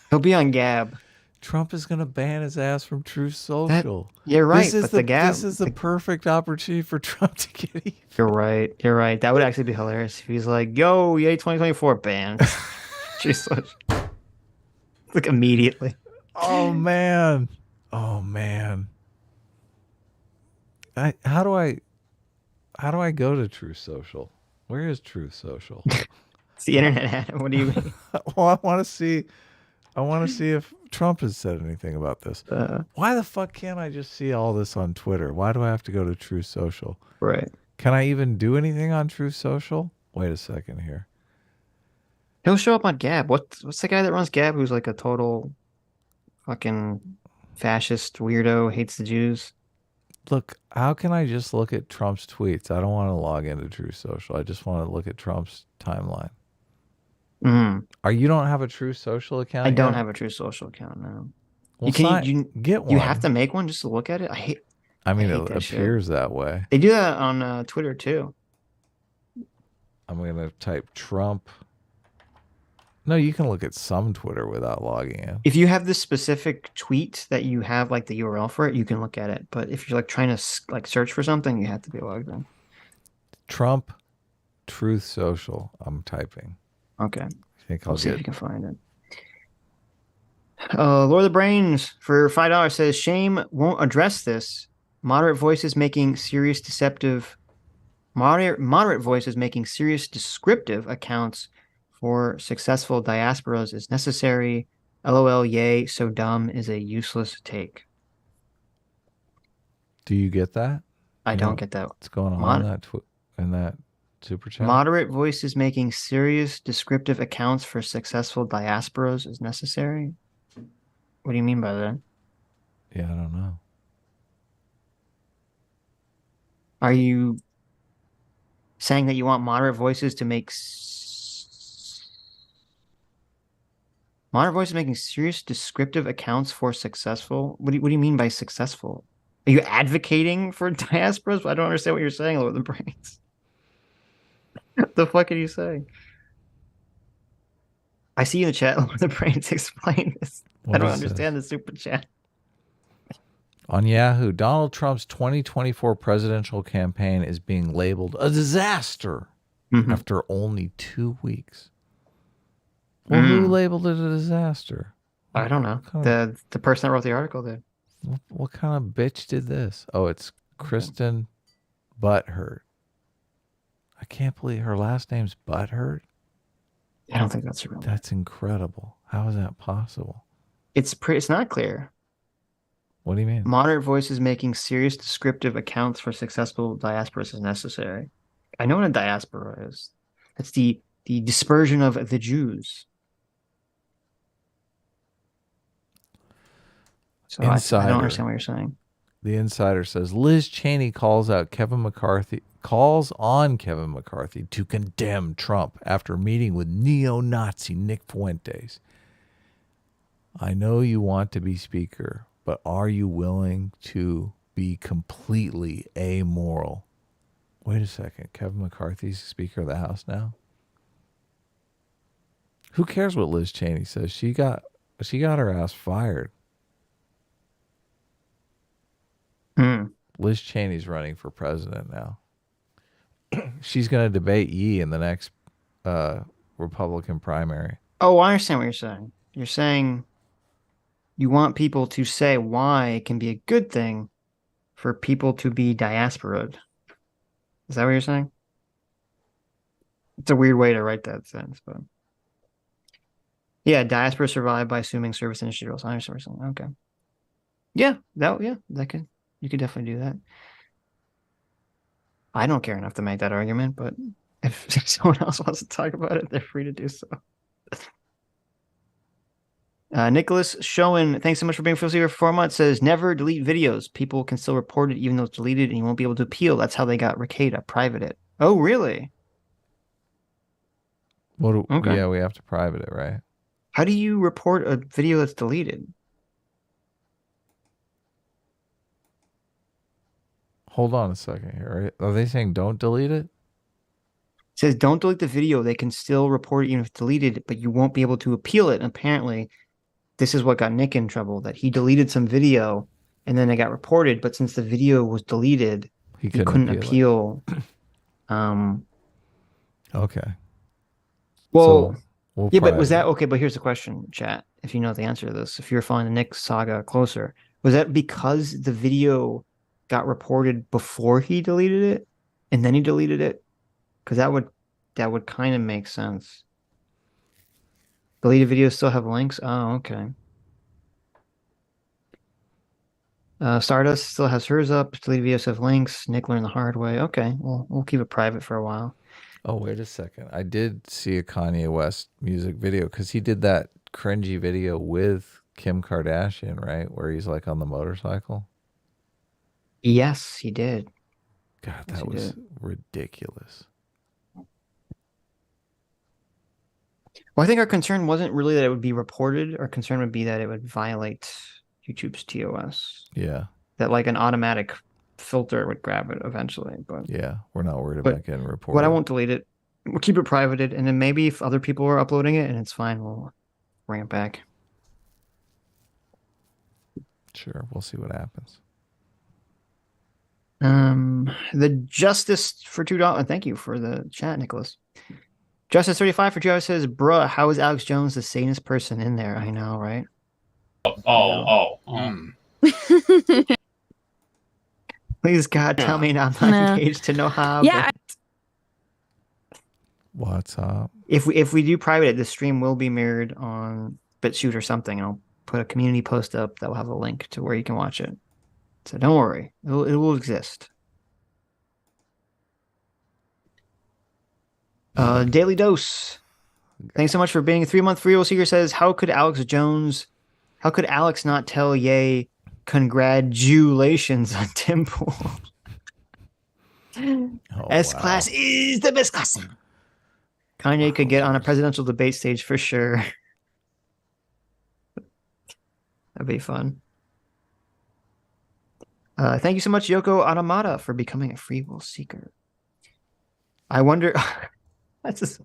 He'll be on Gab. Trump is gonna ban his ass from Truth Social. You're right. This is this is the perfect opportunity for Trump to get even. You're right. You're right. That would actually be hilarious if he's like, "Yo, yay, 2024 ban." Truth Social. Like immediately. Oh man. Oh man. How do I go to Truth Social? Where is Truth Social? It's the internet, Adam. What do you mean? Well, I want to see if Trump has said anything about this. Why the fuck can't I just see all this on Twitter? Why do I have to go to Truth Social? Right. Can I even do anything on Truth Social? Wait a second here. He'll show up on Gab. What's the guy that runs Gab who's like a total fucking fascist weirdo, hates the Jews? Look, how can I just look at Trump's tweets? I don't want to log into Truth Social. I just want to look at Trump's timeline. You don't have a Truth Social account? I don't have a Truth Social account now. Well, you get one. You have to make one just to look at it? I mean, it appears that way. They do that on Twitter too. I'm going to type Trump. No, you can look at some Twitter without logging in. If you have this specific tweet that you have like the URL for it, you can look at it. But if you're like trying to like search for something, you have to be logged in. Trump Truth Social. I'm typing. Okay. I think I'll see get if you can find it. Lord of the Brains for $5 says shame won't address this. Moderate voices making serious moderate voices making serious descriptive accounts for successful diasporas is necessary. LOL, yay, so dumb is a useless take. Do you get that? I don't get that. What's going on in that super chat? Moderate voices making serious descriptive accounts for successful diasporas is necessary. What do you mean by that? Yeah, I don't know. Are you saying that you want moderate voices to make moderate voices making serious descriptive accounts for successful? What do you mean by successful? Are you advocating for diasporas? I don't understand what you're saying, Lord of the Brains. What the fuck are you saying? I see you in the chat, Lord of the Brains. Explain this. I don't understand the super chat. On Yahoo, Donald Trump's 2024 presidential campaign is being labeled a disaster after only 2 weeks. Well, who labeled it a disaster? I don't know. The person that wrote the article did. What kind of bitch did this? Oh, it's Kristen Butthurt. I can't believe her last name's Butthurt. I don't think that's real. That's incredible. How is that possible? It's not clear. What do you mean? Moderate voices making serious descriptive accounts for successful diasporas is necessary. I know what a diaspora is. That's the dispersion of the Jews. So I don't understand what you're saying. The Insider says Liz Cheney calls on Kevin McCarthy to condemn Trump after meeting with neo-Nazi Nick Fuentes. I know you want to be speaker, but are you willing to be completely amoral? Wait a second. Kevin McCarthy's Speaker of the House now? Who cares what Liz Cheney says? She got her ass fired. Liz Cheney's running for president now. She's going to debate Yee in the next Republican primary. Oh, I understand what you're saying. You're saying you want people to say why it can be a good thing for people to be diaspora'd. Is that what you're saying? It's a weird way to write that sentence, but yeah, diaspora survive by assuming service industry roles. I understand what you're saying. Okay. Yeah, you could definitely do that. I don't care enough to make that argument, but if someone else wants to talk about it, they're free to do so. Nicholas Schoen, thanks so much for being with us here for 4 months, says never delete videos. People can still report it even though it's deleted and you won't be able to appeal. That's how they got Ricada, private it. Oh, really? Well, yeah, we have to private it, right? How do you report a video that's deleted? Hold on a second here. Are they saying don't delete it? It says don't delete the video. They can still report it even if it's deleted, but you won't be able to appeal it. And apparently, this is what got Nick in trouble, that he deleted some video and then it got reported. But since the video was deleted, he couldn't appeal. Okay. Well, so yeah, but was that okay? But here's the question, chat. If you know the answer to this, if you're following the Nick saga closer, was that because the video got reported before he deleted it and then he deleted it? Because that would kind of make sense. Deleted videos still have links. Oh, okay. Stardust still has hers up. Deleted videos have links. Nick learned the hard way. Okay, well, we'll keep it private for a while. Oh, wait a second. I did see a Kanye West music video because he did that cringy video with Kim Kardashian, right? Where he's like on the motorcycle. Yes, he did. God, that was ridiculous. Well, I think our concern wasn't really that it would be reported. Our concern would be that it would violate YouTube's TOS. Yeah. That like an automatic filter would grab it eventually. But yeah, we're not worried about getting reported. But I won't delete it. We'll keep it privated, and then maybe if other people are uploading it and it's fine, we'll bring it back. Sure, we'll see what happens. The Justice for $2. Thank you for the chat, Nicholas. Justice 35 for $2 says, "Bruh, how is Alex Jones the sanest person in there?" I know, right? Please, God, tell me I'm not engaged to know how. Yeah. What's up? If we do private it, the stream will be mirrored on BitChute or something. And I'll put a community post up that will have a link to where you can watch it. So don't worry, it will exist. Daily Dose. Thanks so much for being a 3-month free will seeker. Says, how could Alex not tell Ye congratulations on Temple? S-Class is the best class. Kanye could get on a presidential debate stage for sure. That'd be fun. Thank you so much, Yoko Automata, for becoming a free will seeker. I wonder... that's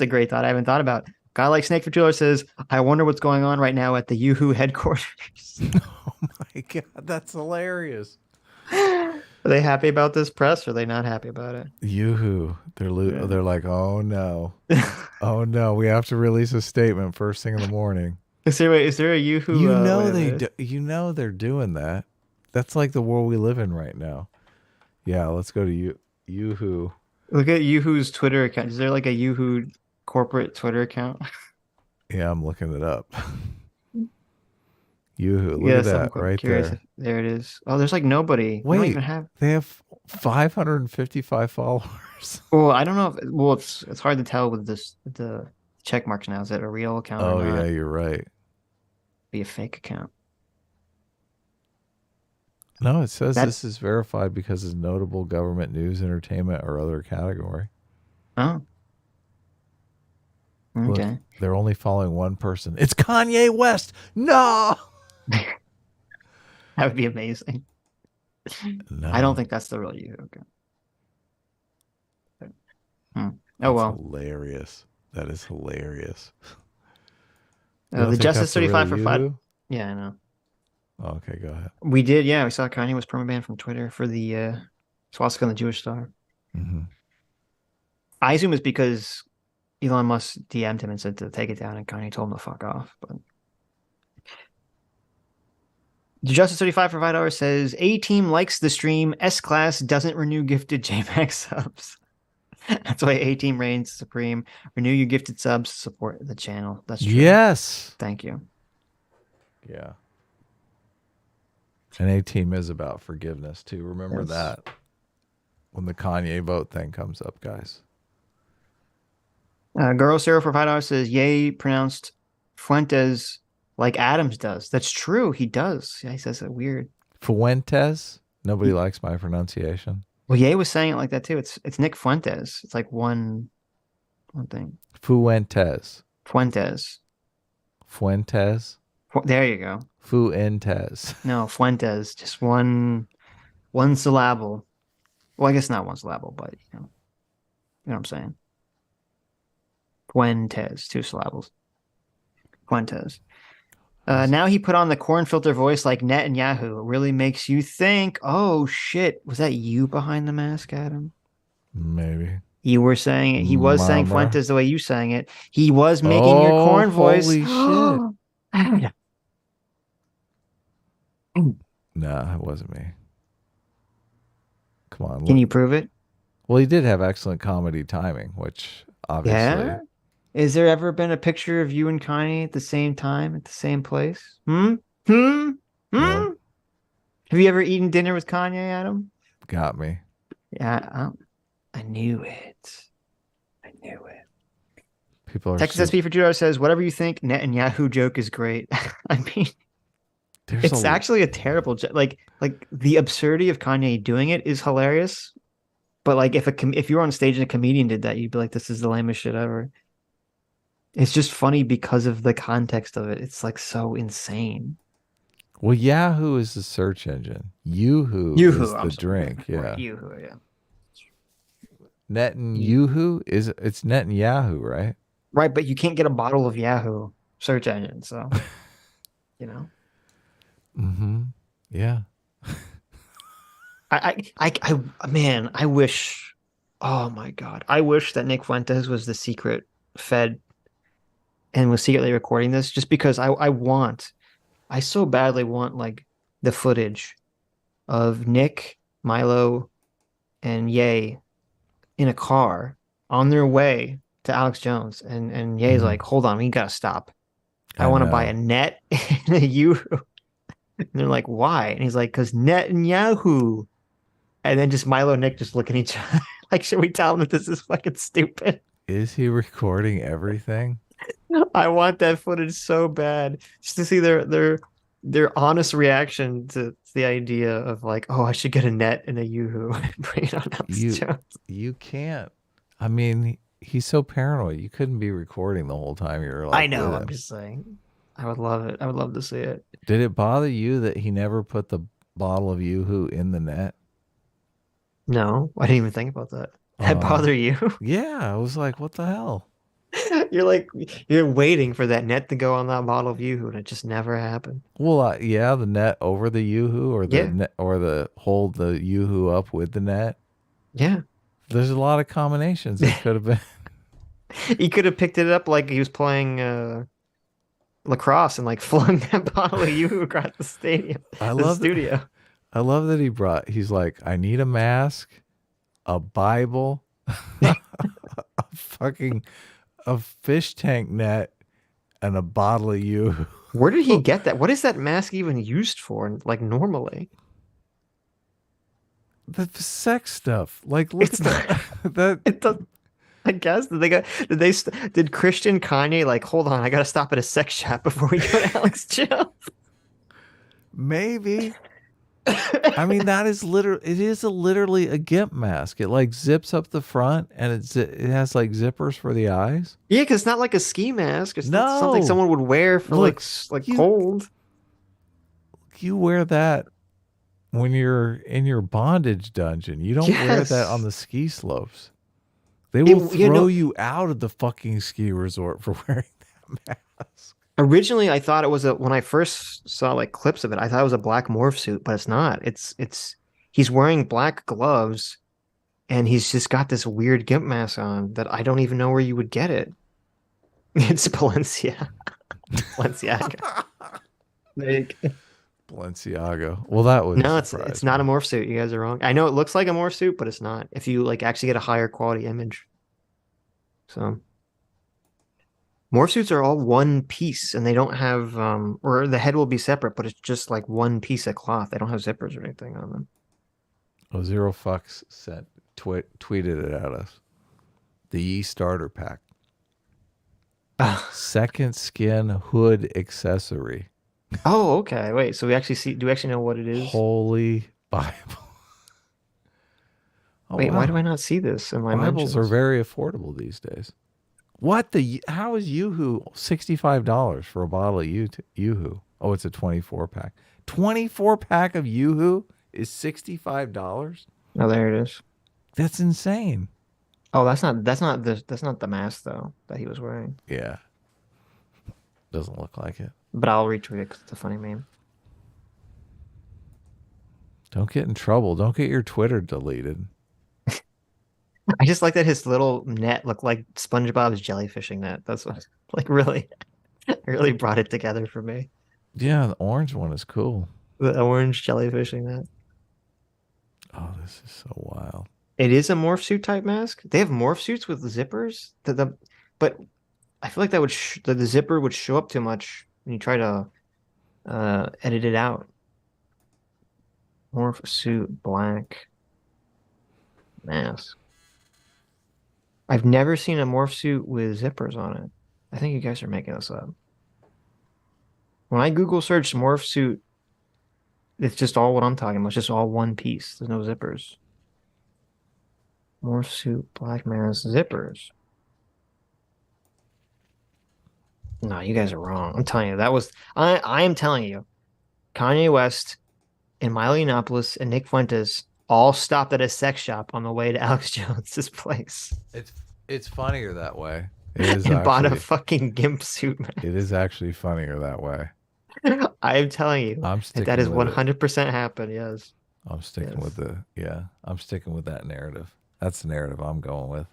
a great thought I haven't thought about. Guy like Snake for $2 says, I wonder what's going on right now at the Yoo-Hoo headquarters. Oh my God, that's hilarious. Are they happy about this press, or are they not happy about it? Yoo-Hoo. They're like, oh no. Oh no, we have to release a statement first thing in the morning. Is there a Yoo-Hoo? You know they're doing that. That's like the world we live in right now. Yeah, let's go to Yoo-Hoo. Look at Yoo-Hoo's Twitter account. Is there like a Yoo-Hoo corporate Twitter account? Yeah, I'm looking it up. Yoo-Hoo, look at that right there. There it is. Oh, there's like nobody. Wait, they have 555 followers. Well, I don't know if it's hard to tell with the check marks now. Is it a real account? Oh or not? yeah, you're right. Be a fake account. No, it says this is verified because it's notable government news, entertainment, or other category. Oh. Okay. Look, they're only following one person. It's Kanye West. No. That would be amazing. No. I don't think that's the real you. Okay. Oh well. Hilarious. That is hilarious. The Justice 35 for 5. Yeah, I know. Okay, go ahead. We did, yeah. We saw Kanye was permabanned from Twitter for the swastika and the Jewish star. Mm-hmm. I assume it's because Elon Musk DM'd him and said to take it down, and Kanye told him to fuck off. But the Justice 35 for $5 says, A-Team likes the stream. S-Class doesn't renew gifted JMax subs. That's why A-Team reigns supreme. Renew your gifted subs. Support the channel. That's true. Yes. Thank you. Yeah. And A-Team is about forgiveness, too. Remember that when the Kanye vote thing comes up, guys. Girl Sarah for $5 says, Ye pronounced Fuentes like Adams does. That's true. He does. Yeah, he says it weird. Fuentes? Nobody likes my pronunciation. Well, Ye was saying it like that, too. It's Nick Fuentes. It's like one thing. Fuentes. Fuentes. Fuentes? There you go. Fuentes. No, Fuentes. Just one syllable. Well, I guess not one syllable, but you know what I'm saying. Fuentes, 2 syllables. Fuentes. Now he put on the corn filter voice like Netanyahu. It really makes you think, oh shit, was that you behind the mask, Adam? Maybe. You were saying it. He was saying Fuentes the way you sang it. He was making your corn voice. Holy shit. Adam. No, it wasn't me. Come on. Can you prove it? Well, he did have excellent comedy timing, which obviously. Yeah? Has there ever been a picture of you and Kanye at the same time, at the same place? No. Have you ever eaten dinner with Kanye, Adam? Got me. Yeah, I knew it. I knew it. People are Texas SP for $2 says, whatever you think, Netanyahu joke is great. I mean, it's actually a terrible joke. Like the absurdity of Kanye doing it is hilarious. But like if you were on stage and a comedian did that, you'd be like, this is the lamest shit ever. It's just funny because of the context of it. It's like so insane. Well, Yahoo is the search engine. Yoo-Hoo is the drink. Yeah. Yoo-Hoo, yeah. Netanyahu it's Netanyahu, right? Right, but you can't get a bottle of Yahoo search engine, so you know. Mm-hmm. Yeah. Man, I wish. Oh my God, I wish that Nick Fuentes was the secret Fed and was secretly recording this, just because I so badly want like the footage of Nick, Milo, and Ye in a car on their way to Alex Jones, and Ye's like, "Hold on, we gotta stop. I want to buy a net and a U." And they're like, "Why?" And he's like, "Cause Netanyahu." And then just Milo and Nick just look at each other like, "Should we tell him that this is fucking stupid?" Is he recording everything? I want that footage so bad, just to see their honest reaction to the idea of like, "Oh, I should get a net and a Yoo-hoo and bring it on Alex Jones." You can't. I mean, he's so paranoid. You couldn't be recording the whole time you're like. I know. I'm just saying. I would love it. I would love to see it. Did it bother you that he never put the bottle of Yoo-hoo in the net? No, I didn't even think about that. That bother you? Yeah, I was like, what the hell? You're waiting for that net to go on that bottle of Yoo-hoo, and it just never happened. Well, yeah, the net over the Yoo-hoo, or the net, or the hold the Yoo-hoo up with the net. Yeah, there's a lot of combinations it could have been. He could have picked it up like he was playing lacrosse and like flung that bottle of Yoo-hoo across the stadium. I love the studio. I love that he's like, I need a mask, a Bible, a fish tank net, and a bottle of Yoo-hoo. Where did he get that? What is that mask even used for? Like normally, the sex stuff. Like, look at that. It does. I guess did Christian Kanye like, hold on, I gotta stop at a sex shop before we go to Alex Jones? Maybe. I mean, it is literally a GIMP mask. It like zips up the front, and it has like zippers for the eyes. Yeah, because it's not like a ski mask. It's not something someone would wear for like cold. You wear that when you're in your bondage dungeon. You don't wear that on the ski slopes. They will throw you out of the fucking ski resort for wearing that mask. Originally, I thought it was when I first saw like clips of it, I thought it was a black morph suit, but it's not. He's wearing black gloves, and he's just got this weird GIMP mask on that I don't even know where you would get it. It's Balenciaga. Balenciaga. Well, that would it's not a morph suit. You guys are wrong. I know it looks like a morph suit, but it's not. If you like actually get a higher quality image. So morph suits are all one piece, and they don't have or the head will be separate, but it's just like one piece of cloth. They don't have zippers or anything on them. Oh, Zero Fucks tweeted it at us. The Yee starter pack. Second skin hood accessory. Oh, okay. Wait, so do we actually know what it is? Holy Bible. Wait, why do I not see this in my Bibles are very affordable these days. How is Yoo-hoo $65 for a bottle of Yoo-hoo? Oh, it's a 24 pack. 24 pack of Yoo-hoo is $65? Oh, there it is. That's insane. Oh, that's not the mask though that he was wearing. Yeah. Doesn't look like it. But I'll retweet it because it's a funny meme. Don't get in trouble. Don't get your Twitter deleted. I just like that his little net looked like SpongeBob's jellyfishing net. That's what really brought it together for me. Yeah, the orange one is cool. The orange jellyfishing net. Oh, this is so wild. It is a morph suit type mask. They have morph suits with zippers. But I feel like that would the zipper would show up too much when you try to edit it out. Morph suit black mask. I've never seen a morph suit with zippers on it. I think you guys are making this up. When I Google search morph suit, it's just all what I'm talking about. It's just all one piece. There's no zippers. Morph suit, black mask, zippers. No, you guys are wrong. I'm telling you, I am telling you, Kanye West and Milo Yiannopoulos and Nick Fuentes all stopped at a sex shop on the way to Alex Jones's place. It's funnier that way. It is and bought a actually, fucking gimp suit, man. it is actually funnier that way. I am telling you, I'm sticking that is with it. 100% happened. Yes. I'm sticking with I'm sticking with that narrative. That's the narrative I'm going with.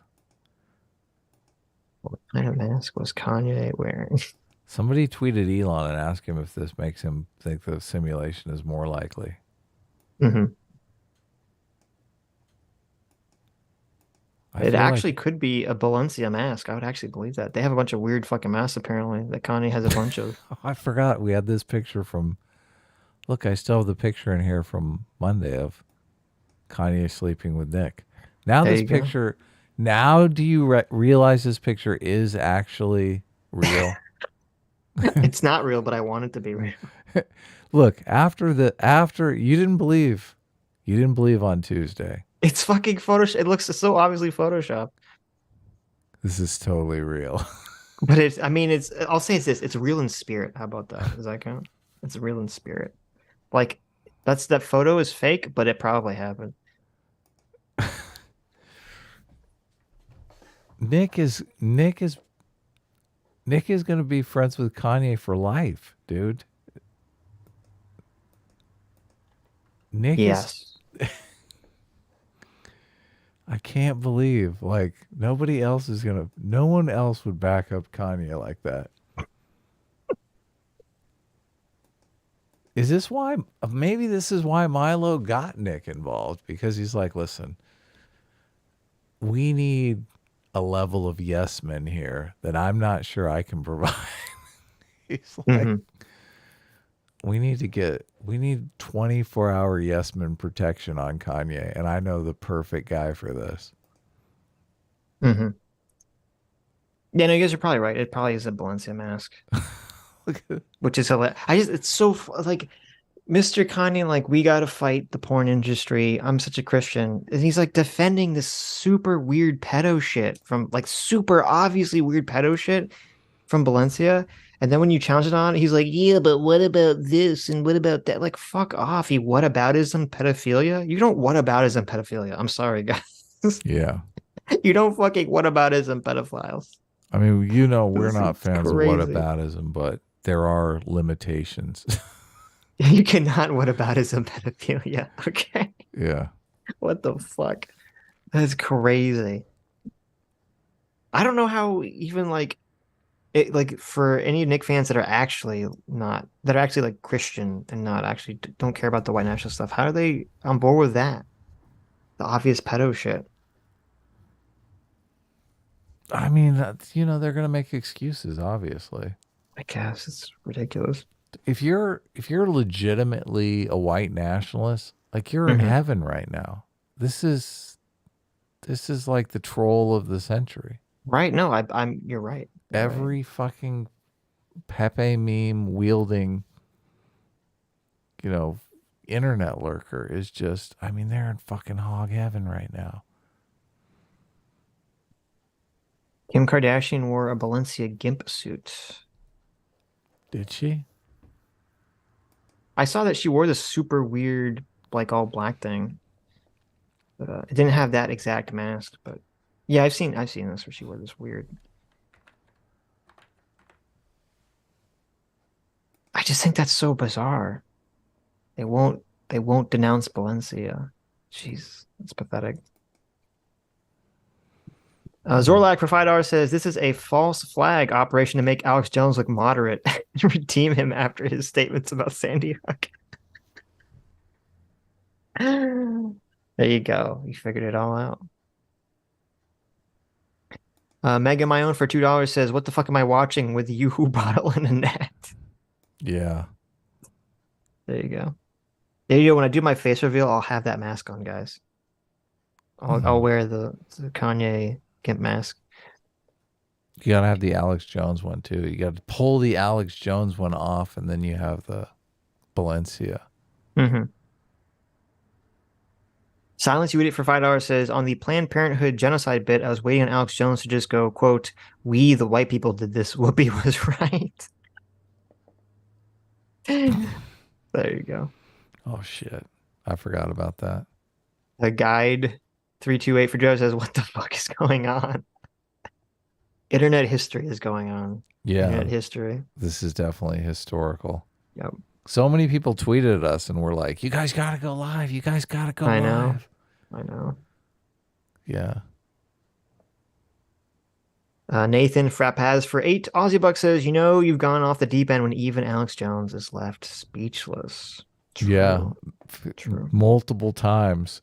What kind of mask was Kanye wearing? Somebody tweeted Elon and asked him if this makes him think the simulation is more likely. Mm-hmm. I It feel actually like, could be a Balenciaga mask. I would actually believe that. They have a bunch of weird fucking masks apparently that Kanye has a bunch of. oh, I forgot we had this picture from. Look, I still have the picture in here from Monday of Kanye sleeping with Nick. Now There this you go. picture. Now do you realize this picture is actually real? It's not real, but I want it to be real. Look, after you didn't believe on Tuesday. It's fucking Photoshop. It looks so obviously Photoshopped. This is totally real. But it's, I mean, it's, I'll say it's this, it's real in spirit. How about that? Does that count? It's real in spirit. Like, that photo is fake, but it probably happened. Nick is going to be friends with Kanye for life, dude. Nick Yes. is I can't believe like no one else would back up Kanye like that. Is this why maybe this is why Milo got Nick involved, because he's like, listen, we need a level of yes men here that I'm not sure I can provide. He's like, we need 24-hour yes men protection on Kanye, and I know the perfect guy for this. Mm-hmm. Yeah, no, you guys are probably right. It probably is a Balenciaga mask. Which is hilarious. It's so like Mr. Kanye, like, we gotta fight the porn industry. I'm such a Christian. And he's like defending this super weird pedo shit from like super obviously weird pedo shit from Balenciaga. And then when you challenge it on, he's like, yeah, but what about this? And what about that? Like, fuck off. He whataboutism pedophilia? You don't whataboutism pedophilia. I'm sorry, guys. Yeah. You don't fucking whataboutism pedophiles. I mean, you know, we're not fans crazy. of whataboutism, but there are limitations. You cannot whataboutism pedophilia. Okay. Yeah. What the fuck? That's crazy. I don't know how even like it, like for any Nick fans that are actually like Christian and not actually don't care about the white national stuff. How are they on board with that? The obvious pedo shit. I mean, that's, you know, they're going to make excuses, obviously. I guess it's ridiculous. If you're legitimately a white nationalist, like, you're in heaven right now. This is like the troll of the century. Right? No, you're right. Every fucking Pepe meme wielding, you know, internet lurker is just, I mean, they're in fucking hog heaven right now. Kim Kardashian wore a Balenciaga gimp suit. Did she? I saw that she wore this super weird, like, all black thing. But it didn't have that exact mask, but yeah, I've seen this where she wore this weird. I just think that's so bizarre. They won't denounce Balenciaga. Jeez, that's pathetic. Zorlak for $5 says this is a false flag operation to make Alex Jones look moderate and redeem him after his statements about Sandy Hook. There you go. You figured it all out. Mega My Own for $2 says, what the fuck am I watching with you who bottle in a net? Yeah. There you go. There you go. When I do my face reveal, I'll have that mask on, guys. I'll wear the Kanye gimp mask. You gotta have the Alex Jones one too. You gotta pull the Alex Jones one off, and then you have the Balenciaga. Silence You Idiot for $5 says, on the Planned Parenthood genocide bit, I was waiting on Alex Jones to just go, quote, we the white people did this. Whoopi was right. There you go. Oh shit. I forgot about that. A guide 328 for Joe says, "What the fuck is going on?" Internet history is going on. Yeah. Internet history. This is definitely historical. Yep. So many people tweeted at us and were like, "You guys got to go live. You guys got to go I know. live." I know. Yeah. Nathan Frappaz for 8 Aussie bucks says, you've gone off the deep end when even Alex Jones is left speechless. True. Yeah. True. Multiple times.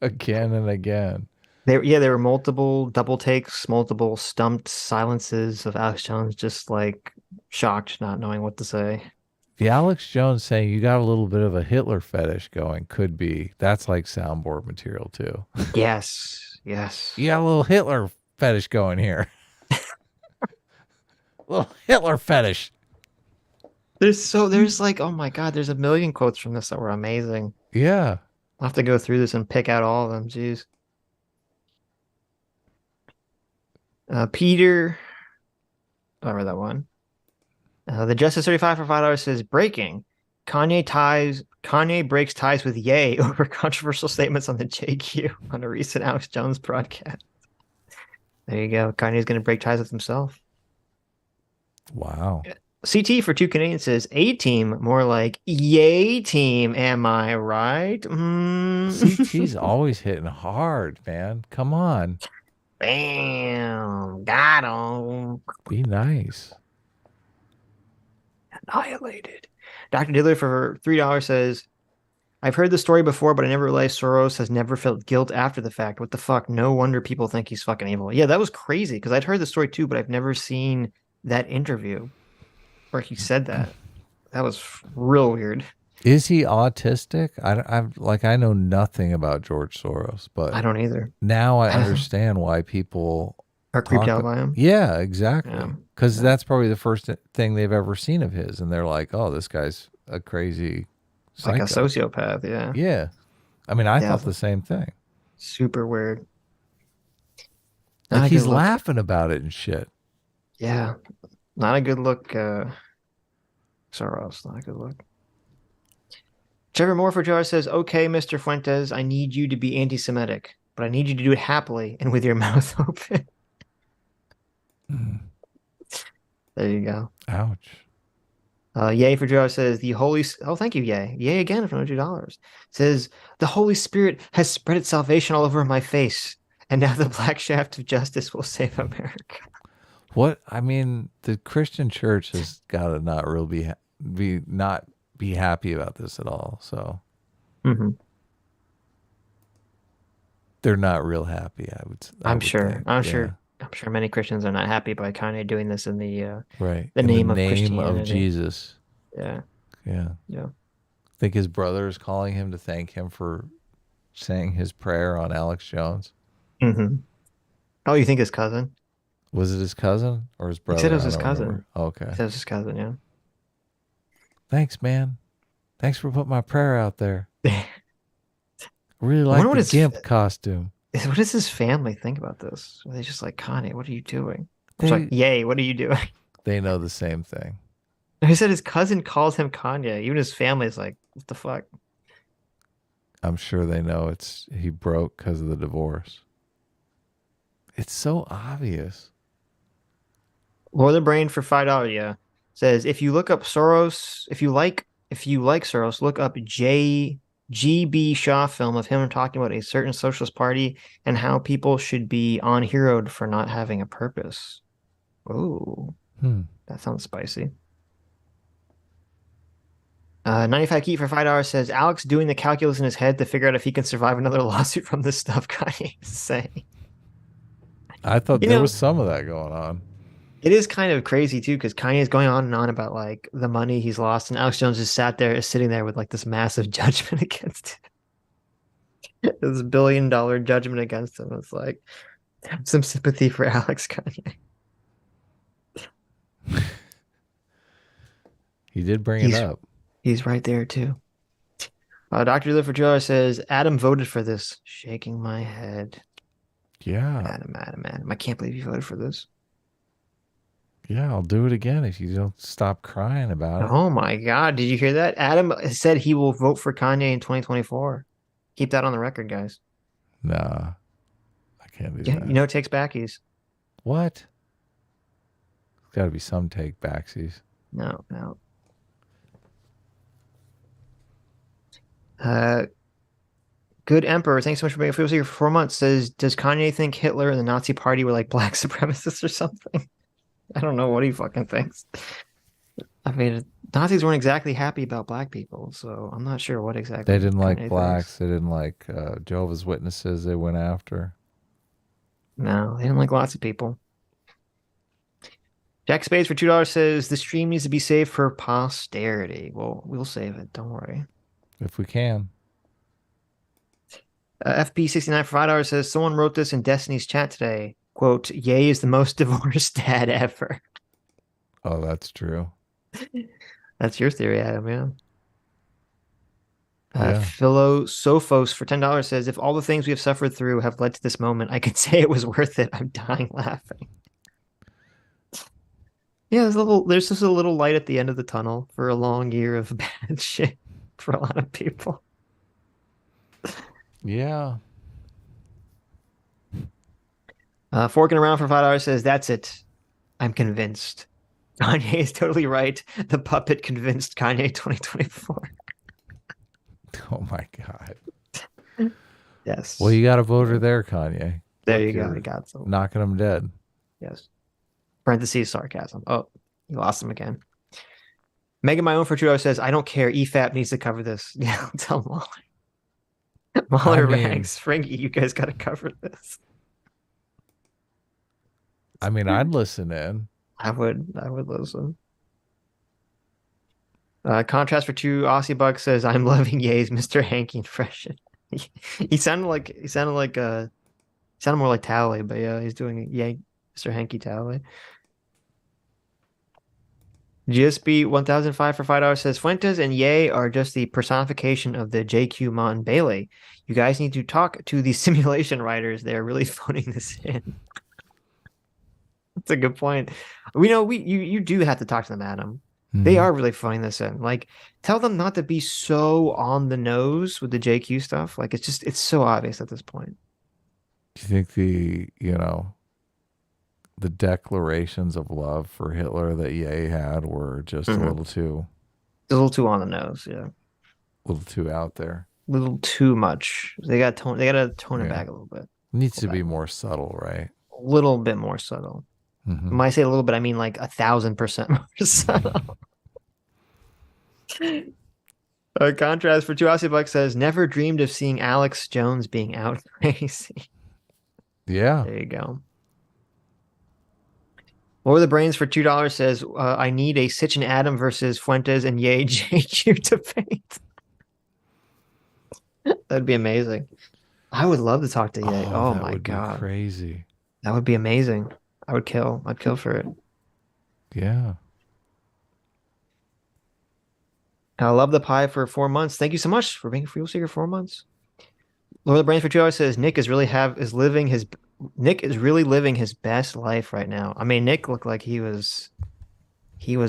Again and again. There were multiple double takes, multiple stumped silences of Alex Jones just like shocked, not knowing what to say. The Alex Jones saying you got a little bit of a Hitler fetish going could be, that's like soundboard material too. Yes. Yes. You got a little Hitler fetish going here. Little Hitler fetish. There's like, oh my God, there's a million quotes from this that were amazing. Yeah. I'll have to go through this and pick out all of them. Jeez. Peter, I read that one. The Justice 35 for $5 says, breaking. Kanye breaks ties with Ye over controversial statements on the JQ on a recent Alex Jones broadcast. There you go. Kanye's going to break ties with himself. Wow. CT for 2 Canadians says, A-team, more like Yay team, am I right? CT's always hitting hard, man. Come on. Bam. Got him. Be nice. Annihilated. Dr. Diddler for $3 says, I've heard the story before, but I never realized Soros has never felt guilt after the fact. What the fuck? No wonder people think he's fucking evil. Yeah, that was crazy because I'd heard the story too, but I've never seen that interview where he said that. That was real weird. Is he autistic? I know nothing about George Soros, but I don't either. Now I understand why people are creeped out by him. Yeah, exactly. Because Yeah. that's probably the first thing they've ever seen of his, and they're like, "Oh, this guy's a crazy psycho." Like a sociopath." Yeah. Yeah. I mean, I thought the same thing. Super weird. Like he's laughing about it and shit. Yeah. Not a good look. Soros, not a good look. Trevor Morford Jar says, okay, Mr. Fuentes, I need you to be anti-Semitic, but I need you to do it happily and with your mouth open. There you go. Ouch. Yay for Jar says, thank you, Yay. Yay again for $100. Says, the Holy Spirit has spread its salvation all over my face, and now the black shaft of justice will save America. What? I mean, the Christian church has got to not really be happy about this at all. So they're not real happy. I'm sure many Christians are not happy by Kanye doing this in the name of Jesus. Yeah. Think his brother is calling him to thank him for saying his prayer on Alex Jones. Oh, you think his cousin? Was it his cousin or his brother? He said it was his cousin. Okay. He said it was his cousin, yeah. Thanks, man. Thanks for putting my prayer out there. Really like the GIMP costume. What does his family think about this? Are they just like, Kanye, what are you doing? It's like, Yay, what are you doing? They know the same thing. He said his cousin calls him Kanye. Even his family's like, what the fuck? I'm sure they know he broke because of the divorce. It's so obvious. Lord of the Brain for $5, yeah. Says if you look up Soros, if you like Soros, look up G.B. Shaw film of him talking about a certain socialist party and how people should be on-heroed for not having a purpose. Oh, that sounds spicy. 95 Keat for $5 says Alex doing the calculus in his head to figure out if he can survive another lawsuit from this stuff Kanye is saying. I thought there was some of that going on. It is kind of crazy too, because Kanye is going on and on about like the money he's lost, and Alex Jones is sitting there with like this massive judgment against him. This $1 billion judgment against him. It's like some sympathy for Alex Kanye. He did bring it up. He's right there too. Dr. Lifford says Adam voted for this. Shaking my head. Yeah. Adam. I can't believe you voted for this. Yeah, I'll do it again if you don't stop crying about it. Oh my God. Did you hear that? Adam said he will vote for Kanye in 2024. Keep that on the record, guys. Nah, I can't do Yeah, that. you know it takes backies. What? There's got to be some take backsies. No. Good Emperor, thanks so much for being here for 4 months. Says, does Kanye think Hitler and the Nazi Party were like black supremacists or something? I don't know what he fucking thinks. I mean, Nazis weren't exactly happy about black people, so I'm not sure what exactly They didn't like Kanye blacks. thinks. They didn't like Jehovah's Witnesses. They went after. No, they didn't like lots of people. Jack Spades for $2 says the stream needs to be saved for posterity. Well, we'll save it. Don't worry. If we can. FP69 for $5 says someone wrote this in Destiny's chat today. Quote, Ye is the most divorced dad ever. Oh, that's true. That's your theory, Adam, yeah. Yeah. Philosophos for $10 says, if all the things we have suffered through have led to this moment, I can say it was worth it. I'm dying laughing. Yeah, there's just a little light at the end of the tunnel for a long year of bad shit for a lot of people. Yeah. Forking around for $5 says, that's it. I'm convinced. Kanye is totally right. The puppet convinced Kanye 2024. Oh my God. Yes. Well, you got a voter there, Kanye. There Look, you go. you're I got some. knocking him dead. Yes. Parentheses sarcasm. Oh, you lost him again. Megan My Own for $2 says, I don't care. EFAP needs to cover this. Yeah, tell Mahler. Mahler Rags, Frankie, you guys got to cover this. I mean, I'd listen in. I would listen. Contrast for 2 Aussie Bucks says, I'm loving Ye's Mr. Hanky impression. He sounded more like Tally, but yeah, he's doing Ye, Mr. Hanky Tally. GSB 1005 for $5 says, Fuentes and Ye are just the personification of the JQ Mon Bailey. You guys need to talk to the simulation writers. They're really phoning this in. That's a good point. We know you do have to talk to them, Adam. They are really phoning this in. Like, tell them not to be so on the nose with the JQ stuff. Like, it's so obvious at this point. Do you think the declarations of love for Hitler that Ye had were just a little too on the nose, yeah. A little too out there. A little too much. They got to tone it back a little bit. Needs to be more subtle, right? A little bit more subtle. When I say a little bit, I mean like 1,000% more subtle. Contrast for 2 Aussie Bucks says, never dreamed of seeing Alex Jones being out crazy. Yeah. There you go. Or the Brains for $2 says, I need a Sitch and Adam versus Fuentes and Ye JQ debate. That'd be amazing. I would love to talk to Ye. Oh my God. Be crazy. That would be amazing. I'd kill for it. Yeah. I love the pie for 4 months. Thank you so much for being a Fuel Seeker 4 months. Lord of the Brains for $2 says Nick is really living his best life right now. I mean, Nick looked like he was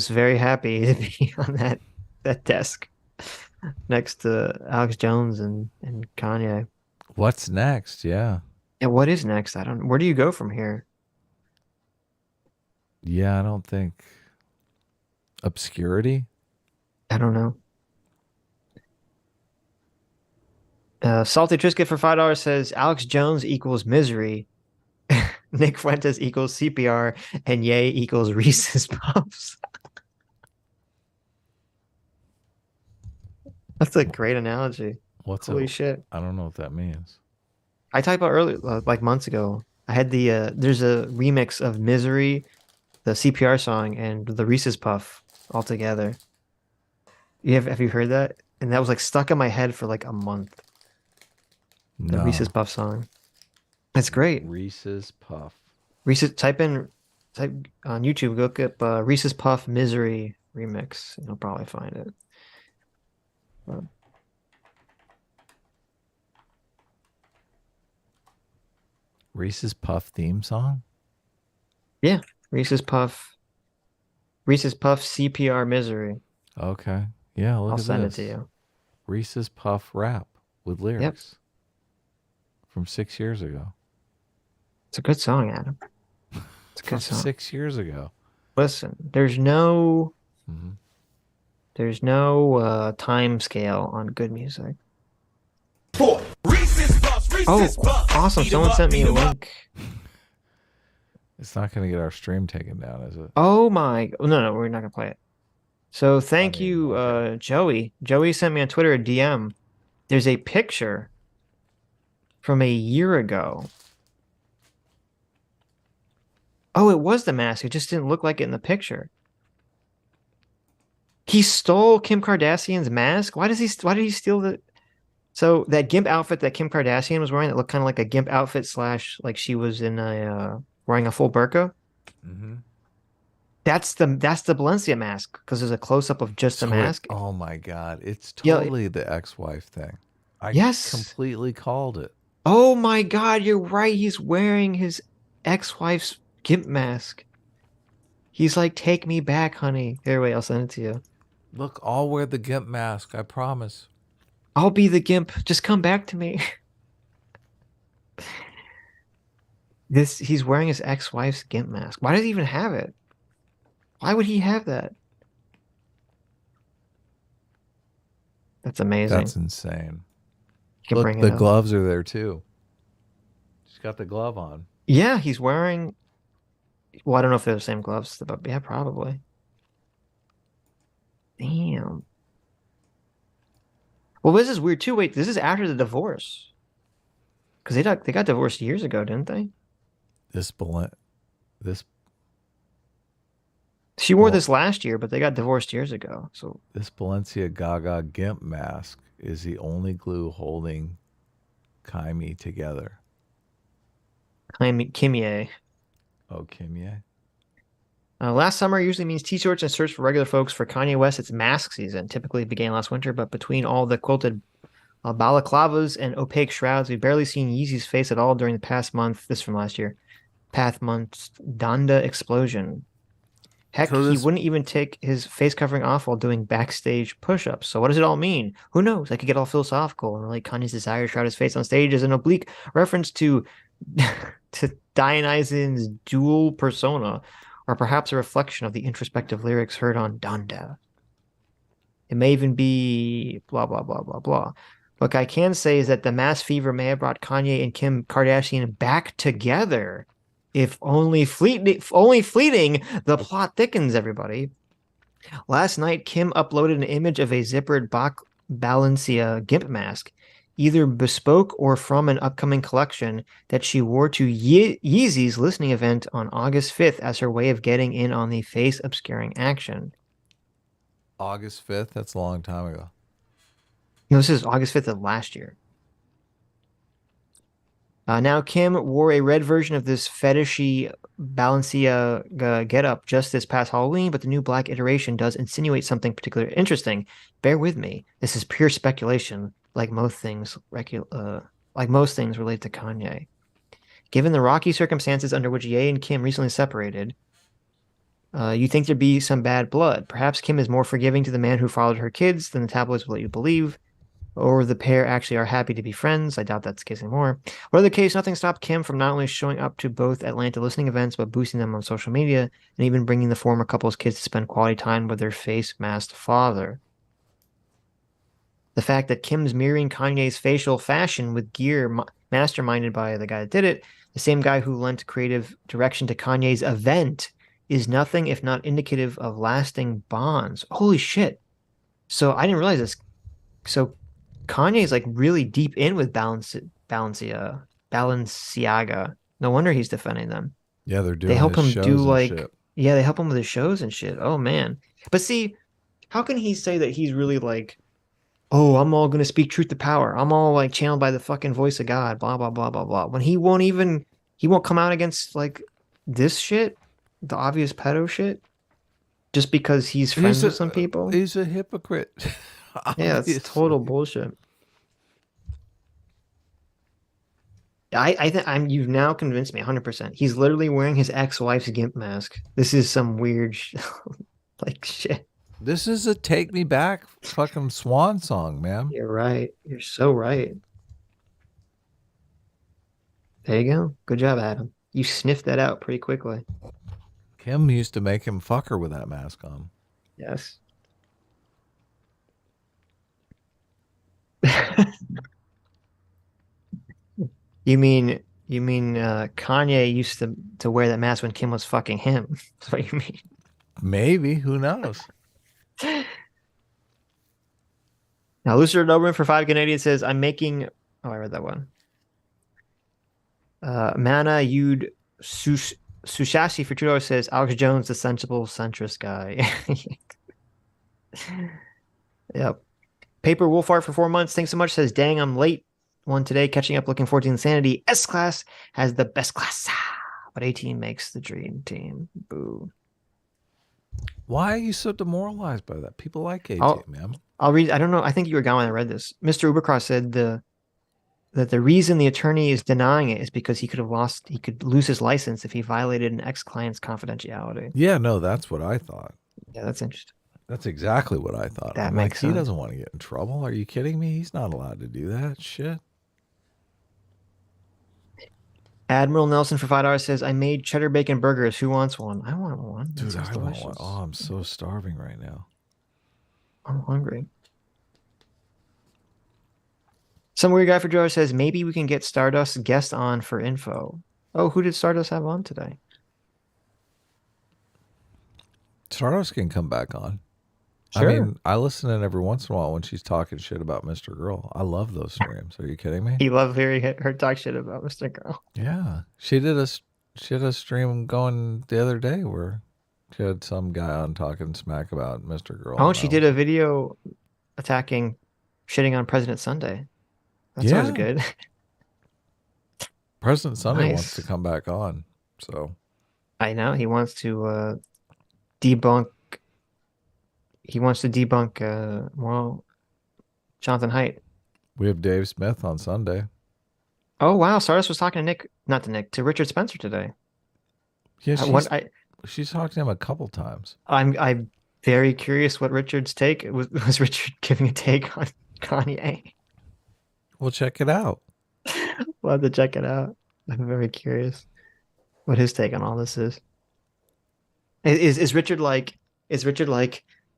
very happy to be on that desk next to Alex Jones and Kanye. What's next? Yeah. And what is next? Where do you go from here? Yeah, I don't think obscurity. I don't know. Salty Trisket for $5 says Alex Jones equals misery. Nick Fuentes equals CPR and Ye equals Reese's Puffs. That's a great analogy. Holy shit. I don't know what that means. I typed out earlier, like months ago. I had there's a remix of Misery, the CPR song, and the Reese's Puff all together. Have you heard that? And that was like stuck in my head for like a month. The Reese's Puff song. It's great. Reese's Puff. Type on YouTube, look up Reese's Puff Misery remix. You'll probably find it. Reese's Puff theme song? Yeah. Reese's Puff CPR Misery. Okay. Yeah, I'll send it to you. Reese's Puff rap. with lyrics from 6 years ago. It's a good song, Adam. It's a good From song. 6 years ago. Listen, there's no time scale on good music. Oh, awesome. Someone sent me a link. It's not going to get our stream taken down, is it? Oh my, no, we're not gonna play it. So thank you, Joey. Joey sent me on Twitter a DM. There's a picture from a year ago. Oh, it was the mask. It just didn't look like it in the picture. He stole Kim Kardashian's mask. Why did he steal the? So that gimp outfit that Kim Kardashian was wearing, that looked kind of like a gimp outfit slash like she was in a wearing a full burqa. Mm-hmm. That's the Balenciaga mask because there's a close up of just the mask. Oh my God, it's totally the ex-wife thing. I completely called it. Oh my God, you're right. He's wearing his ex-wife's gimp mask. He's like, "Take me back, honey." Here, wait, I'll send it to you. Look, I'll wear the gimp mask. I promise. I'll be the gimp. Just come back to me. He's wearing his ex-wife's gimp mask. Why does he even have it? Why would he have that? That's amazing. That's insane. Look, bring the gloves are there too. She's got the glove on. Yeah, he's wearing. Well, I don't know if they're the same gloves, but yeah, probably. Damn. Well, this is weird too. Wait, this is after the divorce. Because they got divorced years ago, didn't they? She wore this last year, but they got divorced years ago. So this Balenciaga gimp mask is the only glue holding Kanye together. Kimye. Oh, Kimye. Last summer usually means t-shirts and shirts for regular folks. For Kanye West, it's mask season. Typically began last winter, but between all the quilted balaclavas and opaque shrouds, we've barely seen Yeezy's face at all during the past month. This from last year. Past month's Donda explosion. Heck, he wouldn't even take his face covering off while doing backstage push-ups. So what does it all mean? Who knows? I could get all philosophical and relate Kanye's desire to shroud his face on stage as an oblique reference to Dionysian's dual persona, or perhaps a reflection of the introspective lyrics heard on Donda. It may even be blah, blah, blah, blah, blah. What I can say is that the mass fever may have brought Kanye and Kim Kardashian back together. If only fleeting, the plot thickens, everybody. Last night, Kim uploaded an image of a zippered Balenciaga gimp mask, either bespoke or from an upcoming collection that she wore to Yeezy's listening event on August 5th as her way of getting in on the face-obscuring action. August 5th? That's a long time ago. No, this is August 5th of last year. Now, Kim wore a red version of this fetishy Balenciaga getup just this past Halloween, but the new black iteration does insinuate something particularly interesting. Bear with me. This is pure speculation, like most things related to Kanye. Given the rocky circumstances under which Ye and Kim recently separated, you think there'd be some bad blood. Perhaps Kim is more forgiving to the man who fathered her kids than the tabloids will let you believe. Or the pair actually are happy to be friends. I doubt that's the case anymore. Whatever the case, nothing stopped Kim from not only showing up to both Atlanta listening events, but boosting them on social media, and even bringing the former couple's kids to spend quality time with their face-masked father. The fact that Kim's mirroring Kanye's facial fashion with gear masterminded by the guy that did it, the same guy who lent creative direction to Kanye's event, is nothing if not indicative of lasting bonds. Holy shit. So I didn't realize this. So Kanye's like really deep in with Balenciaga. No wonder he's defending them. Yeah, they help him do they help him with his shows and shit. Oh man. But see, how can he say that he's really like, oh, I'm all gonna speak truth to power. I'm all like channeled by the fucking voice of God, blah blah blah blah blah. When he won't come out against like this shit, the obvious pedo shit, just because he's friends with some people. He's a hypocrite. Yeah, it's total bullshit. I think you've now convinced me 100%. He's literally wearing his ex-wife's gimp mask. This is some weird like shit. This is a take me back fucking swan song, man. You're right. You're so right. There you go. Good job, Adam. You sniffed that out pretty quickly. Kim used to make him fuck her with that mask on. Yes. You mean Kanye used to wear that mask when Kim was fucking him? That's what you mean. Maybe. Who knows? Now, Lucifer Dobrin for 5 Canadian says, I'm making... Oh, I read that one. Mana Yud Sushashi for $2 says, Alex Jones, the sensible centrist guy. Yep. Paper Wolfart for 4 months. Thanks so much. Says, dang, I'm late. One today, catching up, looking forward to Insanity. S-Class has the best class. But 18 makes the dream team. Boo. Why are you so demoralized by that? People like AT, man. I'll read. I don't know. I think you were gone when I read this. Mr. Ubercross said that the reason the attorney is denying it is because he could lose his license if he violated an ex-client's confidentiality. Yeah, no, that's what I thought. Yeah, that's interesting. That's exactly what I thought. That I'm makes like, he sense. doesn't want to get in trouble. Are you kidding me? He's not allowed to do that shit. Admiral Nelson for $5 says, I made cheddar bacon burgers. Who wants one? I want one. Dude, I want one. Oh, I'm so starving right now. I'm hungry. Some weird guy for Joe says, maybe we can get Stardust guest on for info. Oh, who did Stardust have on today? Stardust can come back on. Sure. I mean, I listen in every once in a while when she's talking shit about Mr. Girl. I love those streams. Are you kidding me? He loved hearing her talk shit about Mr. Girl. Yeah. She had a stream going the other day where she had some guy on talking smack about Mr. Girl. Oh, she did a video shitting on President Sunday. That sounds good. President Sunday wants to come back on. So I know he wants to debunk. He wants to debunk Jonathan Haidt. We have Dave Smith on Sunday. Oh wow, Stardust was talking to Richard Spencer today. Yeah, she's talked to him a couple times. I'm very curious what Richard's take was. Richard giving a take on Kanye? We'll check it out. We'll have to check it out. I'm very curious what his take on all this is. Is Richard like?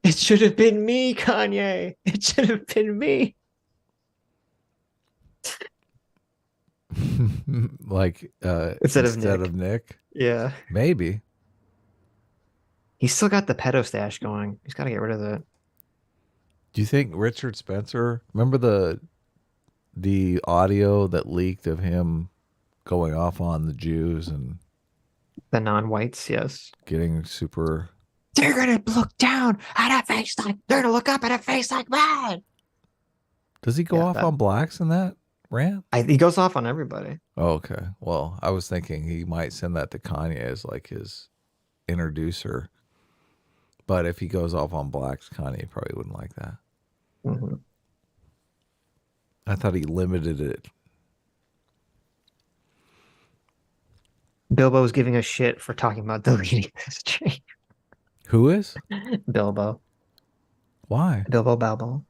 It should have been me, Kanye. It should have been me. Like instead of Nick. Yeah. Maybe. He's still got the pedo stash going. He's got to get rid of that. Do you think Richard Spencer, remember the audio that leaked of him going off on the Jews and the non-whites, yes. Getting super... They're going to look down at a face like... They're going to look up at a face like that. Does he go off on blacks in that rant? He goes off on everybody. Oh, okay. Well, I was thinking he might send that to Kanye as like his introducer. But if he goes off on blacks, Kanye probably wouldn't like that. Mm-hmm. I thought he limited it. Bilbo was giving a shit for talking about deleting this stream. Who is? Bilbo. Why? Bilbo Balbo.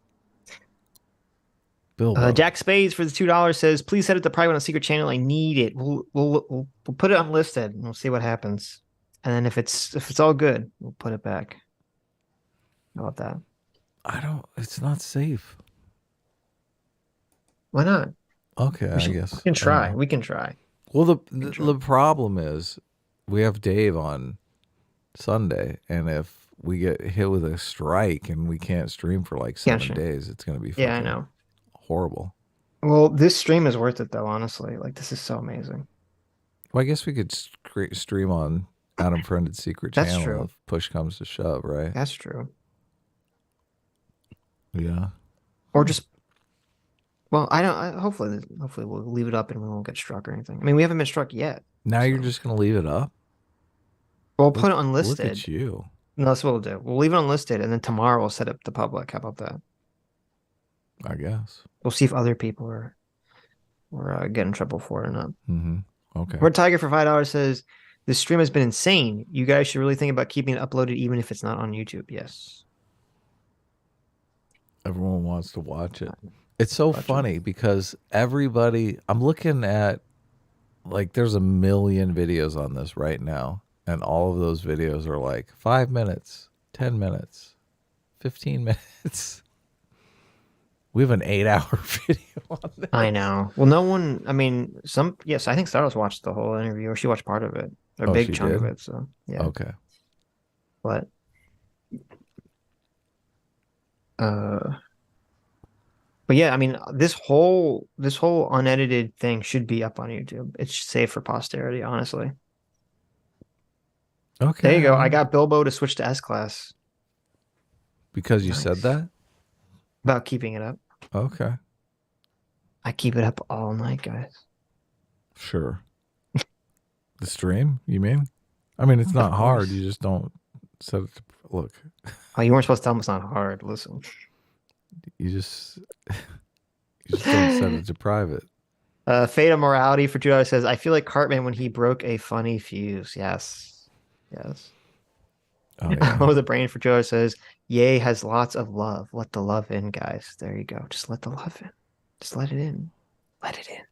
Bilbo. Jack Spades for the $2 says, please set it to private on a secret channel. I need it. We'll put it unlisted and we'll see what happens. And then if it's all good, we'll put it back. How about that? It's not safe. Why not? Okay, I guess. We can try. We can try. Well, the problem is we have Dave on Sunday, and if we get hit with a strike and we can't stream for like 7 days, it's going to be I know. Horrible. Well, this stream is worth it, though, honestly. Like, this is so amazing. Well, I guess we could stream on Adam Friended Secret That's Channel true. if push comes to shove, right? That's true. Yeah. Or just... Well, hopefully we'll leave it up and we won't get struck or anything. I mean, we haven't been struck yet. Now you're just going to leave it up? We'll put it unlisted. Look at you. No, that's what we'll do. We'll leave it unlisted, and then tomorrow we'll set up the public. How about that? I guess. We'll see if other people are get in trouble for it or not. Mm-hmm. Okay. Red Tiger for $5 says, this stream has been insane. You guys should really think about keeping it uploaded even if it's not on YouTube. Yes. Everyone wants to watch it. It's so funny because everybody, I'm looking at, like, there's a million videos on this right now. And all of those videos are like 5 minutes, 10 minutes, 15 minutes. We have an 8-hour video on this. I know. Well, no one, I mean, yes, I think Stardust watched the whole interview, or she watched part of it, or a big chunk of it. So, yeah. Okay. But, but yeah, I mean, this whole unedited thing should be up on YouTube. It's safe for posterity, honestly. Okay. There you go. I got Bilbo to switch to S-Class. Because you said that? About keeping it up. Okay. I keep it up all night, guys. Sure. The stream, you mean? I mean, it's not hard. You just don't set it to look. Oh, you weren't supposed to tell them it's not hard. Listen. You just don't set it to private. Fate of Morality for $2 says, I feel like Cartman when he broke a funny fuse. Yes. Yes. Oh, yeah. Oh, the brain for $2 says, Ye has lots of love. Let the love in, guys. There you go. Just let the love in. Just let it in. Let it in.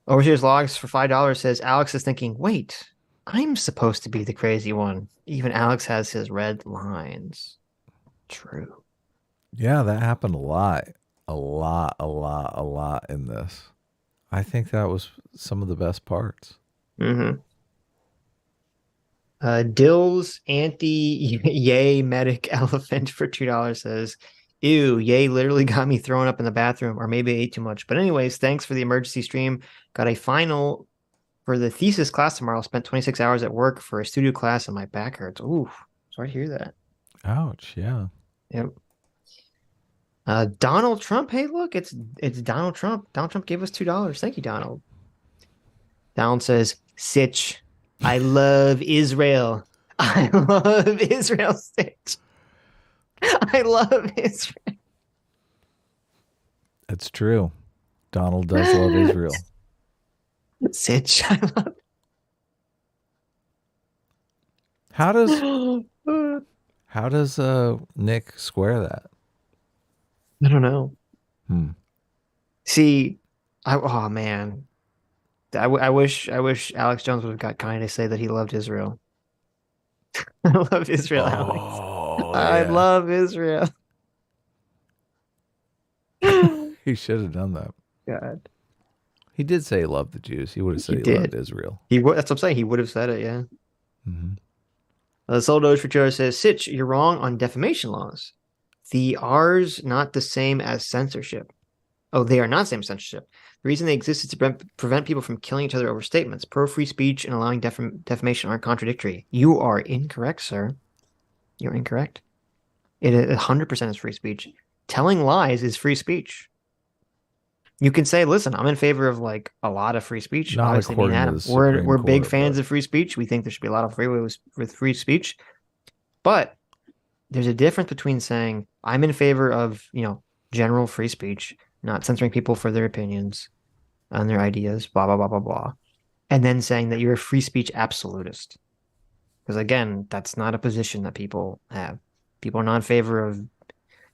Overseer's Logs for $5 says, Alex is thinking, wait, I'm supposed to be the crazy one. Even Alex has his red lines. True. Yeah, that happened a lot in this. I think that was some of the best parts. Mm-hmm. Dill's anti-Yay medic elephant for $2 says, ew, Yay literally got me throwing up in the bathroom, or maybe I ate too much. But anyways, thanks for the emergency stream. Got a final for the thesis class tomorrow. Spent 26 hours at work for a studio class and my back hurts. Ooh, sorry to hear that. Ouch, yeah. Yep. Donald Trump. Hey, look, it's Donald Trump. Donald Trump gave us $2. Thank you, Donald. Donald says, Sitch, I love Israel. I love Israel, Sitch. I love Israel. That's true. Donald does love Israel. Sitch, I love. How does Nick square that? I don't know. See, oh man, I wish Alex Jones would have got Kanye to say that he loved Israel. I love Israel, Alex. I love Israel. He should have done that. God. He did say he loved the Jews. He would have said he loved Israel. That's what I'm saying. He would have said it, yeah. Mm-hmm. Soul Doge for Joe says, Sitch, you're wrong on defamation laws. The R's not the same as censorship. Oh, they are not the same as censorship. The reason they exist is to prevent people from killing each other over statements. Pro-free speech and allowing defamation aren't contradictory. You are incorrect, sir. You're incorrect. It 100% is free speech. Telling lies is free speech. You can say, listen, I'm in favor of like a lot of free speech. Not Obviously, me and Adam, we're big fans of free speech. We think there should be a lot of freeways with free speech. But there's a difference between saying I'm in favor of, general free speech, not censoring people for their opinions and their ideas, blah, blah, blah, blah, blah, and then saying that you're a free speech absolutist. Because again, that's not a position that people have. People are not in favor of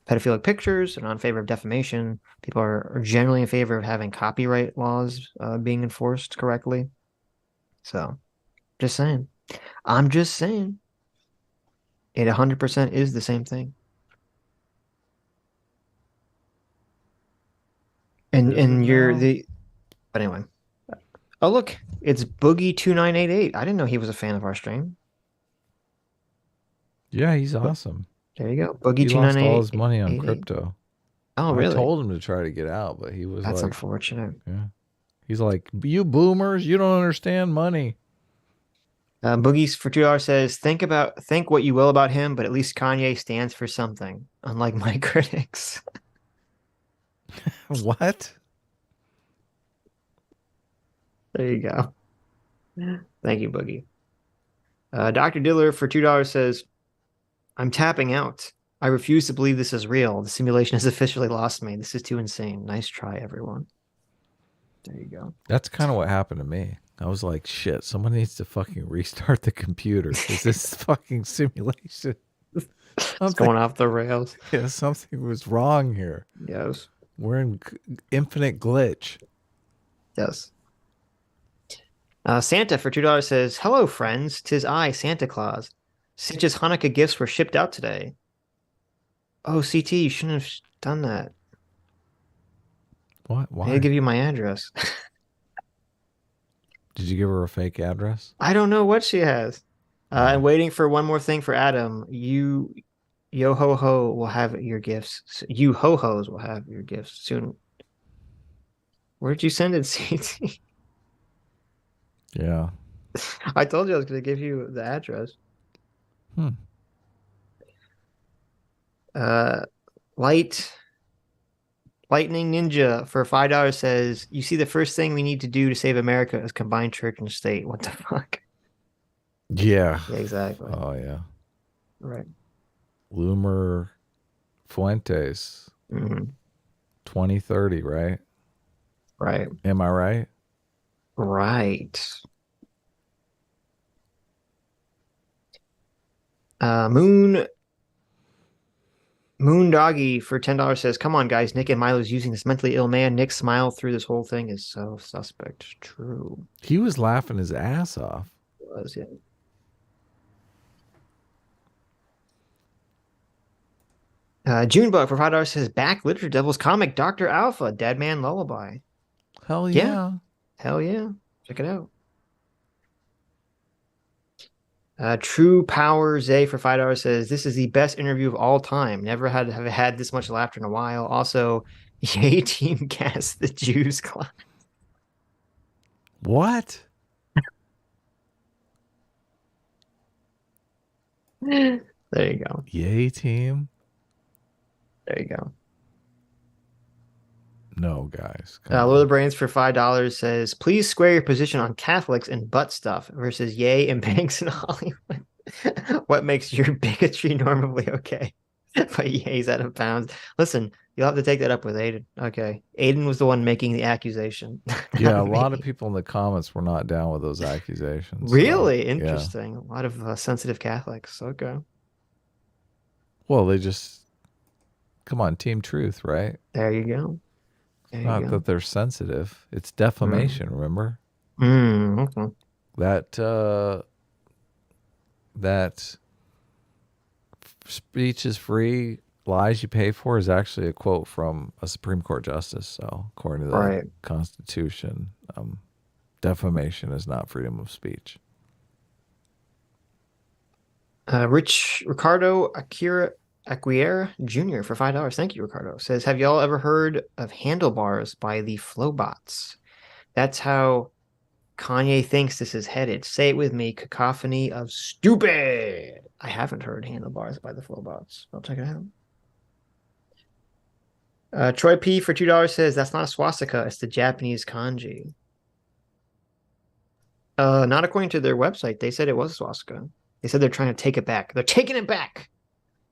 pedophilic pictures, they're not in favor of defamation. People are generally in favor of having copyright laws being enforced correctly. So, just saying. I'm just saying. It 100% is the same thing. And you're the... But anyway. Oh, look. It's Boogie2988. I didn't know he was a fan of our stream. Yeah, he's awesome. There you go. Boogie He lost all his money on crypto. Oh, really? I told him to try to get out, but he was That's like... unfortunate. Yeah. He's like, you boomers, you don't understand money. Boogies for $2 says, think what you will about him, but at least Kanye stands for something, unlike my critics. What? There you go. Thank you, Boogie. Dr. Diller for $2 says, I'm tapping out. I refuse to believe this is real. The simulation has officially lost me. This is too insane. Nice try, everyone. There you go. That's kind of what happened to me. I was like, shit, someone needs to fucking restart the computer. Is this fucking simulation? It's going off the rails. Yeah, something was wrong here. Yes. We're in infinite glitch. Yes. Santa for $2 says, "Hello, friends. 'Tis I, Santa Claus. Sitch's Hanukkah gifts were shipped out today." Oh, CT, you shouldn't have done that. What? Why? I'll give you my address. Did you give her a fake address? I don't know what she has. I'm waiting for one more thing for Adam. You, yo ho ho, will have your gifts. You ho hos will have your gifts soon. Where'd you send it, CT? Yeah. I told you I was going to give you the address. Lightning Ninja for $5 says, "You see, the first thing we need to do to save America is combine church and state." What the fuck? Yeah. Yeah, exactly. Oh, yeah. Right. Loomer Fuentes. 2030, right? Right. Am I right? Right. Moon Doggy for $10 says, "Come on, guys. Nick and Milo's using this mentally ill man. Nick's smile through this whole thing is so suspect." True. He was laughing his ass off. It was, yeah. Junebug for $5 says, "Back Literature Devils comic Dr. Alpha, Dead Man Lullaby." Hell yeah. Hell yeah. Check it out. True Power Zay for $5 says, "This is the best interview of all time. Never have had this much laughter in a while. Also, Yay Team cast the Jews class." What? There you go. Yay Team. There you go. No, guys. Lord of Brains for $5 says, "Please square your position on Catholics and butt stuff versus Ye and Banks in Hollywood. What makes your bigotry normally okay, but Ye's out of bounds?" Listen, you'll have to take that up with Aiden. Okay. Aiden was the one making the accusation. Yeah, a lot of people in the comments were not down with those accusations. Really? So, Interesting. Yeah. A lot of sensitive Catholics. Okay. Well, they just, come on, Team Truth, right? There you go. Not that they're sensitive. It's defamation, remember? Okay. That speech is free, lies you pay for is actually a quote from a Supreme Court justice. So according to the Constitution, defamation is not freedom of speech. Ricardo Acquire Jr. for $5. Thank you, Ricardo. Says, "Have y'all ever heard of Handlebars by the Flowbots? That's how Kanye thinks this is headed. Say it with me. Cacophony of stupid." I haven't heard Handlebars by the Flowbots. I'll check it out. Troy P for $2 says, "That's not a swastika. It's the Japanese kanji." Not according to their website. They said it was a swastika. They said they're trying to take it back. They're taking it back.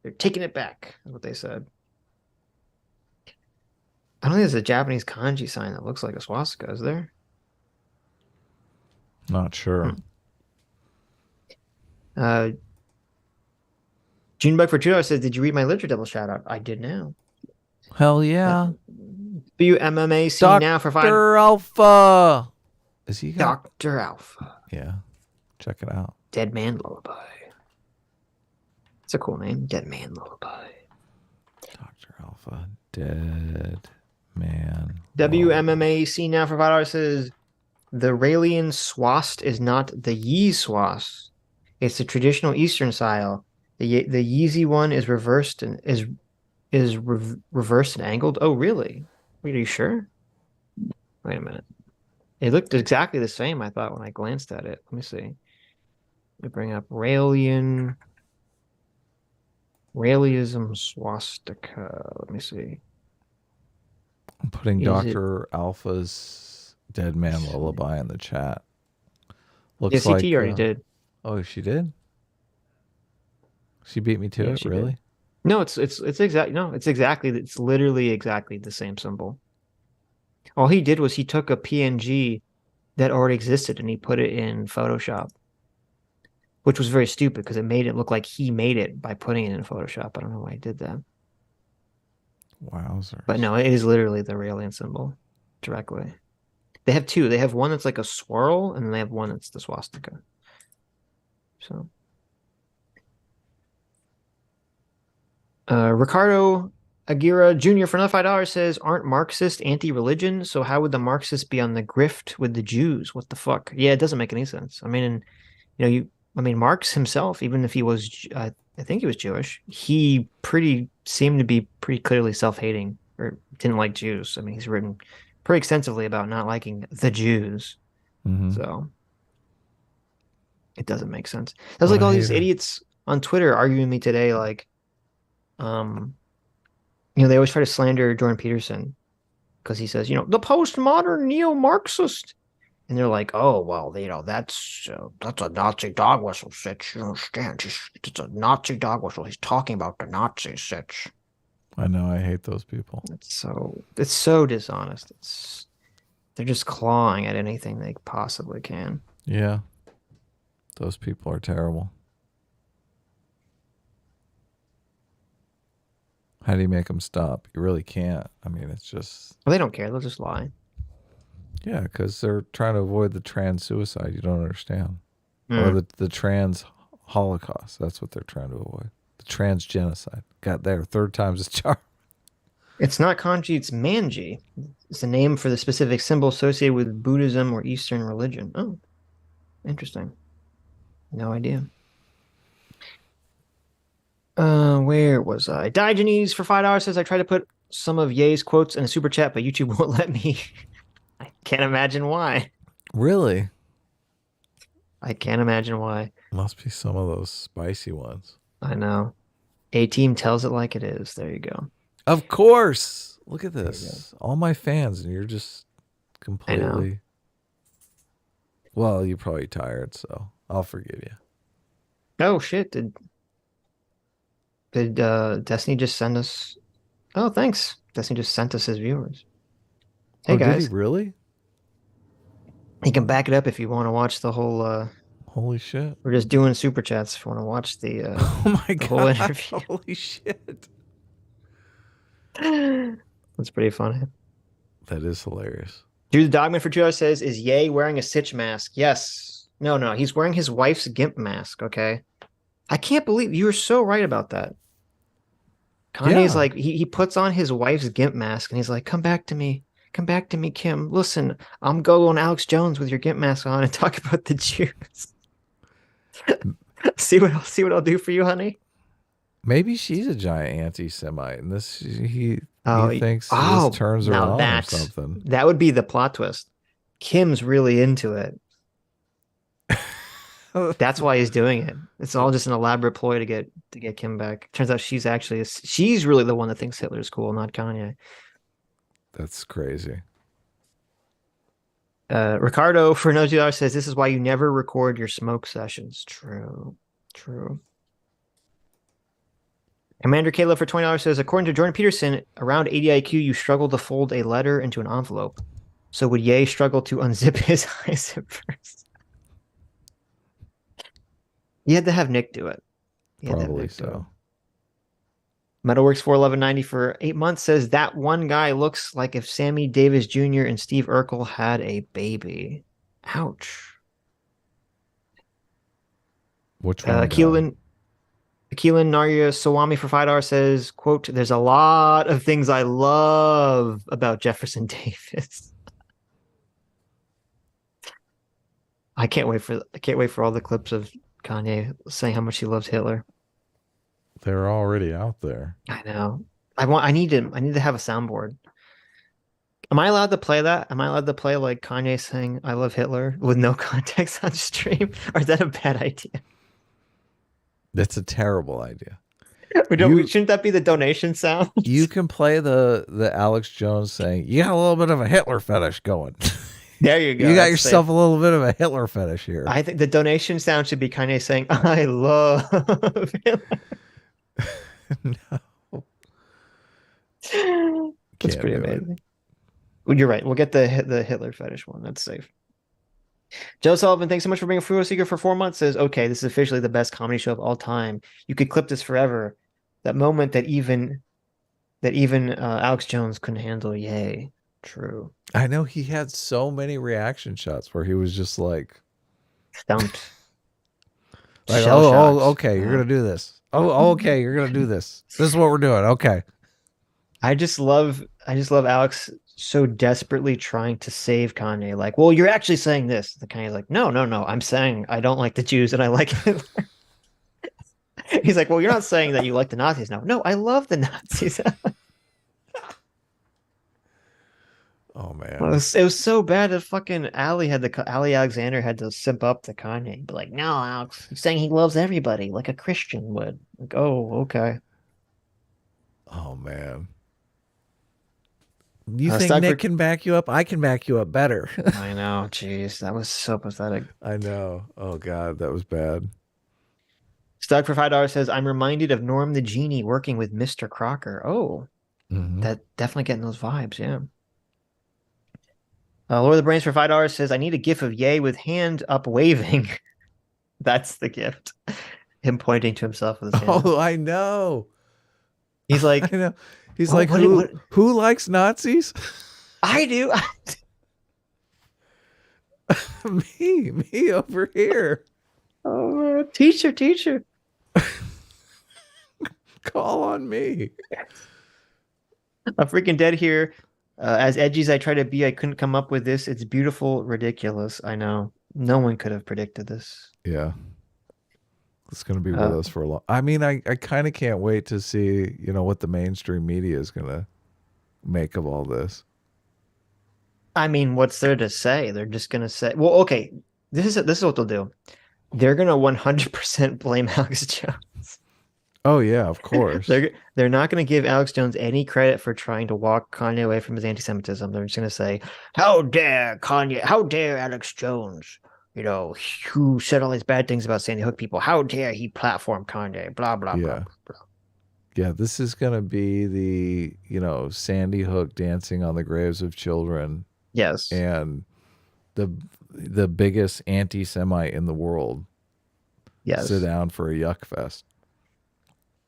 They're taking it back. That's what they said. I don't think there's a Japanese kanji sign that looks like a swastika, is there? Not sure. Junebug for $2 says, "Did you read my Literature Devil shout out?" I did now. Hell yeah. WMMAC now for $5. Dr. Alpha. Is he Dr. Alpha? Yeah. Check it out. Dead Man Lullaby. It's a cool name. Dead Man Lullaby. Dr. Alpha. Dead Man. WMMAC now for $5 says, "The Raelian swast is not the Yi swast. It's the traditional Eastern style. The Yeezy one is reversed and reversed and angled." Oh, really? Wait, are you sure? Wait a minute. It looked exactly the same, I thought, when I glanced at it. Let me see. Let me bring up Raelianism swastika. Let me see. I'm putting Dr. Alpha's Dead Man Lullaby in the chat. Looks CT like already did. Oh, she did? She beat me to it, really? Did. No, it's literally exactly the same symbol. All he did was he took a PNG that already existed and he put it in Photoshop. which was very stupid because it made it look like he made it by putting it in Photoshop. I don't know why he did that. Wowzers. But no, it is literally the alien symbol directly. They have two. They have one that's like a swirl, and then they have one that's the swastika. So, Ricardo Aguirre Jr. for another $5 says, "Aren't Marxists anti-religion? So how would the Marxists be on the grift with the Jews? What the fuck?" Yeah, it doesn't make any sense. I mean, Marx himself, even if he was, I think he was Jewish, he seemed to be pretty clearly self-hating or didn't like Jews. I mean, he's written pretty extensively about not liking the Jews. So it doesn't make sense. That's like all these idiots on Twitter arguing with me today, like, they always try to slander Jordan Peterson because he says, the postmodern neo-Marxist. And they're like, oh, well, that's a Nazi dog whistle, Sitch. You understand? It's a Nazi dog whistle. He's talking about the Nazis, Sitch. I know. I hate those people. It's so dishonest. They're just clawing at anything they possibly can. Yeah. Those people are terrible. How do you make them stop? You really can't. I mean, it's just... Well, they don't care. They'll just lie. Yeah, because they're trying to avoid the trans suicide. You don't understand. Or the trans Holocaust. That's what they're trying to avoid. The trans genocide. Got there. Third time's a charm. It's not kanji, it's manji. It's a name for the specific symbol associated with Buddhism or Eastern religion. Oh, interesting. No idea. Where was I? Diogenes for $5 says, "I tried to put some of Ye's quotes in a super chat, but YouTube won't let me." I can't imagine why. Really? I can't imagine why. Must be some of those spicy ones. I know. A-Team tells it like it is. There you go. Of course. Look at this. All my fans, and you're just completely... Well, you're probably tired, so I'll forgive you. Oh, shit. Did Destiny just send us... Oh, thanks. Destiny just sent us his viewers. Hey, guys. Did he really? You can back it up if you want to watch the whole... Holy shit. We're just doing super chats if you want to watch the, oh my God. Whole interview. Holy shit. That's pretty funny. That is hilarious. Dude, the Dogman for $2 says, "Is Ye wearing a Sitch mask?" Yes. No. He's wearing his wife's GIMP mask, okay? I can't believe you were so right about that. Kanye's like, he puts on his wife's GIMP mask and he's like, "Come back to me. Come back to me, Kim. Listen, I'm Gogo and Alex Jones with your GIMP mask on and talk about the Jews." see what I'll do for you, honey? Maybe she's a giant anti-Semite, and he thinks this turns her on or something. That would be the plot twist. Kim's really into it. That's why he's doing it. It's all just an elaborate ploy to get Kim back. Turns out she's really the one that thinks Hitler's cool, not Kanye. That's crazy. Ricardo for $2 says, "This is why you never record your smoke sessions." True. Commander Caleb for $20 says, "According to Jordan Peterson, around 80 IQ, you struggle to fold a letter into an envelope. So would Ye struggle to unzip his high zip first?" You had to have Nick do it. Probably so. Metalworks 41190 for 8 months says, "That one guy looks like if Sammy Davis Jr. and Steve Urkel had a baby." Ouch. Which one? Keelan Narya Sawami for $5 says, quote, "There's a lot of things I love about Jefferson Davis." I can't wait for all the clips of Kanye saying how much he loves Hitler. They're already out there. I know. I need to have a soundboard. Am I allowed to play that? Am I allowed to play like Kanye saying "I love Hitler" with no context on stream? Or is that a bad idea? That's a terrible idea. Shouldn't that be the donation sound? You can play the Alex Jones saying, "You got a little bit of a Hitler fetish going." There you go. You got yourself a little bit of a Hitler fetish here. I think the donation sound should be Kanye saying, "I love Hitler." No. That's pretty amazing. Well, you're right. We'll get the Hitler fetish one. That's safe. Joe Sullivan, thanks so much for being a Frugal Seeker for 4 months. Says, okay, this is officially the best comedy show of all time. You could clip this forever. That moment that even Alex Jones couldn't handle. Yay. True. I know he had so many reaction shots where he was just like stumped. Like, Shell shocked. Okay, you're gonna do this. Okay, you're gonna do this. This is what we're doing. Okay. I just love Alex so desperately trying to save Kanye. Like, well, you're actually saying this. The Kanye's like, no. I'm saying I don't like the Jews and I like Hitler. He's like, well, you're not saying that you like the Nazis now. No, I love the Nazis. Oh man, it was so bad that fucking Ali Alexander had to simp up to Kanye, be like, no, Alex, he's saying he loves everybody like a Christian would. Like, oh, okay. Oh man. You think Nick can back you up? I can back you up better. I know. Jeez, that was so pathetic. I know. Oh God, that was bad. Stuck for $5 says, I'm reminded of Norm the Genie working with Mr. Crocker. Oh, that definitely getting those vibes, yeah. Lord of the Brains for $5 says, I need a gif of Ye with hand up waving. That's the gift. Him pointing to himself with his hand. Oh, I know. He's like, I know. He's like, who likes Nazis? I do. me over here. Oh, teacher. Call on me. I'm freaking dead here. As edgy as I try to be, I couldn't come up with this. It's beautiful, ridiculous. I know. No one could have predicted this. Yeah. It's going to be with us for a long. I mean, I kind of can't wait to see, what the mainstream media is going to make of all this. I mean, what's there to say? They're just going to say, well, okay, this is what they'll do. They're going to 100% blame Alex Jones. Oh yeah, of course. They're not going to give Alex Jones any credit for trying to walk Kanye away from his anti-Semitism. They're just going to say, how dare Kanye, how dare Alex Jones, who said all these bad things about Sandy Hook people, how dare he platform Kanye, blah, blah, blah, blah. Yeah, this is going to be the, Sandy Hook dancing on the graves of children. Yes. And the biggest anti-Semite in the world. Yes. Sit down for a yuck fest.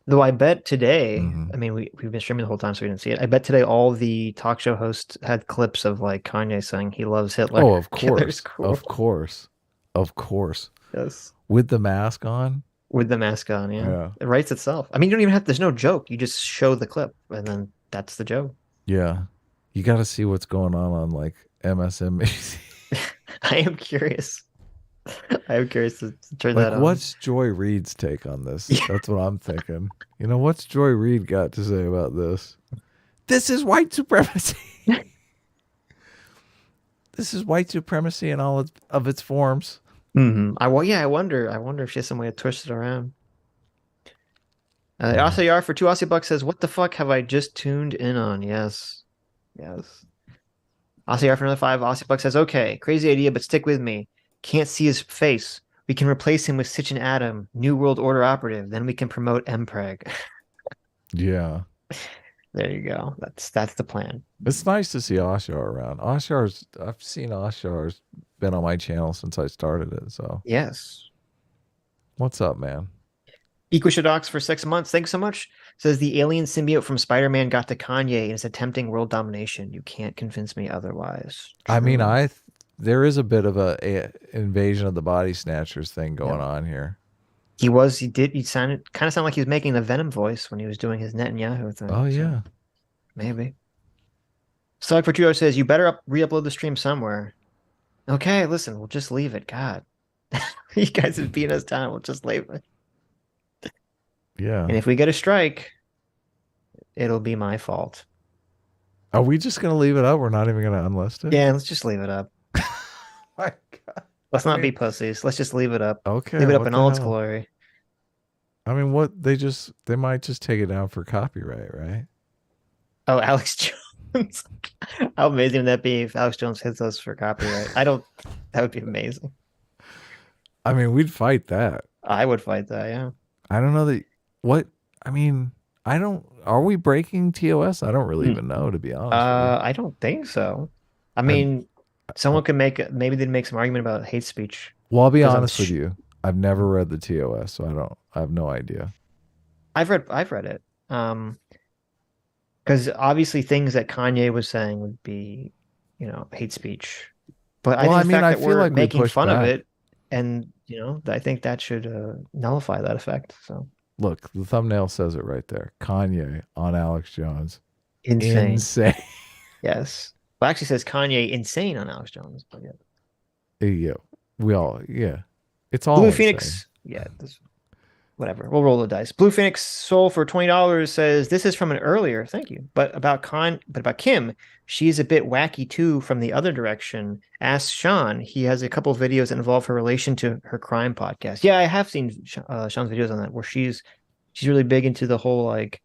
Though I bet today, I mean, we've been streaming the whole time, so we didn't see it. I bet today all the talk show hosts had clips of like Kanye saying he loves Hitler. Oh, of course. Cool. Of course. Yes. With the mask on? With the mask on, yeah. It writes itself. I mean, you don't even have, there's no joke. You just show the clip and then that's the joke. Yeah. You got to see what's going on like MSNBC. I am curious. To turn that on. What's Joy Reid's take on this? That's what I'm thinking. What's Joy Reid got to say about this? This is white supremacy. This is white supremacy in all of its forms. I wonder if she has some way to twist it around. Also, Yar for $2 says, what the fuck have I just tuned in on? Yes. Also, Yar for another $5 says, okay, crazy idea, but stick with me. Can't see his face. We can replace him with Sitch and Adam, New World Order operative. Then we can promote MPreg. Yeah. There you go. That's the plan. It's nice to see Ashar around. I've seen Ashar's been on my channel since I started it. So yes. What's up, man? Equishadox for 6 months. Thanks so much. Says the alien symbiote from Spider-Man got to Kanye and is attempting world domination. You can't convince me otherwise. True. I mean, there is a bit of a invasion of the body snatchers thing going on here. He sounded like he was making the Venom voice when he was doing his Netanyahu thing. Oh yeah. Maybe. Stuck for $2 says, you better re-upload the stream somewhere. Okay, listen, we'll just leave it. God. You guys have beaten us down. We'll just leave it. Yeah. And if we get a strike, it'll be my fault. Are we just going to leave it up? We're not even going to unlist it? Yeah, let's just leave it up. My God. Let's not be pussies. Let's just leave it up. Okay. Leave it up in all its glory. I mean, they might just take it down for copyright, right? Oh, Alex Jones. How amazing would that be if Alex Jones hits us for copyright? That would be amazing. I mean, we'd fight that. I would fight that, yeah. I don't know are we breaking TOS? I don't really even know, to be honest. I don't think so. I mean, Someone could maybe they'd make some argument about hate speech. Well, I'll be honest with you. I've never read the TOS, so I have no idea. I've read it. Because obviously things that Kanye was saying would be, hate speech. But I think the fact that we're making fun of it, and I think that should nullify that effect. So look, the thumbnail says it right there. Kanye on Alex Jones. Insane. Yes. Well, actually says Kanye insane on Alex Jones. But yeah. It's all Blue insane. Phoenix. Yeah. Whatever. We'll roll the dice. Blue Phoenix Soul for $20 says, this is from an earlier, thank you. But about Kim, she's a bit wacky too from the other direction. Ask Sean. He has a couple of videos that involve her relation to her crime podcast. Yeah, I have seen Sean's videos on that where she's really big into the whole like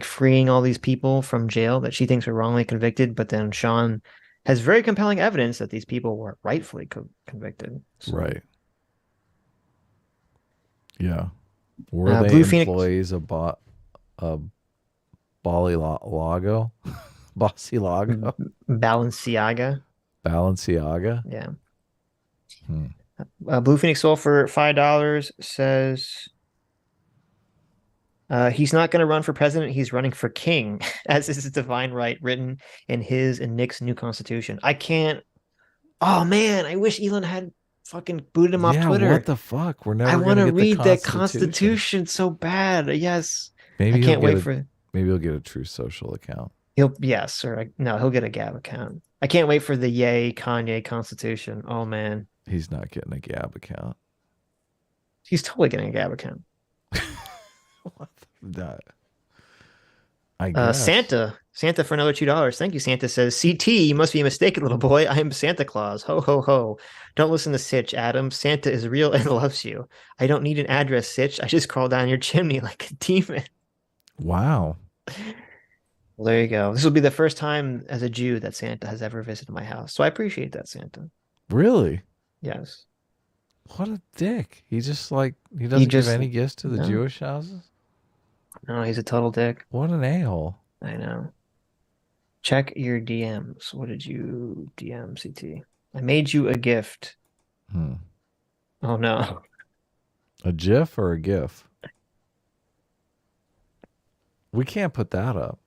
freeing all these people from jail that she thinks were wrongly convicted, but then Sean has very compelling evidence that these people were rightfully convicted. So. Right. Yeah. Were they Blue employees of Balenciaga? Balenciaga? Yeah. Blue Phoenix Soul for $5 says he's not going to run for president. He's running for king, as is his divine right written in his and Nick's new constitution. I can't. Oh, man. I wish Elon had fucking booted him off Twitter. What the fuck? We're never. I want to read that Constitution so bad. Yes. Maybe I can't wait for. Maybe he'll get a True Social account. He'll get a Gab account. I can't wait for the Yay Kanye Constitution. Oh man. He's not getting a Gab account. He's totally getting a Gab account. What that? I guess. Santa for another $2. Thank you, Santa says, CT, you must be mistaken, little boy. I am Santa Claus. Ho, ho, ho. Don't listen to Sitch, Adam. Santa is real and loves you. I don't need an address, Sitch. I just crawl down your chimney like a demon. Wow. Well, there you go. This will be the first time as a Jew that Santa has ever visited my house. So I appreciate that, Santa. Really? Yes. What a dick. He doesn't give any gifts to the Jewish houses? No, he's a total dick. What an a-hole. I know. Check your DMs. What did you DM, CT? I made you a gift. Oh, no. A GIF or a GIF? We can't put that up.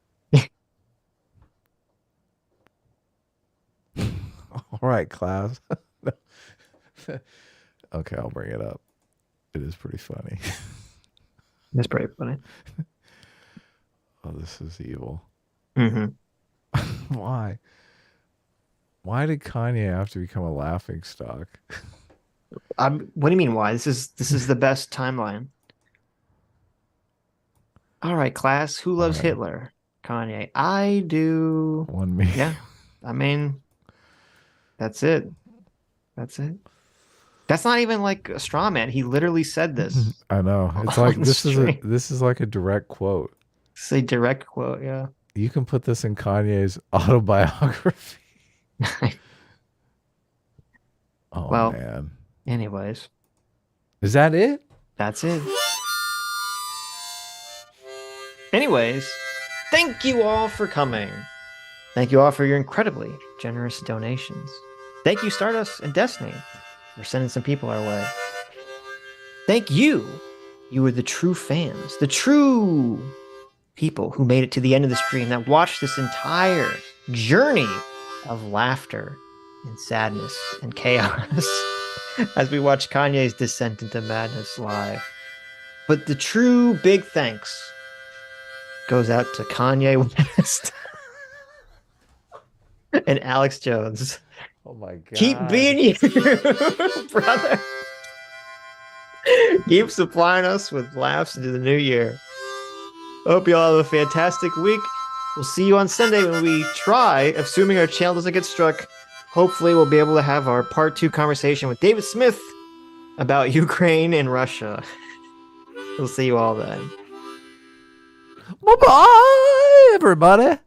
All right, class. Okay, I'll bring it up. It is pretty funny. It's pretty funny. Oh, this is evil. Mm-hmm. Why? Why did Kanye have to become a laughing stock? What do you mean why? This is the best timeline. All right, class. Who loves Hitler? Kanye. I do. One me. Yeah. I mean, that's it. That's it. That's not even like a straw man. He literally said this. I know. It's like this is like a direct quote. It's a direct quote, yeah. You can put this in Kanye's autobiography. Oh, well, man. Anyways. Is that it? That's it. Anyways, thank you all for coming. Thank you all for your incredibly generous donations. Thank you, Stardust and Destiny, for sending some people our way. Thank you. You were the true fans, the true people who made it to the end of the stream, that watched this entire journey of laughter and sadness and chaos as we watch Kanye's descent into madness live. But the true big thanks goes out to Kanye West and Alex Jones. Oh my God. Keep being you, brother. Keep supplying us with laughs into the new year. Hope you all have a fantastic week. We'll see you on Sunday when we try, assuming our channel doesn't get struck. Hopefully we'll be able to have our part 2 conversation with David Smith about Ukraine and Russia. We'll see you all then. Bye-bye, everybody.